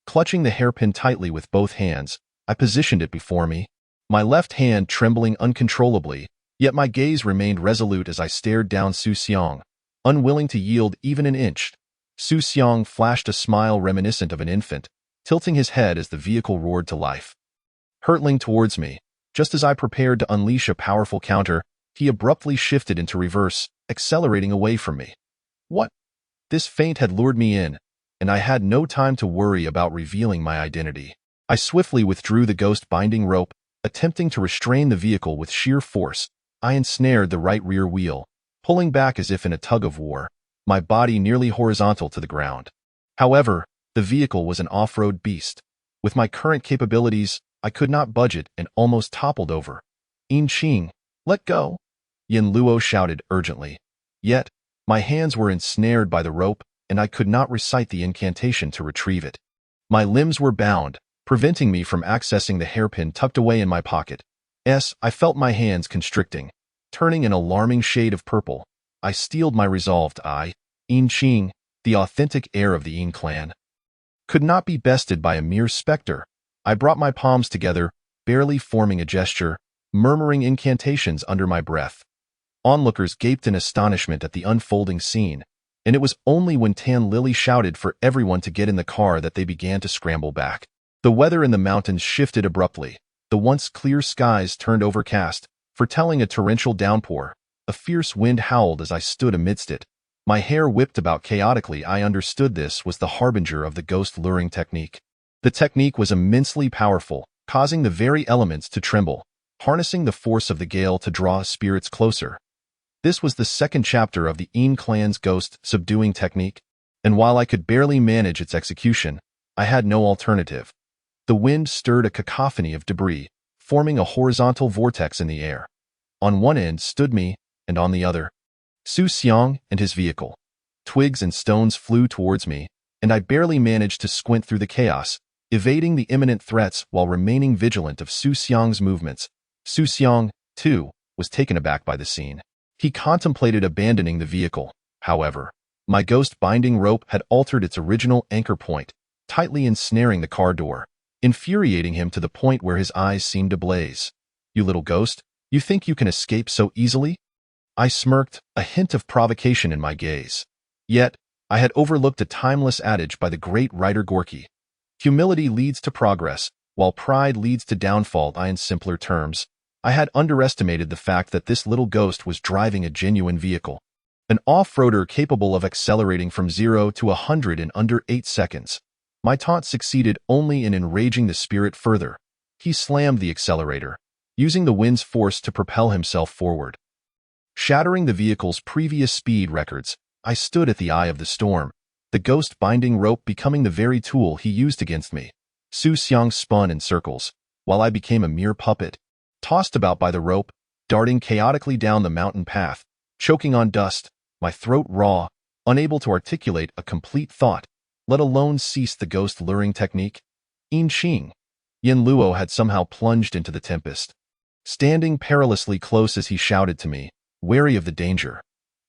Clutching the hairpin tightly with both hands, I positioned it before me, my left hand trembling uncontrollably, yet my gaze remained resolute as I stared down Su Xiang, unwilling to yield even an inch. Su Xiang flashed a smile reminiscent of an infant, tilting his head as the vehicle roared to life. Hurtling towards me, just as I prepared to unleash a powerful counter, he abruptly shifted into reverse, accelerating away from me. What? This feint had lured me in, and I had no time to worry about revealing my identity. I swiftly withdrew the ghost binding rope, attempting to restrain the vehicle with sheer force. I ensnared the right rear wheel, pulling back as if in a tug-of-war, my body nearly horizontal to the ground. However, the vehicle was an off-road beast. With my current capabilities, I could not budge it and almost toppled over. "In Qing, let go!" Yin Luo shouted urgently. Yet, my hands were ensnared by the rope, and I could not recite the incantation to retrieve it. My limbs were bound, preventing me from accessing the hairpin tucked away in my pocket. I felt my hands constricting, turning an alarming shade of purple. I steeled my resolve to In Qing, the authentic heir of the Yin clan, could not be bested by a mere specter. I brought my palms together, barely forming a gesture, murmuring incantations under my breath. Onlookers gaped in astonishment at the unfolding scene, and it was only when Tan Lily shouted for everyone to get in the car that they began to scramble back. The weather in the mountains shifted abruptly. The once clear skies turned overcast, foretelling a torrential downpour. A fierce wind howled as I stood amidst it. My hair whipped about chaotically. I understood this was the harbinger of the ghost luring technique. The technique was immensely powerful, causing the very elements to tremble, harnessing the force of the gale to draw spirits closer. This was the second chapter of the Een clan's ghost subduing technique, and while I could barely manage its execution, I had no alternative. The wind stirred a cacophony of debris, forming a horizontal vortex in the air. On one end stood me, and on the other, Su Xiang and his vehicle. Twigs and stones flew towards me, and I barely managed to squint through the chaos, evading the imminent threats while remaining vigilant of Su Xiang's movements. Su Xiang, too, was taken aback by the scene. He contemplated abandoning the vehicle. However, my ghost binding rope had altered its original anchor point, tightly ensnaring the car door, infuriating him to the point where his eyes seemed ablaze. "You little ghost, you think you can escape so easily?" I smirked, a hint of provocation in my gaze. Yet, I had overlooked a timeless adage by the great writer Gorky. Humility leads to progress, while pride leads to downfall. In simpler terms, I had underestimated the fact that this little ghost was driving a genuine vehicle. An off-roader capable of accelerating from 0 to 100 in under 8 seconds. My taunt succeeded only in enraging the spirit further. He slammed the accelerator, using the wind's force to propel himself forward. Shattering the vehicle's previous speed records, I stood at the eye of the storm, the ghost binding rope becoming the very tool he used against me. Su Xiang spun in circles, while I became a mere puppet, tossed about by the rope, darting chaotically down the mountain path, choking on dust, my throat raw, unable to articulate a complete thought, let alone cease the ghost luring technique. Een Qing. Yin Luo had somehow plunged into the tempest, standing perilously close as he shouted to me, wary of the danger.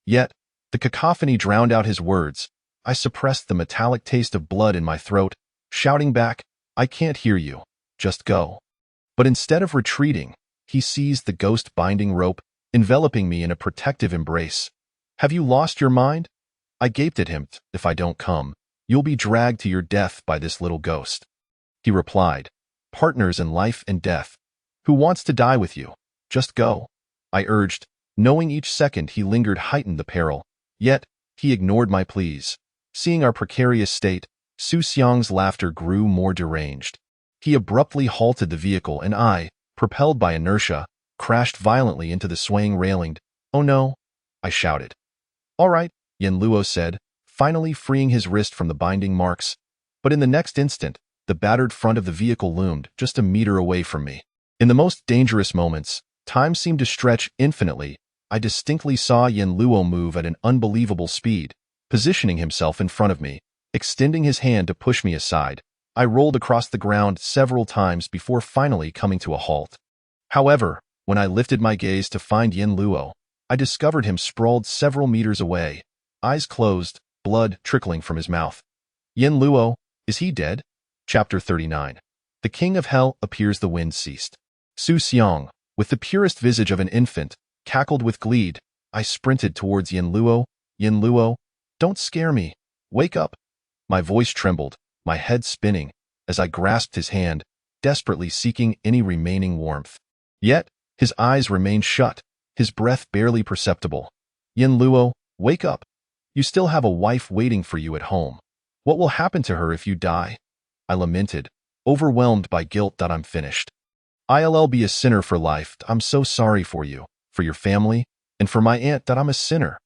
Yet, the cacophony drowned out his words. I suppressed the metallic taste of blood in my throat, shouting back, "I can't hear you. Just go." But instead of retreating, he seized the ghost binding rope, enveloping me in a protective embrace. "Have you lost your mind?" I gaped at him. "If I don't come, you'll be dragged to your death by this little ghost." He replied, "Partners in life and death. Who wants to die with you? Just go." I urged, knowing each second he lingered heightened the peril. Yet, he ignored my pleas. Seeing our precarious state, Su Xiang's laughter grew more deranged. He abruptly halted the vehicle and I, propelled by inertia, crashed violently into the swaying railing. "Oh no," I shouted. "All right," Yin Luo said, finally freeing his wrist from the binding marks. But in the next instant, the battered front of the vehicle loomed just a meter away from me. In the most dangerous moments, time seemed to stretch infinitely. I distinctly saw Yin Luo move at an unbelievable speed, positioning himself in front of me, extending his hand to push me aside. I rolled across the ground several times before finally coming to a halt. However, when I lifted my gaze to find Yin Luo, I discovered him sprawled several meters away, eyes closed, blood trickling from his mouth. Yin Luo, is he dead? Chapter 39. The King of Hell appears. The wind ceased. Su Xiang, with the purest visage of an infant, cackled with glee. I sprinted towards Yin Luo. "Yin Luo, don't scare me. Wake up." My voice trembled, my head spinning, as I grasped his hand, desperately seeking any remaining warmth. Yet, his eyes remained shut, his breath barely perceptible. "Yin Luo, wake up. You still have a wife waiting for you at home. What will happen to her if you die?" I lamented, overwhelmed by guilt. "I'm finished. I'll be a sinner for life. I'm so sorry for you, for your family, and for my aunt. I'm a sinner."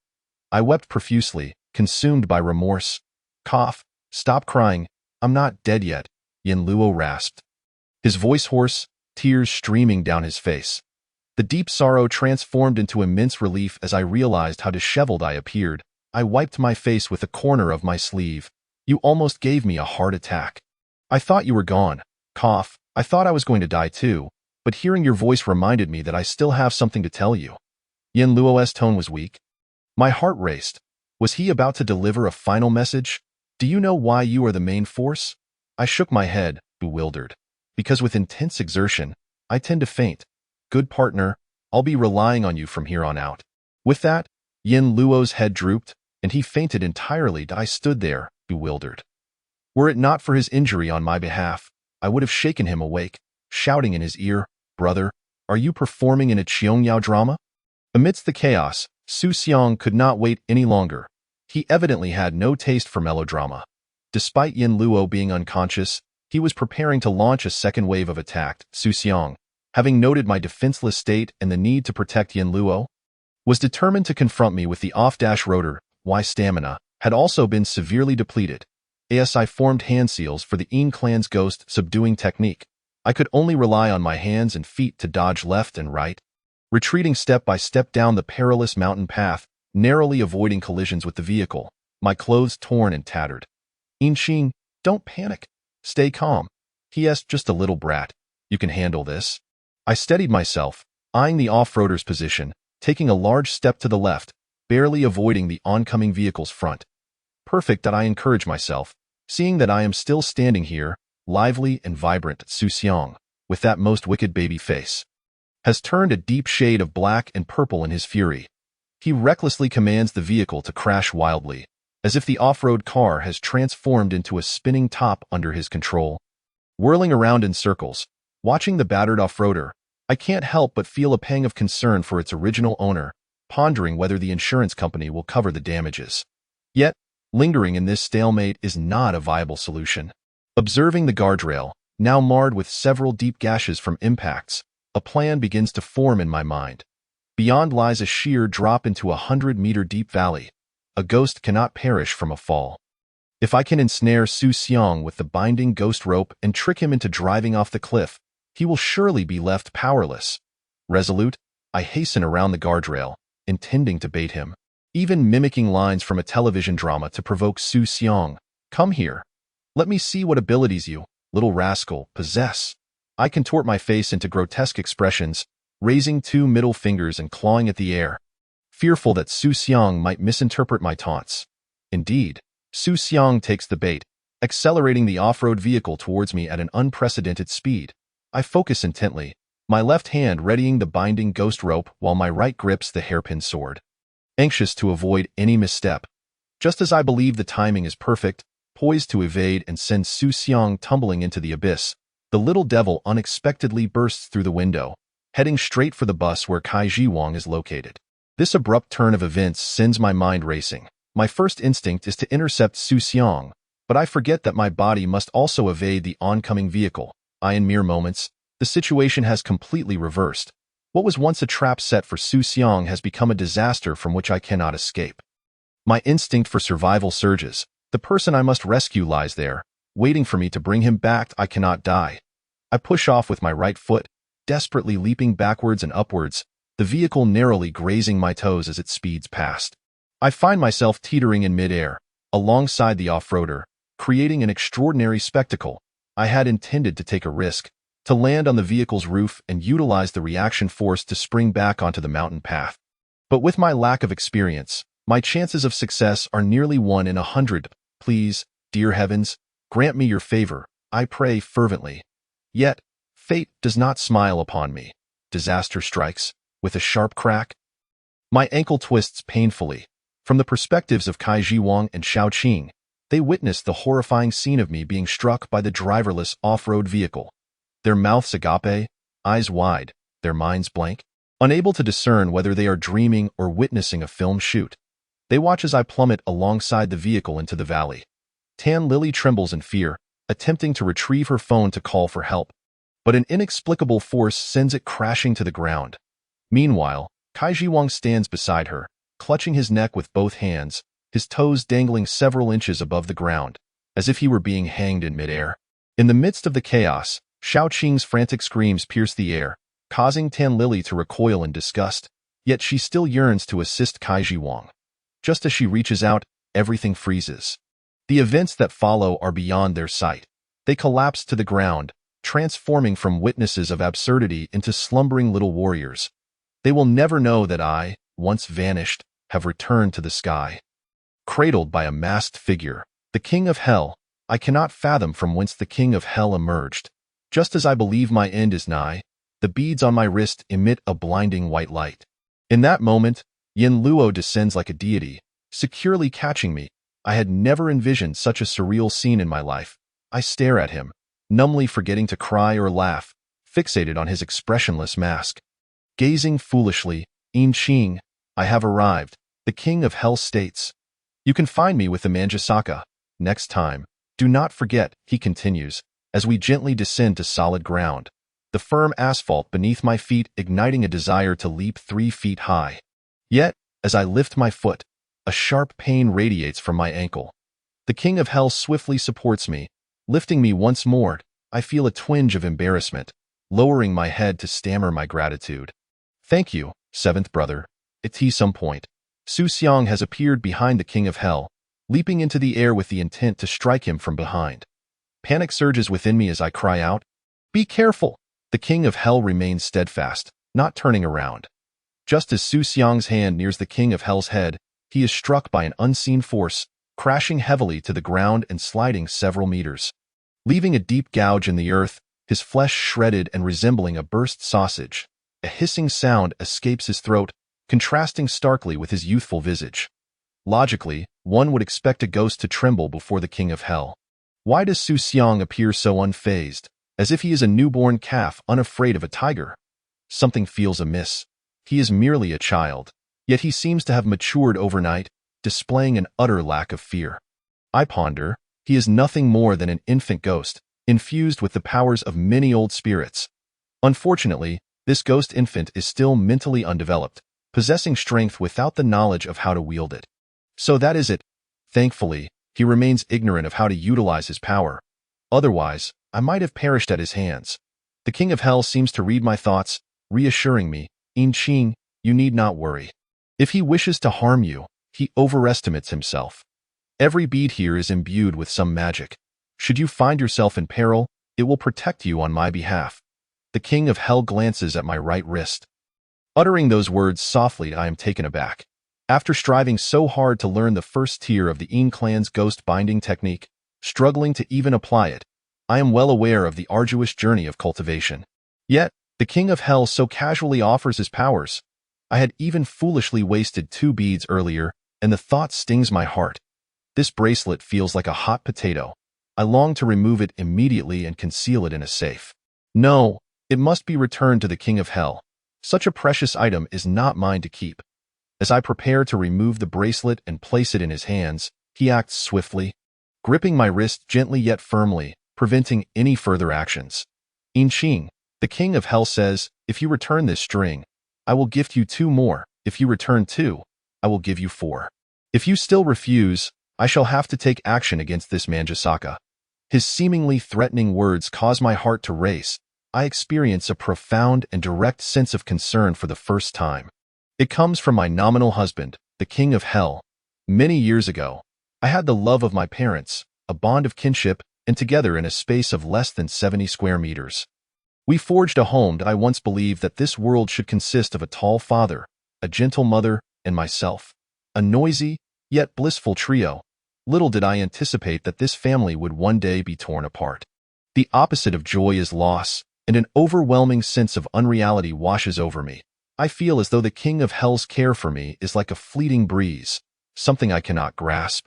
I wept profusely, consumed by remorse. "Cough, stop crying. I'm not dead yet," Yin Luo rasped, his voice hoarse, tears streaming down his face. The deep sorrow transformed into immense relief as I realized how disheveled I appeared. I wiped my face with a corner of my sleeve. "You almost gave me a heart attack. I thought you were gone." Cough. "I thought I was going to die too, but hearing your voice reminded me that I still have something to tell you." Yin Luo's tone was weak. My heart raced. Was he about to deliver a final message? "Do you know why you are the main force?" I shook my head, bewildered. "Because with intense exertion, I tend to faint. Good partner, I'll be relying on you from here on out." With that, Yin Luo's head drooped, and he fainted entirely. I stood there, bewildered. Were it not for his injury on my behalf, I would have shaken him awake. shouting in his ear, "Brother, are you performing in a Qiangyao drama?" Amidst the chaos, Su Xiang could not wait any longer. He evidently had no taste for melodrama. Despite Yin Luo being unconscious, he was preparing to launch a second wave of attack. Su Xiang, having noted my defenseless state and the need to protect Yin Luo, was determined to confront me with the off-dash rotor. My stamina had also been severely depleted. As I formed hand seals for the Yin clan's ghost subduing technique, I could only rely on my hands and feet to dodge left and right, retreating step by step down the perilous mountain path, narrowly avoiding collisions with the vehicle, my clothes torn and tattered. "Yin Xing, don't panic. Stay calm. He.S. just a little brat. You can handle this." I steadied myself, eyeing the off-roader's position, taking a large step to the left, barely avoiding the oncoming vehicle's front. "Perfect," I encourage myself, seeing that I am still standing here, lively and vibrant. Su Xiang, with that most wicked baby face, has turned a deep shade of black and purple in his fury. He recklessly commands the vehicle to crash wildly, as if the off-road car has transformed into a spinning top under his control. Whirling around in circles, watching the battered off-roader, I can't help but feel a pang of concern for its original owner, pondering whether the insurance company will cover the damages. Yet, lingering in this stalemate is not a viable solution. Observing the guardrail, now marred with several deep gashes from impacts, a plan begins to form in my mind. Beyond lies a sheer drop into a 100-meter deep valley. A ghost cannot perish from a fall. If I can ensnare Su Xiang with the binding ghost rope and trick him into driving off the cliff, he will surely be left powerless. Resolute, I hasten around the guardrail, intending to bait him, even mimicking lines from a television drama to provoke Su Xiang. "Come here. Let me see what abilities you, little rascal, possess." I contort my face into grotesque expressions, raising two middle fingers and clawing at the air, fearful that Su Xiang might misinterpret my taunts. Indeed, Su Xiang takes the bait, accelerating the off-road vehicle towards me at an unprecedented speed. I focus intently, my left hand readying the binding ghost rope while my right grips the hairpin sword, anxious to avoid any misstep. Just as I believe the timing is perfect, poised to evade and send Su Xiang tumbling into the abyss, the little devil unexpectedly bursts through the window, heading straight for the bus where Kai Jiwang is located. This abrupt turn of events sends my mind racing. My first instinct is to intercept Su Xiang, but I forget that my body must also evade the oncoming vehicle. In mere moments, the situation has completely reversed. What was once a trap set for Su Xiang has become a disaster from which I cannot escape. My instinct for survival surges. The person I must rescue lies there, waiting for me to bring him back. I cannot die. I push off with my right foot, desperately leaping backwards and upwards, the vehicle narrowly grazing my toes as it speeds past. I find myself teetering in midair, alongside the off-roader, creating an extraordinary spectacle. I had intended to take a risk, to land on the vehicle's roof and utilize the reaction force to spring back onto the mountain path. But with my lack of experience, my chances of success are nearly 1 in 100. Please, dear heavens, grant me your favor, I pray fervently. Yet, fate does not smile upon me. Disaster strikes, with a sharp crack. My ankle twists painfully. From the perspectives of Kai Jiwang and Xiao Qing, they witnessed the horrifying scene of me being struck by the driverless off-road vehicle. Their mouths agape, eyes wide, their minds blank, unable to discern whether they are dreaming or witnessing a film shoot. They watch as I plummet alongside the vehicle into the valley. Tan Lily trembles in fear, attempting to retrieve her phone to call for help, but an inexplicable force sends it crashing to the ground. Meanwhile, Kai Jiwang stands beside her, clutching his neck with both hands, his toes dangling several inches above the ground, as if he were being hanged in midair. In the midst of the chaos, Xiao Qing's frantic screams pierce the air, causing Tan Lily to recoil in disgust, yet she still yearns to assist Kai Jiwang. Just as she reaches out, everything freezes. The events that follow are beyond their sight. They collapse to the ground, transforming from witnesses of absurdity into slumbering little warriors. They will never know that I, once vanished, have returned to the sky. Cradled by a masked figure, the King of Hell, I cannot fathom from whence the King of Hell emerged. Just as I believe my end is nigh, the beads on my wrist emit a blinding white light. In that moment, Yin Luo descends like a deity, securely catching me. I had never envisioned such a surreal scene in my life. I stare at him, numbly forgetting to cry or laugh, fixated on his expressionless mask. Gazing foolishly, "In Qing, I have arrived," the king of hell states. "You can find me with the Manjusaka. Next time, do not forget," he continues, as we gently descend to solid ground, the firm asphalt beneath my feet igniting a desire to leap 3 feet high. Yet, as I lift my foot, a sharp pain radiates from my ankle. The king of hell swiftly supports me, lifting me once more. I feel a twinge of embarrassment, lowering my head to stammer my gratitude. "Thank you, seventh brother." At some point, Su Xiang has appeared behind the king of hell, leaping into the air with the intent to strike him from behind. Panic surges within me as I cry out, "Be careful!" The king of hell remains steadfast, not turning around. Just as Su Xiang's hand nears the king of hell's head, he is struck by an unseen force, crashing heavily to the ground and sliding several meters. Leaving a deep gouge in the earth, his flesh shredded and resembling a burst sausage. A hissing sound escapes his throat, contrasting starkly with his youthful visage. Logically, one would expect a ghost to tremble before the king of hell. Why does Su Xiang appear so unfazed, as if he is a newborn calf unafraid of a tiger? Something feels amiss. He is merely a child, yet he seems to have matured overnight, displaying an utter lack of fear. I ponder, he is nothing more than an infant ghost, infused with the powers of many old spirits. Unfortunately, this ghost infant is still mentally undeveloped, possessing strength without the knowledge of how to wield it. So that is it. Thankfully, he remains ignorant of how to utilize his power. Otherwise, I might have perished at his hands. The king of hell seems to read my thoughts, reassuring me, "In Qing, you need not worry. If he wishes to harm you, he overestimates himself. Every bead here is imbued with some magic. Should you find yourself in peril, it will protect you on my behalf." The king of hell glances at my right wrist. Uttering those words softly, I am taken aback. After striving so hard to learn the first tier of the Yin clan's ghost binding technique, struggling to even apply it, I am well aware of the arduous journey of cultivation. Yet, the king of hell so casually offers his powers. I had even foolishly wasted 2 beads earlier, and the thought stings my heart. This bracelet feels like a hot potato. I long to remove it immediately and conceal it in a safe. No, it must be returned to the king of hell. Such a precious item is not mine to keep. As I prepare to remove the bracelet and place it in his hands, he acts swiftly, gripping my wrist gently yet firmly, preventing any further actions. "In Qing," the king of hell says, "If you return this string, I will gift you 2 more. If you return 2, I will give you 4. If you still refuse, I shall have to take action against this Manjusaka." His seemingly threatening words cause my heart to race. I experience a profound and direct sense of concern for the first time. It comes from my nominal husband, the king of hell. Many years ago, I had the love of my parents, a bond of kinship, and together in a space of less than 70 square meters. We forged a home that I once believed that this world should consist of a tall father, a gentle mother, and myself. A noisy, yet blissful trio. Little did I anticipate that this family would one day be torn apart. The opposite of joy is loss, and an overwhelming sense of unreality washes over me. I feel as though the king of hell's care for me is like a fleeting breeze, something I cannot grasp,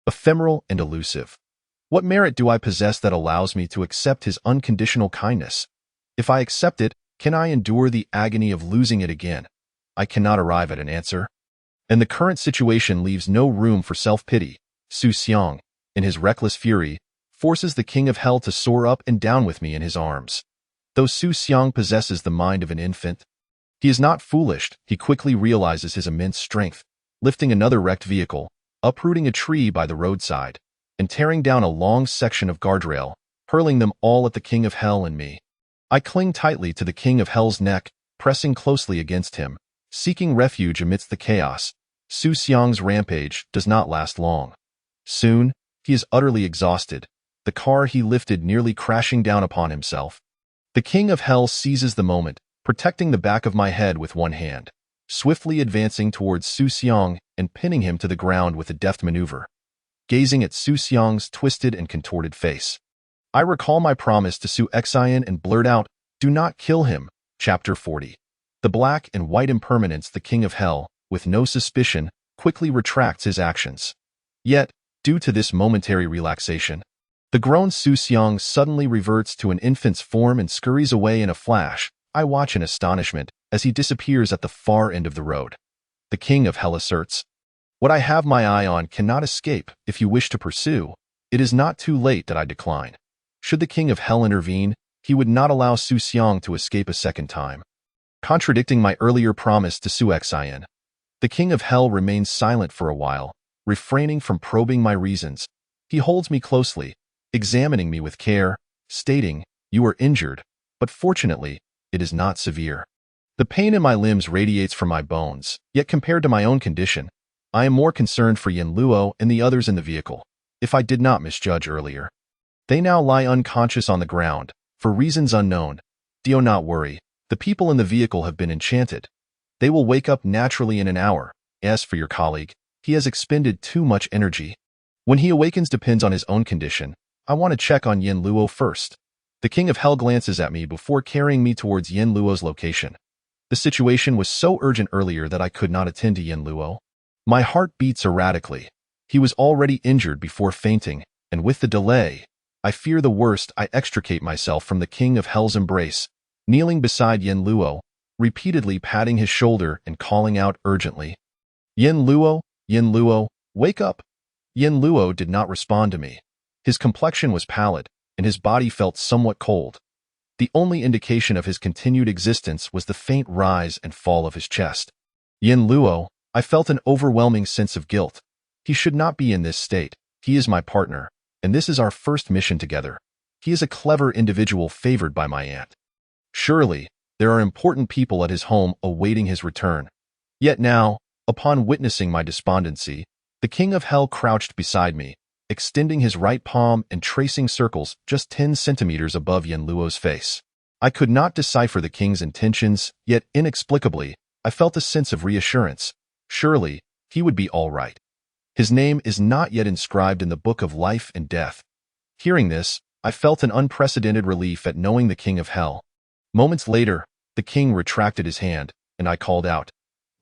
ephemeral and elusive. What merit do I possess that allows me to accept his unconditional kindness? If I accept it, can I endure the agony of losing it again? I cannot arrive at an answer. And the current situation leaves no room for self-pity. Su Xiang, in his reckless fury, forces the king of hell to soar up and down with me in his arms. Though Su Xiang possesses the mind of an infant, he is not foolish. He quickly realizes his immense strength, lifting another wrecked vehicle, uprooting a tree by the roadside, and tearing down a long section of guardrail, hurling them all at the king of hell and me. I cling tightly to the king of hell's neck, pressing closely against him, seeking refuge amidst the chaos. Su Xiang's rampage does not last long. Soon, he is utterly exhausted, the car he lifted nearly crashing down upon himself. The king of hell seizes the moment, protecting the back of my head with one hand, swiftly advancing towards Su Xiang and pinning him to the ground with a deft maneuver. Gazing at Su Xiang's twisted and contorted face, I recall my promise to Su Xian and blurt out, "Do not kill him." Chapter 40. The black and white impermanence, the king of hell, with no suspicion, quickly retracts his actions. Yet, due to this momentary relaxation, The grown Su Xiang suddenly reverts to an infant's form and scurries away in a flash. I watch in astonishment as he disappears at the far end of the road. The king of hell asserts, "What I have my eye on cannot escape. If you wish to pursue, it is not too late." That I decline. Should the king of hell intervene, he would not allow Su Xiang to escape a second time. Contradicting my earlier promise to Su Xian, the king of hell remains silent for a while, refraining from probing my reasons. He holds me closely, examining me with care, stating, "You are injured, but fortunately, it is not severe." The pain in my limbs radiates from my bones, yet compared to my own condition, I am more concerned for Yin Luo and the others in the vehicle. If I did not misjudge earlier, they now lie unconscious on the ground, for reasons unknown. Do not worry, the people in the vehicle have been enchanted. They will wake up naturally in an hour. As for your colleague, he has expended too much energy. When he awakens depends on his own condition. I want to check on Yin Luo first. The king of hell glances at me before carrying me towards Yin Luo's location. The situation was so urgent earlier that I could not attend to Yin Luo. My heart beats erratically. He was already injured before fainting, and with the delay, I fear the worst. I extricate myself from the king of hell's embrace, kneeling beside Yin Luo, repeatedly patting his shoulder and calling out urgently, Yin Luo, wake up!" Yin Luo did not respond to me. His complexion was pallid, and his body felt somewhat cold. The only indication of his continued existence was the faint rise and fall of his chest. Yin Luo, I felt an overwhelming sense of guilt. He should not be in this state. He is my partner, and this is our first mission together. He is a clever individual favored by my aunt. Surely, there are important people at his home awaiting his return. Yet now, upon witnessing my despondency, the king of hell crouched beside me, extending his right palm and tracing circles just 10 centimeters above Yin Luo's face. I could not decipher the king's intentions, yet inexplicably, I felt a sense of reassurance. Surely, he would be all right. His name is not yet inscribed in the book of life and death. Hearing this, I felt an unprecedented relief at knowing the king of hell. Moments later, the king retracted his hand, and I called out,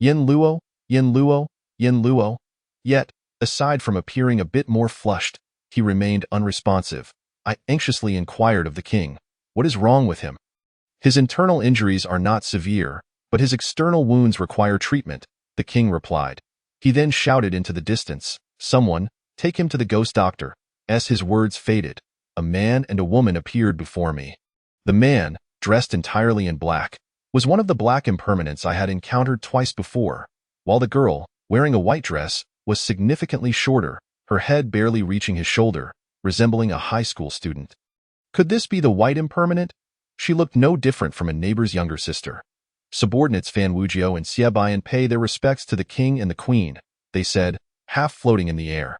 Yin Luo, Yin Luo, Yin Luo. Yet, aside from appearing a bit more flushed, he remained unresponsive. I anxiously inquired of the king, what is wrong with him? His internal injuries are not severe, but his external wounds require treatment, the king replied. He then shouted into the distance, someone, take him to the ghost doctor. As his words faded, a man and a woman appeared before me. The man, dressed entirely in black, was one of the black impermanents I had encountered twice before, while the girl, wearing a white dress, was significantly shorter, her head barely reaching his shoulder, resembling a high school student. Could this be the white impermanent? She looked no different from a neighbor's younger sister. Subordinates Fan Wujiu and Xie Baiyan pay their respects to the king and the queen, they said, half floating in the air.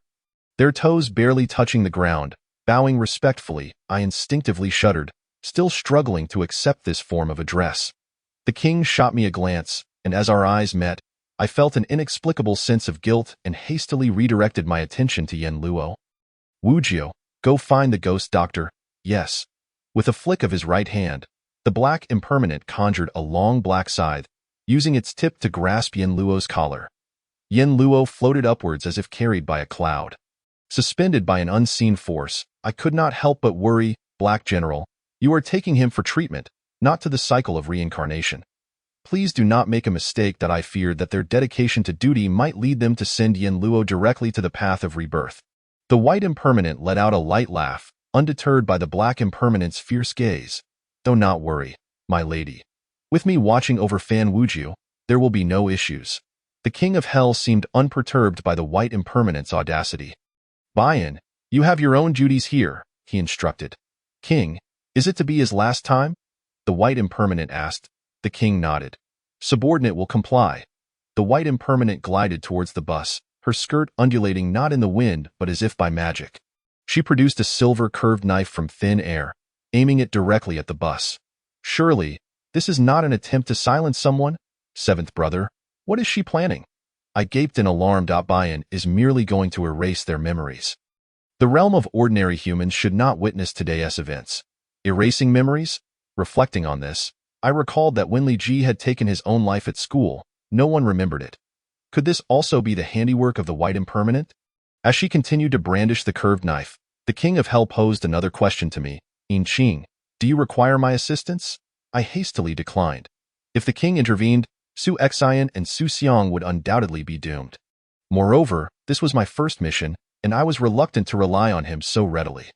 Their toes barely touching the ground, bowing respectfully, I instinctively shuddered, still struggling to accept this form of address. The king shot me a glance, and as our eyes met, I felt an inexplicable sense of guilt and hastily redirected my attention to Yin Luo. Wujiu, go find the ghost doctor. Yes. With a flick of his right hand, the black impermanent conjured a long black scythe, using its tip to grasp Yin Luo's collar. Yin Luo floated upwards as if carried by a cloud. Suspended by an unseen force, I could not help but worry, Black General, you are taking him for treatment, not to the cycle of reincarnation. Please do not make a mistake that I feared that their dedication to duty might lead them to send Yin Luo directly to the path of rebirth. The white impermanent let out a light laugh, undeterred by the black impermanent's fierce gaze. Do not worry, my lady. With me watching over Fan Wujiu, there will be no issues. The king of hell seemed unperturbed by the white impermanent's audacity. Baiyan, you have your own duties here, he instructed. King, is it to be his last time? The white impermanent asked. The king nodded. Subordinate will comply. The white impermanent glided towards the bus, her skirt undulating not in the wind but as if by magic. She produced a silver curved knife from thin air, aiming it directly at the bus. Surely, this is not an attempt to silence someone? Seventh brother, what is she planning? I gaped in alarm. Baiyan is merely going to erase their memories. The realm of ordinary humans should not witness today's events. Erasing memories? Reflecting on this, I recalled that when Li Ji had taken his own life at school, no one remembered it. Could this also be the handiwork of the white impermanent? As she continued to brandish the curved knife, The king of hell posed another question to me. "In Qing, do you require my assistance?" I hastily declined. If the king intervened, Su Xian and Su Xiang would undoubtedly be doomed. Moreover, this was my first mission, and I was reluctant to rely on him so readily.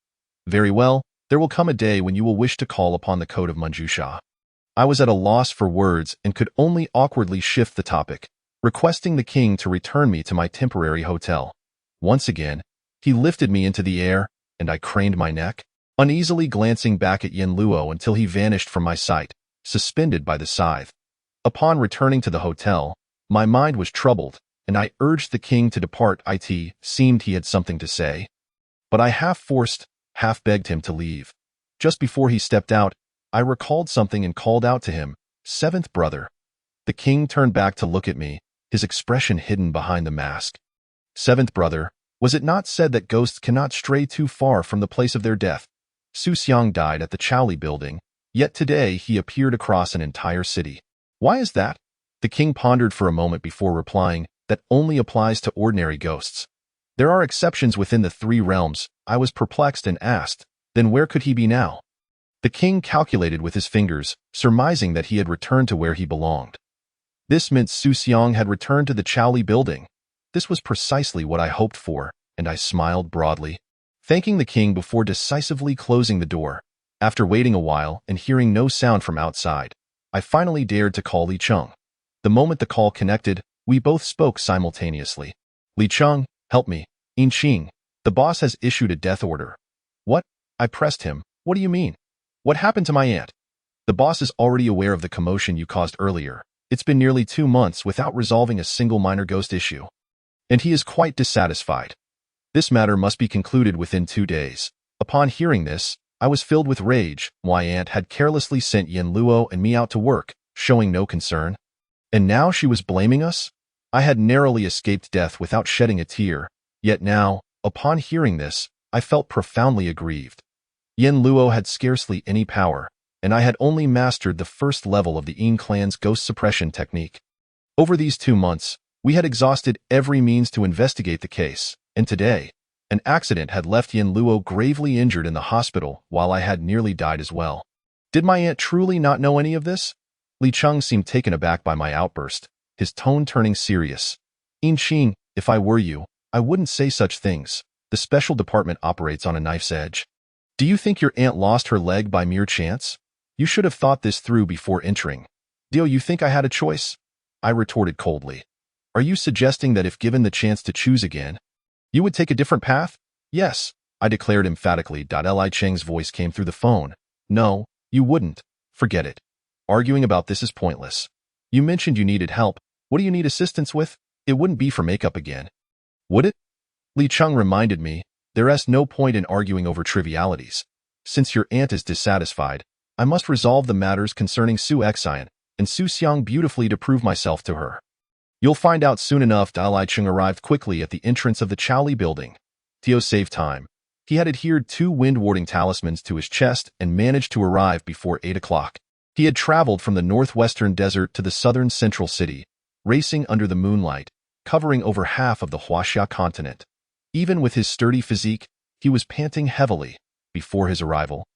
"Very well, there will come a day when you will wish to call upon the code of Manjusha." I was at a loss for words and could only awkwardly shift the topic, requesting the king to return me to my temporary hotel. Once again, he lifted me into the air, and I craned my neck, uneasily glancing back at Yin Luo until he vanished from my sight, suspended by the scythe. Upon returning to the hotel, my mind was troubled, and I urged the king to depart. It seemed he had something to say. But I half forced, half begged him to leave. Just before he stepped out, I recalled something and called out to him, "Seventh brother." The king turned back to look at me, his expression hidden behind the mask. "Seventh brother, was it not said that ghosts cannot stray too far from the place of their death? Su Xiang died at the Chaoli building, yet today he appeared across an entire city. Why is that?" The king pondered for a moment before replying, "That only applies to ordinary ghosts. There are exceptions within the three realms." I was perplexed and asked, "Then where could he be now?" The king calculated with his fingers, surmising that he had returned to where he belonged. This meant Su Xiang had returned to the Chaoli building. This was precisely what I hoped for, and I smiled broadly, thanking the king before decisively closing the door. After waiting a while and hearing no sound from outside, I finally dared to call Li Cheng. The moment the call connected, we both spoke simultaneously. "Li Cheng, help me. In Qing, the boss has issued a death order." "What?" I pressed him. "What do you mean? What happened to my aunt?" "The boss is already aware of the commotion you caused earlier. It's been nearly 2 months without resolving a single minor ghost issue, and he is quite dissatisfied. This matter must be concluded within 2 days." Upon hearing this, I was filled with rage. My aunt had carelessly sent Yin Luo and me out to work, showing no concern. And now she was blaming us? I had narrowly escaped death without shedding a tear, yet now, upon hearing this, I felt profoundly aggrieved. Yin Luo had scarcely any power, and I had only mastered the first level of the Yin clan's ghost suppression technique. Over these 2 months, we had exhausted every means to investigate the case, and today, an accident had left Yin Luo gravely injured in the hospital while I had nearly died as well. Did my aunt truly not know any of this? Li Cheng seemed taken aback by my outburst, his tone turning serious. "In Qing, if I were you, I wouldn't say such things. The special department operates on a knife's edge. Do you think your aunt lost her leg by mere chance? You should have thought this through before entering." "Do you think I had a choice?" I retorted coldly. "Are you suggesting that if given the chance to choose again, you would take a different path?" "Yes," I declared emphatically. Li Cheng's voice came through the phone. "No, you wouldn't. Forget it. Arguing about this is pointless. You mentioned you needed help. What do you need assistance with? It wouldn't be for makeup again, would it?" Li Cheng reminded me, "There's no point in arguing over trivialities. Since your aunt is dissatisfied, I must resolve the matters concerning Su Xian and Su Xiang beautifully to prove myself to her." "You'll find out soon enough." Li Cheng arrived quickly at the entrance of the Chaoli building. Tio saved time. He had adhered 2 wind-warding talismans to his chest and managed to arrive before 8 o'clock. He had traveled from the northwestern desert to the southern central city, racing under the moonlight, covering over half of the Huaxia continent. Even with his sturdy physique, he was panting heavily. Before his arrival,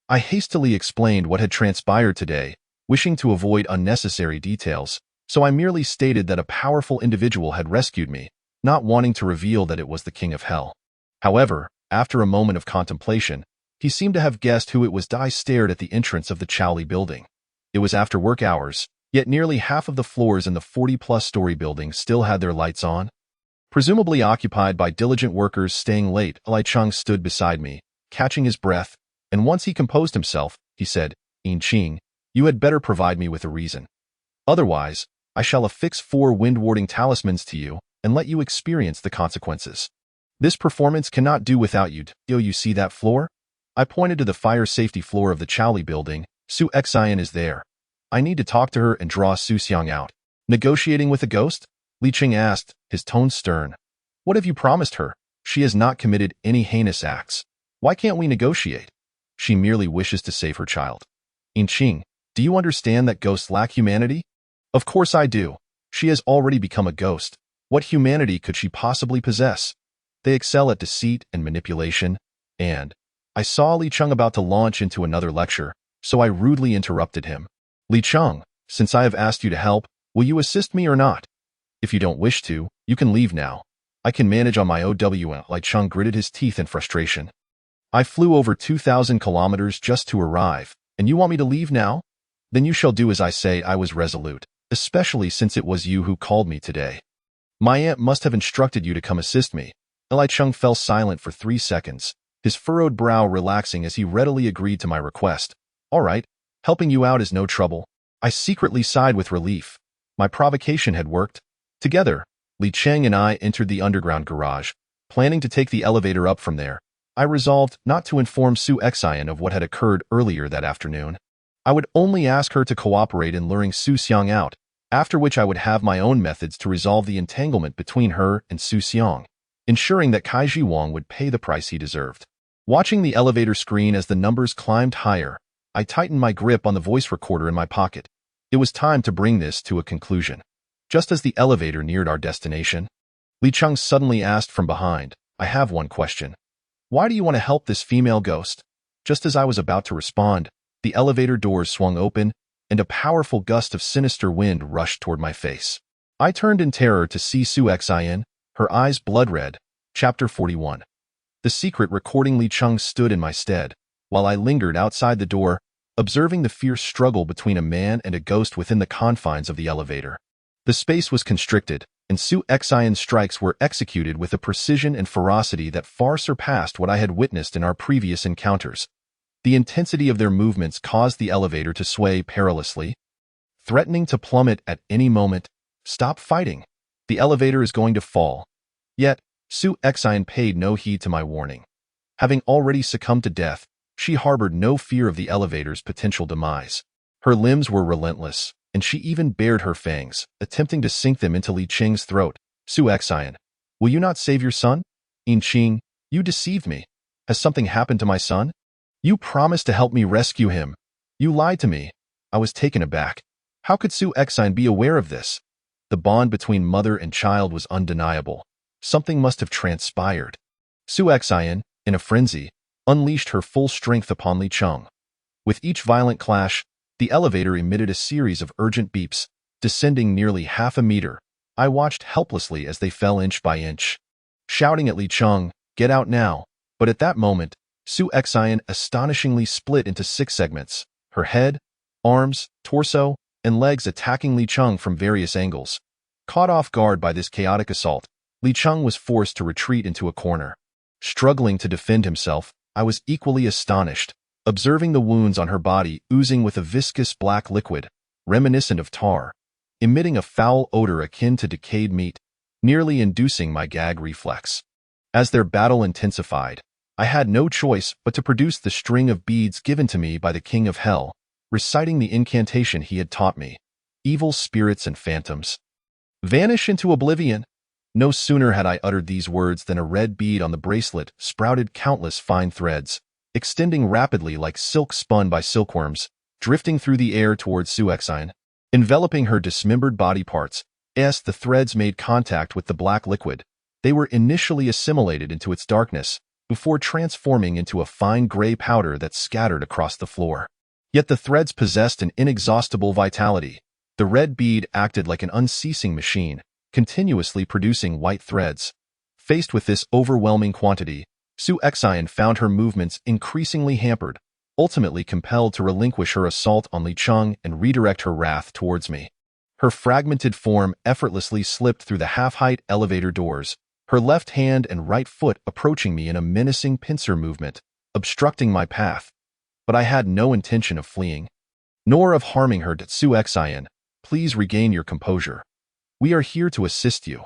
I hastily explained what had transpired today, wishing to avoid unnecessary details, so I merely stated that a powerful individual had rescued me, not wanting to reveal that it was the King of Hell. However, after a moment of contemplation, he seemed to have guessed who it was. I stared at the entrance of the Chaoli building. It was after work hours, yet nearly half of the floors in the 40-plus story building still had their lights on, presumably occupied by diligent workers staying late. Li Cheng stood beside me, catching his breath, and once he composed himself, he said, "In Qing, you had better provide me with a reason. Otherwise, I shall affix 4 wind-warding talismans to you and let you experience the consequences. This performance cannot do without you. Do you see that floor?" I pointed to the fire safety floor of the Chaoli building. "Su Xian is there. I need to talk to her and draw Su Xiang out." "Negotiating with a ghost?" Li Cheng asked, his tone stern. "What have you promised her? She has not committed any heinous acts. Why can't we negotiate? She merely wishes to save her child." "In Qing, do you understand that ghosts lack humanity?" "Of course I do. She has already become a ghost. What humanity could she possibly possess? They excel at deceit and manipulation. and I saw Li Cheng about to launch into another lecture, so I rudely interrupted him. Li Cheng, since I have asked you to help, will you assist me or not? If you don't wish to, you can leave now. I can manage on my own. Li Cheng gritted his teeth in frustration. I flew over 2,000 kilometers just to arrive, and you want me to leave now? Then you shall do as I say. I was resolute, especially since it was you who called me today. My aunt must have instructed you to come assist me. Li Cheng fell silent for 3 seconds, his furrowed brow relaxing as he readily agreed to my request. All right, helping you out is no trouble. I secretly sighed with relief. My provocation had worked. Together, Li Cheng and I entered the underground garage, planning to take the elevator up from there. I resolved not to inform Su Xian of what had occurred earlier that afternoon. I would only ask her to cooperate in luring Su Xiang out, after which I would have my own methods to resolve the entanglement between her and Su Xiang, ensuring that Kai Ji Wang would pay the price he deserved. Watching the elevator screen as the numbers climbed higher, I tightened my grip on the voice recorder in my pocket. It was time to bring this to a conclusion. Just as the elevator neared our destination, Li Cheng suddenly asked from behind, I have one question. Why do you want to help this female ghost? Just as I was about to respond, the elevator doors swung open, and a powerful gust of sinister wind rushed toward my face. I turned in terror to see Su Xian, her eyes blood red. Chapter 41. The secret recording. Li Cheng stood in my stead, while I lingered outside the door, observing the fierce struggle between a man and a ghost within the confines of the elevator. The space was constricted, and Su Xian's strikes were executed with a precision and ferocity that far surpassed what I had witnessed in our previous encounters. The intensity of their movements caused the elevator to sway perilously, threatening to plummet at any moment. Stop fighting. The elevator is going to fall. Yet, Su Xian paid no heed to my warning. Having already succumbed to death, she harbored no fear of the elevator's potential demise. Her limbs were relentless, and she even bared her fangs, attempting to sink them into Li Cheng's throat. Su Xian, will you not save your son? In Qing, you deceived me. Has something happened to my son? You promised to help me rescue him. You lied to me. I was taken aback. How could Su Xian be aware of this? The bond between mother and child was undeniable. Something must have transpired. Su Xian, in a frenzy, unleashed her full strength upon Li Cheng. With each violent clash, the elevator emitted a series of urgent beeps, descending nearly half a meter. I watched helplessly as they fell inch by inch, shouting at Li Cheng, "Get out now!" But at that moment, Su Xian astonishingly split into 6 segments, her head, arms, torso, and legs attacking Li Cheng from various angles. Caught off guard by this chaotic assault, Li Cheng was forced to retreat into a corner. Struggling to defend himself, I was equally astonished, observing the wounds on her body oozing with a viscous black liquid, reminiscent of tar, emitting a foul odor akin to decayed meat, nearly inducing my gag reflex. As their battle intensified, I had no choice but to produce the string of beads given to me by the King of Hell, reciting the incantation he had taught me. Evil spirits and phantoms, vanish into oblivion. No sooner had I uttered these words than a red bead on the bracelet sprouted countless fine threads, extending rapidly like silk spun by silkworms, drifting through the air towards Su Xian, enveloping her dismembered body parts. As the threads made contact with the black liquid, they were initially assimilated into its darkness, before transforming into a fine gray powder that scattered across the floor. Yet the threads possessed an inexhaustible vitality. The red bead acted like an unceasing machine, continuously producing white threads. Faced with this overwhelming quantity, Su Xian found her movements increasingly hampered, ultimately compelled to relinquish her assault on Li Cheng and redirect her wrath towards me. Her fragmented form effortlessly slipped through the half-height elevator doors, her left hand and right foot approaching me in a menacing pincer movement, obstructing my path. But I had no intention of fleeing, nor of harming her. Su Xian, please regain your composure. We are here to assist you.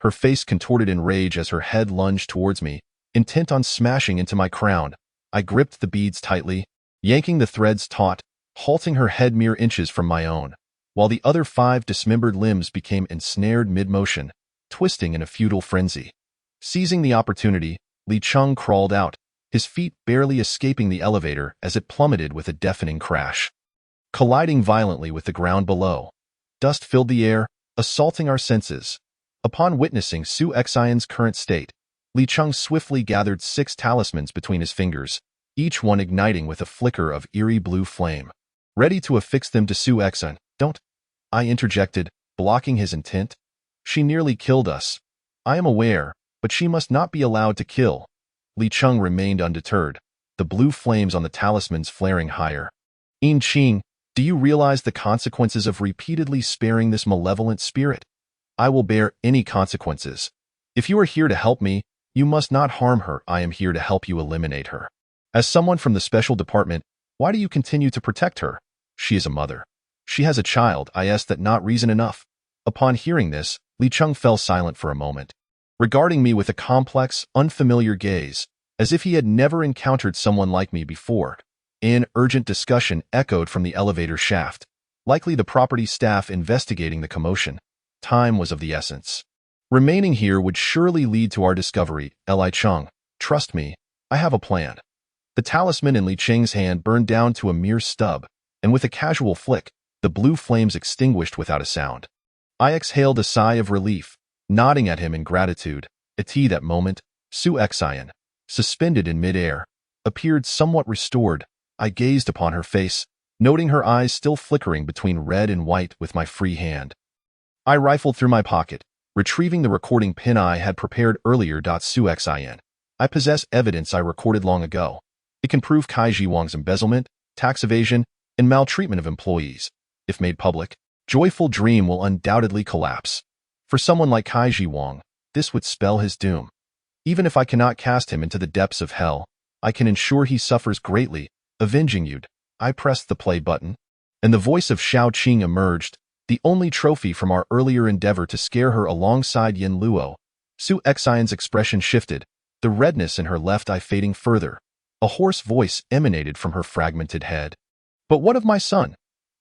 Her face contorted in rage as her head lunged towards me, intent on smashing into my crown. I gripped the beads tightly, yanking the threads taut, halting her head mere inches from my own, while the other 5 dismembered limbs became ensnared mid-motion, twisting in a futile frenzy. Seizing the opportunity, Li Cheng crawled out, his feet barely escaping the elevator as it plummeted with a deafening crash. Colliding violently with the ground below, dust filled the air, assaulting our senses. Upon witnessing Su Xian's current state, Li Cheng swiftly gathered 6 talismans between his fingers, each one igniting with a flicker of eerie blue flame. Ready to affix them to Su Exan. Don't, I interjected, blocking his intent. She nearly killed us. I am aware, but she must not be allowed to kill. Li Cheng remained undeterred, the blue flames on the talismans flaring higher. Yin Qing, do you realize the consequences of repeatedly sparing this malevolent spirit? I will bear any consequences. If you are here to help me, you must not harm her. I am here to help you eliminate her. As someone from the special department, why do you continue to protect her? She is a mother. She has a child. I asked that not reason enough. Upon hearing this, Li Cheng fell silent for a moment, regarding me with a complex, unfamiliar gaze, as if he had never encountered someone like me before. An urgent discussion echoed from the elevator shaft, likely the property staff investigating the commotion. Time was of the essence. Remaining here would surely lead to our discovery. Li Cheng, trust me, I have a plan. The talisman in Li Cheng's hand burned down to a mere stub, and with a casual flick, the blue flames extinguished without a sound. I exhaled a sigh of relief, nodding at him in gratitude. At that moment, Su Exan, suspended in midair, appeared somewhat restored. I gazed upon her face, noting her eyes still flickering between red and white with my free hand. I rifled through my pocket, retrieving the recording pin I had prepared earlier. Su Exan, I possess evidence I recorded long ago. It can prove Kai Ji Wang's embezzlement, tax evasion, and maltreatment of employees. If made public, Joyful Dream will undoubtedly collapse. For someone like Kai Ji Wang, this would spell his doom. Even if I cannot cast him into the depths of hell, I can ensure he suffers greatly, avenging you. I pressed the play button, and the voice of Shao Qing emerged, the only trophy from our earlier endeavor to scare her alongside Yin Luo. Su Exan's expression shifted, the redness in her left eye fading further. A hoarse voice emanated from her fragmented head. But what of my son?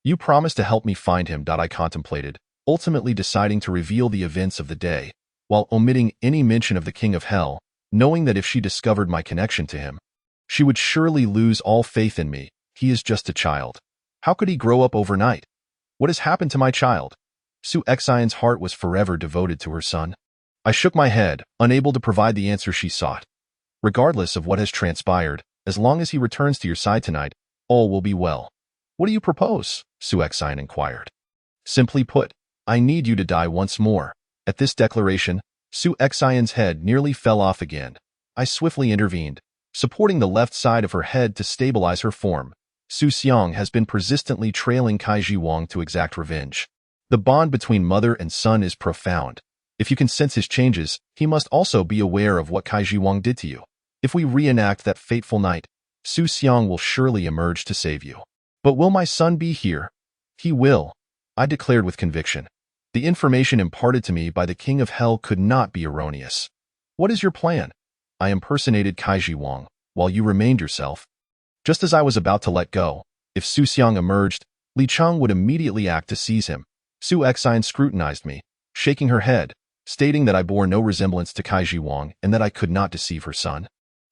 You promised to help me find him. I contemplated, ultimately deciding to reveal the events of the day, while omitting any mention of the King of Hell, knowing that if she discovered my connection to him, she would surely lose all faith in me. He is just a child. How could he grow up overnight? What has happened to my child? Su Exan's heart was forever devoted to her son. I shook my head, unable to provide the answer she sought. Regardless of what has transpired, as long as he returns to your side tonight, all will be well. What do you propose? Su Exan inquired. Simply put, I need you to die once more. At this declaration, Su Exan's head nearly fell off again. I swiftly intervened, supporting the left side of her head to stabilize her form. Su Xiang has been persistently trailing Kai Ji Wang to exact revenge. The bond between mother and son is profound. If you can sense his changes, he must also be aware of what Kai Ji Wang did to you. If we reenact that fateful night, Su Xiang will surely emerge to save you. But will my son be here? He will, I declared with conviction. The information imparted to me by the King of Hell could not be erroneous. What is your plan? I impersonated Kai Ji Wang, while you remained yourself. Just as I was about to let go, if Su Xiang emerged, Li Cheng would immediately act to seize him. Su Exan scrutinized me, shaking her head, stating that I bore no resemblance to Kai Ji Wang and that I could not deceive her son.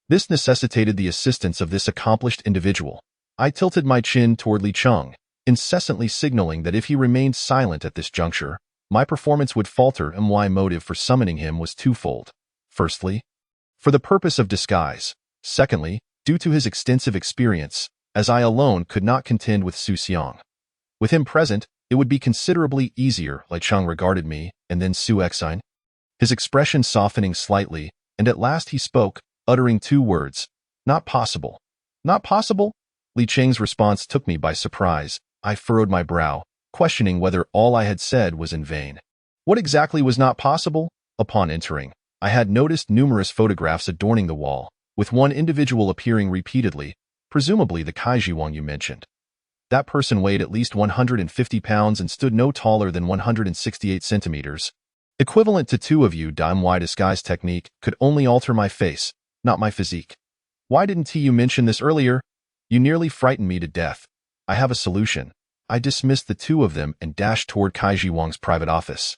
This necessitated the assistance of this accomplished individual. I tilted my chin toward Li Cheng, incessantly signaling that if he remained silent at this juncture, my performance would falter, and my motive for summoning him was twofold. Firstly, for the purpose of disguise. Secondly, due to his extensive experience, as I alone could not contend with Su Xiang. With him present, it would be considerably easier. Li Cheng regarded me, and then Su Exan, his expression softening slightly, and at last he spoke, uttering 2 words. Not possible. Not possible? Li Cheng's response took me by surprise. I furrowed my brow, questioning whether all I had said was in vain. What exactly was not possible? Upon entering, I had noticed numerous photographs adorning the wall, with one individual appearing repeatedly, presumably the Kai Ji Wang you mentioned. That person weighed at least 150 pounds and stood no taller than 168 centimeters. Equivalent to 2 of you. My disguise technique could only alter my face, not my physique. Why didn't you mention this earlier? You nearly frightened me to death. I have a solution. I dismissed the 2 of them and dashed toward Kai Ji Wang's private office.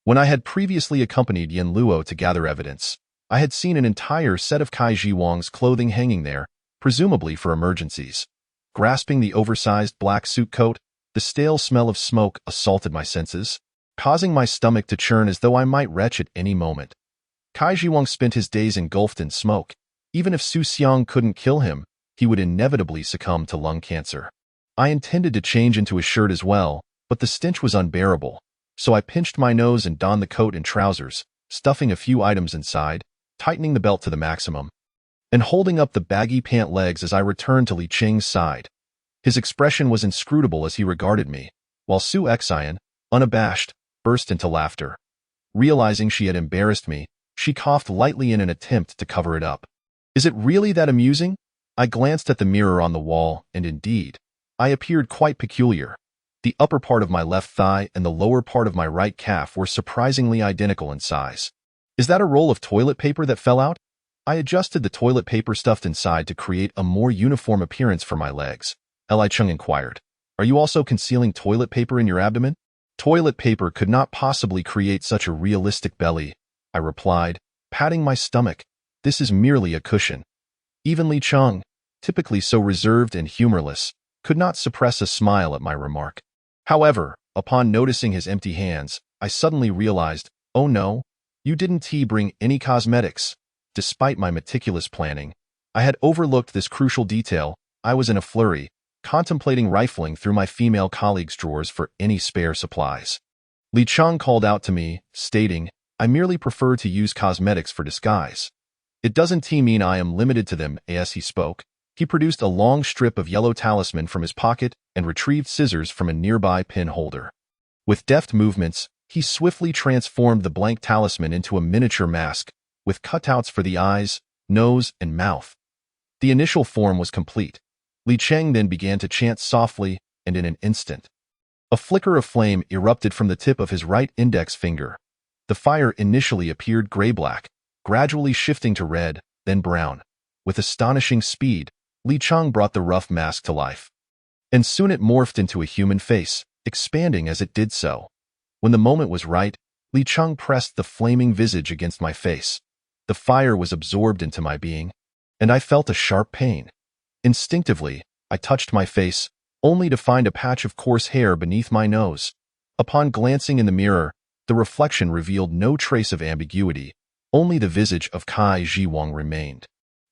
When I had previously accompanied Yin Luo to gather evidence, I had seen an entire set of Kai Ji Wang's clothing hanging there, presumably for emergencies. Grasping the oversized black suit coat, the stale smell of smoke assaulted my senses, causing my stomach to churn as though I might retch at any moment. Kai Jiwang spent his days engulfed in smoke. Even if Su Xiang couldn't kill him, he would inevitably succumb to lung cancer. I intended to change into a shirt as well, but the stench was unbearable, so I pinched my nose and donned the coat and trousers, stuffing a few items inside, tightening the belt to the maximum, and holding up the baggy pant legs as I returned to Li Cheng's side. His expression was inscrutable as he regarded me, while Su Xian, unabashed, burst into laughter. Realizing she had embarrassed me, she coughed lightly in an attempt to cover it up. Is it really that amusing? I glanced at the mirror on the wall, and indeed, I appeared quite peculiar. The upper part of my left thigh and the lower part of my right calf were surprisingly identical in size. Is that a roll of toilet paper that fell out? I adjusted the toilet paper stuffed inside to create a more uniform appearance for my legs. Li Cheng inquired. Are you also concealing toilet paper in your abdomen? Toilet paper could not possibly create such a realistic belly, I replied, patting my stomach. This is merely a cushion. Even Li Cheng, typically so reserved and humorless, could not suppress a smile at my remark. However, upon noticing his empty hands, I suddenly realized, oh no, you didn't bring any cosmetics. Despite my meticulous planning, I had overlooked this crucial detail. I was in a flurry, contemplating rifling through my female colleagues' drawers for any spare supplies. Li Cheng called out to me, stating, I merely prefer to use cosmetics for disguise. It doesn't mean I am limited to them. As he spoke, he produced a long strip of yellow talisman from his pocket and retrieved scissors from a nearby pin holder. With deft movements, he swiftly transformed the blank talisman into a miniature mask, with cutouts for the eyes, nose, and mouth. The initial form was complete. Li Cheng then began to chant softly, and in an instant, a flicker of flame erupted from the tip of his right index finger. The fire initially appeared gray-black, gradually shifting to red, then brown. With astonishing speed, Li Cheng brought the rough mask to life. And soon it morphed into a human face, expanding as it did so. When the moment was right, Li Cheng pressed the flaming visage against my face. The fire was absorbed into my being, and I felt a sharp pain. Instinctively, I touched my face, only to find a patch of coarse hair beneath my nose. Upon glancing in the mirror, the reflection revealed no trace of ambiguity. Only the visage of Kai Jiwang remained.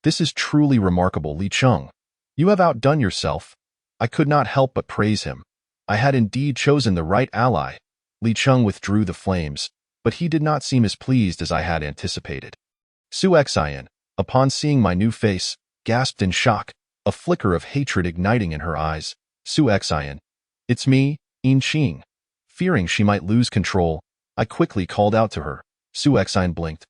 This is truly remarkable, Li Cheng. You have outdone yourself. I could not help but praise him. I had indeed chosen the right ally. Li Cheng withdrew the flames, but he did not seem as pleased as I had anticipated. Su Xian, upon seeing my new face, gasped in shock, a flicker of hatred igniting in her eyes. Su Xian. It's me, Yin Qing. Fearing she might lose control, I quickly called out to her. Su Xian blinked.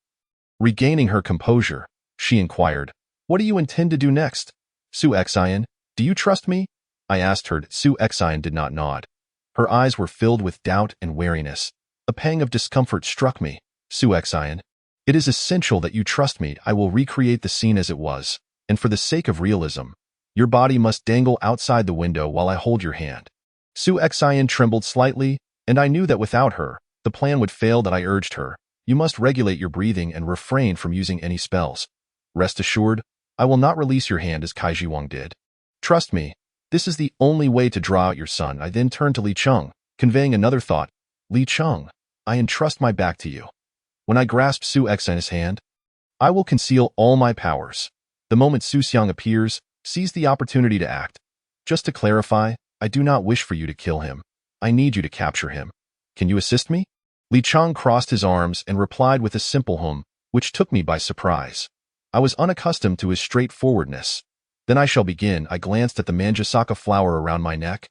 Regaining her composure, she inquired, what do you intend to do next? Su Xian, do you trust me? I asked her. Su Xian did not nod. Her eyes were filled with doubt and wariness. A pang of discomfort struck me. Su Xian, it is essential that you trust me. I will recreate the scene as it was, and for the sake of realism, your body must dangle outside the window while I hold your hand. Su Xian trembled slightly, and I knew that without her, the plan would fail. That I urged her, you must regulate your breathing and refrain from using any spells. Rest assured, I will not release your hand as Kai Jiwang did. Trust me, this is the only way to draw out your son. I then turned to Li Cheng, conveying another thought. Li Cheng, I entrust my back to you. When I grasped Su Xian's hand, I will conceal all my powers. The moment Su Xiang appears, seize the opportunity to act. Just to clarify, I do not wish for you to kill him. I need you to capture him. Can you assist me? Li Cheng crossed his arms and replied with a simple hum, which took me by surprise. I was unaccustomed to his straightforwardness. Then I shall begin. I glanced at the manjasaka flower around my neck.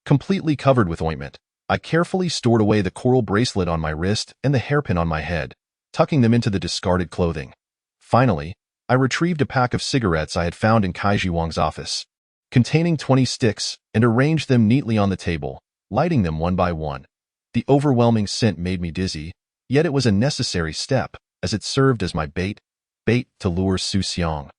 Completely covered with ointment, I carefully stored away the coral bracelet on my wrist and the hairpin on my head, tucking them into the discarded clothing. Finally, I retrieved a pack of cigarettes I had found in Kai Jiwang's office, containing 20 sticks, and arranged them neatly on the table, lighting them one by one. The overwhelming scent made me dizzy, yet it was a necessary step, as it served as my bait to lure Su Xiang.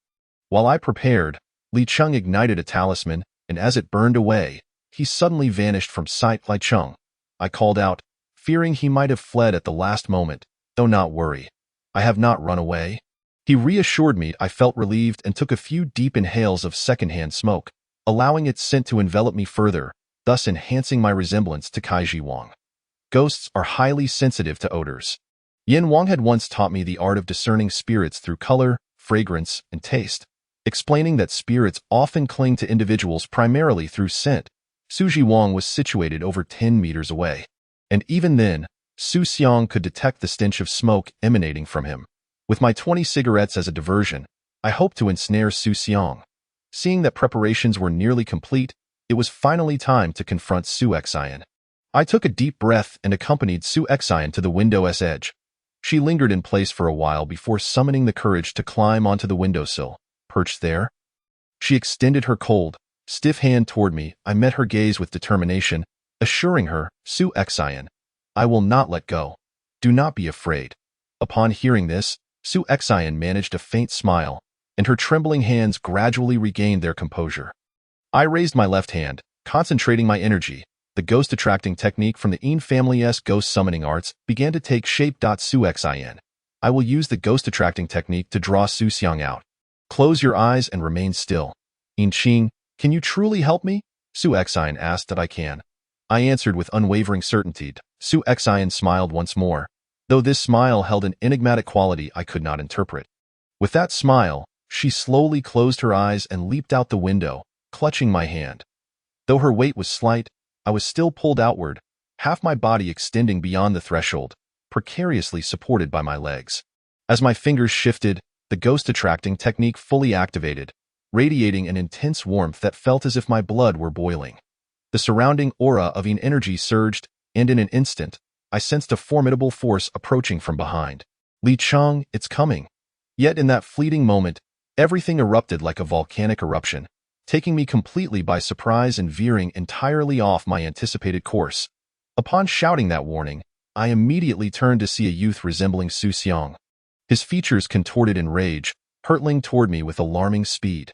While I prepared, Li Cheng ignited a talisman, and as it burned away, he suddenly vanished from sight. Li Cheng, I called out, fearing he might have fled at the last moment. Though not worry, I have not run away. He reassured me. I felt relieved and took a few deep inhales of secondhand smoke, allowing its scent to envelop me further, thus enhancing my resemblance to Kai Jiwang. Ghosts are highly sensitive to odors. Yin Wang had once taught me the art of discerning spirits through color, fragrance, and taste, explaining that spirits often cling to individuals primarily through scent. Su Jiwang was situated over 10 meters away, and even then, Su Xiang could detect the stench of smoke emanating from him. With my 20 cigarettes as a diversion, I hoped to ensnare Su Xiang. Seeing that preparations were nearly complete, it was finally time to confront Su Xian. I took a deep breath and accompanied Su Xian to the window's edge. She lingered in place for a while before summoning the courage to climb onto the windowsill. Perched there, she extended her cold, stiff hand toward me. I met her gaze with determination, assuring her, Su Xian, I will not let go. Do not be afraid. Upon hearing this, Su Xian managed a faint smile, and her trembling hands gradually regained their composure. I raised my left hand, concentrating my energy. The ghost-attracting technique from the Yin family's ghost summoning arts began to take shape. Su Xian, I will use the ghost-attracting technique to draw Su Xiang out. Close your eyes and remain still. Yin Qing, can you truly help me? Su Xian asked. That I can. I answered with unwavering certainty. Su Xian smiled once more, though this smile held an enigmatic quality I could not interpret. With that smile, she slowly closed her eyes and leaped out the window, clutching my hand. Though her weight was slight, I was still pulled outward, half my body extending beyond the threshold, precariously supported by my legs. As my fingers shifted, the ghost-attracting technique fully activated, radiating an intense warmth that felt as if my blood were boiling. The surrounding aura of Yin energy surged, and in an instant, I sensed a formidable force approaching from behind. Li Cheng, it's coming. Yet in that fleeting moment, everything erupted like a volcanic eruption, taking me completely by surprise and veering entirely off my anticipated course. Upon shouting that warning, I immediately turned to see a youth resembling Su Xiang. His features contorted in rage, hurtling toward me with alarming speed.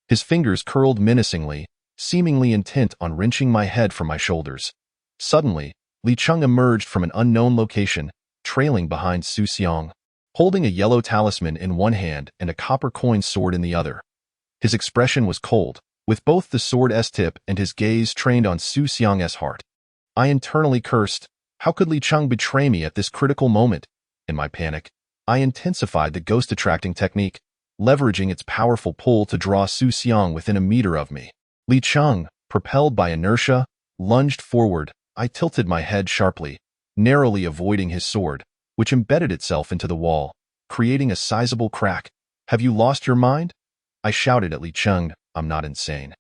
His fingers curled menacingly, seemingly intent on wrenching my head from my shoulders. Suddenly, Li Cheng emerged from an unknown location, trailing behind Su Xiang, holding a yellow talisman in one hand and a copper coin sword in the other. His expression was cold, with both the sword's tip and his gaze trained on Su Xiang's heart. I internally cursed. How could Li Cheng betray me at this critical moment? In my panic, I intensified the ghost-attracting technique, leveraging its powerful pull to draw Su Xiang within a meter of me. Li Cheng, propelled by inertia, lunged forward. I tilted my head sharply, narrowly avoiding his sword, which embedded itself into the wall, creating a sizable crack. Have you lost your mind? I shouted at Li Cheng. I'm not insane.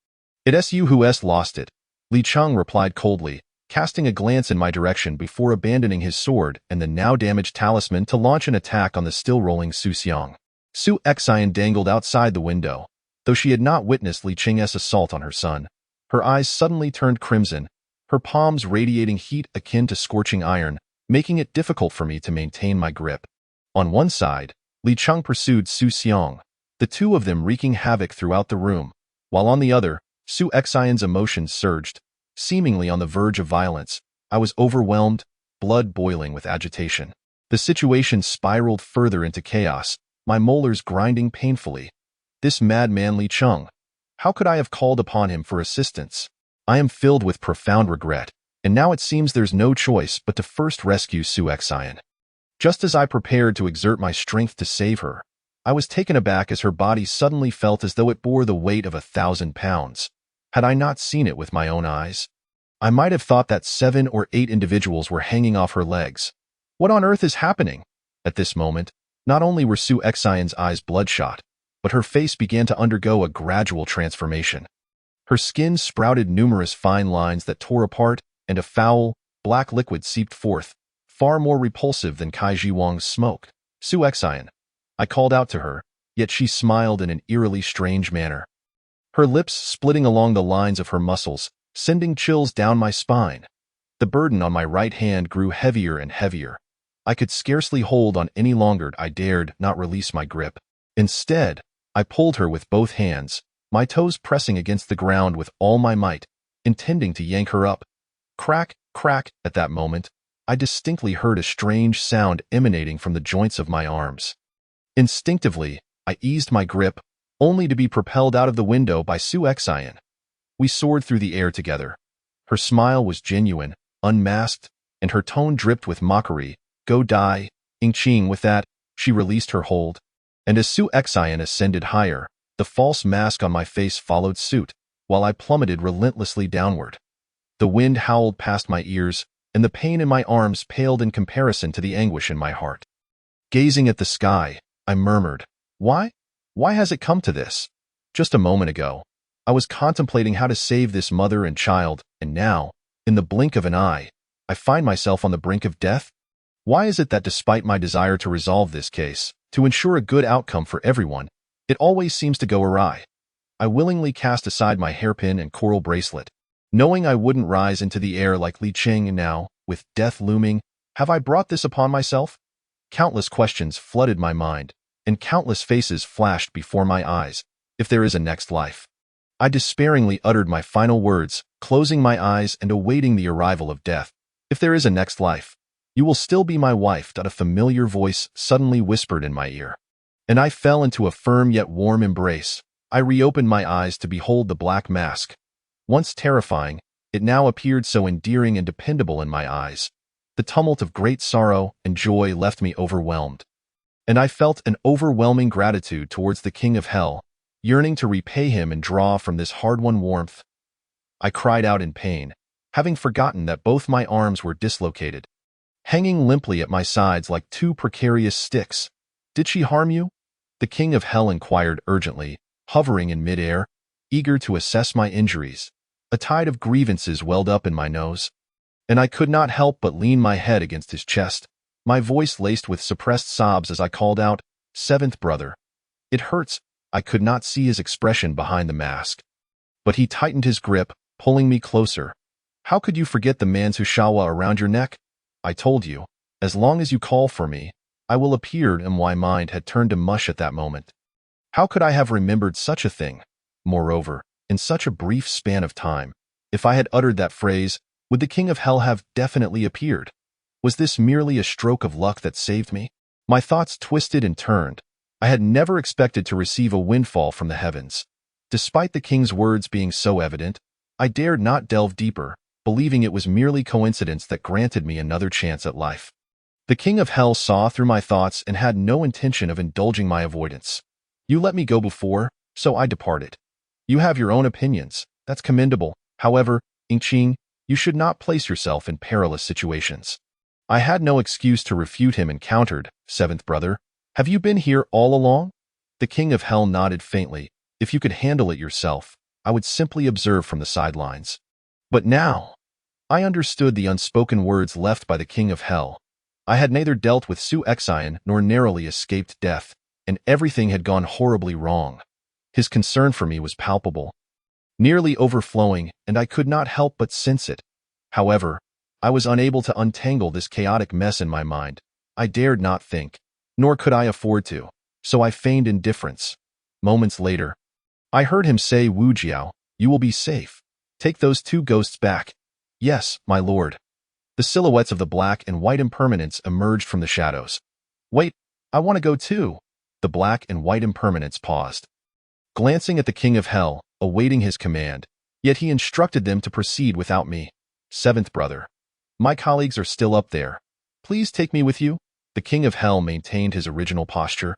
It's you who's lost it. Li Cheng replied coldly, casting a glance in my direction before abandoning his sword and the now damaged talisman to launch an attack on the still-rolling Su Xiang. Su Xian dangled outside the window. Though she had not witnessed Li Cheng's assault on her son, her eyes suddenly turned crimson, her palms radiating heat akin to scorching iron, making it difficult for me to maintain my grip. On one side, Li Cheng pursued Su Xiang, the two of them wreaking havoc throughout the room, while on the other, Su Xian's emotions surged, seemingly on the verge of violence. I was overwhelmed, blood boiling with agitation. The situation spiraled further into chaos, my molars grinding painfully. This madman Li Cheng. How could I have called upon him for assistance? I am filled with profound regret, and now it seems there's no choice but to first rescue Su Xian. Just as I prepared to exert my strength to save her, I was taken aback as her body suddenly felt as though it bore the weight of 1,000 pounds. Had I not seen it with my own eyes, I might have thought that 7 or 8 individuals were hanging off her legs. What on earth is happening? At this moment, not only were Su Xian's eyes bloodshot, but her face began to undergo a gradual transformation. Her skin sprouted numerous fine lines that tore apart, and a foul, black liquid seeped forth, far more repulsive than Kai Jiwang's smoke. Su Xian. I called out to her, yet she smiled in an eerily strange manner. Her lips splitting along the lines of her muscles, sending chills down my spine. The burden on my right hand grew heavier and heavier. I could scarcely hold on any longer. I dared not release my grip. Instead, I pulled her with both hands, my toes pressing against the ground with all my might, intending to yank her up. Crack, crack. At that moment, I distinctly heard a strange sound emanating from the joints of my arms. Instinctively, I eased my grip, only to be propelled out of the window by Su Xian. We soared through the air together. Her smile was genuine, unmasked, and her tone dripped with mockery. Go die, Ingqing, with that, she released her hold. And as Su Xian ascended higher, the false mask on my face followed suit, while I plummeted relentlessly downward. The wind howled past my ears, and the pain in my arms paled in comparison to the anguish in my heart. Gazing at the sky, I murmured, Why? Why has it come to this? Just a moment ago, I was contemplating how to save this mother and child, and now, in the blink of an eye, I find myself on the brink of death? Why is it that despite my desire to resolve this case, to ensure a good outcome for everyone, it always seems to go awry? I willingly cast aside my hairpin and coral bracelet, knowing I wouldn't rise into the air like Li Qing, and now, with death looming, have I brought this upon myself? Countless questions flooded my mind, and countless faces flashed before my eyes. If there is a next life. I despairingly uttered my final words, closing my eyes and awaiting the arrival of death. If there is a next life, you will still be my wife. A familiar voice suddenly whispered in my ear. And I fell into a firm yet warm embrace. I reopened my eyes to behold the black mask. Once terrifying, it now appeared so endearing and dependable in my eyes. The tumult of great sorrow and joy left me overwhelmed. And I felt an overwhelming gratitude towards the King of Hell, yearning to repay him and draw from this hard-won warmth. I cried out in pain, having forgotten that both my arms were dislocated, hanging limply at my sides like two precarious sticks. Did she harm you? The King of Hell inquired urgently, hovering in midair, eager to assess my injuries. A tide of grievances welled up in my nose, and I could not help but lean my head against his chest, my voice laced with suppressed sobs as I called out, "Seventh brother." It hurts. I could not see his expression behind the mask. But he tightened his grip, pulling me closer. How could you forget the Manzhushawa around your neck? I told you, as long as you call for me, I will appear, and my mind had turned to mush at that moment. How could I have remembered such a thing? Moreover, in such a brief span of time, if I had uttered that phrase, would the King of Hell have definitely appeared? Was this merely a stroke of luck that saved me? My thoughts twisted and turned. I had never expected to receive a windfall from the heavens. Despite the king's words being so evident, I dared not delve deeper, believing it was merely coincidence that granted me another chance at life. The King of Hell saw through my thoughts and had no intention of indulging my avoidance. You let me go before, so I departed. You have your own opinions. That's commendable. However, Ingqing, you should not place yourself in perilous situations. I had no excuse to refute him and countered, "Seventh brother, have you been here all along?" The King of Hell nodded faintly. If you could handle it yourself, I would simply observe from the sidelines. But now, I understood the unspoken words left by the King of Hell. I had neither dealt with Su Xian nor narrowly escaped death, and everything had gone horribly wrong. His concern for me was palpable, nearly overflowing, and I could not help but sense it. However, I was unable to untangle this chaotic mess in my mind. I dared not think, nor could I afford to, so I feigned indifference. Moments later, I heard him say, "Wu Jiao, you will be safe. Take those two ghosts back." "Yes, my lord." The silhouettes of the black and white impermanents emerged from the shadows. "Wait, I want to go too." The black and white impermanents paused, glancing at the King of Hell, awaiting his command, yet he instructed them to proceed without me. "Seventh brother, my colleagues are still up there. Please take me with you." The King of Hell maintained his original posture,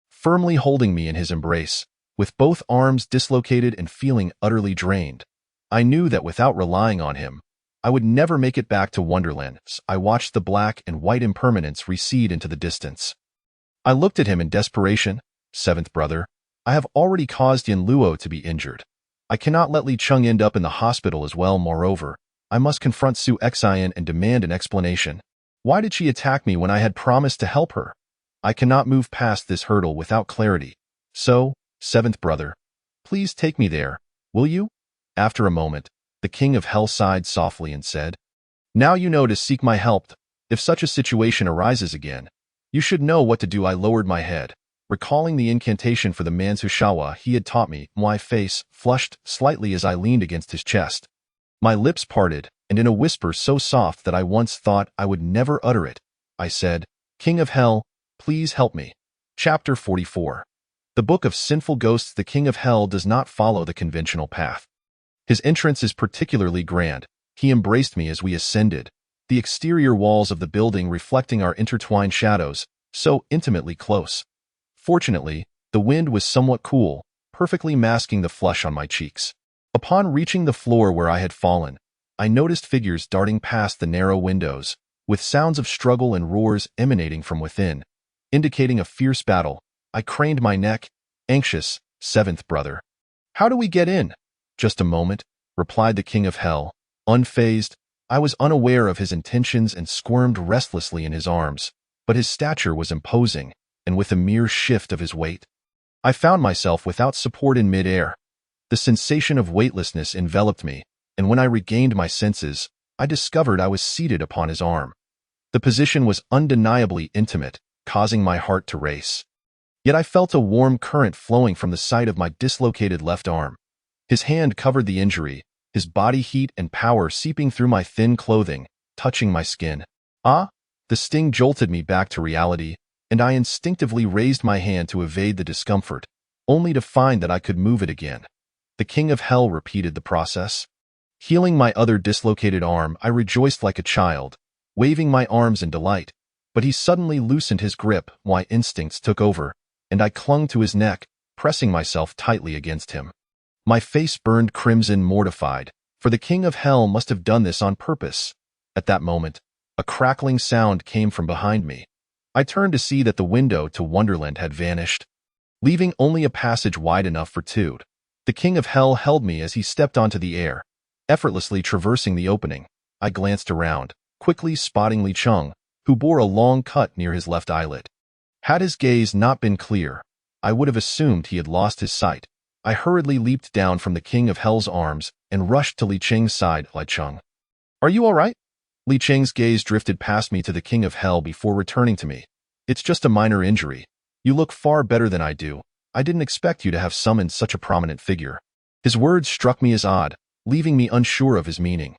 firmly holding me in his embrace, with both arms dislocated and feeling utterly drained. I knew that without relying on him, I would never make it back to Wonderland. I watched the black and white impermanents recede into the distance. I looked at him in desperation. "Seventh brother, I have already caused Yin Luo to be injured. I cannot let Li Cheng end up in the hospital as well. Moreover, I must confront Su Xian and demand an explanation. Why did she attack me when I had promised to help her? I cannot move past this hurdle without clarity. So, seventh brother, please take me there, will you?" After a moment, the King of Hell sighed softly and said, "Now you know to seek my help. If such a situation arises again, you should know what to do." I lowered my head, recalling the incantation for the Manzhushawa he had taught me. My face flushed slightly as I leaned against his chest. My lips parted, and in a whisper so soft that I once thought I would never utter it, I said, "King of Hell, please help me." Chapter 44. The Book of Sinful Ghosts. The King of Hell does not follow the conventional path. His entrance is particularly grand. He embraced me as we ascended, the exterior walls of the building reflecting our intertwined shadows, so intimately close. Fortunately, the wind was somewhat cool, perfectly masking the flush on my cheeks. Upon reaching the floor where I had fallen, I noticed figures darting past the narrow windows, with sounds of struggle and roars emanating from within, indicating a fierce battle. I craned my neck, anxious. Seventh brother. How do we get in? Just a moment, replied the King of Hell. Unfazed, I was unaware of his intentions and squirmed restlessly in his arms, but his stature was imposing, and with a mere shift of his weight, I found myself without support in mid-air. The sensation of weightlessness enveloped me, and when I regained my senses, I discovered I was seated upon his arm. The position was undeniably intimate, causing my heart to race. Yet I felt a warm current flowing from the site of my dislocated left arm. His hand covered the injury, his body heat and power seeping through my thin clothing, touching my skin. Ah! The sting jolted me back to reality, and I instinctively raised my hand to evade the discomfort, only to find that I could move it again. The King of Hell repeated the process. Healing my other dislocated arm, I rejoiced like a child, waving my arms in delight, but he suddenly loosened his grip. My instincts took over, and I clung to his neck, pressing myself tightly against him. My face burned crimson, mortified, for the King of Hell must have done this on purpose. At that moment, a crackling sound came from behind me. I turned to see that the window to Wonderland had vanished, leaving only a passage wide enough for two. The King of Hell held me as he stepped onto the air, effortlessly traversing the opening. I glanced around, quickly spotting Li Cheng, who bore a long cut near his left eyelid. Had his gaze not been clear, I would have assumed he had lost his sight. I hurriedly leaped down from the King of Hell's arms and rushed to Li Cheng's side. Li Cheng, are you all right? Li Cheng's gaze drifted past me to the King of Hell before returning to me. It's just a minor injury. You look far better than I do. I didn't expect you to have summoned such a prominent figure. His words struck me as odd, leaving me unsure of his meaning.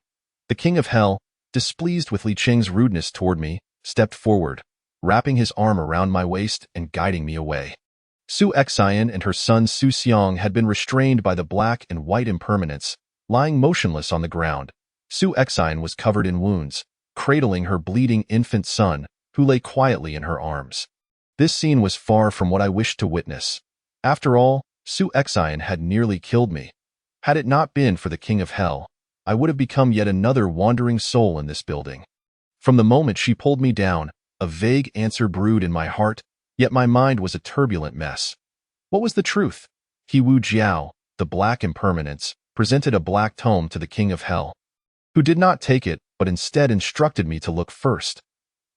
The King of Hell, displeased with Li Cheng's rudeness toward me, stepped forward, wrapping his arm around my waist and guiding me away. Su Xian and her son Su Xiang had been restrained by the black and white impermanents, lying motionless on the ground. Su Xian was covered in wounds, cradling her bleeding infant son, who lay quietly in her arms. This scene was far from what I wished to witness. After all, Su Xian had nearly killed me. Had it not been for the King of Hell, I would have become yet another wandering soul in this building. From the moment she pulled me down, a vague answer brewed in my heart, yet my mind was a turbulent mess. What was the truth? He Wu Jiao, the black impermanence, presented a black tome to the King of Hell, who did not take it, but instead instructed me to look first.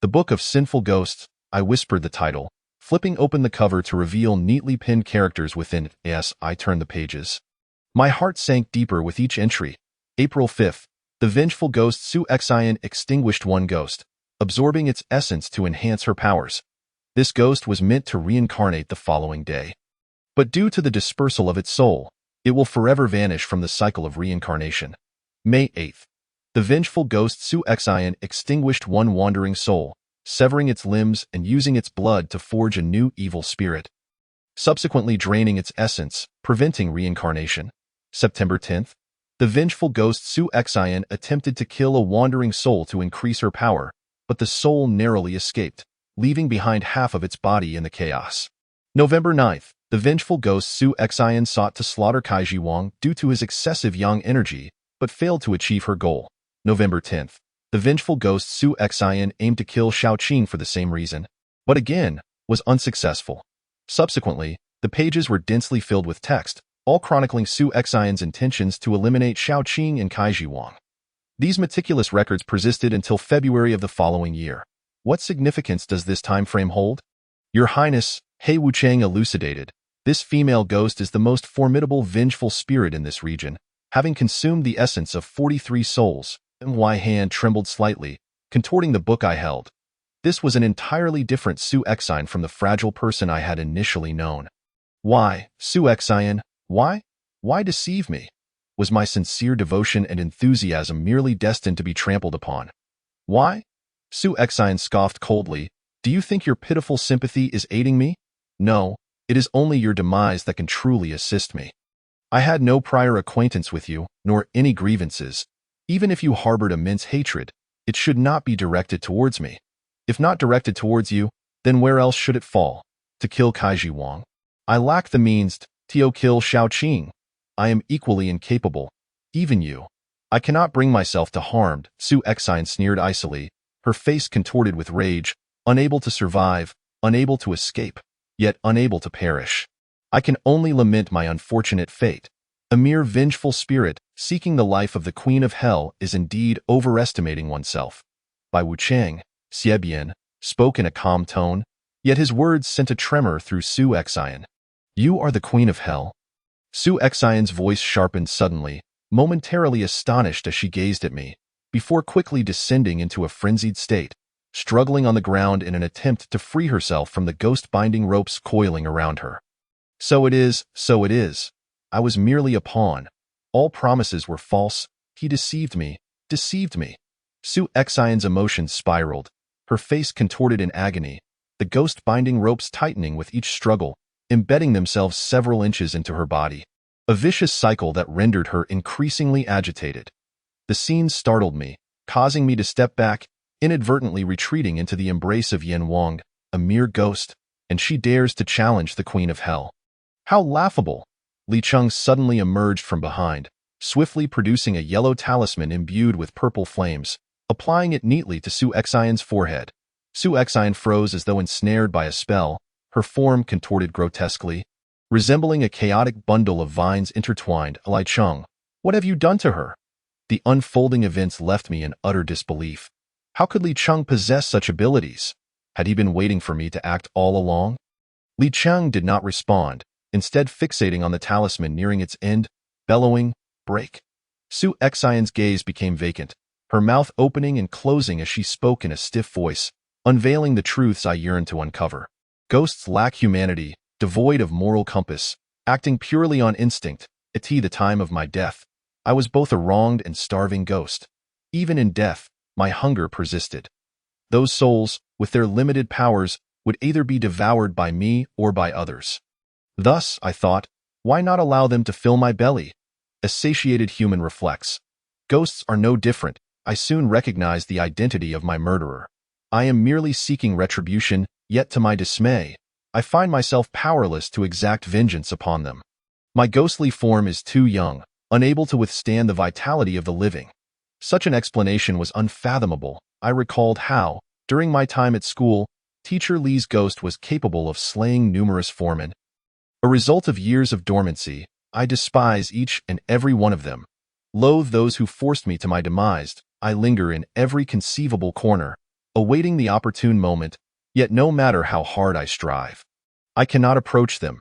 The Book of Sinful Ghosts, I whispered the title, flipping open the cover to reveal neatly pinned characters within it. As I turned the pages, my heart sank deeper with each entry. April 5th, the vengeful ghost Su Xian extinguished one ghost, absorbing its essence to enhance her powers. This ghost was meant to reincarnate the following day. But due to the dispersal of its soul, it will forever vanish from the cycle of reincarnation. May 8th, the vengeful ghost Su Xian extinguished one wandering soul, severing its limbs and using its blood to forge a new evil spirit, subsequently draining its essence, preventing reincarnation. September 10th, the vengeful ghost Su Xian attempted to kill a wandering soul to increase her power, but the soul narrowly escaped, leaving behind half of its body in the chaos. November 9th, the vengeful ghost Su Xian sought to slaughter Kaiji Wang due to his excessive yang energy, but failed to achieve her goal. November 10th, the vengeful ghost Su Xian aimed to kill Shao Qing for the same reason, but again, was unsuccessful. Subsequently, the pages were densely filled with text, all chronicling Su Xian's intentions to eliminate Shao Qing and Kaiji Wang. These meticulous records persisted until February of the following year. What significance does this time frame hold? Your Highness, He Wuchang elucidated, this female ghost is the most formidable vengeful spirit in this region, having consumed the essence of 43 souls. My hand trembled slightly, contorting the book I held. This was an entirely different Su Xian from the fragile person I had initially known. Why, Su Xian, why? Why deceive me? Was my sincere devotion and enthusiasm merely destined to be trampled upon? Why? Su Xian scoffed coldly. Do you think your pitiful sympathy is aiding me? No, it is only your demise that can truly assist me. I had no prior acquaintance with you, nor any grievances. Even if you harbored immense hatred, it should not be directed towards me. If not directed towards you, Then where else should it fall? To kill Kaiji Wang? I lack the means to kill Xiaoqing. I am equally incapable. Even you. I cannot bring myself to harm, Su Exine sneered icily, her face contorted with rage, unable to survive, unable to escape, yet unable to perish. I can only lament my unfortunate fate. A mere vengeful spirit, seeking the life of the Queen of Hell, is indeed overestimating oneself. Bai Wuchang, Xiebian, spoke in a calm tone, yet his words sent a tremor through Su Exine. You are the Queen of Hell? Su Exine's voice sharpened suddenly, momentarily astonished as she gazed at me, before quickly descending into a frenzied state, struggling on the ground in an attempt to free herself from the ghost-binding ropes coiling around her. So it is, so it is. I was merely a pawn. All promises were false. He deceived me, deceived me. Su Exine's emotions spiraled, her face contorted in agony, the ghost-binding ropes tightening with each struggle, embedding themselves several inches into her body. A vicious cycle that rendered her increasingly agitated. The scene startled me, causing me to step back, inadvertently retreating into the embrace of Yin Wang, a mere ghost, and she dares to challenge the Queen of Hell. How laughable! Li Cheng suddenly emerged from behind, swiftly producing a yellow talisman imbued with purple flames, applying it neatly to Su Exine's forehead. Su Exine froze as though ensnared by a spell, her form contorted grotesquely, resembling a chaotic bundle of vines intertwined. Li Cheng, what have you done to her? The unfolding events left me in utter disbelief. How could Li Cheng possess such abilities? Had he been waiting for me to act all along? Li Cheng did not respond, instead fixating on the talisman nearing its end, bellowing, break. Su Exine's gaze became vacant, her mouth opening and closing as she spoke in a stiff voice, unveiling the truths I yearned to uncover. Ghosts lack humanity, devoid of moral compass, acting purely on instinct. At the time of my death, I was both a wronged and starving ghost. Even in death, my hunger persisted. Those souls, with their limited powers, would either be devoured by me or by others. Thus, I thought, why not allow them to fill my belly? A satiated human reflects. Ghosts are no different. I soon recognized the identity of my murderer. I am merely seeking retribution, yet to my dismay, I find myself powerless to exact vengeance upon them. My ghostly form is too young, unable to withstand the vitality of the living. Such an explanation was unfathomable. I recalled how, during my time at school, Teacher Li's ghost was capable of slaying numerous foremen. A result of years of dormancy, I despise each and every one of them. Loathe those who forced me to my demise. I linger in every conceivable corner, awaiting the opportune moment, yet no matter how hard I strive, I cannot approach them.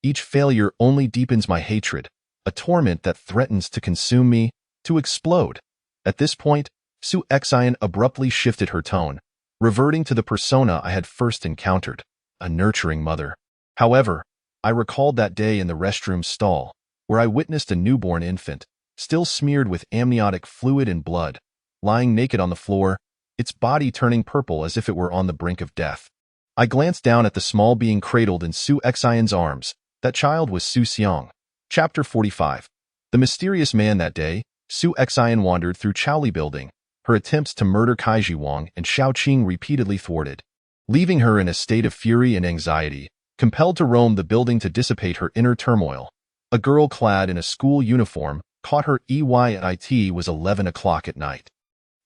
Each failure only deepens my hatred, a torment that threatens to consume me, to explode. At this point, Su Exine abruptly shifted her tone, reverting to the persona I had first encountered, a nurturing mother. However, I recalled that day in the restroom stall, where I witnessed a newborn infant, still smeared with amniotic fluid and blood, lying naked on the floor, its body turning purple as if it were on the brink of death. I glanced down at the small being cradled in Su Exine's arms. That child was Su Xiang. Chapter 45. The mysterious man. That day, Su Exine wandered through Chaoli Building, her attempts to murder Kaiji Wang and Xiaoqing repeatedly thwarted, leaving her in a state of fury and anxiety, compelled to roam the building to dissipate her inner turmoil. A girl clad in a school uniform caught her at it was 11 o'clock at night.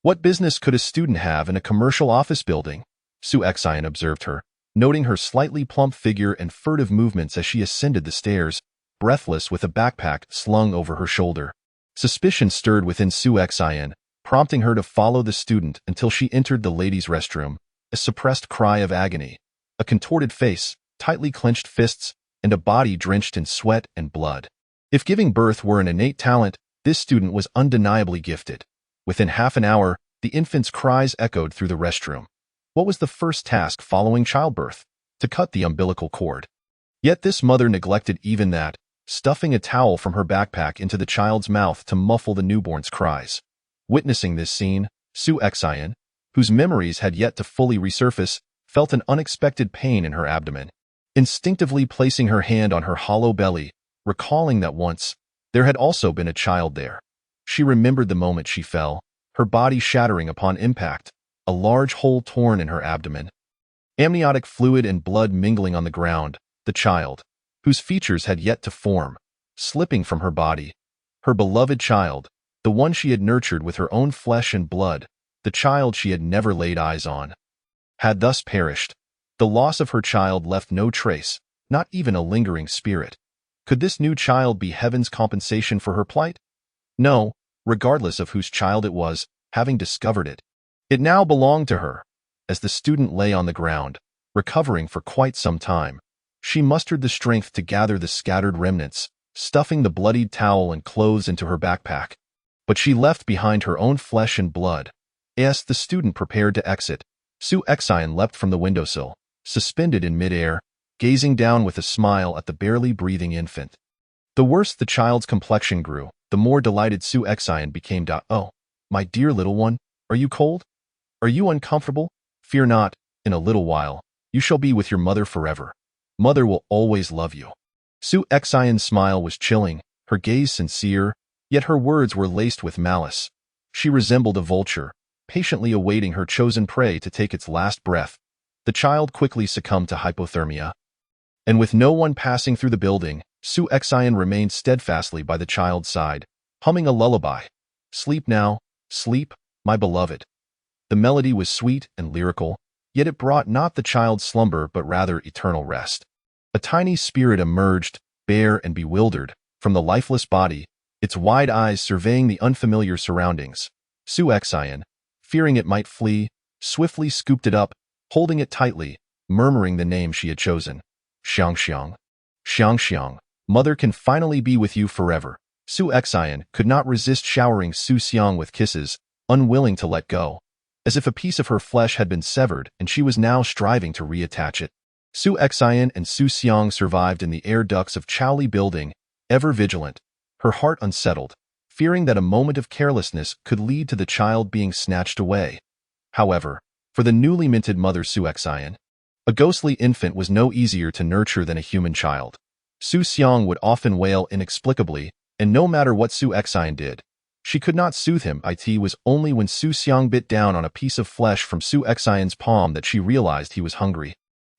What business could a student have in a commercial office building? Su Exine observed her, noting her slightly plump figure and furtive movements as she ascended the stairs, breathless with a backpack slung over her shoulder. Suspicion stirred within Su Exine, prompting her to follow the student until she entered the ladies' restroom, a suppressed cry of agony, a contorted face, tightly clenched fists, and a body drenched in sweat and blood. If giving birth were an innate talent, this student was undeniably gifted. Within half an hour, the infant's cries echoed through the restroom. What was the first task following childbirth? To cut the umbilical cord. Yet this mother neglected even that, stuffing a towel from her backpack into the child's mouth to muffle the newborn's cries. Witnessing this scene, Su Exine, whose memories had yet to fully resurface, felt an unexpected pain in her abdomen. Instinctively placing her hand on her hollow belly, recalling that once, there had also been a child there. She remembered the moment she fell, her body shattering upon impact, a large hole torn in her abdomen. amniotic fluid and blood mingling on the ground, the child, whose features had yet to form, slipping from her body. Her beloved child, the one she had nurtured with her own flesh and blood, the child she had never laid eyes on, had thus perished. The loss of her child left no trace, not even a lingering spirit. Could this new child be heaven's compensation for her plight? No, regardless of whose child it was, having discovered it. It now belonged to her. As the student lay on the ground, recovering for quite some time, she mustered the strength to gather the scattered remnants, stuffing the bloodied towel and clothes into her backpack. But she left behind her own flesh and blood. As the student prepared to exit, Su Exine leapt from the windowsill, suspended in midair, gazing down with a smile at the barely breathing infant. The worse the child's complexion grew, the more delighted Su Exine became. Oh, my dear little one, are you cold? Are you uncomfortable? Fear not, in a little while, you shall be with your mother forever. Mother will always love you. Su Exine's smile was chilling, her gaze sincere, yet her words were laced with malice. She resembled a vulture, patiently awaiting her chosen prey to take its last breath. The child quickly succumbed to hypothermia. And with no one passing through the building, Su Exine remained steadfastly by the child's side, humming a lullaby. Sleep now, sleep, my beloved. The melody was sweet and lyrical, yet it brought not the child's slumber but rather eternal rest. A tiny spirit emerged, bare and bewildered, from the lifeless body, its wide eyes surveying the unfamiliar surroundings. Su Exine, fearing it might flee, swiftly scooped it up, holding it tightly, murmuring the name she had chosen. Xiangxiang. Xiangxiang, mother can finally be with you forever. Su Exine could not resist showering Su Xiang with kisses, unwilling to let go, as if a piece of her flesh had been severed and she was now striving to reattach it. Su Exine and Su Xiang survived in the air ducts of Chaoli Building, ever vigilant, her heart unsettled, fearing that a moment of carelessness could lead to the child being snatched away. However, for the newly minted mother Su Exine, a ghostly infant was no easier to nurture than a human child. Su Xiang would often wail inexplicably, and no matter what Su Exine did, she could not soothe him. It was only when Su Xiang bit down on a piece of flesh from Su Exine's palm that she realized he was hungry.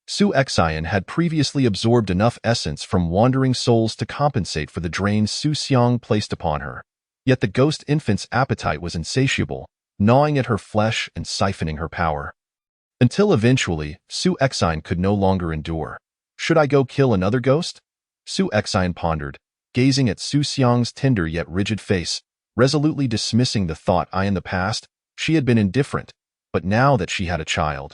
Su Exine had previously absorbed enough essence from wandering souls to compensate for the drain Su Xiang placed upon her. Yet the ghost infant's appetite was insatiable, gnawing at her flesh and siphoning her power. Until eventually, Su Exine could no longer endure. Should I go kill another ghost? Su Exine pondered, gazing at Su Xiang's tender yet rigid face, resolutely dismissing the thought. In the past, she had been indifferent, but now that she had a child,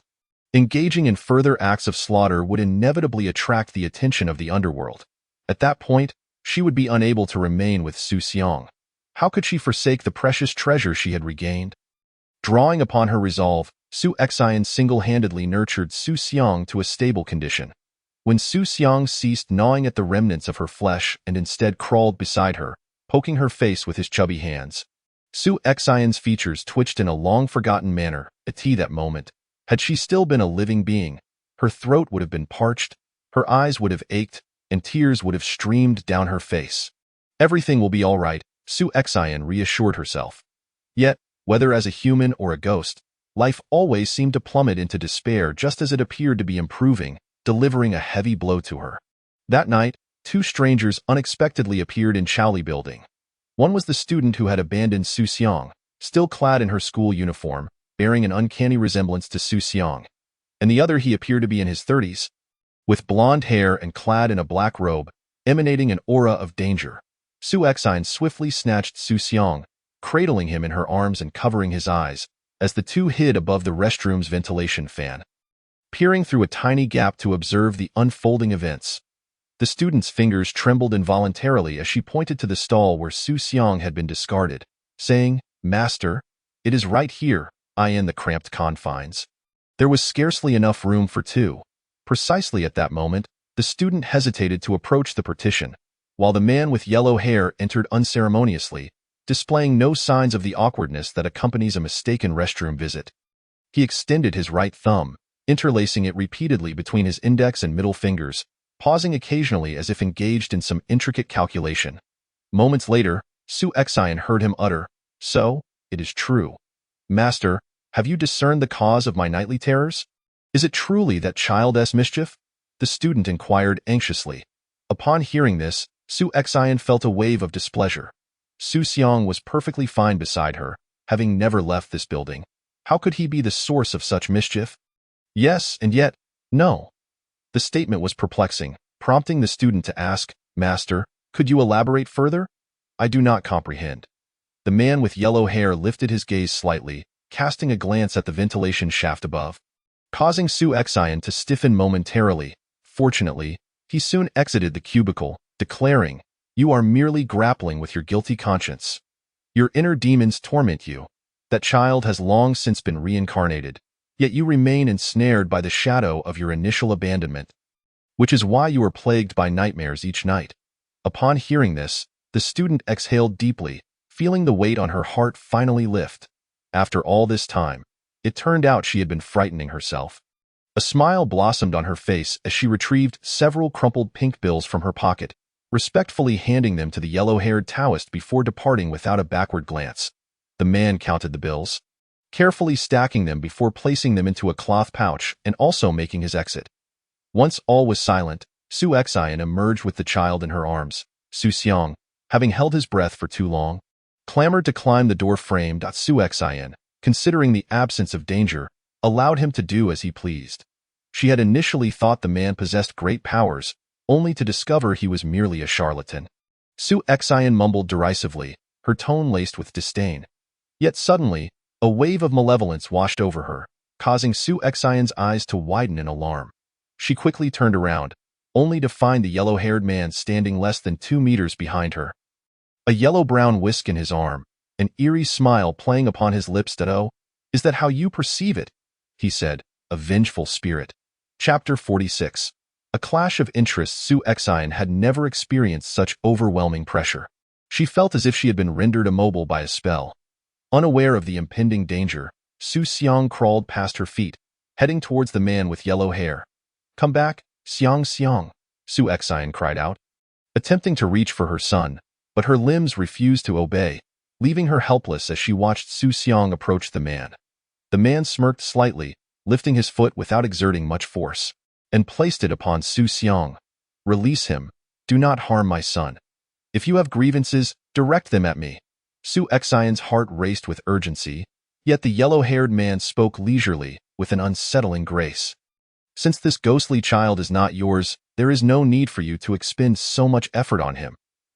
engaging in further acts of slaughter would inevitably attract the attention of the underworld. At that point, she would be unable to remain with Su Xiang. How could she forsake the precious treasure she had regained? Drawing upon her resolve, Su Exine single-handedly nurtured Su Xiang to a stable condition. When Su Xiang ceased gnawing at the remnants of her flesh and instead crawled beside her, poking her face with his chubby hands, Su Exine's features twitched in a long-forgotten manner. At that moment, had she still been a living being, her throat would have been parched, her eyes would have ached, and tears would have streamed down her face. Everything will be all right, Su Exine reassured herself. Yet, whether as a human or a ghost, life always seemed to plummet into despair just as it appeared to be improving, delivering a heavy blow to her. That night, two strangers unexpectedly appeared in Chaoli Building. One was the student who had abandoned Su Xiang, still clad in her school uniform, bearing an uncanny resemblance to Su Xiang, and the other he appeared to be in his 30s, with blonde hair and clad in a black robe, emanating an aura of danger. Su Exine swiftly snatched Su Xiang, cradling him in her arms and covering his eyes, as the two hid above the restroom's ventilation fan, peering through a tiny gap to observe the unfolding events. The student's fingers trembled involuntarily as she pointed to the stall where Su Xiang had been discarded, saying, "Master, it is right here." In the cramped confines. There was scarcely enough room for two. Precisely at that moment, the student hesitated to approach the partition, while the man with yellow hair entered unceremoniously, displaying no signs of the awkwardness that accompanies a mistaken restroom visit. He extended his right thumb, interlacing it repeatedly between his index and middle fingers, pausing occasionally as if engaged in some intricate calculation. Moments later, Su Exine heard him utter, "So, it is true. Master, have you discerned the cause of my nightly terrors?" Is it truly that child's mischief? The student inquired anxiously. Upon hearing this, Su Xian felt a wave of displeasure. Su Xiong was perfectly fine beside her, having never left this building. How could he be the source of such mischief? Yes, and yet, no. The statement was perplexing, prompting the student to ask, Master, could you elaborate further? I do not comprehend. The man with yellow hair lifted his gaze slightly, casting a glance at the ventilation shaft above, causing Su Xian to stiffen momentarily. Fortunately, he soon exited the cubicle, declaring, You are merely grappling with your guilty conscience. Your inner demons torment you. That child has long since been reincarnated, yet you remain ensnared by the shadow of your initial abandonment, which is why you are plagued by nightmares each night. Upon hearing this, the student exhaled deeply, feeling the weight on her heart finally lift. After all this time, it turned out she had been frightening herself. A smile blossomed on her face as she retrieved several crumpled pink bills from her pocket, respectfully handing them to the yellow-haired Taoist before departing without a backward glance. The man counted the bills, carefully stacking them before placing them into a cloth pouch and also making his exit. Once all was silent, Su Xian emerged with the child in her arms. Su Xiong, having held his breath for too long, clamored to climb the door frame. Su Xian, considering the absence of danger, allowed him to do as he pleased. She had initially thought the man possessed great powers, only to discover he was merely a charlatan. Su Xian mumbled derisively, her tone laced with disdain. Yet suddenly, a wave of malevolence washed over her, causing Su Xian's eyes to widen in alarm. She quickly turned around, only to find the yellow-haired man standing less than 2 meters behind her. A yellow-brown whisk in his arm, an eerie smile playing upon his lips. Oh, is that how you perceive it? He said, a vengeful spirit. Chapter 46. A clash of interests. Su Xian had never experienced such overwhelming pressure. She felt as if she had been rendered immobile by a spell. Unaware of the impending danger, Su Xiong crawled past her feet, heading towards the man with yellow hair. Come back, Xiong, Su Xian cried out, attempting to reach for her son, but her limbs refused to obey, leaving her helpless as she watched Su Xiong approach the man. The man smirked slightly, lifting his foot without exerting much force, and placed it upon Su Xiong. Release him. Do not harm my son. If you have grievances, direct them at me. Su Xian's heart raced with urgency, yet the yellow-haired man spoke leisurely, with an unsettling grace. Since this ghostly child is not yours, there is no need for you to expend so much effort on him.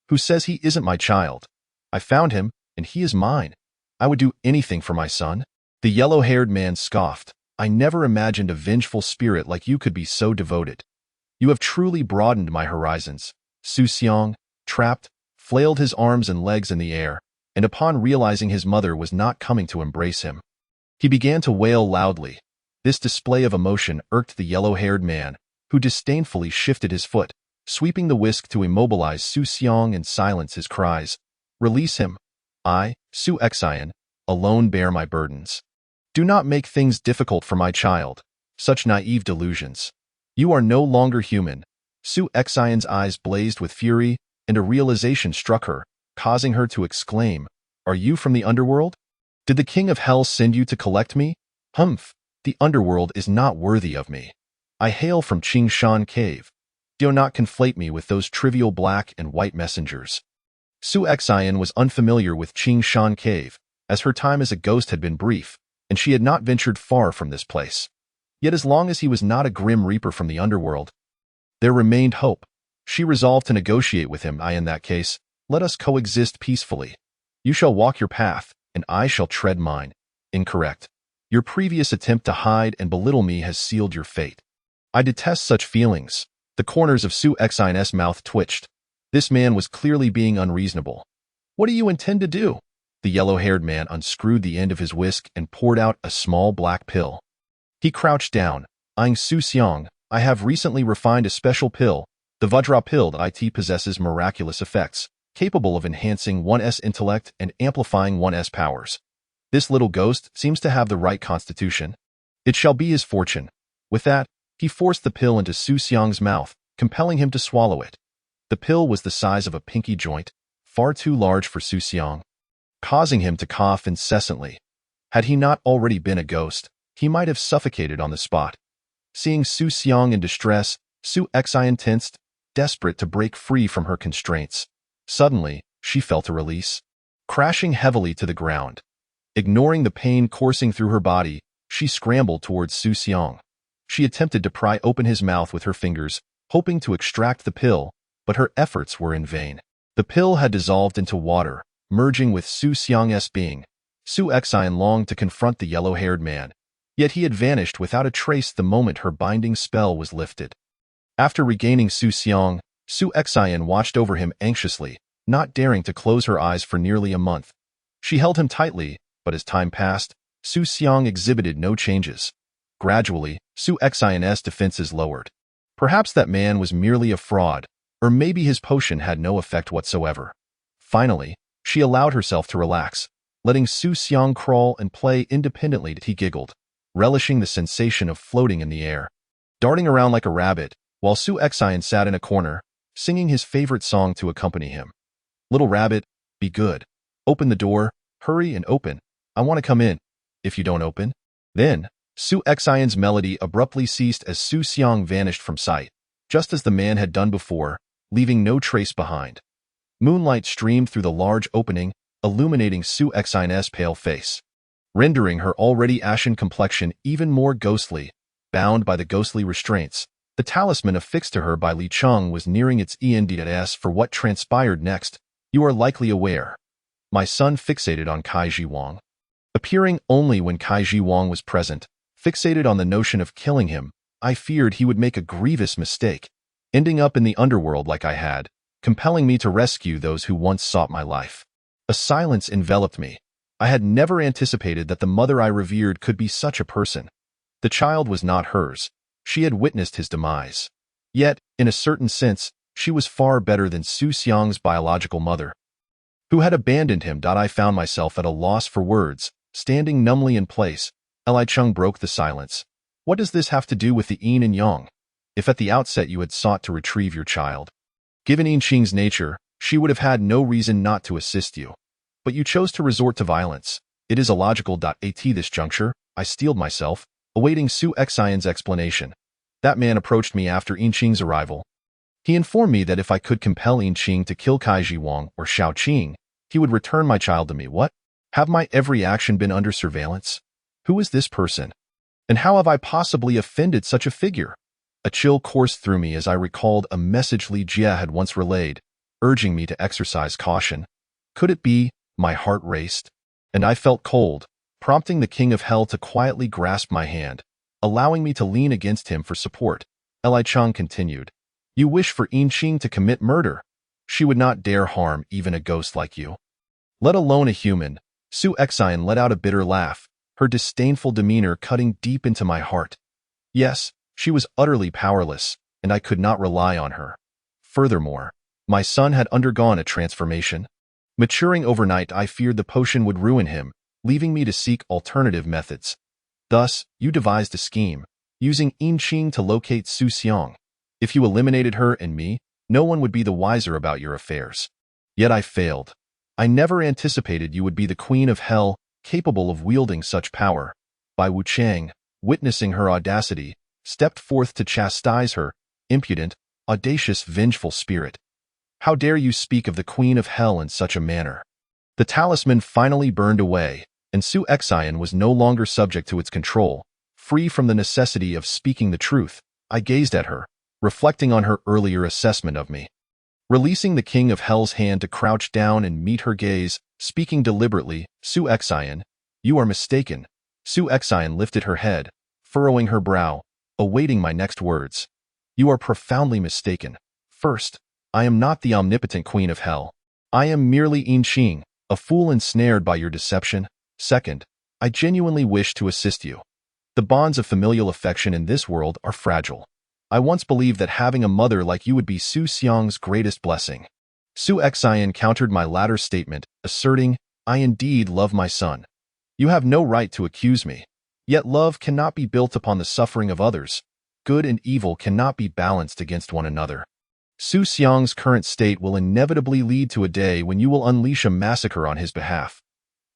Who says he isn't my child? I found him, and he is mine. I would do anything for my son. The yellow-haired man scoffed. I never imagined a vengeful spirit like you could be so devoted. You have truly broadened my horizons. Su Xiong, trapped, flailed his arms and legs in the air, and upon realizing his mother was not coming to embrace him, he began to wail loudly. This display of emotion irked the yellow-haired man, who disdainfully shifted his foot, sweeping the whisk to immobilize Su Xiong and silence his cries. Release him. I, Su Xian, alone bear my burdens. Do not make things difficult for my child. Such naive delusions. You are no longer human. Su Xian's eyes blazed with fury, and a realization struck her, causing her to exclaim, Are you from the underworld? Did the king of hell send you to collect me? Humph, the underworld is not worthy of me. I hail from Qingshan Cave. Do not conflate me with those trivial black and white messengers. Su Xian was unfamiliar with Qingshan Cave, as her time as a ghost had been brief, and she had not ventured far from this place. Yet as long as he was not a grim reaper from the underworld, there remained hope. She resolved to negotiate with him. In that case, let us coexist peacefully. You shall walk your path, and I shall tread mine. Incorrect. Your previous attempt to hide and belittle me has sealed your fate. I detest such feelings. The corners of Su Xian's mouth twitched. This man was clearly being unreasonable. What do you intend to do? The yellow-haired man unscrewed the end of his whisk and poured out a small black pill. He crouched down, eyeing Su Xiong. I have recently refined a special pill. The Vajra pill that possesses miraculous effects, capable of enhancing one's intellect and amplifying one's powers. This little ghost seems to have the right constitution. It shall be his fortune. With that, he forced the pill into Su Xiong's mouth, compelling him to swallow it. The pill was the size of a pinky joint, far too large for Su Xiong, causing him to cough incessantly. Had he not already been a ghost, he might have suffocated on the spot. Seeing Su Xiang in distress, Su Xian tensed, desperate to break free from her constraints. Suddenly, she felt a release, crashing heavily to the ground. Ignoring the pain coursing through her body, she scrambled towards Su Xiang. She attempted to pry open his mouth with her fingers, hoping to extract the pill, but her efforts were in vain. The pill had dissolved into water, merging with Su Xiang's being. Su Xian longed to confront the yellow-haired man, yet he had vanished without a trace the moment her binding spell was lifted. After regaining Su Xiang, Su Xian watched over him anxiously, not daring to close her eyes for nearly a month. She held him tightly, but as time passed, Su Xiang exhibited no changes. Gradually, Su Xian's defenses lowered. Perhaps that man was merely a fraud, or maybe his potion had no effect whatsoever. Finally, she allowed herself to relax, letting Su Xiang crawl and play independently. He giggled, relishing the sensation of floating in the air, darting around like a rabbit, while Su Xian sat in a corner, singing his favorite song to accompany him. "Little rabbit, be good. Open the door, hurry and open. I want to come in. If you don't open." Then, Su Xian's melody abruptly ceased as Su Xiang vanished from sight, just as the man had done before, leaving no trace behind. Moonlight streamed through the large opening, illuminating Su Xian's pale face, rendering her already ashen complexion even more ghostly. Bound by the ghostly restraints, the talisman affixed to her by Li Cheng was nearing its end. As for what transpired next, you are likely aware. My son fixated on Kai Ji Wang. Appearing only when Kai Ji Wang was present, fixated on the notion of killing him, I feared he would make a grievous mistake, ending up in the underworld like I had, compelling me to rescue those who once sought my life. A silence enveloped me. I had never anticipated that the mother I revered could be such a person. The child was not hers. She had witnessed his demise. Yet, in a certain sense, she was far better than Su Xiang's biological mother, who had abandoned him. I found myself at a loss for words, standing numbly in place. Li Cheng broke the silence. What does this have to do with the yin and yang? If at the outset you had sought to retrieve your child, given Yin Qing's nature, she would have had no reason not to assist you. But you chose to resort to violence. It is illogical. At this juncture, I steeled myself, awaiting Su Xian's explanation. That man approached me after Yin Qing's arrival. He informed me that if I could compel Yin Qing to kill Kai Ji Wang or Shao Qing, he would return my child to me. What? Have my every action been under surveillance? Who is this person? And how have I possibly offended such a figure? A chill coursed through me as I recalled a message Li Jie had once relayed, urging me to exercise caution. Could it be? My heart raced, and I felt cold, prompting the King of Hell to quietly grasp my hand, allowing me to lean against him for support. Li Cheng continued, "You wish for Yin Qing to commit murder. She would not dare harm even a ghost like you, let alone a human." Su Xian let out a bitter laugh, her disdainful demeanor cutting deep into my heart. Yes, she was utterly powerless, and I could not rely on her. Furthermore, my son had undergone a transformation. Maturing overnight, I feared the potion would ruin him, leaving me to seek alternative methods. Thus, you devised a scheme, using Yin Qing to locate Su Xiang. If you eliminated her and me, no one would be the wiser about your affairs. Yet I failed. I never anticipated you would be the Queen of Hell, capable of wielding such power. Bai Wuchang, witnessing her audacity, stepped forth to chastise her, impudent, audacious, vengeful spirit. How dare you speak of the Queen of Hell in such a manner? The talisman finally burned away, and Su Xian was no longer subject to its control. Free from the necessity of speaking the truth, I gazed at her, reflecting on her earlier assessment of me. Releasing the King of Hell's hand to crouch down and meet her gaze, speaking deliberately, "Su Xian, you are mistaken." Su Xian lifted her head, furrowing her brow, awaiting my next words. "You are profoundly mistaken. First, I am not the omnipotent Queen of Hell. I am merely Yin Qing, a fool ensnared by your deception. Second, I genuinely wish to assist you. The bonds of familial affection in this world are fragile. I once believed that having a mother like you would be Su Xiang's greatest blessing." Su Xian countered my latter statement, asserting, "I indeed love my son. You have no right to accuse me. Yet love cannot be built upon the suffering of others. Good and evil cannot be balanced against one another. Su Xiang's current state will inevitably lead to a day when you will unleash a massacre on his behalf.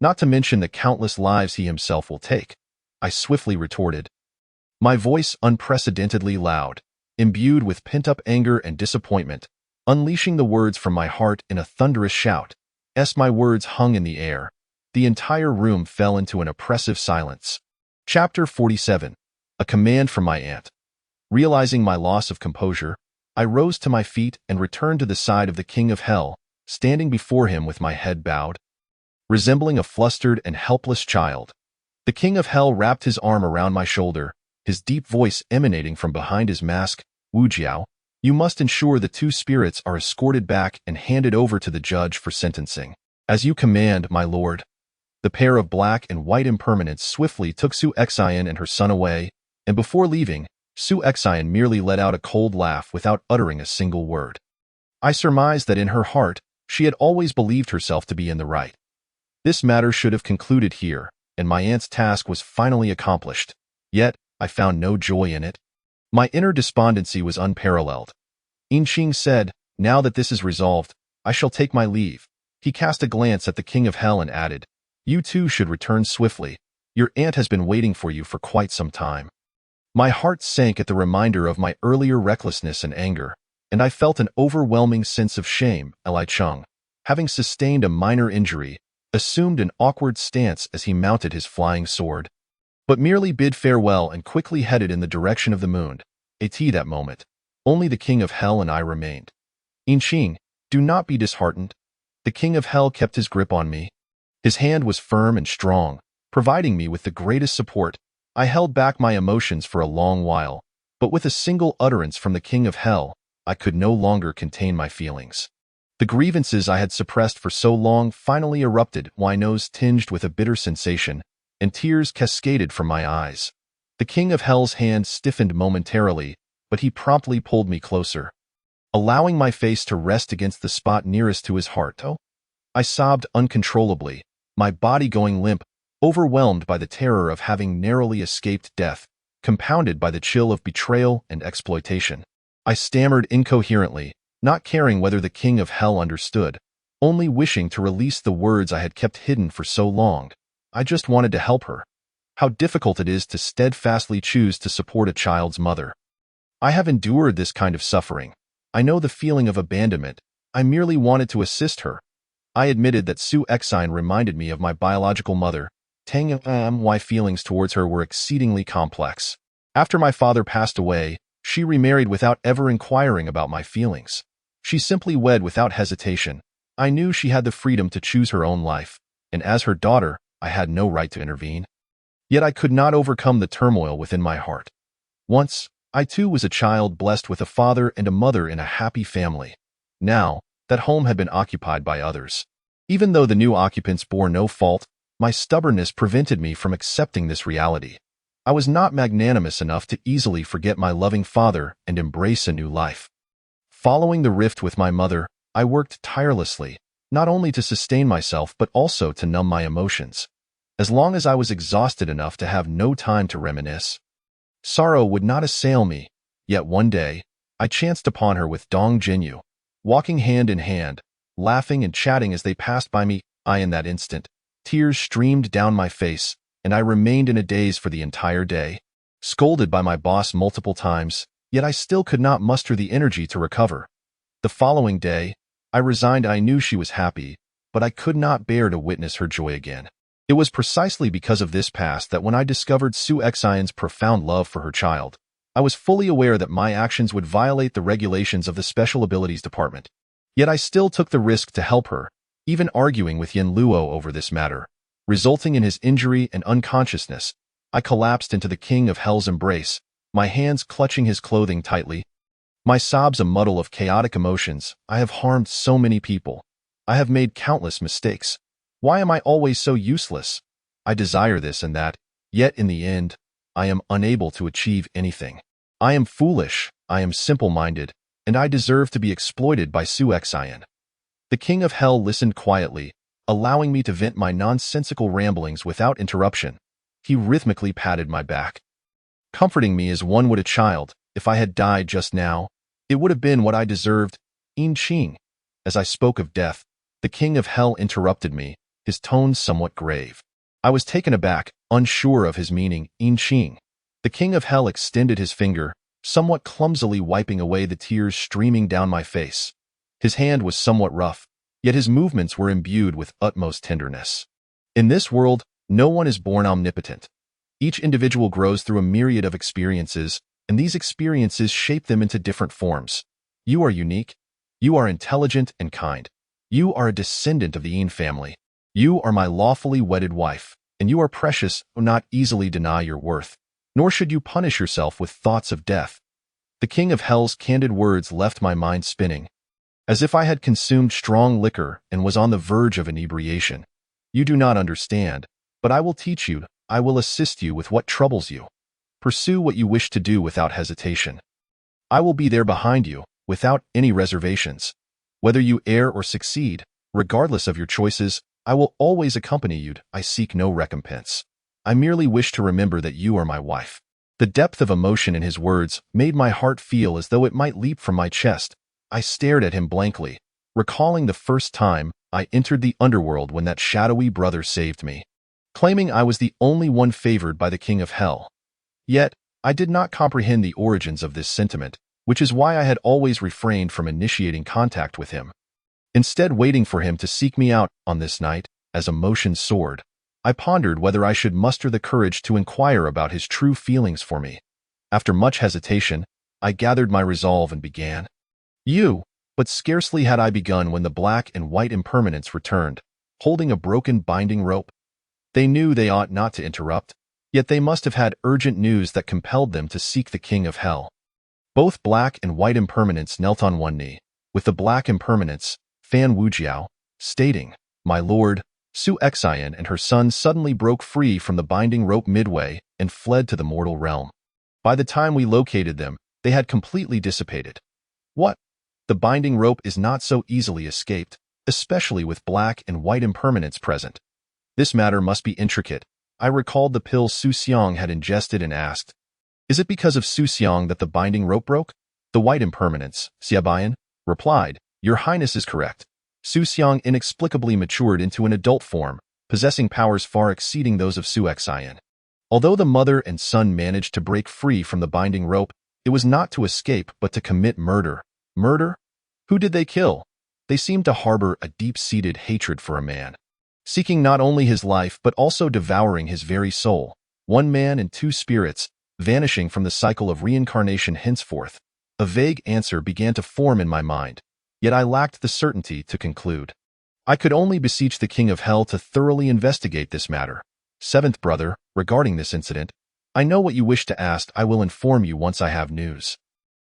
Not to mention the countless lives he himself will take." I swiftly retorted, My voice unprecedentedly loud, imbued with pent-up anger and disappointment, unleashing the words from my heart in a thunderous shout. As my words hung in the air, the entire room fell into an oppressive silence. Chapter 47. A command from my aunt. Realizing my loss of composure, I rose to my feet and returned to the side of the King of Hell, standing before him with my head bowed. Resembling a flustered and helpless child, the King of Hell wrapped his arm around my shoulder, his deep voice emanating from behind his mask. Wu Jiao, you must ensure the two spirits are escorted back and handed over to the judge for sentencing. As you command, my lord. The pair of black and white impermanents swiftly took Su Xian and her son away, and before leaving, Su Xian merely let out a cold laugh without uttering a single word. I surmised that in her heart, she had always believed herself to be in the right. This matter should have concluded here, and my aunt's task was finally accomplished. Yet, I found no joy in it. My inner despondency was unparalleled. Inqing said, now that this is resolved, I shall take my leave. He cast a glance at the King of Hell and added, you too should return swiftly. Your aunt has been waiting for you for quite some time. My heart sank at the reminder of my earlier recklessness and anger, and I felt an overwhelming sense of shame. Li Cheng, having sustained a minor injury, assumed an awkward stance as he mounted his flying sword, but merely bid farewell and quickly headed in the direction of the moon. At that moment, only the King of Hell and I remained. Inqing, do not be disheartened. The King of Hell kept his grip on me. His hand was firm and strong, providing me with the greatest support. I held back my emotions for a long while, but with a single utterance from the King of Hell, I could no longer contain my feelings. The grievances I had suppressed for so long finally erupted, my nose tinged with a bitter sensation, and tears cascaded from my eyes. The King of Hell's hand stiffened momentarily, but he promptly pulled me closer, allowing my face to rest against the spot nearest to his heart. I sobbed uncontrollably, my body going limp, overwhelmed by the terror of having narrowly escaped death, compounded by the chill of betrayal and exploitation. I stammered incoherently, not caring whether the King of Hell understood, only wishing to release the words I had kept hidden for so long. I just wanted to help her. How difficult it is to steadfastly choose to support a child's mother. I have endured this kind of suffering. I know the feeling of abandonment. I merely wanted to assist her. I admitted that Su Xian reminded me of my biological mother. My feelings towards her were exceedingly complex. After my father passed away, she remarried without ever inquiring about my feelings. She simply wed without hesitation. I knew she had the freedom to choose her own life, and as her daughter, I had no right to intervene. Yet I could not overcome the turmoil within my heart. Once, I too was a child blessed with a father and a mother in a happy family. Now, that home had been occupied by others. Even though the new occupants bore no fault, my stubbornness prevented me from accepting this reality. I was not magnanimous enough to easily forget my loving father and embrace a new life. Following the rift with my mother, I worked tirelessly, not only to sustain myself but also to numb my emotions. As long as I was exhausted enough to have no time to reminisce, sorrow would not assail me. Yet one day, I chanced upon her with Dong Jinyu, walking hand in hand, laughing and chatting as they passed by me. In that instant, tears streamed down my face, and I remained in a daze for the entire day. Scolded by my boss multiple times, yet I still could not muster the energy to recover. The following day, I resigned. I knew she was happy, but I could not bear to witness her joy again. It was precisely because of this past that when I discovered Su Xian's profound love for her child, I was fully aware that my actions would violate the regulations of the Special Abilities Department. Yet I still took the risk to help her, even arguing with Yin Luo over this matter. Resulting in his injury and unconsciousness, I collapsed into the King of Hell's embrace, my hands clutching his clothing tightly. My sobs a muddle of chaotic emotions. I have harmed so many people. I have made countless mistakes. Why am I always so useless? I desire this and that, yet in the end, I am unable to achieve anything. I am foolish, I am simple-minded, and I deserve to be exploited by Su Xian. The King of Hell listened quietly, allowing me to vent my nonsensical ramblings without interruption. He rhythmically patted my back, comforting me as one would a child. If I had died just now, it would have been what I deserved. Inqing. As I spoke of death, the King of Hell interrupted me, his tone somewhat grave. I was taken aback, unsure of his meaning. Inqing. The king of hell extended his finger, somewhat clumsily wiping away the tears streaming down my face. His hand was somewhat rough, yet his movements were imbued with utmost tenderness. In this world, no one is born omnipotent. Each individual grows through a myriad of experiences, and these experiences shape them into different forms. You are unique. You are intelligent and kind. You are a descendant of the Yin family. You are my lawfully wedded wife, and you are precious. Do not easily deny your worth, nor should you punish yourself with thoughts of death. The king of hell's candid words left my mind spinning, as if I had consumed strong liquor and was on the verge of inebriation. You do not understand, but I will teach you. I will assist you with what troubles you. Pursue what you wish to do without hesitation. I will be there behind you, without any reservations. Whether you err or succeed, regardless of your choices, I will always accompany you. I seek no recompense. I merely wish to remember that you are my wife. The depth of emotion in his words made my heart feel as though it might leap from my chest. I stared at him blankly, recalling the first time I entered the underworld when that shadowy brother saved me, claiming I was the only one favored by the king of hell. Yet, I did not comprehend the origins of this sentiment, which is why I had always refrained from initiating contact with him. Instead, waiting for him to seek me out on this night, as emotions soared, I pondered whether I should muster the courage to inquire about his true feelings for me. After much hesitation, I gathered my resolve and began. But scarcely had I begun when the black and white impermanents returned, holding a broken binding rope. They knew they ought not to interrupt, yet they must have had urgent news that compelled them to seek the king of hell. Both black and white impermanents knelt on one knee, with the black impermanence, Fan Wujiao, stating, "My lord." Su Xian and her son suddenly broke free from the binding rope midway and fled to the mortal realm. By the time we located them, they had completely dissipated. What? The binding rope is not so easily escaped, especially with black and white impermanents present. This matter must be intricate. I recalled the pill Su Xiang had ingested and asked, "Is it because of Su Xiang that the binding rope broke?" The white impermanence, Xiaobian, replied, "Your Highness is correct. Su Xiang inexplicably matured into an adult form, possessing powers far exceeding those of Su Xian. Although the mother and son managed to break free from the binding rope, it was not to escape but to commit murder. Murder? Who did they kill? They seemed to harbor a deep-seated hatred for a man, seeking not only his life but also devouring his very soul. One man and two spirits, vanishing from the cycle of reincarnation henceforth. A vague answer began to form in my mind, yet I lacked the certainty to conclude. I could only beseech the king of hell to thoroughly investigate this matter. Seventh brother, regarding this incident, I know what you wish to ask. I will inform you once I have news.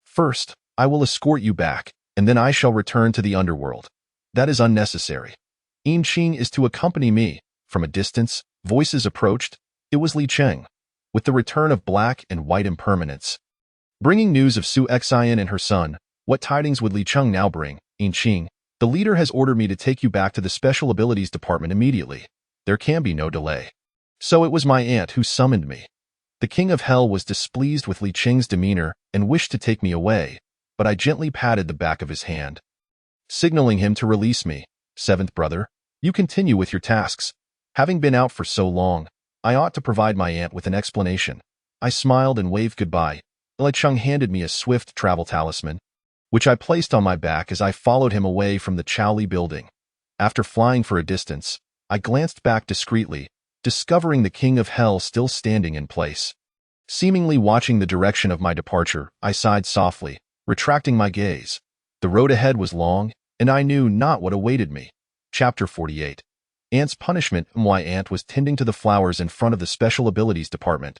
First, I will escort you back, and then I shall return to the underworld. That is unnecessary. Yin Qing is to accompany me. From a distance, voices approached. It was Li Cheng, with the return of black and white impermanence, bringing news of Su Xian and her son. What tidings would Li Cheng now bring? Yin Qing, the leader has ordered me to take you back to the Special Abilities Department immediately. There can be no delay. So it was my aunt who summoned me. The king of hell was displeased with Li Cheng's demeanor and wished to take me away, but I gently patted the back of his hand, signaling him to release me. Seventh brother, you continue with your tasks. Having been out for so long, I ought to provide my aunt with an explanation. I smiled and waved goodbye. Li Cheng handed me a swift travel talisman, which I placed on my back as I followed him away from the Chaoli building. After flying for a distance, I glanced back discreetly, discovering the king of hell still standing in place. Seemingly watching the direction of my departure, I sighed softly, retracting my gaze. The road ahead was long, and I knew not what awaited me. Chapter 48. Aunt's punishment. My aunt was tending to the flowers in front of the Special Abilities Department.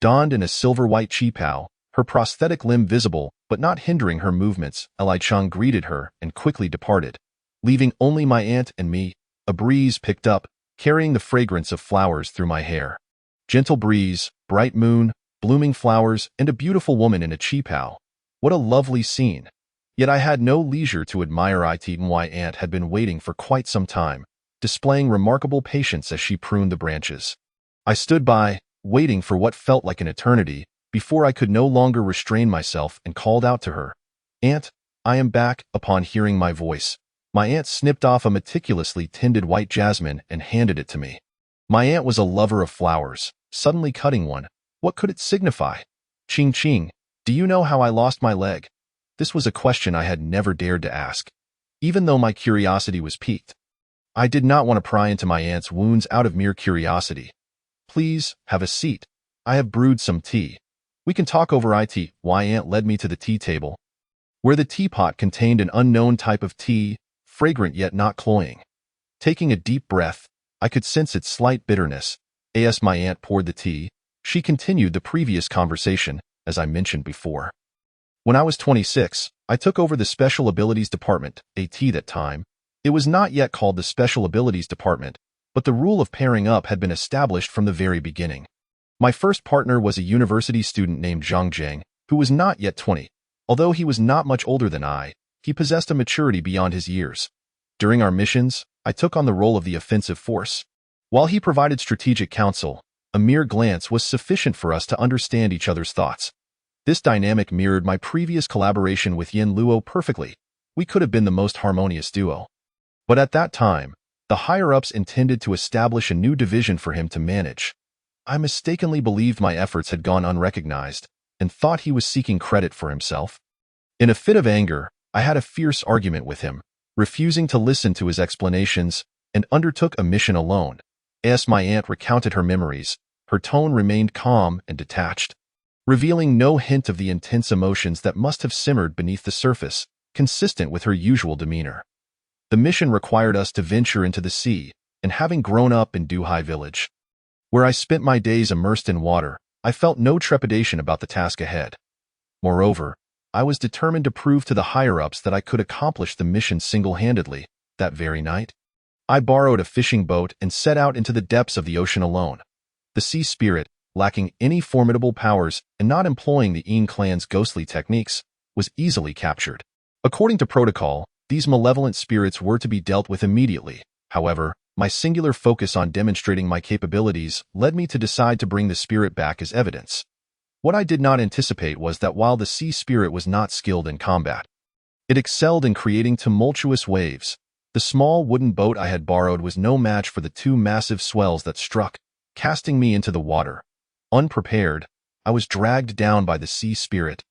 Donned in a silver-white qipao, her prosthetic limb visible but not hindering her movements, Li Cheng greeted her and quickly departed, leaving only my aunt and me. A breeze picked up, carrying the fragrance of flowers through my hair. Gentle breeze, bright moon, blooming flowers, and a beautiful woman in a qipao. What a lovely scene. Yet I had no leisure to admire it. My aunt had been waiting for quite some time, displaying remarkable patience as she pruned the branches. I stood by, waiting for what felt like an eternity, before I could no longer restrain myself and called out to her. "Aunt, I am back." Upon hearing my voice, my aunt snipped off a meticulously tended white jasmine and handed it to me. My aunt was a lover of flowers, suddenly cutting one. What could it signify? Ching Ching, do you know how I lost my leg? This was a question I had never dared to ask. Even though my curiosity was piqued, I did not want to pry into my aunt's wounds out of mere curiosity. Please, have a seat. I have brewed some tea. We can talk over it. My aunt led me to the tea table, where the teapot contained an unknown type of tea, fragrant yet not cloying. Taking a deep breath, I could sense its slight bitterness. As my aunt poured the tea, she continued the previous conversation, as I mentioned before. When I was 26, I took over the Special Abilities Department, AT that time. It was not yet called the Special Abilities Department, but the rule of pairing up had been established from the very beginning. My first partner was a university student named Zhang Zheng, who was not yet 20. Although he was not much older than I, he possessed a maturity beyond his years. During our missions, I took on the role of the offensive force. While he provided strategic counsel, a mere glance was sufficient for us to understand each other's thoughts. This dynamic mirrored my previous collaboration with Yin Luo perfectly. We could have been the most harmonious duo. But at that time, the higher-ups intended to establish a new division for him to manage. I mistakenly believed my efforts had gone unrecognized and thought he was seeking credit for himself. In a fit of anger, I had a fierce argument with him, refusing to listen to his explanations, and undertook a mission alone. As my aunt recounted her memories, her tone remained calm and detached, revealing no hint of the intense emotions that must have simmered beneath the surface, consistent with her usual demeanor. The mission required us to venture into the sea, and having grown up in Duhai village, where I spent my days immersed in water, I felt no trepidation about the task ahead. Moreover, I was determined to prove to the higher-ups that I could accomplish the mission single-handedly. That very night, I borrowed a fishing boat and set out into the depths of the ocean alone. The sea spirit, lacking any formidable powers and not employing the Yin clan's ghostly techniques, was easily captured. According to protocol, these malevolent spirits were to be dealt with immediately. However, my singular focus on demonstrating my capabilities led me to decide to bring the spirit back as evidence. What I did not anticipate was that while the sea spirit was not skilled in combat, it excelled in creating tumultuous waves. The small wooden boat I had borrowed was no match for the two massive swells that struck, casting me into the water. Unprepared, I was dragged down by the sea spirit,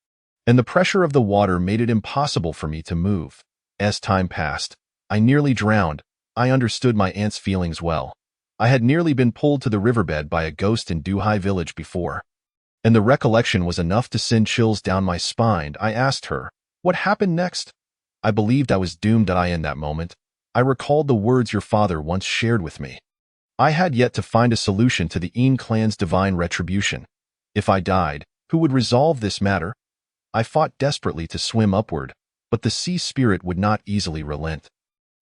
and the pressure of the water made it impossible for me to move. As time passed, I nearly drowned. I understood my aunt's feelings well. I had nearly been pulled to the riverbed by a ghost in Duhai village before, and the recollection was enough to send chills down my spine. I asked her, what happened next? I believed I was doomed in that moment. I recalled the words your father once shared with me. I had yet to find a solution to the Yin clan's divine retribution. If I died, who would resolve this matter? I fought desperately to swim upward, but the sea spirit would not easily relent,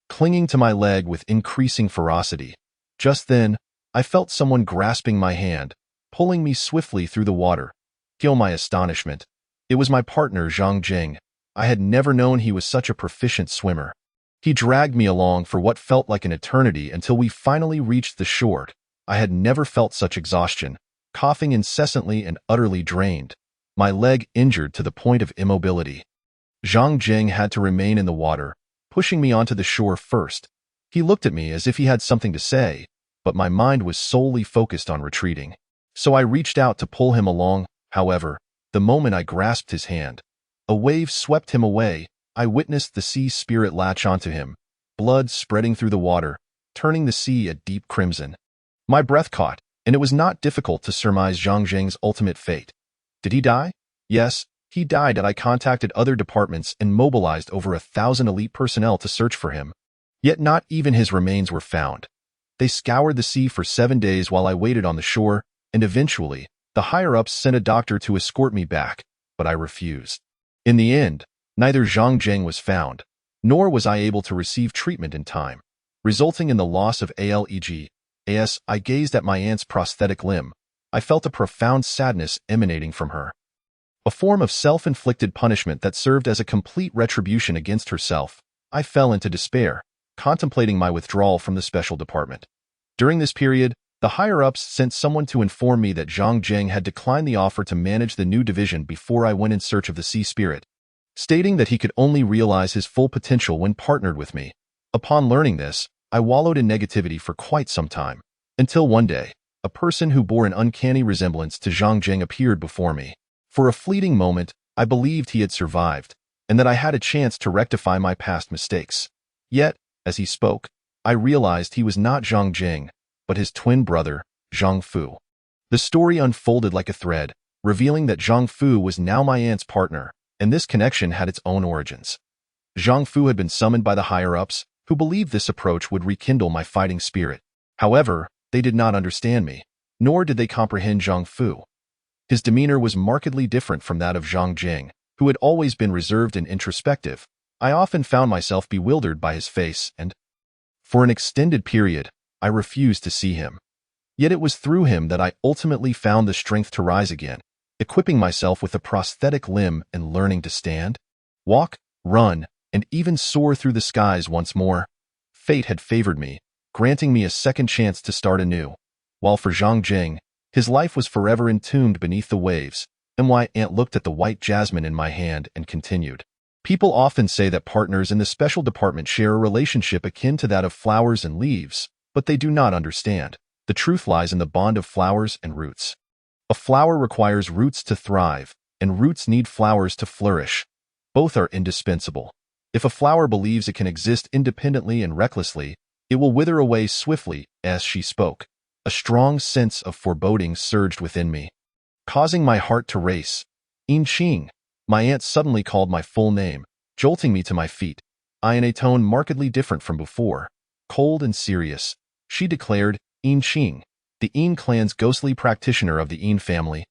clinging to my leg with increasing ferocity. Just then, I felt someone grasping my hand, pulling me swiftly through the water. Kill my astonishment. It was my partner Zhang Zheng. I had never known he was such a proficient swimmer. He dragged me along for what felt like an eternity until we finally reached the shore. I had never felt such exhaustion, coughing incessantly and utterly drained, my leg injured to the point of immobility. Zhang Zheng had to remain in the water, pushing me onto the shore first. He looked at me as if he had something to say, but my mind was solely focused on retreating. So I reached out to pull him along. However, the moment I grasped his hand, a wave swept him away. I witnessed the sea spirit latch onto him, blood spreading through the water, turning the sea a deep crimson. My breath caught, and it was not difficult to surmise Zhang Zheng's ultimate fate. Did he die? Yes, he died, and I contacted other departments and mobilized over 1,000 elite personnel to search for him. Yet not even his remains were found. They scoured the sea for 7 days while I waited on the shore, and eventually, the higher-ups sent a doctor to escort me back, but I refused. In the end, neither Zhang Zheng was found, nor was I able to receive treatment in time, resulting in the loss of ALEG. As I gazed at my aunt's prosthetic limb, I felt a profound sadness emanating from her. A form of self-inflicted punishment that served as a complete retribution against herself. I fell into despair, contemplating my withdrawal from the special department. During this period, the higher-ups sent someone to inform me that Zhang Zheng had declined the offer to manage the new division before I went in search of the sea spirit, stating that he could only realize his full potential when partnered with me. Upon learning this, I wallowed in negativity for quite some time, until one day, a person who bore an uncanny resemblance to Zhang Jing appeared before me. For a fleeting moment, I believed he had survived, and that I had a chance to rectify my past mistakes. Yet, as he spoke, I realized he was not Zhang Jing, but his twin brother, Zhang Fu. The story unfolded like a thread, revealing that Zhang Fu was now my aunt's partner, and this connection had its own origins. Zhang Fu had been summoned by the higher-ups, who believed this approach would rekindle my fighting spirit. However, they did not understand me, nor did they comprehend Zhang Fu. His demeanor was markedly different from that of Zhang Jing, who had always been reserved and introspective. I often found myself bewildered by his face, and, for an extended period, I refused to see him. Yet it was through him that I ultimately found the strength to rise again, equipping myself with a prosthetic limb and learning to stand, walk, run, and even soar through the skies once more. Fate had favored me, granting me a second chance to start anew, while for Zhang Jing, his life was forever entombed beneath the waves. My aunt looked at the white jasmine in my hand and continued. People often say that partners in the special department share a relationship akin to that of flowers and leaves, but they do not understand. The truth lies in the bond of flowers and roots. A flower requires roots to thrive, and roots need flowers to flourish. Both are indispensable. If a flower believes it can exist independently and recklessly, it will wither away swiftly. As she spoke, a strong sense of foreboding surged within me, causing my heart to race. "In Qing," my aunt suddenly called my full name, jolting me to my feet. In a tone markedly different from before, cold and serious, she declared, "In Qing, the Yin clan's ghostly practitioner of the Yin family.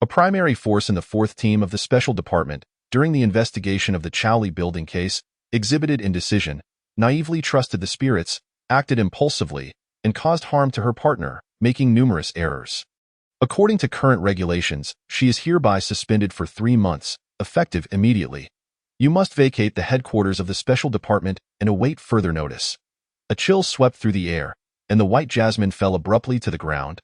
A primary force in the 4th team of the Special Department, during the investigation of the Chowli building case, exhibited indecision, naively trusted the spirits, acted impulsively, and caused harm to her partner, making numerous errors. According to current regulations, she is hereby suspended for 3 months, effective immediately. You must vacate the headquarters of the Special Department and await further notice." A chill swept through the air, and the white jasmine fell abruptly to the ground,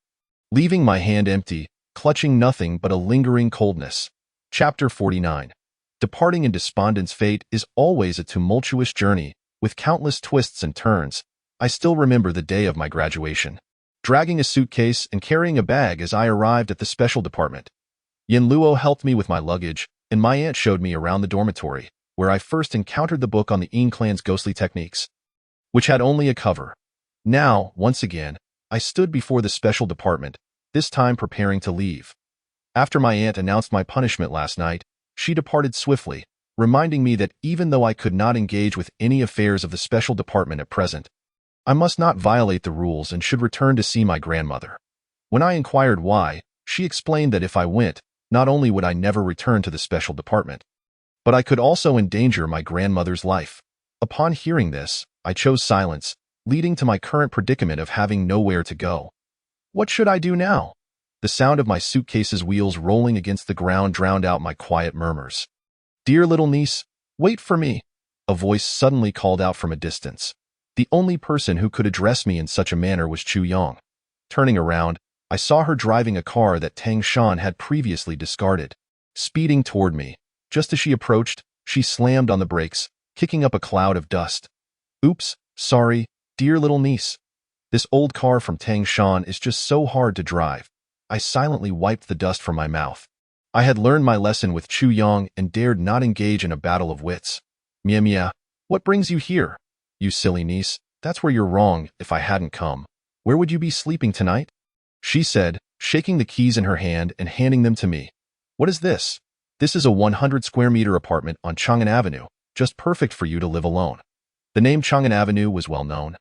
leaving my hand empty, clutching nothing but a lingering coldness. Chapter 49. Departing in despondence. Fate is always a tumultuous journey, with countless twists and turns. I still remember the day of my graduation, dragging a suitcase and carrying a bag as I arrived at the Special Department. Yin Luo helped me with my luggage, and my aunt showed me around the dormitory, where I first encountered the book on the Yin clan's ghostly techniques, which had only a cover. Now, once again, I stood before the Special Department, this time preparing to leave. After my aunt announced my punishment last night, she departed swiftly, reminding me that even though I could not engage with any affairs of the Special Department at present, I must not violate the rules and should return to see my grandmother. When I inquired why, she explained that if I went, not only would I never return to the Special Department, but I could also endanger my grandmother's life. Upon hearing this, I chose silence, leading to my current predicament of having nowhere to go. What should I do now? The sound of my suitcase's wheels rolling against the ground drowned out my quiet murmurs. "Dear little niece, wait for me," a voice suddenly called out from a distance. The only person who could address me in such a manner was Chu Yong. Turning around, I saw her driving a car that Tang Shan had previously discarded. Speeding toward me, just as she approached, she slammed on the brakes, kicking up a cloud of dust. "Oops, sorry, dear little niece. This old car from Tang Shan is just so hard to drive." I silently wiped the dust from my mouth. I had learned my lesson with Chu Yong and dared not engage in a battle of wits. "Mia, what brings you here? You silly niece, that's where you're wrong. If I hadn't come, where would you be sleeping tonight?" she said, shaking the keys in her hand and handing them to me. "What is this?" "This is a 100-square-meter apartment on Chang'an Avenue, just perfect for you to live alone." The name Chang'an Avenue was well known.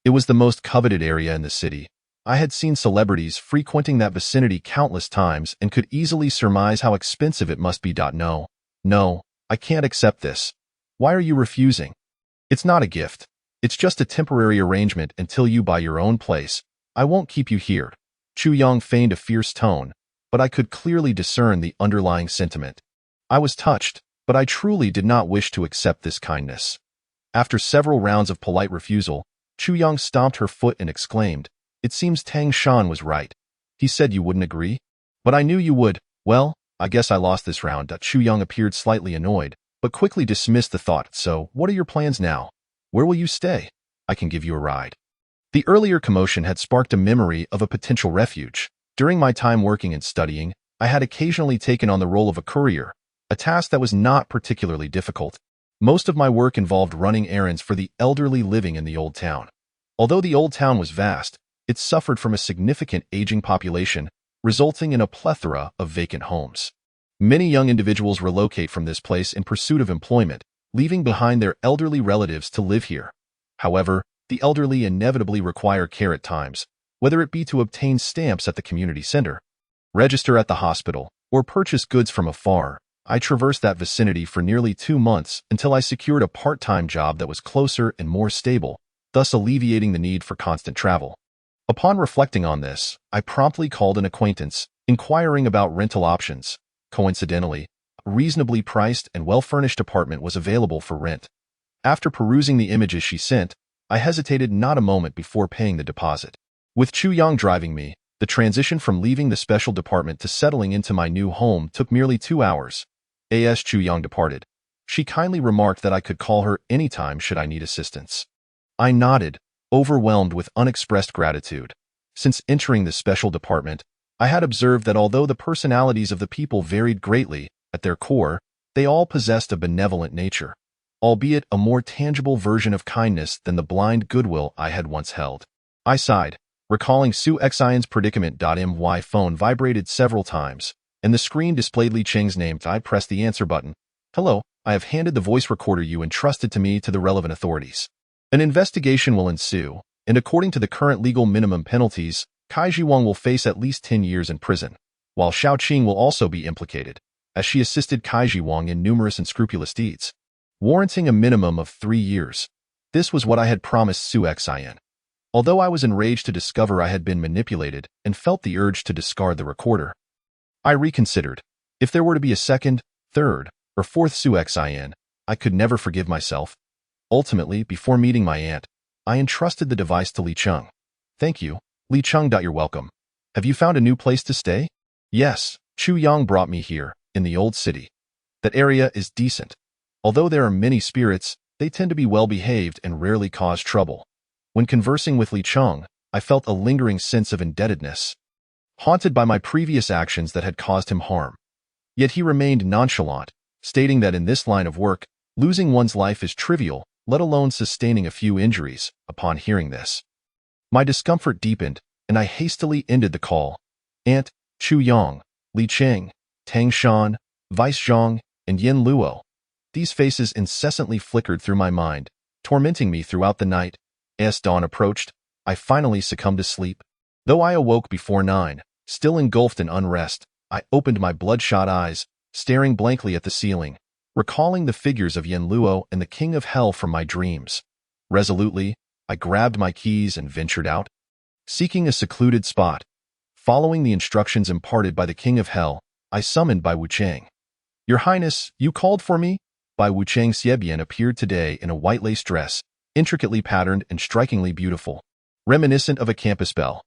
It was the most coveted area in the city. I had seen celebrities frequenting that vicinity countless times and could easily surmise how expensive it must be. No, I can't accept this. Why are you refusing? It's not a gift. It's just a temporary arrangement until you buy your own place. I won't keep you here. Chu Yong feigned a fierce tone, but I could clearly discern the underlying sentiment. I was touched, but I truly did not wish to accept this kindness. After several rounds of polite refusal, Chu Yong stomped her foot and exclaimed, "It seems Tang Shan was right. He said you wouldn't agree. But I knew you would. Well, I guess I lost this round." Chu Yong appeared slightly annoyed, but quickly dismissed the thought. "So, what are your plans now? Where will you stay? I can give you a ride." The earlier commotion had sparked a memory of a potential refuge. During my time working and studying, I had occasionally taken on the role of a courier, a task that was not particularly difficult. Most of my work involved running errands for the elderly living in the old town. Although the old town was vast, it suffered from a significant aging population, resulting in a plethora of vacant homes. Many young individuals relocate from this place in pursuit of employment, leaving behind their elderly relatives to live here. However, the elderly inevitably require care at times, whether it be to obtain stamps at the community center, register at the hospital, or purchase goods from afar. I traversed that vicinity for nearly 2 months until I secured a part-time job that was closer and more stable, thus alleviating the need for constant travel. Upon reflecting on this, I promptly called an acquaintance, inquiring about rental options. Coincidentally, a reasonably priced and well-furnished apartment was available for rent. After perusing the images she sent, I hesitated not a moment before paying the deposit. With Chu Yang driving me, the transition from leaving the special department to settling into my new home took merely 2 hours. As Chu Yang departed, she kindly remarked that I could call her anytime should I need assistance. I nodded, overwhelmed with unexpressed gratitude. Since entering the special department, I had observed that although the personalities of the people varied greatly, at their core, they all possessed a benevolent nature, albeit a more tangible version of kindness than the blind goodwill I had once held. I sighed, recalling Su Xian's predicament. My phone vibrated several times, and the screen displayed Li Cheng's name. I pressed the answer button. Hello, I have handed the voice recorder you entrusted to me to the relevant authorities. An investigation will ensue, and according to the current legal minimum penalties, Kai Jiwang will face at least 10 years in prison, while Xiao Qing will also be implicated, as she assisted Kai Jiwang in numerous unscrupulous deeds, warranting a minimum of 3 years. This was what I had promised Su Xian. Although I was enraged to discover I had been manipulated and felt the urge to discard the recorder, I reconsidered. If there were to be a second, third, or fourth Su Xian, I could never forgive myself. Ultimately, before meeting my aunt, I entrusted the device to Li Cheng. Thank you, Li Cheng. You're welcome. Have you found a new place to stay? Yes, Chu Yang brought me here, in the old city. That area is decent. Although there are many spirits, they tend to be well-behaved and rarely cause trouble. When conversing with Li Cheng, I felt a lingering sense of indebtedness, haunted by my previous actions that had caused him harm. Yet he remained nonchalant, stating that in this line of work, losing one's life is trivial, let alone sustaining a few injuries. Upon hearing this, my discomfort deepened, and I hastily ended the call. Aunt, Chu Yang, Li Cheng, Tang Shan, Vice Zhang, and Yin Luo. These faces incessantly flickered through my mind, tormenting me throughout the night. As dawn approached, I finally succumbed to sleep. Though I awoke before 9, still engulfed in unrest, I opened my bloodshot eyes, staring blankly at the ceiling, recalling the figures of Yin Luo and the King of Hell from my dreams. Resolutely, I grabbed my keys and ventured out, seeking a secluded spot. Following the instructions imparted by the King of Hell, I summoned Bai Wucheng. Your Highness, you called for me? Bai Wucheng Xiebian appeared today in a white lace dress, intricately patterned and strikingly beautiful, reminiscent of a campus belle.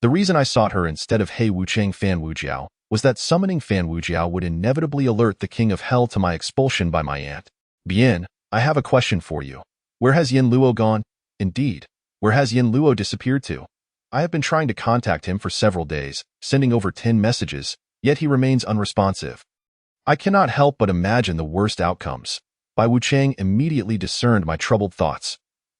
The reason I sought her instead of He Wucheng Fan Wujiao was that summoning Fan Wujiao would inevitably alert the King of Hell to my expulsion by my aunt. Bien, I have a question for you. Where has Yin Luo gone? Indeed, where has Yin Luo disappeared to? I have been trying to contact him for several days, sending over 10 messages, yet he remains unresponsive. I cannot help but imagine the worst outcomes. Bai Wucheng immediately discerned my troubled thoughts.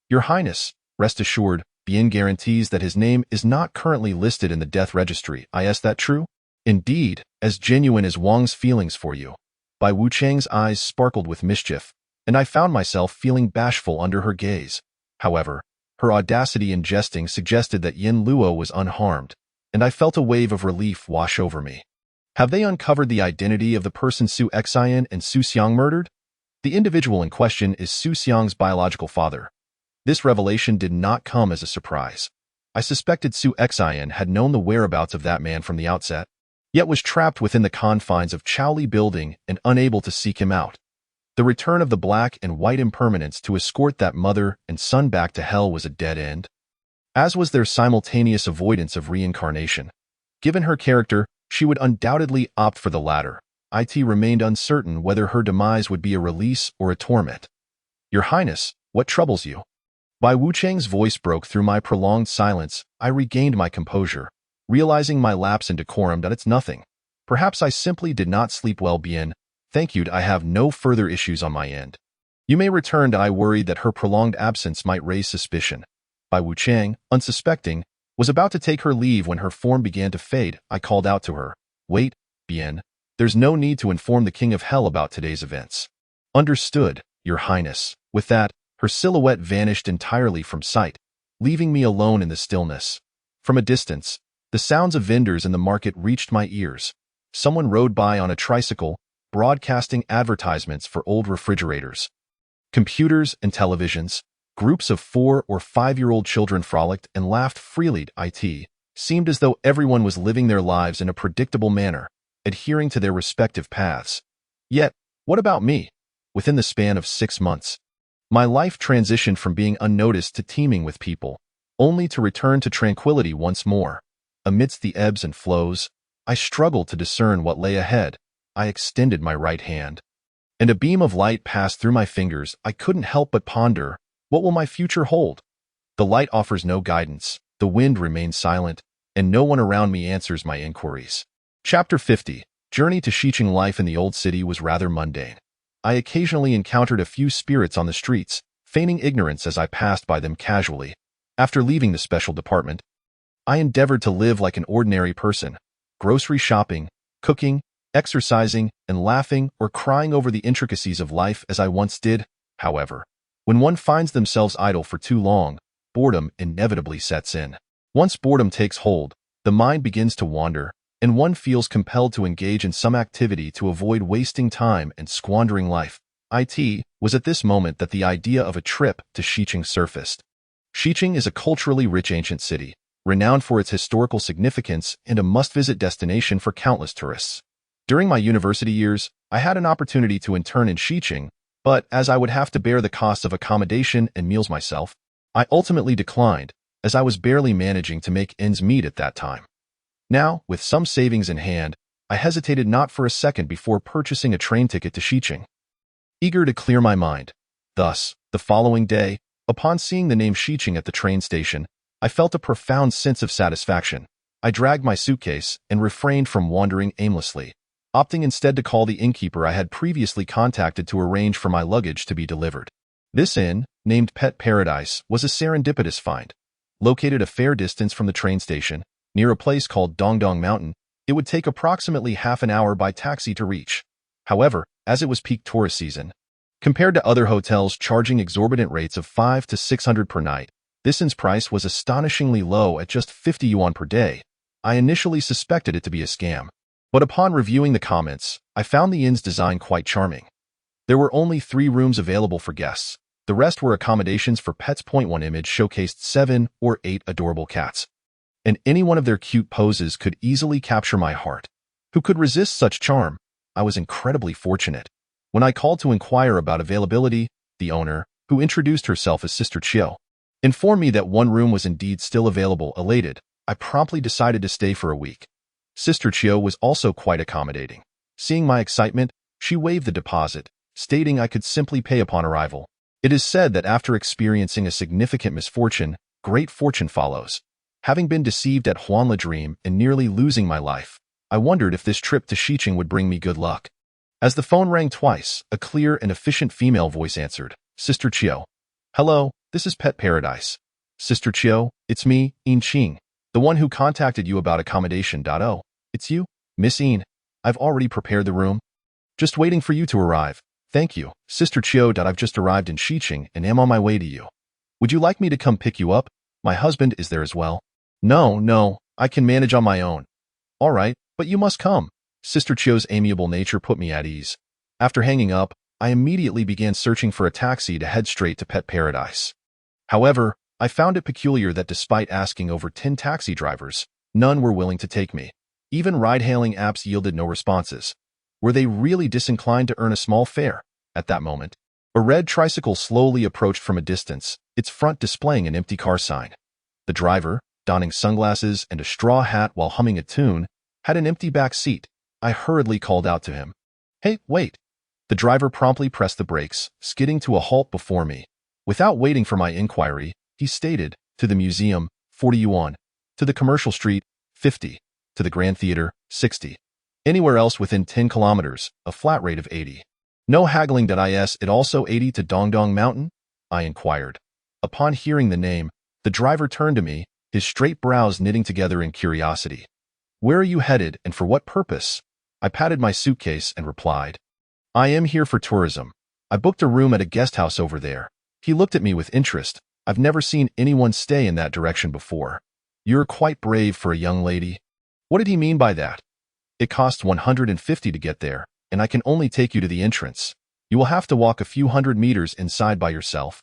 Your Highness, rest assured, Bien guarantees that his name is not currently listed in the death registry. Is that true? Indeed, as genuine as Wang's feelings for you. Bai Wucheng's eyes sparkled with mischief, and I found myself feeling bashful under her gaze. However, her audacity in jesting suggested that Yin Luo was unharmed, and I felt a wave of relief wash over me. Have they uncovered the identity of the person Su Xian and Su Xiang murdered? The individual in question is Su Xiang's biological father. This revelation did not come as a surprise. I suspected Su Xian had known the whereabouts of that man from the outset, yet was trapped within the confines of Chaoli Building and unable to seek him out. The return of the black and white impermanents to escort that mother and son back to hell was a dead end, as was their simultaneous avoidance of reincarnation. Given her character, she would undoubtedly opt for the latter. It remained uncertain whether her demise would be a release or a torment. Your Highness, what troubles you? By Wu Chang's voice broke through my prolonged silence, I regained my composure, realizing my lapse in decorum that it's nothing. Perhaps I simply did not sleep well. Bien, thank you. I have no further issues on my end. You may return. I worried that her prolonged absence might raise suspicion. Bai Wuchang, unsuspecting, was about to take her leave when her form began to fade. I called out to her. Wait, Bien. There's no need to inform the King of Hell about today's events. Understood, Your Highness. With that, her silhouette vanished entirely from sight, leaving me alone in the stillness. From a distance, the sounds of vendors in the market reached my ears. Someone rode by on a tricycle, broadcasting advertisements for old refrigerators. Computers and televisions, groups of 4- or 5-year-old children frolicked and laughed freely. It seemed as though everyone was living their lives in a predictable manner, adhering to their respective paths. Yet, what about me? Within the span of 6 months, my life transitioned from being unnoticed to teeming with people, only to return to tranquility once more. Amidst the ebbs and flows, I struggled to discern what lay ahead. I extended my right hand, and a beam of light passed through my fingers. I couldn't help but ponder, what will my future hold? The light offers no guidance, the wind remains silent, and no one around me answers my inquiries. Chapter 50. Journey to Xiqing. Life in the old city was rather mundane. I occasionally encountered a few spirits on the streets, feigning ignorance as I passed by them casually. After leaving the special department, I endeavored to live like an ordinary person, grocery shopping, cooking, exercising, and laughing or crying over the intricacies of life as I once did. However, when one finds themselves idle for too long, boredom inevitably sets in. Once boredom takes hold, the mind begins to wander, and one feels compelled to engage in some activity to avoid wasting time and squandering life. It was at this moment that the idea of a trip to Xiqing surfaced. Xiqing is a culturally rich ancient city, renowned for its historical significance and a must-visit destination for countless tourists. During my university years, I had an opportunity to intern in Xiqing, but as I would have to bear the costs of accommodation and meals myself, I ultimately declined, as I was barely managing to make ends meet at that time. Now, with some savings in hand, I hesitated not for a second before purchasing a train ticket to Xiqing, eager to clear my mind. Thus, the following day, upon seeing the name Xiqing at the train station, I felt a profound sense of satisfaction. I dragged my suitcase and refrained from wandering aimlessly, opting instead to call the innkeeper I had previously contacted to arrange for my luggage to be delivered. This inn, named Pet Paradise, was a serendipitous find. Located a fair distance from the train station, near a place called Dongdong Mountain, it would take approximately half an hour by taxi to reach. However, as it was peak tourist season, compared to other hotels charging exorbitant rates of 500 to 600 per night, this inn's price was astonishingly low at just 50 yuan per day. I initially suspected it to be a scam, but upon reviewing the comments, I found the inn's design quite charming. There were only 3 rooms available for guests. The rest were accommodations for pets. One image showcased 7 or 8 adorable cats, and any one of their cute poses could easily capture my heart. Who could resist such charm? I was incredibly fortunate. When I called to inquire about availability, the owner, who introduced herself as Sister Chiu, informed me that 1 room was indeed still available. Elated, I promptly decided to stay for a week. Sister Chiu was also quite accommodating. Seeing my excitement, she waived the deposit, stating I could simply pay upon arrival. It is said that after experiencing a significant misfortune, great fortune follows. Having been deceived at Huanla Dream and nearly losing my life, I wondered if this trip to Xiqing would bring me good luck. As the phone rang twice, a clear and efficient female voice answered. Sister Chiu. Hello, this is Pet Paradise. Sister Chiu, it's me, Yin Qing, the one who contacted you about accommodation. Oh, it's you? Miss Yin. I've already prepared the room. Just waiting for you to arrive. Thank you, Sister Chiu. I've just arrived in Xiqing and am on my way to you. Would you like me to come pick you up? My husband is there as well. No, I can manage on my own. All right, but you must come. Sister Chiu's amiable nature put me at ease. After hanging up, I immediately began searching for a taxi to head straight to Pet Paradise. However, I found it peculiar that despite asking over 10 taxi drivers, none were willing to take me. Even ride-hailing apps yielded no responses. Were they really disinclined to earn a small fare? At that moment, a red tricycle slowly approached from a distance, its front displaying an empty car sign. The driver, donning sunglasses and a straw hat while humming a tune, had an empty back seat. I hurriedly called out to him. Hey, wait! The driver promptly pressed the brakes, skidding to a halt before me. Without waiting for my inquiry, he stated, to the museum, 40 yuan, to the commercial street, 50, to the Grand Theater, 60. Anywhere else within 10 kilometers, a flat rate of 80. No haggling. Is it also 80 to Dongdong Mountain? I inquired. Upon hearing the name, the driver turned to me, his straight brows knitting together in curiosity. Where are you headed and for what purpose? I patted my suitcase and replied. I am here for tourism. I booked a room at a guest house over there. He looked at me with interest. I've never seen anyone stay in that direction before. You're quite brave for a young lady. What did he mean by that? It costs 150 to get there, and I can only take you to the entrance. You will have to walk a few hundred meters inside by yourself.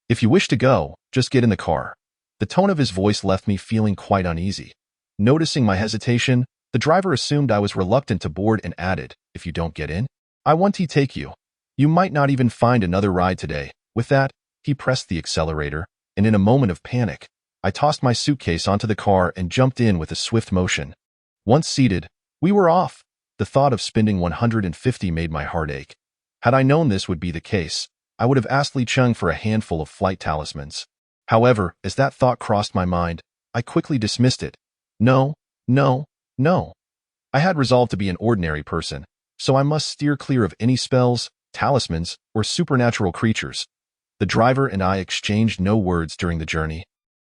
If you wish to go, just get in the car. The tone of his voice left me feeling quite uneasy. Noticing my hesitation, the driver assumed I was reluctant to board and added, if you don't get in, I want to take you. You might not even find another ride today. With that, he pressed the accelerator, and in a moment of panic, I tossed my suitcase onto the car and jumped in with a swift motion. Once seated, we were off. The thought of spending 150 made my heart ache. Had I known this would be the case, I would have asked Li Cheng for a handful of flight talismans. However, as that thought crossed my mind, I quickly dismissed it. No. I had resolved to be an ordinary person, so I must steer clear of any spells, talismans, or supernatural creatures. The driver and I exchanged no words during the journey.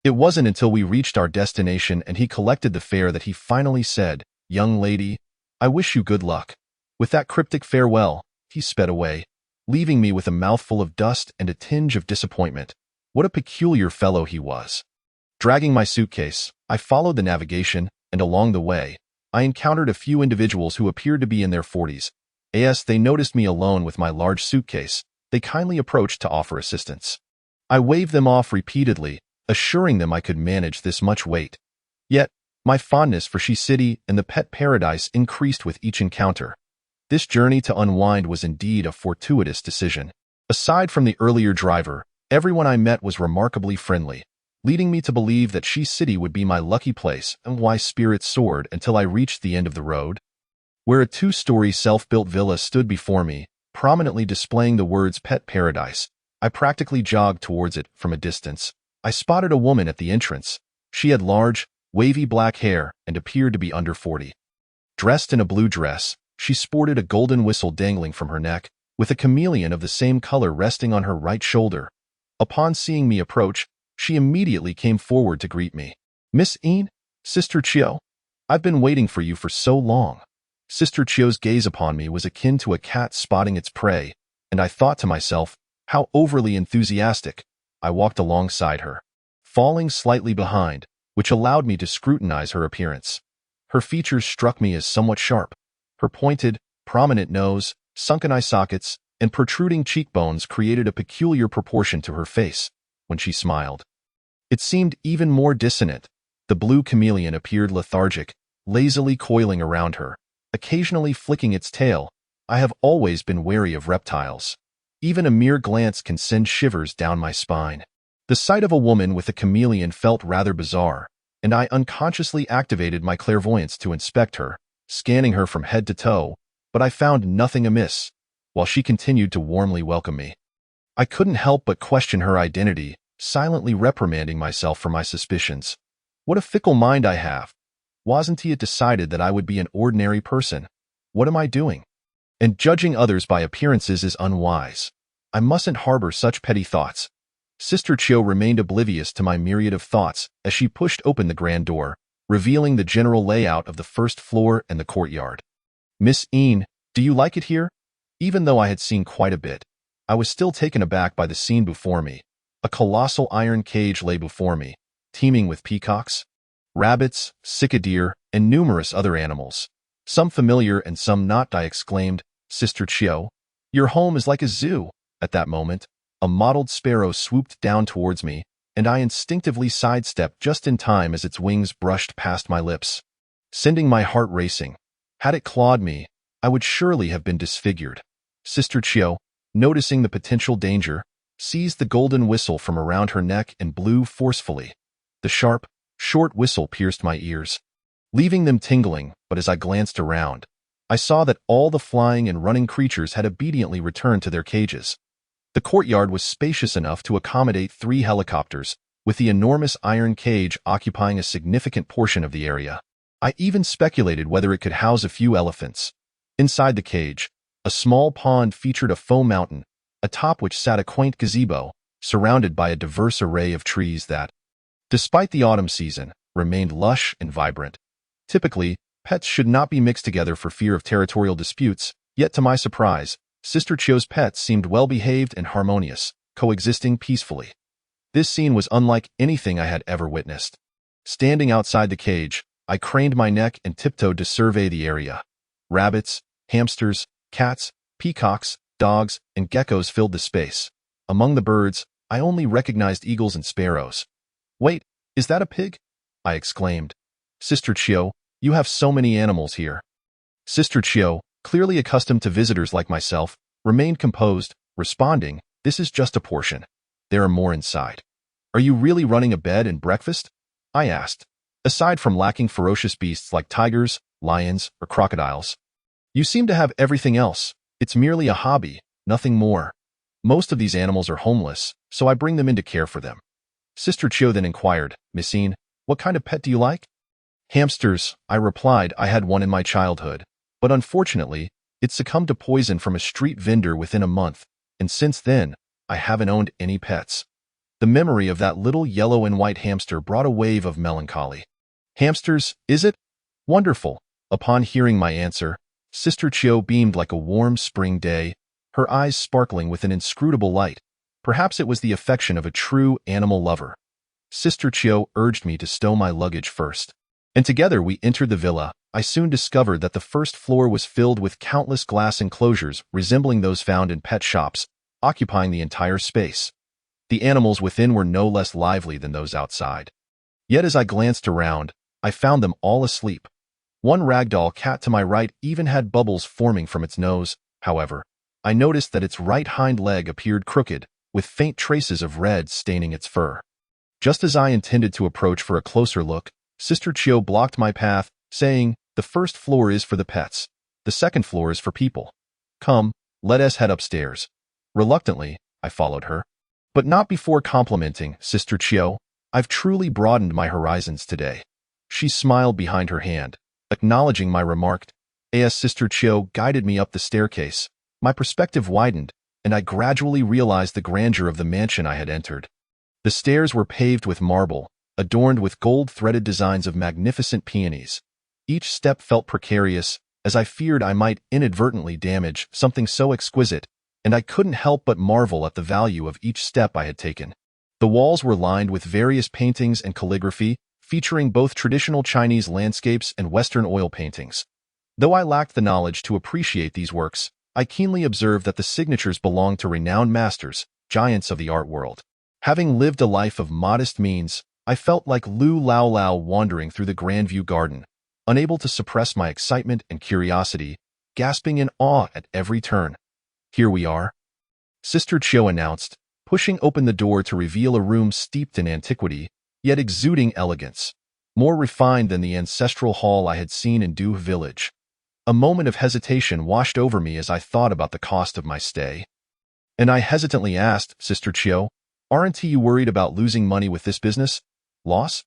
It wasn't until we reached our destination and he collected the fare that he finally said, Young lady, I wish you good luck. With that cryptic farewell, he sped away, leaving me with a mouthful of dust and a tinge of disappointment. What a peculiar fellow he was. Dragging my suitcase, I followed the navigation, and along the way, I encountered a few individuals who appeared to be in their 40s. As they noticed me alone with my large suitcase, they kindly approached to offer assistance. I waved them off repeatedly, assuring them I could manage this much weight. Yet, my fondness for Shi City and the pet paradise increased with each encounter. This journey to unwind was indeed a fortuitous decision. Aside from the earlier driver, everyone I met was remarkably friendly, leading me to believe that Shi City would be my lucky place, and why spirits soared until I reached the end of the road, where a 2-story self-built villa stood before me, prominently displaying the words Pet Paradise. I practically jogged towards it from a distance. I spotted a woman at the entrance. She had large, wavy black hair and appeared to be under 40. Dressed in a blue dress, she sported a golden whistle dangling from her neck, with a chameleon of the same color resting on her right shoulder. Upon seeing me approach, she immediately came forward to greet me. Miss Een, Sister Chiu, I've been waiting for you for so long. Sister Chiu's gaze upon me was akin to a cat spotting its prey, and I thought to myself, how overly enthusiastic. I walked alongside her, falling slightly behind, which allowed me to scrutinize her appearance. Her features struck me as somewhat sharp. Her pointed, prominent nose, sunken eye sockets, and protruding cheekbones created a peculiar proportion to her face. When she smiled, it seemed even more dissonant. The blue chameleon appeared lethargic, lazily coiling around her, occasionally flicking its tail. I have always been wary of reptiles. Even a mere glance can send shivers down my spine. The sight of a woman with a chameleon felt rather bizarre, and I unconsciously activated my clairvoyance to inspect her, scanning her from head to toe, but I found nothing amiss, while she continued to warmly welcome me. I couldn't help but question her identity, silently reprimanding myself for my suspicions. What a fickle mind I have. Wasn't it decided that I would be an ordinary person? What am I doing? And judging others by appearances is unwise. I mustn't harbor such petty thoughts. Sister Chiu remained oblivious to my myriad of thoughts as she pushed open the grand door, revealing the general layout of the first floor and the courtyard. Miss Een, do you like it here? Even though I had seen quite a bit, I was still taken aback by the scene before me. A colossal iron cage lay before me, teeming with peacocks, rabbits, cicadere, and numerous other animals. Some familiar and some not. I exclaimed, Sister Chiu, your home is like a zoo. At that moment, a mottled sparrow swooped down towards me, and I instinctively sidestepped just in time as its wings brushed past my lips, sending my heart racing. Had it clawed me, I would surely have been disfigured. Sister Chiu, noticing the potential danger, seized the golden whistle from around her neck and blew forcefully. The sharp, short whistle pierced my ears, leaving them tingling, but as I glanced around, I saw that all the flying and running creatures had obediently returned to their cages. The courtyard was spacious enough to accommodate 3 helicopters, with the enormous iron cage occupying a significant portion of the area. I even speculated whether it could house a few elephants. Inside the cage, a small pond featured a foam mountain, atop which sat a quaint gazebo, surrounded by a diverse array of trees that, despite the autumn season, remained lush and vibrant. Typically, pets should not be mixed together for fear of territorial disputes, yet to my surprise, Sister Chio's pets seemed well-behaved and harmonious, coexisting peacefully. This scene was unlike anything I had ever witnessed. Standing outside the cage, I craned my neck and tiptoed to survey the area. Rabbits, hamsters, cats, peacocks, dogs, and geckos filled the space. Among the birds, I only recognized eagles and sparrows. "Wait, is that a pig?" I exclaimed. "Sister Chio, you have so many animals here." Sister Chio, clearly accustomed to visitors like myself, remained composed, responding, "This is just a portion. There are more inside." "Are you really running a bed and breakfast?" I asked. "Aside from lacking ferocious beasts like tigers, lions, or crocodiles, you seem to have everything else. It's merely a hobby, nothing more. Most of these animals are homeless, so I bring them in to care for them." Sister Chio then inquired, "Missine, what kind of pet do you like?" "Hamsters," I replied. I had one in my childhood, but unfortunately, it succumbed to poison from a street vendor within a month, and since then, I haven't owned any pets. The memory of that little yellow and white hamster brought a wave of melancholy. "Hamsters, is it? Wonderful." Upon hearing my answer, Sister Chio beamed like a warm spring day, her eyes sparkling with an inscrutable light. Perhaps it was the affection of a true animal lover. Sister Chio urged me to stow my luggage first, and together we entered the villa. I soon discovered that the first floor was filled with countless glass enclosures resembling those found in pet shops, occupying the entire space. The animals within were no less lively than those outside. Yet as I glanced around, I found them all asleep. One ragdoll cat to my right even had bubbles forming from its nose. However, I noticed that its right hind leg appeared crooked, with faint traces of red staining its fur. Just as I intended to approach for a closer look, Sister Chio blocked my path, saying, "The first floor is for the pets. The second floor is for people. Come, let us head upstairs." Reluctantly, I followed her. But not before complimenting, "Sister Chio, I've truly broadened my horizons today." She smiled behind her hand, acknowledging my remark. As Sister Chio guided me up the staircase, my perspective widened, and I gradually realized the grandeur of the mansion I had entered. The stairs were paved with marble, adorned with gold-threaded designs of magnificent peonies. Each step felt precarious, as I feared I might inadvertently damage something so exquisite, and I couldn't help but marvel at the value of each step I had taken. The walls were lined with various paintings and calligraphy, featuring both traditional Chinese landscapes and Western oil paintings. Though I lacked the knowledge to appreciate these works, I keenly observed that the signatures belonged to renowned masters, giants of the art world. Having lived a life of modest means, I felt like Lu Lao Lao wandering through the Grandview Garden, unable to suppress my excitement and curiosity, gasping in awe at every turn. "Here we are," Sister Chio announced, pushing open the door to reveal a room steeped in antiquity, yet exuding elegance, more refined than the ancestral hall I had seen in Du Village. A moment of hesitation washed over me as I thought about the cost of my stay. And I hesitantly asked, "Sister Chio, aren't you worried about losing money with this business? Loss?"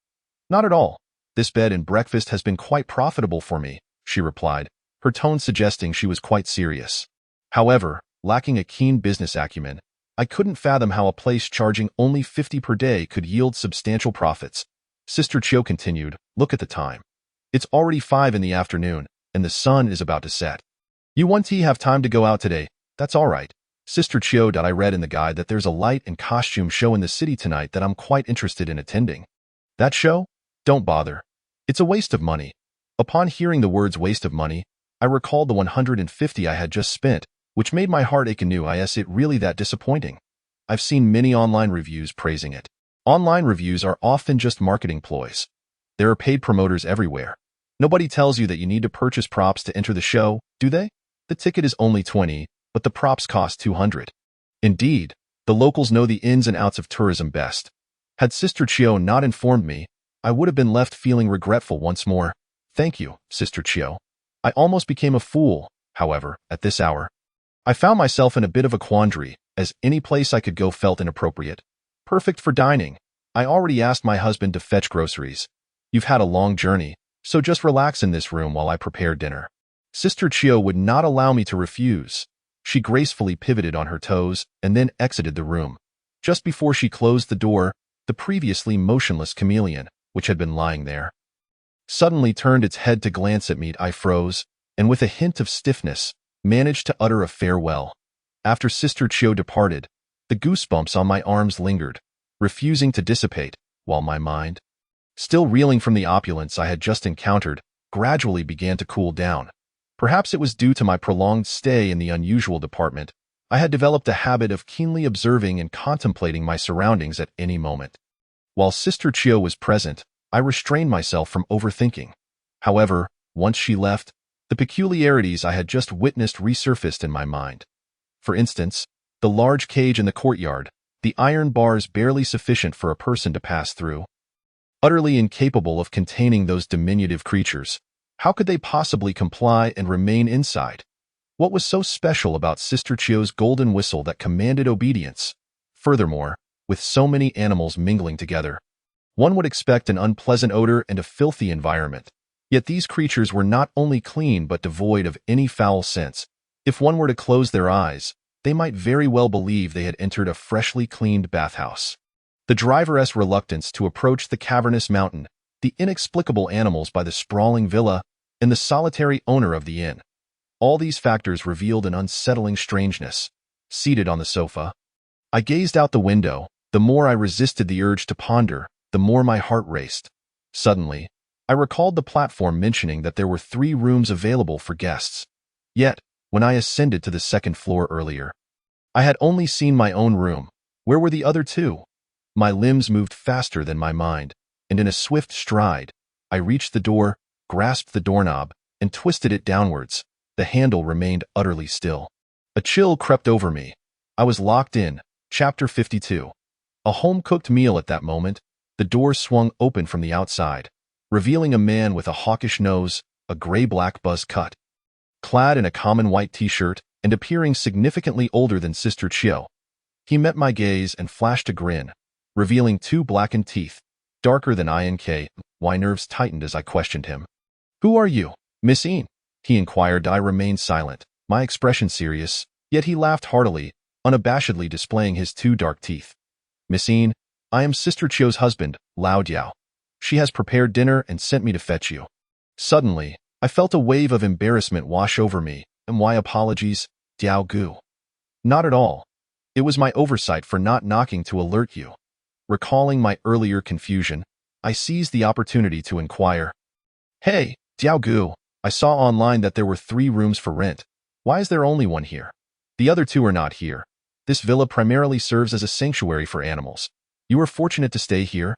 "Not at all. This bed and breakfast has been quite profitable for me," she replied, her tone suggesting she was quite serious. However, lacking a keen business acumen, I couldn't fathom how a place charging only 50 per day could yield substantial profits. Sister Chio continued, "Look at the time. It's already 5 in the afternoon, and the sun is about to set. You won't have time to go out today. That's all right. Sister Chio, I read in the guide that there's a light and costume show in the city tonight that I'm quite interested in attending." "That show? Don't bother. It's a waste of money." Upon hearing the words waste of money, I recalled the 150 I had just spent, which made my heart ache anew. Is it really that disappointing? I've seen many online reviews praising it. Online reviews are often just marketing ploys. There are paid promoters everywhere. Nobody tells you that you need to purchase props to enter the show, do they? The ticket is only 20, but the props cost 200. Indeed, the locals know the ins and outs of tourism best. Had Sister Chio not informed me, I would have been left feeling regretful once more. "Thank you, Sister Chio." I almost became a fool, however, at this hour. I found myself in a bit of a quandary, as any place I could go felt inappropriate. Perfect for dining. I already asked my husband to fetch groceries. You've had a long journey, so just relax in this room while I prepare dinner. Sister Chio would not allow me to refuse. She gracefully pivoted on her toes and then exited the room. Just before she closed the door, the previously motionless chameleon, which had been lying there, suddenly turned its head to glance at me. I froze, and with a hint of stiffness, managed to utter a farewell. After Sister Chio departed, the goosebumps on my arms lingered, refusing to dissipate, while my mind, still reeling from the opulence I had just encountered, gradually began to cool down. Perhaps it was due to my prolonged stay in the unusual department. I had developed a habit of keenly observing and contemplating my surroundings at any moment. While Sister Chio was present, I restrained myself from overthinking. However, once she left, the peculiarities I had just witnessed resurfaced in my mind. For instance, the large cage in the courtyard, the iron bars barely sufficient for a person to pass through. Utterly incapable of containing those diminutive creatures, how could they possibly comply and remain inside? What was so special about Sister Chio's golden whistle that commanded obedience? Furthermore, with so many animals mingling together, one would expect an unpleasant odor and a filthy environment. Yet these creatures were not only clean but devoid of any foul sense. If one were to close their eyes, they might very well believe they had entered a freshly cleaned bathhouse. The driver's reluctance to approach the cavernous mountain, the inexplicable animals by the sprawling villa, and the solitary owner of the inn. All these factors revealed an unsettling strangeness. Seated on the sofa, I gazed out the window. The more I resisted the urge to ponder, the more my heart raced. Suddenly, I recalled the platform mentioning that there were 3 rooms available for guests. Yet, when I ascended to the second floor earlier, I had only seen my own room. Where were the other 2? My limbs moved faster than my mind, and in a swift stride, I reached the door, grasped the doorknob, and twisted it downwards. The handle remained utterly still. A chill crept over me. I was locked in. Chapter 52. A home-cooked meal at that moment. The door swung open from the outside, revealing a man with a hawkish nose, a gray-black buzz cut, clad in a common white t-shirt and appearing significantly older than Sister Chio. He met my gaze and flashed a grin, revealing 2 blackened teeth, darker than ink. My nerves tightened as I questioned him. "Who are you, Miss Een?" he inquired. I remained silent, my expression serious, yet he laughed heartily, unabashedly displaying his 2 dark teeth. "Miss Een, I am Sister Chio's husband, Lao Diao. She has prepared dinner and sent me to fetch you." Suddenly, I felt a wave of embarrassment wash over me. "And why apologies, Diao Gu?" "Not at all. It was my oversight for not knocking to alert you." Recalling my earlier confusion, I seized the opportunity to inquire. "Hey, Diao Gu, I saw online that there were 3 rooms for rent. Why is there only 1 here? The other 2 are not here. This villa primarily serves as a sanctuary for animals. You are fortunate to stay here.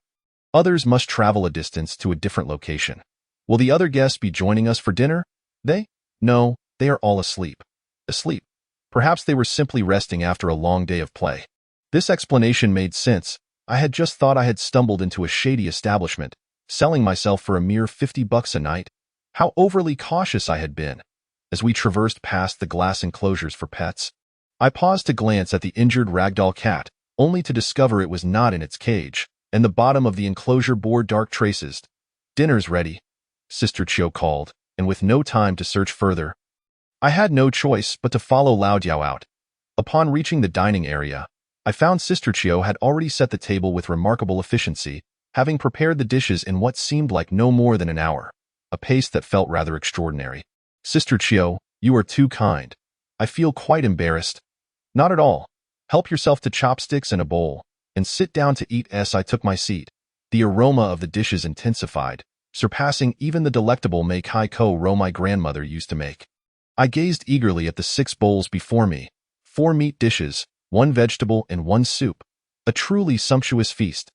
Others must travel a distance to a different location. Will the other guests be joining us for dinner? They? No, they are all asleep." Asleep. Perhaps they were simply resting after a long day of play. This explanation made sense. I had just thought I had stumbled into a shady establishment, selling myself for a mere $50 a night. How overly cautious I had been. As we traversed past the glass enclosures for pets, I paused to glance at the injured ragdoll cat, only to discover it was not in its cage, and the bottom of the enclosure bore dark traces. "Dinner's ready," Sister Chio called, and with no time to search further, I had no choice but to follow Lao Diao out. Upon reaching the dining area, I found Sister Chio had already set the table with remarkable efficiency, having prepared the dishes in what seemed like no more than an hour, a pace that felt rather extraordinary. "Sister Chio, you are too kind. I feel quite embarrassed." "Not at all. Help yourself to chopsticks and a bowl, and sit down to eat." As I took my seat, the aroma of the dishes intensified, surpassing even the delectable Mei Kai Ko roe my grandmother used to make. I gazed eagerly at the 6 bowls before me, 4 meat dishes, 1 vegetable, and 1 soup. A truly sumptuous feast.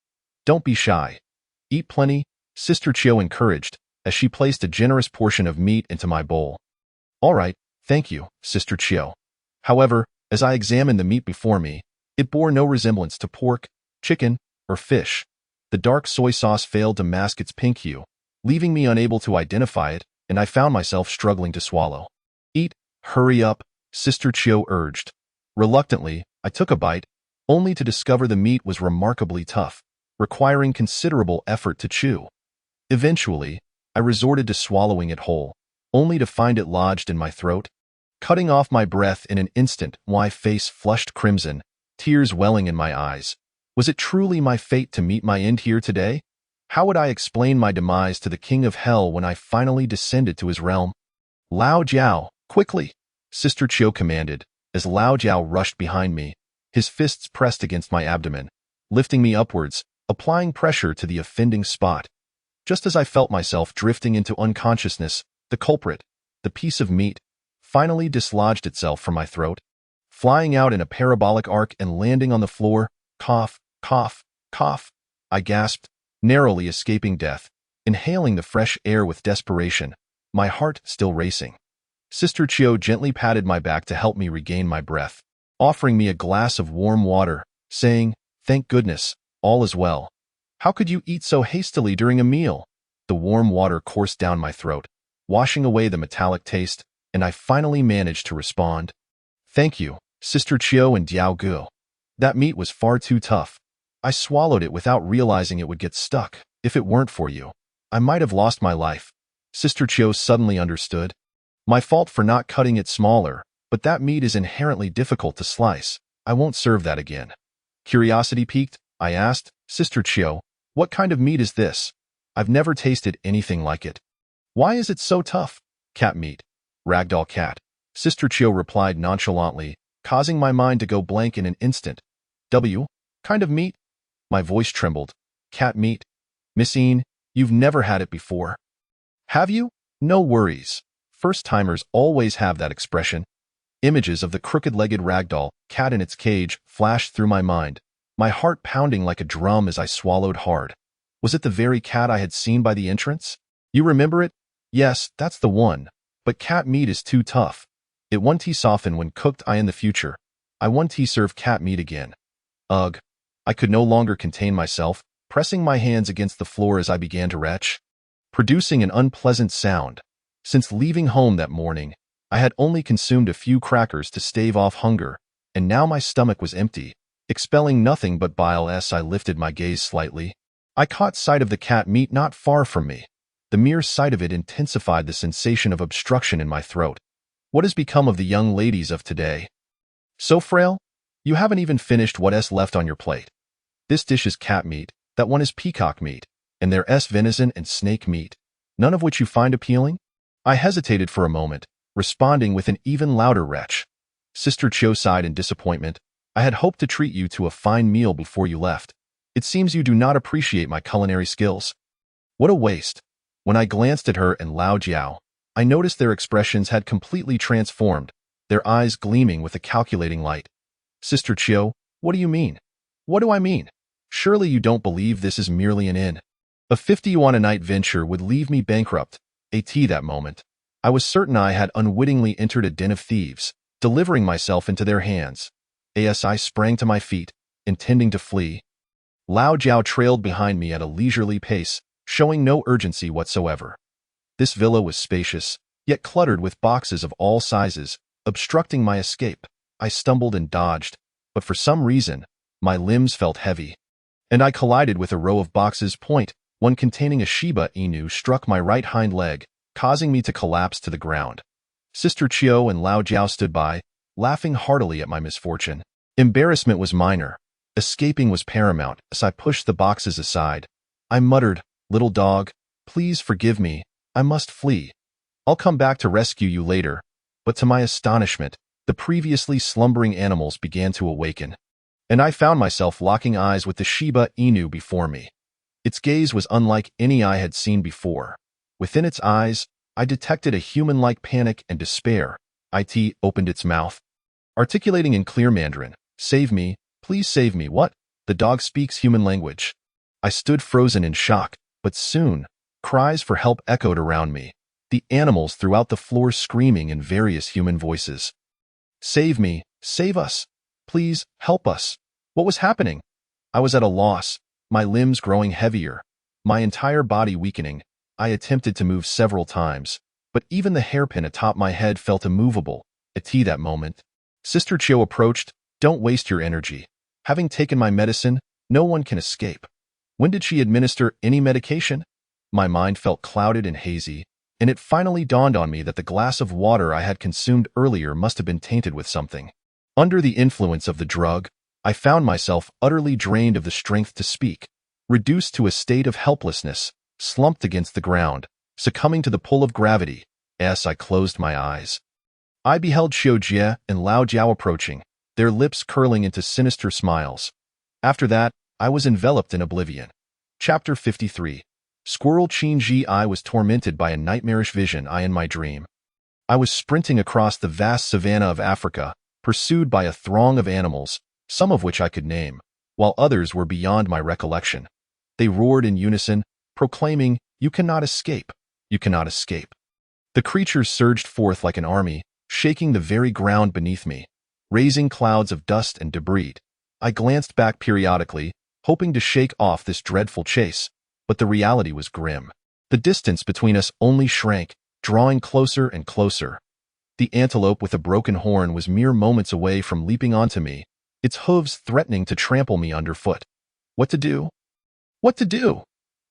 "Don't be shy. Eat plenty," Sister Chio encouraged, as she placed a generous portion of meat into my bowl. "All right, thank you, Sister Chio." However, as I examined the meat before me, it bore no resemblance to pork, chicken, or fish. The dark soy sauce failed to mask its pink hue, leaving me unable to identify it, and I found myself struggling to swallow. "Eat, hurry up," Sister Chio urged, Reluctantly, I took a bite, only to discover the meat was remarkably tough, requiring considerable effort to chew. Eventually, I resorted to swallowing it whole, only to find it lodged in my throat, cutting off my breath in an instant. My face flushed crimson, tears welling in my eyes. Was it truly my fate to meet my end here today? How would I explain my demise to the king of hell when I finally descended to his realm? Lao Jiao, quickly! Sister Chiu commanded, as Lao Jiao rushed behind me, his fists pressed against my abdomen, lifting me upwards, applying pressure to the offending spot. Just as I felt myself drifting into unconsciousness, the culprit, the piece of meat, finally dislodged itself from my throat, flying out in a parabolic arc and landing on the floor. Cough, cough, cough. I gasped, narrowly escaping death, inhaling the fresh air with desperation, my heart still racing. Sister Chiu gently patted my back to help me regain my breath, offering me a glass of warm water, saying, "Thank goodness, all is well. How could you eat so hastily during a meal?" The warm water coursed down my throat, washing away the metallic taste, and I finally managed to respond. "Thank you, Sister Chiu and Diao Gu. That meat was far too tough. I swallowed it without realizing it would get stuck. If it weren't for you, I might have lost my life." Sister Chiu suddenly understood. My fault for not cutting it smaller, but that meat is inherently difficult to slice. I won't serve that again. Curiosity piqued, I asked, "Sister Chiu, what kind of meat is this? I've never tasted anything like it." "Why is it so tough?" "Cat meat. Ragdoll cat." Sister Chiu replied nonchalantly, causing my mind to go blank in an instant. Kind of meat?" My voice trembled. "Cat meat? Missine, you've never had it before. Have you? No worries. First-timers always have that expression." Images of the crooked-legged ragdoll cat in its cage flashed through my mind, my heart pounding like a drum as I swallowed hard. Was it the very cat I had seen by the entrance? "You remember it?" "Yes, that's the one. But cat meat is too tough. It won't soften when cooked. In the future, I won't serve cat meat again." Ugh. I could no longer contain myself, pressing my hands against the floor as I began to retch, producing an unpleasant sound. Since leaving home that morning, I had only consumed a few crackers to stave off hunger, and now my stomach was empty, expelling nothing but bile. As I lifted my gaze slightly, I caught sight of the cat meat not far from me. The mere sight of it intensified the sensation of obstruction in my throat. What has become of the young ladies of today? So frail? You haven't even finished what's left on your plate. This dish is cat meat, that one is peacock meat, and there's venison and snake meat, none of which you find appealing? I hesitated for a moment, responding with an even louder retch. Sister Chiu sighed in disappointment. "I had hoped to treat you to a fine meal before you left. It seems you do not appreciate my culinary skills." What a waste. When I glanced at her and Lao Jiao, I noticed their expressions had completely transformed, their eyes gleaming with a calculating light. "Sister Chiu, what do you mean?" "What do I mean? Surely you don't believe this is merely an inn. A 50 yuan a night venture would leave me bankrupt." That moment, I was certain I had unwittingly entered a den of thieves, delivering myself into their hands. As I sprang to my feet, intending to flee, Lao Jiao trailed behind me at a leisurely pace, showing no urgency whatsoever. This villa was spacious, yet cluttered with boxes of all sizes, obstructing my escape. I stumbled and dodged, but for some reason, my limbs felt heavy, and I collided with a row of boxes. One containing a Shiba Inu struck my right hind leg, causing me to collapse to the ground. Sister Chiu and Lao Jiao stood by, laughing heartily at my misfortune. Embarrassment was minor. Escaping was paramount as I pushed the boxes aside. I muttered, "Little dog, please forgive me. I must flee. I'll come back to rescue you later." But to my astonishment, the previously slumbering animals began to awaken, and I found myself locking eyes with the Shiba Inu before me. Its gaze was unlike any I had seen before. Within its eyes, I detected a human-like panic and despair. It opened its mouth, articulating in clear Mandarin, "Save me, please save me." What? The dog speaks human language. I stood frozen in shock, but soon, cries for help echoed around me, the animals throughout the floor screaming in various human voices. "Save me, save us, please, help us." What was happening? I was at a loss, my limbs growing heavier, my entire body weakening. I attempted to move several times, but even the hairpin atop my head felt immovable. At that moment, Sister Chiu approached. Don't waste your energy. Having taken my medicine, no one can escape. When did she administer any medication? My mind felt clouded and hazy, and it finally dawned on me that the glass of water I had consumed earlier must have been tainted with something. Under the influence of the drug, I found myself utterly drained of the strength to speak, reduced to a state of helplessness, slumped against the ground, succumbing to the pull of gravity. As I closed my eyes, I beheld Xiao Jie and Lao Jiao approaching, their lips curling into sinister smiles. After that, I was enveloped in oblivion. Chapter 53. Squirrel Qin Ji. I was tormented by a nightmarish vision in my dream. I was sprinting across the vast savanna of Africa, pursued by a throng of animals, some of which I could name, while others were beyond my recollection. They roared in unison, proclaiming, "You cannot escape! You cannot escape!" The creatures surged forth like an army, shaking the very ground beneath me, raising clouds of dust and debris. I glanced back periodically, hoping to shake off this dreadful chase, but the reality was grim. The distance between us only shrank, drawing closer and closer. The antelope with a broken horn was mere moments away from leaping onto me, its hooves threatening to trample me underfoot. What to do? What to do?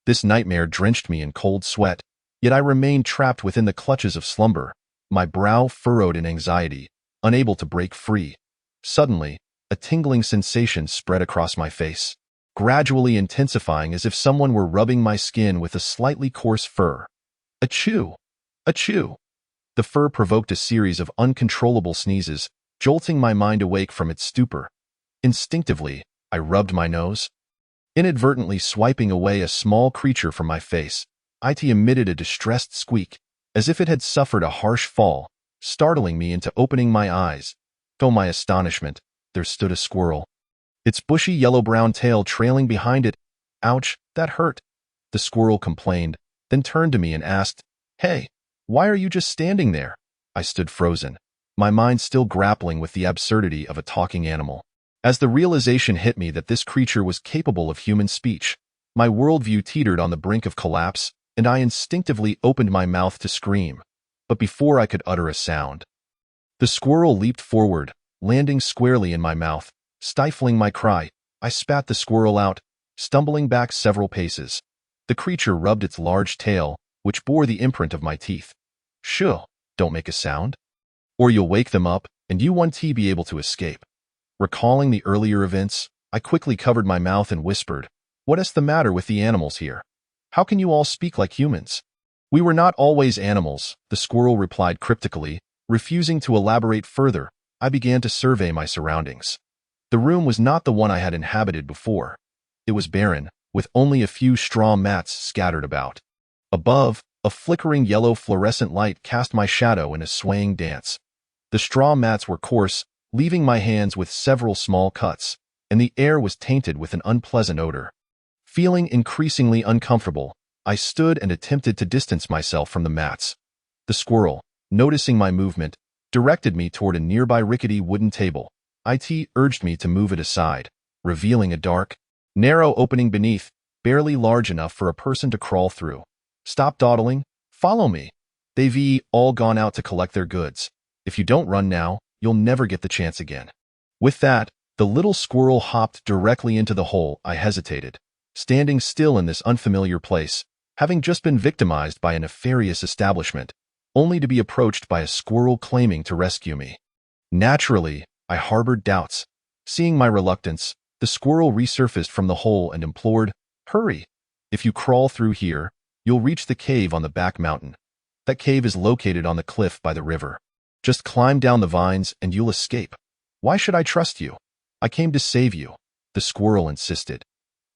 This nightmare drenched me in cold sweat, yet I remained trapped within the clutches of slumber, my brow furrowed in anxiety, unable to break free. Suddenly, a tingling sensation spread across my face, gradually intensifying as if someone were rubbing my skin with a slightly coarse fur. Achoo! Achoo! The fur provoked a series of uncontrollable sneezes, jolting my mind awake from its stupor. Instinctively, I rubbed my nose. Inadvertently swiping away a small creature from my face, it emitted a distressed squeak, as if it had suffered a harsh fall, startling me into opening my eyes. To my astonishment, there stood a squirrel, its bushy yellow-brown tail trailing behind it. Ouch, that hurt, the squirrel complained, then turned to me and asked, "Hey, why are you just standing there?" I stood frozen, my mind still grappling with the absurdity of a talking animal. As the realization hit me that this creature was capable of human speech, my worldview teetered on the brink of collapse, and I instinctively opened my mouth to scream. But before I could utter a sound, the squirrel leaped forward, landing squarely in my mouth. Stifling my cry, I spat the squirrel out, stumbling back several paces. The creature rubbed its large tail, which bore the imprint of my teeth. "Shoo, don't make a sound, or you'll wake them up, and you won't be able to escape." Recalling the earlier events, I quickly covered my mouth and whispered, "What is the matter with the animals here? How can you all speak like humans?" "We were not always animals," the squirrel replied cryptically, refusing to elaborate further. I began to survey my surroundings. The room was not the one I had inhabited before. It was barren, with only a few straw mats scattered about. Above, a flickering yellow fluorescent light cast my shadow in a swaying dance. The straw mats were coarse, leaving my hands with several small cuts, and the air was tainted with an unpleasant odor. Feeling increasingly uncomfortable, I stood and attempted to distance myself from the mats. The squirrel, noticing my movement, directed me toward a nearby rickety wooden table. It urged me to move it aside, revealing a dark, narrow opening beneath, barely large enough for a person to crawl through. "Stop dawdling, follow me. They've all gone out to collect their goods. If you don't run now, you'll never get the chance again." With that, the little squirrel hopped directly into the hole. I hesitated, standing still in this unfamiliar place, having just been victimized by a nefarious establishment, only to be approached by a squirrel claiming to rescue me. Naturally, I harbored doubts. Seeing my reluctance, the squirrel resurfaced from the hole and implored, "Hurry! If you crawl through here, you'll reach the cave on the back mountain. That cave is located on the cliff by the river. Just climb down the vines and you'll escape." "Why should I trust you? I came to save you," the squirrel insisted.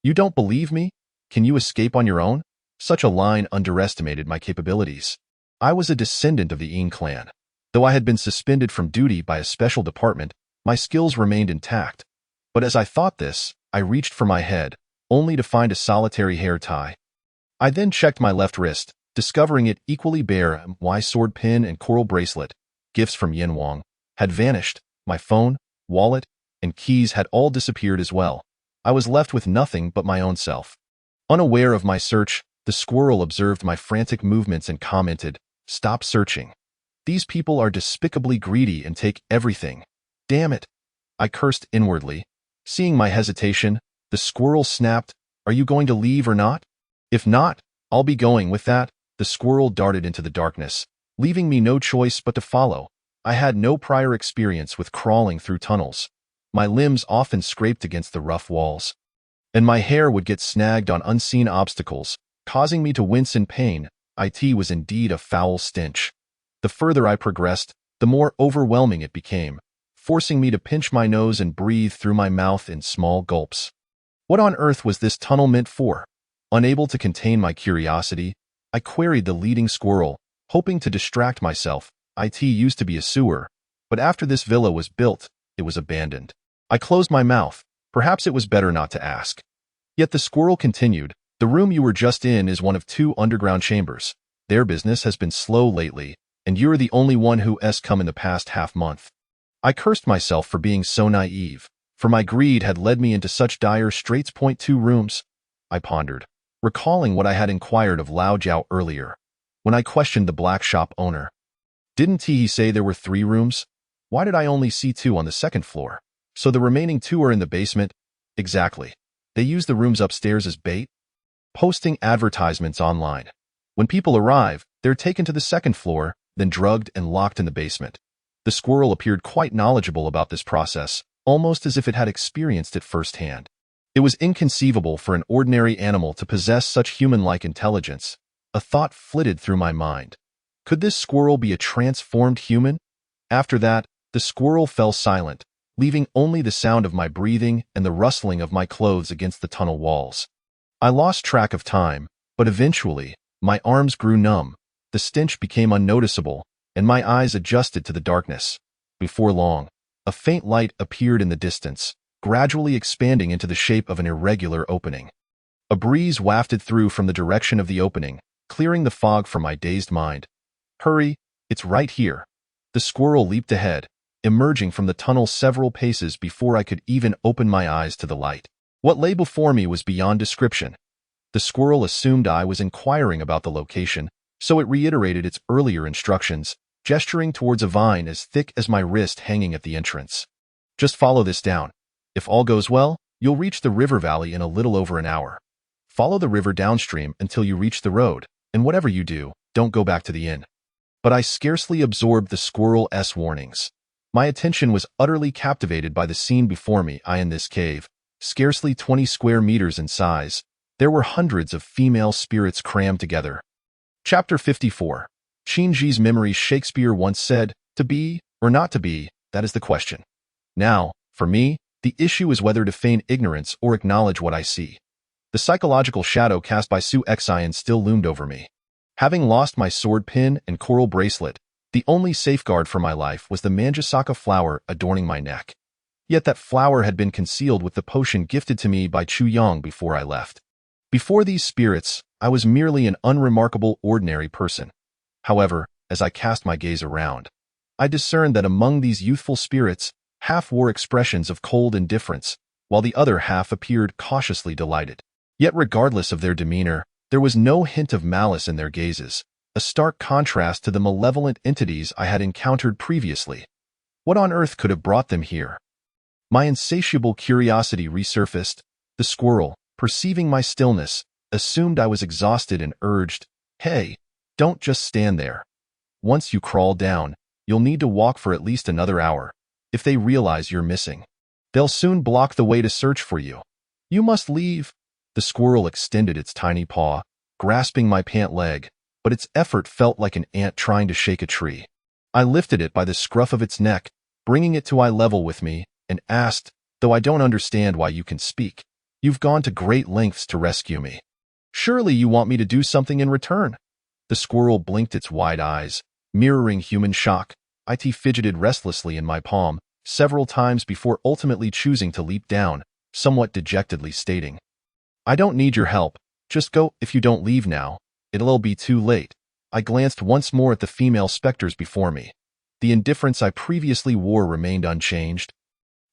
"You don't believe me? Can you escape on your own?" Such a line underestimated my capabilities. I was a descendant of the Yin clan. Though I had been suspended from duty by a special department, my skills remained intact. But as I thought this, I reached for my head, only to find a solitary hair tie. I then checked my left wrist, discovering it equally bare. My sword pin and coral bracelet, gifts from Yin Wang, had vanished. My phone, wallet, and keys had all disappeared as well. I was left with nothing but my own self. Unaware of my search, the squirrel observed my frantic movements and commented, "Stop searching. These people are despicably greedy and take everything." Damn it! I cursed inwardly. Seeing my hesitation, the squirrel snapped, "Are you going to leave or not?" "If not, I'll be going." With that, the squirrel darted into the darkness, leaving me no choice but to follow. I had no prior experience with crawling through tunnels. My limbs often scraped against the rough walls, and my hair would get snagged on unseen obstacles, causing me to wince in pain. It was indeed a foul stench. The further I progressed, the more overwhelming it became, forcing me to pinch my nose and breathe through my mouth in small gulps. What on earth was this tunnel meant for? Unable to contain my curiosity, I queried the leading squirrel, hoping to distract myself. It used to be a sewer, but after this villa was built, it was abandoned. I closed my mouth. Perhaps it was better not to ask. Yet the squirrel continued, "The room you were just in is one of 2 underground chambers. Their business has been slow lately, and you're the only one who's come in the past half-month." I cursed myself for being so naive, for my greed had led me into such dire straits. "2 rooms?" I pondered, recalling what I had inquired of Lao Jiao earlier, when I questioned the black shop owner. Didn't he say there were 3 rooms? Why did I only see 2 on the 2nd floor? So the remaining 2 are in the basement? Exactly. They use the rooms upstairs as bait? Posting advertisements online. When people arrive, they're taken to the 2nd floor, then drugged and locked in the basement. The squirrel appeared quite knowledgeable about this process, almost as if it had experienced it firsthand. It was inconceivable for an ordinary animal to possess such human-like intelligence. A thought flitted through my mind. Could this squirrel be a transformed human? After that, the squirrel fell silent, leaving only the sound of my breathing and the rustling of my clothes against the tunnel walls. I lost track of time, but eventually, my arms grew numb, the stench became unnoticeable, and my eyes adjusted to the darkness. Before long, a faint light appeared in the distance, gradually expanding into the shape of an irregular opening. A breeze wafted through from the direction of the opening, clearing the fog from my dazed mind. "Hurry, it's right here." The squirrel leaped ahead, emerging from the tunnel several paces before I could even open my eyes to the light. What lay before me was beyond description. The squirrel assumed I was inquiring about the location, so it reiterated its earlier instructions, gesturing towards a vine as thick as my wrist hanging at the entrance. "Just follow this down. If all goes well, you'll reach the river valley in a little over an hour. Follow the river downstream until you reach the road, and whatever you do, don't go back to the inn." But I scarcely absorbed the squirrel's warnings. My attention was utterly captivated by the scene before me. In this cave, scarcely 20 square meters in size, there were hundreds of female spirits crammed together. Chapter 54. Qin Memory. Shakespeare once said, "To be or not to be, that is the question." Now, for me, the issue is whether to feign ignorance or acknowledge what I see. The psychological shadow cast by Su Xian still loomed over me. Having lost my sword pin and coral bracelet, the only safeguard for my life was the Manjusaka flower adorning my neck. Yet that flower had been concealed with the potion gifted to me by Chu Yang before I left. Before these spirits, I was merely an unremarkable ordinary person. However, as I cast my gaze around, I discerned that among these youthful spirits, half wore expressions of cold indifference, while the other half appeared cautiously delighted. Yet regardless of their demeanor, there was no hint of malice in their gazes, a stark contrast to the malevolent entities I had encountered previously. What on earth could have brought them here? My insatiable curiosity resurfaced. The squirrel, perceiving my stillness, assumed I was exhausted and urged, "Hey, don't just stand there. Once you crawl down, you'll need to walk for at least another hour. If they realize you're missing, they'll soon block the way to search for you. You must leave." The squirrel extended its tiny paw, grasping my pant leg, but its effort felt like an ant trying to shake a tree. I lifted it by the scruff of its neck, bringing it to eye level with me, and asked, "Though I don't understand why you can speak, you've gone to great lengths to rescue me. Surely you want me to do something in return?" The squirrel blinked its wide eyes, mirroring human shock. It fidgeted restlessly in my palm several times before ultimately choosing to leap down, somewhat dejectedly stating, "I don't need your help. Just go. If you don't leave now, it'll be too late." I glanced once more at the female specters before me. The indifference I previously wore remained unchanged.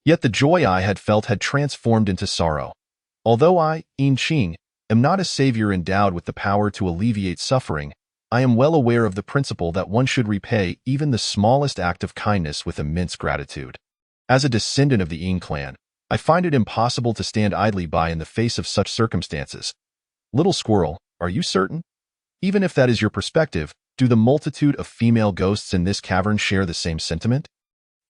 Yet the joy I had felt had transformed into sorrow. Although I, Yin Qing, am not a savior endowed with the power to alleviate suffering, I am well aware of the principle that one should repay even the smallest act of kindness with immense gratitude. As a descendant of the Yin clan, I find it impossible to stand idly by in the face of such circumstances. Little squirrel, are you certain? Even if that is your perspective, do the multitude of female ghosts in this cavern share the same sentiment?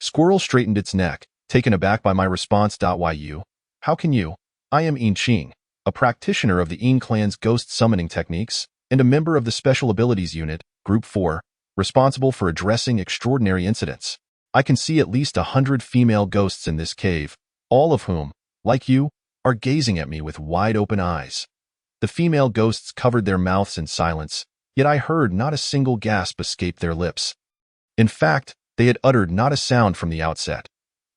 Squirrel straightened its neck, taken aback by my response. Why you? How can you? I am Yin Qing, a practitioner of the Yin clan's ghost summoning techniques, and a member of the Special Abilities Unit, Group 4, responsible for addressing extraordinary incidents. I can see at least 100 female ghosts in this cave, all of whom, like you, are gazing at me with wide-open eyes. The female ghosts covered their mouths in silence, yet I heard not a single gasp escape their lips. In fact, they had uttered not a sound from the outset.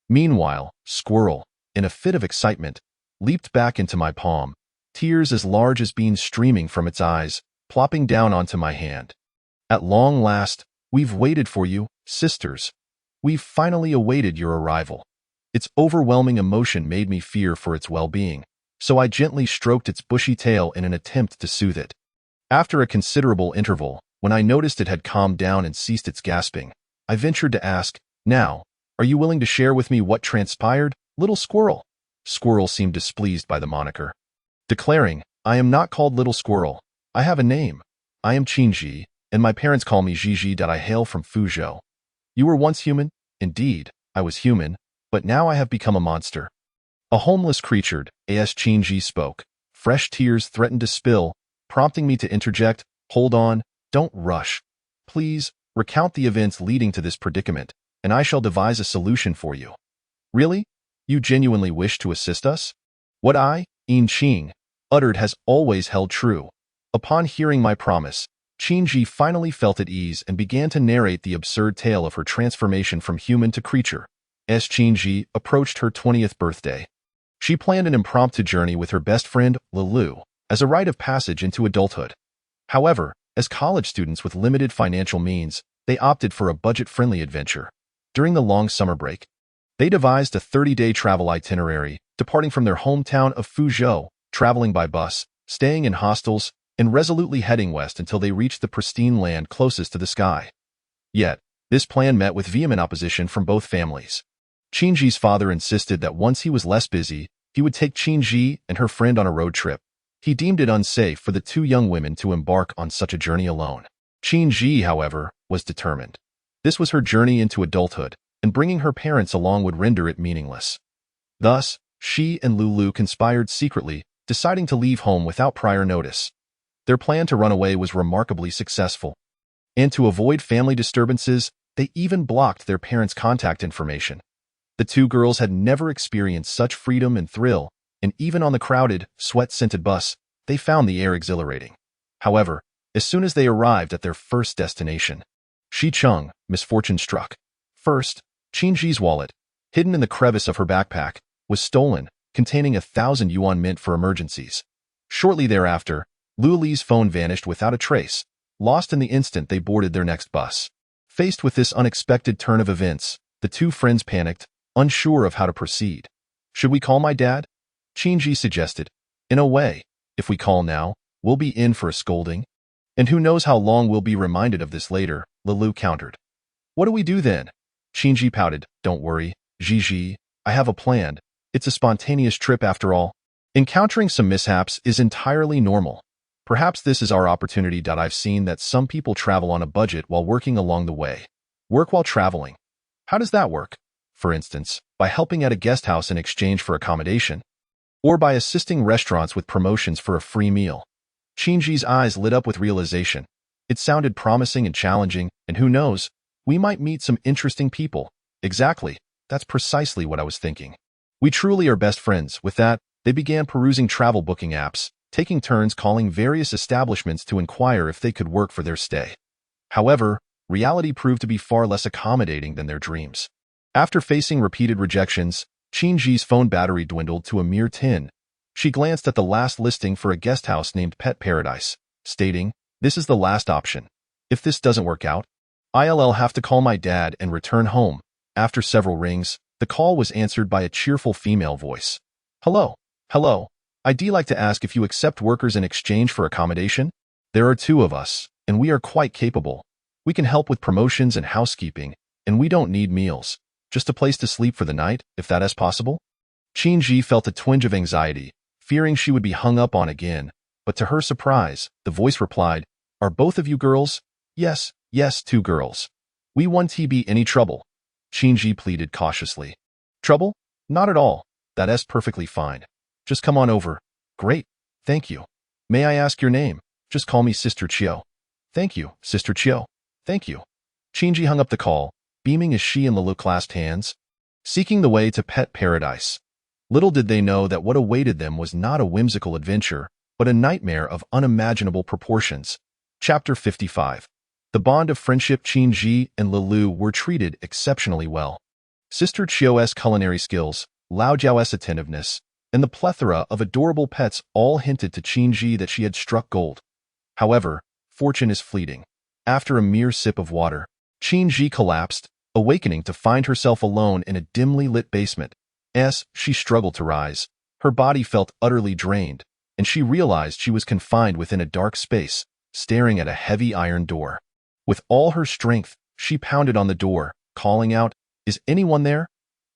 Meanwhile, Squirrel, in a fit of excitement, leaped back into my palm, tears as large as beans streaming from its eyes, plopping down onto my hand. At long last, we've waited for you, sisters. We've finally awaited your arrival. Its overwhelming emotion made me fear for its well-being, so I gently stroked its bushy tail in an attempt to soothe it. After a considerable interval, when I noticed it had calmed down and ceased its gasping, I ventured to ask, "Now, are you willing to share with me what transpired, little squirrel?" Squirrel seemed displeased by the moniker, declaring, "I am not called Little Squirrel. I have a name. I am Qingji, and my parents call me Jiji. I hail from Fuzhou. You were once human? Indeed, I was human, but now I have become a monster." A homeless creature, as Qingji spoke. Fresh tears threatened to spill, prompting me to interject, "Hold on, don't rush. Please, recount the events leading to this predicament, and I shall devise a solution for you." "Really? You genuinely wish to assist us?" What I, Yin Qing, uttered has always held true. Upon hearing my promise, Qingji finally felt at ease and began to narrate the absurd tale of her transformation from human to creature. As Qingji approached her 20th birthday, she planned an impromptu journey with her best friend, Lulu, as a rite of passage into adulthood. However, as college students with limited financial means, they opted for a budget-friendly adventure. During the long summer break, they devised a 30-day travel itinerary, departing from their hometown of Fuzhou, traveling by bus, staying in hostels, and resolutely heading west until they reached the pristine land closest to the sky. Yet, this plan met with vehement opposition from both families. Qingji's father insisted that once he was less busy, he would take Qingji and her friend on a road trip. He deemed it unsafe for the two young women to embark on such a journey alone. Qingji, however, was determined. This was her journey into adulthood, and bringing her parents along would render it meaningless. Thus, she and Lulu conspired secretly, deciding to leave home without prior notice. Their plan to run away was remarkably successful. And to avoid family disturbances, they even blocked their parents' contact information. The two girls had never experienced such freedom and thrill, and even on the crowded, sweat-scented bus, they found the air exhilarating. However, as soon as they arrived at their first destination, Shicheng, misfortune struck. First, Qingji's wallet, hidden in the crevice of her backpack, was stolen, containing 1,000 yuan mint for emergencies. Shortly thereafter, Luli's phone vanished without a trace, lost in the instant they boarded their next bus. Faced with this unexpected turn of events, the two friends panicked, unsure of how to proceed. "Should we call my dad?" Qingji suggested. "In a way, if we call now, we'll be in for a scolding. And who knows how long we'll be reminded of this later," Lulu countered. "What do we do then?" Qingji pouted. "Don't worry, Jiji, I have a plan. It's a spontaneous trip after all. Encountering some mishaps is entirely normal. Perhaps this is our opportunity. I've seen that some people travel on a budget while working along the way. Work while traveling. How does that work? For instance, by helping at a guest house in exchange for accommodation, or by assisting restaurants with promotions for a free meal." Qingji's eyes lit up with realization. It sounded promising and challenging, and who knows, we might meet some interesting people. Exactly, that's precisely what I was thinking. We truly are best friends. With that, they began perusing travel booking apps, taking turns calling various establishments to inquire if they could work for their stay. However, reality proved to be far less accommodating than their dreams. After facing repeated rejections, Qingji's phone battery dwindled to a mere 10. She glanced at the last listing for a guest house named Pet Paradise, stating, "This is the last option. If this doesn't work out, I'll have to call my dad and return home." After several rings, the call was answered by a cheerful female voice. "Hello. Hello. I'd like to ask if you accept workers in exchange for accommodation? There are two of us, and we are quite capable. We can help with promotions and housekeeping, and we don't need meals." Just a place to sleep for the night, if that is possible? Qin felt a twinge of anxiety, fearing she would be hung up on again, but to her surprise, the voice replied, "Are both of you girls?" "Yes, yes, 2 girls. We won't be any trouble," Qin pleaded cautiously. "Trouble? Not at all. That is perfectly fine. Just come on over." "Great, thank you. May I ask your name?" "Just call me Sister Chiao." "Thank you, Sister Chiao. Thank you." Qin hung up the call, beaming as she and Lulu clasped hands, seeking the way to pet paradise. Little did they know that what awaited them was not a whimsical adventure, but a nightmare of unimaginable proportions. Chapter 55. The bond of friendship. Qin and Lulu were treated exceptionally well. Sister Chiao's culinary skills, Lao Jiao's attentiveness, and the plethora of adorable pets all hinted to Qin that she had struck gold. However, fortune is fleeting. After a mere sip of water, Qin collapsed, awakening to find herself alone in a dimly lit basement. As she struggled to rise, her body felt utterly drained, and she realized she was confined within a dark space, staring at a heavy iron door. With all her strength, she pounded on the door, calling out, "Is anyone there?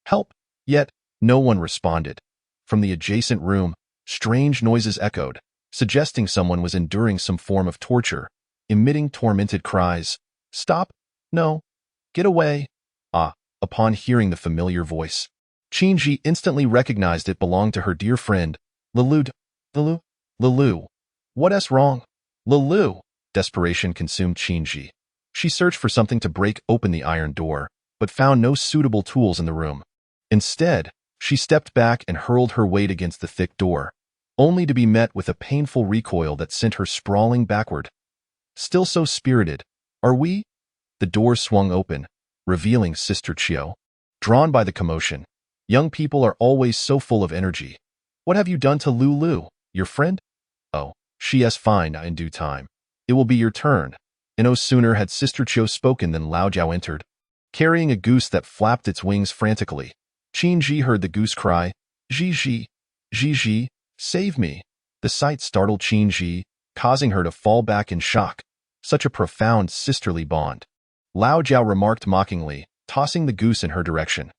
Help!" Yet, no one responded. From the adjacent room, strange noises echoed, suggesting someone was enduring some form of torture, emitting tormented cries. "Stop! No! Get away!" Upon hearing the familiar voice, Qin instantly recognized it belonged to her dear friend, Lulu. Lulu. What's wrong? Lulu. Desperation consumed Qin. She searched for something to break open the iron door, but found no suitable tools in the room. Instead, she stepped back and hurled her weight against the thick door, only to be met with a painful recoil that sent her sprawling backward. "Still so spirited, are we?" The door swung open, revealing Sister Chiao. Drawn by the commotion, young people are always so full of energy. "What have you done to Lulu, your friend?" "Oh, she is fine in due time. It will be your turn." And no sooner had Sister Chiao spoken than Lao Jiao entered, carrying a goose that flapped its wings frantically. Qin heard the goose cry, "Ji, save me." The sight startled Qin, causing her to fall back in shock. Such a profound sisterly bond. Lao Jiao remarked mockingly, tossing the goose in her direction.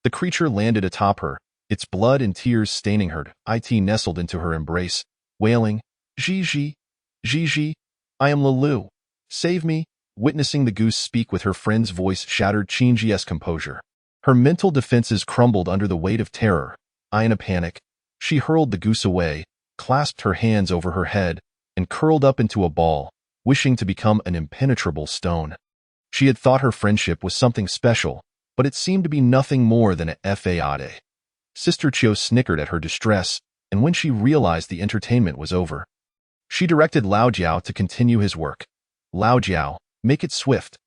The creature landed atop her, its blood and tears staining her. It nestled into her embrace, wailing, "Ji, I am Lulu. Save me." Witnessing the goose speak with her friend's voice shattered Qin's composure. Her mental defenses crumbled under the weight of terror. In a panic, she hurled the goose away, clasped her hands over her head, and curled up into a ball, wishing to become an impenetrable stone. She had thought her friendship was something special, but it seemed to be nothing more than a fade. Sister Chiao snickered at her distress, and when she realized the entertainment was over, she directed Lao Jiao to continue his work. "Lao Jiao, make it swift.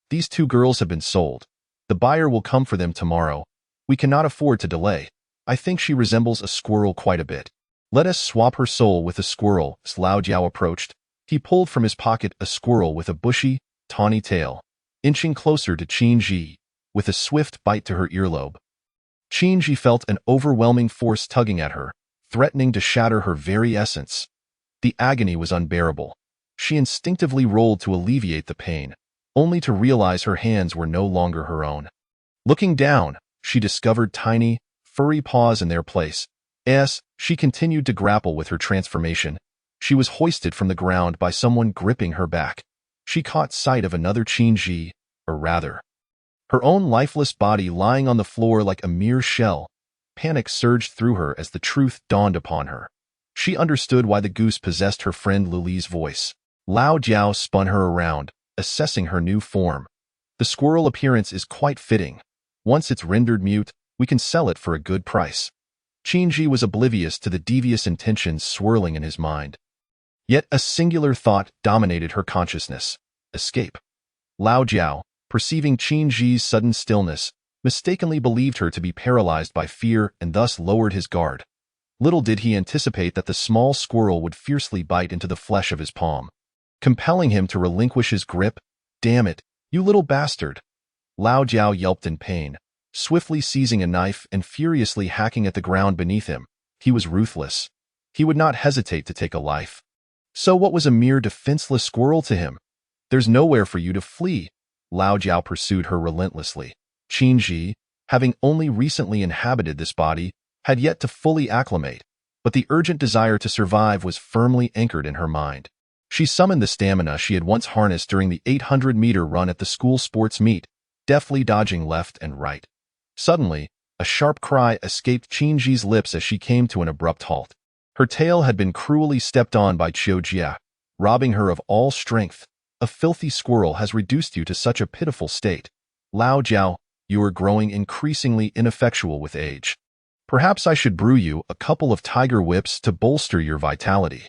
These 2 girls have been sold. The buyer will come for them tomorrow. We cannot afford to delay. I think she resembles a squirrel quite a bit. Let us swap her soul with a squirrel." As Lao Jiao approached, he pulled from his pocket a squirrel with a bushy, tawny tail, inching closer to Qin with a swift bite to her earlobe. Qin felt an overwhelming force tugging at her, threatening to shatter her very essence. The agony was unbearable. She instinctively rolled to alleviate the pain, only to realize her hands were no longer her own. Looking down, she discovered tiny, furry paws in their place. As she continued to grapple with her transformation, she was hoisted from the ground by someone gripping her back. She caught sight of another Qin, or rather, her own lifeless body lying on the floor like a mere shell. Panic surged through her as the truth dawned upon her. She understood why the goose possessed her friend Lulu's voice. Lao Jiao spun her around, assessing her new form. "The squirrel appearance is quite fitting. Once it's rendered mute, we can sell it for a good price." Qin was oblivious to the devious intentions swirling in his mind. Yet a singular thought dominated her consciousness: escape. Lao Jiao, perceiving Qin's sudden stillness, mistakenly believed her to be paralyzed by fear and thus lowered his guard. Little did he anticipate that the small squirrel would fiercely bite into the flesh of his palm, compelling him to relinquish his grip. "Damn it, you little bastard!" Lao Jiao yelped in pain, swiftly seizing a knife and furiously hacking at the ground beneath him. He was ruthless. He would not hesitate to take a life. So what was a mere defenseless squirrel to him? "There's nowhere for you to flee," Lao Jiao pursued her relentlessly. Qin, having only recently inhabited this body, had yet to fully acclimate, but the urgent desire to survive was firmly anchored in her mind. She summoned the stamina she had once harnessed during the 800-meter run at the school sports meet, deftly dodging left and right. Suddenly, a sharp cry escaped Qingji's lips as she came to an abrupt halt. Her tail had been cruelly stepped on by Qiu Jia, robbing her of all strength. A filthy squirrel has reduced you to such a pitiful state. Lao Jiao, you are growing increasingly ineffectual with age. Perhaps I should brew you a couple of tiger whips to bolster your vitality.